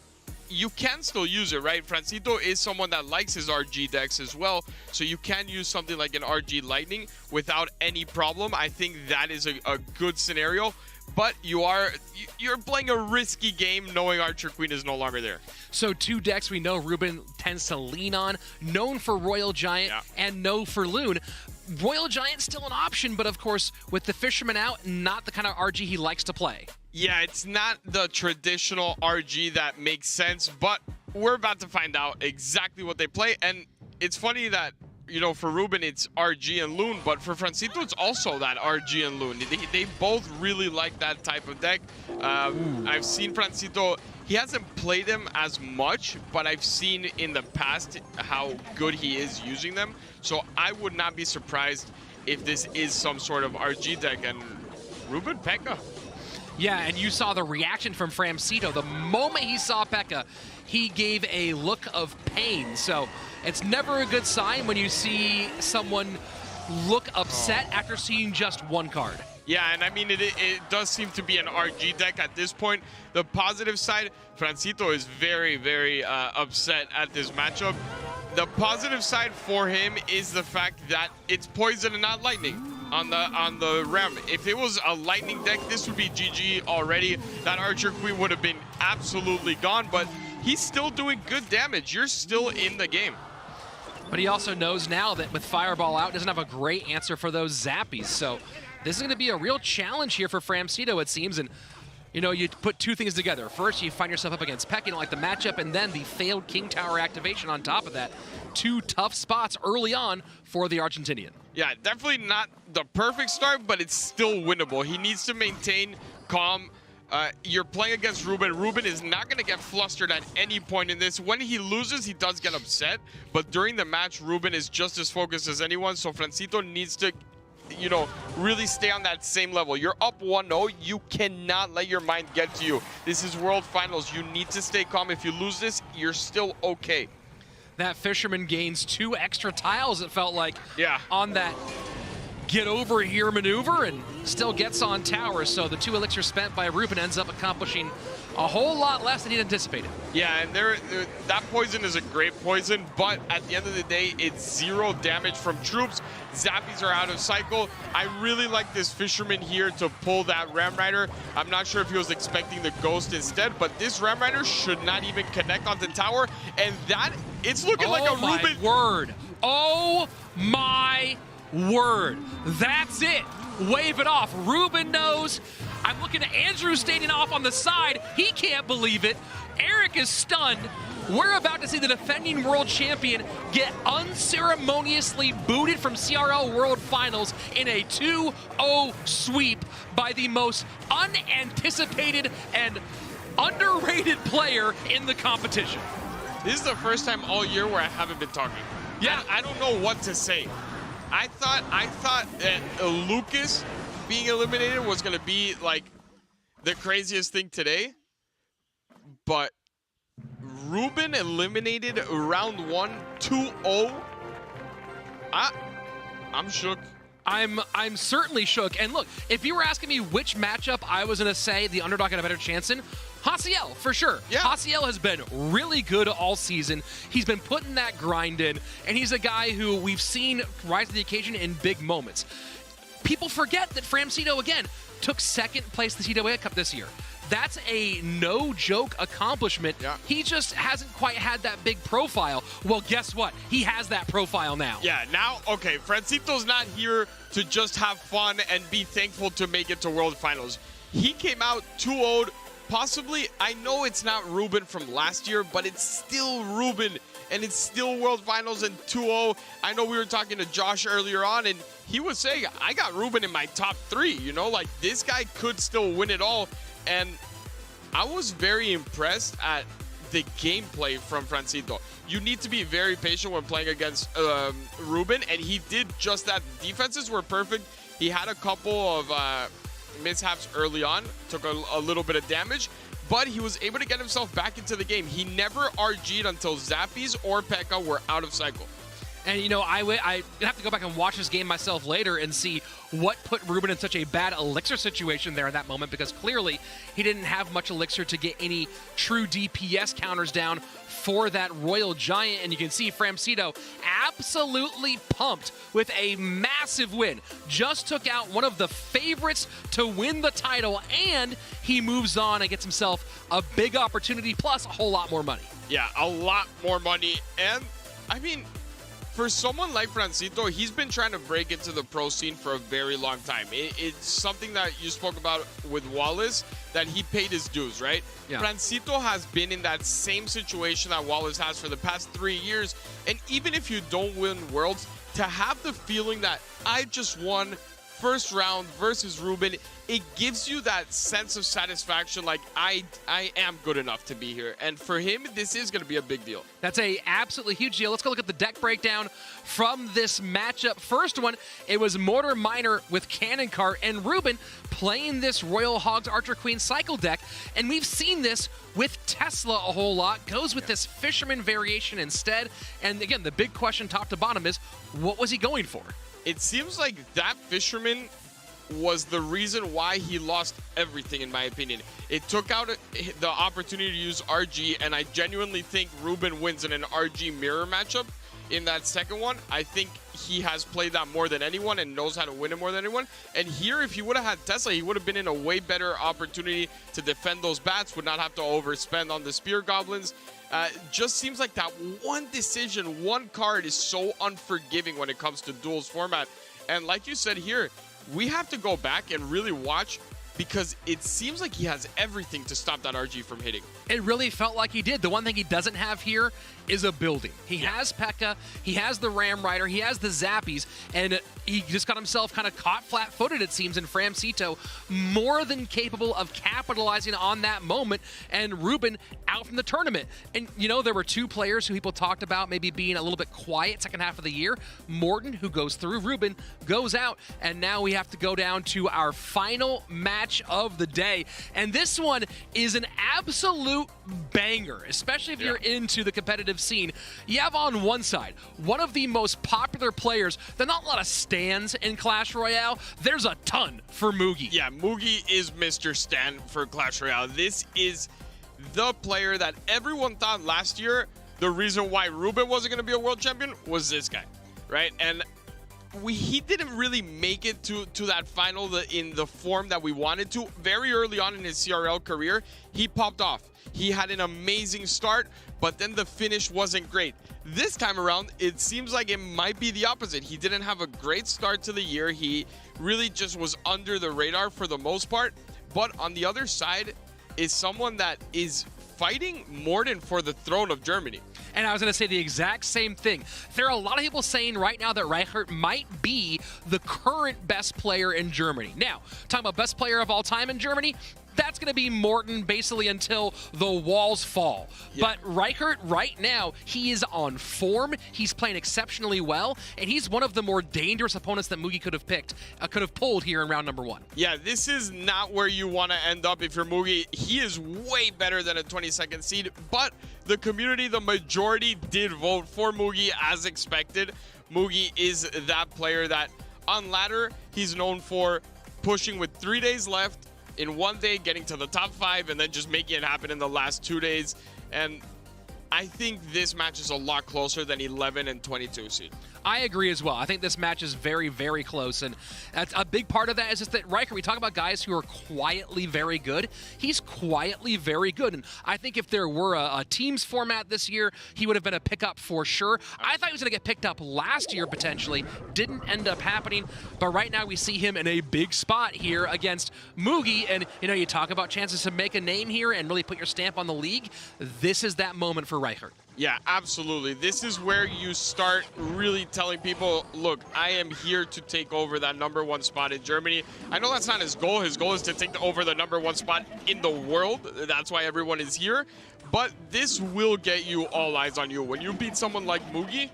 you can still use it, right? Francito is someone that likes his RG decks as well, so you can use something like an RG Lightning without any problem. I think that is a good scenario. But you're playing a risky game knowing Archer Queen is no longer there. So two decks we know Ruben tends to lean on, known for Royal Giant and no for Loon. Royal Giant's still an option, but of course, with the Fisherman out, not the kind of RG he likes to play. Yeah, it's not the traditional RG that makes sense, but we're about to find out exactly what they play. And it's funny that, you know, for Ruben, it's RG and Loon, but for Francito, it's also that RG and Loon. They both really like that type of deck. I've seen Francito, he hasn't played them as much, but I've seen in the past how good he is using them. So I would not be surprised if this is some sort of RG deck. And Ruben, Pekka. Yeah, and you saw the reaction from Francito. The moment he saw Pekka, he gave a look of pain. So it's never a good sign when you see someone look upset after seeing just one card. Yeah, and I mean, it does seem to be an RG deck at this point. The positive side, Francito is very, very upset at this matchup. The positive side for him is the fact that it's poison and not lightning on the Rem. If it was a lightning deck, this would be GG already. That Archer Queen would have been absolutely gone, but he's still doing good damage. You're still in the game. But he also knows now that with Fireball out, doesn't have a great answer for those Zappies. So this is going to be a real challenge here for Francito, it seems. And, you know, you put two things together. First, you find yourself up against Peck, you don't like the matchup, and then the failed King Tower activation on top of that. Two tough spots early on for the Argentinian. Yeah, definitely not the perfect start, but it's still winnable. He needs to maintain calm. You're playing against Ruben. Ruben is not going to get flustered at any point in this. When he loses, he does get upset, but during the match, Ruben is just as focused as anyone, so Francito needs to, you know, really stay on that same level. You're up 1-0. You cannot let your mind get to you. This is World Finals. You need to stay calm. If you lose this, you're still okay. That Fisherman gains 2 extra tiles, it felt like, on that get over here maneuver, and still gets on tower. So the 2 elixirs spent by Ruben ends up accomplishing a whole lot less than he'd anticipated. Yeah, and that poison is a great poison, but at the end of the day, it's 0 damage from troops. Zappies are out of cycle. I really like this Fisherman here to pull that Ram Rider. I'm not sure if he was expecting the Ghost instead, but this Ram Rider should not even connect on the tower, and that, it's looking like a Ruben. Oh my word. That's it. Wave it off. Ruben knows. I'm looking at Andrew standing off on the side. He can't believe it. Eric is stunned. We're about to see the defending world champion get unceremoniously booted from CRL World Finals in a 2-0 sweep by the most unanticipated and underrated player in the competition. This is the first time all year where I haven't been talking. Yeah, I don't know what to say. I thought that Lucas being eliminated was going to be like the craziest thing today, but Ruben eliminated round 1, 2-0. I'm shook. I'm certainly shook. And look, if you were asking me which matchup I was going to say the underdog had a better chance in, Hasiel, for sure. Yeah. Hasiel has been really good all season. He's been putting that grind in, and he's a guy who we've seen rise to the occasion in big moments. People forget that Francito, again, took 2nd place at the CWA Cup this year. That's a no-joke accomplishment. Yeah. He just hasn't quite had that big profile. Well, guess what? He has that profile now. Yeah, now, okay, Francito's not here to just have fun and be thankful to make it to World Finals. He came out 2-0'd. Possibly, I know it's not Ruben from last year, but it's still Ruben. and it's still World Finals and 2-0. I know we were talking to Josh earlier on, and he was saying, I got Ruben in my top 3, you know, like this guy could still win it all. And I was very impressed at the gameplay from Francito. You need to be very patient when playing against Ruben, and he did just that. Defenses were perfect. He had a couple of mishaps early on, took a little bit of damage, but he was able to get himself back into the game. He never RG'd until Zappies or P.E.K.K.A were out of cycle. And, you know, I have to go back and watch this game myself later and see what put Ruben in such a bad elixir situation there in that moment, because clearly he didn't have much elixir to get any true DPS counters down for that Royal Giant. And you can see Francito absolutely pumped with a massive win. Just took out one of the favorites to win the title, and he moves on and gets himself a big opportunity plus a whole lot more money. Yeah, a lot more money. And, I mean, for someone like Francito, he's been trying to break into the pro scene for a very long time. It's something that you spoke about with Wallace, that he paid his dues, right? Yeah. Francito has been in that same situation that Wallace has for the past 3 years. And even if you don't win Worlds, to have the feeling that I just won first round versus Ruben, it gives you that sense of satisfaction, like I am good enough to be here. And for him, this is going to be a big deal. That's a absolutely huge deal. Let's go look at the deck breakdown from this matchup. First one, it was Mortar Miner with Cannon Cart, and Ruben playing this Royal Hogs Archer Queen cycle deck. And we've seen this with Tesla a whole lot. Goes with this Fisherman variation instead. And again, the big question top to bottom is, what was he going for? It seems like that Fisherman was the reason why he lost everything, in my opinion. It took out the opportunity to use RG, and I genuinely think Ruben wins in an RG mirror matchup in that second one. I think he has played that more than anyone and knows how to win it more than anyone. And here, if he would have had Tesla, he would have been in a way better opportunity to defend those bats, would not have to overspend on the Spear Goblins. Just seems like that one decision, one card is so unforgiving when it comes to duels format. And like you said here, we have to go back and really watch, because it seems like he has everything to stop that RG from hitting. It really felt like he did. The one thing he doesn't have here is a building. He has P.E.K.K.A, he has the Ram Rider, he has the Zappies, and he just got himself kind of caught flat-footed, it seems, in Francito, more than capable of capitalizing on that moment, and Ruben out from the tournament. And, you know, there were two players who people talked about maybe being a little bit quiet second half of the year. Morton, who goes through, Ruben goes out, and now we have to go down to our final match of the day. And this one is an absolute banger, especially if you're into the competitive scene. You have on one side one of the most popular players. There's not a lot of stands in Clash Royale. There's a ton for Mugi. Yeah, Mugi is Mr. Stan for Clash Royale. This is the player that everyone thought last year the reason why Ruben wasn't going to be a world champion was this guy, right? And he didn't really make it to that final in the form that we wanted to. Very early on in his CRL career, he popped off. He had an amazing start, but then the finish wasn't great. This time around, it seems like it might be the opposite. He didn't have a great start to the year. He really just was under the radar for the most part. But on the other side is someone that is fighting Morten for the throne of Germany. And I was going to say the exact same thing. There are a lot of people saying right now that Reichert might be the current best player in Germany. Now, talking about best player of all time in Germany, that's going to be Morten basically until the walls fall. Yeah. But Reichert right now, he is on form. He's playing exceptionally well, and he's one of the more dangerous opponents that Mugi could have pulled here in round number 1. Yeah, this is not where you want to end up if you're Mugi. He is way better than a 22nd seed, but the community, the majority did vote for Mugi as expected. Mugi is that player that on ladder, he's known for pushing with 3 days left, in one day getting to the top 5 and then just making it happen in the last 2 days. And I think this match is a lot closer than 11 and 22 seed. I agree as well. I think this match is very, very close. And that's a big part of that is just that Riker, we talk about guys who are quietly very good. He's quietly very good. And I think if there were a teams format this year, he would have been a pickup for sure. I thought he was going to get picked up last year potentially. Didn't end up happening. But right now we see him in a big spot here against Mugi. And, you know, you talk about chances to make a name here and really put your stamp on the league. This is that moment for Reichert. Yeah, absolutely. This is where you start really telling people, look, I am here to take over that #1 spot in Germany. I know that's not his goal. His goal is to take over the #1 spot in the world. That's why everyone is here. But this will get you all eyes on you. When you beat someone like Mugi,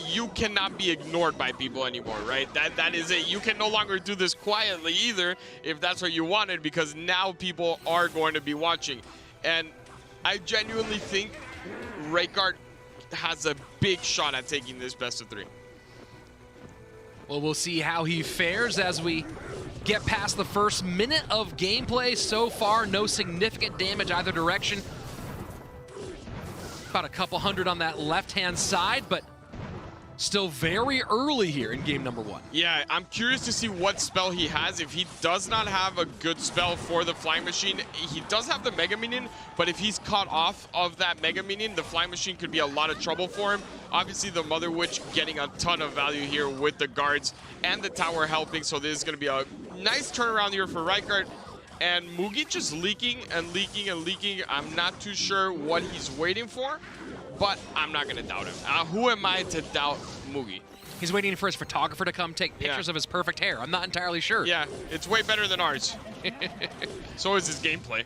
you cannot be ignored by people anymore, right? That is it. You can no longer do this quietly either if that's what you wanted, because now people are going to be watching. And I genuinely think Reichert has a big shot at taking this best of 3. Well, we'll see how he fares as we get past the first minute of gameplay. So far, no significant damage either direction. About a couple hundred on that left-hand side, but still very early here in game number 1. Yeah, I'm curious to see what spell he has. If he does not have a good spell for the Flying Machine, he does have the Mega Minion, but if he's caught off of that Mega Minion, the Flying Machine could be a lot of trouble for him. Obviously, the Mother Witch getting a ton of value here with the guards and the tower helping, so this is going to be a nice turnaround here for Reichert. And Mugi just leaking and leaking and leaking. I'm not too sure what he's waiting for, but I'm not going to doubt him. Who am I to doubt Mugi? He's waiting for his photographer to come take pictures of his perfect hair. I'm not entirely sure. Yeah, it's way better than ours. So is his gameplay.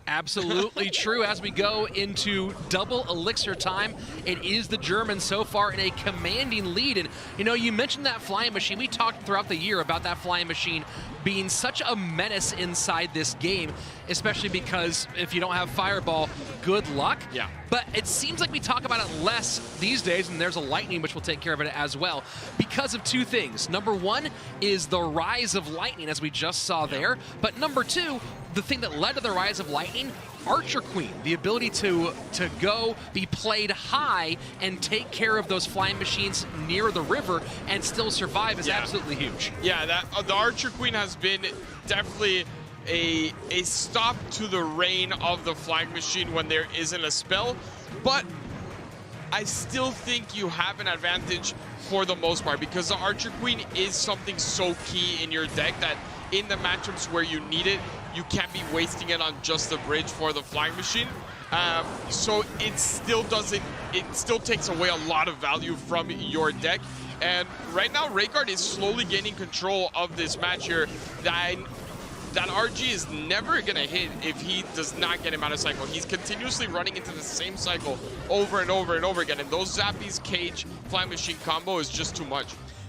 Absolutely true. As we go into double elixir time, it is the Germans so far in a commanding lead. And, you know, you mentioned that flying machine. We talked throughout the year about that flying machine being such a menace inside this game, especially because if you don't have Fireball, good luck. Yeah. But it seems like we talk about it less these days, and there's a Lightning, which will take care of it as well, because of 2 things. Number 1 is the rise of Lightning, as we just saw there. But number 2, the thing that led to the rise of Lightning, Archer Queen, the ability to go be played high and take care of those flying machines near the river and still survive is absolutely huge. Yeah, the Archer Queen has been definitely a stop to the reign of the flying machine when there isn't a spell, but I still think you have an advantage for the most part, because the Archer Queen is something so key in your deck that in the matchups where you need it, you can't be wasting it on just the bridge for the flying machine. So it still takes away a lot of value from your deck. And right now, Reichert is slowly gaining control of this match here. That RG is never going to hit if he does not get him out of cycle. He's continuously running into the same cycle over and over and over again. And those Zappies, Cage, Flying Machine combo is just too much.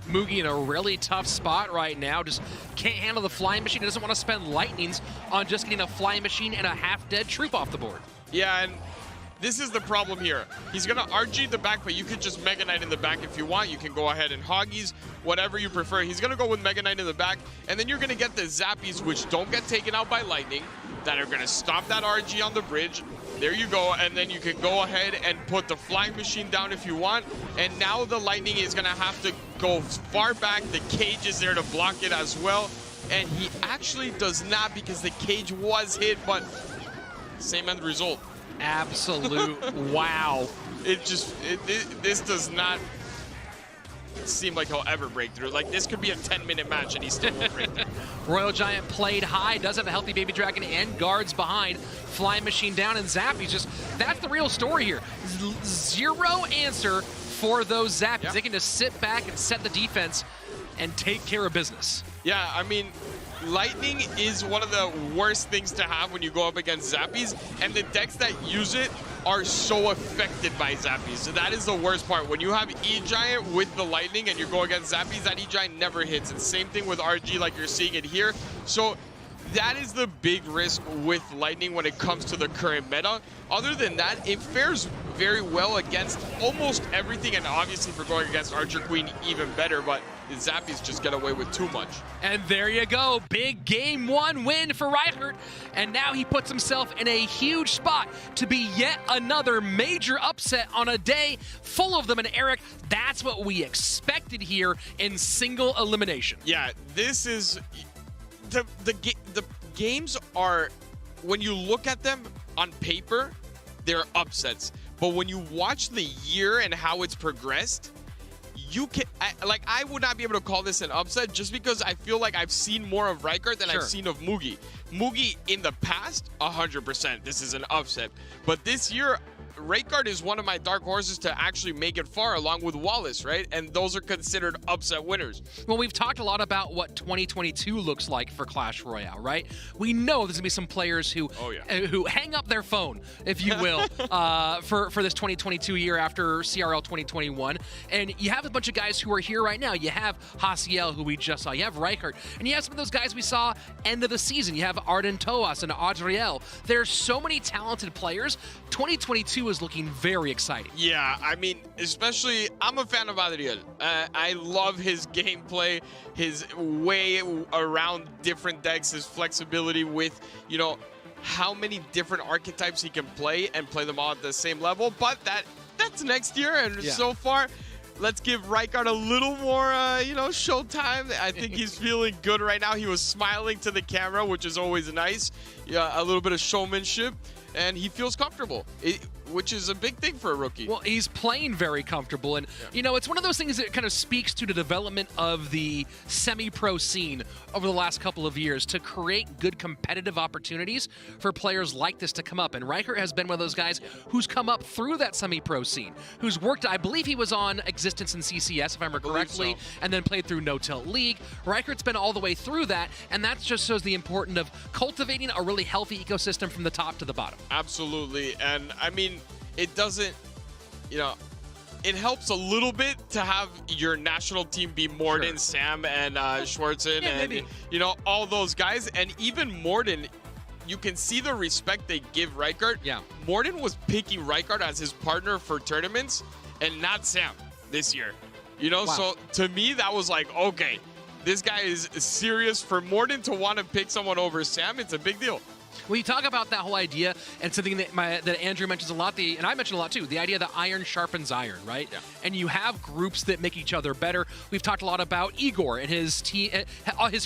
Mugi in a really tough spot right now. Just can't handle the flying machine. He doesn't want to spend lightnings on just getting a flying machine and a half-dead troop off the board. Yeah, and this is the problem here. He's going to RG the back, but you could just Mega Knight in the back if you want. You can go ahead and Hoggies, whatever you prefer. He's going to go with Mega Knight in the back, and then you're going to get the Zappies, which don't get taken out by lightning, that are going to stop that RG on the bridge. There you go, and then you can go ahead and put the flying machine down if you want. And now the lightning is going to have to go far back. The cage is there to block it as well. And he actually does not, because the cage was hit, but same end result. Absolute wow. This does not seem like he'll ever break through. Like, this could be a 10-minute match and he still won't break through. Royal Giant played high, does have a healthy Baby Dragon and guards behind. Flying Machine down, and Zappy's just, that's the real story here. Zero answer for those Zappies. Yeah. They can just sit back and set the defense and take care of business. Yeah, I mean, lightning is one of the worst things to have when you go up against Zappies, and the decks that use it are so affected by Zappies. So that is the worst part. When you have E-Giant with the lightning and you're going against Zappies, that E-Giant never hits. And same thing with RG, like you're seeing it here. So that is the big risk with lightning when it comes to the current meta. Other than that, it fares very well against almost everything, and obviously for going against Archer Queen, even better, but the Zappies just get away with too much. And there you go, big game 1 win for Reichert, and now he puts himself in a huge spot to be yet another major upset on a day full of them. And Eric, that's what we expected here in single elimination. Yeah, this is... The games are, when you look at them on paper, they're upsets. But when you watch the year and how it's progressed, you can, I would not be able to call this an upset just because I feel like I've seen more of Reichert than I've seen of Mugi. Mugi in the past, 100%, this is an upset. But this year, Raykard is one of my dark horses to actually make it far, along with Wallace, right? And those are considered upset winners. Well, we've talked a lot about what 2022 looks like for Clash Royale, right? We know there's gonna be some players who who hang up their phone, if you will, for this 2022 year after CRL 2021. And you have a bunch of guys who are here right now. You have Hasiel, who we just saw. You have Raykard, and you have some of those guys we saw end of the season. You have Arden Toas and Adriel. There's so many talented players. 2022 is looking very exciting. Yeah, I mean, especially, I'm a fan of Adriel. I love his gameplay, his way around different decks, his flexibility with, you know, how many different archetypes he can play and play them all at the same level. But that's next year, and so far, let's give Raykard a little more, you know, showtime. I think he's feeling good right now. He was smiling to the camera, which is always nice. Yeah, a little bit of showmanship, and he feels comfortable, which is a big thing for a rookie. Well, he's playing very comfortable, and you know, it's one of those things that kind of speaks to the development of the semi-pro scene over the last couple of years to create good competitive opportunities for players like this to come up. And Raykard has been one of those guys who's come up through that semi-pro scene, who's worked, I believe he was on Existence in CCS, if I remember correctly, and then played through No Tilt League. Raykard's been all the way through that, and that just shows the importance of cultivating a really healthy ecosystem from the top to the bottom. Absolutely, and I mean, it doesn't, you know, it helps a little bit to have your national team be Morden, Sam, and Schwartzen, and, you know, all those guys. And even Morden, you can see the respect they give Raykard. Yeah. Morden was picking Raykard as his partner for tournaments and not Sam this year. You know, so to me, that was like, okay, this guy is serious. For Morden to want to pick someone over Sam, it's a big deal. Well, you talk about that whole idea, and something that Andrew mentions a lot, and I mention a lot too, the idea that iron sharpens iron, right? Yeah. And you have groups that make each other better. We've talked a lot about Igor and his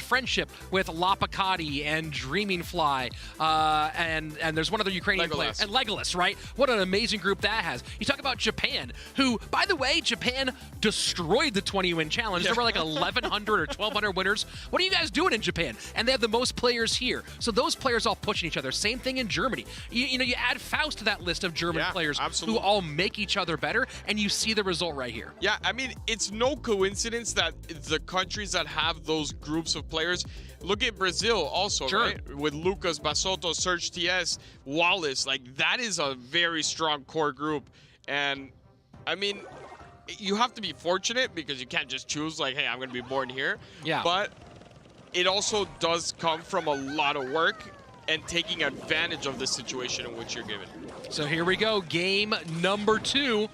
friendship with Lapakati and Dreaming Fly, and there's one other Ukrainian player, and Legolas, right? What an amazing group that has. You talk about Japan, who, by the way, Japan destroyed the 20-win challenge. There were like 1,100 or 1,200 winners. What are you guys doing in Japan? And they have the most players here. So those players all pushing each other. Same thing in Germany. You know, you add Faust to that list of German players who all make each other better, and you see the result right here. Yeah, I mean, it's no coincidence that the countries that have those groups of players, look at Brazil also, right? With Lucas, Basoto, Serge TS, Wallace, like that is a very strong core group. And I mean, you have to be fortunate because you can't just choose like, hey, I'm going to be born here. Yeah. But it also does come from a lot of work and taking advantage of the situation in which you're given. So here we go, game number 2.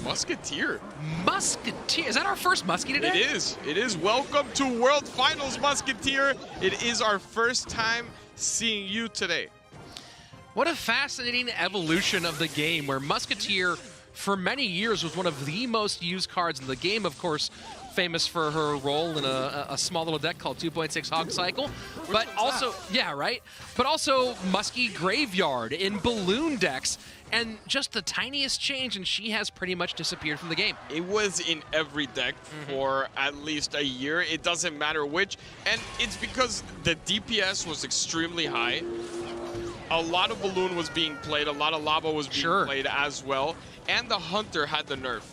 Musketeer. Musketeer. Is that our first Muskie today? It is. It is. Welcome to World Finals, Musketeer. It is our first time seeing you today. What a fascinating evolution of the game, where Musketeer for many years was one of the most used cards in the game. Of course, famous for her role in a small little deck called 2.6 Hog Cycle. But also, but also Muskie Graveyard in balloon decks. And just the tiniest change, and she has pretty much disappeared from the game. It was in every deck for at least a year. It doesn't matter which. And it's because the DPS was extremely high. A lot of balloon was being played. A lot of lava was being played as well. And the Hunter had the nerf.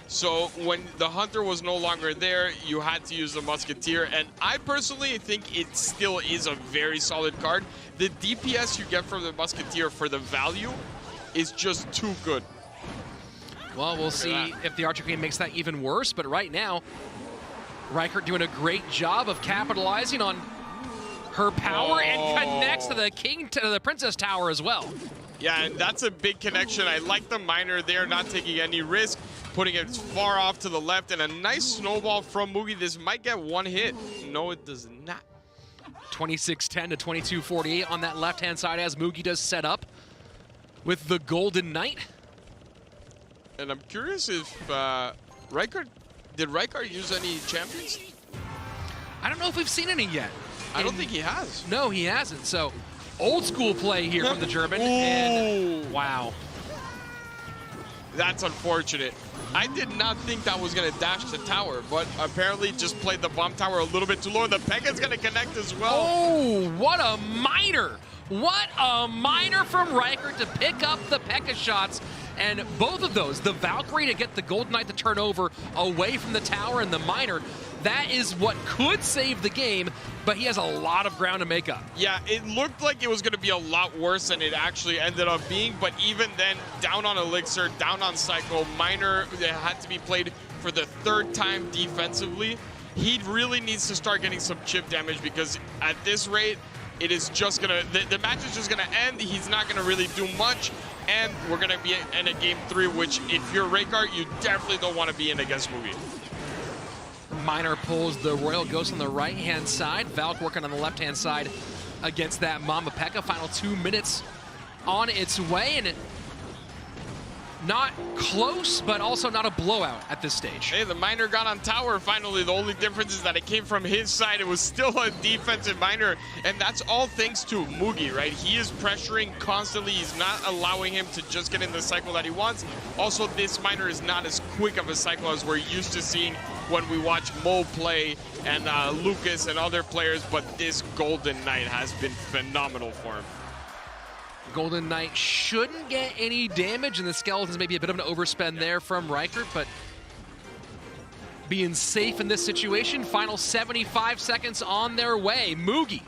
So when the Hunter was no longer there, you had to use the Musketeer. And I personally think it still is a very solid card. The DPS you get from the Musketeer for the value is just too good. Well, we'll see if the Archer Queen makes that even worse. But right now, Raykard doing a great job of capitalizing on her power and connects to the Princess Tower as well. Yeah, and that's a big connection. I like the miner there, not taking any risk, putting it far off to the left, and a nice snowball from Mugi. This might get one hit. No, it does not. 26-10 to 22-48 on that left-hand side as Mugi does set up with the Golden Knight. And I'm curious if did Raykard use any champions? I don't know if we've seen any yet. I don't think he has. No, he hasn't. So old school play here from the German. And wow. That's unfortunate. I did not think that was going to dash the tower, but apparently just played the bomb tower a little bit too low. The Pekka's going to connect as well. Oh, what a miner. What a miner from Raykard to pick up the Pekka shots. And both of those, the Valkyrie to get the Golden Knight to turn over away from the tower and the Miner, that is what could save the game, but he has a lot of ground to make up. Yeah, it looked like it was going to be a lot worse than it actually ended up being, but even then, down on Elixir, down on Cycle, Miner had to be played for the third time defensively. He really needs to start getting some chip damage because at this rate, it is just going to, the match is just going to end. He's not going to really do much, and we're going to be in a game 3, which if you're Raykart, you definitely don't want to be in against Mugi. Miner pulls the Royal Ghost on the right-hand side. Valk working on the left-hand side against that Mama P.E.K.K.A. Final 2 minutes on its way, and not close, but also not a blowout at this stage. Hey, the Miner got on tower finally. The only difference is that it came from his side. It was still a defensive Miner, and that's all thanks to Mugi, right? He is pressuring constantly. He's not allowing him to just get in the cycle that he wants. Also, this Miner is not as quick of a cycle as we're used to seeing when we watch Mo play and Lucas and other players, but this Golden Knight has been phenomenal for him. Golden Knight shouldn't get any damage, and the Skeletons maybe a bit of an overspend there from Reichert, but being safe in this situation. Final 75 seconds on their way. Mugi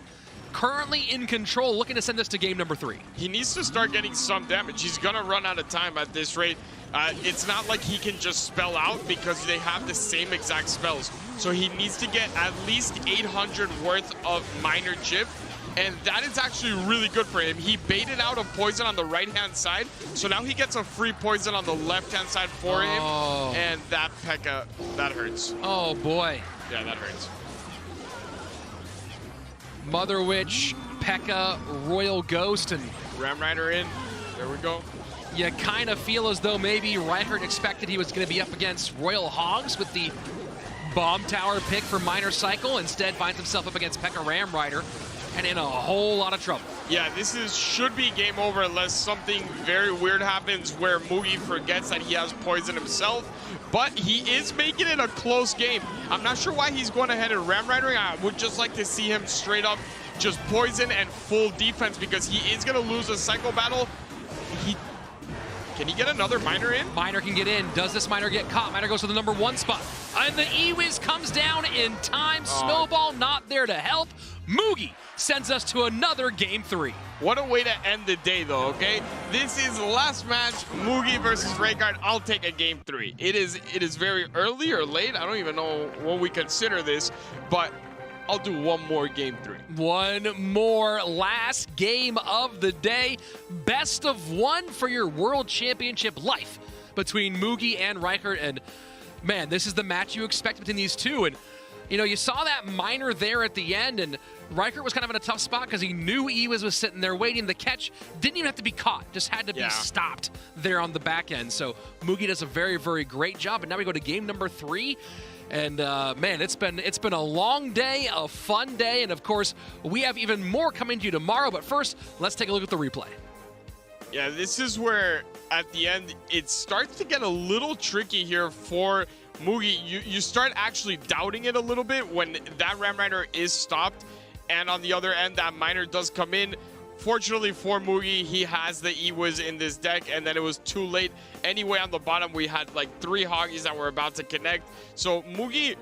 currently in control, looking to send this to game number 3. He needs to start getting some damage. He's gonna run out of time at this rate. It's not like he can just spell out because they have the same exact spells. So he needs to get at least 800 worth of Miner chip, and that is actually really good for him. He baited out a poison on the right-hand side, so now he gets a free poison on the left-hand side for him, and that P.E.K.K.A., that hurts. Oh boy. Yeah, that hurts. Mother Witch, P.E.K.K.A., Royal Ghost, and Ram Rider in. There we go. You kind of feel as though maybe Reichert expected he was going to be up against Royal Hogs with the Bomb Tower pick for Miner Cycle. Instead, finds himself up against P.E.K.K.A. Ram Rider and in a whole lot of trouble. Yeah, this should be game over unless something very weird happens where Mugi forgets that he has poison himself. But he is making it a close game. I'm not sure why he's going ahead and Ram Ridering. I would just like to see him straight up just poison and full defense because he is going to lose a cycle battle. Can he get another Miner in? Miner can get in. Does this Miner get caught? Miner goes to the number 1 spot. And the E-Wiz comes down in time. Snowball not there to help. Mugi sends us to another game 3. What a way to end the day, though, okay? This is the last match, Mugi versus Raykart. I'll take a game 3. It is very early or late. I don't even know what we consider this, but I'll do one more game 3. One more last game of the day. Best of 1 for your World Championship life between Mugi and Reichert. And man, this is the match you expect between these two. And you know, you saw that Miner there at the end, and Reichert was kind of in a tough spot because he knew E-Wiz was sitting there waiting. The catch didn't even have to be caught, just had to be stopped there on the back end. So Mugi does a very, very great job. And now we go to game number 3. And man, it's been a long day, a fun day, and of course we have even more coming to you tomorrow. But first, let's take a look at the replay. Yeah, this is where at the end it starts to get a little tricky here for Mugi. You start actually doubting it a little bit when that Ram Rider is stopped, and on the other end that Miner does come in. Fortunately for Mugi, he has the E-Wiz in this deck, and then it was too late. Anyway, on the bottom, we had like 3 Hoggies that were about to connect. So Mugi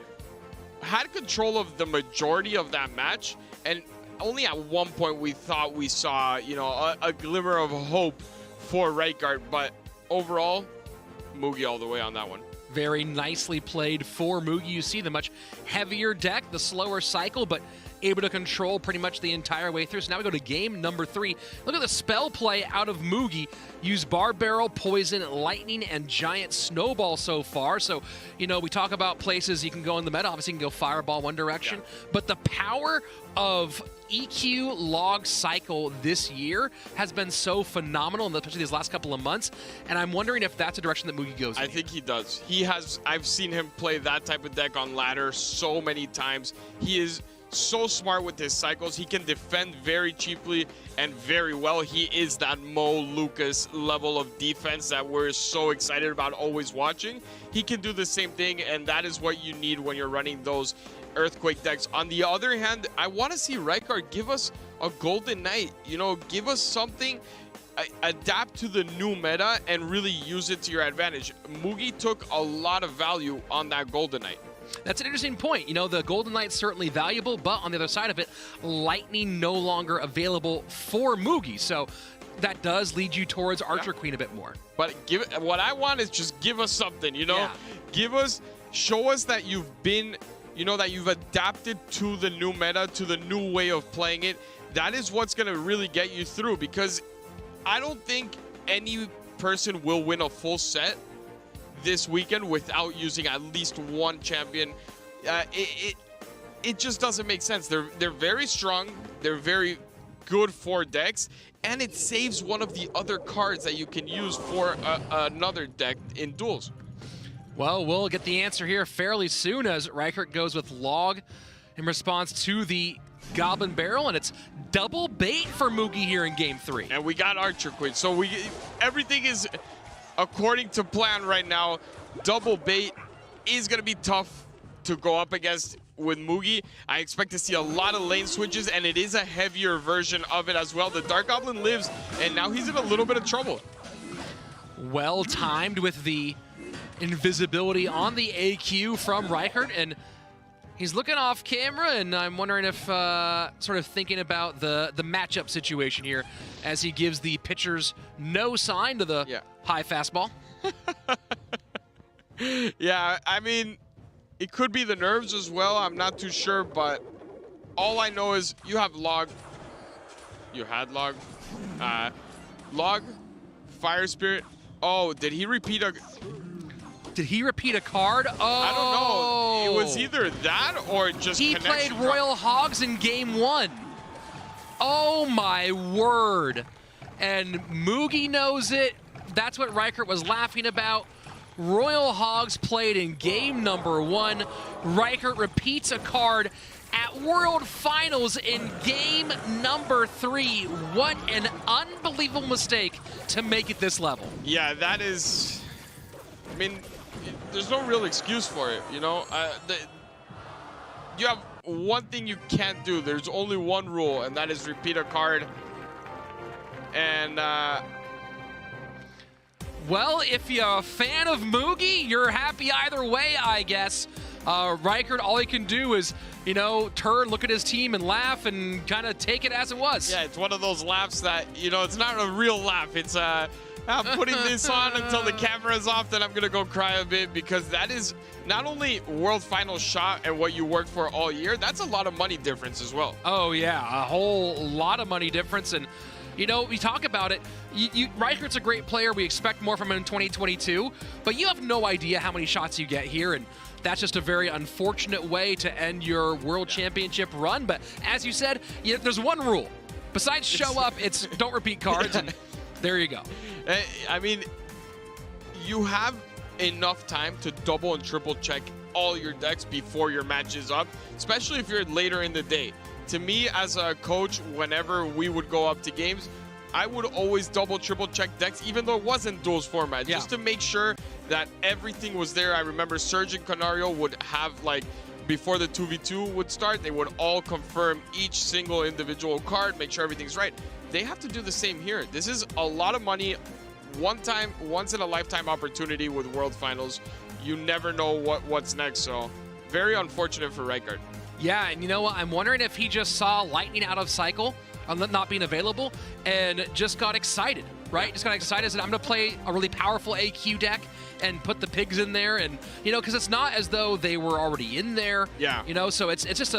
had control of the majority of that match, and only at one point we thought we saw, you know, a glimmer of hope for Raykart, but overall, Mugi all the way on that one. Very nicely played for Mugi. You see the much heavier deck, the slower cycle, but able to control pretty much the entire way through. So now we go to game number 3. Look at the spell play out of Mugi. Use Bar Barrel, Poison, Lightning, and Giant Snowball so far. So, you know, we talk about places you can go in the meta. Obviously, you can go Fireball one direction. Yeah. But the power of EQ log cycle this year has been so phenomenal, especially these last couple of months. And I'm wondering if that's a direction that Mugi goes in. I think he does. I've seen him play that type of deck on ladder so many times. He is so smart with his cycles. He can defend very cheaply and very well. He is that Mo Lucas level of defense that we're so excited about always watching. He can do the same thing, and that is what you need when you're running those Earthquake decks. On the other hand, I want to see Raykart give us a Golden Knight. You know, give us something adapt to the new meta and really use it to your advantage. Mugi took a lot of value on that Golden Knight. That's an interesting point. You know, the Golden Knight's certainly valuable, but on the other side of it, Lightning no longer available for Mugi. So that does lead you towards Archer Queen a bit more. But what I want is just give us something, you know? Yeah. Show us that you've been, you know, that you've adapted to the new meta, to the new way of playing it. That is what's going to really get you through, because I don't think any person will win a full set this weekend without using at least one champion. It just doesn't make sense. They're very strong. They're very good for decks, and it saves one of the other cards that you can use for another deck in duels. Well, we'll get the answer here fairly soon as Reichert goes with Log in response to the Goblin Barrel, and it's double bait for Mugi here in Game 3. And we got Archer Queen, so everything is according to plan right now. Double bait is going to be tough to go up against with Mugi. I expect to see a lot of lane switches, and it is a heavier version of it as well. The Dark Goblin lives, and now he's in a little bit of trouble. Well timed with the invisibility on the AQ from Reichert, and he's looking off camera, and I'm wondering if sort of thinking about the matchup situation here as he gives the pitchers no sign to the high fastball. Yeah, I mean, it could be the nerves as well. I'm not too sure, but all I know is you have Log. You had Log. Log, Fire Spirit. Oh, did he repeat a... Did he repeat a card? Oh! I don't know. It was either that or just he played Royal Hogs in Game 1. Oh my word. And Mugi knows it. That's what Reichert was laughing about. Royal Hogs played in game number 1. Reichert repeats a card at World Finals in game number 3. What an unbelievable mistake to make it this level. Yeah, that is... I mean, there's no real excuse for it, you know? You have one thing you can't do. There's only one rule, and that is repeat a card. And, well, if you're a fan of Mugi, you're happy either way, I guess. Reichert, all he can do is, you know, turn, look at his team, and laugh, and kind of take it as it was. Yeah, it's one of those laughs that, you know, it's not a real laugh. It's I'm putting this on until the camera's off, then I'm going to go cry a bit, because that is not only World Final shot and what you worked for all year, that's a lot of money difference as well. Oh, yeah, a whole lot of money difference. And, you know, we talk about it. Reichert's a great player. We expect more from him in 2022, but you have no idea how many shots you get here, and that's just a very unfortunate way to end your World Championship run. But as you said, there's one rule. Besides show up, it's don't repeat cards, and there you go. I mean, you have enough time to double and triple check all your decks before your match is up, especially if you're later in the day. To me, as a coach, whenever we would go up to games, I would always double, triple check decks, even though it wasn't duels format, just to make sure that everything was there. I remember Surge and Canario would have, like, before the 2v2 would start, they would all confirm each single individual card, make sure everything's right. They have to do the same here. This is a lot of money, once in a lifetime opportunity with World Finals. You never know what's next, so very unfortunate for Reichert. Yeah, and you know what? I'm wondering if he just saw Lightning out of cycle, not being available, and just got excited, right? Just got excited and said, I'm going to play a really powerful AQ deck and put the pigs in there, and, you know, because it's not as though they were already in there. Yeah. You know, so it's just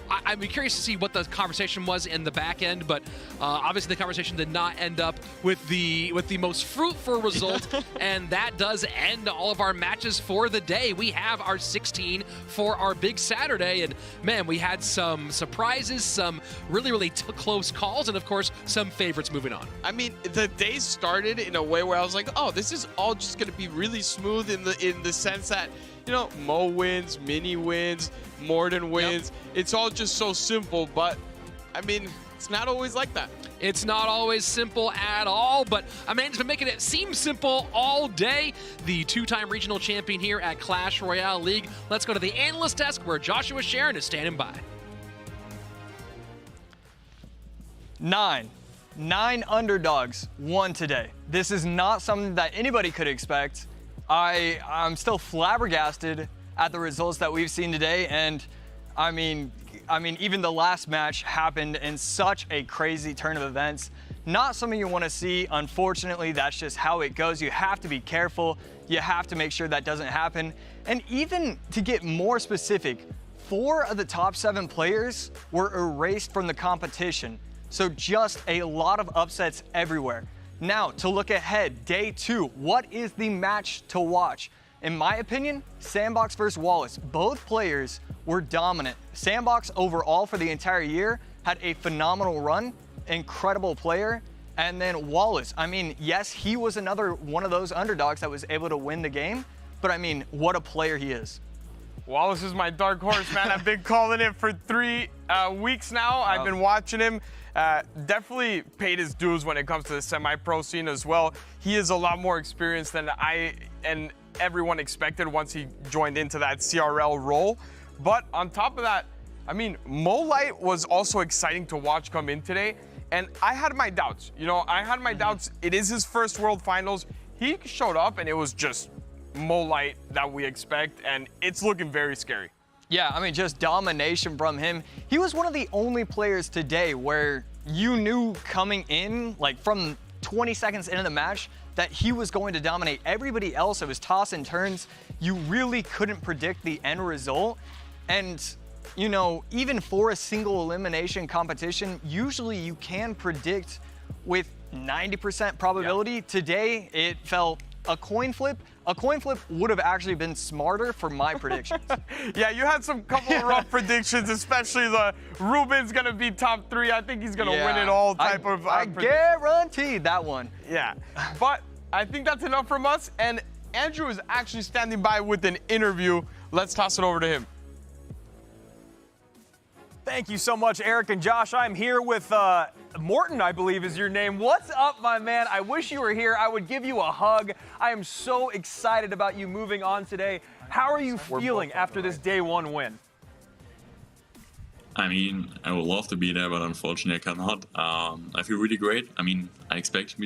I'd be curious to see what the conversation was in the back end, but obviously the conversation did not end up with the most fruitful result, and that does end all of our matches for the day. We have our 16 for our big Saturday, and man, we had some surprises, some really, really close calls, and of course, some favorites moving on. I mean, the day started in a way where I was like, oh, this is all just going to be really smooth in the sense that, you know, Mo wins, Mini wins, Morden wins. It's all just so simple, but I mean, it's not always like that. It's not always simple at all, but Amanda's been making it seem simple all day. The two-time regional champion here at Clash Royale League. Let's go to the analyst desk where Joshua Sharon is standing by. 9, 9 underdogs won today. This is not something that anybody could expect. I'm still flabbergasted at the results that we've seen today, and I mean, even the last match happened in such a crazy turn of events. Not something you want to see. Unfortunately, that's just how it goes. You have to be careful. You have to make sure that doesn't happen. And even to get more specific, 4 of the top 7 players were erased from the competition. So just a lot of upsets everywhere. Now, to look ahead, day 2, what is the match to watch? In my opinion, Sandbox versus Wallace. Both players were dominant. Sandbox overall for the entire year had a phenomenal run, incredible player. And then Wallace, I mean, yes, he was another one of those underdogs that was able to win the game, but I mean, what a player he is. Wallace is my dark horse, man. I've been calling it for 3 weeks now. I've been watching him. Definitely paid his dues when it comes to the semi-pro scene as well. He is a lot more experienced than I and everyone expected once he joined into that CRL role. But on top of that, I mean, Molite was also exciting to watch come in today. And I had my doubts. You know, I had my doubts. It is his first World Finals. He showed up and it was just Molite that we expect, and it's looking very scary. Yeah, I mean, just domination from him. He was one of the only players today where you knew coming in, like from 20 seconds into the match, that he was going to dominate. Everybody else, it was toss and turns. You really couldn't predict the end result. And, you know, even for a single elimination competition, usually you can predict with 90% probability. Yeah. Today, it felt a coin flip. A coin flip would have actually been smarter for my predictions. Yeah, you had some couple of rough predictions, especially the Ruben's going to be top 3. I think he's going to win it all type of I guaranteed that one. Yeah, but I think that's enough from us. And Andrew is actually standing by with an interview. Let's toss it over to him. Thank you so much, Eric and Josh. I'm here with Morton, I believe is your name. What's up, my man? I wish you were here. I would give you a hug. I am so excited about you moving on today. How are you feeling after this day 1 win? I mean, I would love to be there, but unfortunately I cannot. I feel really great. I mean, I expect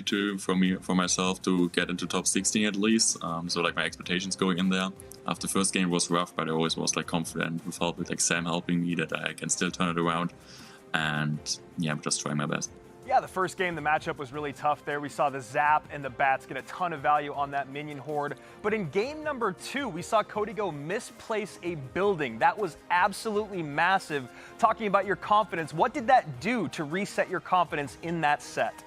for myself to get into top 16 at least. So like my expectations going in there. After the first game was rough, but I always was like confident with like Sam helping me that I can still turn it around. And yeah, I'm just trying my best. Yeah, the first game, the matchup was really tough there. We saw the Zap and the Bats get a ton of value on that minion horde. But in game number 2, we saw Código misplace a building. That was absolutely massive. Talking about your confidence, what did that do to reset your confidence in that set?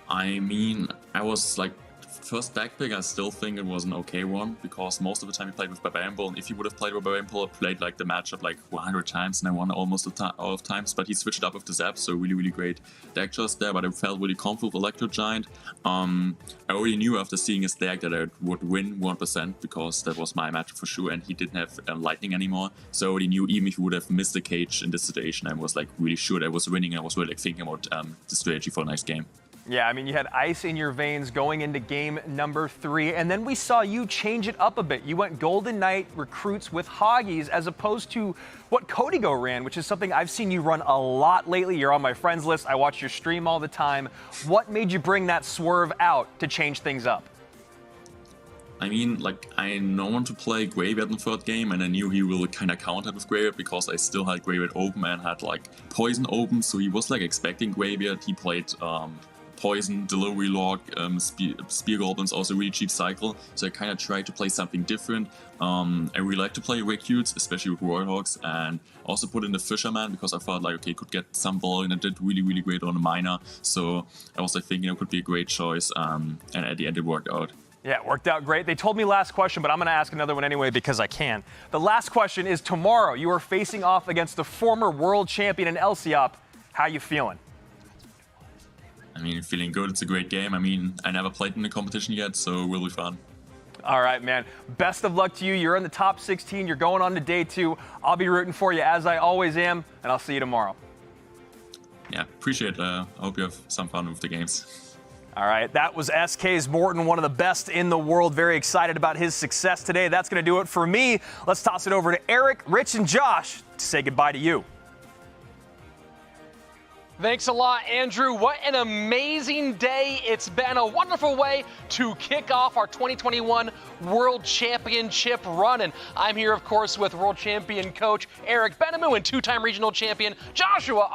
I mean, I was like, first backpick, I still think it was an okay one, because most of the time he played with Barbarian Bull, and if he would have played with Barbarian Bull, I played like the matchup like 100 times, and I won almost all of times, but he switched up with the Zap, so really, really great deck choice there, but I felt really confident with Electro Giant. I already knew after seeing his deck that I would win 1%, because that was my matchup for sure, and he didn't have Lightning anymore, so I already knew even if he would have missed the cage in this situation, I was like really sure that I was winning, and I was really like thinking about the strategy for the next game. Yeah, I mean, you had ice in your veins going into game number 3, and then we saw you change it up a bit. You went Golden Knight recruits with Hoggies as opposed to what Código ran, which is something I've seen you run a lot lately. You're on my friends list. I watch your stream all the time. What made you bring that swerve out to change things up? I mean, like, I don't want to play Graveyard in the 3rd game, and I knew he will kind of counter with Graveyard because I still had Graveyard open and had, like, Poison open, so he was, like, expecting Graveyard. He played Poison, Delivery Log, Spear Goblins, also really cheap cycle, so I kind of tried to play something different. I really like to play Recutes, especially with Royalhawks, and also put in the Fisherman because I thought like, okay, could get some volume and did really, really great on the Miner, so I was like thinking it could be a great choice, and at the end it worked out. Yeah, it worked out great. They told me last question, but I'm going to ask another one anyway because I can. The last question is tomorrow you are facing off against the former world champion in LCOP. How you feeling? I mean, feeling good. It's a great game. I mean, I never played in the competition yet, so it will be fun. All right, man. Best of luck to you. You're in the top 16. You're going on to day 2. I'll be rooting for you as I always am, and I'll see you tomorrow. Yeah, appreciate it. I hope you have some fun with the games. All right, that was SK's Morton, one of the best in the world. Very excited about his success today. That's going to do it for me. Let's toss it over to Eric, Rich, and Josh to say goodbye to you. Thanks a lot, Andrew. What an amazing day. It's been a wonderful way to kick off our 2021 World Championship run. And I'm here, of course, with World Champion coach Eric Benamou and two-time regional champion Joshua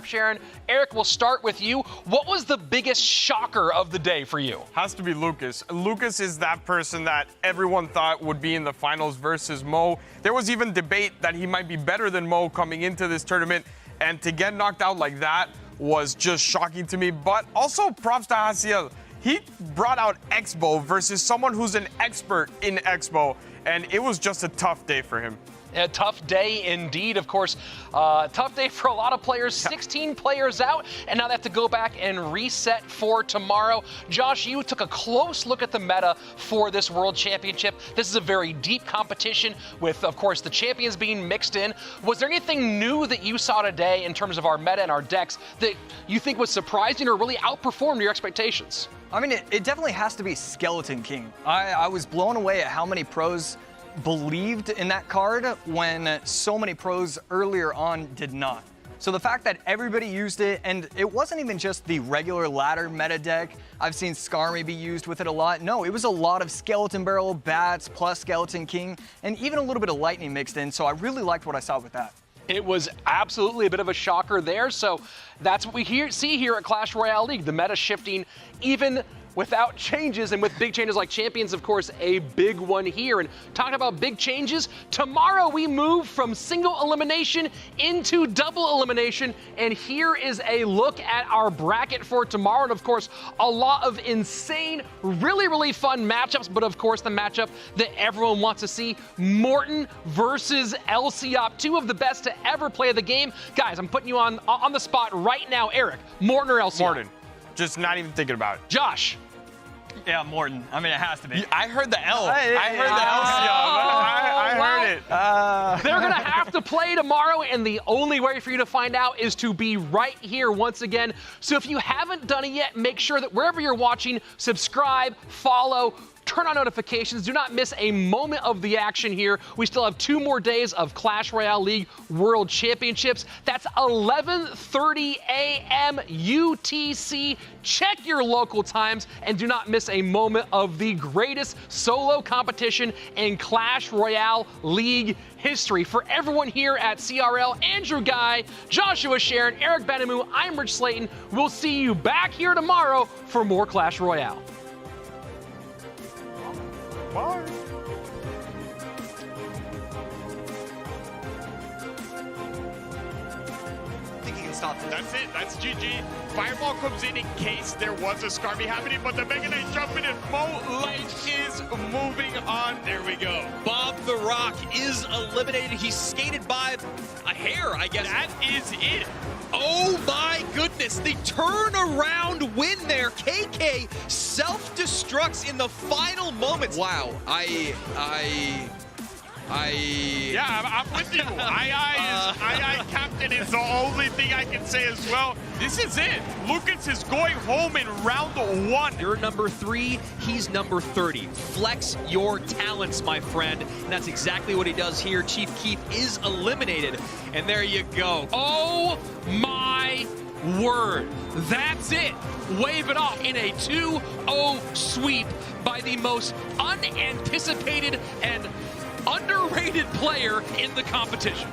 Sharon. Eric, we'll start with you. What was the biggest shocker of the day for you? Has to be Lucas. Lucas is that person that everyone thought would be in the finals versus Mo. There was even debate that he might be better than Mo coming into this tournament. And to get knocked out like that was just shocking to me. But also props to Hasiel. He brought out Expo versus someone who's an expert in Expo. And it was just a tough day for him. A tough day indeed, of course. Tough day for a lot of players. 16 players out, and now they have to go back and reset for tomorrow. Josh, you took a close look at the meta for this World Championship. This is a very deep competition with, of course, the champions being mixed in. Was there anything new that you saw today in terms of our meta and our decks that you think was surprising or really outperformed your expectations? I mean, it definitely has to be Skeleton King. I was blown away at how many pros believed in that card when so many pros earlier on did not. So the fact that everybody used it, and it wasn't even just the regular ladder meta deck. I've seen Skarmy be used with it a lot. No, it was a lot of Skeleton Barrel, Bats, plus Skeleton King, and even a little bit of Lightning mixed in. So I really liked what I saw with that. It was absolutely a bit of a shocker there. So that's what we see here at Clash Royale League. The meta shifting even without changes, and with big changes like Champions, of course, a big one here. And talking about big changes, tomorrow we move from single elimination into double elimination, and here is a look at our bracket for tomorrow. And of course, a lot of insane, really fun matchups, but of course the matchup that everyone wants to see, Morten versus LCOP, two of the best to ever play the game. Guys, I'm putting you on the spot right now. Eric, Morten or LCOP? Morten. Just not even thinking about it. Josh. Yeah, Morten. I mean, it has to be. I heard the L. I heard the L. I heard it. They're going to have to play tomorrow, and the only way for you to find out is to be right here once again. So if you haven't done it yet, make sure that wherever you're watching, subscribe, follow, turn on notifications. Do not miss a moment of the action here. We still have 2 more days of Clash Royale League World Championships. That's 11:30 a.m. UTC. Check your local times and do not miss a moment of the greatest solo competition in Clash Royale League history. For everyone here at CRL, Andrew Guy, Joshua Sharon, Eric Benamou, I'm Rich Slayton. We'll see you back here tomorrow for more Clash Royale. Bye. Stop it. That's it. That's GG. Fireball comes in case there was a Skarmy happening, but the Mega Knight jumping in. Mo Light is moving on. There we go. Bob the Rock is eliminated. He skated by a hair, I guess. That is it. Oh my goodness, the turnaround win there. KK self-destructs in the final moments. Wow, Yeah, I'm with you. I captain is the only thing I can say as well. This is it. Lucas is going home in round 1. You're number 3, he's number 30. Flex your talents, my friend. And that's exactly what he does here. Chief Keef is eliminated. And there you go. Oh my word. That's it. Wave it off in a 2-0 sweep by the most unanticipated and underrated player in the competition.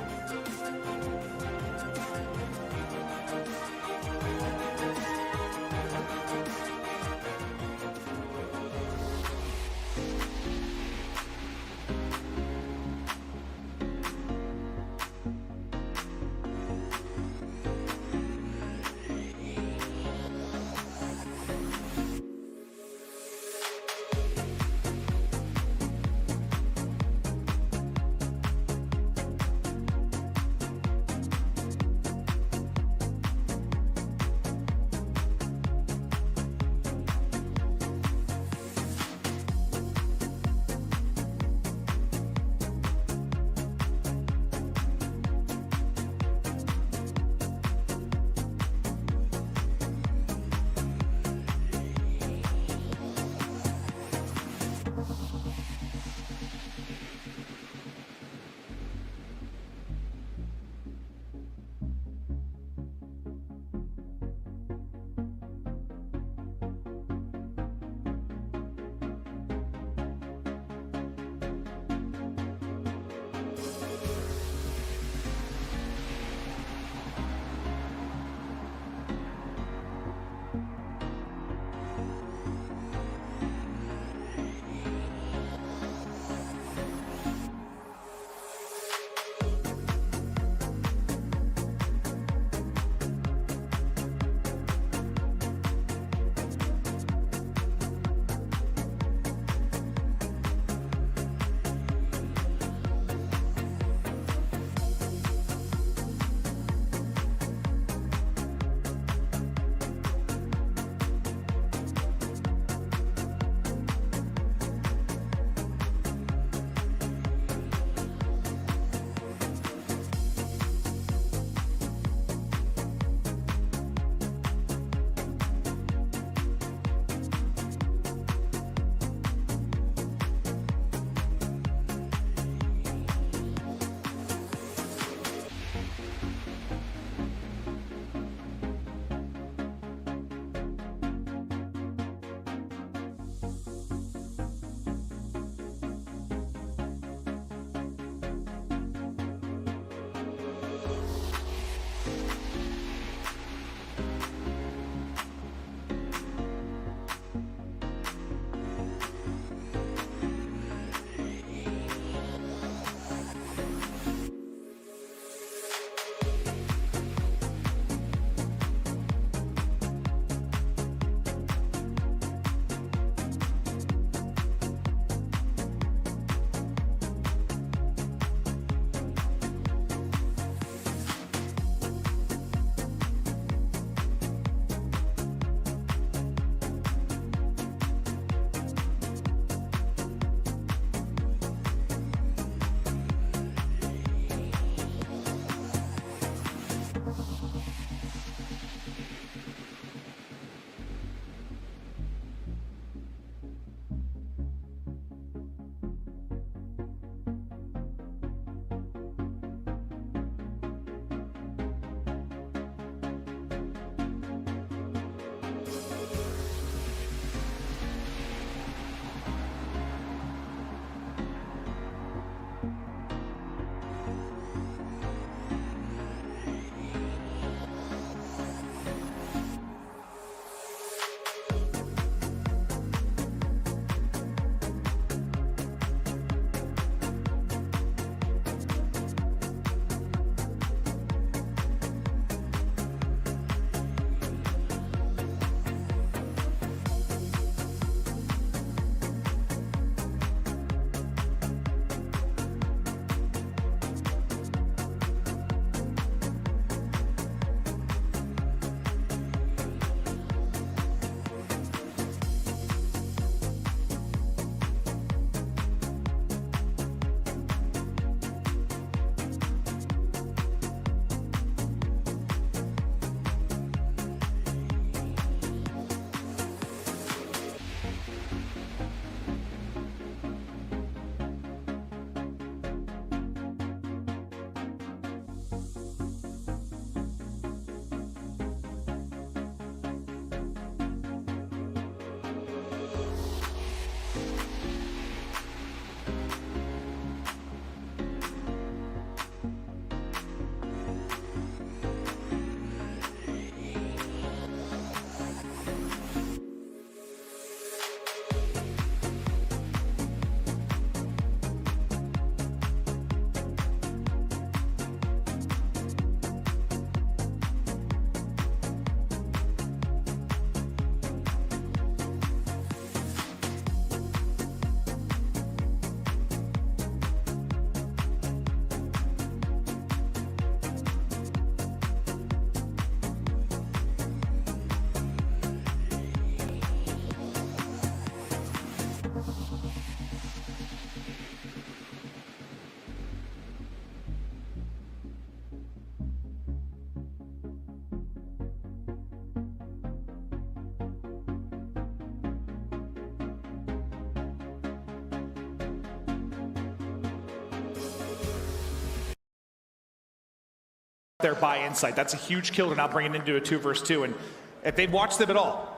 there by Insight. That's a huge kill to not bring it into a 2 versus 2. And if they've watched them at all,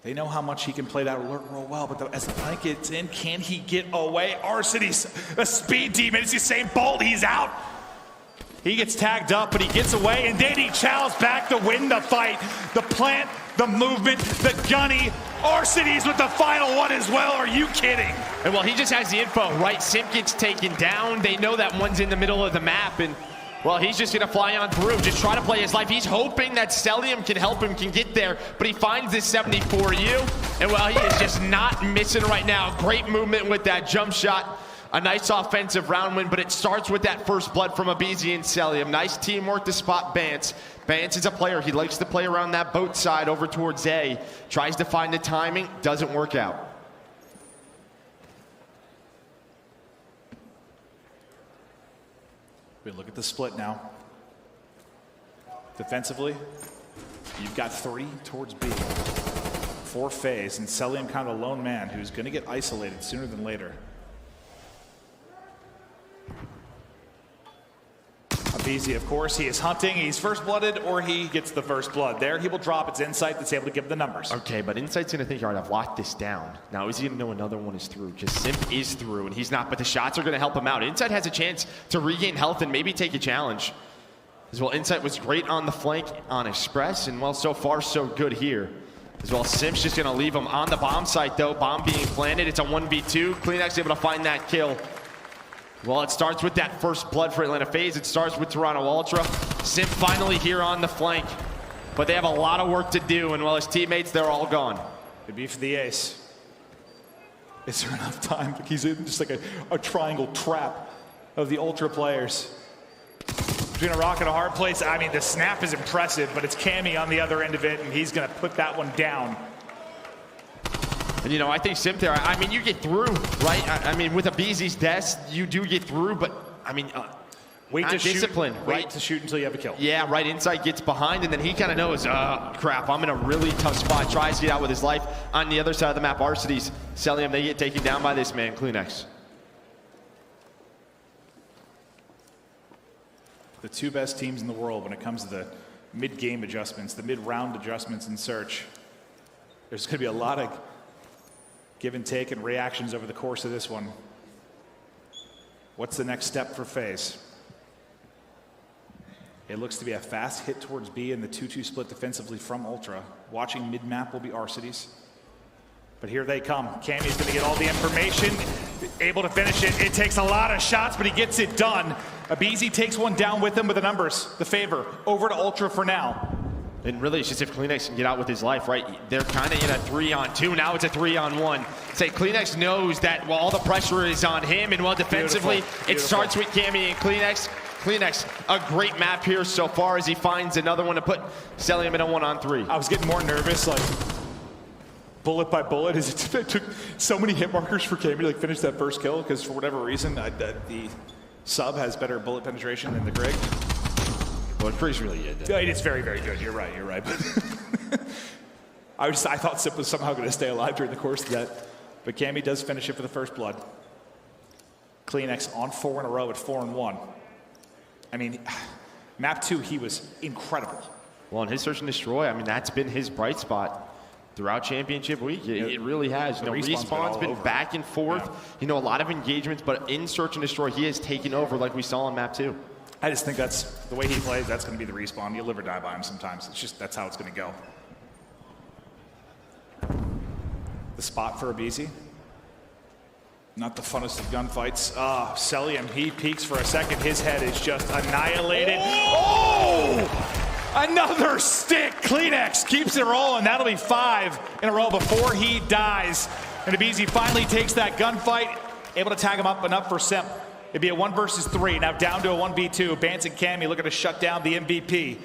they know how much he can play that alert roll well. But as the flank gets in, can he get away? Arcity's a speed demon. It's the same Bolt. He's out. He gets tagged up, but he gets away, and then he chows back to win the fight. The plant, the movement, the gunny. Arcity's with the final one as well. Are you kidding? And well, he just has the info, right? Simp gets taken down. They know that one's in the middle of the map, and well, he's just going to fly on through, just try to play his life. He's hoping that Celium can help him, can get there, but he finds this 74U, and well, he is just not missing right now. Great movement with that jump shot. A nice offensive round win, but it starts with that first blood from aBeZy and Celium. Nice teamwork to spot Bance. Bance is a player. He likes to play around that boat side over towards A. Tries to find the timing, doesn't work out. We look at the split now. Defensively, you've got 3 towards B. 4 FaZe, and Celium kind of a lone man who's going to get isolated sooner than later. aBeZy, of course, he is hunting. He's first-blooded, or he gets the first blood. There, he will drop. It's Insight that's able to give the numbers. Okay, but Insight's going to think, all right, I've locked this down. Now, is he going to know another one is through? Because Simp is through, and he's not. But the shots are going to help him out. Insight has a chance to regain health and maybe take a challenge. As well, Insight was great on the flank on Express, and well, so far, so good here. As well, Simp's just going to leave him on the bomb site, though. Bomb being planted. It's a 1v2. CleanX able to find that kill. Well, it starts with that first blood for Atlanta FaZe. It starts with Toronto Ultra. Simp finally here on the flank. But they have a lot of work to do, and well, his teammates, they're all gone. Could be for the ace. Is there enough time? He's in just like a triangle trap of the Ultra players. Between a rock and a hard place, I mean, the snap is impressive, but it's Cammy on the other end of it, and he's going to put that one down. And, you know, I think Simp there, I mean, you get through, right? I mean, with aBeZy's death, you do get through, but, I mean, wait to discipline, shoot, right? Wait to shoot until you have a kill. Yeah, right. Insight gets behind, and then he kind of knows, crap, I'm in a really tough spot. Tries to get out with his life. On the other side of the map, Arcity's, Celium, they get taken down by this man, CleanX. The 2 best teams in the world when it comes to the mid-game adjustments, the mid-round adjustments in Search. There's going to be a lot of give and take and reactions over the course of this one. What's the next step for FaZe? It looks to be a fast hit towards B and the 2-2 split defensively from Ultra. Watching mid-map will be Arcity's. But here they come. Cammy's going to get all the information, able to finish it. It takes a lot of shots, but he gets it done. aBeZy takes one down with him with the numbers, the favor. Over to Ultra for now. And really, it's just if CleanX can get out with his life, right? They're kind of in a 3-on-2. Now it's a 3-on-1. Say CleanX knows that, well, all the pressure is on him, and well, defensively, it starts with Cammy and CleanX. CleanX, a great map here so far as he finds another one to put Celium in a 1-on-3. I was getting more nervous, like, bullet by bullet, as it took so many hit markers for Cammy to like finish that first kill, because for whatever reason, the sub has better bullet penetration than the Greg. Well, Grig's really good. Yeah, it's very, very good. You're right. But I thought Sip was somehow going to stay alive during the course of that. But Cammy does finish it for the first blood. CleanX on 4 in a row at 4-1. I mean, map 2, he was incredible. Well, in his Search and Destroy, I mean, that's been his bright spot throughout championship week. It really has. You know, Respawn's been back and forth. Yeah. You know, a lot of engagements, but in Search and Destroy, he has taken over like we saw on map 2. I just think that's the way he plays. That's going to be the Respawn. You live or die by him sometimes. It's just, that's how it's going to go. The spot for aBeZy. Not the funnest of gunfights. Celium, he peeks for a second. His head is just annihilated. Oh! Another stick. CleanX keeps it rolling. That'll be 5 in a row before he dies. And aBeZy finally takes that gunfight, able to tag him up and up for Simp. It'd be a 1 versus 3. Now down to a 1v2. Bance and Cammy looking to shut down the MVP.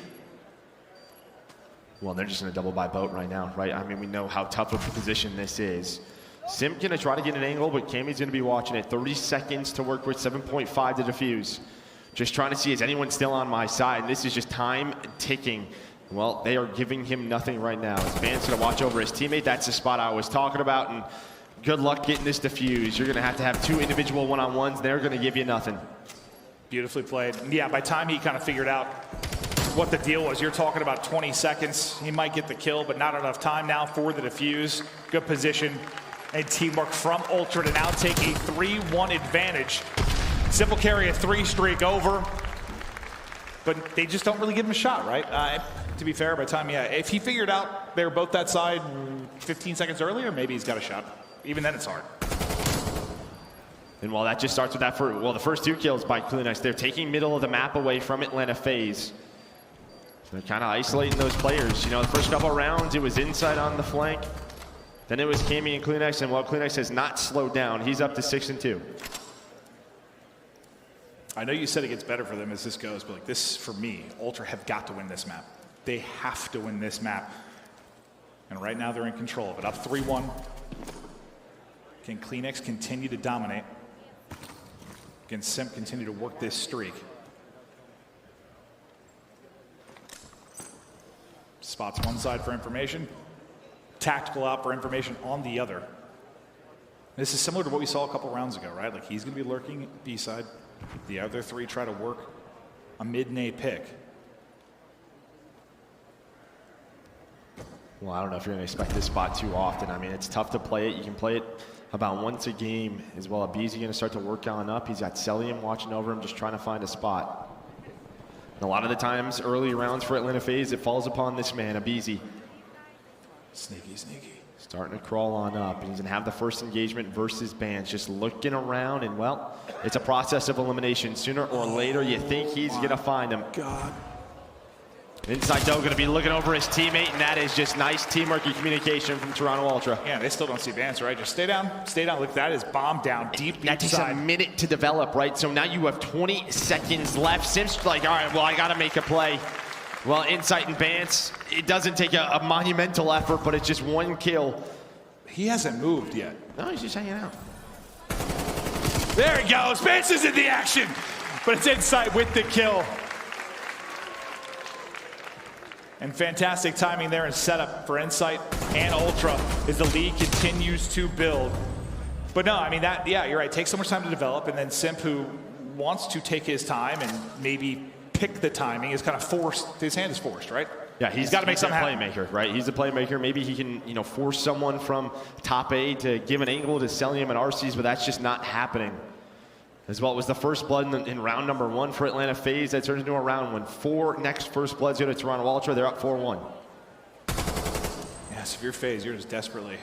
Well, they're just in a double by boat right now, right? I mean, we know how tough of a position this is. Simp gonna try to get an angle, but Cammy's gonna be watching it. 30 seconds to work with, 7.5 to defuse. Just trying to see, is anyone still on my side? And this is just time ticking. Well, they are giving him nothing right now. As Van's gonna watch over his teammate. That's the spot I was talking about. And good luck getting this defused. You're gonna have to have 2 individual one-on-ones. They're gonna give you nothing. Beautifully played. Yeah, by the time he kind of figured out what the deal was, you're talking about 20 seconds. He might get the kill, but not enough time now for the defuse. Good position and teamwork from Ultra to now take a 3-1 advantage. Simple carry a 3 streak over, but they just don't really give him a shot, right? To be fair, by the time, if he figured out they were both that side 15 seconds earlier, maybe he's got a shot. Even then, it's hard. And while that just starts with that the first 2 kills by Clunex, they're taking middle of the map away from Atlanta FaZe. So they're kind of isolating those players. You know, the first couple of rounds, it was inside on the flank. Then it was Cammy and Clunex, and while Clunex has not slowed down, he's up to 6-2. I know you said it gets better for them as this goes, but like this, for me, Ultra have got to win this map. They have to win this map. And right now they're in control of it. Up 3-1. Can Clunex continue to dominate? Can Simp continue to work this streak? Spots one side for information. Tactical out for information on the other. This is similar to what we saw a couple rounds ago, right? Like he's going to be lurking B side. The other 3 try to work a mid-nay pick. Well, I don't know if you're going to expect this spot too often. I mean, it's tough to play it. You can play it about once a game as well. BZ going to start to work on up. He's got Celium watching over him, just trying to find a spot. And a lot of the times, early rounds for Atlanta FaZe, it falls upon this man, BZ. Sneaky, sneaky. Starting to crawl on up. And he's going to have the first engagement versus Bans. Just looking around, and well, it's a process of elimination. Sooner or later, you think he's going to find him. God. Inside Doe going to be looking over his teammate, and that is just nice teamwork and communication from Toronto Ultra. Yeah, they still don't see Bans, right? Just stay down, stay down. Look, that is bomb down, deep That takes side. a minute to develop, right? So now you have 20 seconds left. Sim's like, all right, well, I got to make a play. Well, Insight and Bance, it doesn't take a monumental effort, but it's just 1 kill. He hasn't moved yet. No, he's just hanging out. There he goes. Bance is in the action, but it's Insight with the kill. And fantastic timing there and setup for Insight and Ultra as the lead continues to build. But no, I mean, that, yeah, you're right. It takes so much time to develop, and then Simp, who wants to take his time and maybe pick the timing, is kind of forced. His hand is forced, right? Yeah, he's got to make something happen. Playmaker, right? He's the playmaker. Maybe he can, you know, force someone from top A to give an angle to Celium and RCs, but that's just not happening. As well, it was the first blood in round number 1 for Atlanta FaZe. That turns into a round 1. 4 next first bloods go to Toronto Ultra. They're up 4-1. Yes, if you're FaZe, you're just desperately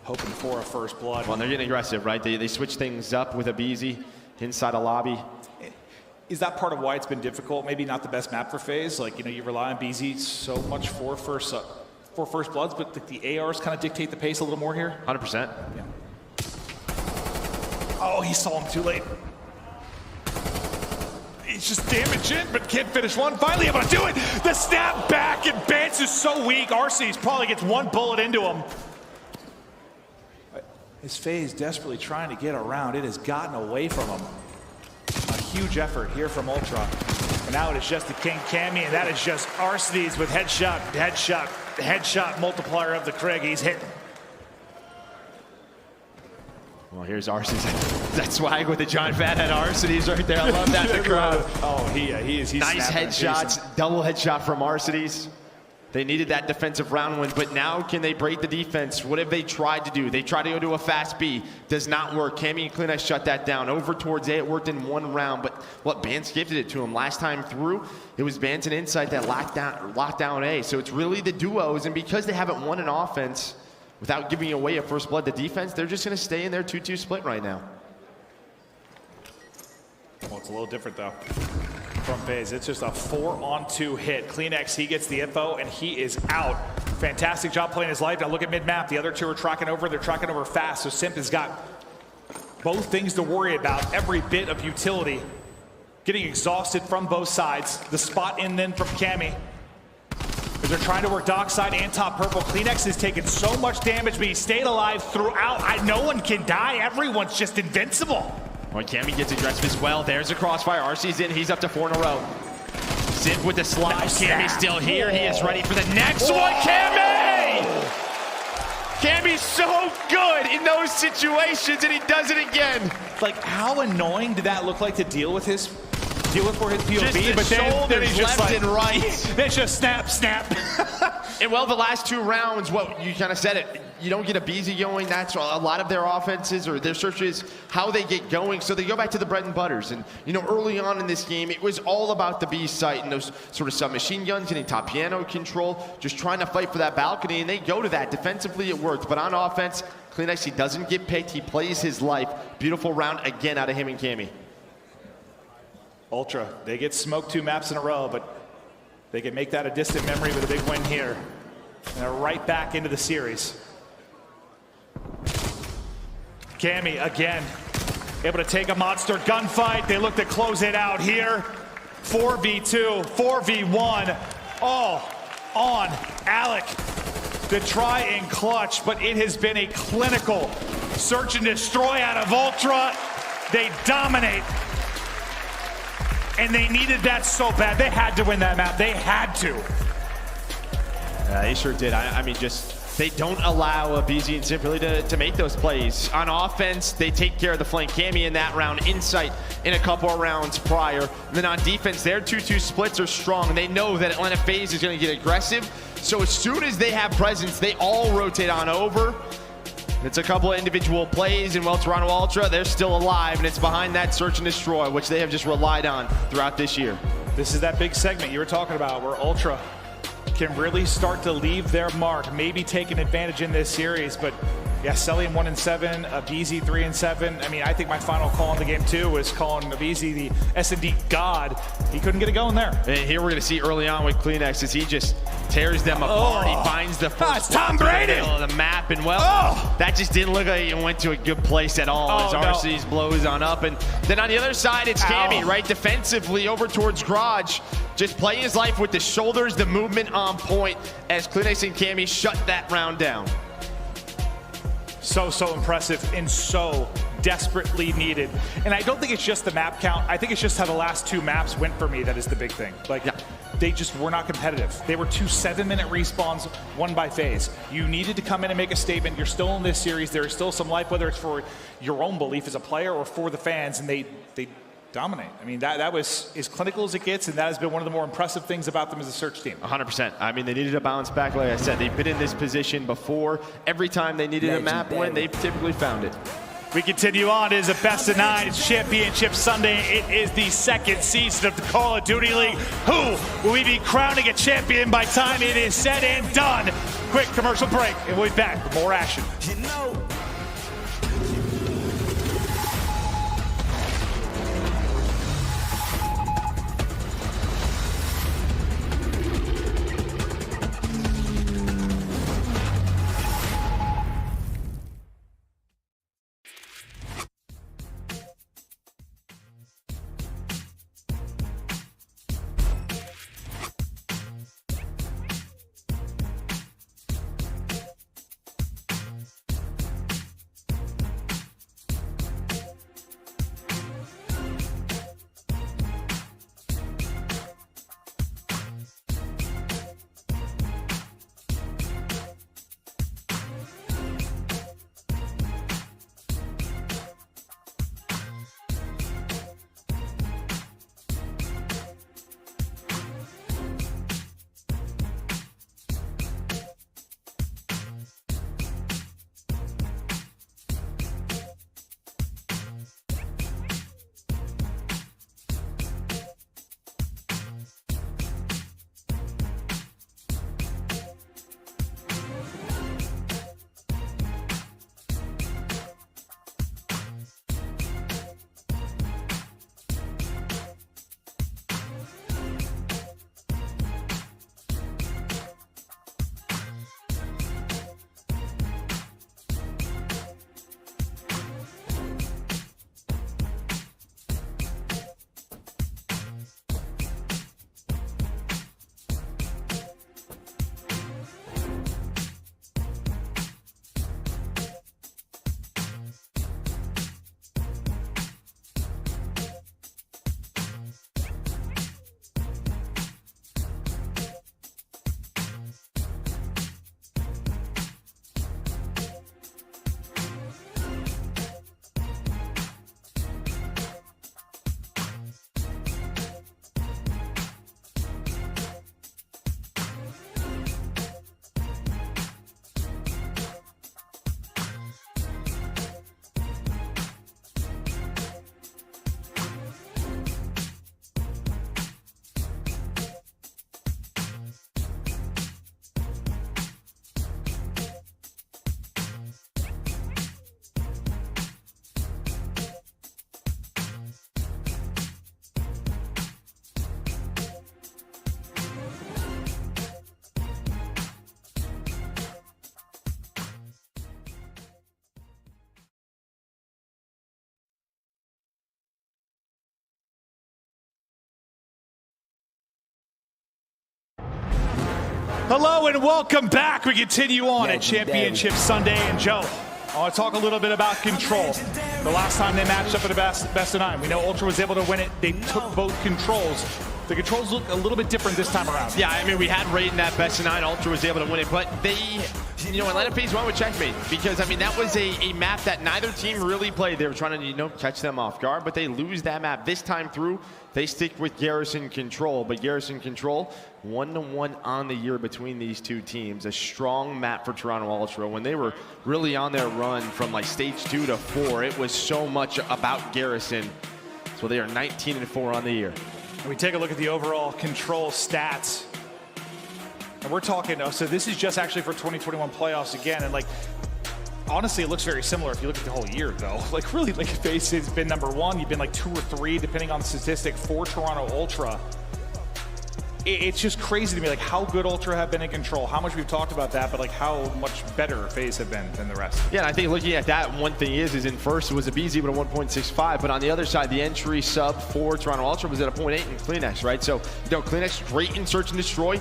hoping for a first blood. Well, they're getting aggressive, right? They switch things up with a BZ inside a lobby. Is that part of why it's been difficult? Maybe not the best map for FaZe. Like, you know, you rely on BZ so much for first bloods, but the ARs kind of dictate the pace a little more here. 100%. Yeah. Oh, he saw him too late. He's just damaging, but can't finish one. Finally able to do it. The snap back, and Bance is so weak. RC's probably gets 1 bullet into him. His FaZe desperately trying to get around. It has gotten away from him. A huge effort here from Ultra. And now it is just the King Cammy, and that is just Arcades with headshot multiplier of the Krieg. He's hitting. Well, here's Arcees. That swag with the John Fathead Arcees right there. I love that in the crowd. Oh, he's nice headshots, double headshot from Arcees. They needed that defensive round win, but now can they break the defense? What have they tried to do? They tried to go to a fast B. Does not work. Cammy and Clunex shut that down. Over towards A, it worked in 1 round, but what, Bance gifted it to him. Last time through, it was Bance and Insight that locked down A. So it's really the duos, and because they haven't won an offense without giving away a first blood, the defense, they're just going to stay in their 2-2 split right now. Well, it's a little different, though, from FaZe. It's just a 4-on-2 hit. Clunex, he gets the info, and he is out. Fantastic job playing his life. Now look at mid-map. The other 2 are tracking over. They're tracking over fast, so Simp has got both things to worry about. Every bit of utility. Getting exhausted from both sides. The spot in then from Cammy. As they're trying to work dockside and top purple. Clunex has taken so much damage, but he stayed alive throughout. No one can die. Everyone's just invincible. Well, Cammy gets aggressive as well. There's a crossfire. RC's in. He's up to 4 in a row. Simp with the slide. Cammy's still here. He is ready for the next one. Cammy! Cammy's so good in those situations, and he does it again. Like, how annoying did that look like to deal with his dealing for his POV, Just but then there's just left like, and right. There's just snap. And well, the last 2 rounds, what you kind of said it, you don't get a BZ going. That's a lot of their offenses or their searches, how they get going. So they go back to the bread and butters. And, you know, early on in this game, it was all about the B site and those sort of submachine guns, getting top piano control, just trying to fight for that balcony. And they go to that. Defensively, it worked. But on offense, CleanX, he doesn't get picked. He plays his life. Beautiful round again out of him and Cammy. Ultra, they get smoked 2 maps in a row, but they can make that a distant memory with a big win here. And they're right back into the series. Cammy again, able to take a monster gunfight. They look to close it out here. 4v2, 4v1, all on Alec. The try and clutch, but it has been a clinical search and destroy out of Ultra. They dominate. And they needed that so bad. They had to win that map. They had to. Yeah, they sure did. I mean, just they don't allow a BZ and Simp really to make those plays. On offense, they take care of the flank. Cammy in that round, Insight in a couple of rounds prior. And then on defense, their 2-2 splits are strong. They know that Atlanta FaZe is going to get aggressive. So as soon as they have presence, they all rotate on over. It's a couple of individual plays, and well, Toronto Ultra, they're still alive, and it's behind that search and destroy, which they have just relied on throughout this year. This is that big segment you were talking about where Ultra can really start to leave their mark, maybe take an advantage in this series. But yeah, Celium 1-7, BZ 3-7. I mean, I think my final call in the game too was calling BZ the S&D god. He couldn't get it going there. And here we're going to see early on with CleanX as he just tears them apart. He finds the first it's Tom Brady of the map, and well, that just didn't look like it went to a good place at all as RC's blows on up. And then on the other side, it's Cammy, right, defensively over towards Garage, just playing his life with the shoulders, the movement on point as CleanX and Cammy shut that round down. So impressive and so desperately needed. And I don't think it's just the map count. I think it's just how the last 2 maps went for me that is the big thing. Like, they just were not competitive. They were 2 7-minute respawns, one by FaZe. You needed to come in and make a statement. You're still in this series. There is still some life, whether it's for your own belief as a player or for the fans, and they dominate. I mean, that was as clinical as it gets, and that has been one of the more impressive things about them as a search team. 100%. I mean, they needed to bounce back. Like I said, they've been in this position before. Every time they needed a map win, they've typically found it. We continue on. It is a best of 9 championship Sunday. It is the 2nd season of the Call of Duty League. Who will we be crowning a champion by time it is said and done? Quick commercial break, and we'll be back with more action. Hello and welcome back. We continue on at Championship Sunday. And Joe, I want to talk a little bit about Control. The last time they matched up at the best of 9, we know Ultra was able to win it. They took both controls. The controls look a little bit different this time around. Yeah, I mean, we had Raid in that best of 9. Ultra was able to win it, but they, Atlanta FaZe went with checkmate because, I mean, that was a map that neither team really played. They were trying to, catch them off guard, but they lose that map. This time through, they stick with Garrison Control, but Garrison Control, 1-1 on the year between these two teams. A strong map for Toronto Ultra. When they were really on their run from like stage 2 to 4, it was so much about Garrison. So they are 19-4 on the year. We take a look at the overall Control stats. And we're talking, so this is just actually for 2021 playoffs again. And honestly, it looks very similar if you look at the whole year though. Really, FaZe has been number 1. You've been 2 or 3, depending on the statistic, for Toronto Ultra. It's just crazy to me, how good Ultra have been in Control. How much we've talked about that, but how much better FaZe have been than the rest. Yeah, and I think looking at that, one thing is in first it was a BZ with a 1.65, but on the other side, the entry sub for Toronto Ultra was at a 0.8 in Kleenex, right? So, Kleenex great in search and destroy.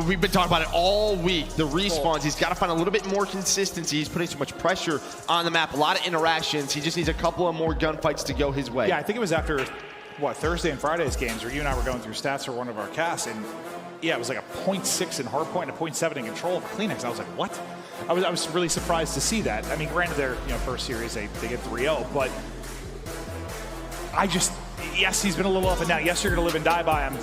We've been talking about it all week. The respawns, he's got to find a little bit more consistency. He's putting so much pressure on the map, a lot of interactions. He just needs a couple of more gunfights to go his way. Yeah, I think it was after Thursday and Friday's games where you and I were going through stats for one of our casts, and yeah, it was a 0.6 in hardpoint and a 0.7 in control for Kleenex. I was like, what? I was really surprised to see that. I mean, granted, their first series they get 3-0, but yes, he's been a little up and down. Yes, you're going to live and die by him.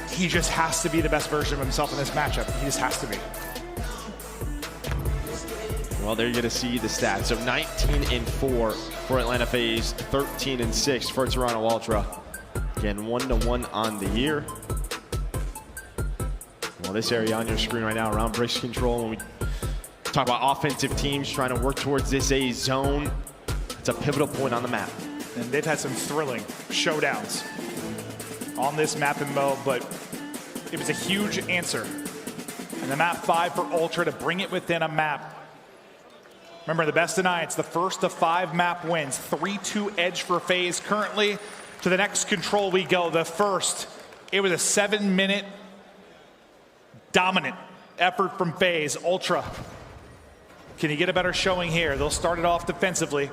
He just has to be the best version of himself in this matchup. He just has to be. Well, there you're going to see the stats. So 19-4 for Atlanta FaZe, 13-6 for Toronto Ultra. Again, 1-1 on the year. Well, this area on your screen right now around Bricks Control, when we talk about offensive teams trying to work towards this A zone, it's a pivotal point on the map. And they've had some thrilling showdowns on this map and mode, but it was a huge answer. And the map 5 for Ultra to bring it within a map. Remember, the best of 9, it's the first of 5 map wins. 3-2 edge for FaZe. Currently, to the next Control we go. The first, it was a 7-minute dominant effort from FaZe. Ultra, can you get a better showing here? They'll start it off defensively,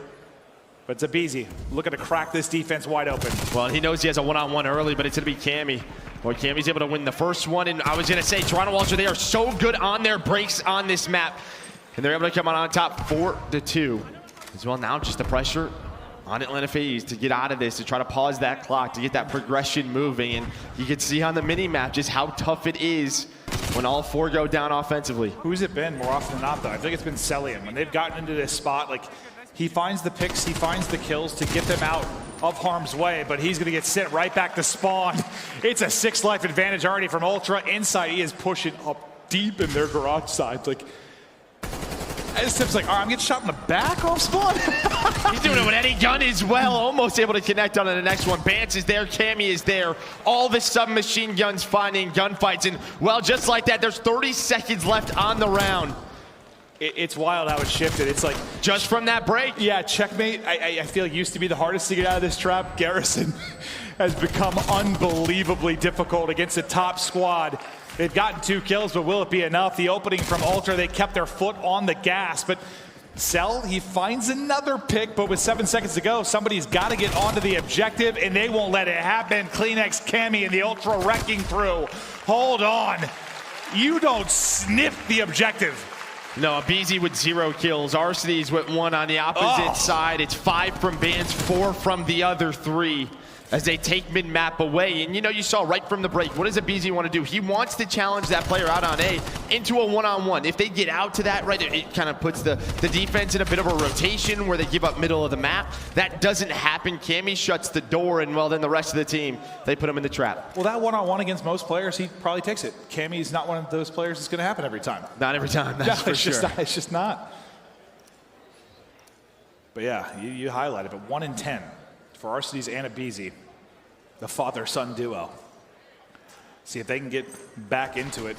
but it's Abizi looking to crack this defense wide open. Well, he knows he has a one-on-one early, but it's going to be Cammy. Boy, Cammy's able to win the first one, and I was going to say, Toronto Ultra, they are so good on their breaks on this map. And they're able to come on top 4-2. As well, now just the pressure on Atlanta FaZe to get out of this, to try to pause that clock, to get that progression moving. And you can see on the mini-map just how tough it is when all 4 go down offensively. Who's it been more often than not, though? I think it's been Celium. When they've gotten into this spot, he finds the picks, he finds the kills to get them out of harm's way, but he's going to get sent right back to spawn. It's a 6 life advantage already from Ultra. Inside, he is pushing up deep in their garage side. This tip's all right, I'm getting shot in the back off spawn. He's doing it with any gun as well, almost able to connect on to the next one. Bance is there, Cammy is there. All the submachine guns finding gunfights, and well, just like that, there's 30 seconds left on the round. It's wild how it shifted. It's just from that break. Yeah, checkmate, I feel used to be the hardest to get out of this trap. Garrison has become unbelievably difficult against a top squad. They've gotten 2 kills, but will it be enough? The opening from Ultra, they kept their foot on the gas, but Cell, he finds another pick, but with 7 seconds to go, somebody's got to get onto the objective, and they won't let it happen. Kleenex, Cammy, and the Ultra wrecking through. Hold on. You don't sniff the objective. No, Abizi with 0 kills. Arcitys with 1 on the opposite side. It's 5 from Bans, 4 from the other 3. As they take mid-map away. And you saw right from the break, what does Abizi want to do? He wants to challenge that player out on A into a one-on-one. If they get out to that, right, it kind of puts the defense in a bit of a rotation where they give up middle of the map. That doesn't happen. Cammy shuts the door, and well, then the rest of the team, they put him in the trap. Well, that one-on-one against most players, he probably takes it. Cammy's not one of those players that's going to happen every time. Not every time, that's for sure. It's just not. But yeah, you highlighted it, but 1 in 10. For Arcitys and Abizi, the father-son duo. See if they can get back into it.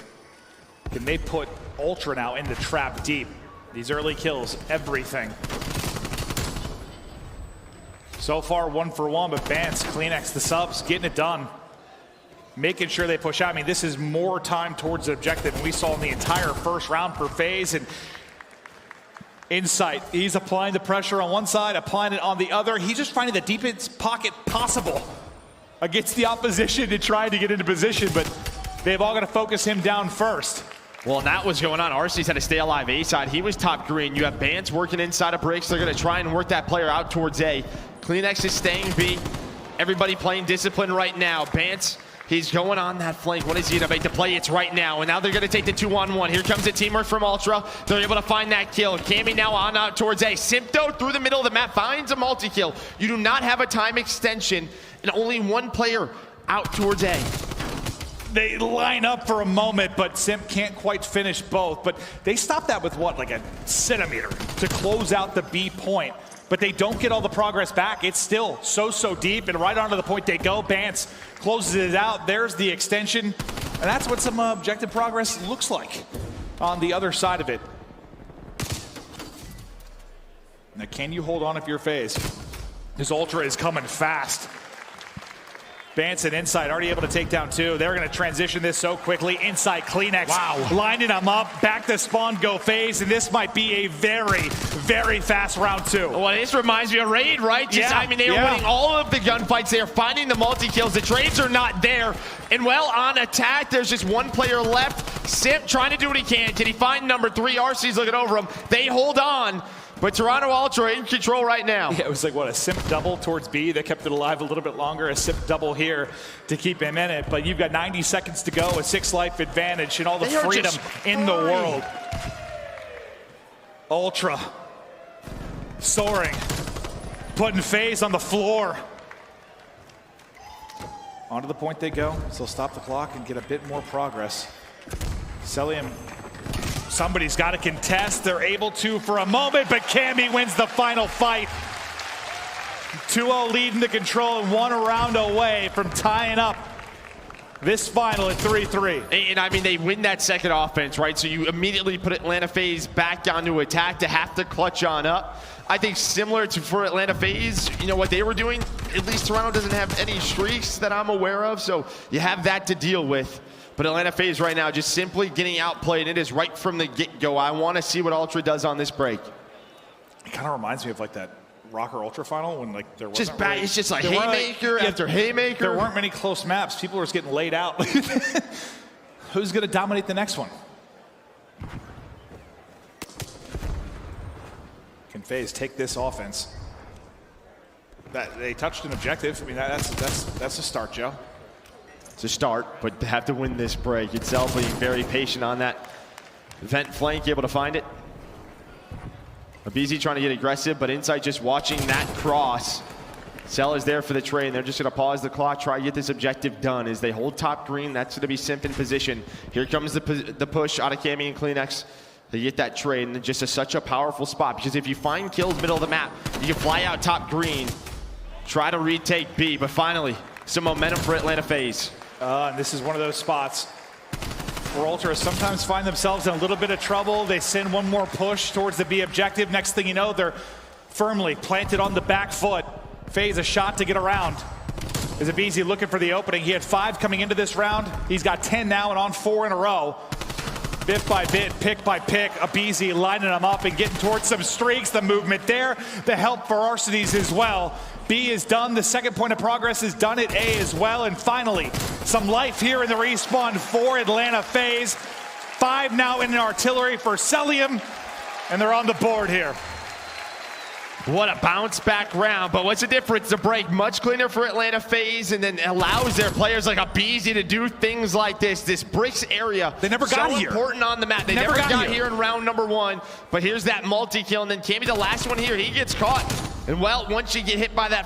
Can they put Ultra now in the trap deep? These early kills, everything. So far, 1 for 1, but Bance, Kleenex, the subs, getting it done. making sure they push out. I mean, this is more time towards the objective than we saw in the entire first round for FaZe. And Insight, he's applying the pressure on one side, applying it on the other. He's just finding the deepest pocket possible against the opposition to try to get into position, but they've all got to focus him down first. Well, and that was going on. RC's had to stay alive A side. He was top green. You have Bance working inside of bricks. They're going to try and work that player out towards A. Kleenex is staying B. Everybody playing discipline right now. Bance, he's going on that flank. What is he going to make the play? It's right now. And now they're going to take the 2-on-1. Here comes the teamwork from Ultra. They're able to find that kill. Cammy now on out towards A. Sympto through the middle of the map finds a multi-kill. You do not have a time extension and only one player out towards A. They line up for a moment, but Simp can't quite finish both. But they stop that with what, like a centimeter to close out the B point. But they don't get all the progress back. It's still so deep, and right onto the point they go. Bance closes it out. There's the extension, and that's what some objective progress looks like on the other side of it. Now, can you hold on if you're FaZe? This Ultra is coming fast. Bance and Insight already able to take down 2. They're going to transition this so quickly. Insight, Kleenex, lining them up. Back to spawn, go FaZe, and this might be a very fast round 2. Well, this reminds me of Raid, right? I mean, they are winning all of the gunfights. They are finding the multi-kills. The trades are not there. And well, on attack, there's just one player left. Simp trying to do what he can. Can he find number 3? RC's looking over him. They hold on. But Toronto Ultra in control right now. Yeah, it was like, what, a Simp double towards B. They kept it alive a little bit longer. A Simp double here to keep him in it. But you've got 90 seconds to go, a 6-life advantage, and all the freedom in the world. Ultra soaring, putting FaZe on the floor. Onto the point they go. So they'll stop the clock and get a bit more progress. Celium. Somebody's got to contest. They're able to for a moment, but Cammy wins the final fight. 2-0 lead into control and 1 round away from tying up this final at 3-3. And I mean, they win that second offense, right? So you immediately put Atlanta FaZe back down to attack to have to clutch on up. I think similar to for Atlanta FaZe, you know what they were doing? At least Toronto doesn't have any streaks that I'm aware of, so you have that to deal with. But Atlanta FaZe right now just simply getting outplayed. It is right from the get-go. I want to see what Ultra does on this break. It kind of reminds me of like that Rocker Ultra final when like there wasn't really, it's just like haymaker after haymaker. There weren't many close maps. People were just getting laid out. Who's going to dominate the next one? Can FaZe take this offense? That they touched an objective. I mean, that's a start, Joe. It's a start, but to have to win this break itself, being very patient on that vent flank, able to find it. Abizi trying to get aggressive, but Insight just watching that cross. Cell is there for the trade, and they're just going to pause the clock, try to get this objective done as they hold top green. That's going to be Simp in position. Here comes the push out of Cammy and Kleenex. They get that trade, and just such a powerful spot, because if you find kills middle of the map, you can fly out top green, try to retake B, but finally, some momentum for Atlanta FaZe. And this is one of those spots where Ultra sometimes find themselves in a little bit of trouble. They send one more push towards the B objective. Next thing you know, they're firmly planted on the back foot. FaZe a shot to get around. Is Abizi looking for the opening? He had 5 coming into this round. He's got 10 now and on 4 in a row. Bit by bit, pick by pick, Abizi lining them up and getting towards some streaks. The movement there, the help for Arcades as well. B is done. The second point of progress is done at A as well. And finally, some life here in the respawn for Atlanta FaZe. 5 now in an artillery for Celium, and they're on the board here. What a bounce back round, but what's the difference? The break much cleaner for Atlanta FaZe, and then allows their players like Abizi to do things like this. This bricks area, they never got here. So important on the map. They never got here in round number 1, but here's that multi-kill, and then Cammy, the last one here, he gets caught. And well, once you get hit by that